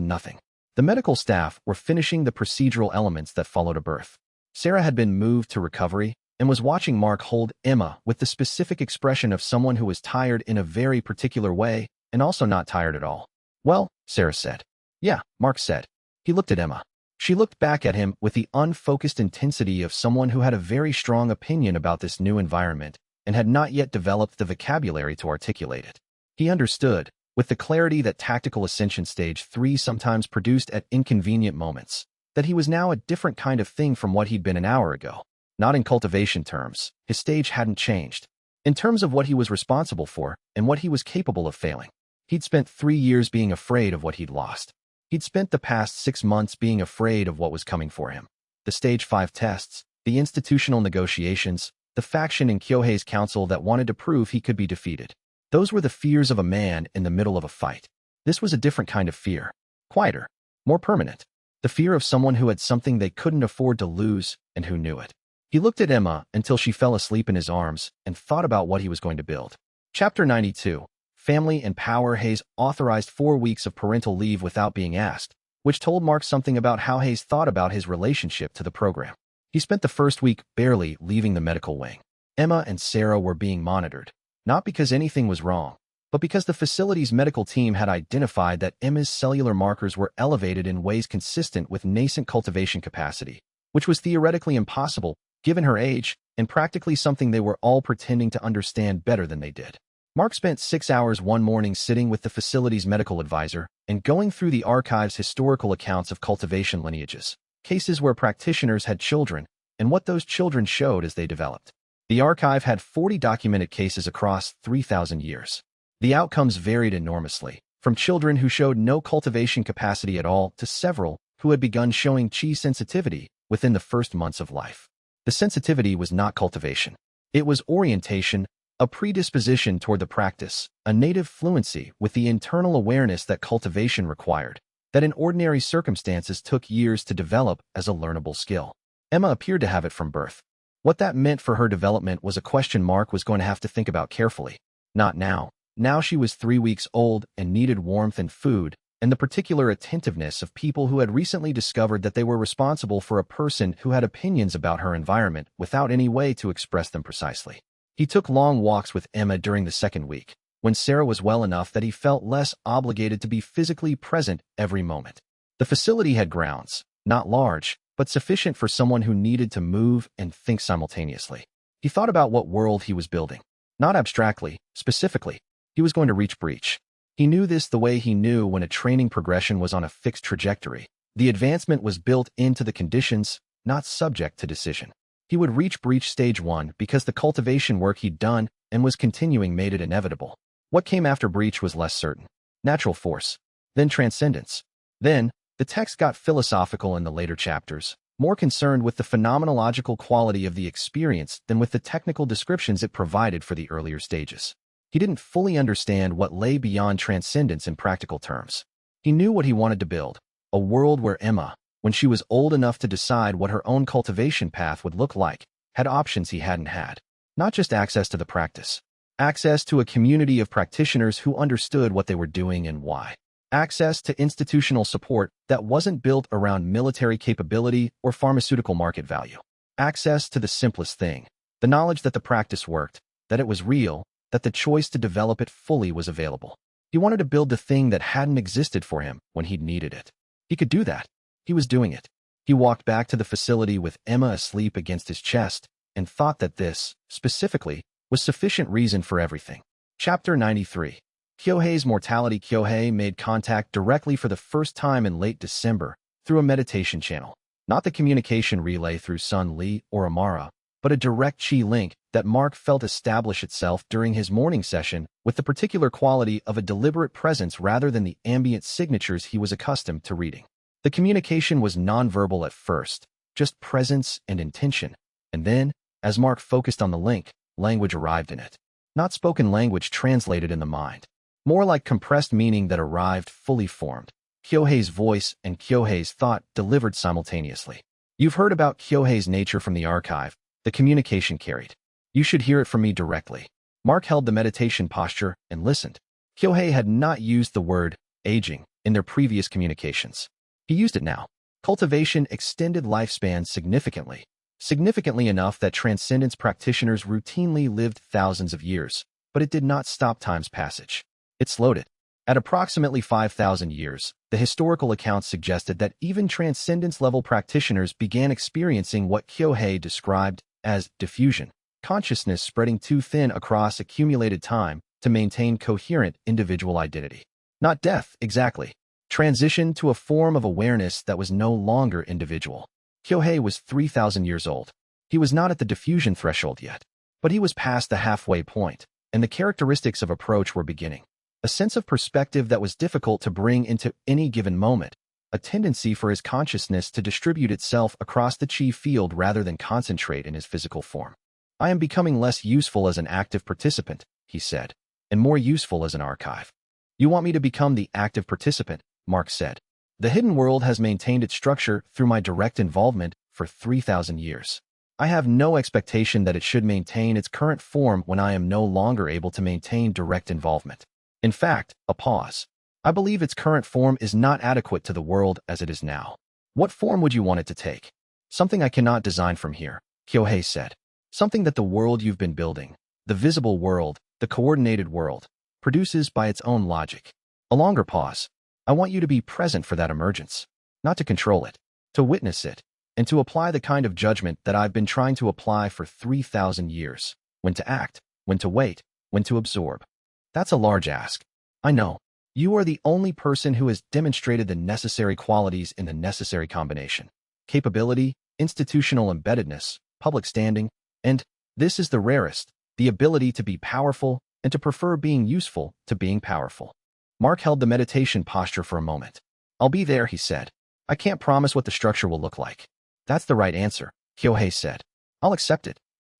nothing. The medical staff were finishing the procedural elements that followed a birth. Sarah had been moved to recovery and was watching Mark hold Emma with the specific expression of someone who was tired in a very particular way and also not tired at all. Well, Sarah said. Yeah, Mark said. He looked at Emma. She looked back at him with the unfocused intensity of someone who had a very strong opinion about this new environment and had not yet developed the vocabulary to articulate it. He understood, with the clarity that tactical ascension stage 3 sometimes produced at inconvenient moments, that he was now a different kind of thing from what he'd been an hour ago. Not in cultivation terms, his stage hadn't changed. In terms of what he was responsible for and what he was capable of failing. He'd spent 3 years being afraid of what he'd lost. He'd spent the past 6 months being afraid of what was coming for him. The Stage 5 tests, the institutional negotiations, the faction in Kyohei's council that wanted to prove he could be defeated. Those were the fears of a man in the middle of a fight. This was a different kind of fear. Quieter. More permanent. The fear of someone who had something they couldn't afford to lose and who knew it. He looked at Emma until she fell asleep in his arms and thought about what he was going to build. Chapter 92. Family and Power. Hayes authorized 4 weeks of parental leave without being asked, which told Mark something about how Hayes thought about his relationship to the program. He spent the first week barely leaving the medical wing. Emma and Sarah were being monitored, not because anything was wrong, but because the facility's medical team had identified that Emma's cellular markers were elevated in ways consistent with nascent cultivation capacity, which was theoretically impossible given her age and practically something they were all pretending to understand better than they did. Mark spent 6 hours one morning sitting with the facility's medical advisor and going through the archive's historical accounts of cultivation lineages, cases where practitioners had children, and what those children showed as they developed. The archive had 40 documented cases across 3,000 years. The outcomes varied enormously, from children who showed no cultivation capacity at all to several who had begun showing qi sensitivity within the first months of life. The sensitivity was not cultivation. It was orientation, a predisposition toward the practice, a native fluency with the internal awareness that cultivation required, that in ordinary circumstances took years to develop as a learnable skill. Emma appeared to have it from birth. What that meant for her development was a question Mark was going to have to think about carefully. Not now. Now she was 3 weeks old and needed warmth and food, and the particular attentiveness of people who had recently discovered that they were responsible for a person who had opinions about her environment without any way to express them precisely. He took long walks with Emma during the second week, when Sarah was well enough that he felt less obligated to be physically present every moment. The facility had grounds, not large, but sufficient for someone who needed to move and think simultaneously. He thought about what world he was building. Not abstractly, specifically. He was going to reach breach. He knew this the way he knew when a training progression was on a fixed trajectory. The advancement was built into the conditions, not subject to decision. He would reach breach stage 1 because the cultivation work he'd done and was continuing made it inevitable. What came after breach was less certain. Natural force. Then transcendence. Then, the text got philosophical in the later chapters, more concerned with the phenomenological quality of the experience than with the technical descriptions it provided for the earlier stages. He didn't fully understand what lay beyond transcendence in practical terms. He knew what he wanted to build, a world where Emma, when she was old enough to decide what her own cultivation path would look like, had options he hadn't had. Not just access to the practice. Access to a community of practitioners who understood what they were doing and why. Access to institutional support that wasn't built around military capability or pharmaceutical market value. Access to the simplest thing, the knowledge that the practice worked, that it was real, that the choice to develop it fully was available. He wanted to build the thing that hadn't existed for him when he'd needed it. He could do that. He was doing it. He walked back to the facility with Emma asleep against his chest and thought that this, specifically, was sufficient reason for everything. Chapter 93. Kyohei's mortality. Kyohei made contact directly for the first time in late December through a meditation channel. Not the communication relay through Sun Li or Amara, but a direct chi link that Mark felt establish itself during his morning session with the particular quality of a deliberate presence rather than the ambient signatures he was accustomed to reading. The communication was nonverbal at first, just presence and intention, and then, as Mark focused on the link, language arrived in it. Not spoken language translated in the mind. More like compressed meaning that arrived fully formed. Kyohei's voice and Kyohei's thought delivered simultaneously. You've heard about Kyohei's nature from the archive, the communication carried. You should hear it from me directly. Mark held the meditation posture and listened. Kyohei had not used the word aging in their previous communications. He used it now. Cultivation extended lifespan significantly. Significantly enough that transcendence practitioners routinely lived thousands of years, but it did not stop time's passage. It slowed it. At approximately 5,000 years, the historical accounts suggested that even transcendence-level practitioners began experiencing what Kyohei described as diffusion, consciousness spreading too thin across accumulated time to maintain coherent individual identity. Not death, exactly. Transition to a form of awareness that was no longer individual. Kyohei was 3,000 years old. He was not at the diffusion threshold yet, but he was past the halfway point, and the characteristics of approach were beginning. A sense of perspective that was difficult to bring into any given moment, a tendency for his consciousness to distribute itself across the chi field rather than concentrate in his physical form. I am becoming less useful as an active participant, he said, and more useful as an archive. You want me to become the active participant, Mark said. The hidden world has maintained its structure through my direct involvement for 3,000 years. I have no expectation that it should maintain its current form when I am no longer able to maintain direct involvement. In fact, a pause. I believe its current form is not adequate to the world as it is now. What form would you want it to take? Something I cannot design from here, Kyohei said. Something that the world you've been building, the visible world, the coordinated world, produces by its own logic. A longer pause. I want you to be present for that emergence, not to control it, to witness it, and to apply the kind of judgment that I've been trying to apply for 3,000 years. When to act, when to wait, when to absorb. That's a large ask. I know. You are the only person who has demonstrated the necessary qualities in the necessary combination. Capability, institutional embeddedness, public standing, and, this is the rarest, the ability to be powerful and to prefer being useful to being powerful. Mark held the meditation posture for a moment. I'll be there, he said. I can't promise what the structure will look like. That's the right answer, Kyohei said. I'll accept it.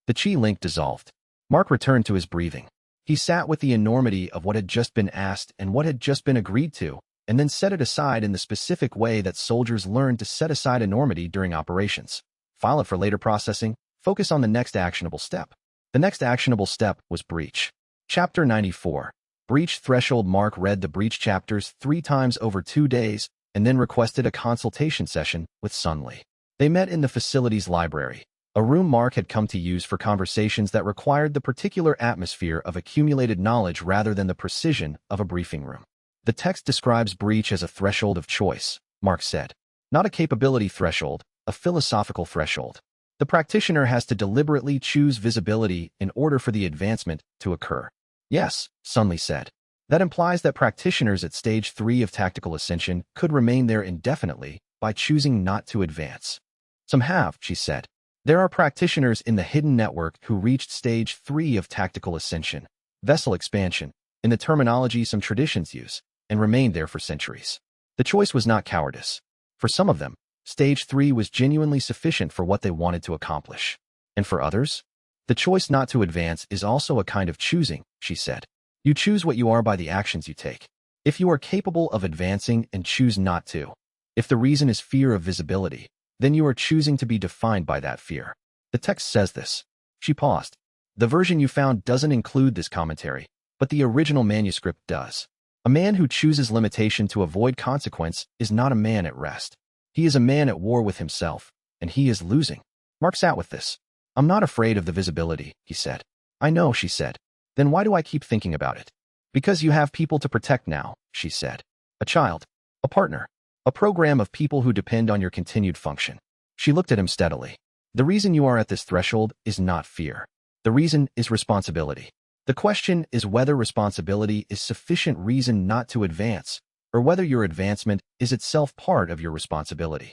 The chi link dissolved. Mark returned to his breathing. He sat with the enormity of what had just been asked and what had just been agreed to, and then set it aside in the specific way that soldiers learn to set aside enormity during operations. File it for later processing, focus on the next actionable step. The next actionable step was breach. Chapter 94. Breach threshold. Mark read the breach chapters 3 times over 2 days, and then requested a consultation session with Sun Li. They met in the facility's library, a room Mark had come to use for conversations that required the particular atmosphere of accumulated knowledge rather than the precision of a briefing room. The text describes breach as a threshold of choice, Mark said. Not a capability threshold, a philosophical threshold. The practitioner has to deliberately choose visibility in order for the advancement to occur. Yes, Sunli said. That implies that practitioners at stage 3 of tactical ascension could remain there indefinitely by choosing not to advance. Some have, she said. There are practitioners in the hidden network who reached stage 3 of tactical ascension, vessel expansion, in the terminology some traditions use, and remained there for centuries. The choice was not cowardice. For some of them, stage 3 was genuinely sufficient for what they wanted to accomplish. And for others, the choice not to advance is also a kind of choosing, she said. You choose what you are by the actions you take. If you are capable of advancing and choose not to, if the reason is fear of visibility, then you are choosing to be defined by that fear. The text says this. She paused. The version you found doesn't include this commentary, but the original manuscript does. A man who chooses limitation to avoid consequence is not a man at rest. He is a man at war with himself, and he is losing. Mark sat with this. I'm not afraid of the visibility, he said. I know, she said. Then why do I keep thinking about it? Because you have people to protect now, she said. A child, a partner, a program of people who depend on your continued function. She looked at him steadily. The reason you are at this threshold is not fear. The reason is responsibility. The question is whether responsibility is sufficient reason not to advance, or whether your advancement is itself part of your responsibility.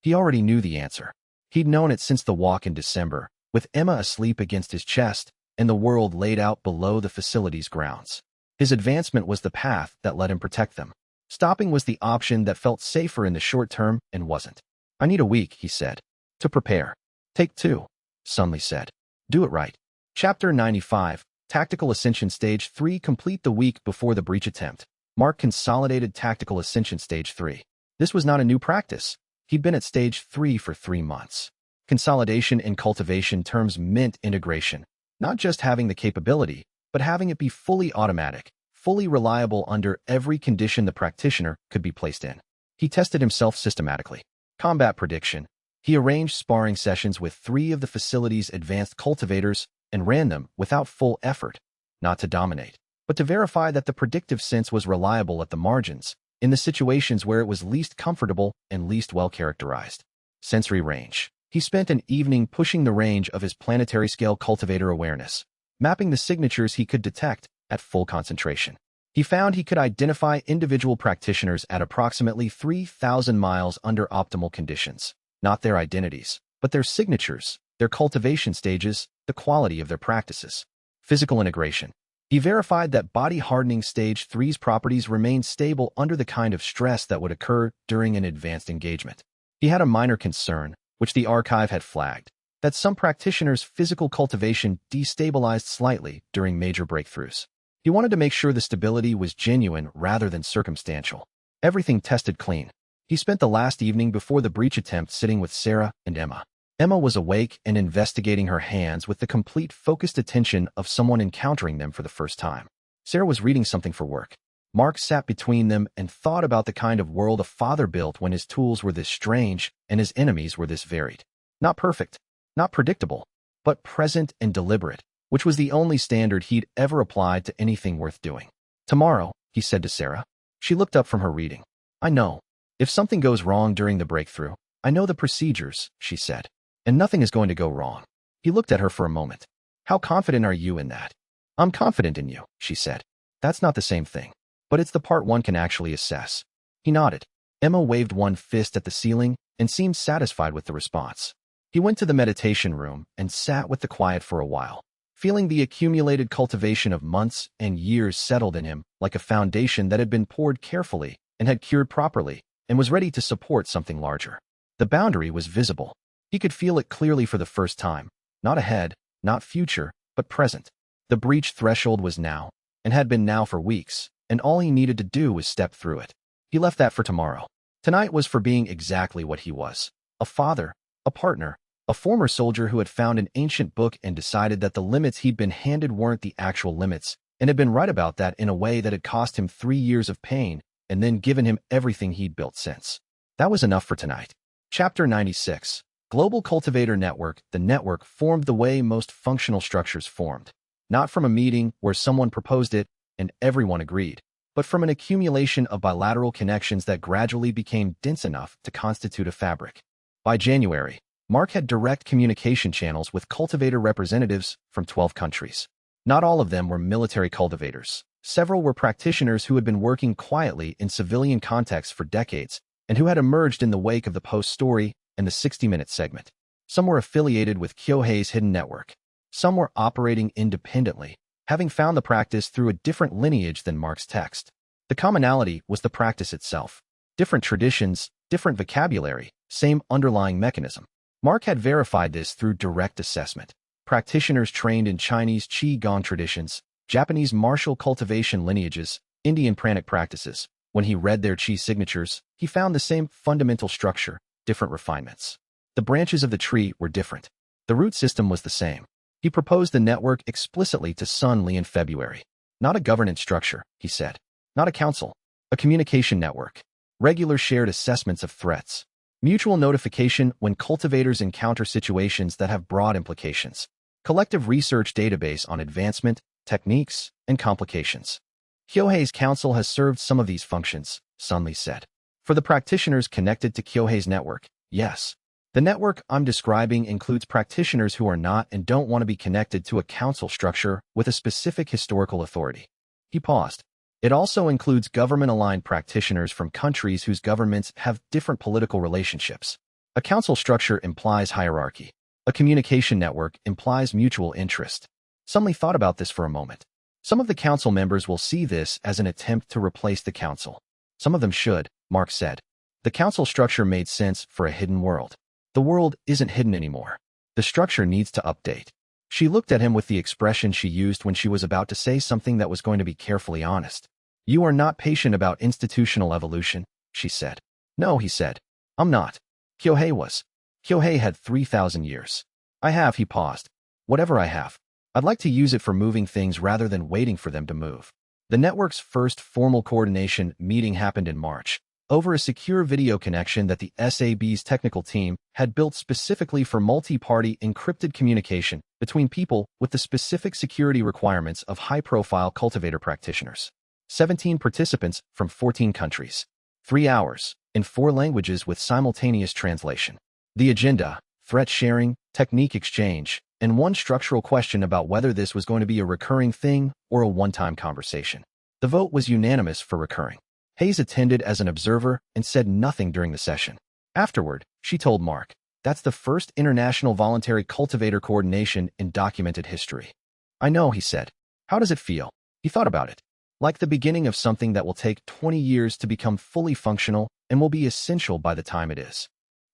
He already knew the answer. He'd known it since the walk in December, with Emma asleep against his chest and the world laid out below the facility's grounds. His advancement was the path that let him protect them. Stopping was the option that felt safer in the short term and wasn't. I need a week, he said. To prepare. Take 2, Sunli said. Do it right. Chapter 95, Tactical Ascension Stage 3. Complete the week before the breach attempt. Mark consolidated Tactical Ascension Stage 3. This was not a new practice. He'd been at Stage 3 for 3 months. Consolidation in cultivation terms meant integration. Not just having the capability, but having it be fully automatic, fully reliable under every condition the practitioner could be placed in. He tested himself systematically. Combat prediction. He arranged sparring sessions with 3 of the facility's advanced cultivators and ran them without full effort, not to dominate, but to verify that the predictive sense was reliable at the margins, in the situations where it was least comfortable and least well-characterized. Sensory range. He spent an evening pushing the range of his planetary-scale cultivator awareness, mapping the signatures he could detect at full concentration. He found he could identify individual practitioners at approximately 3,000 miles under optimal conditions, not their identities, but their signatures, their cultivation stages, the quality of their practices. Physical integration. He verified that body-hardening Stage 3's properties remained stable under the kind of stress that would occur during an advanced engagement. He had a minor concern, which the archive had flagged, that some practitioners' physical cultivation destabilized slightly during major breakthroughs. He wanted to make sure the stability was genuine rather than circumstantial. Everything tested clean. He spent the last evening before the breach attempt sitting with Sarah and Emma. Emma was awake and investigating her hands with the complete focused attention of someone encountering them for the first time. Sarah was reading something for work. Mark sat between them and thought about the kind of world a father built when his tools were this strange and his enemies were this varied. Not perfect, not predictable, but present and deliberate, which was the only standard he'd ever applied to anything worth doing. Tomorrow, he said to Sarah. She looked up from her reading. I know. If something goes wrong during the breakthrough, I know the procedures, she said. And nothing is going to go wrong. He looked at her for a moment. How confident are you in that? I'm confident in you, she said. That's not the same thing. But it's the part one can actually assess. He nodded. Emma waved one fist at the ceiling and seemed satisfied with the response. He went to the meditation room and sat with the quiet for a while, feeling the accumulated cultivation of months and years settled in him like a foundation that had been poured carefully and had cured properly and was ready to support something larger. The boundary was visible. He could feel it clearly for the first time, not ahead, not future, but present. The breach threshold was now, and had been now for weeks, and all he needed to do was step through it. He left that for tomorrow. Tonight was for being exactly what he was. A father, a partner, a former soldier who had found an ancient book and decided that the limits he'd been handed weren't the actual limits, and had been right about that in a way that had cost him 3 years of pain, and then given him everything he'd built since. That was enough for tonight. Chapter 96. Global Cultivator Network. The network formed the way most functional structures formed. Not from a meeting where someone proposed it and everyone agreed, but from an accumulation of bilateral connections that gradually became dense enough to constitute a fabric. By January, Mark had direct communication channels with cultivator representatives from 12 countries. Not all of them were military cultivators. Several were practitioners who had been working quietly in civilian contexts for decades and who had emerged in the wake of the Post story and the 60-minute segment. Some were affiliated with Kyohei's hidden network. Some were operating independently, having found the practice through a different lineage than Mark's text. The commonality was the practice itself. Different traditions, different vocabulary, same underlying mechanism. Mark had verified this through direct assessment. Practitioners trained in Chinese Qigong traditions, Japanese martial cultivation lineages, Indian pranic practices. When he read their Qi signatures, he found the same fundamental structure, different refinements. The branches of the tree were different. The root system was the same. He proposed the network explicitly to Sun Li in February. Not a governance structure, he said. Not a council. A communication network. Regular shared assessments of threats. Mutual notification when cultivators encounter situations that have broad implications. Collective research database on advancement, techniques, and complications. Kyohei's council has served some of these functions, Sun Li said. For the practitioners connected to Kyohei's network, yes. The network I'm describing includes practitioners who are not and don't want to be connected to a council structure with a specific historical authority. He paused. It also includes government-aligned practitioners from countries whose governments have different political relationships. A council structure implies hierarchy. A communication network implies mutual interest. Sun Li thought about this for a moment. Some of the council members will see this as an attempt to replace the council. Some of them should, Mark said. The council structure made sense for a hidden world. The world isn't hidden anymore. The structure needs to update. She looked at him with the expression she used when she was about to say something that was going to be carefully honest. You are not patient about institutional evolution, she said. No, he said. I'm not. Kyohei was. Kyohei had 3,000 years. I have, he paused. Whatever I have. I'd like to use it for moving things rather than waiting for them to move. The network's first formal coordination meeting happened in March, over a secure video connection that the SAB's technical team had built specifically for multi-party encrypted communication between people with the specific security requirements of high-profile cultivator practitioners. 17 participants from 14 countries. 3 hours, in 4 languages with simultaneous translation. The agenda, threat sharing, technique exchange, and one structural question about whether this was going to be a recurring thing or a one-time conversation. The vote was unanimous for recurring. Hayes attended as an observer and said nothing during the session. Afterward, she told Mark, that's the first international voluntary cultivator coordination in documented history. I know, he said. How does it feel? He thought about it. Like the beginning of something that will take 20 years to become fully functional and will be essential by the time it is.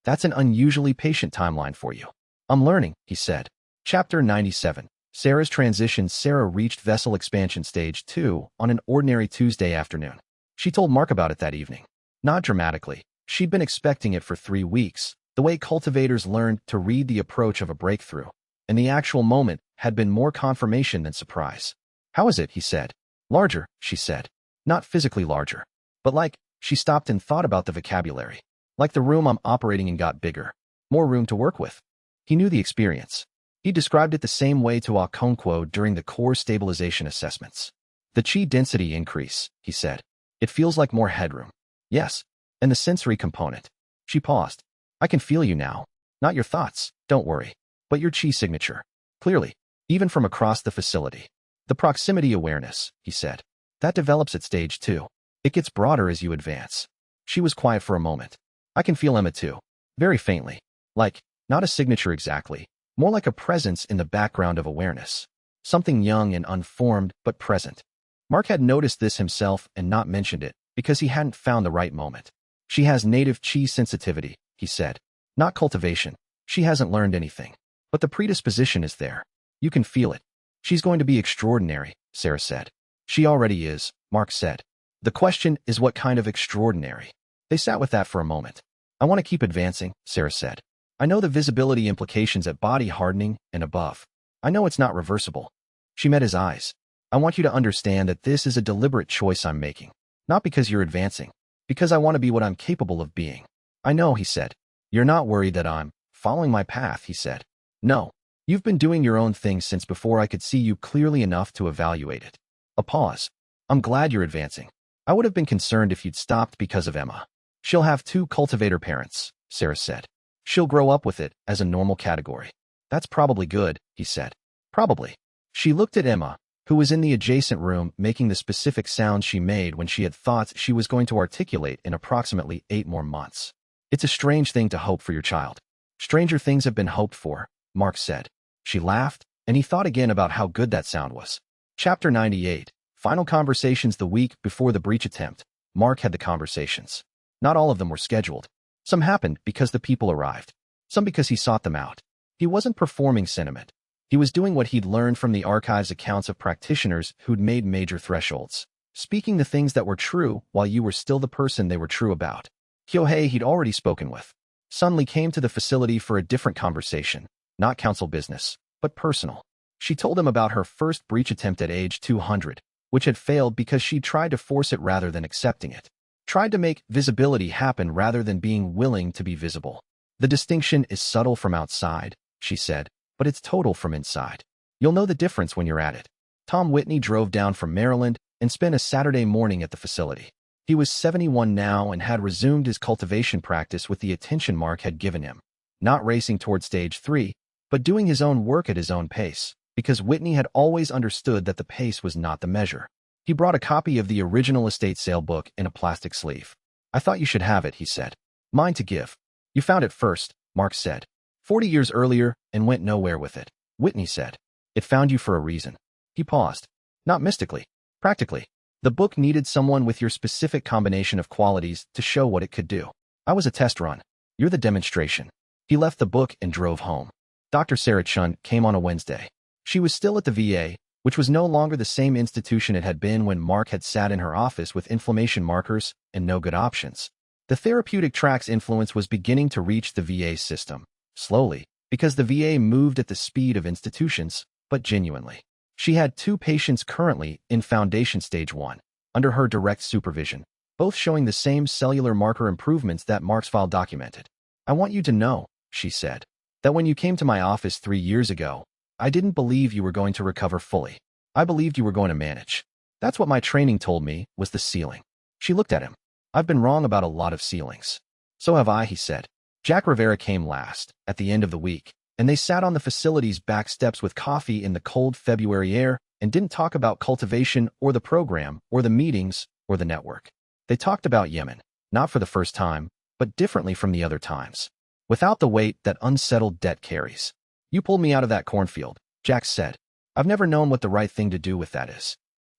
That's an unusually patient timeline for you. I'm learning, he said. Chapter 97. Sarah's transition. Sarah reached vessel expansion stage 2 on an ordinary Tuesday afternoon. She told Mark about it that evening. Not dramatically. She'd been expecting it for 3 weeks, the way cultivators learned to read the approach of a breakthrough, and the actual moment had been more confirmation than surprise. How is it, he said. Larger, she said. Not physically larger, but like, she stopped and thought about the vocabulary. Like the room I'm operating in got bigger. More room to work with. He knew the experience. He described it the same way to Okonkwo during the core stabilization assessments. The Qi density increase, he said. It feels like more headroom. Yes, and the sensory component. She paused. I can feel you now. Not your thoughts, don't worry, but your Qi signature. Clearly, even from across the facility. The proximity awareness, he said. That develops at stage 2. It gets broader as you advance. She was quiet for a moment. I can feel Emma too. Very faintly. Like, not a signature exactly. More like a presence in the background of awareness. Something young and unformed, but present. Mark had noticed this himself and not mentioned it, because he hadn't found the right moment. She has native Qi sensitivity, he said. Not cultivation. She hasn't learned anything. But the predisposition is there. You can feel it. She's going to be extraordinary, Sarah said. She already is, Mark said. The question is what kind of extraordinary. They sat with that for a moment. I want to keep advancing, Sarah said. I know the visibility implications at body hardening and above. I know it's not reversible. She met his eyes. I want you to understand that this is a deliberate choice I'm making. Not because you're advancing. Because I want to be what I'm capable of being. I know, he said. You're not worried that I'm following my path, he said. No. You've been doing your own thing since before I could see you clearly enough to evaluate it. A pause. I'm glad you're advancing. I would have been concerned if you'd stopped because of Emma. She'll have 2 cultivator parents, Sarah said. She'll grow up with it as a normal category. That's probably good, he said. Probably. She looked at Emma, who was in the adjacent room making the specific sounds she made when she had thoughts she was going to articulate in approximately 8 more months. It's a strange thing to hope for your child. Stranger things have been hoped for, Mark said. She laughed, and he thought again about how good that sound was. Chapter 98. Final conversations. The week before the breach attempt, Mark had the conversations. Not all of them were scheduled. Some happened because the people arrived. Some because he sought them out. He wasn't performing sentiment. He was doing what he'd learned from the archive's accounts of practitioners who'd made major thresholds. Speaking the things that were true while you were still the person they were true about. Kyohei he'd already spoken with. Sunli came to the facility for a different conversation. Not council business, but personal. She told him about her first breach attempt at age 200, which had failed because she tried to force it rather than accepting it. Tried to make visibility happen rather than being willing to be visible. The distinction is subtle from outside, she said, but it's total from inside. You'll know the difference when you're at it. Tom Whitney drove down from Maryland and spent a Saturday morning at the facility. He was 71 now and had resumed his cultivation practice with the attention Mark had given him. Not racing toward stage 3, but doing his own work at his own pace, because Whitney had always understood that the pace was not the measure. He brought a copy of the original estate sale book in a plastic sleeve. I thought you should have it, he said. Mine to give. You found it first, Mark said. 40 years earlier and went nowhere with it, Whitney said. It found you for a reason. He paused. Not mystically. Practically. The book needed someone with your specific combination of qualities to show what it could do. I was a test run. You're the demonstration. He left the book and drove home. Dr. Sarah Chun came on a Wednesday. She was still at the VA, which was no longer the same institution it had been when Mark had sat in her office with inflammation markers and no good options. The therapeutic track's influence was beginning to reach the VA system, slowly, because the VA moved at the speed of institutions, but genuinely. She had 2 patients currently in Foundation Stage 1, under her direct supervision, both showing the same cellular marker improvements that Mark's file documented. I want you to know, she said, that when you came to my office 3 years ago, I didn't believe you were going to recover fully. I believed you were going to manage. That's what my training told me was the ceiling. She looked at him. I've been wrong about a lot of ceilings. So have I, he said. Jack Rivera came last, at the end of the week, and they sat on the facility's back steps with coffee in the cold February air and didn't talk about cultivation or the program or the meetings or the network. They talked about Yemen, not for the first time, but differently from the other times. Without the weight that unsettled debt carries. You pulled me out of that cornfield, Jack said. I've never known what the right thing to do with that is.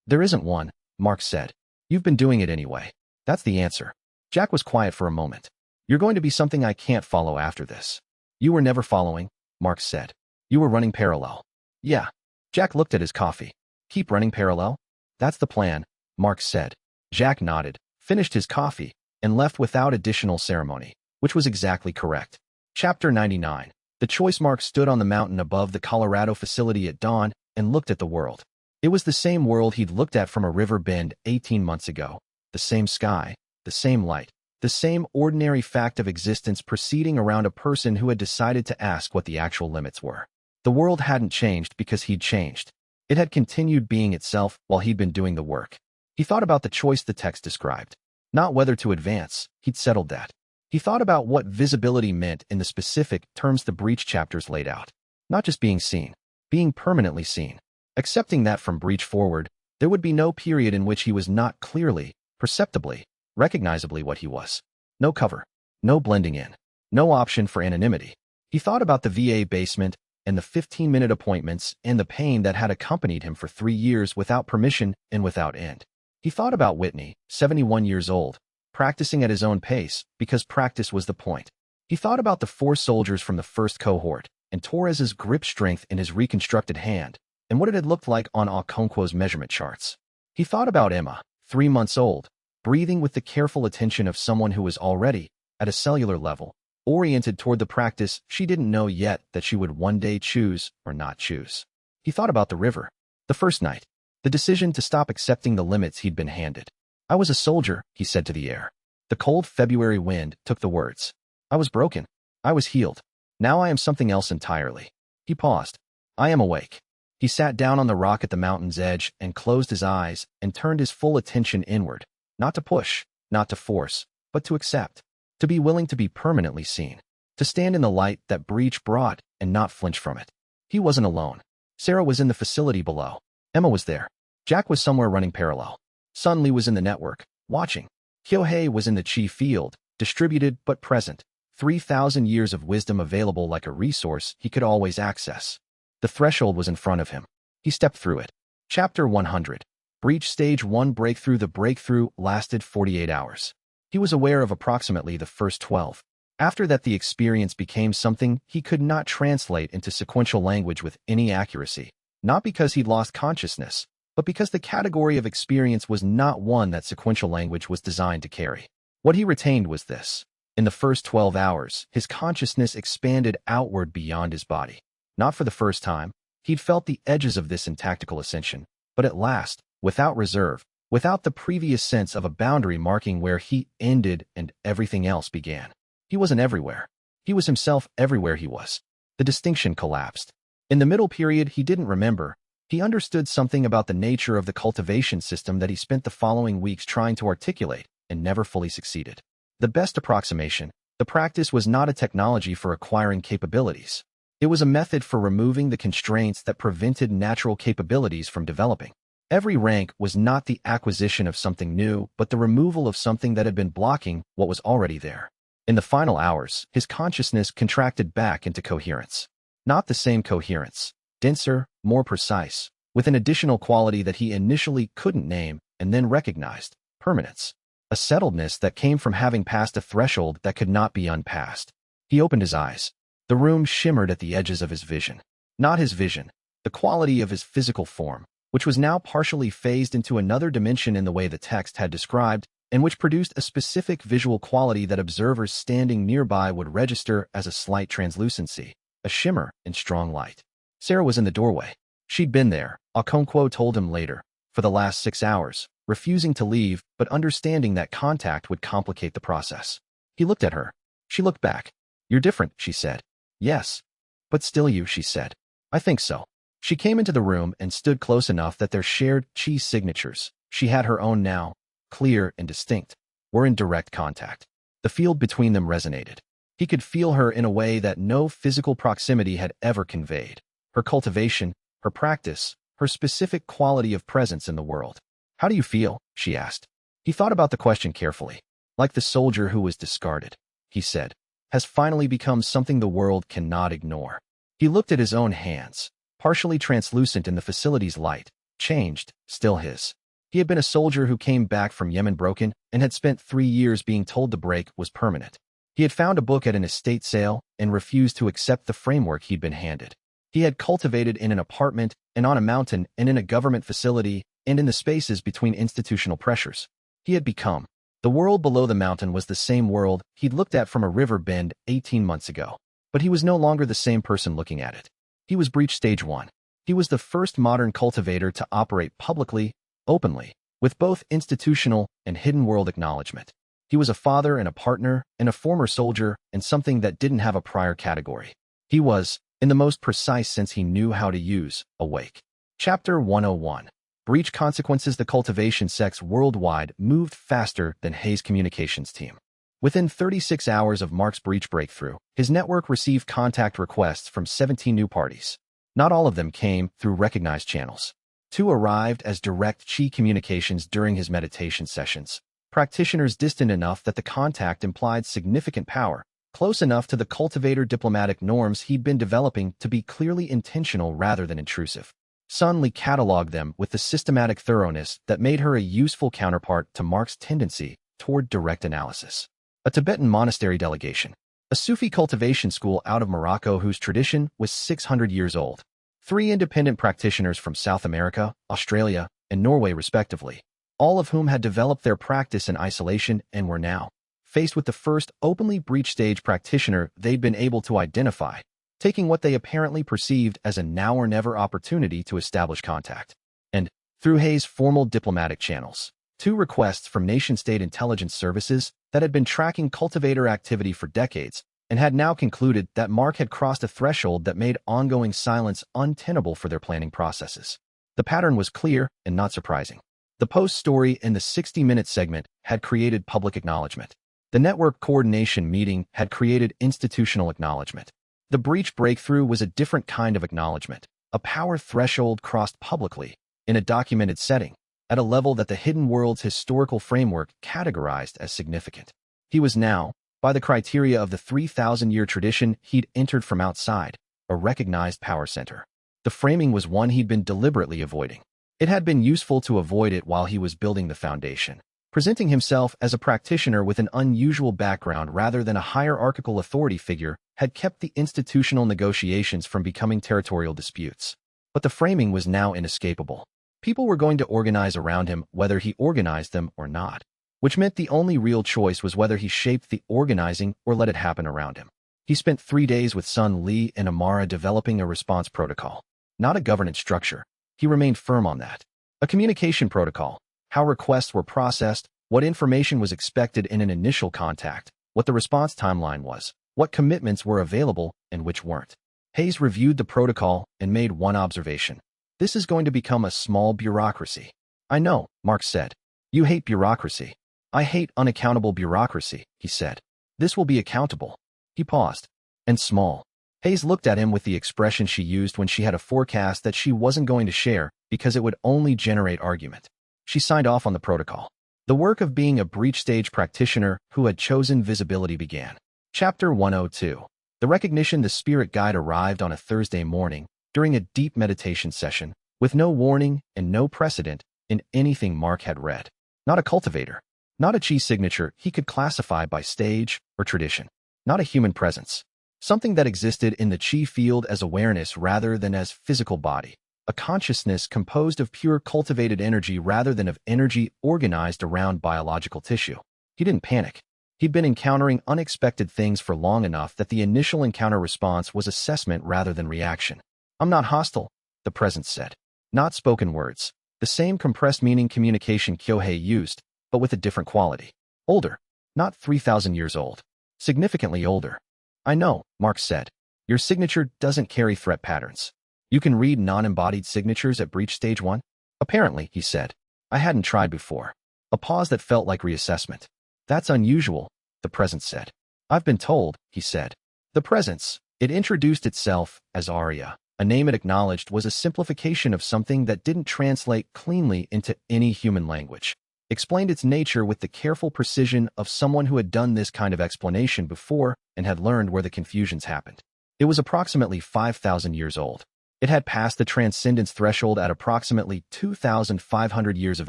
There isn't one, Mark said. You've been doing it anyway. That's the answer. Jack was quiet for a moment. You're going to be something I can't follow after this. You were never following, Mark said. You were running parallel. Yeah. Jack looked at his coffee. Keep running parallel? That's the plan, Mark said. Jack nodded, finished his coffee, and left without additional ceremony, which was exactly correct. Chapter 99. The choice mark stood on the mountain above the Colorado facility at dawn and looked at the world. It was the same world he'd looked at from a river bend 18 months ago. The same sky, the same light, the same ordinary fact of existence proceeding around a person who had decided to ask what the actual limits were. The world hadn't changed because he'd changed. It had continued being itself while he'd been doing the work. He thought about the choice the text described. Not whether to advance, he'd settled that. He thought about what visibility meant in the specific terms the breach chapters laid out. Not just being seen, being permanently seen. Accepting that from breach forward, there would be no period in which he was not clearly, perceptibly, recognizably what he was. No cover, no blending in, no option for anonymity. He thought about the VA basement and the 15-minute appointments and the pain that had accompanied him for 3 years without permission and without end. He thought about Whitney, 71 years old, practicing at his own pace because practice was the point. He thought about the 4 soldiers from the first cohort and Torres's grip strength in his reconstructed hand and what it had looked like on Okonkwo's measurement charts. He thought about Emma, 3 months old, breathing with the careful attention of someone who was already, at a cellular level, oriented toward the practice she didn't know yet that she would one day choose or not choose. He thought about the river, the first night, the decision to stop accepting the limits he'd been handed. I was a soldier, he said to the air. The cold February wind took the words. I was broken. I was healed. Now I am something else entirely. He paused. I am awake. He sat down on the rock at the mountain's edge and closed his eyes and turned his full attention inward. Not to push, not to force, but to accept. To be willing to be permanently seen. to stand in the light that breach brought and not flinch from it. He wasn't alone. Sarah was in the facility below. Emma was there. Jack was somewhere running parallel. Sun Li was in the network, watching. Hyohei was in the chi field, distributed but present. 3,000 years of wisdom available like a resource he could always access. The threshold was in front of him. He stepped through it. Chapter 100. Breach Stage 1 Breakthrough. The breakthrough lasted 48 hours. He was aware of approximately the first 12. After that, the experience became something he could not translate into sequential language with any accuracy, not because he'd lost consciousness, but because the category of experience was not one that sequential language was designed to carry. What he retained was this. In the first 12 hours, his consciousness expanded outward beyond his body. Not for the first time, he'd felt the edges of this in tactical ascension, but at last, without reserve, without the previous sense of a boundary marking where he ended and everything else began. He wasn't everywhere. He was himself everywhere he was. The distinction collapsed. In the middle period he didn't remember, he understood something about the nature of the cultivation system that he spent the following weeks trying to articulate and never fully succeeded. The best approximation, the practice was not a technology for acquiring capabilities. It was a method for removing the constraints that prevented natural capabilities from developing. Every rank was not the acquisition of something new, but the removal of something that had been blocking what was already there. In the final hours, his consciousness contracted back into coherence. Not the same coherence, denser, more precise, with an additional quality that he initially couldn't name and then recognized: permanence. A settledness that came from having passed a threshold that could not be unpassed. He opened his eyes. The room shimmered at the edges of his vision. Not his vision, the quality of his physical form, which was now partially phased into another dimension in the way the text had described, and which produced a specific visual quality that observers standing nearby would register as a slight translucency, a shimmer in strong light. Sarah was in the doorway. She'd been there, Okonkwo told him later, for the last 6 hours, refusing to leave but understanding that contact would complicate the process. He looked at her. She looked back. "You're different," she said. "Yes. But still you," she said. "I think so." She came into the room and stood close enough that their shared chi signatures, she had her own now, clear and distinct, were in direct contact. The field between them resonated. He could feel her in a way that no physical proximity had ever conveyed. Her cultivation, her practice, her specific quality of presence in the world. "How do you feel?" she asked. He thought about the question carefully. "Like the soldier who was discarded," he said, "has finally become something the world cannot ignore." He looked at his own hands, partially translucent in the facility's light, changed, still his. He had been a soldier who came back from Yemen broken and had spent 3 years being told the break was permanent. He had found a book at an estate sale and refused to accept the framework he'd been handed. He had cultivated in an apartment and on a mountain and in a government facility and in the spaces between institutional pressures. He had become. The world below the mountain was the same world he'd looked at from a river bend 18 months ago. But he was no longer the same person looking at it. He was Breach Stage 1. He was the first modern cultivator to operate publicly, openly, with both institutional and hidden world acknowledgement. He was a father and a partner and a former soldier and something that didn't have a prior category. He was, in the most precise sense he knew how to use, awake. Chapter 101. Breach Consequences. The cultivation sects worldwide moved faster than Hayes' communications team. Within 36 hours of Mark's breach breakthrough, his network received contact requests from 17 new parties. Not all of them came through recognized channels. 2 arrived as direct chi communications during his meditation sessions. Practitioners distant enough that the contact implied significant power, close enough to the cultivator diplomatic norms he'd been developing to be clearly intentional rather than intrusive. Sun Li cataloged them with the systematic thoroughness that made her a useful counterpart to Mark's tendency toward direct analysis. A Tibetan monastery delegation. A Sufi cultivation school out of Morocco whose tradition was 600 years old. 3 independent practitioners from South America, Australia, and Norway respectively, all of whom had developed their practice in isolation and were now faced with the first openly breach stage practitioner they'd been able to identify, taking what they apparently perceived as a now-or-never opportunity to establish contact. And, through Hayes' formal diplomatic channels, 2 requests from nation-state intelligence services that had been tracking cultivator activity for decades and had now concluded that Mark had crossed a threshold that made ongoing silence untenable for their planning processes. The pattern was clear and not surprising. The post story in the 60-minute segment had created public acknowledgement. The network coordination meeting had created institutional acknowledgement. The breach breakthrough was a different kind of acknowledgement, a power threshold crossed publicly, in a documented setting, at a level that the hidden world's historical framework categorized as significant. He was now, by the criteria of the 3,000-year tradition he'd entered from outside, a recognized power center. The framing was one he'd been deliberately avoiding. It had been useful to avoid it while he was building the foundation, presenting himself as a practitioner with an unusual background rather than a hierarchical authority figure had kept the institutional negotiations from becoming territorial disputes. But the framing was now inescapable. People were going to organize around him whether he organized them or not, which meant the only real choice was whether he shaped the organizing or let it happen around him. He spent 3 days with Sun Li and Amara developing a response protocol, not a governance structure. He remained firm on that. A communication protocol, how requests were processed, what information was expected in an initial contact, what the response timeline was, what commitments were available and which weren't. Hayes reviewed the protocol and made one observation. This is going to become a small bureaucracy. I know, Mark said. You hate bureaucracy. I hate unaccountable bureaucracy, he said. This will be accountable. He paused. And small. Hayes looked at him with the expression she used when she had a forecast that she wasn't going to share because it would only generate argument. She signed off on the protocol. The work of being a breach stage practitioner who had chosen visibility began. Chapter 102. The recognition. The spirit guide arrived on a Thursday morning during a deep meditation session, with no warning and no precedent in anything Mark had read. Not a cultivator. Not a chi signature he could classify by stage or tradition. Not a human presence. Something that existed in the chi field as awareness rather than as physical body. A consciousness composed of pure cultivated energy rather than of energy organized around biological tissue. He didn't panic. He'd been encountering unexpected things for long enough that the initial encounter response was assessment rather than reaction. I'm not hostile, the presence said. Not spoken words. The same compressed meaning communication Kyohei used, but with a different quality. Older. Not 3,000 years old. Significantly older. I know, Mark said. Your signature doesn't carry threat patterns. You can read non-embodied signatures at breach stage 1? Apparently, he said. I hadn't tried before. A pause that felt like reassessment. That's unusual, the presence said. I've been told, he said. The presence, it introduced itself as Arya. A name it acknowledged was a simplification of something that didn't translate cleanly into any human language. Explained its nature with the careful precision of someone who had done this kind of explanation before and had learned where the confusions happened. It was approximately 5,000 years old. It had passed the transcendence threshold at approximately 2,500 years of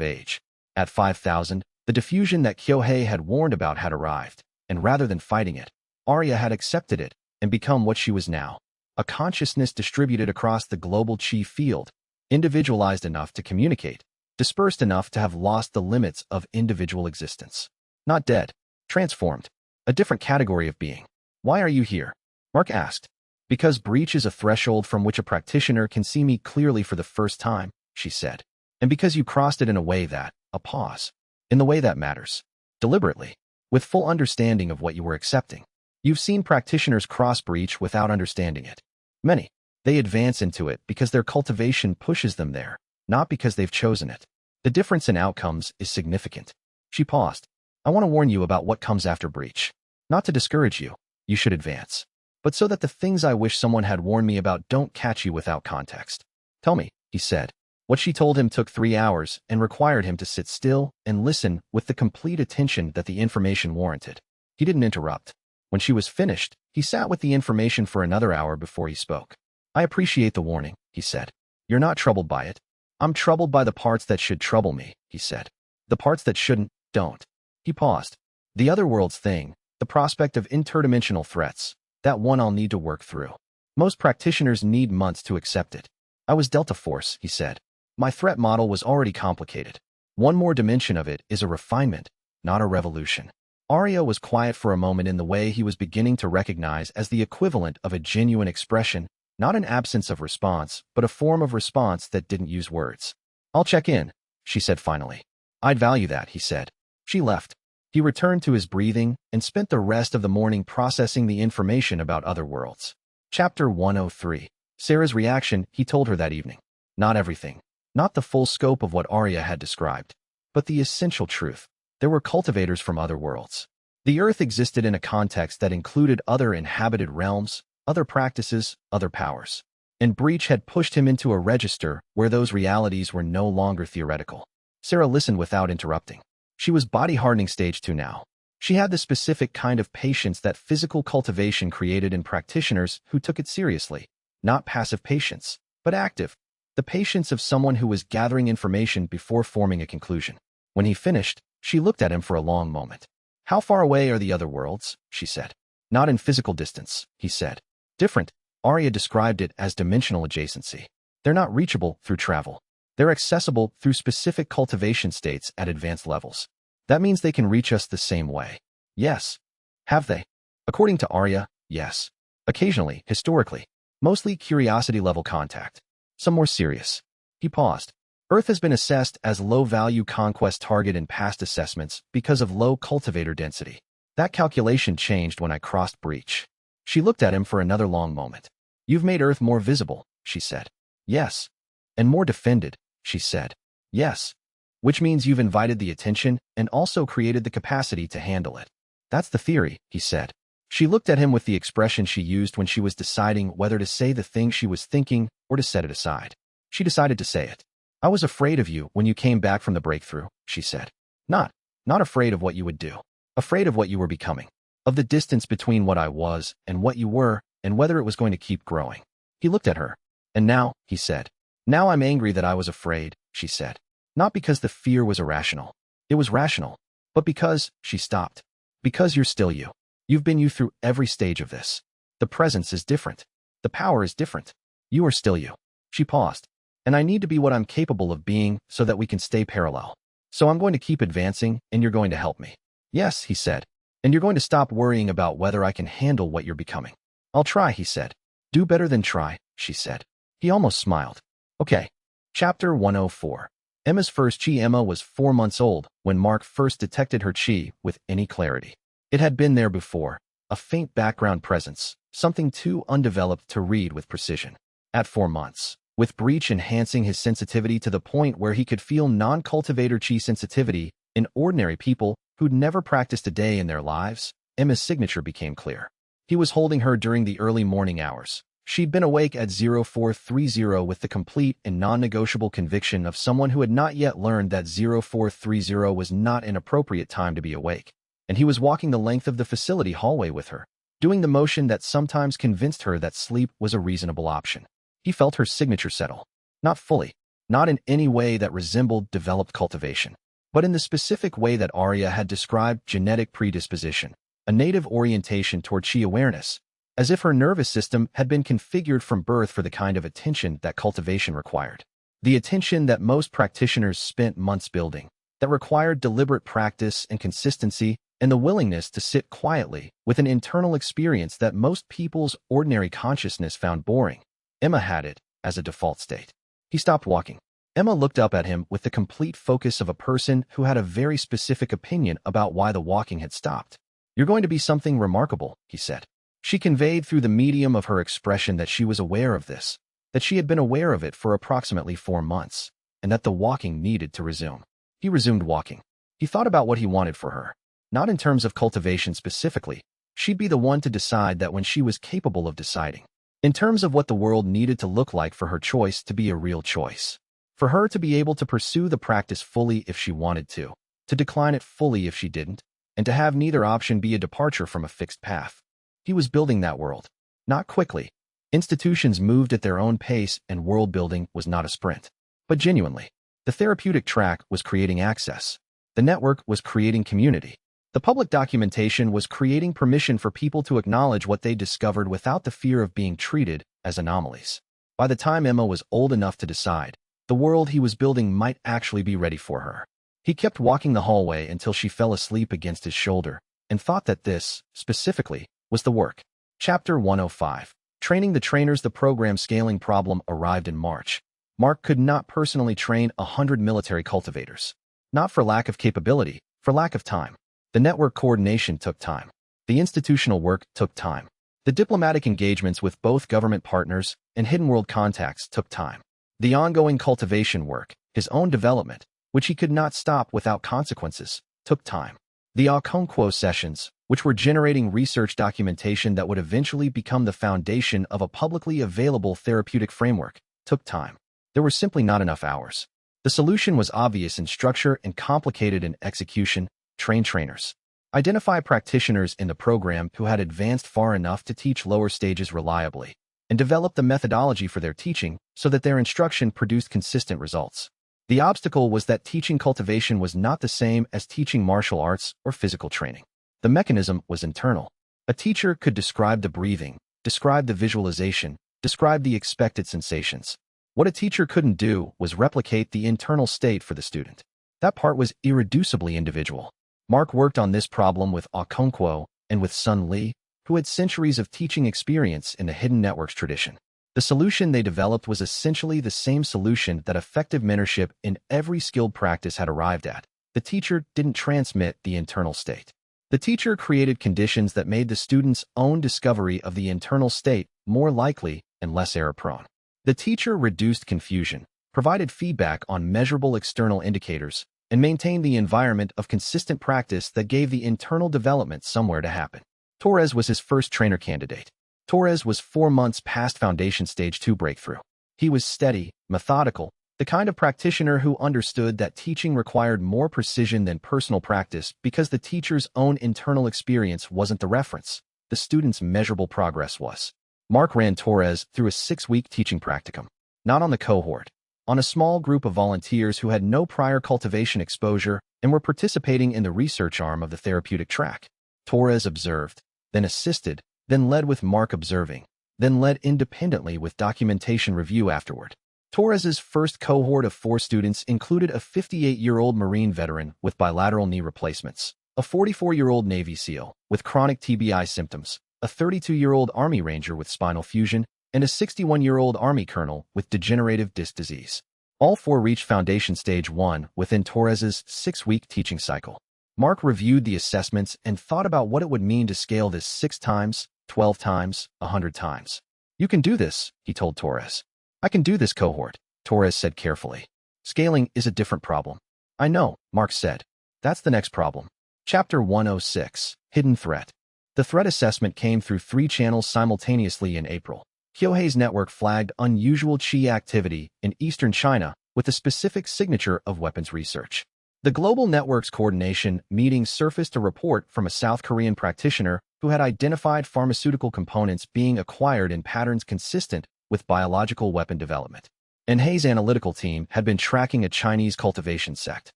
age. At 5,000, the diffusion that Kyohei had warned about had arrived, and rather than fighting it, Arya had accepted it and become what she was now. A consciousness distributed across the global chi field, individualized enough to communicate, dispersed enough to have lost the limits of individual existence. Not dead, transformed, a different category of being. Why are you here? Mark asked. Because breach is a threshold from which a practitioner can see me clearly for the first time, she said. And because you crossed it in a way that, a pause, in the way that matters, deliberately, with full understanding of what you were accepting. You've seen practitioners cross breach without understanding it. Many. They advance into it because their cultivation pushes them there, not because they've chosen it. The difference in outcomes is significant. She paused. I want to warn you about what comes after breach. Not to discourage you, you should advance. But so that the things I wish someone had warned me about don't catch you without context. Tell me, he said. What she told him took 3 hours and required him to sit still and listen with the complete attention that the information warranted. He didn't interrupt. When she was finished, he sat with the information for another hour before he spoke. I appreciate the warning, he said. You're not troubled by it. I'm troubled by the parts that should trouble me, he said. The parts that shouldn't, don't. He paused. The other world's thing, the prospect of interdimensional threats, that one I'll need to work through. Most practitioners need months to accept it. I was Delta Force, he said. My threat model was already complicated. One more dimension of it is a refinement, not a revolution. Arya was quiet for a moment in the way he was beginning to recognize as the equivalent of a genuine expression, not an absence of response, but a form of response that didn't use words. I'll check in, she said finally. I'd value that, he said. She left. He returned to his breathing and spent the rest of the morning processing the information about other worlds. Chapter 103. Sarah's reaction, he told her that evening. Not everything. Not the full scope of what Arya had described, but the essential truth. There were cultivators from other worlds. The Earth existed in a context that included other inhabited realms, other practices, other powers. And Breach had pushed him into a register where those realities were no longer theoretical. Sarah listened without interrupting. She was body-hardening stage 2 now. She had the specific kind of patience that physical cultivation created in practitioners who took it seriously. Not passive patience, but active. The patience of someone who was gathering information before forming a conclusion. When he finished, she looked at him for a long moment. "How far away are the other worlds?" she said. "Not in physical distance," he said. "Different." Arya described it as dimensional adjacency. "They're not reachable through travel. They're accessible through specific cultivation states at advanced levels. That means they can reach us the same way." "Yes." "Have they?" According to Arya, yes. Occasionally, historically. Mostly curiosity-level contact. Some more serious. He paused. Earth has been assessed as low-value conquest target in past assessments because of low cultivator density. That calculation changed when I crossed Breach. She looked at him for another long moment. "You've made Earth more visible," she said. "Yes." "And more defended," she said. "Yes." "Which means you've invited the attention and also created the capacity to handle it." "That's the theory," he said. She looked at him with the expression she used when she was deciding whether to say the thing she was thinking or to set it aside. She decided to say it. "I was afraid of you when you came back from the breakthrough," she said. Not afraid of what you would do. Afraid of what you were becoming. Of the distance between what I was and what you were, and whether it was going to keep growing." He looked at her. "And now," he said. "Now I'm angry that I was afraid," she said. "Not because the fear was irrational. It was rational. But because," she stopped. "Because you're still you. You've been you through every stage of this. The presence is different. The power is different. You are still you." She paused. "And I need to be what I'm capable of being so that we can stay parallel. So I'm going to keep advancing, and you're going to help me." "Yes," he said. "And you're going to stop worrying about whether I can handle what you're becoming." "I'll try," he said. "Do better than try," she said. He almost smiled. Okay. Chapter 104. Emma's first chi. Emma was 4 months old when Mark first detected her chi with any clarity. It had been there before, a faint background presence, something too undeveloped to read with precision. At 4 months, with Breach enhancing his sensitivity to the point where he could feel non-cultivator chi sensitivity in ordinary people who'd never practiced a day in their lives, Emma's signature became clear. He was holding her during the early morning hours. She'd been awake at 0430 with the complete and non-negotiable conviction of someone who had not yet learned that 0430 was not an appropriate time to be awake. And he was walking the length of the facility hallway with her, doing the motion that sometimes convinced her that sleep was a reasonable option. He felt her signature settle. Not fully. Not in any way that resembled developed cultivation. But in the specific way that Arya had described genetic predisposition, a native orientation toward chi awareness, as if her nervous system had been configured from birth for the kind of attention that cultivation required. The attention that most practitioners spent months building, that required deliberate practice and consistency, and the willingness to sit quietly with an internal experience that most people's ordinary consciousness found boring. Emma had it as a default state. He stopped walking. Emma looked up at him with the complete focus of a person who had a very specific opinion about why the walking had stopped. "You're going to be something remarkable," he said. She conveyed through the medium of her expression that she was aware of this, that she had been aware of it for approximately 4 months, and that the walking needed to resume. He resumed walking. He thought about what he wanted for her. Not in terms of cultivation specifically. She'd be the one to decide that when she was capable of deciding. In terms of what the world needed to look like for her choice to be a real choice. For her to be able to pursue the practice fully if she wanted to decline it fully if she didn't, and to have neither option be a departure from a fixed path. He was building that world. Not quickly. Institutions moved at their own pace and world building was not a sprint. But genuinely. The therapeutic track was creating access. The network was creating community. The public documentation was creating permission for people to acknowledge what they discovered without the fear of being treated as anomalies. By the time Emma was old enough to decide, the world he was building might actually be ready for her. He kept walking the hallway until she fell asleep against his shoulder, and thought that this, specifically, was the work. Chapter 105. Training the trainers. The program scaling problem arrived in March. Mark could not personally train 100 military cultivators. Not for lack of capability, for lack of time. The network coordination took time. The institutional work took time. The diplomatic engagements with both government partners and hidden world contacts took time. The ongoing cultivation work, his own development, which he could not stop without consequences, took time. The Okonkwo sessions, which were generating research documentation that would eventually become the foundation of a publicly available therapeutic framework, took time. There were simply not enough hours. The solution was obvious in structure and complicated in execution: train trainers. Identify practitioners in the program who had advanced far enough to teach lower stages reliably, and develop the methodology for their teaching so that their instruction produced consistent results. The obstacle was that teaching cultivation was not the same as teaching martial arts or physical training. The mechanism was internal. A teacher could describe the breathing, describe the visualization, describe the expected sensations. What a teacher couldn't do was replicate the internal state for the student. That part was irreducibly individual. Mark worked on this problem with Okonkwo and with Sun Li, who had centuries of teaching experience in the hidden networks tradition. The solution they developed was essentially the same solution that effective mentorship in every skilled practice had arrived at. The teacher didn't transmit the internal state. The teacher created conditions that made the student's own discovery of the internal state more likely and less error-prone. The teacher reduced confusion, provided feedback on measurable external indicators, and maintained the environment of consistent practice that gave the internal development somewhere to happen. Torres was his first trainer candidate. Torres was 4 months past Foundation Stage 2 breakthrough. He was steady, methodical, the kind of practitioner who understood that teaching required more precision than personal practice because the teacher's own internal experience wasn't the reference. The student's measurable progress was. Mark ran Torres through a 6-week teaching practicum. Not on the cohort. On a small group of volunteers who had no prior cultivation exposure and were participating in the research arm of the therapeutic track. Torres observed, then assisted, then led with Mark observing, then led independently with documentation review afterward. Torres's first cohort of 4 students included a 58-year-old Marine veteran with bilateral knee replacements, a 44-year-old Navy SEAL with chronic TBI symptoms, a 32-year-old Army Ranger with spinal fusion, and a 61-year-old Army Colonel with degenerative disc disease. All 4 reached Foundation Stage 1 within Torres's 6-week teaching cycle. Mark reviewed the assessments and thought about what it would mean to scale this 6 times, 12 times, 100 times. "You can do this," he told Torres. "I can do this cohort," Torres said carefully. "Scaling is a different problem." "I know," Mark said. "That's the next problem." Chapter 106, Hidden Threat. The threat assessment came through 3 channels simultaneously in April. Kyohei's network flagged unusual Qi activity in eastern China with a specific signature of weapons research. The Global Networks Coordination meeting surfaced a report from a South Korean practitioner who had identified pharmaceutical components being acquired in patterns consistent with biological weapon development. And Hay's analytical team had been tracking a Chinese cultivation sect,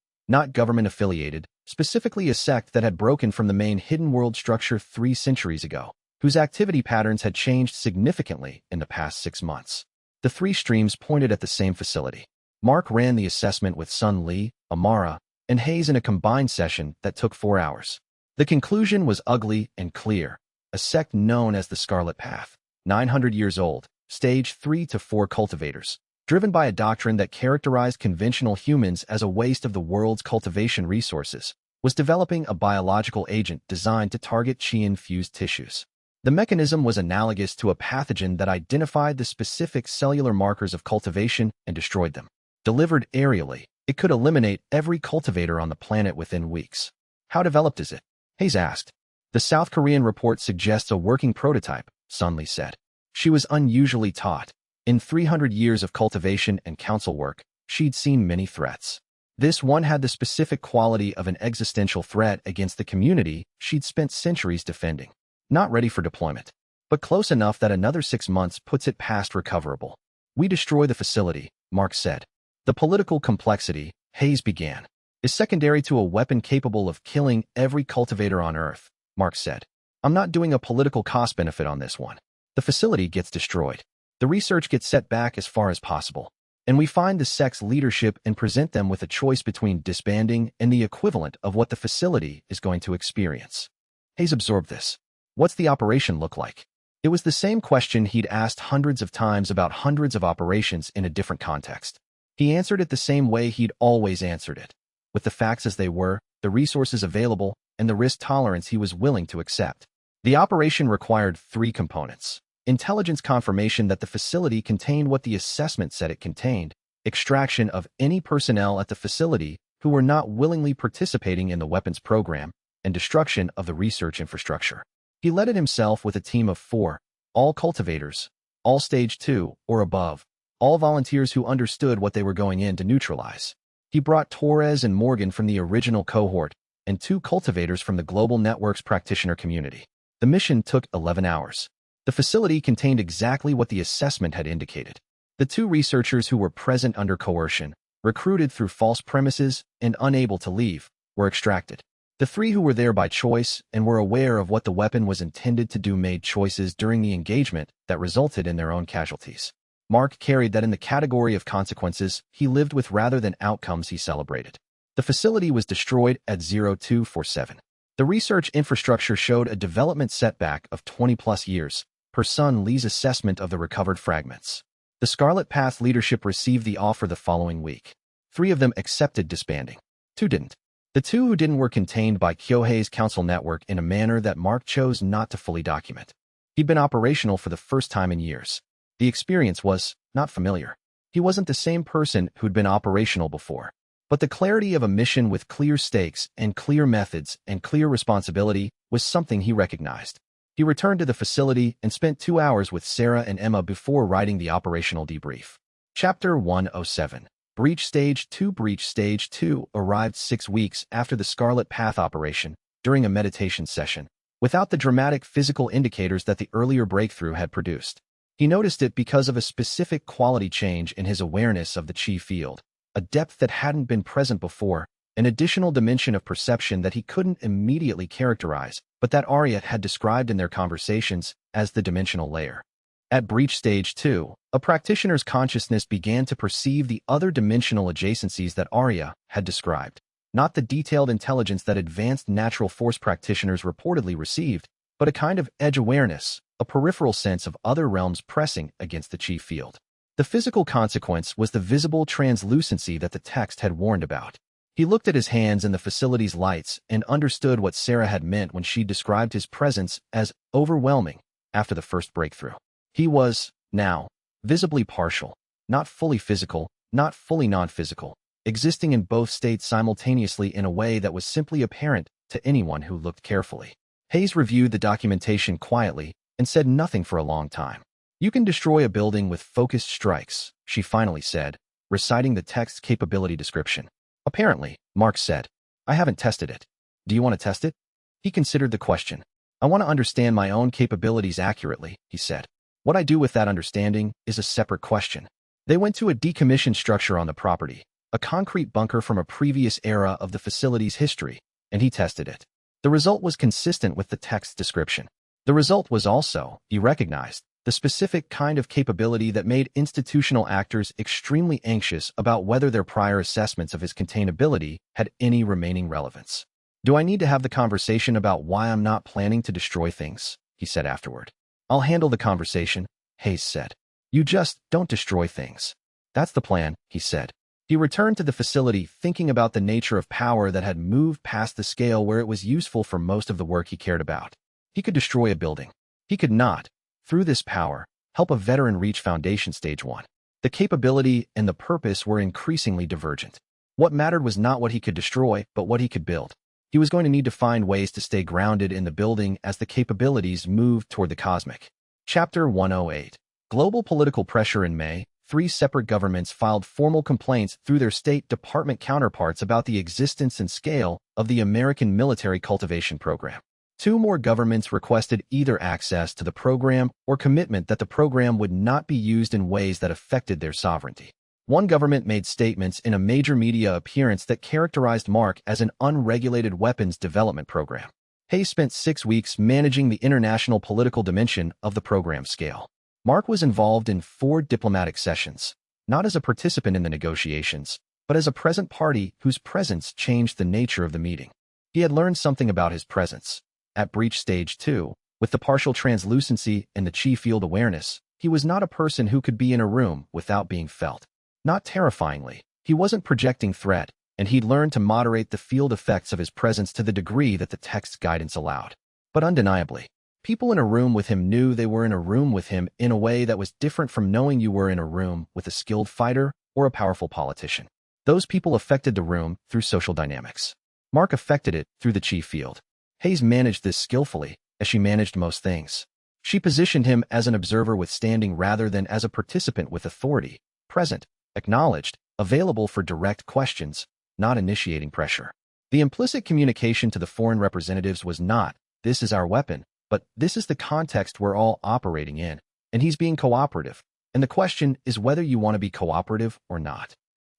not government-affiliated, specifically a sect that had broken from the main hidden world structure 3 centuries ago, whose activity patterns had changed significantly in the past 6 months. The 3 streams pointed at the same facility. Mark ran the assessment with Sun Li, Amara, and Hayes in a combined session that took 4 hours. The conclusion was ugly and clear. A sect known as the Scarlet Path, 900 years old, stage 3 to 4 cultivators, driven by a doctrine that characterized conventional humans as a waste of the world's cultivation resources, was developing a biological agent designed to target Qi-infused tissues. The mechanism was analogous to a pathogen that identified the specific cellular markers of cultivation and destroyed them. Delivered aerially, it could eliminate every cultivator on the planet within weeks. "How developed is it?" Hayes asked. "The South Korean report suggests a working prototype," Sun Li said. She was unusually taught. In 300 years of cultivation and council work, she'd seen many threats. This one had the specific quality of an existential threat against the community she'd spent centuries defending. Not ready for deployment, but close enough that another 6 months puts it past recoverable. "We destroy the facility," Mark said. "The political complexity," Hayes began, "is secondary to a weapon capable of killing every cultivator on Earth," Mark said. "I'm not doing a political cost-benefit on this one. The facility gets destroyed. The research gets set back as far as possible, and we find the sect's leadership and present them with a choice between disbanding and the equivalent of what the facility is going to experience." Hayes absorbed this. "What's the operation look like?" It was the same question he'd asked hundreds of times about hundreds of operations in a different context. He answered it the same way he'd always answered it, with the facts as they were, the resources available, and the risk tolerance he was willing to accept. The operation required 3 components: intelligence confirmation that the facility contained what the assessment said it contained, extraction of any personnel at the facility who were not willingly participating in the weapons program, and destruction of the research infrastructure. He led it himself with a team of 4, all cultivators, all stage 2 or above, all volunteers who understood what they were going in to neutralize. He brought Torres and Morgan from the original cohort and 2 cultivators from the Global Network's practitioner community. The mission took 11 hours. The facility contained exactly what the assessment had indicated. The 2 researchers who were present under coercion, recruited through false premises and unable to leave, were extracted. The 3 who were there by choice and were aware of what the weapon was intended to do made choices during the engagement that resulted in their own casualties. Mark carried that in the category of consequences he lived with rather than outcomes he celebrated. The facility was destroyed at 0247. The research infrastructure showed a development setback of 20-plus years, per Sun Lee's assessment of the recovered fragments. The Scarlet Path leadership received the offer the following week. 3 of them accepted disbanding. 2 didn't. The 2 who didn't were contained by Kyohei's council network in a manner that Mark chose not to fully document. He'd been operational for the first time in years. The experience was not familiar. He wasn't the same person who'd been operational before. But the clarity of a mission with clear stakes and clear methods and clear responsibility was something he recognized. He returned to the facility and spent 2 hours with Sarah and Emma before writing the operational debrief. Chapter 107. Breach Stage 2. Breach Stage 2 arrived 6 weeks after the Scarlet Path operation, during a meditation session, without the dramatic physical indicators that the earlier breakthrough had produced. He noticed it because of a specific quality change in his awareness of the chi field, a depth that hadn't been present before, an additional dimension of perception that he couldn't immediately characterize, but that Arya had described in their conversations as the dimensional layer. At Breach Stage 2, a practitioner's consciousness began to perceive the other dimensional adjacencies that Arya had described, not the detailed intelligence that advanced natural force practitioners reportedly received, but a kind of edge awareness, a peripheral sense of other realms pressing against the chi field. The physical consequence was the visible translucency that the text had warned about. He looked at his hands in the facility's lights and understood what Sarah had meant when she described his presence as overwhelming after the first breakthrough. He was, now, visibly partial, not fully physical, not fully non-physical, existing in both states simultaneously in a way that was simply apparent to anyone who looked carefully. Hayes reviewed the documentation quietly and said nothing for a long time. "You can destroy a building with focused strikes," she finally said, reciting the text's capability description. "Apparently," Mark said. "I haven't tested it. Do you want to test it?" He considered the question. "I want to understand my own capabilities accurately," he said. "What I do with that understanding is a separate question." They went to a decommissioned structure on the property, a concrete bunker from a previous era of the facility's history, and he tested it. The result was consistent with the text's description. The result was also, he recognized, the specific kind of capability that made institutional actors extremely anxious about whether their prior assessments of his containability had any remaining relevance. "Do I need to have the conversation about why I'm not planning to destroy things?" he said afterward. "I'll handle the conversation," Hayes said. "You just don't destroy things." "That's the plan," he said. He returned to the facility thinking about the nature of power that had moved past the scale where it was useful for most of the work he cared about. He could destroy a building. He could not, through this power, help a veteran reach Foundation Stage 1. The capability and the purpose were increasingly divergent. What mattered was not what he could destroy, but what he could build. He was going to need to find ways to stay grounded in the building as the capabilities moved toward the cosmic. Chapter 108. Global political pressure. In May, 3 separate governments filed formal complaints through their State Department counterparts about the existence and scale of the American military cultivation program. 2 more governments requested either access to the program or commitment that the program would not be used in ways that affected their sovereignty. One government made statements in a major media appearance that characterized Mark as an unregulated weapons development program. Hayes spent 6 weeks managing the international political dimension of the program scale. Mark was involved in 4 diplomatic sessions, not as a participant in the negotiations, but as a present party whose presence changed the nature of the meeting. He had learned something about his presence. At Breach Stage 2, with the partial translucency and the chi field awareness, he was not a person who could be in a room without being felt. Not terrifyingly, he wasn't projecting threat, and he'd learned to moderate the field effects of his presence to the degree that the text's guidance allowed. But undeniably, people in a room with him knew they were in a room with him in a way that was different from knowing you were in a room with a skilled fighter or a powerful politician. Those people affected the room through social dynamics. Mark affected it through the chi field. Hayes managed this skillfully, as she managed most things. She positioned him as an observer with standing rather than as a participant with authority, present, acknowledged, available for direct questions, not initiating pressure. The implicit communication to the foreign representatives was not, "This is our weapon," but "This is the context we're all operating in, and he's being cooperative, and the question is whether you want to be cooperative or not."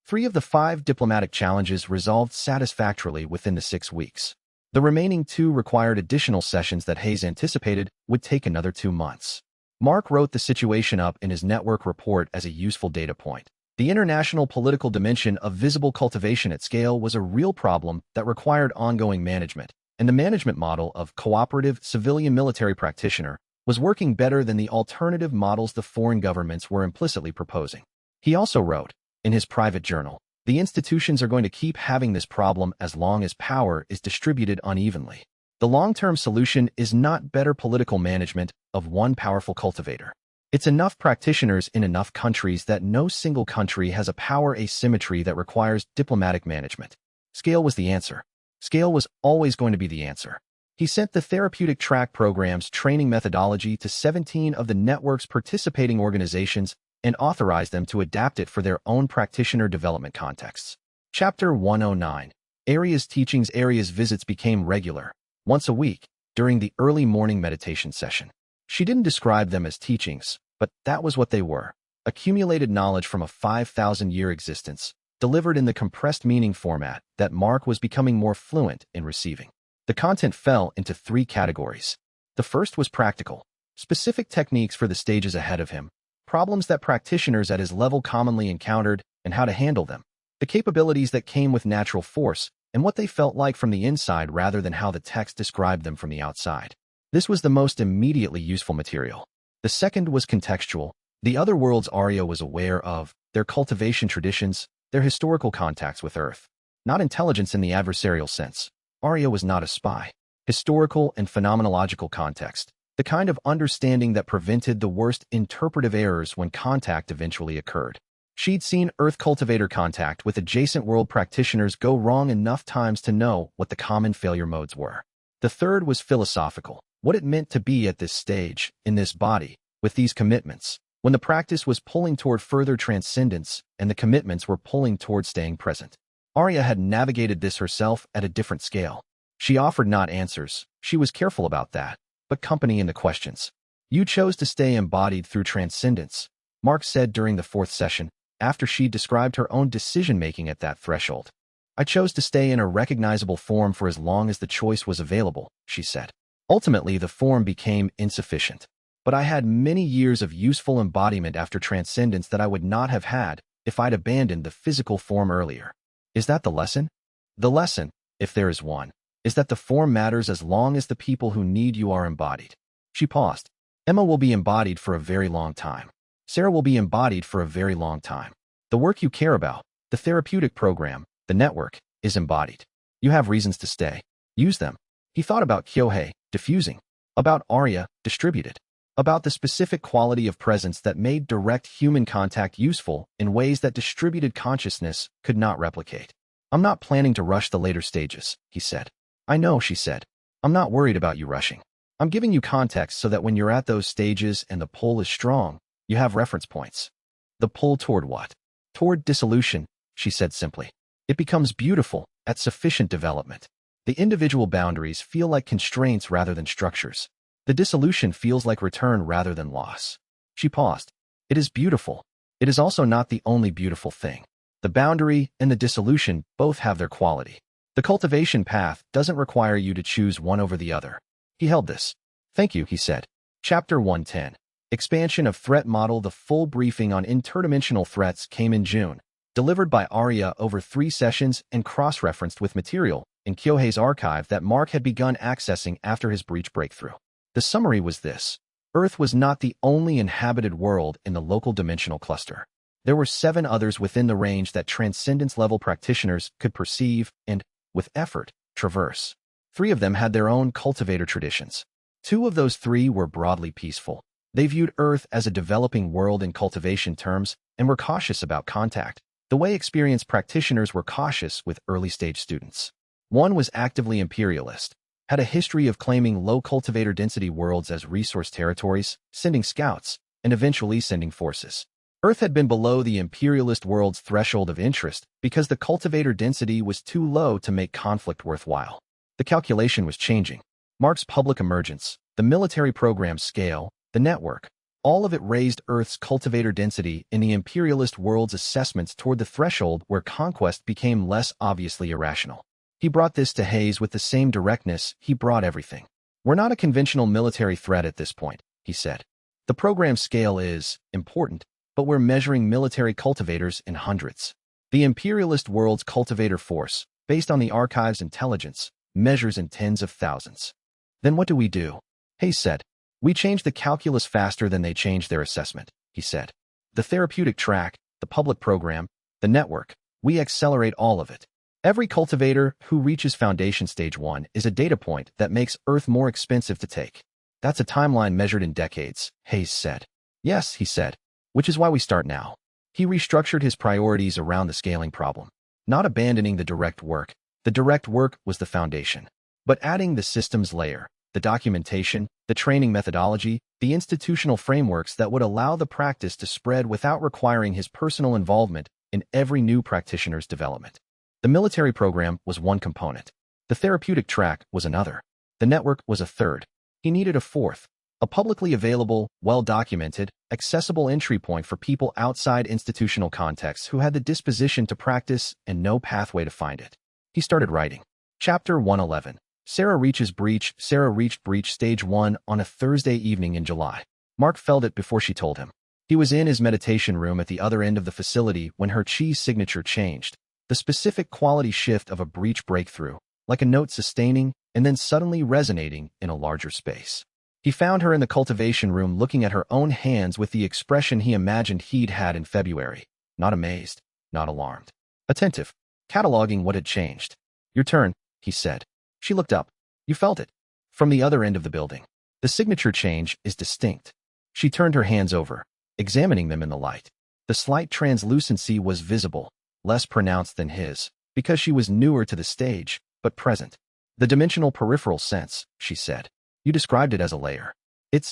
3 of the 5 diplomatic challenges resolved satisfactorily within the 6 weeks. The remaining 2 required additional sessions that Hayes anticipated would take another 2 months. Mark wrote the situation up in his network report as a useful data point. The international political dimension of visible cultivation at scale was a real problem that required ongoing management, and the management model of cooperative civilian military practitioner was working better than the alternative models the foreign governments were implicitly proposing. He also wrote, in his private journal, "The institutions are going to keep having this problem as long as power is distributed unevenly. The long-term solution is not better political management of one powerful cultivator. It's enough practitioners in enough countries that no single country has a power asymmetry that requires diplomatic management." Scale was the answer. Scale was always going to be the answer. He sent the therapeutic track program's training methodology to 17 of the network's participating organizations and authorized them to adapt it for their own practitioner development contexts. Chapter 109. Aria's teachings. Aria's visits became regular, once a week, during the early morning meditation session. She didn't describe them as teachings, but that was what they were. Accumulated knowledge from a 5,000-year existence, delivered in the compressed meaning format that Mark was becoming more fluent in receiving. The content fell into 3 categories. The first was practical, specific techniques for the stages ahead of him, problems that practitioners at his level commonly encountered, and how to handle them, the capabilities that came with natural force, and what they felt like from the inside rather than how the text described them from the outside. This was the most immediately useful material. The second was contextual, the other worlds Arya was aware of, their cultivation traditions, their historical contacts with Earth. Not intelligence in the adversarial sense. Arya was not a spy. Historical and phenomenological context, the kind of understanding that prevented the worst interpretive errors when contact eventually occurred. She'd seen Earth cultivator contact with adjacent world practitioners go wrong enough times to know what the common failure modes were. The third was philosophical, what it meant to be at this stage, in this body, with these commitments, when the practice was pulling toward further transcendence and the commitments were pulling toward staying present. Arya had navigated this herself at a different scale. She offered not answers, she was careful about that, but company in the questions. "You chose to stay embodied through transcendence," Mark said during the 4th session, after she described her own decision-making at that threshold. "I chose to stay in a recognizable form for as long as the choice was available," she said. "Ultimately, the form became insufficient. But I had many years of useful embodiment after transcendence that I would not have had if I'd abandoned the physical form earlier." Is that the lesson? The lesson, if there is one, is that the form matters as long as the people who need you are embodied. She paused. Emma will be embodied for a very long time. Sarah will be embodied for a very long time. The work you care about, the therapeutic program, the network, is embodied. You have reasons to stay. Use them. He thought about Kyohei, diffusing, about Arya, distributed, about the specific quality of presence that made direct human contact useful in ways that distributed consciousness could not replicate. "I'm not planning to rush the later stages," he said. "I know," she said. "I'm not worried about you rushing. I'm giving you context so that when you're at those stages and the pull is strong, you have reference points." "The pull toward what?" "Toward dissolution," she said simply. "It becomes beautiful at sufficient development. The individual boundaries feel like constraints rather than structures. The dissolution feels like return rather than loss." She paused. "It is beautiful. It is also not the only beautiful thing. The boundary and the dissolution both have their quality. The cultivation path doesn't require you to choose one over the other." He held this. "Thank you," he said. Chapter 110. Expansion of Threat Model. The full briefing on interdimensional threats came in June, delivered by Arya over 3 sessions and cross-referenced with material in Kyohei's archive that Mark had begun accessing after his breach breakthrough. The summary was this. Earth was not the only inhabited world in the local dimensional cluster. There were 7 others within the range that transcendence-level practitioners could perceive and, with effort, traverse. 3 of them had their own cultivator traditions. 2 of those 3 were broadly peaceful. They viewed Earth as a developing world in cultivation terms and were cautious about contact, the way experienced practitioners were cautious with early-stage students. 1 was actively imperialist, had a history of claiming low cultivator density worlds as resource territories, sending scouts, and eventually sending forces. Earth had been below the imperialist world's threshold of interest because the cultivator density was too low to make conflict worthwhile. The calculation was changing. Mark's public emergence, the military program's scale, the network, all of it raised Earth's cultivator density in the imperialist world's assessments toward the threshold where conquest became less obviously irrational. He brought this to Hayes with the same directness he brought everything. "We're not a conventional military threat at this point," he said. "The program's scale is important, but we're measuring military cultivators in hundreds. The imperialist world's cultivator force, based on the archive's intelligence, measures in tens of thousands." "Then what do we do?" Hayes said. "We change the calculus faster than they change their assessment," he said. "The therapeutic track, the public program, the network, we accelerate all of it. Every cultivator who reaches Foundation Stage 1 is a data point that makes Earth more expensive to take." "That's a timeline measured in decades," Hayes said. "Yes," he said, "which is why we start now." He restructured his priorities around the scaling problem, not abandoning the direct work. The direct work was the foundation, but adding the systems layer, the documentation, the training methodology, the institutional frameworks that would allow the practice to spread without requiring his personal involvement in every new practitioner's development. The military program was one component. The therapeutic track was another. The network was a third. He needed a fourth, a publicly available, well-documented, accessible entry point for people outside institutional contexts who had the disposition to practice and no pathway to find it. He started writing. Chapter 111. Sarah reaches breach. Sarah reached breach stage 1 on a Thursday evening in July. Mark felt it before she told him. He was in his meditation room at the other end of the facility when her chi signature changed. The specific quality shift of a breach breakthrough, like a note sustaining and then suddenly resonating in a larger space. He found her in the cultivation room looking at her own hands with the expression he imagined he'd had in February. Not amazed, not alarmed. Attentive, cataloging what had changed. "Your turn," he said. She looked up. "You felt it." From the other end of the building. "The signature change is distinct." She turned her hands over, examining them in the light. The slight translucency was visible, less pronounced than his, because she was newer to the stage, but present. "The dimensional peripheral sense," she said. "You described it as a layer."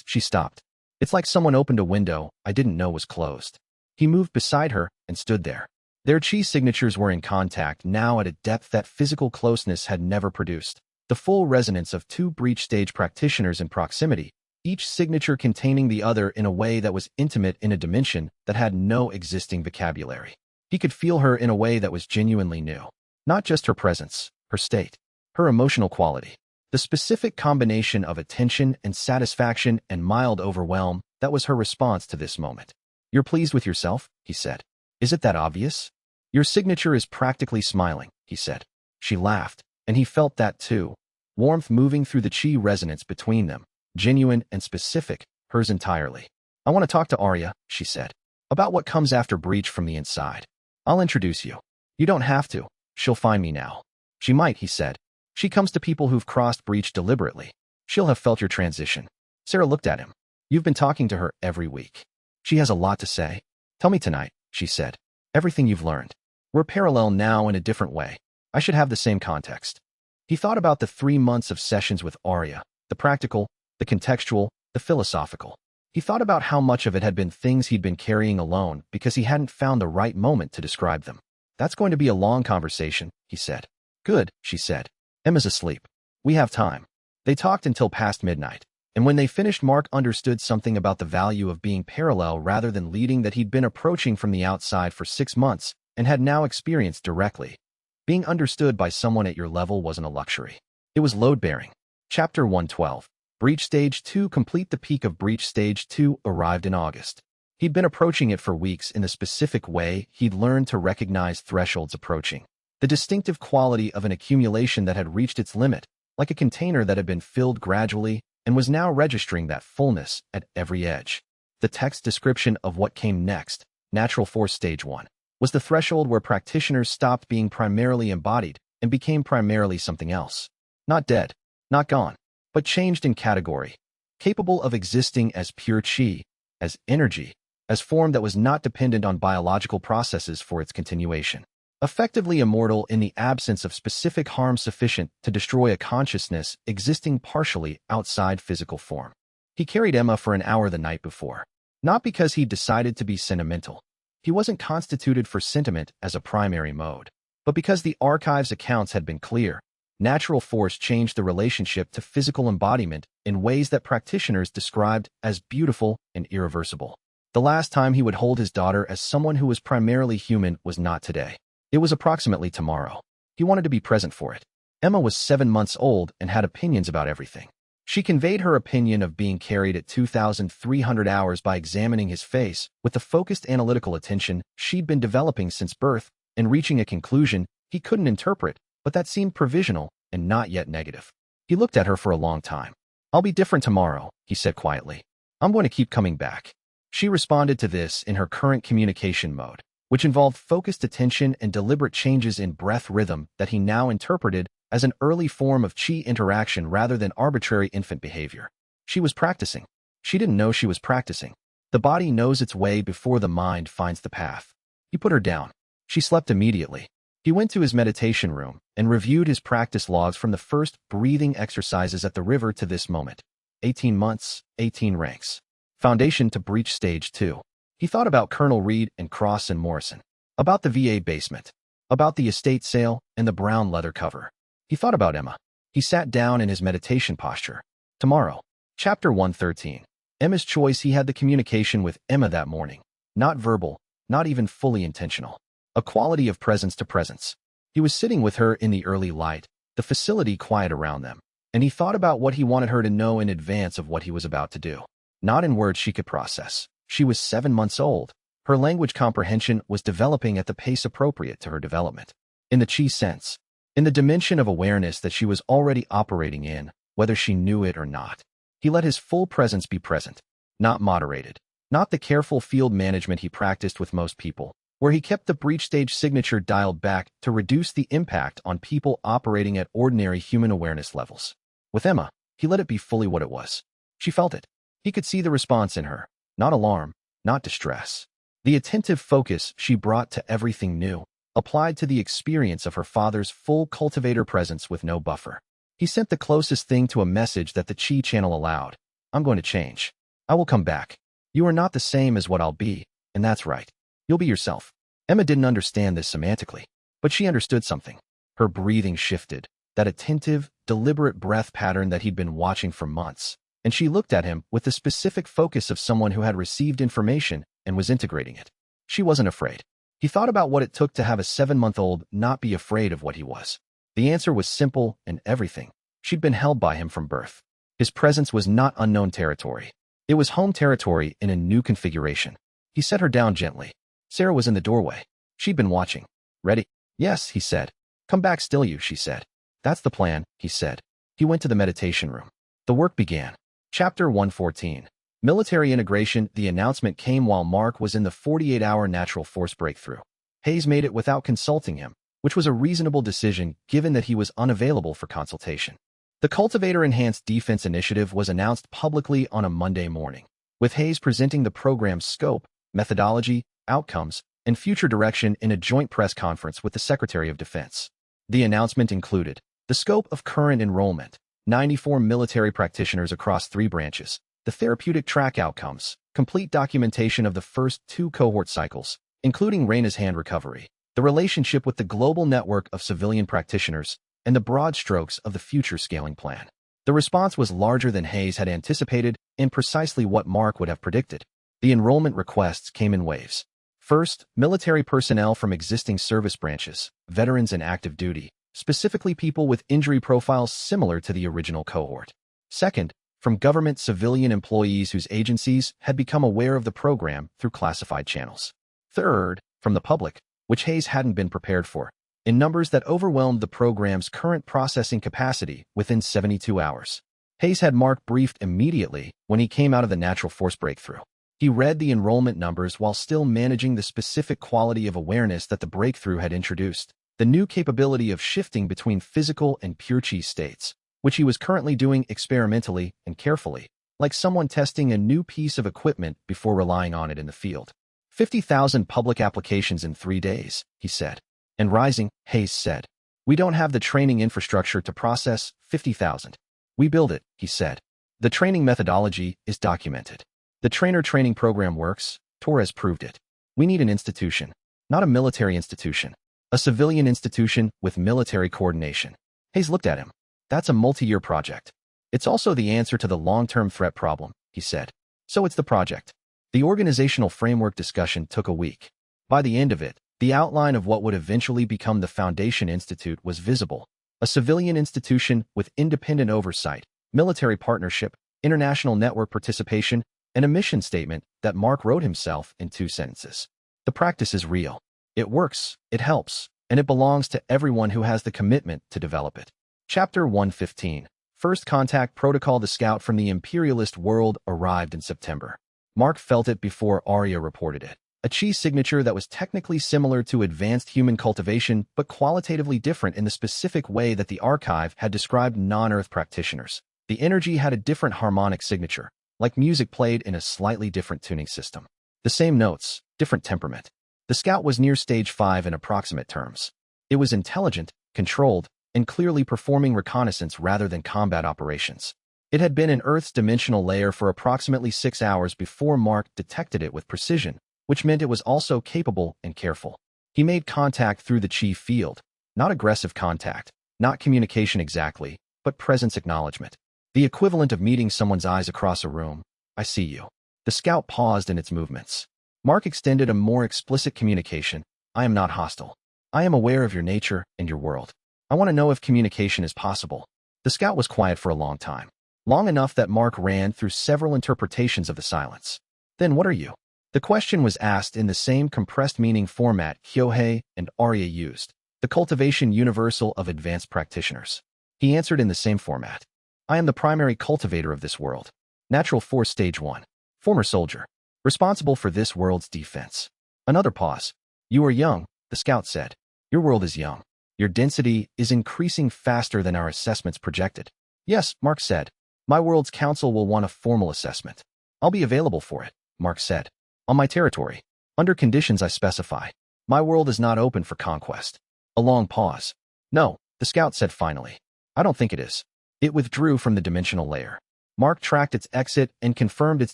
She stopped. "It's like someone opened a window I didn't know was closed." He moved beside her and stood there. Their chi signatures were in contact now at a depth that physical closeness had never produced. The full resonance of two breach stage practitioners in proximity, each signature containing the other in a way that was intimate in a dimension that had no existing vocabulary. He could feel her in a way that was genuinely new. Not just her presence, her state, her emotional quality. The specific combination of attention and satisfaction and mild overwhelm that was her response to this moment. "You're pleased with yourself?" he said. "Is it that obvious?" "Your signature is practically smiling," he said. She laughed, and he felt that too. Warmth moving through the chi resonance between them, genuine and specific, hers entirely. "I want to talk to Arya," she said, "about what comes after breach from the inside. I'll introduce you." "You don't have to. She'll find me now." "She might," he said. "She comes to people who've crossed breach deliberately. She'll have felt your transition." Sarah looked at him. "You've been talking to her every week." "She has a lot to say." "Tell me tonight," she said. "Everything you've learned. We're parallel now in a different way. I should have the same context." He thought about the 3 months of sessions with Arya, the practical, the contextual, the philosophical. He thought about how much of it had been things he'd been carrying alone because he hadn't found the right moment to describe them. "That's going to be a long conversation," he said. "Good," she said. "Emma's asleep. We have time." They talked until past midnight, and when they finished, Mark understood something about the value of being parallel rather than leading that he'd been approaching from the outside for 6 months and had now experienced directly. Being understood by someone at your level wasn't a luxury. It was load-bearing. Chapter 112. Breach Stage 2. Complete. The peak of Breach Stage 2 arrived in August. He'd been approaching it for weeks in the specific way he'd learned to recognize thresholds approaching. The distinctive quality of an accumulation that had reached its limit, like a container that had been filled gradually and was now registering that fullness at every edge. The text description of what came next, Natural Force Stage 1, was the threshold where practitioners stopped being primarily embodied and became primarily something else. Not dead, not gone, but changed in category, capable of existing as pure chi, as energy, as form that was not dependent on biological processes for its continuation. effectively immortal in the absence of specific harm sufficient to destroy a consciousness existing partially outside physical form. He carried Emma for an hour the night before, not because he decided to be sentimental. He wasn't constituted for sentiment as a primary mode, but because the archive's accounts had been clear. Natural force changed the relationship to physical embodiment in ways that practitioners described as beautiful and irreversible. The last time he would hold his daughter as someone who was primarily human was not today. It was approximately tomorrow. He wanted to be present for it. Emma was 7 months old and had opinions about everything. She conveyed her opinion of being carried at 2,300 hours by examining his face with the focused analytical attention she'd been developing since birth and reaching a conclusion he couldn't interpret, but that seemed provisional and not yet negative. He looked at her for a long time. "I'll be different tomorrow," he said quietly. "I'm going to keep coming back." She responded to this in her current communication mode, which involved focused attention and deliberate changes in breath rhythm that he now interpreted as an early form of qi interaction rather than arbitrary infant behavior. She was practicing. She didn't know she was practicing. The body knows its way before the mind finds the path. He put her down. She slept immediately. He went to his meditation room and reviewed his practice logs from the first breathing exercises at the river to this moment. 18 months, 18 ranks. Foundation to breach stage 2. He thought about Colonel Reed and Cross and Morrison, about the VA basement, about the estate sale and the brown leather cover. He thought about Emma. He sat down in his meditation posture. Tomorrow. Chapter 113. Emma's choice. He had the communication with Emma that morning. Not verbal, not even fully intentional. A quality of presence to presence. He was sitting with her in the early light, the facility quiet around them, and he thought about what he wanted her to know in advance of what he was about to do. Not in words she could process. She was 7 months old. Her language comprehension was developing at the pace appropriate to her development. In the qi sense, in the dimension of awareness that she was already operating in, whether she knew it or not. He let his full presence be present, not moderated, not the careful field management he practiced with most people, where he kept the breach stage signature dialed back to reduce the impact on people operating at ordinary human awareness levels. With Emma, he let it be fully what it was. She felt it. He could see the response in her, not alarm, not distress. The attentive focus she brought to everything new, applied to the experience of her father's full cultivator presence with no buffer. He sent the closest thing to a message that the Qi channel allowed. "I'm going to change. I will come back. You are not the same as what I'll be, and that's right. You'll be yourself." Emma didn't understand this semantically, but she understood something. Her breathing shifted, that attentive, deliberate breath pattern that he'd been watching for months, and she looked at him with the specific focus of someone who had received information and was integrating it. She wasn't afraid. He thought about what it took to have a 7-month-old not be afraid of what he was. The answer was simple and everything. She'd been held by him from birth. His presence was not unknown territory. It was home territory in a new configuration. He set her down gently. Sarah was in the doorway. She'd been watching. "Ready?" "Yes," he said. "Come back still, you," she said. "That's the plan," he said. He went to the meditation room. The work began. Chapter 114. Military integration. The announcement came while Mark was in the 48-hour natural force breakthrough. Hayes made it without consulting him, which was a reasonable decision given that he was unavailable for consultation. The Cultivator Enhanced Defense Initiative was announced publicly on a Monday morning, with Hayes presenting the program's scope, methodology, outcomes, and future direction in a joint press conference with the Secretary of Defense. The announcement included the scope of current enrollment, 94 military practitioners across 3 branches, the therapeutic track outcomes, complete documentation of the first 2 cohort cycles, including Raina's hand recovery, the relationship with the global network of civilian practitioners, and the broad strokes of the future scaling plan. The response was larger than Hayes had anticipated and precisely what Mark would have predicted. The enrollment requests came in waves. First, military personnel from existing service branches, veterans and active duty, specifically people with injury profiles similar to the original cohort. Second, from government civilian employees whose agencies had become aware of the program through classified channels. Third, from the public, which Hayes hadn't been prepared for, in numbers that overwhelmed the program's current processing capacity within 72 hours. Hayes had Mark briefed immediately when he came out of the natural force breakthrough. He read the enrollment numbers while still managing the specific quality of awareness that the breakthrough had introduced, the new capability of shifting between physical and pure qi states, which he was currently doing experimentally and carefully, like someone testing a new piece of equipment before relying on it in the field. 50,000 public applications in 3 days, he said. And rising, Hayes said. We don't have the training infrastructure to process 50,000. We build it, he said. The training methodology is documented. The trainer training program works, Torres proved it. We need an institution, not a military institution. A civilian institution with military coordination. Hayes looked at him. That's a multi-year project. It's also the answer to the long-term threat problem, he said. So it's the project. The organizational framework discussion took a week. By the end of it, the outline of what would eventually become the Foundation Institute was visible. A civilian institution with independent oversight, military partnership, international network participation, and a mission statement that Mark wrote himself in 2 sentences. The practice is real. It works, it helps, and it belongs to everyone who has the commitment to develop it. Chapter 115. First Contact Protocol. The scout from the imperialist world arrived in September. Mark felt it before Arya reported it. A chi signature that was technically similar to advanced human cultivation, but qualitatively different in the specific way that the archive had described non-Earth practitioners. The energy had a different harmonic signature, like music played in a slightly different tuning system. The same notes, different temperament. The scout was near stage 5 in approximate terms. It was intelligent, controlled, and clearly performing reconnaissance rather than combat operations. It had been in Earth's dimensional layer for approximately 6 hours before Mark detected it with precision, which meant it was also capable and careful. He made contact through the chi field, not aggressive contact, not communication exactly, but presence acknowledgement. The equivalent of meeting someone's eyes across a room. I see you. The scout paused in its movements. Mark extended a more explicit communication. I am not hostile. I am aware of your nature and your world. I want to know if communication is possible. The scout was quiet for a long time. Long enough that Mark ran through several interpretations of the silence. Then what are you? The question was asked in the same compressed meaning format Kyohei and Arya used, the cultivation universal of advanced practitioners. He answered in the same format. I am the primary cultivator of this world. Natural force stage 1. Former soldier. Responsible for this world's defense. Another pause. You are young, the scout said. Your world is young. Your density is increasing faster than our assessments projected. Yes, Mark said. My world's council will want a formal assessment. I'll be available for it, Mark said. On my territory. Under conditions I specify. My world is not open for conquest. A long pause. No, the scout said finally. I don't think it is. It withdrew from the dimensional layer. Mark tracked its exit and confirmed its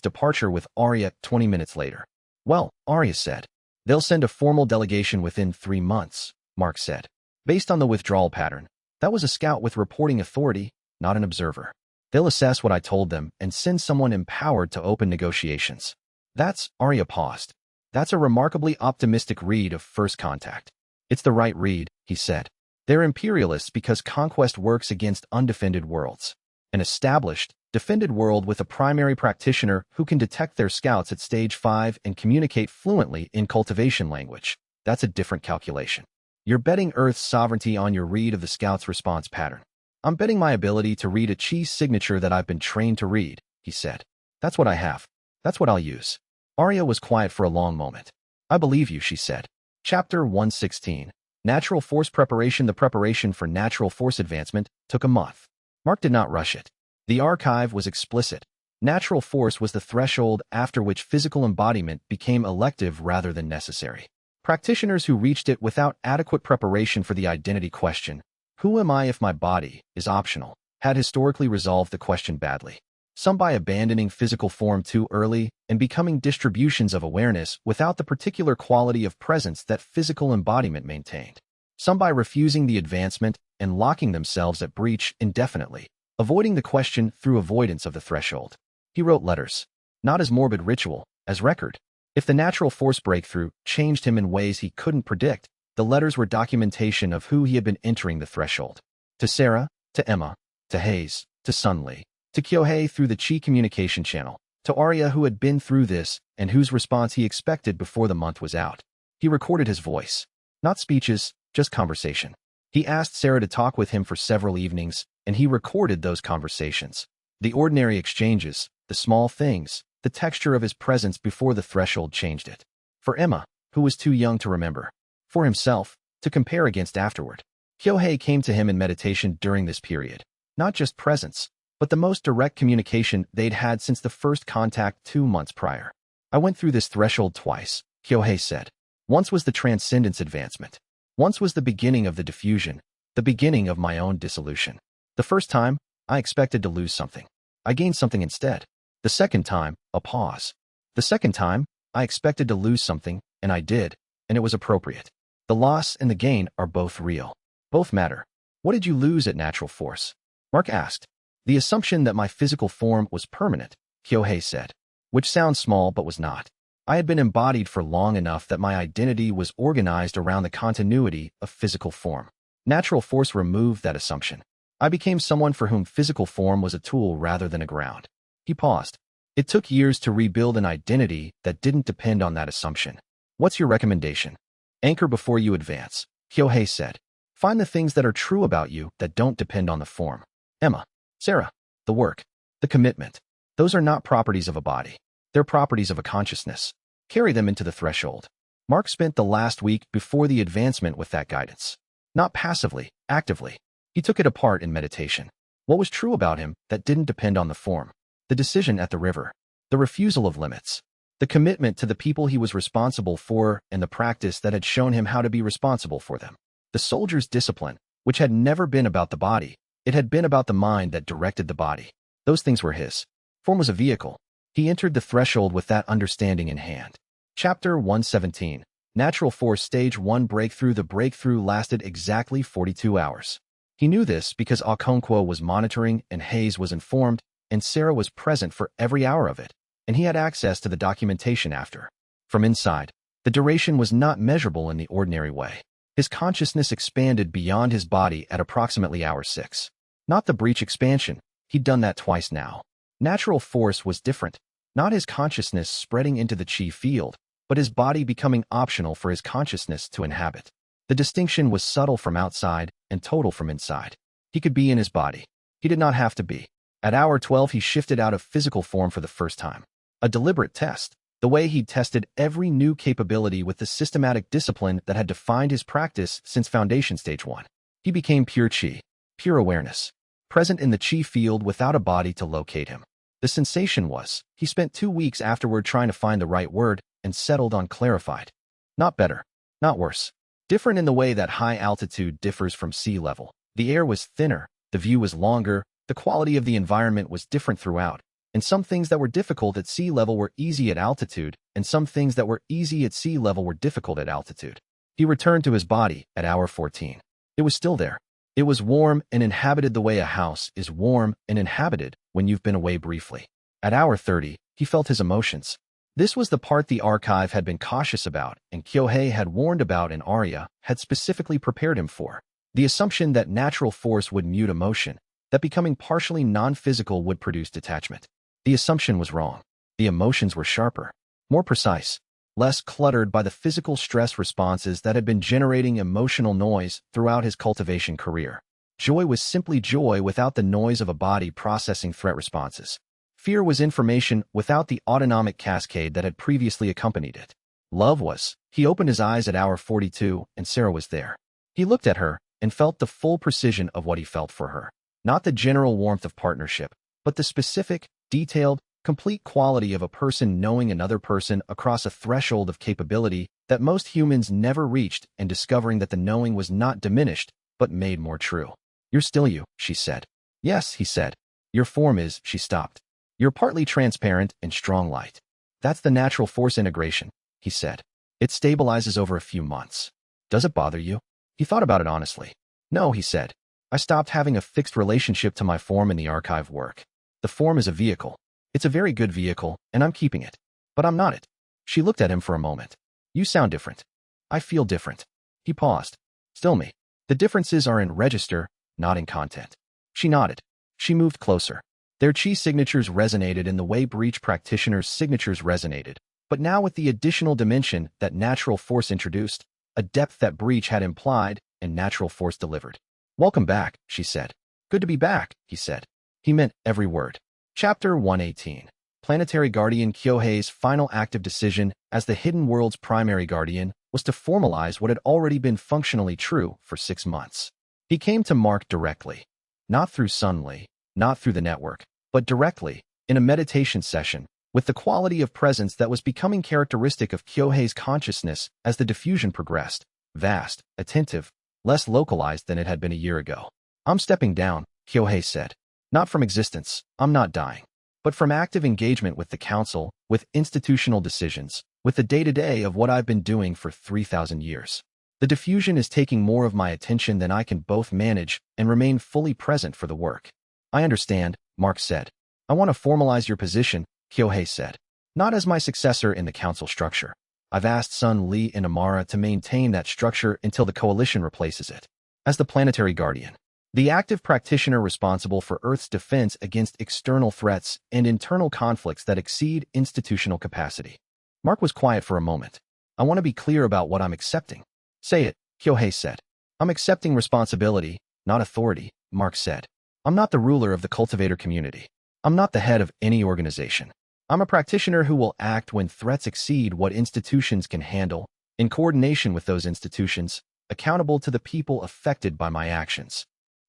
departure with Arya 20 minutes later. Well, Arya said. They'll send a formal delegation within 3 months, Mark said. Based on the withdrawal pattern, that was a scout with reporting authority, not an observer. They'll assess what I told them and send someone empowered to open negotiations. Arya paused. That's a remarkably optimistic read of first contact. It's the right read, he said. They're imperialists because conquest works against undefended worlds. An established, defended world with a primary practitioner who can detect their scouts at stage 5 and communicate fluently in cultivation language. That's a different calculation. You're betting Earth's sovereignty on your read of the scout's response pattern. I'm betting my ability to read a chi signature that I've been trained to read, he said. That's what I have. That's what I'll use. Arya was quiet for a long moment. I believe you, she said. Chapter 116. Natural force preparation. The preparation for natural force advancement took a month. Mark did not rush it. The archive was explicit. Natural force was the threshold after which physical embodiment became elective rather than necessary. Practitioners who reached it without adequate preparation for the identity question, who am I if my body is optional, had historically resolved the question badly. Some by abandoning physical form too early and becoming distributions of awareness without the particular quality of presence that physical embodiment maintained. Some by refusing the advancement and locking themselves at breach indefinitely, avoiding the question through avoidance of the threshold. He wrote letters, not as morbid ritual, as record. If the natural force breakthrough changed him in ways he couldn't predict, the letters were documentation of who he had been entering the threshold. To Sarah, to Emma, to Hayes, to Sunli, to Kyohei through the Chi communication channel, to Arya who had been through this and whose response he expected before the month was out. He recorded his voice. Not speeches, just conversation. He asked Sarah to talk with him for several evenings, and he recorded those conversations. The ordinary exchanges, the small things, the texture of his presence before the threshold changed it. For Emma, who was too young to remember. For himself, to compare against afterward. Kyohei came to him in meditation during this period. Not just presence, but the most direct communication they'd had since the first contact 2 months prior. I went through this threshold twice, Kyohei said. Once was the transcendence advancement. Once was the beginning of the diffusion, the beginning of my own dissolution. The first time, I expected to lose something. I gained something instead. The second time, a pause. The second time, I expected to lose something, and I did, and it was appropriate. The loss and the gain are both real. Both matter. What did you lose at natural force? Mark asked. The assumption that my physical form was permanent, Kyohei said, which sounds small but was not. I had been embodied for long enough that my identity was organized around the continuity of physical form. Natural force removed that assumption. I became someone for whom physical form was a tool rather than a ground. He paused. It took years to rebuild an identity that didn't depend on that assumption. What's your recommendation? Anchor before you advance, Kyohei said. Find the things that are true about you that don't depend on the form. Emma, Sarah, the work, the commitment. Those are not properties of a body. They're properties of a consciousness. Carry them into the threshold. Mark spent the last week before the advancement with that guidance. Not passively, actively. He took it apart in meditation. What was true about him that didn't depend on the form? The decision at the river. The refusal of limits. The commitment to the people he was responsible for and the practice that had shown him how to be responsible for them. The soldier's discipline, which had never been about the body. It had been about the mind that directed the body. Those things were his. Form was a vehicle. He entered the threshold with that understanding in hand. Chapter 117. Natural Force Stage 1 Breakthrough. The breakthrough lasted exactly 42 hours. He knew this because Okonkwo was monitoring and Hayes was informed, and Sarah was present for every hour of it, and he had access to the documentation after. From inside, the duration was not measurable in the ordinary way. His consciousness expanded beyond his body at approximately hour 6. Not the breach expansion. He'd done that twice now. Natural force was different. Not his consciousness spreading into the chi field, but his body becoming optional for his consciousness to inhabit. The distinction was subtle from outside and total from inside. He could be in his body. He did not have to be. At hour 12, he shifted out of physical form for the first time. A deliberate test, the way he'd tested every new capability with the systematic discipline that had defined his practice since Foundation Stage 1. He became pure chi, pure awareness, present in the chi field without a body to locate him. The sensation was, he spent 2 weeks afterward trying to find the right word and settled on clarified. Not better, not worse. Different in the way that high altitude differs from sea level. The air was thinner, the view was longer, the quality of the environment was different throughout, and some things that were difficult at sea level were easy at altitude, and some things that were easy at sea level were difficult at altitude. He returned to his body at hour 14. It was still there. It was warm and inhabited the way a house is warm and inhabited when you've been away briefly. At hour 30, he felt his emotions. This was the part the archive had been cautious about, and Kyohei had warned about, and Arya had specifically prepared him for. The assumption that natural force would mute emotion, that becoming partially non-physical would produce detachment. The assumption was wrong. The emotions were sharper, more precise, less cluttered by the physical stress responses that had been generating emotional noise throughout his cultivation career. Joy was simply joy without the noise of a body processing threat responses. Fear was information without the autonomic cascade that had previously accompanied it. Love was. He opened his eyes at hour 42, and Sarah was there. He looked at her and felt the full precision of what he felt for her. Not the general warmth of partnership, but the specific, detailed, complete quality of a person knowing another person across a threshold of capability that most humans never reached, and discovering that the knowing was not diminished, but made more true. You're still you, she said. Yes, he said. Your form is, she stopped. You're partly transparent and strong light. That's the natural force integration, he said. It stabilizes over a few months. Does it bother you? He thought about it honestly. No, he said. I stopped having a fixed relationship to my form in the archive work. The form is a vehicle. It's a very good vehicle, and I'm keeping it. But I'm not it. She looked at him for a moment. You sound different. I feel different. He paused. Still me. The differences are in register, not in content. She nodded. She moved closer. Their chi signatures resonated in the way breach practitioners' signatures resonated, but now with the additional dimension that natural force introduced, a depth that breach had implied, and natural force delivered. Welcome back, she said. Good to be back, he said. He meant every word. Chapter 118. Planetary Guardian. Kyohei's final active decision as the hidden world's primary guardian was to formalize what had already been functionally true for 6 months. He came to Mark directly. Not through Sunli, not through the network, but directly, in a meditation session, with the quality of presence that was becoming characteristic of Kyohei's consciousness as the diffusion progressed, vast, attentive, less localized than it had been a year ago. I'm stepping down, Kyohei said. Not from existence, I'm not dying, but from active engagement with the council, with institutional decisions, with the day-to-day of what I've been doing for 3,000 years. The diffusion is taking more of my attention than I can both manage and remain fully present for the work. I understand, Mark said. I want to formalize your position, Kyohei said. Not as my successor in the council structure. I've asked Sun Li and Amara to maintain that structure until the coalition replaces it. As the planetary guardian, the active practitioner responsible for Earth's defense against external threats and internal conflicts that exceed institutional capacity. Mark was quiet for a moment. I want to be clear about what I'm accepting. Say it, Kyohei said. I'm accepting responsibility, not authority, Mark said. I'm not the ruler of the cultivator community. I'm not the head of any organization. I'm a practitioner who will act when threats exceed what institutions can handle, in coordination with those institutions, accountable to the people affected by my actions.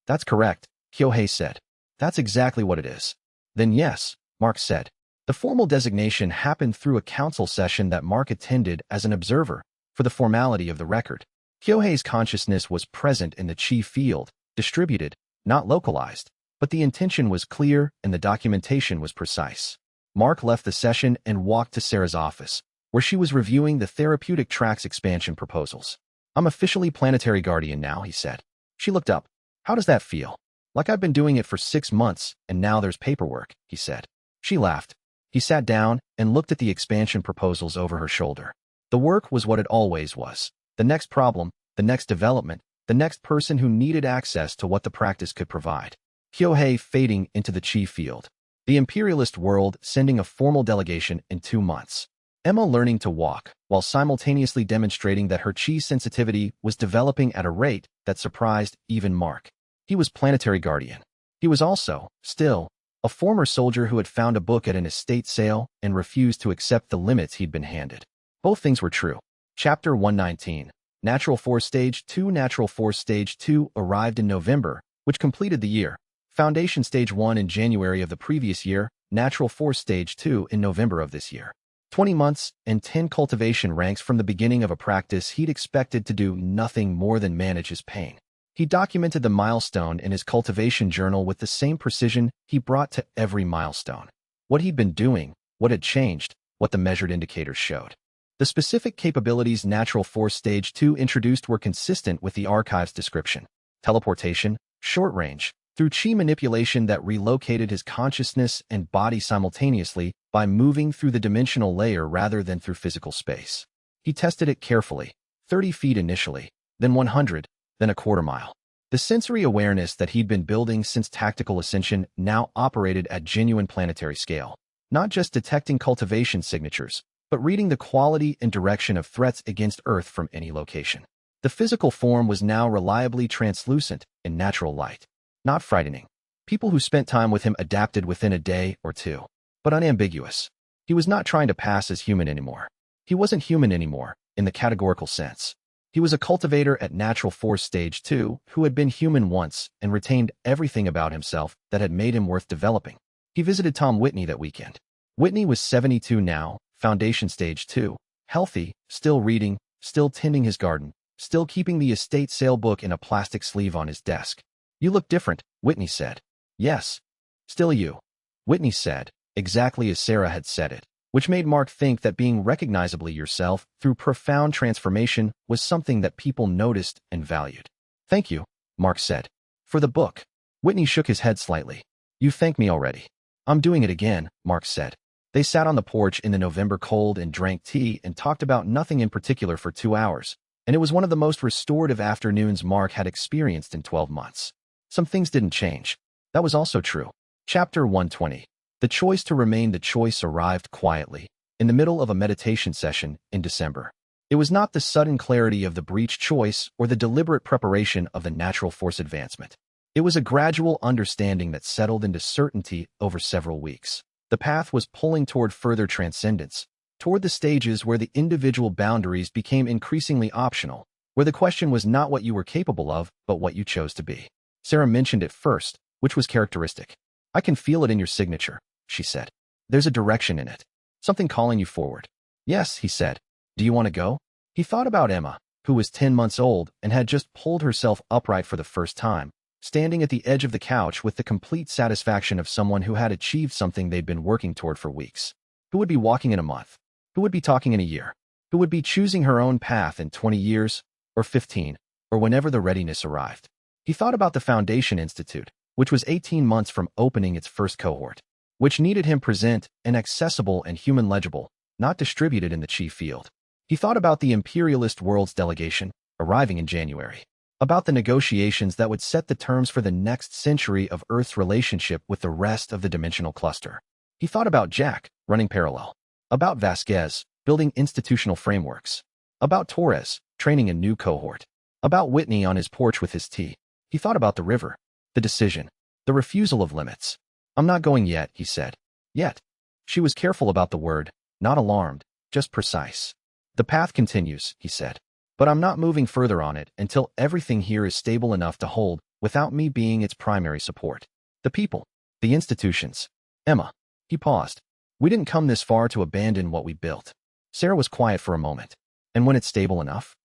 That's correct, Kyohei said. That's exactly what it is. Then yes, Mark said. The formal designation happened through a council session that Mark attended as an observer, for the formality of the record. Kyohei's consciousness was present in the chi field, distributed, not localized, but the intention was clear and the documentation was precise. Mark left the session and walked to Sarah's office, where she was reviewing the therapeutic track's expansion proposals. I'm officially planetary guardian now, he said. She looked up. How does that feel? Like I've been doing it for 6 months, and now there's paperwork, he said. She laughed. He sat down and looked at the expansion proposals over her shoulder. The work was what it always was. The next problem, the next development, the next person who needed access to what the practice could provide. Kyohei fading into the chi field. The imperialist world sending a formal delegation in 2 months. Emma learning to walk, while simultaneously demonstrating that her chi sensitivity was developing at a rate that surprised even Mark. He was planetary guardian. He was also, still, a former soldier who had found a book at an estate sale and refused to accept the limits he'd been handed. Both things were true. Chapter 119. Natural Force Stage 2. Natural Force Stage 2 arrived in November, which completed the year. Foundation Stage 1 in January of the previous year, Natural Force Stage 2 in November of this year. 20 months and 10 cultivation ranks from the beginning of a practice he'd expected to do nothing more than manage his pain. He documented the milestone in his cultivation journal with the same precision he brought to every milestone. What he'd been doing, what had changed, what the measured indicators showed. The specific capabilities Natural Force Stage 2 introduced were consistent with the archive's description. Teleportation, short range, through chi manipulation that relocated his consciousness and body simultaneously by moving through the dimensional layer rather than through physical space. He tested it carefully, 30 feet initially, then 100, then a quarter mile. The sensory awareness that he'd been building since tactical ascension now operated at genuine planetary scale, not just detecting cultivation signatures, but reading the quality and direction of threats against Earth from any location. The physical form was now reliably translucent in natural light. Not frightening. People who spent time with him adapted within a day or two, but unambiguous. He was not trying to pass as human anymore. He wasn't human anymore, in the categorical sense. He was a cultivator at Natural Force Stage 2 who had been human once and retained everything about himself that had made him worth developing. He visited Tom Whitney that weekend. Whitney was 72 now, Foundation Stage 2, healthy, still reading, still tending his garden, still keeping the estate sale book in a plastic sleeve on his desk. You look different, Whitney said. Yes. Still you. Whitney said, exactly as Sarah had said it, which made Mark think that being recognizably yourself through profound transformation was something that people noticed and valued. Thank you, Mark said. For the book. Whitney shook his head slightly. You thanked me already. I'm doing it again, Mark said. They sat on the porch in the November cold and drank tea and talked about nothing in particular for 2 hours, and it was one of the most restorative afternoons Mark had experienced in 12 months. Some things didn't change. That was also true. Chapter 120. The choice to remain the choice arrived quietly, in the middle of a meditation session in December. It was not the sudden clarity of the breach choice or the deliberate preparation of the natural force advancement. It was a gradual understanding that settled into certainty over several weeks. The path was pulling toward further transcendence, toward the stages where the individual boundaries became increasingly optional, where the question was not what you were capable of, but what you chose to be. Sarah mentioned it first, which was characteristic. I can feel it in your signature, she said. There's a direction in it. Something calling you forward. Yes, he said. Do you want to go? He thought about Emma, who was 10 months old and had just pulled herself upright for the first time, standing at the edge of the couch with the complete satisfaction of someone who had achieved something they'd been working toward for weeks. Who would be walking in a month? Who would be talking in a year? Who would be choosing her own path in 20 years, or 15, or whenever the readiness arrived? He thought about the Foundation Institute, which was 18 months from opening its first cohort, which needed him present and accessible and human legible, not distributed in the chief field. He thought about the imperialist world's delegation, arriving in January, about the negotiations that would set the terms for the next century of Earth's relationship with the rest of the dimensional cluster. He thought about Jack, running parallel, about Vasquez, building institutional frameworks, about Torres, training a new cohort, about Whitney on his porch with his tea. He thought about the river, the decision, the refusal of limits. "I'm not going yet," he said. "Yet." She was careful about the word, not alarmed, just precise. "The path continues," he said. "But I'm not moving further on it until everything here is stable enough to hold without me being its primary support. The people, the institutions. Emma." He paused. "We didn't come this far to abandon what we built." Sarah was quiet for a moment. "And when it's stable enough?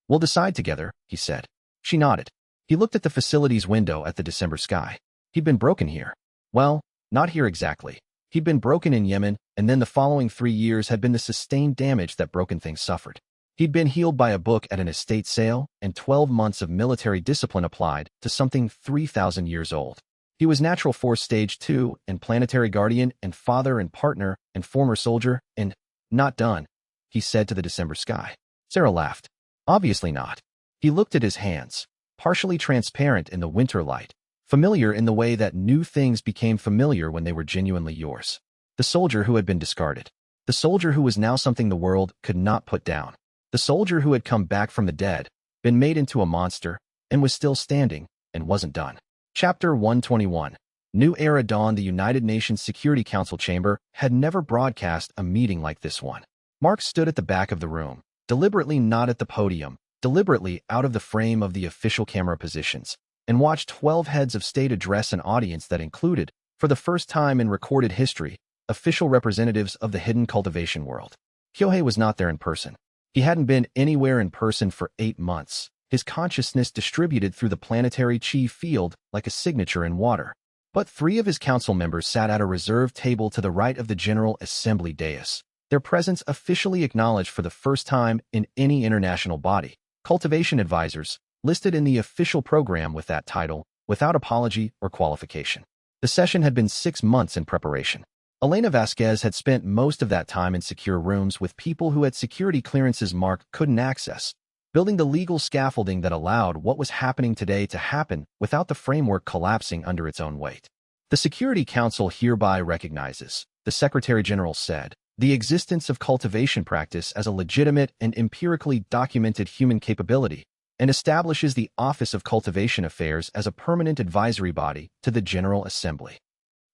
We'll decide together," he said. She nodded. He looked at the facility's window at the December sky. He'd been broken here. Well, not here exactly. He'd been broken in Yemen, and then the following 3 years had been the sustained damage that broken things suffered. He'd been healed by a book at an estate sale and 12 months of military discipline applied to something 3,000 years old. He was Natural Force Stage 2 and planetary guardian and father and partner and former soldier and not done, he said to the December sky. Sarah laughed. Obviously not. He looked at his hands, partially transparent in the winter light, familiar in the way that new things became familiar when they were genuinely yours. The soldier who had been discarded. The soldier who was now something the world could not put down. The soldier who had come back from the dead, been made into a monster, and was still standing, and wasn't done. Chapter 121. New Era Dawn. The United Nations Security Council chamber had never broadcast a meeting like this one. Mark stood at the back of the room, deliberately not at the podium, deliberately out of the frame of the official camera positions, and watched 12 heads of state address an audience that included, for the first time in recorded history, official representatives of the hidden cultivation world. Kyohei was not there in person. He hadn't been anywhere in person for 8 months, his consciousness distributed through the planetary chi field like a signature in water. But 3 of his council members sat at a reserved table to the right of the General Assembly dais, their presence officially acknowledged for the first time in any international body. Cultivation advisors, listed in the official program with that title, without apology or qualification. The session had been 6 months in preparation. Elena Vasquez had spent most of that time in secure rooms with people who had security clearances Mark couldn't access, building the legal scaffolding that allowed what was happening today to happen without the framework collapsing under its own weight. The Security Council hereby recognizes, the Secretary General said, the existence of cultivation practice as a legitimate and empirically documented human capability, and establishes the Office of Cultivation Affairs as a permanent advisory body to the General Assembly.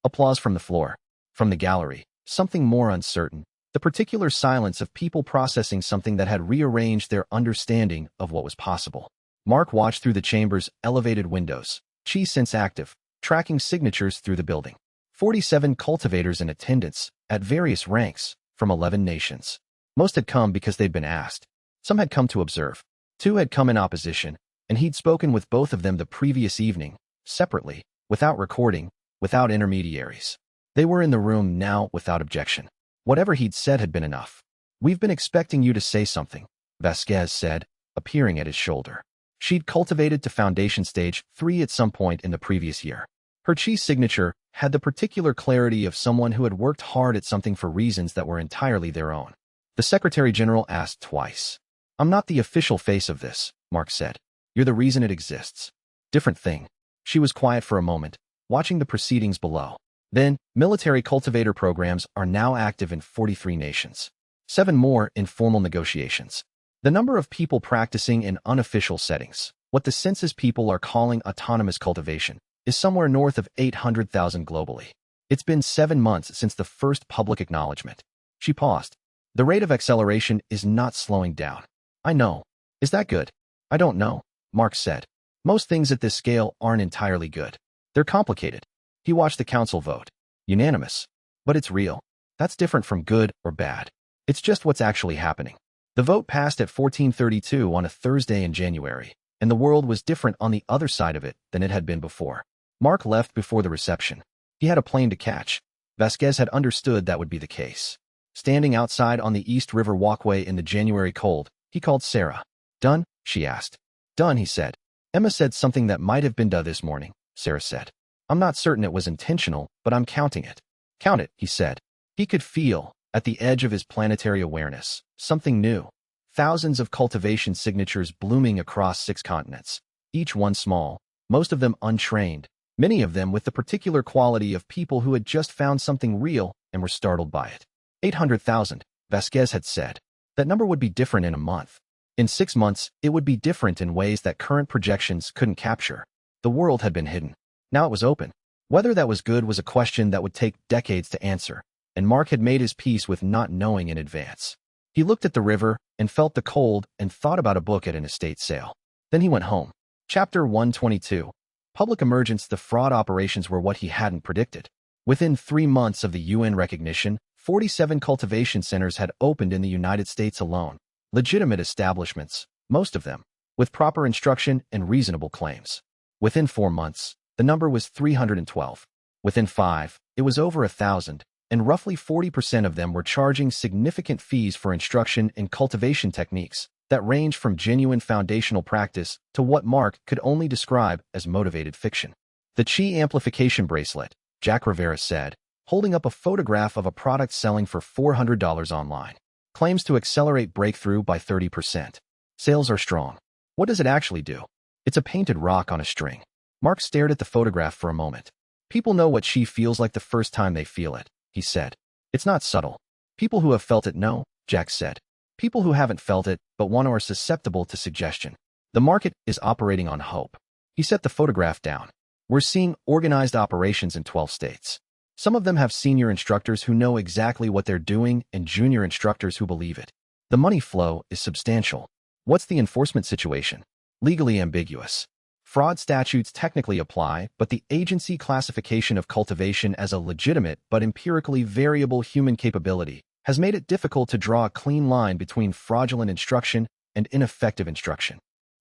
Applause from the floor. From the gallery, something more uncertain, the particular silence of people processing something that had rearranged their understanding of what was possible. Mark watched through the chamber's elevated windows, chi sense active, tracking signatures through the building. 47 cultivators in attendance, at various ranks, from 11 nations. Most had come because they'd been asked. Some had come to observe. 2 had come in opposition, and he'd spoken with both of them the previous evening, separately, without recording, without intermediaries. They were in the room now without objection. Whatever he'd said had been enough. "We've been expecting you to say something," Vasquez said, appearing at his shoulder. She'd cultivated to Foundation Stage 3 at some point in the previous year. Her chi signature had the particular clarity of someone who had worked hard at something for reasons that were entirely their own. The Secretary General asked twice. "I'm not the official face of this," Mark said. "You're the reason it exists." "Different thing." She was quiet for a moment, watching the proceedings below. Then, military cultivator programs are now active in 43 nations. 7 more in formal negotiations. The number of people practicing in unofficial settings, what the census people are calling autonomous cultivation, is somewhere north of 800,000 globally. It's been 7 months since the first public acknowledgement. She paused. "The rate of acceleration is not slowing down." "I know. Is that good?" "I don't know," Mark said. "Most things at this scale aren't entirely good. They're complicated." He watched the council vote. Unanimous. "But it's real. That's different from good or bad. It's just what's actually happening." The The vote passed at 14:32 on a Thursday in January, and the world was different on the other side of it than it had been before. Mark left before the reception. He had a plane to catch. Vasquez had understood that would be the case. Standing outside on the East River walkway in the January cold, he called Sarah. "Done?" she asked. "Done," he said. "Emma said something that might have been done this morning," Sarah said. "I'm not certain it was intentional, but I'm counting it." "Count it," he said. He could feel, at the edge of his planetary awareness, something new. Thousands of cultivation signatures blooming across 6 continents, each one small, most of them untrained, many of them with the particular quality of people who had just found something real and were startled by it. 800,000, Vasquez had said. That number would be different in a month. In 6 months, it would be different in ways that current projections couldn't capture. The world had been hidden. Now it was open. Whether that was good was a question that would take decades to answer, and Mark had made his peace with not knowing in advance. He looked at the river and felt the cold and thought about a book at an estate sale. Then he went home. Chapter 122. Public emergence. The fraud operations were what he hadn't predicted. Within 3 months of the UN recognition, 47 cultivation centers had opened in the United States alone. Legitimate establishments, most of them, with proper instruction and reasonable claims. Within 4 months, the number was 312. Within 5, it was over 1,000, and roughly 40% of them were charging significant fees for instruction in cultivation techniques that range from genuine foundational practice to what Mark could only describe as motivated fiction. The Chi amplification bracelet, Jack Rivera said, holding up a photograph of a product selling for $400 online, claims to accelerate breakthrough by 30%. Sales are strong. What does it actually do? It's a painted rock on a string. Mark stared at the photograph for a moment. People know what Chi feels like the first time they feel it, he said. It's not subtle. People who have felt it know, Jack said. People who haven't felt it but want or are susceptible to suggestion. The market is operating on hope. He set the photograph down. We're seeing organized operations in 12 states. Some of them have senior instructors who know exactly what they're doing and junior instructors who believe it. The money flow is substantial. What's the enforcement situation? Legally ambiguous. Fraud statutes technically apply, but the agency classification of cultivation as a legitimate but empirically variable human capability has made it difficult to draw a clean line between fraudulent instruction and ineffective instruction.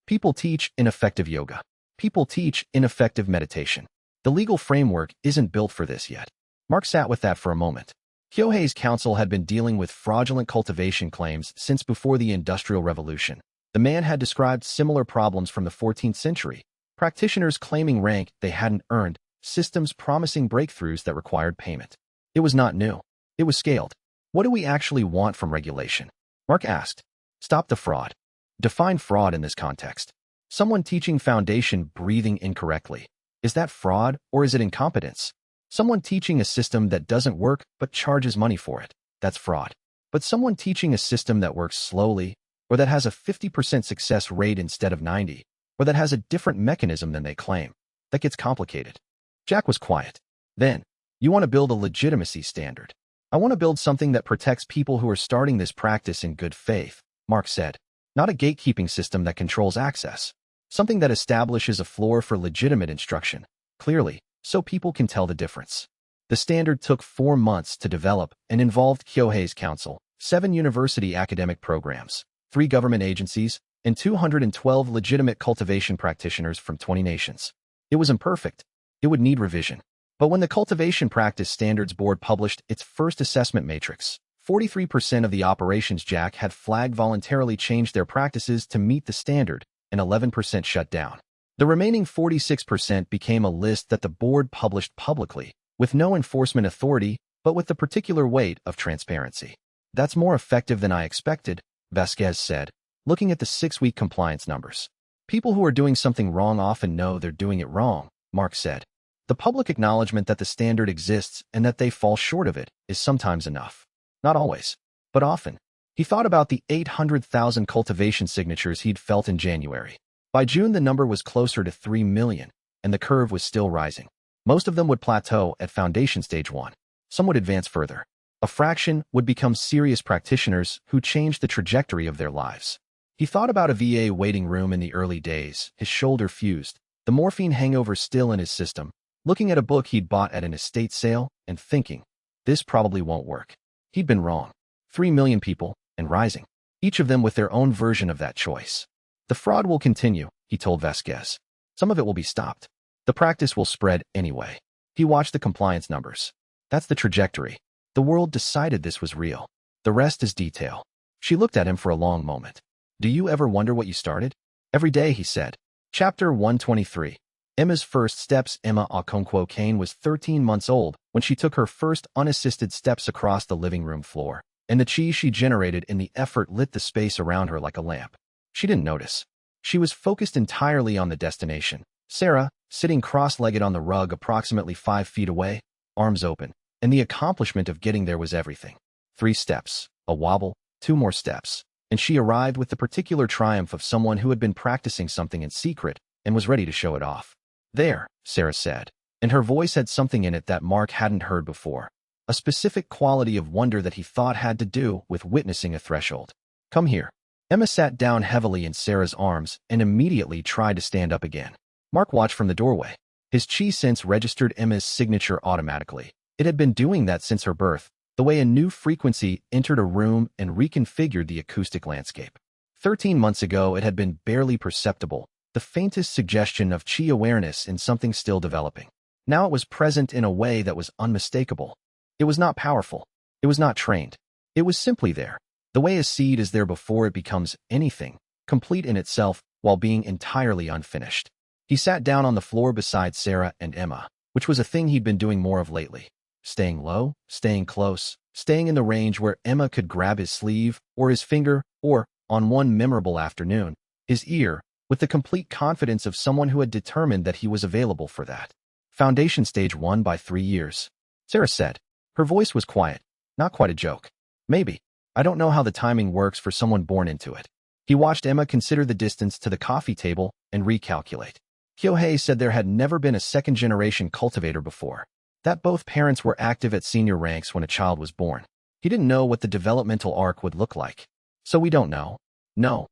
People teach ineffective yoga. People teach ineffective meditation. The legal framework isn't built for this yet. Mark sat with that for a moment. Kyohei's counsel had been dealing with fraudulent cultivation claims since before the Industrial Revolution. The man had described similar problems from the 14th century. Practitioners claiming rank they hadn't earned, systems promising breakthroughs that required payment. It was not new. It was scaled. What do we actually want from regulation? Mark asked. Stop the fraud. Define fraud in this context. Someone teaching foundation breathing incorrectly. Is that fraud or is it incompetence? Someone teaching a system that doesn't work but charges money for it. That's fraud. But someone teaching a system that works slowly, or that has a 50% success rate instead of 90, or that has a different mechanism than they claim, that gets complicated. Jack was quiet. Then, you want to build a legitimacy standard. I want to build something that protects people who are starting this practice in good faith, Mark said. Not a gatekeeping system that controls access. Something that establishes a floor for legitimate instruction, clearly, so people can tell the difference. The standard took 4 months to develop and involved Kyohei's counsel, 7 university academic programs, 3 government agencies, and 212 legitimate cultivation practitioners from 20 nations. It was imperfect. It would need revision. But when the Cultivation Practice Standards Board published its first assessment matrix, 43% of the operations Jack had flagged voluntarily changed their practices to meet the standard, and 11% shut down. The remaining 46% became a list that the board published publicly, with no enforcement authority, but with the particular weight of transparency. That's more effective than I expected, Vasquez said, looking at the 6-week compliance numbers. People who are doing something wrong often know they're doing it wrong, Mark said. The public acknowledgement that the standard exists and that they fall short of it is sometimes enough. Not always, but often. He thought about the 800,000 cultivation signatures he'd felt in January. By June, the number was closer to 3 million, and the curve was still rising. Most of them would plateau at foundation stage 1. Some would advance further. A fraction would become serious practitioners who changed the trajectory of their lives. He thought about a VA waiting room in the early days, his shoulder fused, the morphine hangover still in his system, looking at a book he'd bought at an estate sale and thinking, this probably won't work. He'd been wrong. 3 million people, and rising. each of them with their own version of that choice. The fraud will continue, he told Vasquez. Some of it will be stopped. The practice will spread anyway. He watched the compliance numbers. That's the trajectory. The world decided this was real. The rest is detail. She looked at him for a long moment. Do you ever wonder what you started? Every day, he said. Chapter 123. Emma's first steps. Emma Okonkwo Kane was 13 months old when she took her first unassisted steps across the living room floor, and the chi she generated in the effort lit the space around her like a lamp. She didn't notice. She was focused entirely on the destination. Sarah, sitting cross-legged on the rug approximately 5 feet away, arms open, and the accomplishment of getting there was everything. 3 steps, a wobble, 2 more steps, and she arrived with the particular triumph of someone who had been practicing something in secret and was ready to show it off. There, Sarah said, and her voice had something in it that Mark hadn't heard before, a specific quality of wonder that he thought had to do with witnessing a threshold. Come here. Emma sat down heavily in Sarah's arms and immediately tried to stand up again. Mark watched from the doorway. His chi sense registered Emma's signature automatically. It had been doing that since her birth, the way a new frequency entered a room and reconfigured the acoustic landscape. 13 months ago, it had been barely perceptible, the faintest suggestion of chi awareness in something still developing. Now it was present in a way that was unmistakable. It was not powerful. It was not trained. It was simply there, the way a seed is there before it becomes anything, complete in itself while being entirely unfinished. He sat down on the floor beside Sarah and Emma, which was a thing he'd been doing more of lately. Staying low, staying close, staying in the range where Emma could grab his sleeve or his finger or, on one memorable afternoon, his ear, with the complete confidence of someone who had determined that he was available for that. Foundation stage 1 by 3 years, Sarah said. Her voice was quiet, not quite a joke. Maybe. I don't know how the timing works for someone born into it. He watched Emma consider the distance to the coffee table and recalculate. Kyohei said there had never been a second-generation cultivator before, that both parents were active at senior ranks when a child was born. He didn't know what the developmental arc would look like. So we don't know. No.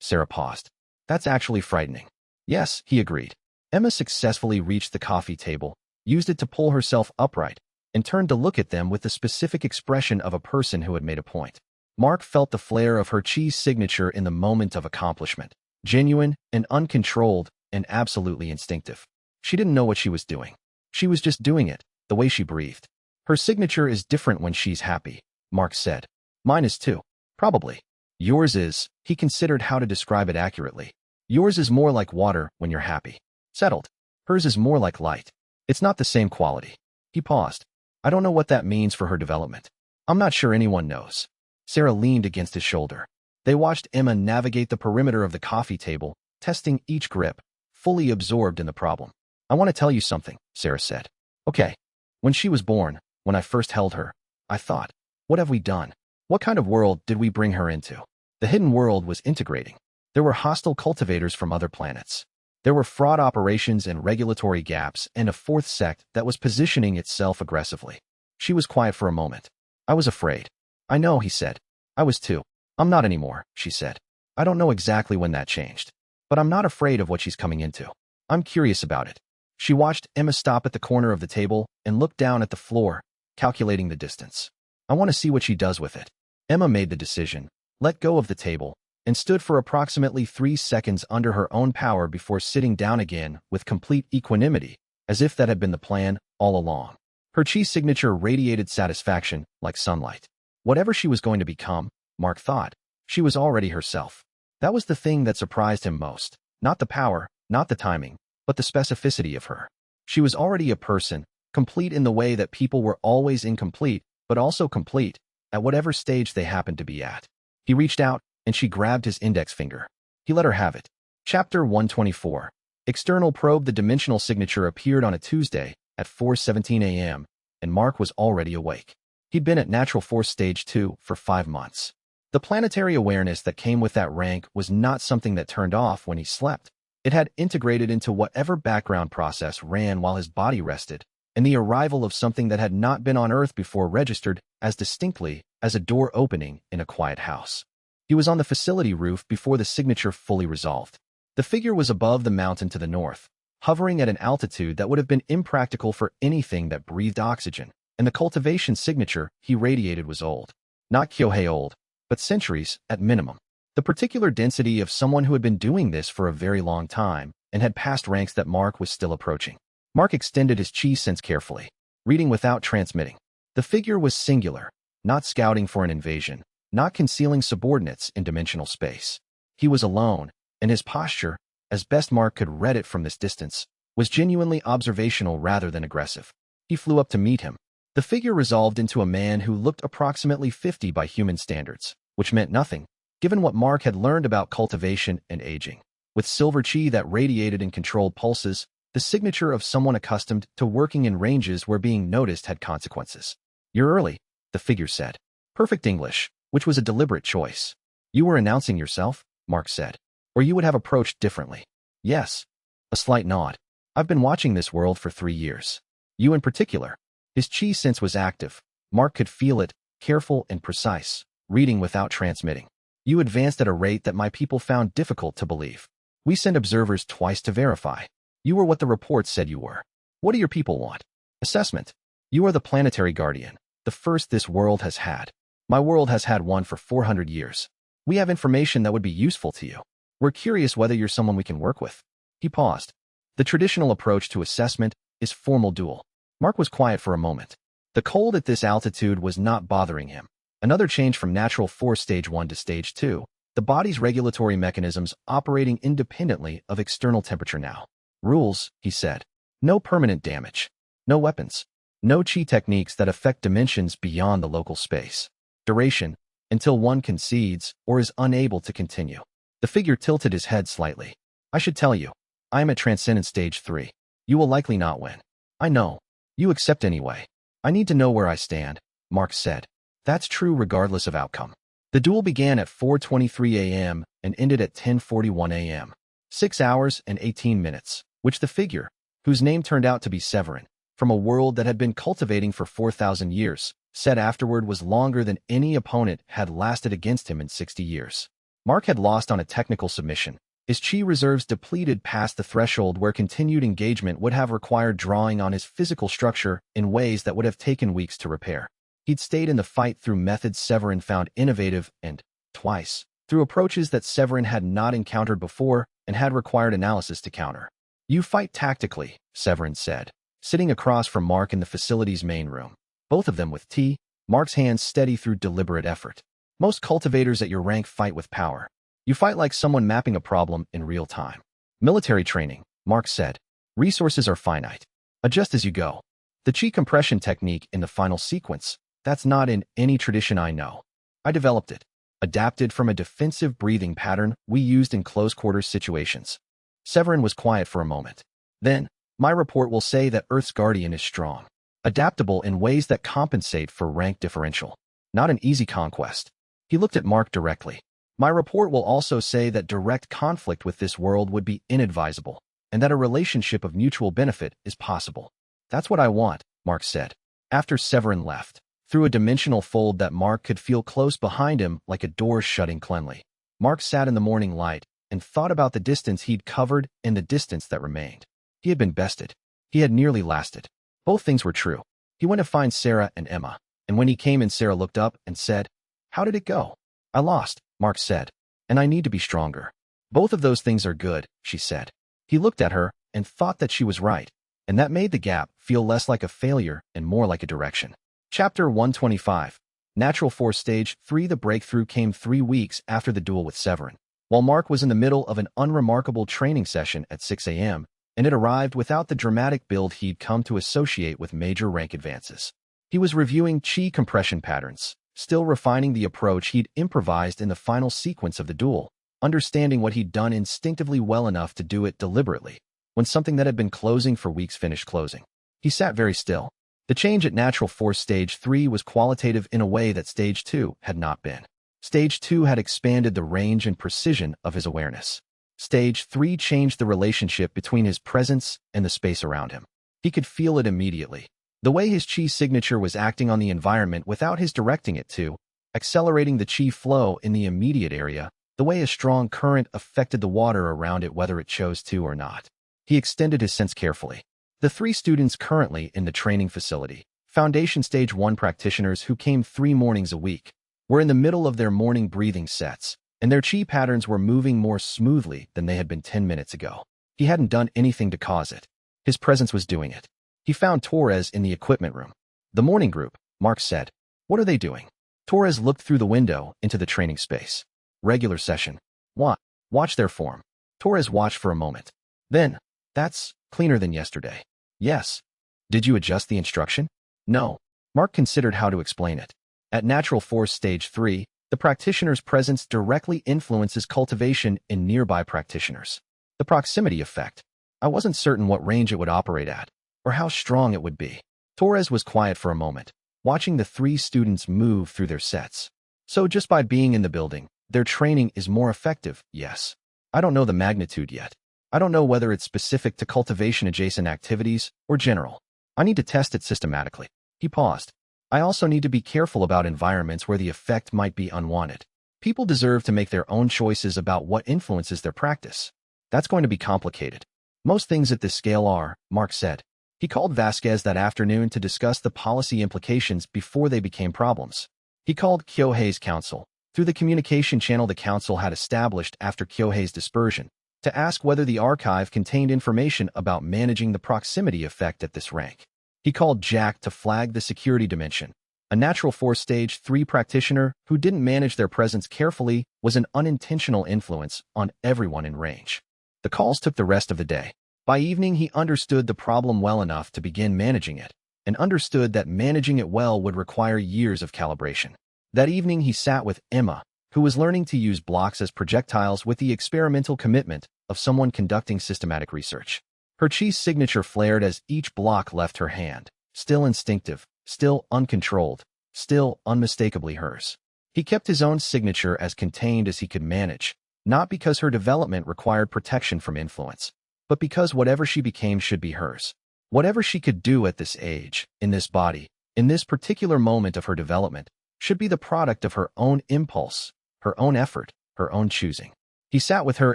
Sarah paused. That's actually frightening. Yes, he agreed. Emma successfully reached the coffee table, used it to pull herself upright, and turned to look at them with the specific expression of a person who had made a point. Mark felt the flare of her chi's signature in the moment of accomplishment, genuine and uncontrolled and absolutely instinctive. She didn't know what she was doing. She was just doing it, the way she breathed. Her signature is different when she's happy, Mark said. Mine is too. Probably. Yours is, he considered how to describe it accurately. Yours is more like water when you're happy. Settled. Hers is more like light. It's not the same quality. He paused. I don't know what that means for her development. I'm not sure anyone knows. Sarah leaned against his shoulder. They watched Emma navigate the perimeter of the coffee table, testing each grip, fully absorbed in the problem. I want to tell you something, Sarah said. Okay. When she was born, when I first held her, I thought, what have we done? What kind of world did we bring her into? The hidden world was integrating. There were hostile cultivators from other planets. There were fraud operations and regulatory gaps and a fourth sect that was positioning itself aggressively. She was quiet for a moment. I was afraid. I know, he said. I was too. I'm not anymore, she said. I don't know exactly when that changed. But I'm not afraid of what she's coming into. I'm curious about it. She watched Emma stop at the corner of the table and look down at the floor, calculating the distance. I want to see what she does with it. Emma made the decision, let go of the table, and stood for approximately 3 seconds under her own power before sitting down again with complete equanimity, as if that had been the plan all along. Her chi signature radiated satisfaction like sunlight. Whatever she was going to become, Mark thought, she was already herself. That was the thing that surprised him most. Not the power, not the timing, but the specificity of her. She was already a person, complete in the way that people were always incomplete, but also complete, at whatever stage they happened to be at. He reached out, and she grabbed his index finger. He let her have it. Chapter 124. External probe. The dimensional signature appeared on a Tuesday at 4:17 a.m., and Mark was already awake. He'd been at Natural Force Stage 2 for 5 months. The planetary awareness that came with that rank was not something that turned off when he slept. It had integrated into whatever background process ran while his body rested, and the arrival of something that had not been on Earth before registered as distinctly as a door opening in a quiet house. He was on the facility roof before the signature fully resolved. The figure was above the mountain to the north, hovering at an altitude that would have been impractical for anything that breathed oxygen, and the cultivation signature he radiated was old. Not Kyohei old, but centuries at minimum. The particular density of someone who had been doing this for a very long time and had passed ranks that Mark was still approaching. Mark extended his chi sense carefully, reading without transmitting. The figure was singular, not scouting for an invasion, not concealing subordinates in dimensional space. He was alone, and his posture, as best Mark could read it from this distance, was genuinely observational rather than aggressive. He flew up to meet him. The figure resolved into a man who looked approximately 50 by human standards, which meant nothing, given what Mark had learned about cultivation and aging. With silver chi that radiated in controlled pulses, the signature of someone accustomed to working in ranges where being noticed had consequences. "You're early," the figure said. Perfect English, which was a deliberate choice. "You were announcing yourself?" Mark said. "Or you would have approached differently." "Yes." A slight nod. "I've been watching this world for 3 years. You in particular." His chi sense was active. Mark could feel it, careful and precise, reading without transmitting. "You advanced at a rate that my people found difficult to believe. We send observers twice to verify. You were what the reports said you were. What do your people want?" "Assessment. You are the planetary guardian, the first this world has had. My world has had one for 400 years. We have information that would be useful to you. We're curious whether you're someone we can work with." He paused. The traditional approach to assessment is formal duel. Mark was quiet for a moment. The cold at this altitude was not bothering him. Another change from natural force stage 1 to stage 2, the body's regulatory mechanisms operating independently of external temperature now. "Rules," he said. "No permanent damage. No weapons. No chi techniques that affect dimensions beyond the local space. Duration, until one concedes or is unable to continue." The figure tilted his head slightly. "I should tell you, I am at Transcendence Stage 3. You will likely not win." "I know. You accept anyway." "I need to know where I stand," Mark said. "That's true regardless of outcome." The duel began at 4:23 a.m. and ended at 10:41 a.m. 6 hours and 18 minutes, which the figure, whose name turned out to be Severin, from a world that had been cultivating for 4,000 years, said afterward was longer than any opponent had lasted against him in 60 years. Mark had lost on a technical submission. His chi reserves depleted past the threshold where continued engagement would have required drawing on his physical structure in ways that would have taken weeks to repair. He'd stayed in the fight through methods Severin found innovative and, twice, through approaches that Severin had not encountered before and had required analysis to counter. "You fight tactically," Severin said, sitting across from Mark in the facility's main room. Both of them with tea, Mark's hands steady through deliberate effort. "Most cultivators at your rank fight with power. You fight like someone mapping a problem in real time." "Military training," Mark said. "Resources are finite. Adjust as you go. The chi compression technique in the final sequence, that's not in any tradition I know. I developed it, adapted from a defensive breathing pattern we used in close-quarters situations." Severin was quiet for a moment. Then, "My report will say that Earth's guardian is strong, adaptable in ways that compensate for rank differential. Not an easy conquest." He looked at Mark directly. "My report will also say that direct conflict with this world would be inadvisable, and that a relationship of mutual benefit is possible." "That's what I want," Mark said. After Severin left, through a dimensional fold that Mark could feel close behind him like a door shutting cleanly, Mark sat in the morning light and thought about the distance he'd covered and the distance that remained. He had been bested. He had nearly lasted. Both things were true. He went to find Sarah and Emma, and when he came in, Sarah looked up and said, "How did it go?" "I lost," Mark said, "and I need to be stronger." "Both of those things are good," she said. He looked at her and thought that she was right, and that made the gap feel less like a failure and more like a direction. Chapter 125. Natural Force Stage 3. The breakthrough came 3 weeks after the duel with Severin. While Mark was in the middle of an unremarkable training session at 6 a.m., and it arrived without the dramatic build he'd come to associate with major rank advances. He was reviewing chi compression patterns, still refining the approach he'd improvised in the final sequence of the duel, understanding what he'd done instinctively well enough to do it deliberately, when something that had been closing for weeks finished closing. He sat very still. The change at Natural Force Stage 3 was qualitative in a way that Stage 2 had not been. Stage 2 had expanded the range and precision of his awareness. Stage 3 changed the relationship between his presence and the space around him. He could feel it immediately. The way his chi signature was acting on the environment without his directing it to, accelerating the chi flow in the immediate area, the way a strong current affected the water around it whether it chose to or not. He extended his sense carefully. The 3 students currently in the training facility, Foundation Stage 1 practitioners who came 3 mornings a week, were in the middle of their morning breathing sets, and their chi patterns were moving more smoothly than they had been 10 minutes ago. He hadn't done anything to cause it. His presence was doing it. He found Torres in the equipment room. "The morning group," Mark said. "What are they doing?" Torres looked through the window into the training space. "Regular session. What? Watch their form." Torres watched for a moment. Then, "That's cleaner than yesterday." "Yes." "Did you adjust the instruction?" "No." Mark considered how to explain it. At Natural Force Stage 3, the practitioner's presence directly influences cultivation in nearby practitioners. The proximity effect. I wasn't certain what range it would operate at, or how strong it would be. Torres was quiet for a moment, watching the 3 students move through their sets. "So just by being in the building, their training is more effective?" "Yes." "I don't know the magnitude yet. I don't know whether it's specific to cultivation-adjacent activities or general. I need to test it systematically." He paused. "I also need to be careful about environments where the effect might be unwanted. People deserve to make their own choices about what influences their practice." "That's going to be complicated." "Most things at this scale are," Mark said. He called Vasquez that afternoon to discuss the policy implications before they became problems. He called Kyohei's council, through the communication channel the council had established after Kyohei's dispersion, to ask whether the archive contained information about managing the proximity effect at this rank. He called Jack to flag the security dimension. A Natural Force Stage 3 practitioner who didn't manage their presence carefully was an unintentional influence on everyone in range. The calls took the rest of the day. By evening, he understood the problem well enough to begin managing it, and understood that managing it well would require years of calibration. That evening, he sat with Emma, who was learning to use blocks as projectiles with the experimental commitment of someone conducting systematic research. Her chi's signature flared as each block left her hand, still instinctive, still uncontrolled, still unmistakably hers. He kept his own signature as contained as he could manage, not because her development required protection from influence, but because whatever she became should be hers. Whatever she could do at this age, in this body, in this particular moment of her development, should be the product of her own impulse, her own effort, her own choosing. He sat with her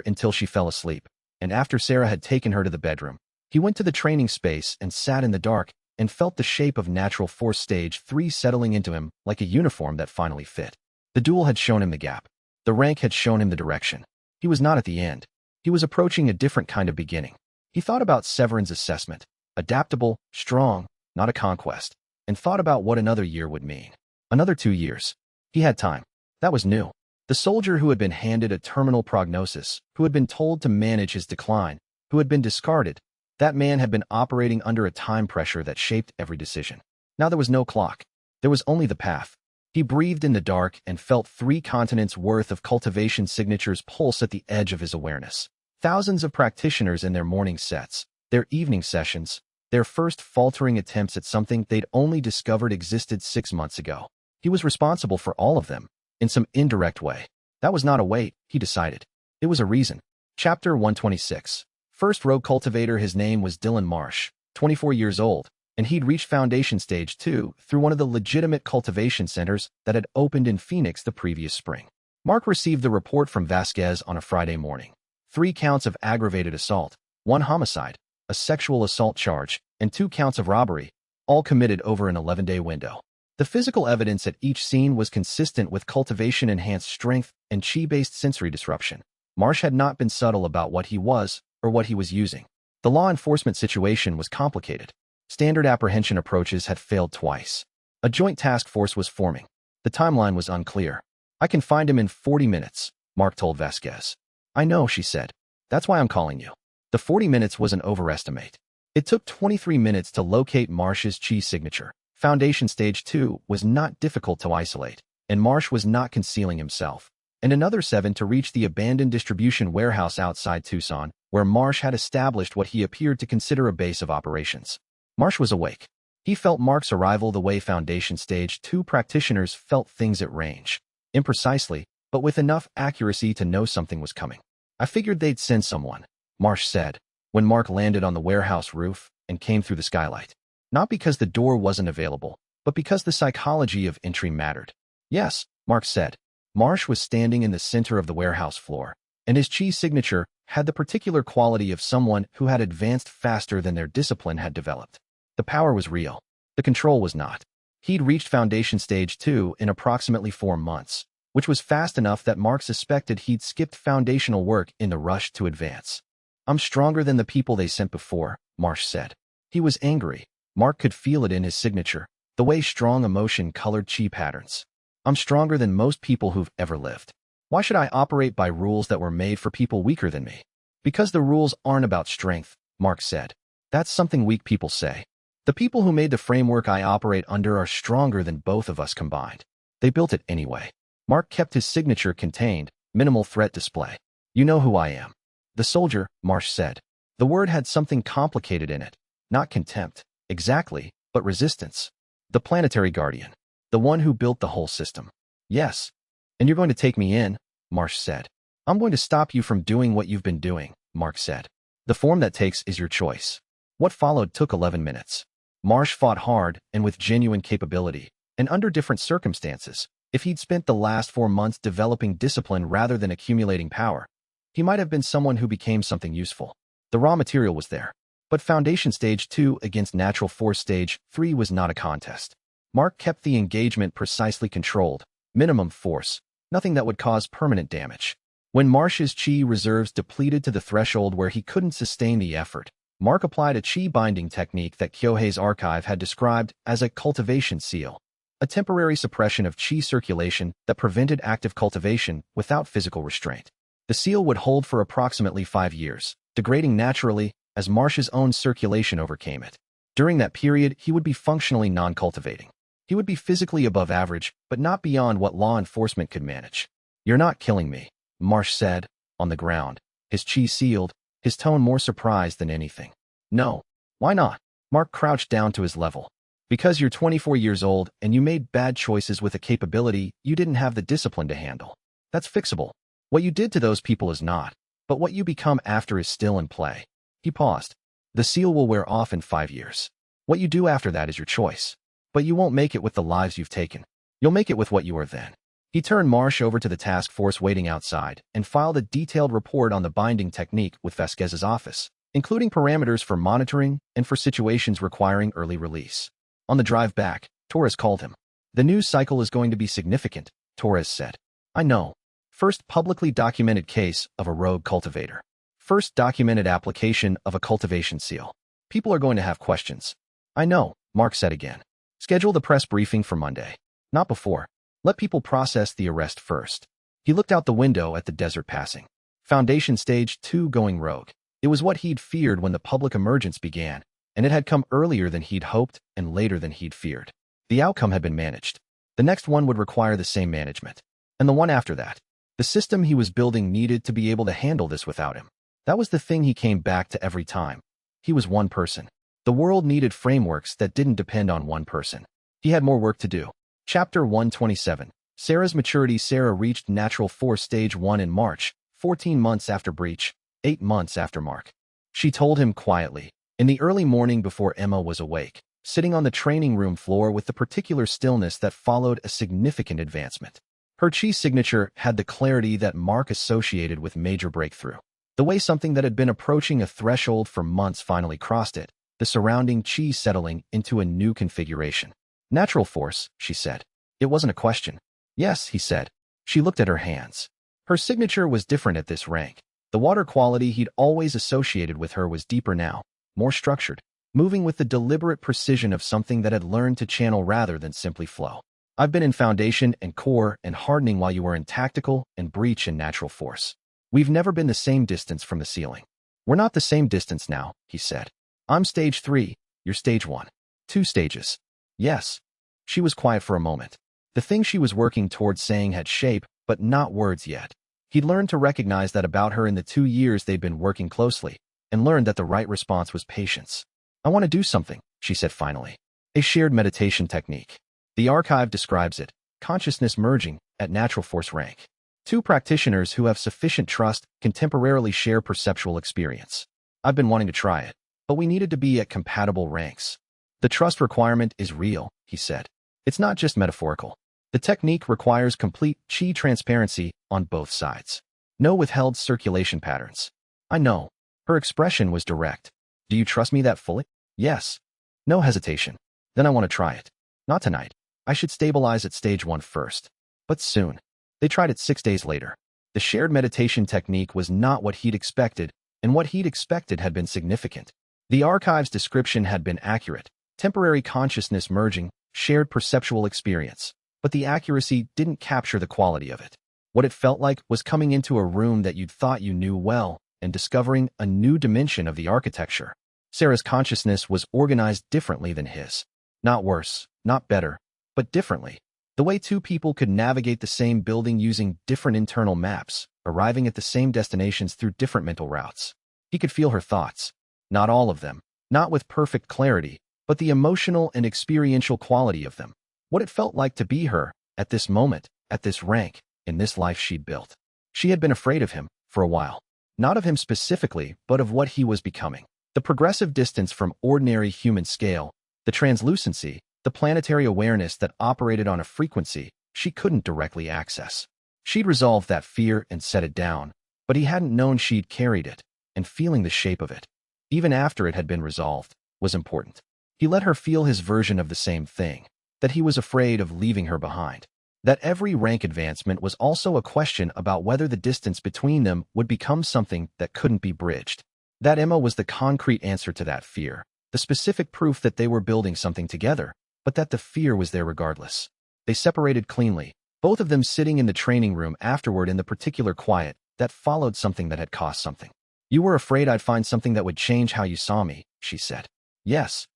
until she fell asleep, and after Sarah had taken her to the bedroom, he went to the training space and sat in the dark and felt the shape of Natural Force Stage 3 settling into him like a uniform that finally fit. The duel had shown him the gap. The rank had shown him the direction. He was not at the end. He was approaching a different kind of beginning. He thought about Severin's assessment, adaptable, strong, not a conquest, and thought about what another year would mean. Another 2 years. He had time. That was new. The soldier who had been handed a terminal prognosis, who had been told to manage his decline, who had been discarded, that man had been operating under a time pressure that shaped every decision. Now there was no clock. There was only the path. He breathed in the dark and felt 3 continents worth of cultivation signatures pulse at the edge of his awareness. Thousands of practitioners in their morning sets, their evening sessions, their first faltering attempts at something they'd only discovered existed 6 months ago. He was responsible for all of them, in some indirect way. That was not a weight, he decided. It was a reason. Chapter 126. First rogue cultivator. His name was Dylan Marsh, 24 years old, and he'd reached Foundation Stage 2 through one of the legitimate cultivation centers that had opened in Phoenix the previous spring. Mark received the report from Vasquez on a Friday morning. 3 counts of aggravated assault, 1 homicide, a sexual assault charge, and 2 counts of robbery, all committed over an 11-day window. The physical evidence at each scene was consistent with cultivation-enhanced strength and chi-based sensory disruption. Marsh had not been subtle about what he was or what he was using. The law enforcement situation was complicated. Standard apprehension approaches had failed twice. A joint task force was forming. The timeline was unclear. "I can find him in 40 minutes, Mark told Vasquez. "I know," she said. "That's why I'm calling you." The 40 minutes was an overestimate. It took 23 minutes to locate Marsh's chi signature. Foundation Stage 2 was not difficult to isolate, and Marsh was not concealing himself. And another 7 to reach the abandoned distribution warehouse outside Tucson, where Marsh had established what he appeared to consider a base of operations. Marsh was awake. He felt Mark's arrival the way Foundation Stage 2 practitioners felt things at range. Imprecisely, but with enough accuracy to know something was coming. "I figured they'd send someone," Marsh said, when Mark landed on the warehouse roof and came through the skylight. Not because the door wasn't available, but because the psychology of entry mattered. "Yes," Mark said. Marsh was standing in the center of the warehouse floor, and his chi signature had the particular quality of someone who had advanced faster than their discipline had developed. The power was real. The control was not. He'd reached Foundation Stage 2 in approximately 4 months, which was fast enough that Mark suspected he'd skipped foundational work in the rush to advance. I'm stronger than the people they sent before, Marsh said. He was angry. Mark could feel it in his signature, the way strong emotion colored chi patterns. I'm stronger than most people who've ever lived. Why should I operate by rules that were made for people weaker than me? Because the rules aren't about strength, Mark said. That's something weak people say. The people who made the framework I operate under are stronger than both of us combined. They built it anyway. Mark kept his signature contained, minimal threat display. You know who I am. The soldier, Marsh said. The word had something complicated in it. Not contempt, exactly, but resistance. The planetary guardian. The one who built the whole system. Yes. And you're going to take me in, Marsh said. I'm going to stop you from doing what you've been doing, Mark said. The form that takes is your choice. What followed took 11 minutes. Marsh fought hard and with genuine capability, and under different circumstances. If he'd spent the last 4 months developing discipline rather than accumulating power, he might have been someone who became something useful. The raw material was there. But Foundation Stage 2 against Natural Force Stage 3 was not a contest. Mark kept the engagement precisely controlled, minimum force, nothing that would cause permanent damage. When Marsh's chi reserves depleted to the threshold where he couldn't sustain the effort, Mark applied a chi binding technique that Kyohei's archive had described as a cultivation seal, a temporary suppression of chi circulation that prevented active cultivation without physical restraint. The seal would hold for approximately 5 years, degrading naturally as Marsh's own circulation overcame it. During that period, he would be functionally non-cultivating. He would be physically above average, but not beyond what law enforcement could manage. You're not killing me, Marsh said, on the ground, his chi sealed, his tone more surprised than anything. No. Why not? Mark crouched down to his level. Because you're 24 years old and you made bad choices with a capability you didn't have the discipline to handle. That's fixable. What you did to those people is not, but what you become after is still in play. He paused. The seal will wear off in 5 years. What you do after that is your choice. But you won't make it with the lives you've taken. You'll make it with what you are then. He turned Marsh over to the task force waiting outside and filed a detailed report on the binding technique with Vasquez's office, including parameters for monitoring and for situations requiring early release. On the drive back, Torres called him. The news cycle is going to be significant, Torres said. I know. First publicly documented case of a rogue cultivator. First documented application of a cultivation seal. People are going to have questions. I know, Mark said again. Schedule the press briefing for Monday. Not before. Let people process the arrest first. He looked out the window at the desert passing. Foundation Stage 2 going rogue. It was what he'd feared when the public emergence began, and it had come earlier than he'd hoped and later than he'd feared. The outcome had been managed. The next one would require the same management. And the one after that. The system he was building needed to be able to handle this without him. That was the thing he came back to every time. He was one person. The world needed frameworks that didn't depend on one person. He had more work to do. Chapter 127. Sarah's maturity. Sarah reached Natural Force Stage 1 in March, 14 months after Breach, 8 months after Mark. She told him quietly, in the early morning before Emma was awake, sitting on the training room floor with the particular stillness that followed a significant advancement. Her chi signature had the clarity that Mark associated with major breakthrough. The way something that had been approaching a threshold for months finally crossed it, the surrounding chi settling into a new configuration. Natural force, she said. It wasn't a question. Yes, he said. She looked at her hands. Her signature was different at this rank. The water quality he'd always associated with her was deeper now, more structured, moving with the deliberate precision of something that had learned to channel rather than simply flow. I've been in foundation and core and hardening while you were in tactical and breach and natural force. We've never been the same distance from the ceiling. We're not the same distance now, he said. I'm Stage 3, you're Stage 1. 2 stages. Yes. She was quiet for a moment. The thing she was working towards saying had shape, but not words yet. He'd learned to recognize that about her in the 2 years they'd been working closely, and learned that the right response was patience. I want to do something, she said finally. A shared meditation technique. The archive describes it, consciousness merging, at natural force rank. 2 practitioners who have sufficient trust can temporarily share perceptual experience. I've been wanting to try it, but we needed to be at compatible ranks. The trust requirement is real, he said. It's not just metaphorical. The technique requires complete chi transparency on both sides. No withheld circulation patterns. I know. Her expression was direct. Do you trust me that fully? Yes. No hesitation. Then I want to try it. Not tonight. I should stabilize at stage 1 first. But soon. They tried it 6 days later. The shared meditation technique was not what he'd expected, and what he'd expected had been significant. The archive's description had been accurate. Temporary consciousness merging, shared perceptual experience. But the accuracy didn't capture the quality of it. What it felt like was coming into a room that you'd thought you knew well and discovering a new dimension of the architecture. Sarah's consciousness was organized differently than his. Not worse, not better, but differently. The way two people could navigate the same building using different internal maps, arriving at the same destinations through different mental routes. He could feel her thoughts. Not all of them, not with perfect clarity, but the emotional and experiential quality of them. What it felt like to be her, at this moment, at this rank, in this life she'd built. She had been afraid of him, for a while. Not of him specifically, but of what he was becoming. The progressive distance from ordinary human scale, the translucency, the planetary awareness that operated on a frequency she couldn't directly access. She'd resolved that fear and set it down, but he hadn't known she'd carried it, and feeling the shape of it, even after it had been resolved, was important. He let her feel his version of the same thing, that he was afraid of leaving her behind. That every rank advancement was also a question about whether the distance between them would become something that couldn't be bridged. That Emma was the concrete answer to that fear, the specific proof that they were building something together, but that the fear was there regardless. They separated cleanly, both of them sitting in the training room afterward in the particular quiet that followed something that had cost something. "You were afraid I'd find something that would change how you saw me," she said. "Yes.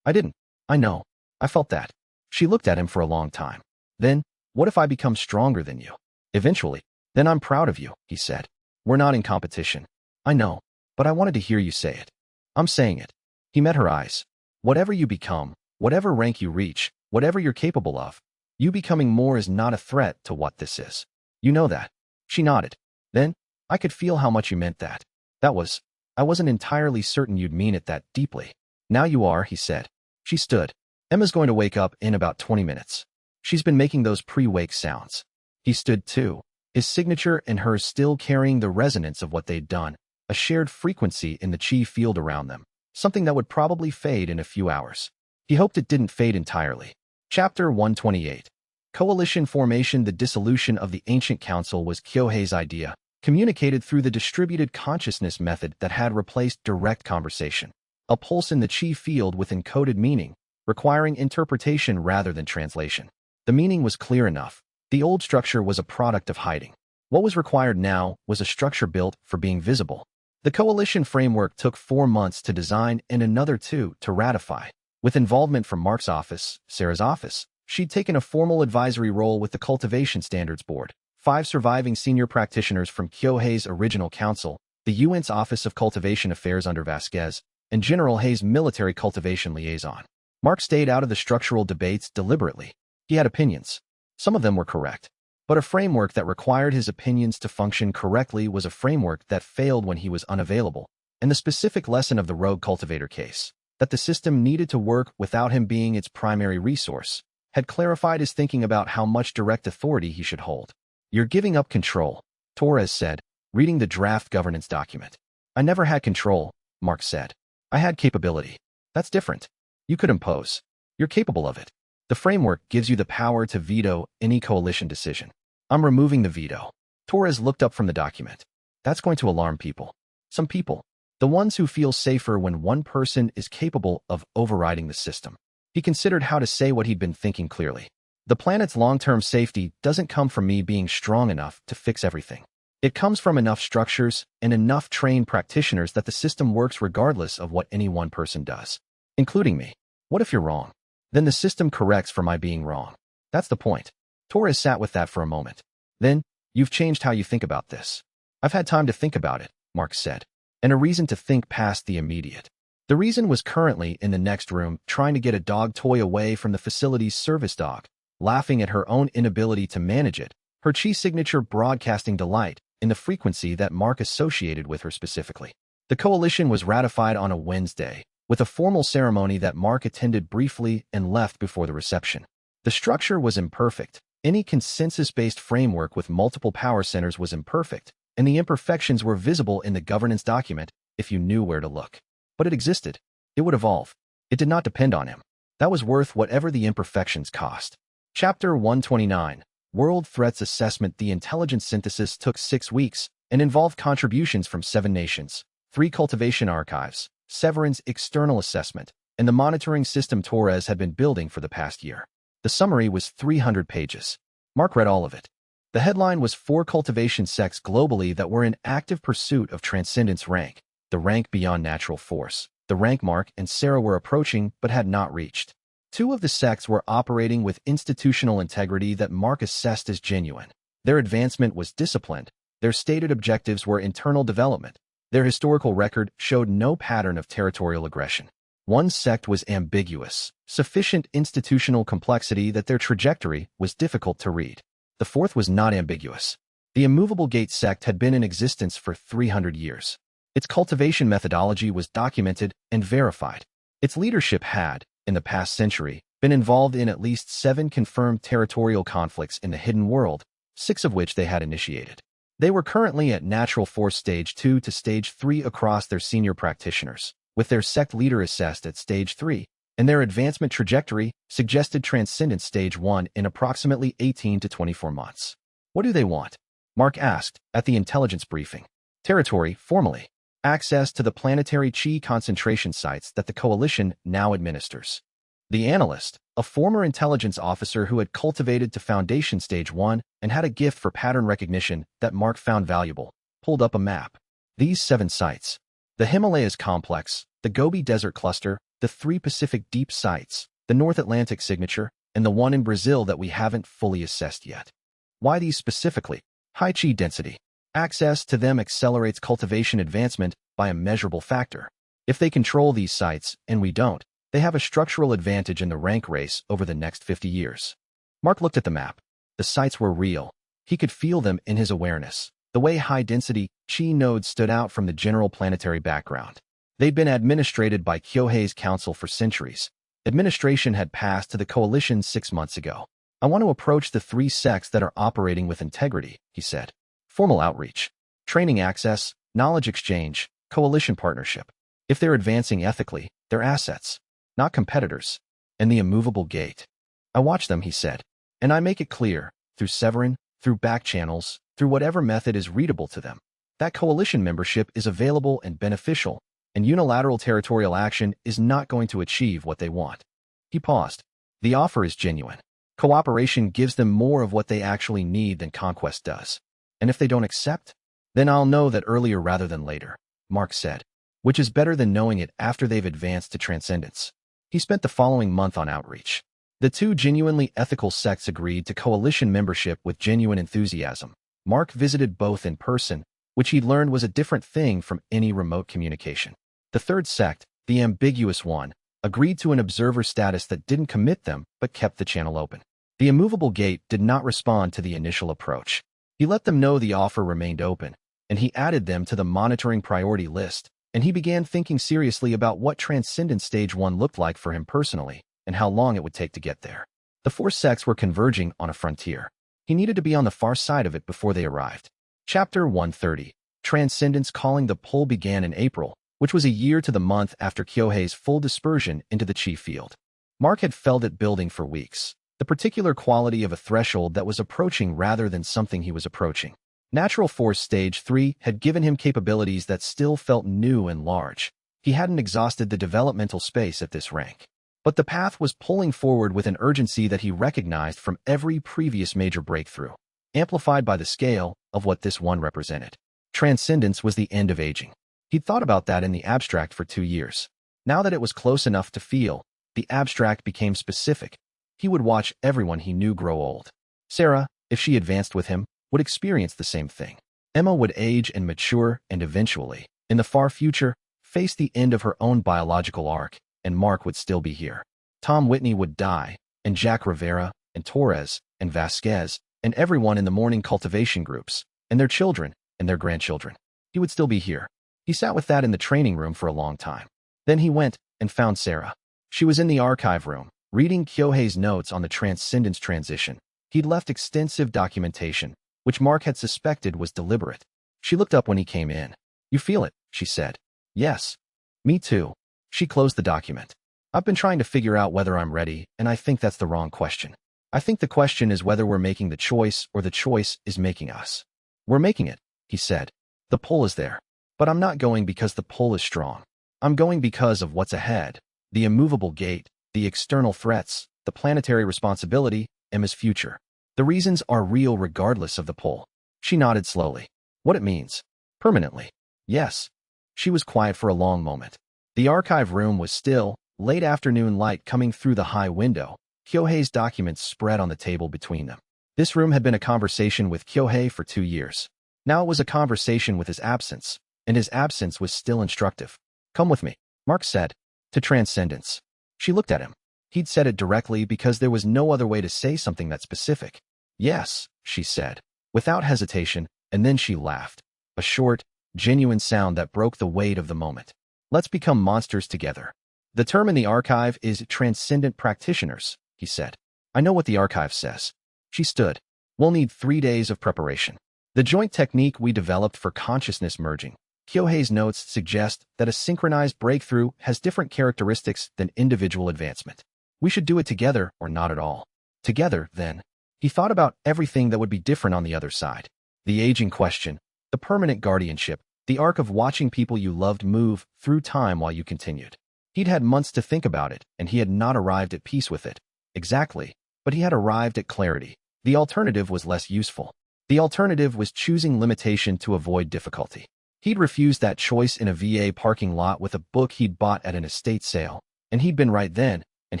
I didn't. I know. I felt that." She looked at him for a long time. "Then, what if I become stronger than you? Eventually. Then I'm proud of you," he said. "We're not in competition. I know, but I wanted to hear you say it." "I'm saying it." He met her eyes. "Whatever you become, whatever rank you reach, whatever you're capable of, you becoming more is not a threat to what this is. You know that." She nodded. "Then, I could feel how much you meant that. I wasn't entirely certain you'd mean it that deeply." "Now you are," he said. She stood. "Emma's going to wake up in about 20 minutes. She's been making those pre-wake sounds." He stood too, his signature and hers still carrying the resonance of what they'd done, a shared frequency in the chi field around them, something that would probably fade in a few hours. He hoped it didn't fade entirely. Chapter 128. Coalition formation. The dissolution of the ancient council was Kyohei's idea, communicated through the distributed consciousness method that had replaced direct conversation. A pulse in the chi field with encoded meaning, requiring interpretation rather than translation. The meaning was clear enough. The old structure was a product of hiding. What was required now was a structure built for being visible. The coalition framework took 4 months to design and another 2 to ratify. With involvement from Mark's office, Sarah's office, she'd taken a formal advisory role with the Cultivation Standards Board, 5 surviving senior practitioners from Kyohei's original council, the UN's Office of Cultivation Affairs under Vasquez, and General Hay's military cultivation liaison. Mark stayed out of the structural debates deliberately. He had opinions. Some of them were correct. But a framework that required his opinions to function correctly was a framework that failed when he was unavailable. And the specific lesson of the rogue cultivator case, that the system needed to work without him being its primary resource, had clarified his thinking about how much direct authority he should hold. "You're giving up control," Torres said, reading the draft governance document. "I never had control," Mark said. "I had capability. That's different. You could impose. You're capable of it. The framework gives you the power to veto any coalition decision. I'm removing the veto." Torres looked up from the document. "That's going to alarm people. Some people. The ones who feel safer when one person is capable of overriding the system." He considered how to say what he'd been thinking clearly. "The planet's long-term safety doesn't come from me being strong enough to fix everything. It comes from enough structures and enough trained practitioners that the system works regardless of what any one person does. Including me. What if you're wrong? Then the system corrects for my being wrong. That's the point." Torres sat with that for a moment. "Then, you've changed how you think about this." "I've had time to think about it," Mark said. "And a reason to think past the immediate. The reason was currently in the next room trying to get a dog toy away from the facility's service dog, laughing at her own inability to manage it, her chi signature broadcasting delight in the frequency that Mark associated with her specifically. The coalition was ratified on a Wednesday, with a formal ceremony that Mark attended briefly and left before the reception. The structure was imperfect. Any consensus-based framework with multiple power centers was imperfect, and the imperfections were visible in the governance document if you knew where to look. But it existed. It would evolve. It did not depend on him. That was worth whatever the imperfections cost. Chapter 129. World Threats Assessment. The intelligence synthesis took 6 weeks and involved contributions from 7 nations, 3 cultivation archives, Severin's external assessment, and the monitoring system Torres had been building for the past year. The summary was 300 pages. Mark read all of it. The headline was 4 cultivation sects globally that were in active pursuit of transcendence rank, the rank beyond natural force, the rank Mark and Sarah were approaching but had not reached. 2 of the sects were operating with institutional integrity that Mark assessed as genuine. Their advancement was disciplined. Their stated objectives were internal development. Their historical record showed no pattern of territorial aggression. 1 sect was ambiguous, sufficient institutional complexity that their trajectory was difficult to read. The 4th was not ambiguous. The immovable gate sect had been in existence for 300 years. Its cultivation methodology was documented and verified. Its leadership had, in the past century, been involved in at least 7 confirmed territorial conflicts in the hidden world, 6 of which they had initiated. They were currently at natural force stage 2 to stage 3 across their senior practitioners, with their sect leader assessed at stage 3, and their advancement trajectory suggested transcendence stage 1 in approximately 18 to 24 months. What do they want? Mark asked at the intelligence briefing. Territory, formally. Access to the planetary chi concentration sites that the coalition now administers. The analyst, a former intelligence officer who had cultivated to Foundation Stage 1 and had a gift for pattern recognition that Mark found valuable, pulled up a map. These 7 sites. The Himalayas Complex, the Gobi Desert Cluster, the 3 Pacific Deep Sites, the North Atlantic Signature, and the one in Brazil that we haven't fully assessed yet. Why these specifically? High chi density. Access to them accelerates cultivation advancement by a measurable factor. If they control these sites, and we don't, they have a structural advantage in the rank race over the next 50 years. Mark looked at the map. The sites were real. He could feel them in his awareness, the way high-density chi nodes stood out from the general planetary background. They'd been administrated by Kyohei's council for centuries. Administration had passed to the coalition 6 months ago. I want to approach the 3 sects that are operating with integrity, he said. Formal outreach, training access, knowledge exchange, coalition partnership. If they're advancing ethically, they're assets, not competitors. And the immovable gate. I watch them, he said. And I make it clear, through Severin, through back channels, through whatever method is readable to them, that coalition membership is available and beneficial, and unilateral territorial action is not going to achieve what they want. He paused. The offer is genuine. Cooperation gives them more of what they actually need than conquest does. And if they don't accept, then I'll know that earlier rather than later, Mark said, which is better than knowing it after they've advanced to transcendence. He spent the following month on outreach. The 2 genuinely ethical sects agreed to coalition membership with genuine enthusiasm. Mark visited both in person, which he learned was a different thing from any remote communication. The 3rd sect, the ambiguous one, agreed to an observer status that didn't commit them but kept the channel open. The immovable gate did not respond to the initial approach. He let them know the offer remained open, and he added them to the monitoring priority list, and he began thinking seriously about what Transcendence Stage 1 looked like for him personally, and how long it would take to get there. The 4 sects were converging on a frontier. He needed to be on the far side of it before they arrived. Chapter 130. Transcendence Calling. The pull began in April, which was a year to the month after Kyohei's full dispersion into the chi field. Mark had felt it building for weeks. The particular quality of a threshold that was approaching rather than something he was approaching. Natural Force Stage 3 had given him capabilities that still felt new and large. He hadn't exhausted the developmental space at this rank. But the path was pulling forward with an urgency that he recognized from every previous major breakthrough, amplified by the scale of what this one represented. Transcendence was the end of aging. He'd thought about that in the abstract for 2 years. Now that it was close enough to feel, the abstract became specific. He would watch everyone he knew grow old. Sarah, if she advanced with him, would experience the same thing. Emma would age and mature and eventually, in the far future, face the end of her own biological arc, and Mark would still be here. Tom Whitney would die, and Jack Rivera, and Torres, and Vasquez, and everyone in the morning cultivation groups, and their children, and their grandchildren. He would still be here. He sat with that in the training room for a long time. Then he went and found Sarah. She was in the archive room, reading Kyohei's notes on the Transcendence transition. He'd left extensive documentation, which Mark had suspected was deliberate. She looked up when he came in. You feel it, she said. Yes. Me too. She closed the document. I've been trying to figure out whether I'm ready, and I think that's the wrong question. I think the question is whether we're making the choice or the choice is making us. We're making it, he said. The pull is there. But I'm not going because the pull is strong. I'm going because of what's ahead. The immovable gate, the external threats, the planetary responsibility, Emma's future. The reasons are real regardless of the pull. She nodded slowly. What it means? Permanently. Yes. She was quiet for a long moment. The archive room was still, late afternoon light coming through the high window. Kyohei's documents spread on the table between them. This room had been a conversation with Kyohei for 2 years. Now it was a conversation with his absence, and his absence was still instructive. Come with me, Mark said. To Transcendence. She looked at him. He'd said it directly because there was no other way to say something that specific. Yes, she said, without hesitation, and then she laughed. A short, genuine sound that broke the weight of the moment. Let's become monsters together. The term in the archive is transcendent practitioners, he said. I know what the archive says. She stood. We'll need 3 days of preparation. The joint technique we developed for consciousness merging. Kyohei's notes suggest that a synchronized breakthrough has different characteristics than individual advancement. We should do it together or not at all. Together, then. He thought about everything that would be different on the other side. The aging question, the permanent guardianship, the arc of watching people you loved move through time while you continued. He'd had months to think about it, and he had not arrived at peace with it. Exactly. But he had arrived at clarity. The alternative was less useful. The alternative was choosing limitation to avoid difficulty. He'd refused that choice in a VA parking lot with a book he'd bought at an estate sale, and he'd been right then, and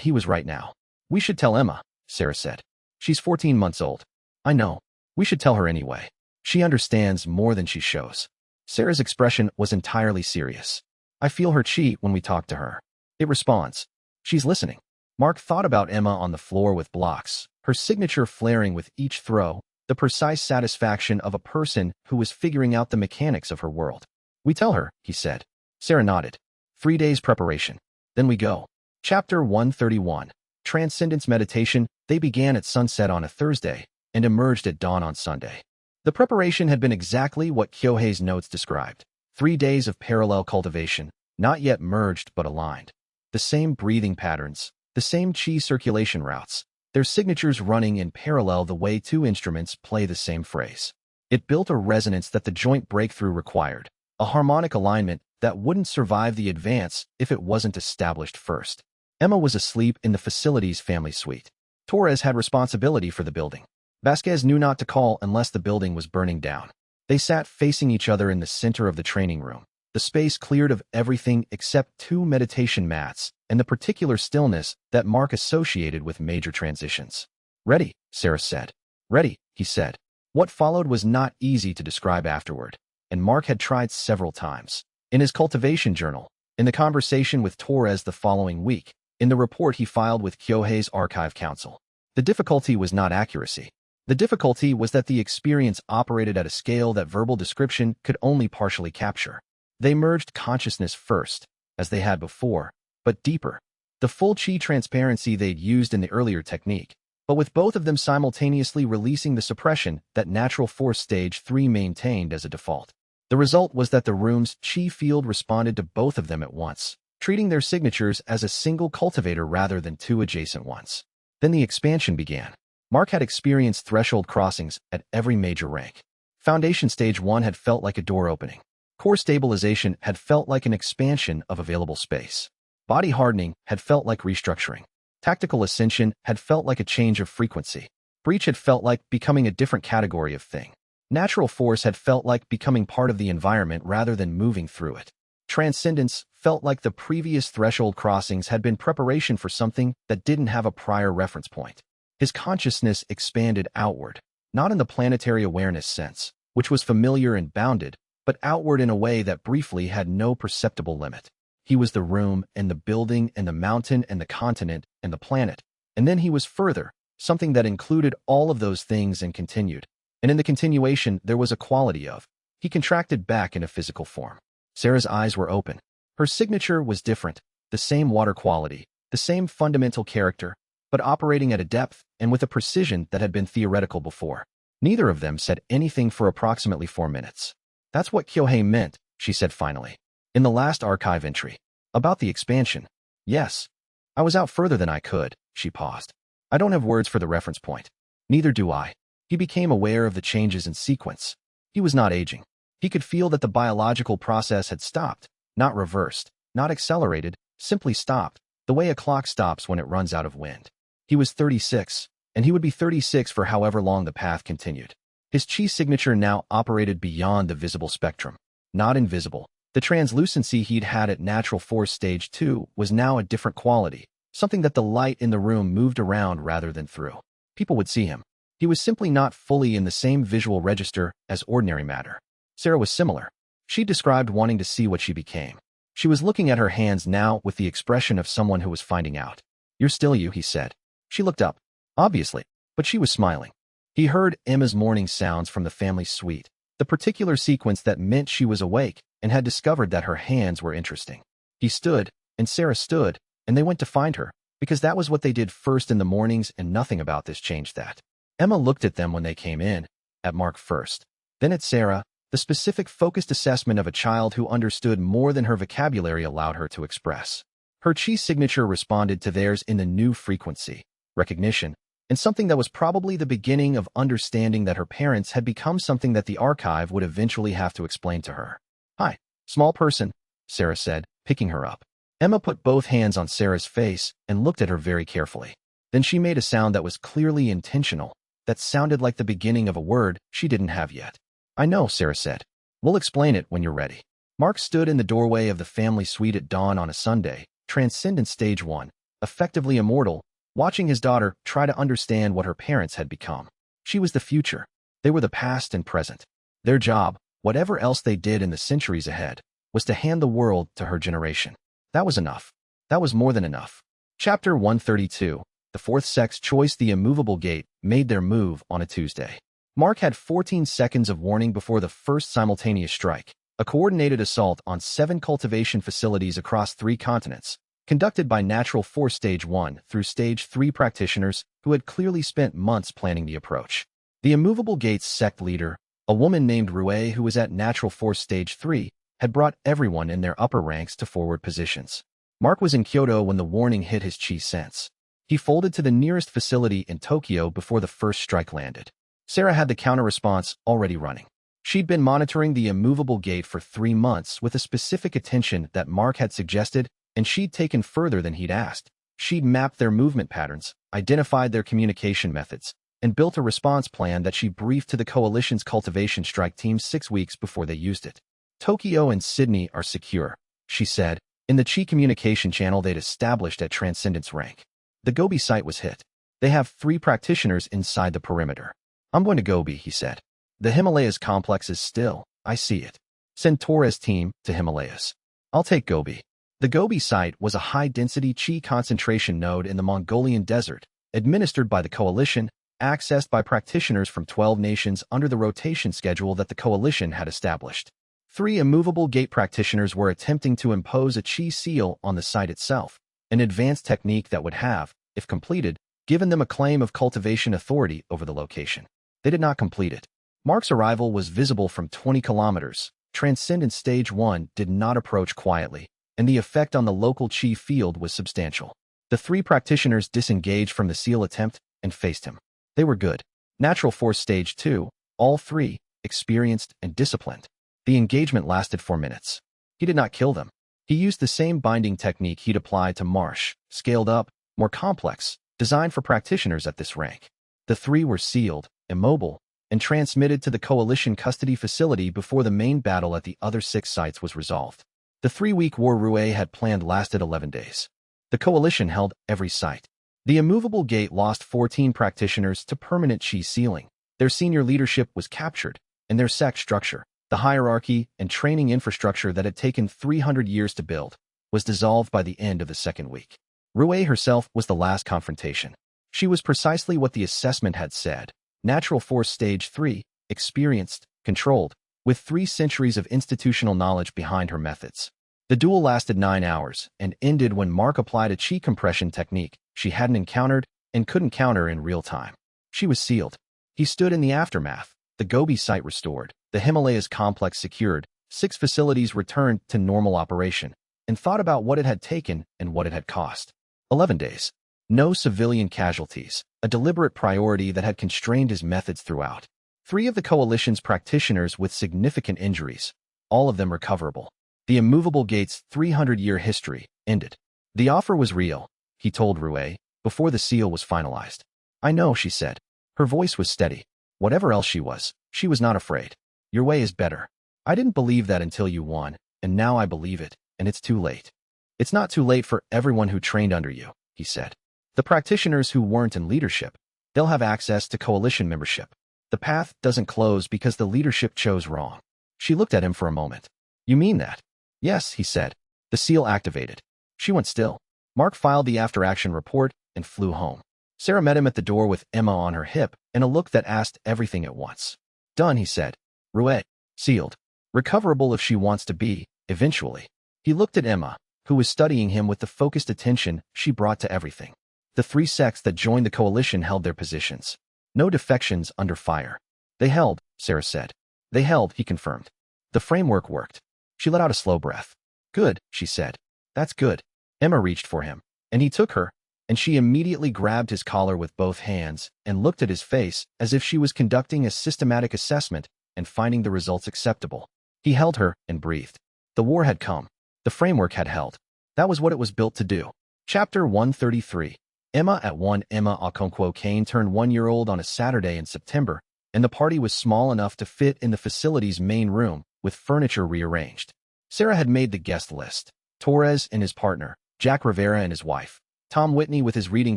he was right now. We should tell Emma, Sarah said. She's 14 months old. I know. We should tell her anyway. She understands more than she shows. Sarah's expression was entirely serious. I feel her chi when we talk to her. It responds. She's listening. Mark thought about Emma on the floor with blocks, her signature flaring with each throw, the precise satisfaction of a person who was figuring out the mechanics of her world. We tell her, he said. Sarah nodded. 3 days preparation. Then we go. Chapter 131. Transcendence Meditation. They began at sunset on a Thursday and emerged at dawn on Sunday. The preparation had been exactly what Kyohei's notes described. 3 days of parallel cultivation, not yet merged but aligned. The same breathing patterns, the same chi circulation routes, their signatures running in parallel the way two instruments play the same phrase. It built a resonance that the joint breakthrough required, a harmonic alignment that wouldn't survive the advance if it wasn't established first. Emma was asleep in the facility's family suite. Torres had responsibility for the building. Vasquez knew not to call unless the building was burning down. They sat facing each other in the center of the training room, the space cleared of everything except 2 meditation mats and the particular stillness that Mark associated with major transitions. Ready, Sarah said. Ready, he said. What followed was not easy to describe afterward, and Mark had tried several times. In his cultivation journal, in the conversation with Torres the following week, in the report he filed with Kyohei's archive council. The difficulty was not accuracy. The difficulty was that the experience operated at a scale that verbal description could only partially capture. They merged consciousness first, as they had before, but deeper. The full chi transparency they'd used in the earlier technique, but with both of them simultaneously releasing the suppression that natural force stage 3 maintained as a default. The result was that the room's chi field responded to both of them at once, treating their signatures as a single cultivator rather than 2 adjacent ones. Then the expansion began. Mark had experienced threshold crossings at every major rank. Foundation Stage 1 had felt like a door opening. Core stabilization had felt like an expansion of available space. Body hardening had felt like restructuring. Tactical ascension had felt like a change of frequency. Breach had felt like becoming a different category of thing. Natural force had felt like becoming part of the environment rather than moving through it. Transcendence felt like the previous threshold crossings had been preparation for something that didn't have a prior reference point. His consciousness expanded outward, not in the planetary awareness sense, which was familiar and bounded, but outward in a way that briefly had no perceptible limit. He was the room and the building and the mountain and the continent and the planet. And then he was further, something that included all of those things and continued. And in the continuation, there was a quality of. He contracted back in a physical form. Sarah's eyes were open. Her signature was different, the same water quality, the same fundamental character, but operating at a depth and with a precision that had been theoretical before. Neither of them said anything for approximately 4 minutes. That's what Kyohei meant, she said finally. In the last archive entry. About the expansion. Yes. I was out further than I could. She paused. I don't have words for the reference point. Neither do I. He became aware of the changes in sequence. He was not aging. He could feel that the biological process had stopped, not reversed, not accelerated, simply stopped, the way a clock stops when it runs out of wind. He was 36, and he would be 36 for however long the path continued. His chi signature now operated beyond the visible spectrum, not invisible. The translucency he'd had at natural force stage 2 was now a different quality, something that the light in the room moved around rather than through. People would see him. He was simply not fully in the same visual register as ordinary matter. Sarah was similar. She described wanting to see what she became. She was looking at her hands now with the expression of someone who was finding out. You're still you, he said. She looked up. Obviously, but she was smiling. He heard Emma's morning sounds from the family suite, the particular sequence that meant she was awake and had discovered that her hands were interesting. He stood, and Sarah stood, and they went to find her, because that was what they did first in the mornings, and nothing about this changed that. Emma looked at them when they came in, at Mark first, then at Sarah, the specific focused assessment of a child who understood more than her vocabulary allowed her to express. Her chi signature responded to theirs in the new frequency, recognition, and something that was probably the beginning of understanding that her parents had become something that the archive would eventually have to explain to her. Hi, small person, Sarah said, picking her up. Emma put both hands on Sarah's face and looked at her very carefully. Then she made a sound that was clearly intentional, that sounded like the beginning of a word she didn't have yet. I know, Sarah said. We'll explain it when you're ready. Mark stood in the doorway of the family suite at dawn on a Sunday, transcendent stage 1, effectively immortal, watching his daughter try to understand what her parents had become. She was the future. They were the past and present. Their job, whatever else they did in the centuries ahead, was to hand the world to her generation. That was enough. That was more than enough. Chapter 132, The Fourth Sex Choice. The immovable gate made their move on a Tuesday. Mark had 14 seconds of warning before the first simultaneous strike, a coordinated assault on 7 cultivation facilities across 3 continents, conducted by Natural Force Stage 1 through Stage 3 practitioners who had clearly spent months planning the approach. The immovable gate's sect leader, a woman named Rue who was at Natural Force Stage 3, had brought everyone in their upper ranks to forward positions. Mark was in Kyoto when the warning hit his chi sense. He folded to the nearest facility in Tokyo before the first strike landed. Sarah had the counter-response already running. She'd been monitoring the immovable gate for 3 months with a specific attention that Mark had suggested, and she'd taken further than he'd asked. She'd mapped their movement patterns, identified their communication methods, and built a response plan that she briefed to the coalition's cultivation strike team 6 weeks before they used it. Tokyo and Sydney are secure, she said, in the chi communication channel they'd established at Transcendence rank. The Gobi site was hit. They have 3 practitioners inside the perimeter. I'm going to Gobi, he said. The Himalayas complex is still, I see it. Send Torres team to Himalayas. I'll take Gobi. The Gobi site was a high-density chi concentration node in the Mongolian desert, administered by the coalition, accessed by practitioners from 12 nations under the rotation schedule that the coalition had established. 3 immovable gate practitioners were attempting to impose a chi seal on the site itself, an advanced technique that would have, if completed, given them a claim of cultivation authority over the location. They did not complete it. Mark's arrival was visible from 20 kilometers. Transcendence Stage 1 did not approach quietly, and the effect on the local chi field was substantial. The 3 practitioners disengaged from the seal attempt and faced him. They were good. Natural Force Stage 2, all 3, experienced and disciplined. The engagement lasted 4 minutes. He did not kill them. He used the same binding technique he'd applied to Marsh, scaled up, more complex, designed for practitioners at this rank. The 3 were sealed, immobile, and transmitted to the coalition custody facility before the main battle at the other 6 sites was resolved. The 3-week war Rue had planned lasted 11 days. The coalition held every site. The immovable gate lost 14 practitioners to permanent chi sealing. Their senior leadership was captured, and their sect structure, the hierarchy and training infrastructure that had taken 300 years to build, was dissolved by the end of the 2nd week. Rue herself was the last confrontation. She was precisely what the assessment had said. Natural Force Stage 3, experienced, controlled, with 3 centuries of institutional knowledge behind her methods. The duel lasted 9 hours and ended when Mark applied a chi compression technique she hadn't encountered and couldn't counter in real time. She was sealed. He stood in the aftermath, the Gobi site restored, the Himalayas complex secured, 6 facilities returned to normal operation, and thought about what it had taken and what it had cost. 11 days. No civilian casualties, a deliberate priority that had constrained his methods throughout. 3 of the coalition's practitioners with significant injuries, all of them recoverable. The immovable gate's 300-year history ended. The offer was real, he told Rue, before the seal was finalized. I know, she said. Her voice was steady. Whatever else she was not afraid. Your way is better. I didn't believe that until you won, and now I believe it, and it's too late. It's not too late for everyone who trained under you, he said. The practitioners who weren't in leadership, they'll have access to coalition membership. The path doesn't close because the leadership chose wrong. She looked at him for a moment. You mean that? Yes, he said. The seal activated. She went still. Mark filed the after-action report and flew home. Sarah met him at the door with Emma on her hip and a look that asked everything at once. Done, he said. Rue, sealed. Recoverable if she wants to be, eventually. He looked at Emma, who was studying him with the focused attention she brought to everything. The 3 sects that joined the coalition held their positions. No defections under fire. They held, Sarah said. They held, he confirmed. The framework worked. She let out a slow breath. Good, she said. That's good. Emma reached for him, and he took her, and she immediately grabbed his collar with both hands and looked at his face as if she was conducting a systematic assessment and finding the results acceptable. He held her and breathed. The war had come. The framework had held. That was what it was built to do. Chapter 133. Emma at 1. Emma Okonkwo Kane turned 1-year-old on a Saturday in September, and the party was small enough to fit in the facility's main room, with furniture rearranged. Sarah had made the guest list. Torres and his partner, Jack Rivera and his wife, Tom Whitney with his reading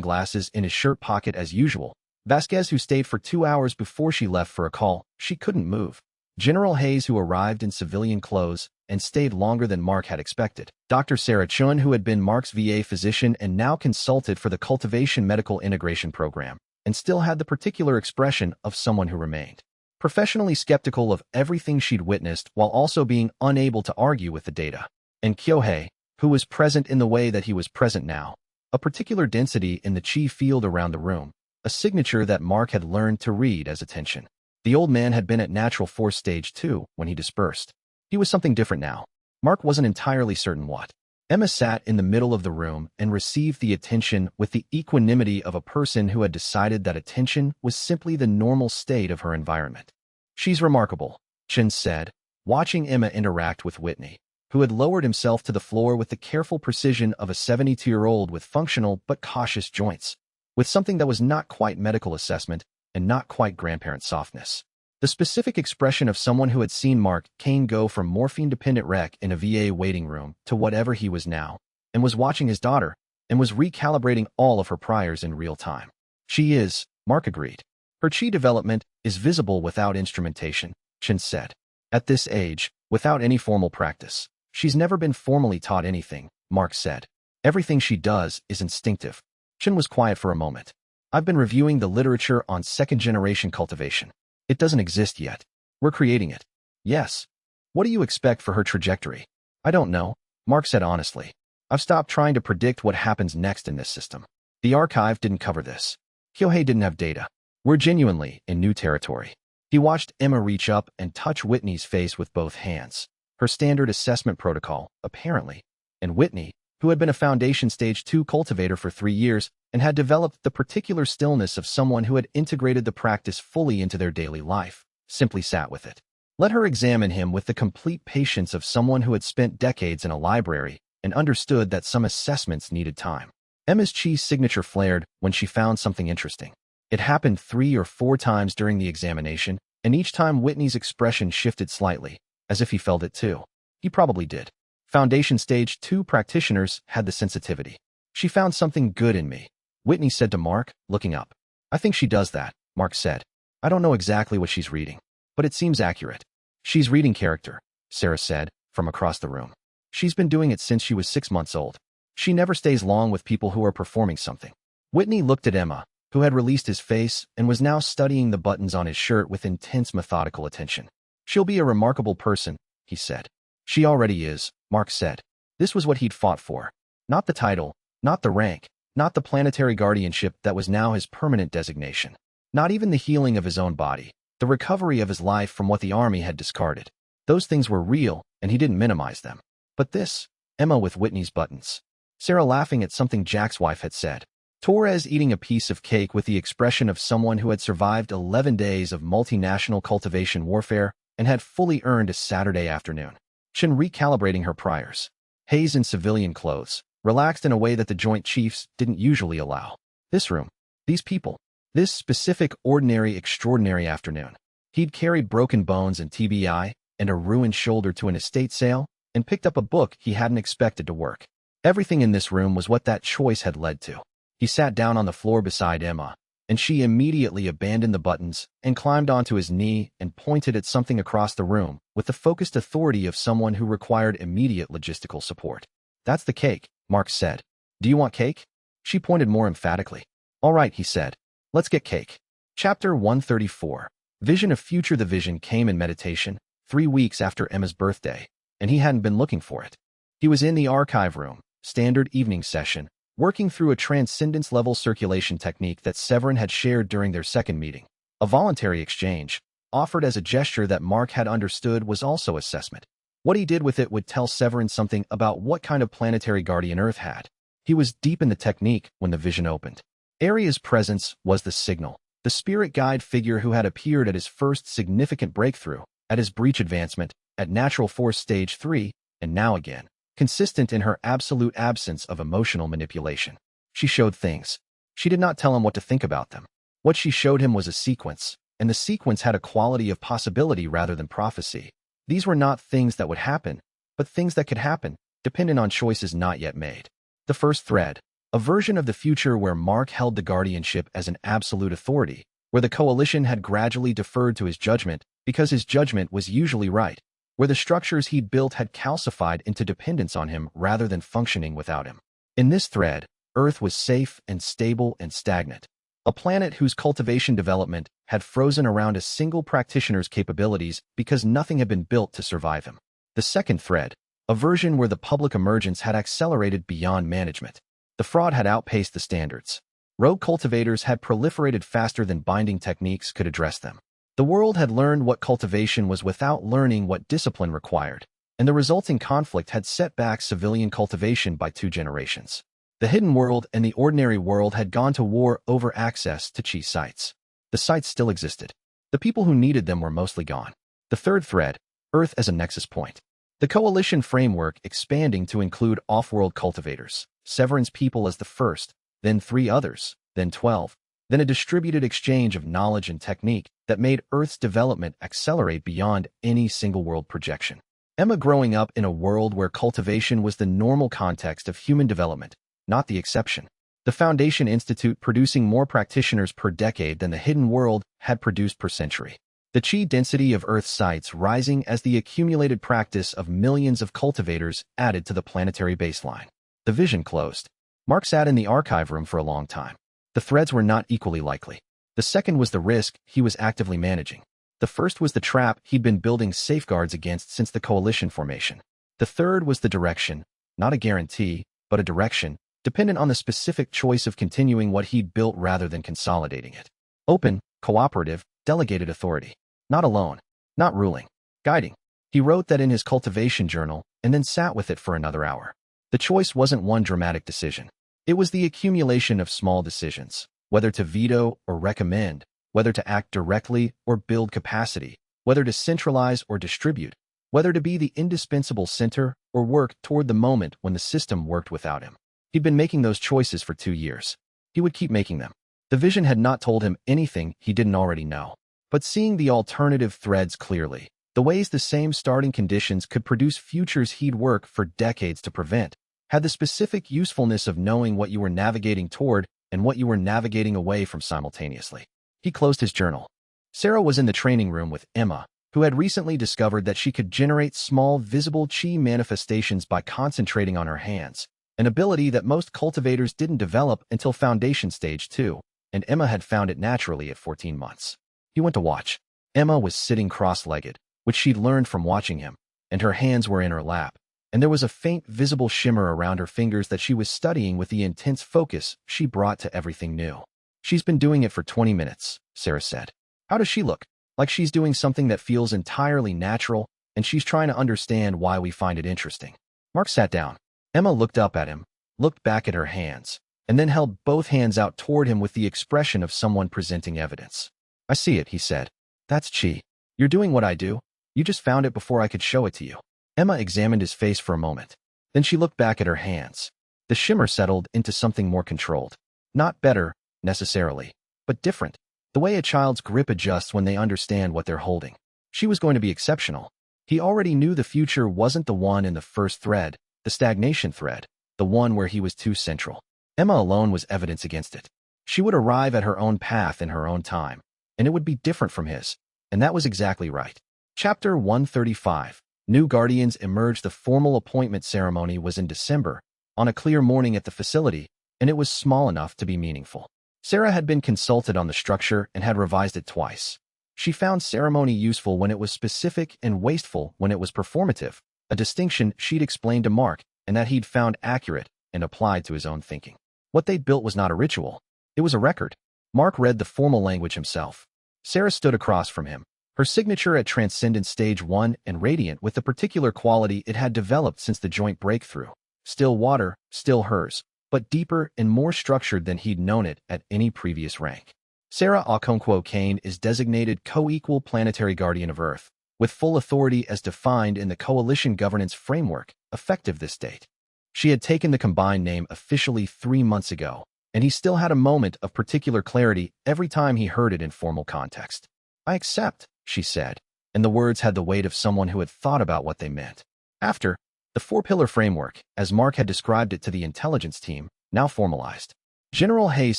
glasses in his shirt pocket as usual, Vasquez who stayed for 2 hours before she left for a call, she couldn't move, General Hayes who arrived in civilian clothes and stayed longer than Mark had expected, Dr. Sarah Chun who had been Mark's VA physician and now consulted for the Cultivation Medical Integration Program, and still had the particular expression of someone who remained professionally skeptical of everything she'd witnessed while also being unable to argue with the data, and Kyohei, who was present in the way that he was present now, a particular density in the chi field around the room, a signature that Mark had learned to read as attention. The old man had been at natural force stage 2 when he dispersed. He was something different now. Mark wasn't entirely certain what. Emma sat in the middle of the room and received the attention with the equanimity of a person who had decided that attention was simply the normal state of her environment. She's remarkable, Chen said, watching Emma interact with Whitney, who had lowered himself to the floor with the careful precision of a 72-year-old with functional but cautious joints, with something that was not quite medical assessment and not quite grandparent softness. The specific expression of someone who had seen Mark Kane go from morphine-dependent wreck in a VA waiting room to whatever he was now, and was watching his daughter, and was recalibrating all of her priors in real time. She is, Mark agreed. Her chi development is visible without instrumentation, Chen said. At this age, without any formal practice. She's never been formally taught anything, Mark said. Everything she does is instinctive. Chen was quiet for a moment. I've been reviewing the literature on second-generation cultivation. It doesn't exist yet. We're creating it. Yes. What do you expect for her trajectory? I don't know, Mark said honestly. I've stopped trying to predict what happens next in this system. The archive didn't cover this. Kyohei didn't have data. We're genuinely in new territory. He watched Emma reach up and touch Whitney's face with both hands. Her standard assessment protocol, apparently. And Whitney, who had been a Foundation Stage 2 cultivator for 3 years and had developed the particular stillness of someone who had integrated the practice fully into their daily life, simply sat with it. Let her examine him with the complete patience of someone who had spent decades in a library and understood that some assessments needed time. Emma's chi's signature flared when she found something interesting. It happened 3 or 4 times during the examination, and each time Whitney's expression shifted slightly, as if he felt it too. He probably did. Foundation Stage 2 practitioners had the sensitivity. She found something good in me, Whitney said to Mark, looking up. I think she does that, Mark said. I don't know exactly what she's reading, but it seems accurate. She's reading character, Sarah said, from across the room. She's been doing it since she was 6 months old. She never stays long with people who are performing something. Whitney looked at Emma, who had released his face and was now studying the buttons on his shirt with intense methodical attention. She'll be a remarkable person, he said. She already is, Mark said. This was what he'd fought for. Not the title, not the rank, not the planetary guardianship that was now his permanent designation. Not even the healing of his own body, the recovery of his life from what the army had discarded. Those things were real, and he didn't minimize them. But this, Emma with Whitney's buttons. Sarah laughing at something Jack's wife had said. Torres eating a piece of cake with the expression of someone who had survived 11 days of multinational cultivation warfare and had fully earned a Saturday afternoon. Chen recalibrating her priors. Hayes in civilian clothes, relaxed in a way that the Joint Chiefs didn't usually allow. This room, these people, this specific ordinary extraordinary afternoon. He'd carried broken bones and TBI and a ruined shoulder to an estate sale and picked up a book he hadn't expected to work. Everything in this room was what that choice had led to. He sat down on the floor beside Emma, and she immediately abandoned the buttons and climbed onto his knee and pointed at something across the room with the focused authority of someone who required immediate logistical support. "That's the cake," Mark said. "Do you want cake?" She pointed more emphatically. "All right," he said. "Let's get cake." Chapter 134. Vision of Future. The vision came in meditation, 3 weeks after Emma's birthday, and he hadn't been looking for it. He was in the archive room, standard evening session, working through a transcendence-level circulation technique that Severin had shared during their second meeting. A voluntary exchange, offered as a gesture that Mark had understood was also assessment. What he did with it would tell Severin something about what kind of planetary guardian Earth had. He was deep in the technique when the vision opened. Aria's presence was the signal, the spirit guide figure who had appeared at his first significant breakthrough, at his breach advancement, at Natural Force Stage 3, and now again. Consistent in her absolute absence of emotional manipulation. She showed things. She did not tell him what to think about them. What she showed him was a sequence, and the sequence had a quality of possibility rather than prophecy. These were not things that would happen, but things that could happen, dependent on choices not yet made. The first thread, a version of the future where Mark held the guardianship as an absolute authority, where the coalition had gradually deferred to his judgment because his judgment was usually right, where the structures he'd built had calcified into dependence on him rather than functioning without him. In this thread, Earth was safe and stable and stagnant. A planet whose cultivation development had frozen around a single practitioner's capabilities because nothing had been built to survive him. The second thread, a version where the public emergence had accelerated beyond management. The fraud had outpaced the standards. Rogue cultivators had proliferated faster than binding techniques could address them. The world had learned what cultivation was without learning what discipline required, and the resulting conflict had set back civilian cultivation by 2 generations. The hidden world and the ordinary world had gone to war over access to chi sites. The sites still existed. The people who needed them were mostly gone. The third thread, Earth as a nexus point. The coalition framework expanding to include off-world cultivators, Severin's people as the first, then 3 others, then 12. Then a distributed exchange of knowledge and technique that made Earth's development accelerate beyond any single-world projection. Emma growing up in a world where cultivation was the normal context of human development, not the exception. The Foundation Institute producing more practitioners per decade than the hidden world had produced per century. The chi density of Earth sites rising as the accumulated practice of millions of cultivators added to the planetary baseline. The vision closed. Mark sat in the archive room for a long time. The threads were not equally likely. The second was the risk he was actively managing. The first was the trap he'd been building safeguards against since the coalition formation. The third was the direction, not a guarantee, but a direction, dependent on the specific choice of continuing what he'd built rather than consolidating it. Open, cooperative, delegated authority. Not alone, not ruling, guiding. He wrote that in his cultivation journal and then sat with it for another hour. The choice wasn't one dramatic decision. It was the accumulation of small decisions, whether to veto or recommend, whether to act directly or build capacity, whether to centralize or distribute, whether to be the indispensable center or work toward the moment when the system worked without him. He'd been making those choices for 2 years. He would keep making them. The vision had not told him anything he didn't already know. But seeing the alternative threads clearly, the ways the same starting conditions could produce futures he'd work for decades to prevent, had the specific usefulness of knowing what you were navigating toward and what you were navigating away from simultaneously. He closed his journal. Sarah was in the training room with Emma, who had recently discovered that she could generate small, visible chi manifestations by concentrating on her hands, an ability that most cultivators didn't develop until Foundation Stage 2, and Emma had found it naturally at 14 months. He went to watch. Emma was sitting cross-legged, which she'd learned from watching him, and her hands were in her lap, and there was a faint visible shimmer around her fingers that she was studying with the intense focus she brought to everything new. "She's been doing it for 20 minutes, Sarah said. "How does she look? Like she's doing something that feels entirely natural, and she's trying to understand why we find it interesting." Mark sat down. Emma looked up at him, looked back at her hands, and then held both hands out toward him with the expression of someone presenting evidence. I see it, he said. That's chi. You're doing what I do. You just found it before I could show it to you. Emma examined his face for a moment. Then she looked back at her hands. The shimmer settled into something more controlled. Not better, necessarily, but different. The way a child's grip adjusts when they understand what they're holding. She was going to be exceptional. He already knew the future wasn't the one in the first thread, the stagnation thread, the one where he was too central. Emma alone was evidence against it. She would arrive at her own path in her own time, and it would be different from his, and that was exactly right. Chapter 135. New Guardians emerged. The formal appointment ceremony was in December, on a clear morning at the facility, and it was small enough to be meaningful. Sarah had been consulted on the structure and had revised it twice. She found ceremony useful when it was specific and wasteful when it was performative, a distinction she'd explained to Mark and that he'd found accurate and applied to his own thinking. What they'd built was not a ritual. It was a record. Mark read the formal language himself. Sarah stood across from him, her signature at Transcendent Stage 1 and radiant with the particular quality it had developed since the joint breakthrough. Still water, still hers, but deeper and more structured than he'd known it at any previous rank. Sarah Okonkwo Kane is designated co-equal planetary guardian of Earth, with full authority as defined in the Coalition Governance Framework, effective this date. She had taken the combined name officially 3 months ago, and he still had a moment of particular clarity every time he heard it in formal context. I accept, she said, and the words had the weight of someone who had thought about what they meant. After, the four-pillar framework, as Mark had described it to the intelligence team, now formalized. General Hayes'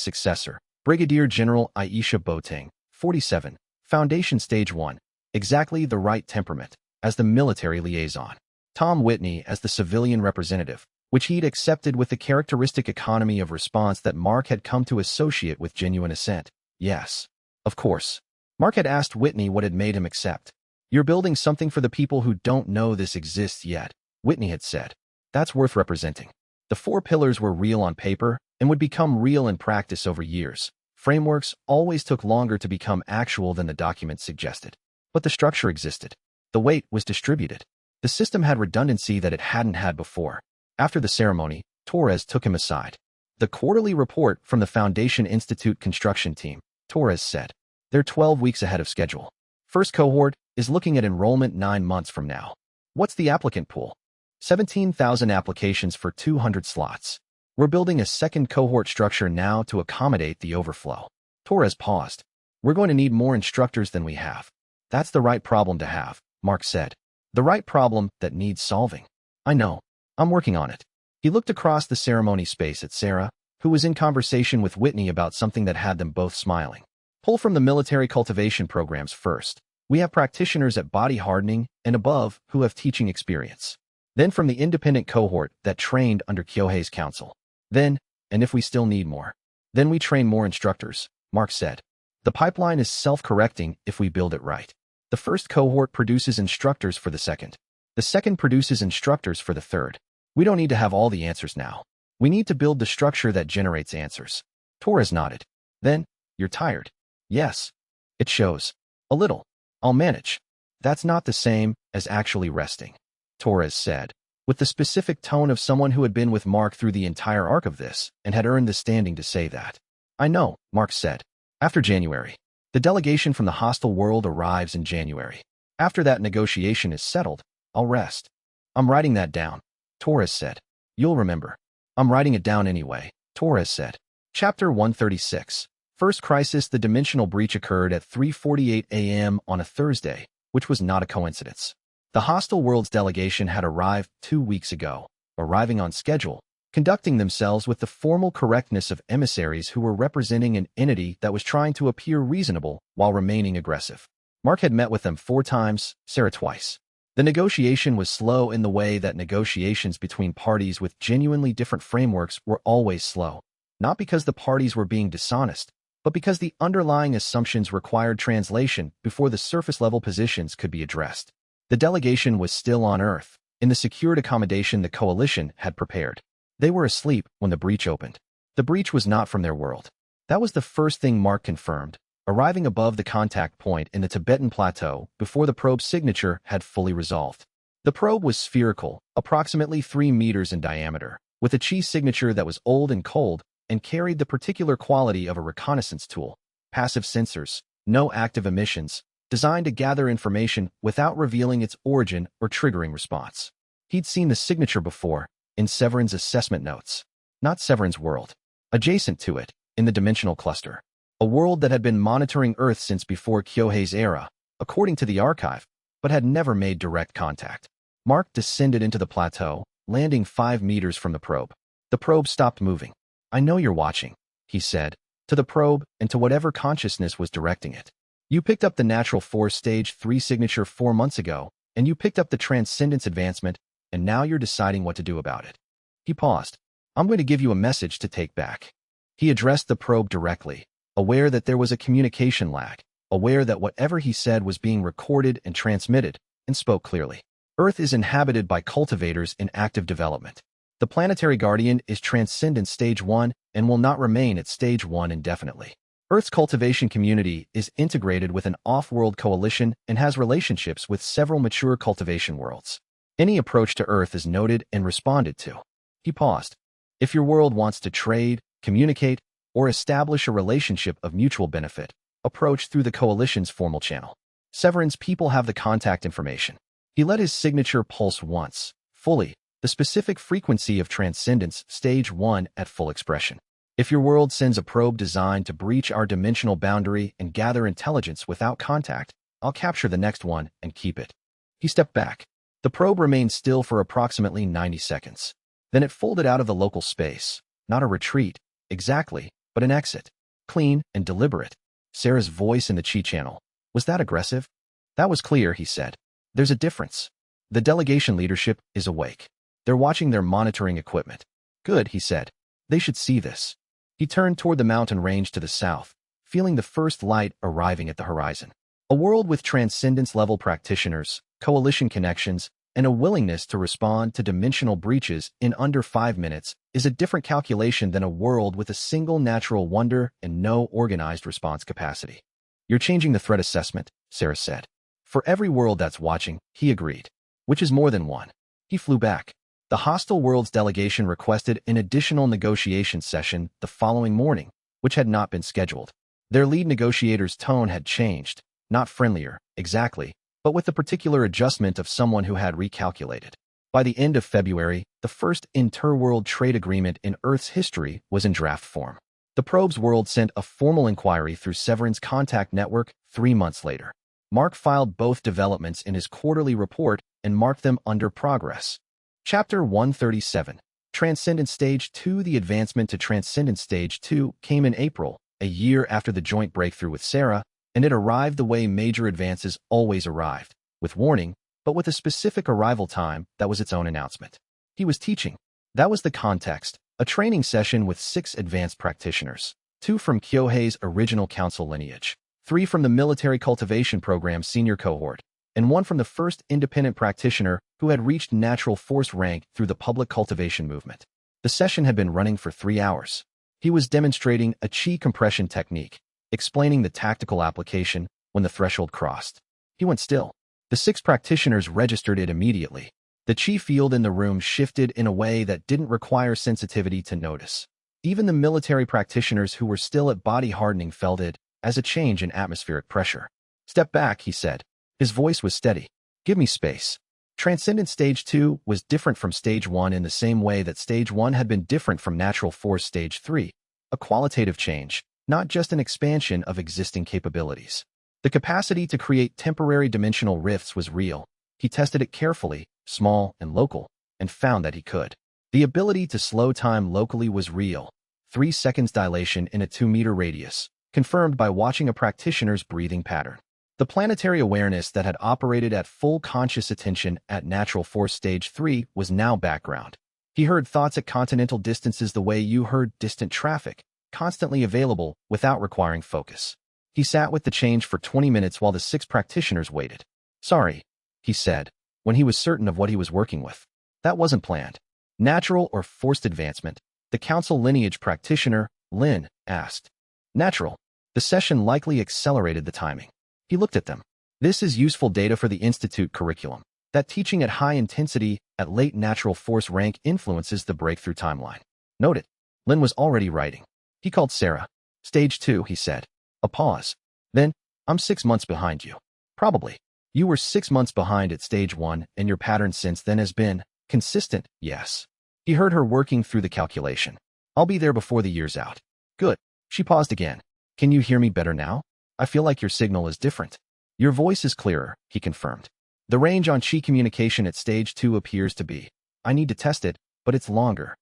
successor, Brigadier General Aisha Boateng, 47, Foundation Stage 1, exactly the right temperament, as the military liaison. Tom Whitney as the civilian representative, which he'd accepted with the characteristic economy of response that Mark had come to associate with genuine assent. Yes. Of course. Mark had asked Whitney what had made him accept. You're building something for the people who don't know this exists yet, Whitney had said. That's worth representing. The four pillars were real on paper and would become real in practice over years. Frameworks always took longer to become actual than the document suggested. But the structure existed. The weight was distributed. The system had redundancy that it hadn't had before. After the ceremony, Torres took him aside. The quarterly report from the Foundation Institute construction team, Torres said. They're 12 weeks ahead of schedule. First cohort is looking at enrollment 9 months from now. What's the applicant pool? 17,000 applications for 200 slots. We're building a second cohort structure now to accommodate the overflow. Torres paused. We're going to need more instructors than we have. That's the right problem to have, Mark said. The right problem that needs solving. I know. I'm working on it. He looked across the ceremony space at Sarah, who was in conversation with Whitney about something that had them both smiling. Pull from the military cultivation programs first. We have practitioners at body hardening and above who have teaching experience. Then from the independent cohort that trained under Kyohei's counsel. Then, and if we still need more, then we train more instructors, Mark said. The pipeline is self-correcting if we build it right. The first cohort produces instructors for the second. The second produces instructors for the third. We don't need to have all the answers now. We need to build the structure that generates answers. Torres nodded. Then, you're tired. Yes. It shows. A little. I'll manage. That's not the same as actually resting, Torres said, with the specific tone of someone who had been with Mark through the entire arc of this and had earned the standing to say that. I know, Mark said. After January. The delegation from the hostile world arrives in January. After that negotiation is settled, I'll rest. I'm writing that down, Torres said. You'll remember. I'm writing it down anyway, Torres said. Chapter 136. First crisis. The dimensional breach occurred at 3:48 a.m. on a Thursday, which was not a coincidence. The hostile world's delegation had arrived 2 weeks ago, arriving on schedule, conducting themselves with the formal correctness of emissaries who were representing an entity that was trying to appear reasonable while remaining aggressive. Mark had met with them 4 times, Sarah twice. The negotiation was slow in the way that negotiations between parties with genuinely different frameworks were always slow, not because the parties were being dishonest, but because the underlying assumptions required translation before the surface-level positions could be addressed. The delegation was still on Earth, in the secured accommodation the Coalition had prepared. They were asleep when the breach opened. The breach was not from their world. That was the first thing Mark confirmed, arriving above the contact point in the Tibetan Plateau before the probe's signature had fully resolved. The probe was spherical, approximately 3 meters in diameter, with a chi signature that was old and cold and carried the particular quality of a reconnaissance tool. Passive sensors, no active emissions, designed to gather information without revealing its origin or triggering response. He'd seen the signature before, in Severin's assessment notes. Not Severin's world. Adjacent to it, in the dimensional cluster. A world that had been monitoring Earth since before Kyohei's era, according to the archive, but had never made direct contact. Mark descended into the plateau, landing 5 meters from the probe. The probe stopped moving. "I know you're watching," he said, to the probe and to whatever consciousness was directing it. "You picked up the natural force stage 3 signature 4 months ago, and you picked up the transcendence advancement, and now you're deciding what to do about it." He paused. "I'm going to give you a message to take back." He addressed the probe directly, aware that there was a communication lag, aware that whatever he said was being recorded and transmitted, and spoke clearly. "Earth is inhabited by cultivators in active development. The planetary guardian is transcendent stage 1 and will not remain at stage 1 indefinitely. Earth's cultivation community is integrated with an off-world coalition and has relationships with several mature cultivation worlds. Any approach to Earth is noted and responded to." He paused. "If your world wants to trade, communicate, or establish a relationship of mutual benefit, approach through the coalition's formal channel. Severin's people have the contact information." He let his signature pulse once, fully, the specific frequency of transcendence stage 1 at full expression. "If your world sends a probe designed to breach our dimensional boundary and gather intelligence without contact, I'll capture the next one and keep it." He stepped back. The probe remained still for approximately 90 seconds. Then it folded out of the local space. Not a retreat, exactly, but an exit. Clean and deliberate. Sarah's voice in the chi channel. "Was that aggressive?" "That was clear," he said. "There's a difference. The delegation leadership is awake. They're watching their monitoring equipment." "Good," he said. "They should see this." He turned toward the mountain range to the south, feeling the first light arriving at the horizon. A world with transcendence-level practitioners, coalition connections, and a willingness to respond to dimensional breaches in under 5 minutes is a different calculation than a world with a single natural wonder and no organized response capacity. "You're changing the threat assessment," Sarah said. "For every world that's watching," he agreed. "Which is more than one." He flew back. The hostile world's delegation requested an additional negotiation session the following morning, which had not been scheduled. Their lead negotiator's tone had changed, not friendlier, exactly, but with the particular adjustment of someone who had recalculated. By the end of February, the first inter-world trade agreement in Earth's history was in draft form. The probe's world sent a formal inquiry through Severin's contact network 3 months later. Mark filed both developments in his quarterly report and marked them under progress. Chapter 137. Transcendent Stage 2. The advancement to Transcendent Stage 2 came in April, a year after the joint breakthrough with Sarah, and it arrived the way major advances always arrived, with warning, but with a specific arrival time that was its own announcement. He was teaching. That was the context, a training session with 6 advanced practitioners, 2 from Kyohei's original council lineage, 3 from the military cultivation program's senior cohort, and 1 from the first independent practitioner who had reached natural force rank through the public cultivation movement. The session had been running for 3 hours. He was demonstrating a chi compression technique, explaining the tactical application when the threshold crossed. He went still. The 6 practitioners registered it immediately. The chi field in the room shifted in a way that didn't require sensitivity to notice. Even the military practitioners who were still at body hardening felt it as a change in atmospheric pressure. "Step back," he said. His voice was steady. "Give me space." Transcendent Stage 2 was different from Stage 1 in the same way that Stage 1 had been different from Natural Force Stage 3, a qualitative change, not just an expansion of existing capabilities. The capacity to create temporary dimensional rifts was real. He tested it carefully, small and local, and found that he could. The ability to slow time locally was real. 3 seconds dilation in a 2-meter radius, confirmed by watching a practitioner's breathing pattern. The planetary awareness that had operated at full conscious attention at Natural Force Stage 3 was now background. He heard thoughts at continental distances the way you heard distant traffic, constantly available without requiring focus. He sat with the change for 20 minutes while the 6 practitioners waited. "Sorry," he said, when he was certain of what he was working with. "That wasn't planned." "Natural or forced advancement?" the council lineage practitioner, Lin, asked. "Natural." The session likely accelerated the timing. He looked at them. "This is useful data for the Institute curriculum. that teaching at high intensity at late natural force rank influences the breakthrough timeline. Note it. Lin was already writing. He called Sarah. Stage 2, he said. A pause. Then, I'm 6 months behind you. Probably. You were 6 months behind at stage 1, and your pattern since then has been consistent, yes. He heard her working through the calculation. I'll be there before the year's out. Good. She paused again. Can you hear me better now? I feel like your signal is different. Your voice is clearer, he confirmed. The range on Qi communication at stage 2 appears to be. I need to test it, but it's longer.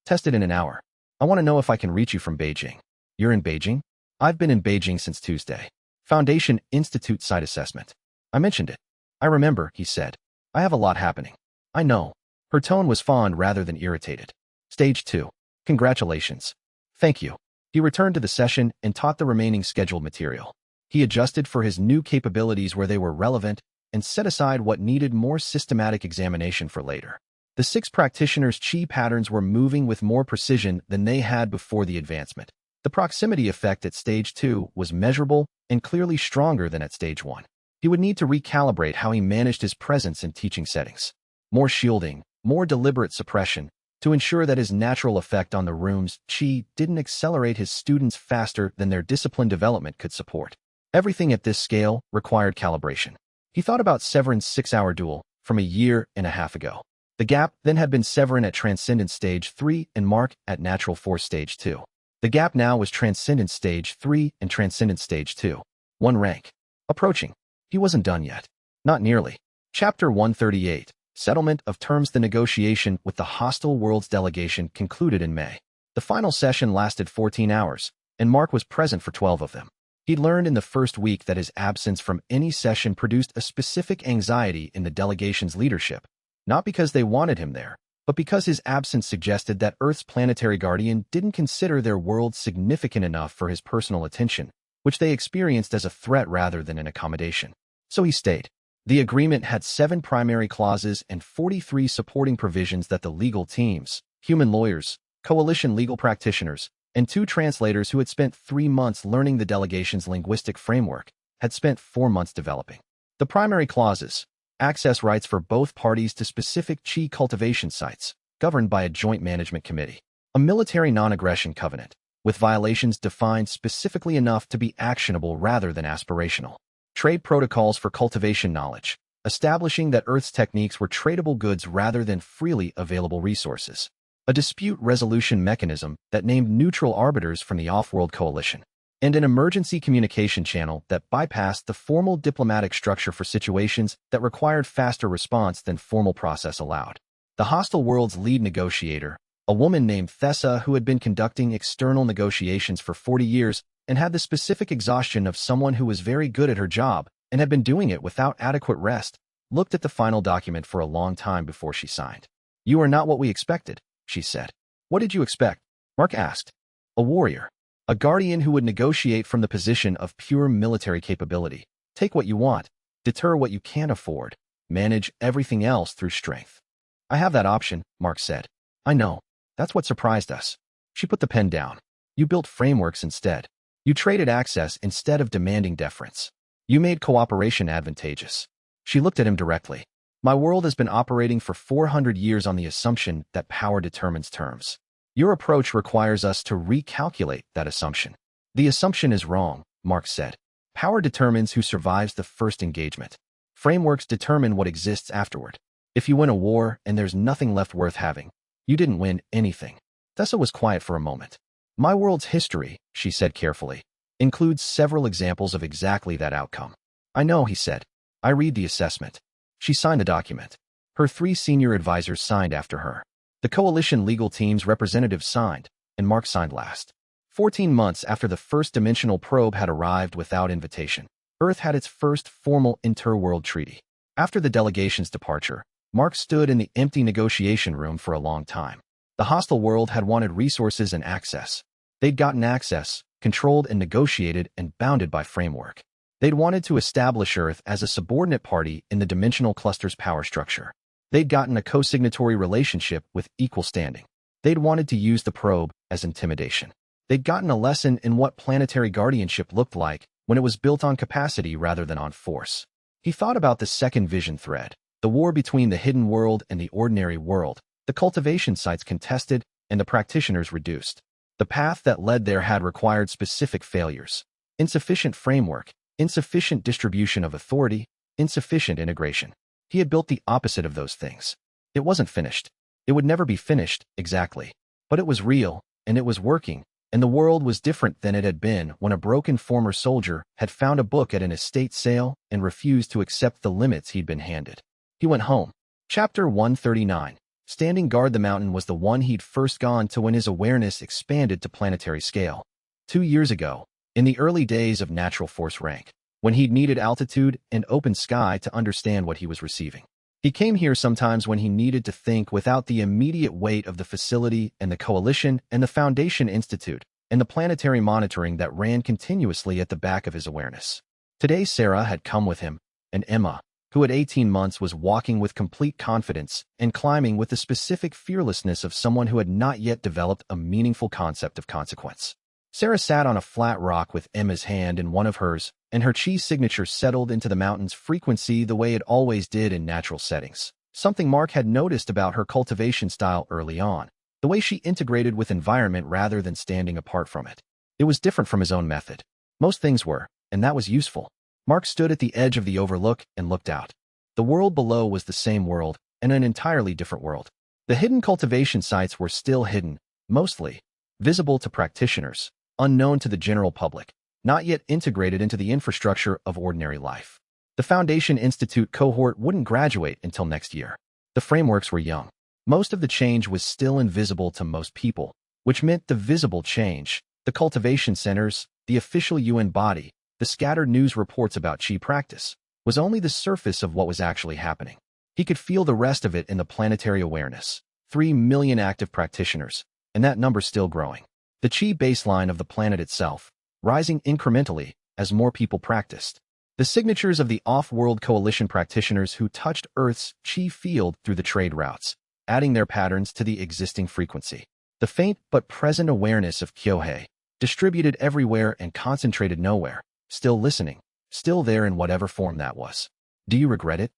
Test it in an hour. I want to know if I can reach you from Beijing. You're in Beijing? I've been in Beijing since Tuesday. Foundation Institute site assessment. I mentioned it. I remember, he said. I have a lot happening. I know. Her tone was fond rather than irritated. Stage 2. Congratulations. Thank you. He returned to the session and taught the remaining scheduled material. He adjusted for his new capabilities where they were relevant and set aside what needed more systematic examination for later. The 6 practitioners' Qi patterns were moving with more precision than they had before the advancement. The proximity effect at stage 2 was measurable and clearly stronger than at stage 1. He would need to recalibrate how he managed his presence in teaching settings. More shielding, more deliberate suppression, to ensure that his natural effect on the room's Qi didn't accelerate his students faster than their discipline development could support. Everything at this scale required calibration. He thought about Severin's 6-hour duel from a year and a half ago. The gap then had been Severin at Transcendence Stage 3 and Mark at Natural Force Stage 2. The gap now was Transcendence Stage 3 and Transcendence Stage 2. 1 rank. Approaching. He wasn't done yet. Not nearly. Chapter 138. Settlement of Terms. The negotiation with the hostile worlds delegation concluded in May. The final session lasted 14 hours, and Mark was present for 12 of them. He'd learned in the first week that his absence from any session produced a specific anxiety in the delegation's leadership, not because they wanted him there, but because his absence suggested that Earth's planetary guardian didn't consider their world significant enough for his personal attention, which they experienced as a threat rather than an accommodation. So he stayed. The agreement had 7 primary clauses and 43 supporting provisions that the legal teams, human lawyers, coalition legal practitioners, and 2 translators who had spent 3 months learning the delegation's linguistic framework had spent 4 months developing. The primary clauses: access rights for both parties to specific Qi cultivation sites, governed by a joint management committee. A military non-aggression covenant, with violations defined specifically enough to be actionable rather than aspirational. Trade protocols for cultivation knowledge, establishing that Earth's techniques were tradable goods rather than freely available resources. A dispute resolution mechanism that named neutral arbiters from the off-world coalition, and an emergency communication channel that bypassed the formal diplomatic structure for situations that required faster response than formal process allowed. The hostile world's lead negotiator, a woman named Thessa who had been conducting external negotiations for 40 years and had the specific exhaustion of someone who was very good at her job and had been doing it without adequate rest, looked at the final document for a long time before she signed. "You are not what we expected," she said. "What did you expect?" Mark asked. "A warrior. A guardian who would negotiate from the position of pure military capability. Take what you want, deter what you can't afford, manage everything else through strength." "I have that option," Mark said. "I know. That's what surprised us." She put the pen down. "You built frameworks instead. You traded access instead of demanding deference. You made cooperation advantageous." She looked at him directly. "My world has been operating for 400 years on the assumption that power determines terms. Your approach requires us to recalculate that assumption." "The assumption is wrong," Mark said. "Power determines who survives the first engagement. Frameworks determine what exists afterward. If you win a war and there's nothing left worth having, you didn't win anything." Thessa was quiet for a moment. "My world's history," she said carefully, "includes several examples of exactly that outcome." "I know," he said. "I read the assessment." She signed the document. Her 3 senior advisors signed after her. The coalition legal team's representatives signed, and Mark signed last. 14 months after the first dimensional probe had arrived without invitation, Earth had its first formal interworld treaty. After the delegation's departure, Mark stood in the empty negotiation room for a long time. The hostile world had wanted resources and access. They'd gotten access, controlled and negotiated and bounded by framework. They'd wanted to establish Earth as a subordinate party in the dimensional cluster's power structure. They'd gotten a co-signatory relationship with equal standing. They'd wanted to use the probe as intimidation. They'd gotten a lesson in what planetary guardianship looked like when it was built on capacity rather than on force. He thought about the second vision thread, The war between the hidden world and the ordinary world, the cultivation sites contested and the practitioners reduced. The path that led there had required specific failures. Insufficient framework, insufficient distribution of authority, insufficient integration. He had built the opposite of those things. It wasn't finished. It would never be finished, exactly. But it was real, and it was working, and the world was different than it had been when a broken former soldier had found a book at an estate sale and refused to accept the limits he'd been handed. He went home. Chapter 139. Standing guard. The mountain was the one he'd first gone to when his awareness expanded to planetary scale. 2 years ago, in the early days of natural force rank, when he'd needed altitude and open sky to understand what he was receiving. He came here sometimes when he needed to think without the immediate weight of the facility and the coalition and the Foundation Institute and the planetary monitoring that ran continuously at the back of his awareness. Today Sarah had come with him, and Emma, who at 18 months was walking with complete confidence and climbing with the specific fearlessness of someone who had not yet developed a meaningful concept of consequence. Sarah sat on a flat rock with Emma's hand in one of hers, and her chi signature settled into the mountain's frequency the way it always did in natural settings. Something Mark had noticed about her cultivation style early on, the way she integrated with environment rather than standing apart from it. It was different from his own method. Most things were, and that was useful. Mark stood at the edge of the overlook and looked out. The world below was the same world, and an entirely different world. The hidden cultivation sites were still hidden, mostly visible to practitioners, unknown to the general public, not yet integrated into the infrastructure of ordinary life. The Foundation Institute cohort wouldn't graduate until next year. The frameworks were young. Most of the change was still invisible to most people, which meant the visible change, the cultivation centers, the official UN body, the scattered news reports about chi practice, was only the surface of what was actually happening. He could feel the rest of it in the planetary awareness. 3 million active practitioners, and that number still growing. The chi baseline of the planet itself, rising incrementally as more people practiced. The signatures of the off-world coalition practitioners who touched Earth's chi field through the trade routes, adding their patterns to the existing frequency. The faint but present awareness of Kyohei, distributed everywhere and concentrated nowhere, still listening, still there in whatever form that was. Do you regret it?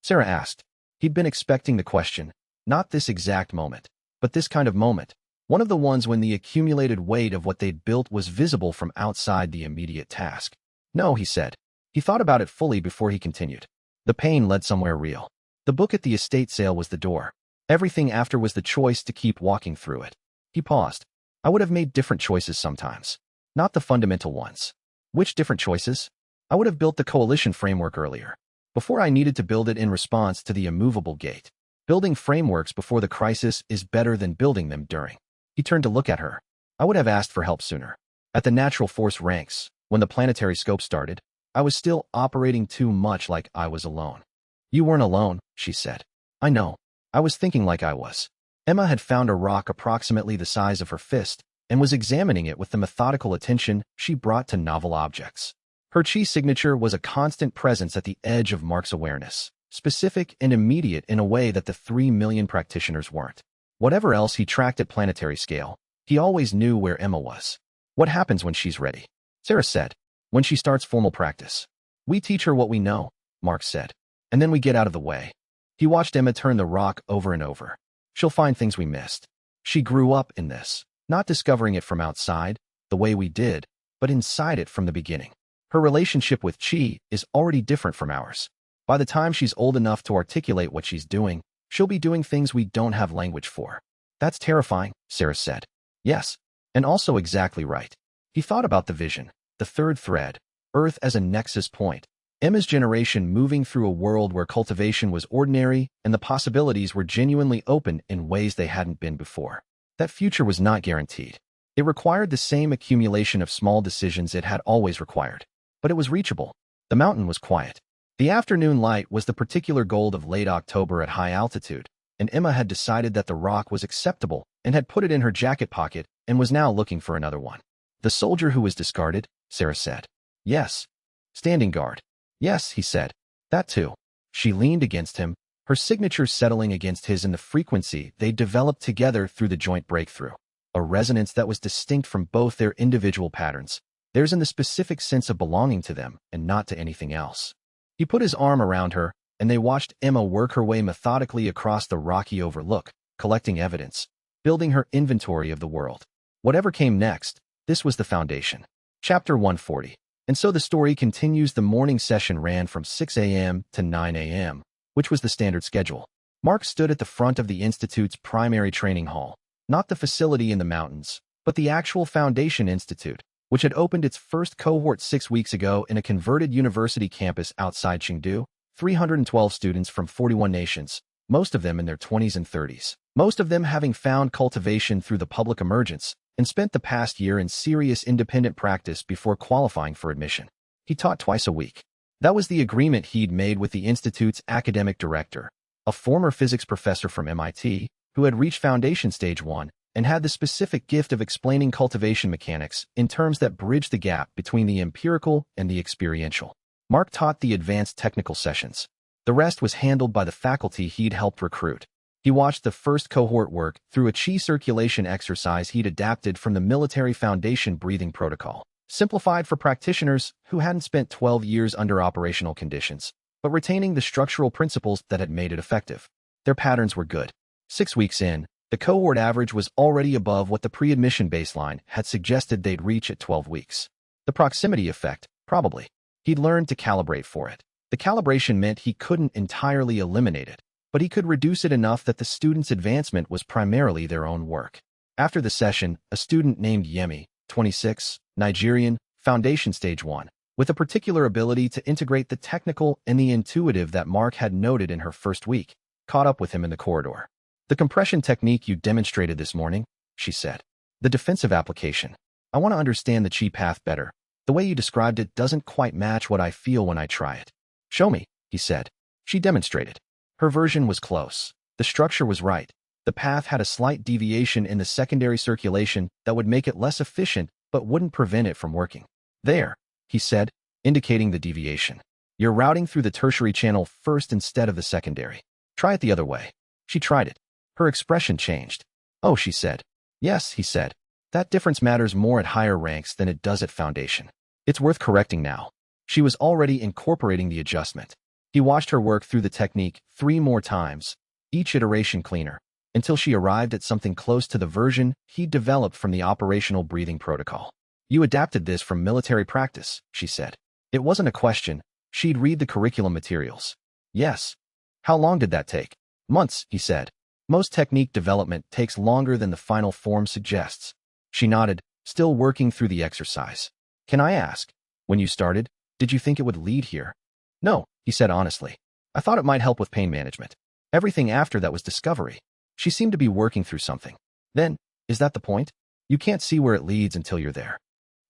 Sarah asked. He'd been expecting the question, not this exact moment, but this kind of moment. One of the ones when the accumulated weight of what they'd built was visible from outside the immediate task. No, he said. He thought about it fully before he continued. The pain led somewhere real. The book at the estate sale was the door. Everything after was the choice to keep walking through it. He paused. I would have made different choices sometimes. Not the fundamental ones. Which different choices? I would have built the coalition framework earlier. Before I needed to build it in response to the immovable gate. Building frameworks before the crisis is better than building them during. He turned to look at her. I would have asked for help sooner. At the natural force ranks, when the planetary scope started, I was still operating too much like I was alone. You weren't alone, she said. I know. I was thinking like I was. Emma had found a rock approximately the size of her fist and was examining it with the methodical attention she brought to novel objects. Her chi signature was a constant presence at the edge of Mark's awareness, specific and immediate in a way that the 3 million practitioners weren't. Whatever else he tracked at planetary scale, he always knew where Emma was. What happens when she's ready? Sarah said. When she starts formal practice. We teach her what we know, Mark said. And then we get out of the way. He watched Emma turn the rock over and over. She'll find things we missed. She grew up in this, not discovering it from outside, the way we did, but inside it from the beginning. Her relationship with chi is already different from ours. By the time she's old enough to articulate what she's doing, she'll be doing things we don't have language for. That's terrifying, Sarah said. Yes, and also exactly right. He thought about the vision, the third thread, Earth as a nexus point. Emma's generation moving through a world where cultivation was ordinary and the possibilities were genuinely open in ways they hadn't been before. That future was not guaranteed. It required the same accumulation of small decisions it had always required. But it was reachable. The mountain was quiet. The afternoon light was the particular gold of late October at high altitude, and Emma had decided that the rock was acceptable and had put it in her jacket pocket and was now looking for another one. The soldier who was discarded, Sarah said. Yes. Standing guard. Yes, he said. That too. She leaned against him, her signature settling against his in the frequency they developed together through the joint breakthrough. A resonance that was distinct from both their individual patterns, theirs in the specific sense of belonging to them and not to anything else. He put his arm around her, and they watched Emma work her way methodically across the rocky overlook, collecting evidence, building her inventory of the world. Whatever came next, this was the foundation. Chapter 140. And so the story continues. The morning session ran from 6 a.m. to 9 a.m., which was the standard schedule. Mark stood at the front of the Institute's primary training hall, not the facility in the mountains, but the actual Foundation Institute, which had opened its first cohort 6 weeks ago in a converted university campus outside Chengdu. 312 students from 41 nations, most of them in their 20s and 30s, most of them having found cultivation through the public emergence and spent the past year in serious independent practice before qualifying for admission. He taught twice a week. That was the agreement he'd made with the Institute's academic director, a former physics professor from MIT, who had reached Foundation Stage 1 and had the specific gift of explaining cultivation mechanics in terms that bridged the gap between the empirical and the experiential. Mark taught the advanced technical sessions. The rest was handled by the faculty he'd helped recruit. He watched the first cohort work through a chi circulation exercise he'd adapted from the military foundation breathing protocol, simplified for practitioners who hadn't spent 12 years under operational conditions, but retaining the structural principles that had made it effective. Their patterns were good. 6 weeks in, the cohort average was already above what the pre-admission baseline had suggested they'd reach at 12 weeks. The proximity effect, probably. He'd learned to calibrate for it. The calibration meant he couldn't entirely eliminate it, but he could reduce it enough that the students' advancement was primarily their own work. After the session, a student named Yemi, 26, Nigerian, Foundation Stage 1, with a particular ability to integrate the technical and the intuitive that Mark had noted in her first week, caught up with him in the corridor. "The compression technique you demonstrated this morning," she said. "The defensive application. I want to understand the chi path better. The way you described it doesn't quite match what I feel when I try it." "Show me," he said. She demonstrated. Her version was close. The structure was right. The path had a slight deviation in the secondary circulation that would make it less efficient but wouldn't prevent it from working. "There," he said, indicating the deviation. "You're routing through the tertiary channel first instead of the secondary. Try it the other way." She tried it. Her expression changed. "Oh," she said. "Yes," he said. "That difference matters more at higher ranks than it does at Foundation. It's worth correcting now." She was already incorporating the adjustment. He watched her work through the technique 3 more times, each iteration cleaner, until she arrived at something close to the version he'd developed from the operational breathing protocol. "You adapted this from military practice," she said. It wasn't a question. She'd read the curriculum materials. "Yes." "How long did that take?" "Months," he said. "Most technique development takes longer than the final form suggests." She nodded, still working through the exercise. "Can I ask, when you started, did you think it would lead here?" "No," he said honestly. "I thought it might help with pain management. Everything after that was discovery." She seemed to be working through something. "Then, is that the point? You can't see where it leads until you're there."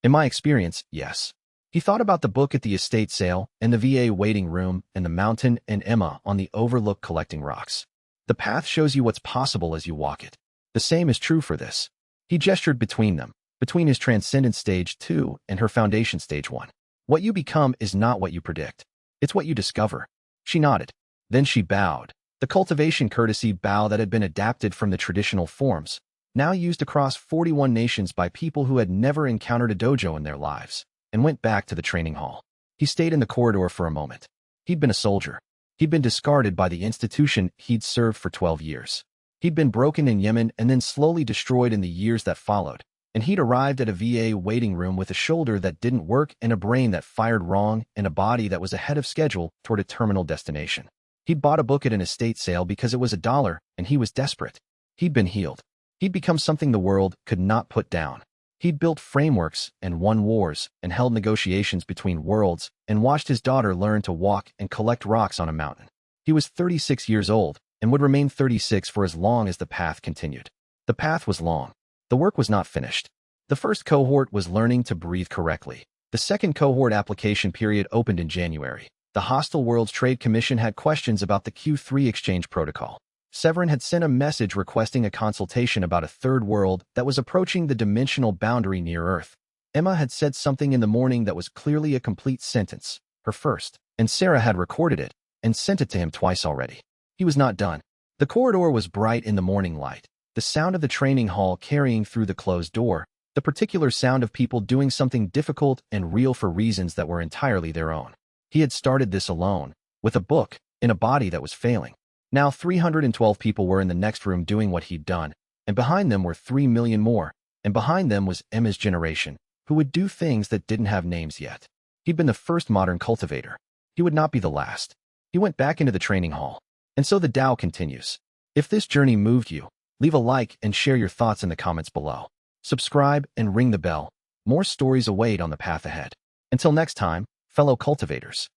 "In my experience, yes." He thought about the book at the estate sale and the VA waiting room and the mountain and Emma on the overlook collecting rocks. The path shows you what's possible as you walk it. The same is true for this. He gestured between them, between his Transcendent Stage 2 and her Foundation Stage 1. What you become is not what you predict. It's what you discover. She nodded. Then she bowed. The cultivation courtesy bow that had been adapted from the traditional forms, now used across 41 nations by people who had never encountered a dojo in their lives, and went back to the training hall. He stayed in the corridor for a moment. He'd been a soldier. He'd been discarded by the institution he'd served for 12 years. He'd been broken in Yemen and then slowly destroyed in the years that followed, and he'd arrived at a VA waiting room with a shoulder that didn't work and a brain that fired wrong and a body that was ahead of schedule toward a terminal destination. He'd bought a book at an estate sale because it was $1, and he was desperate. He'd been healed. He'd become something the world could not put down. He'd built frameworks and won wars and held negotiations between worlds and watched his daughter learn to walk and collect rocks on a mountain. He was 36 years old and would remain 36 for as long as the path continued. The path was long. The work was not finished. The first cohort was learning to breathe correctly. The second cohort application period opened in January. The hostile World's Trade Commission had questions about the Q3 exchange protocol. Severin had sent a message requesting a consultation about a third world that was approaching the dimensional boundary near Earth. Emma had said something in the morning that was clearly a complete sentence, her first, and Sarah had recorded it and sent it to him twice already. He was not done. The corridor was bright in the morning light, the sound of the training hall carrying through the closed door, the particular sound of people doing something difficult and real for reasons that were entirely their own. He had started this alone, with a book, in a body that was failing. Now 312 people were in the next room doing what he'd done, and behind them were 3 million more, and behind them was Emma's generation, who would do things that didn't have names yet. He'd been the first modern cultivator. He would not be the last. He went back into the training hall. And so the Tao continues. If this journey moved you, leave a like and share your thoughts in the comments below. Subscribe and ring the bell. More stories await on the path ahead. Until next time, fellow cultivators.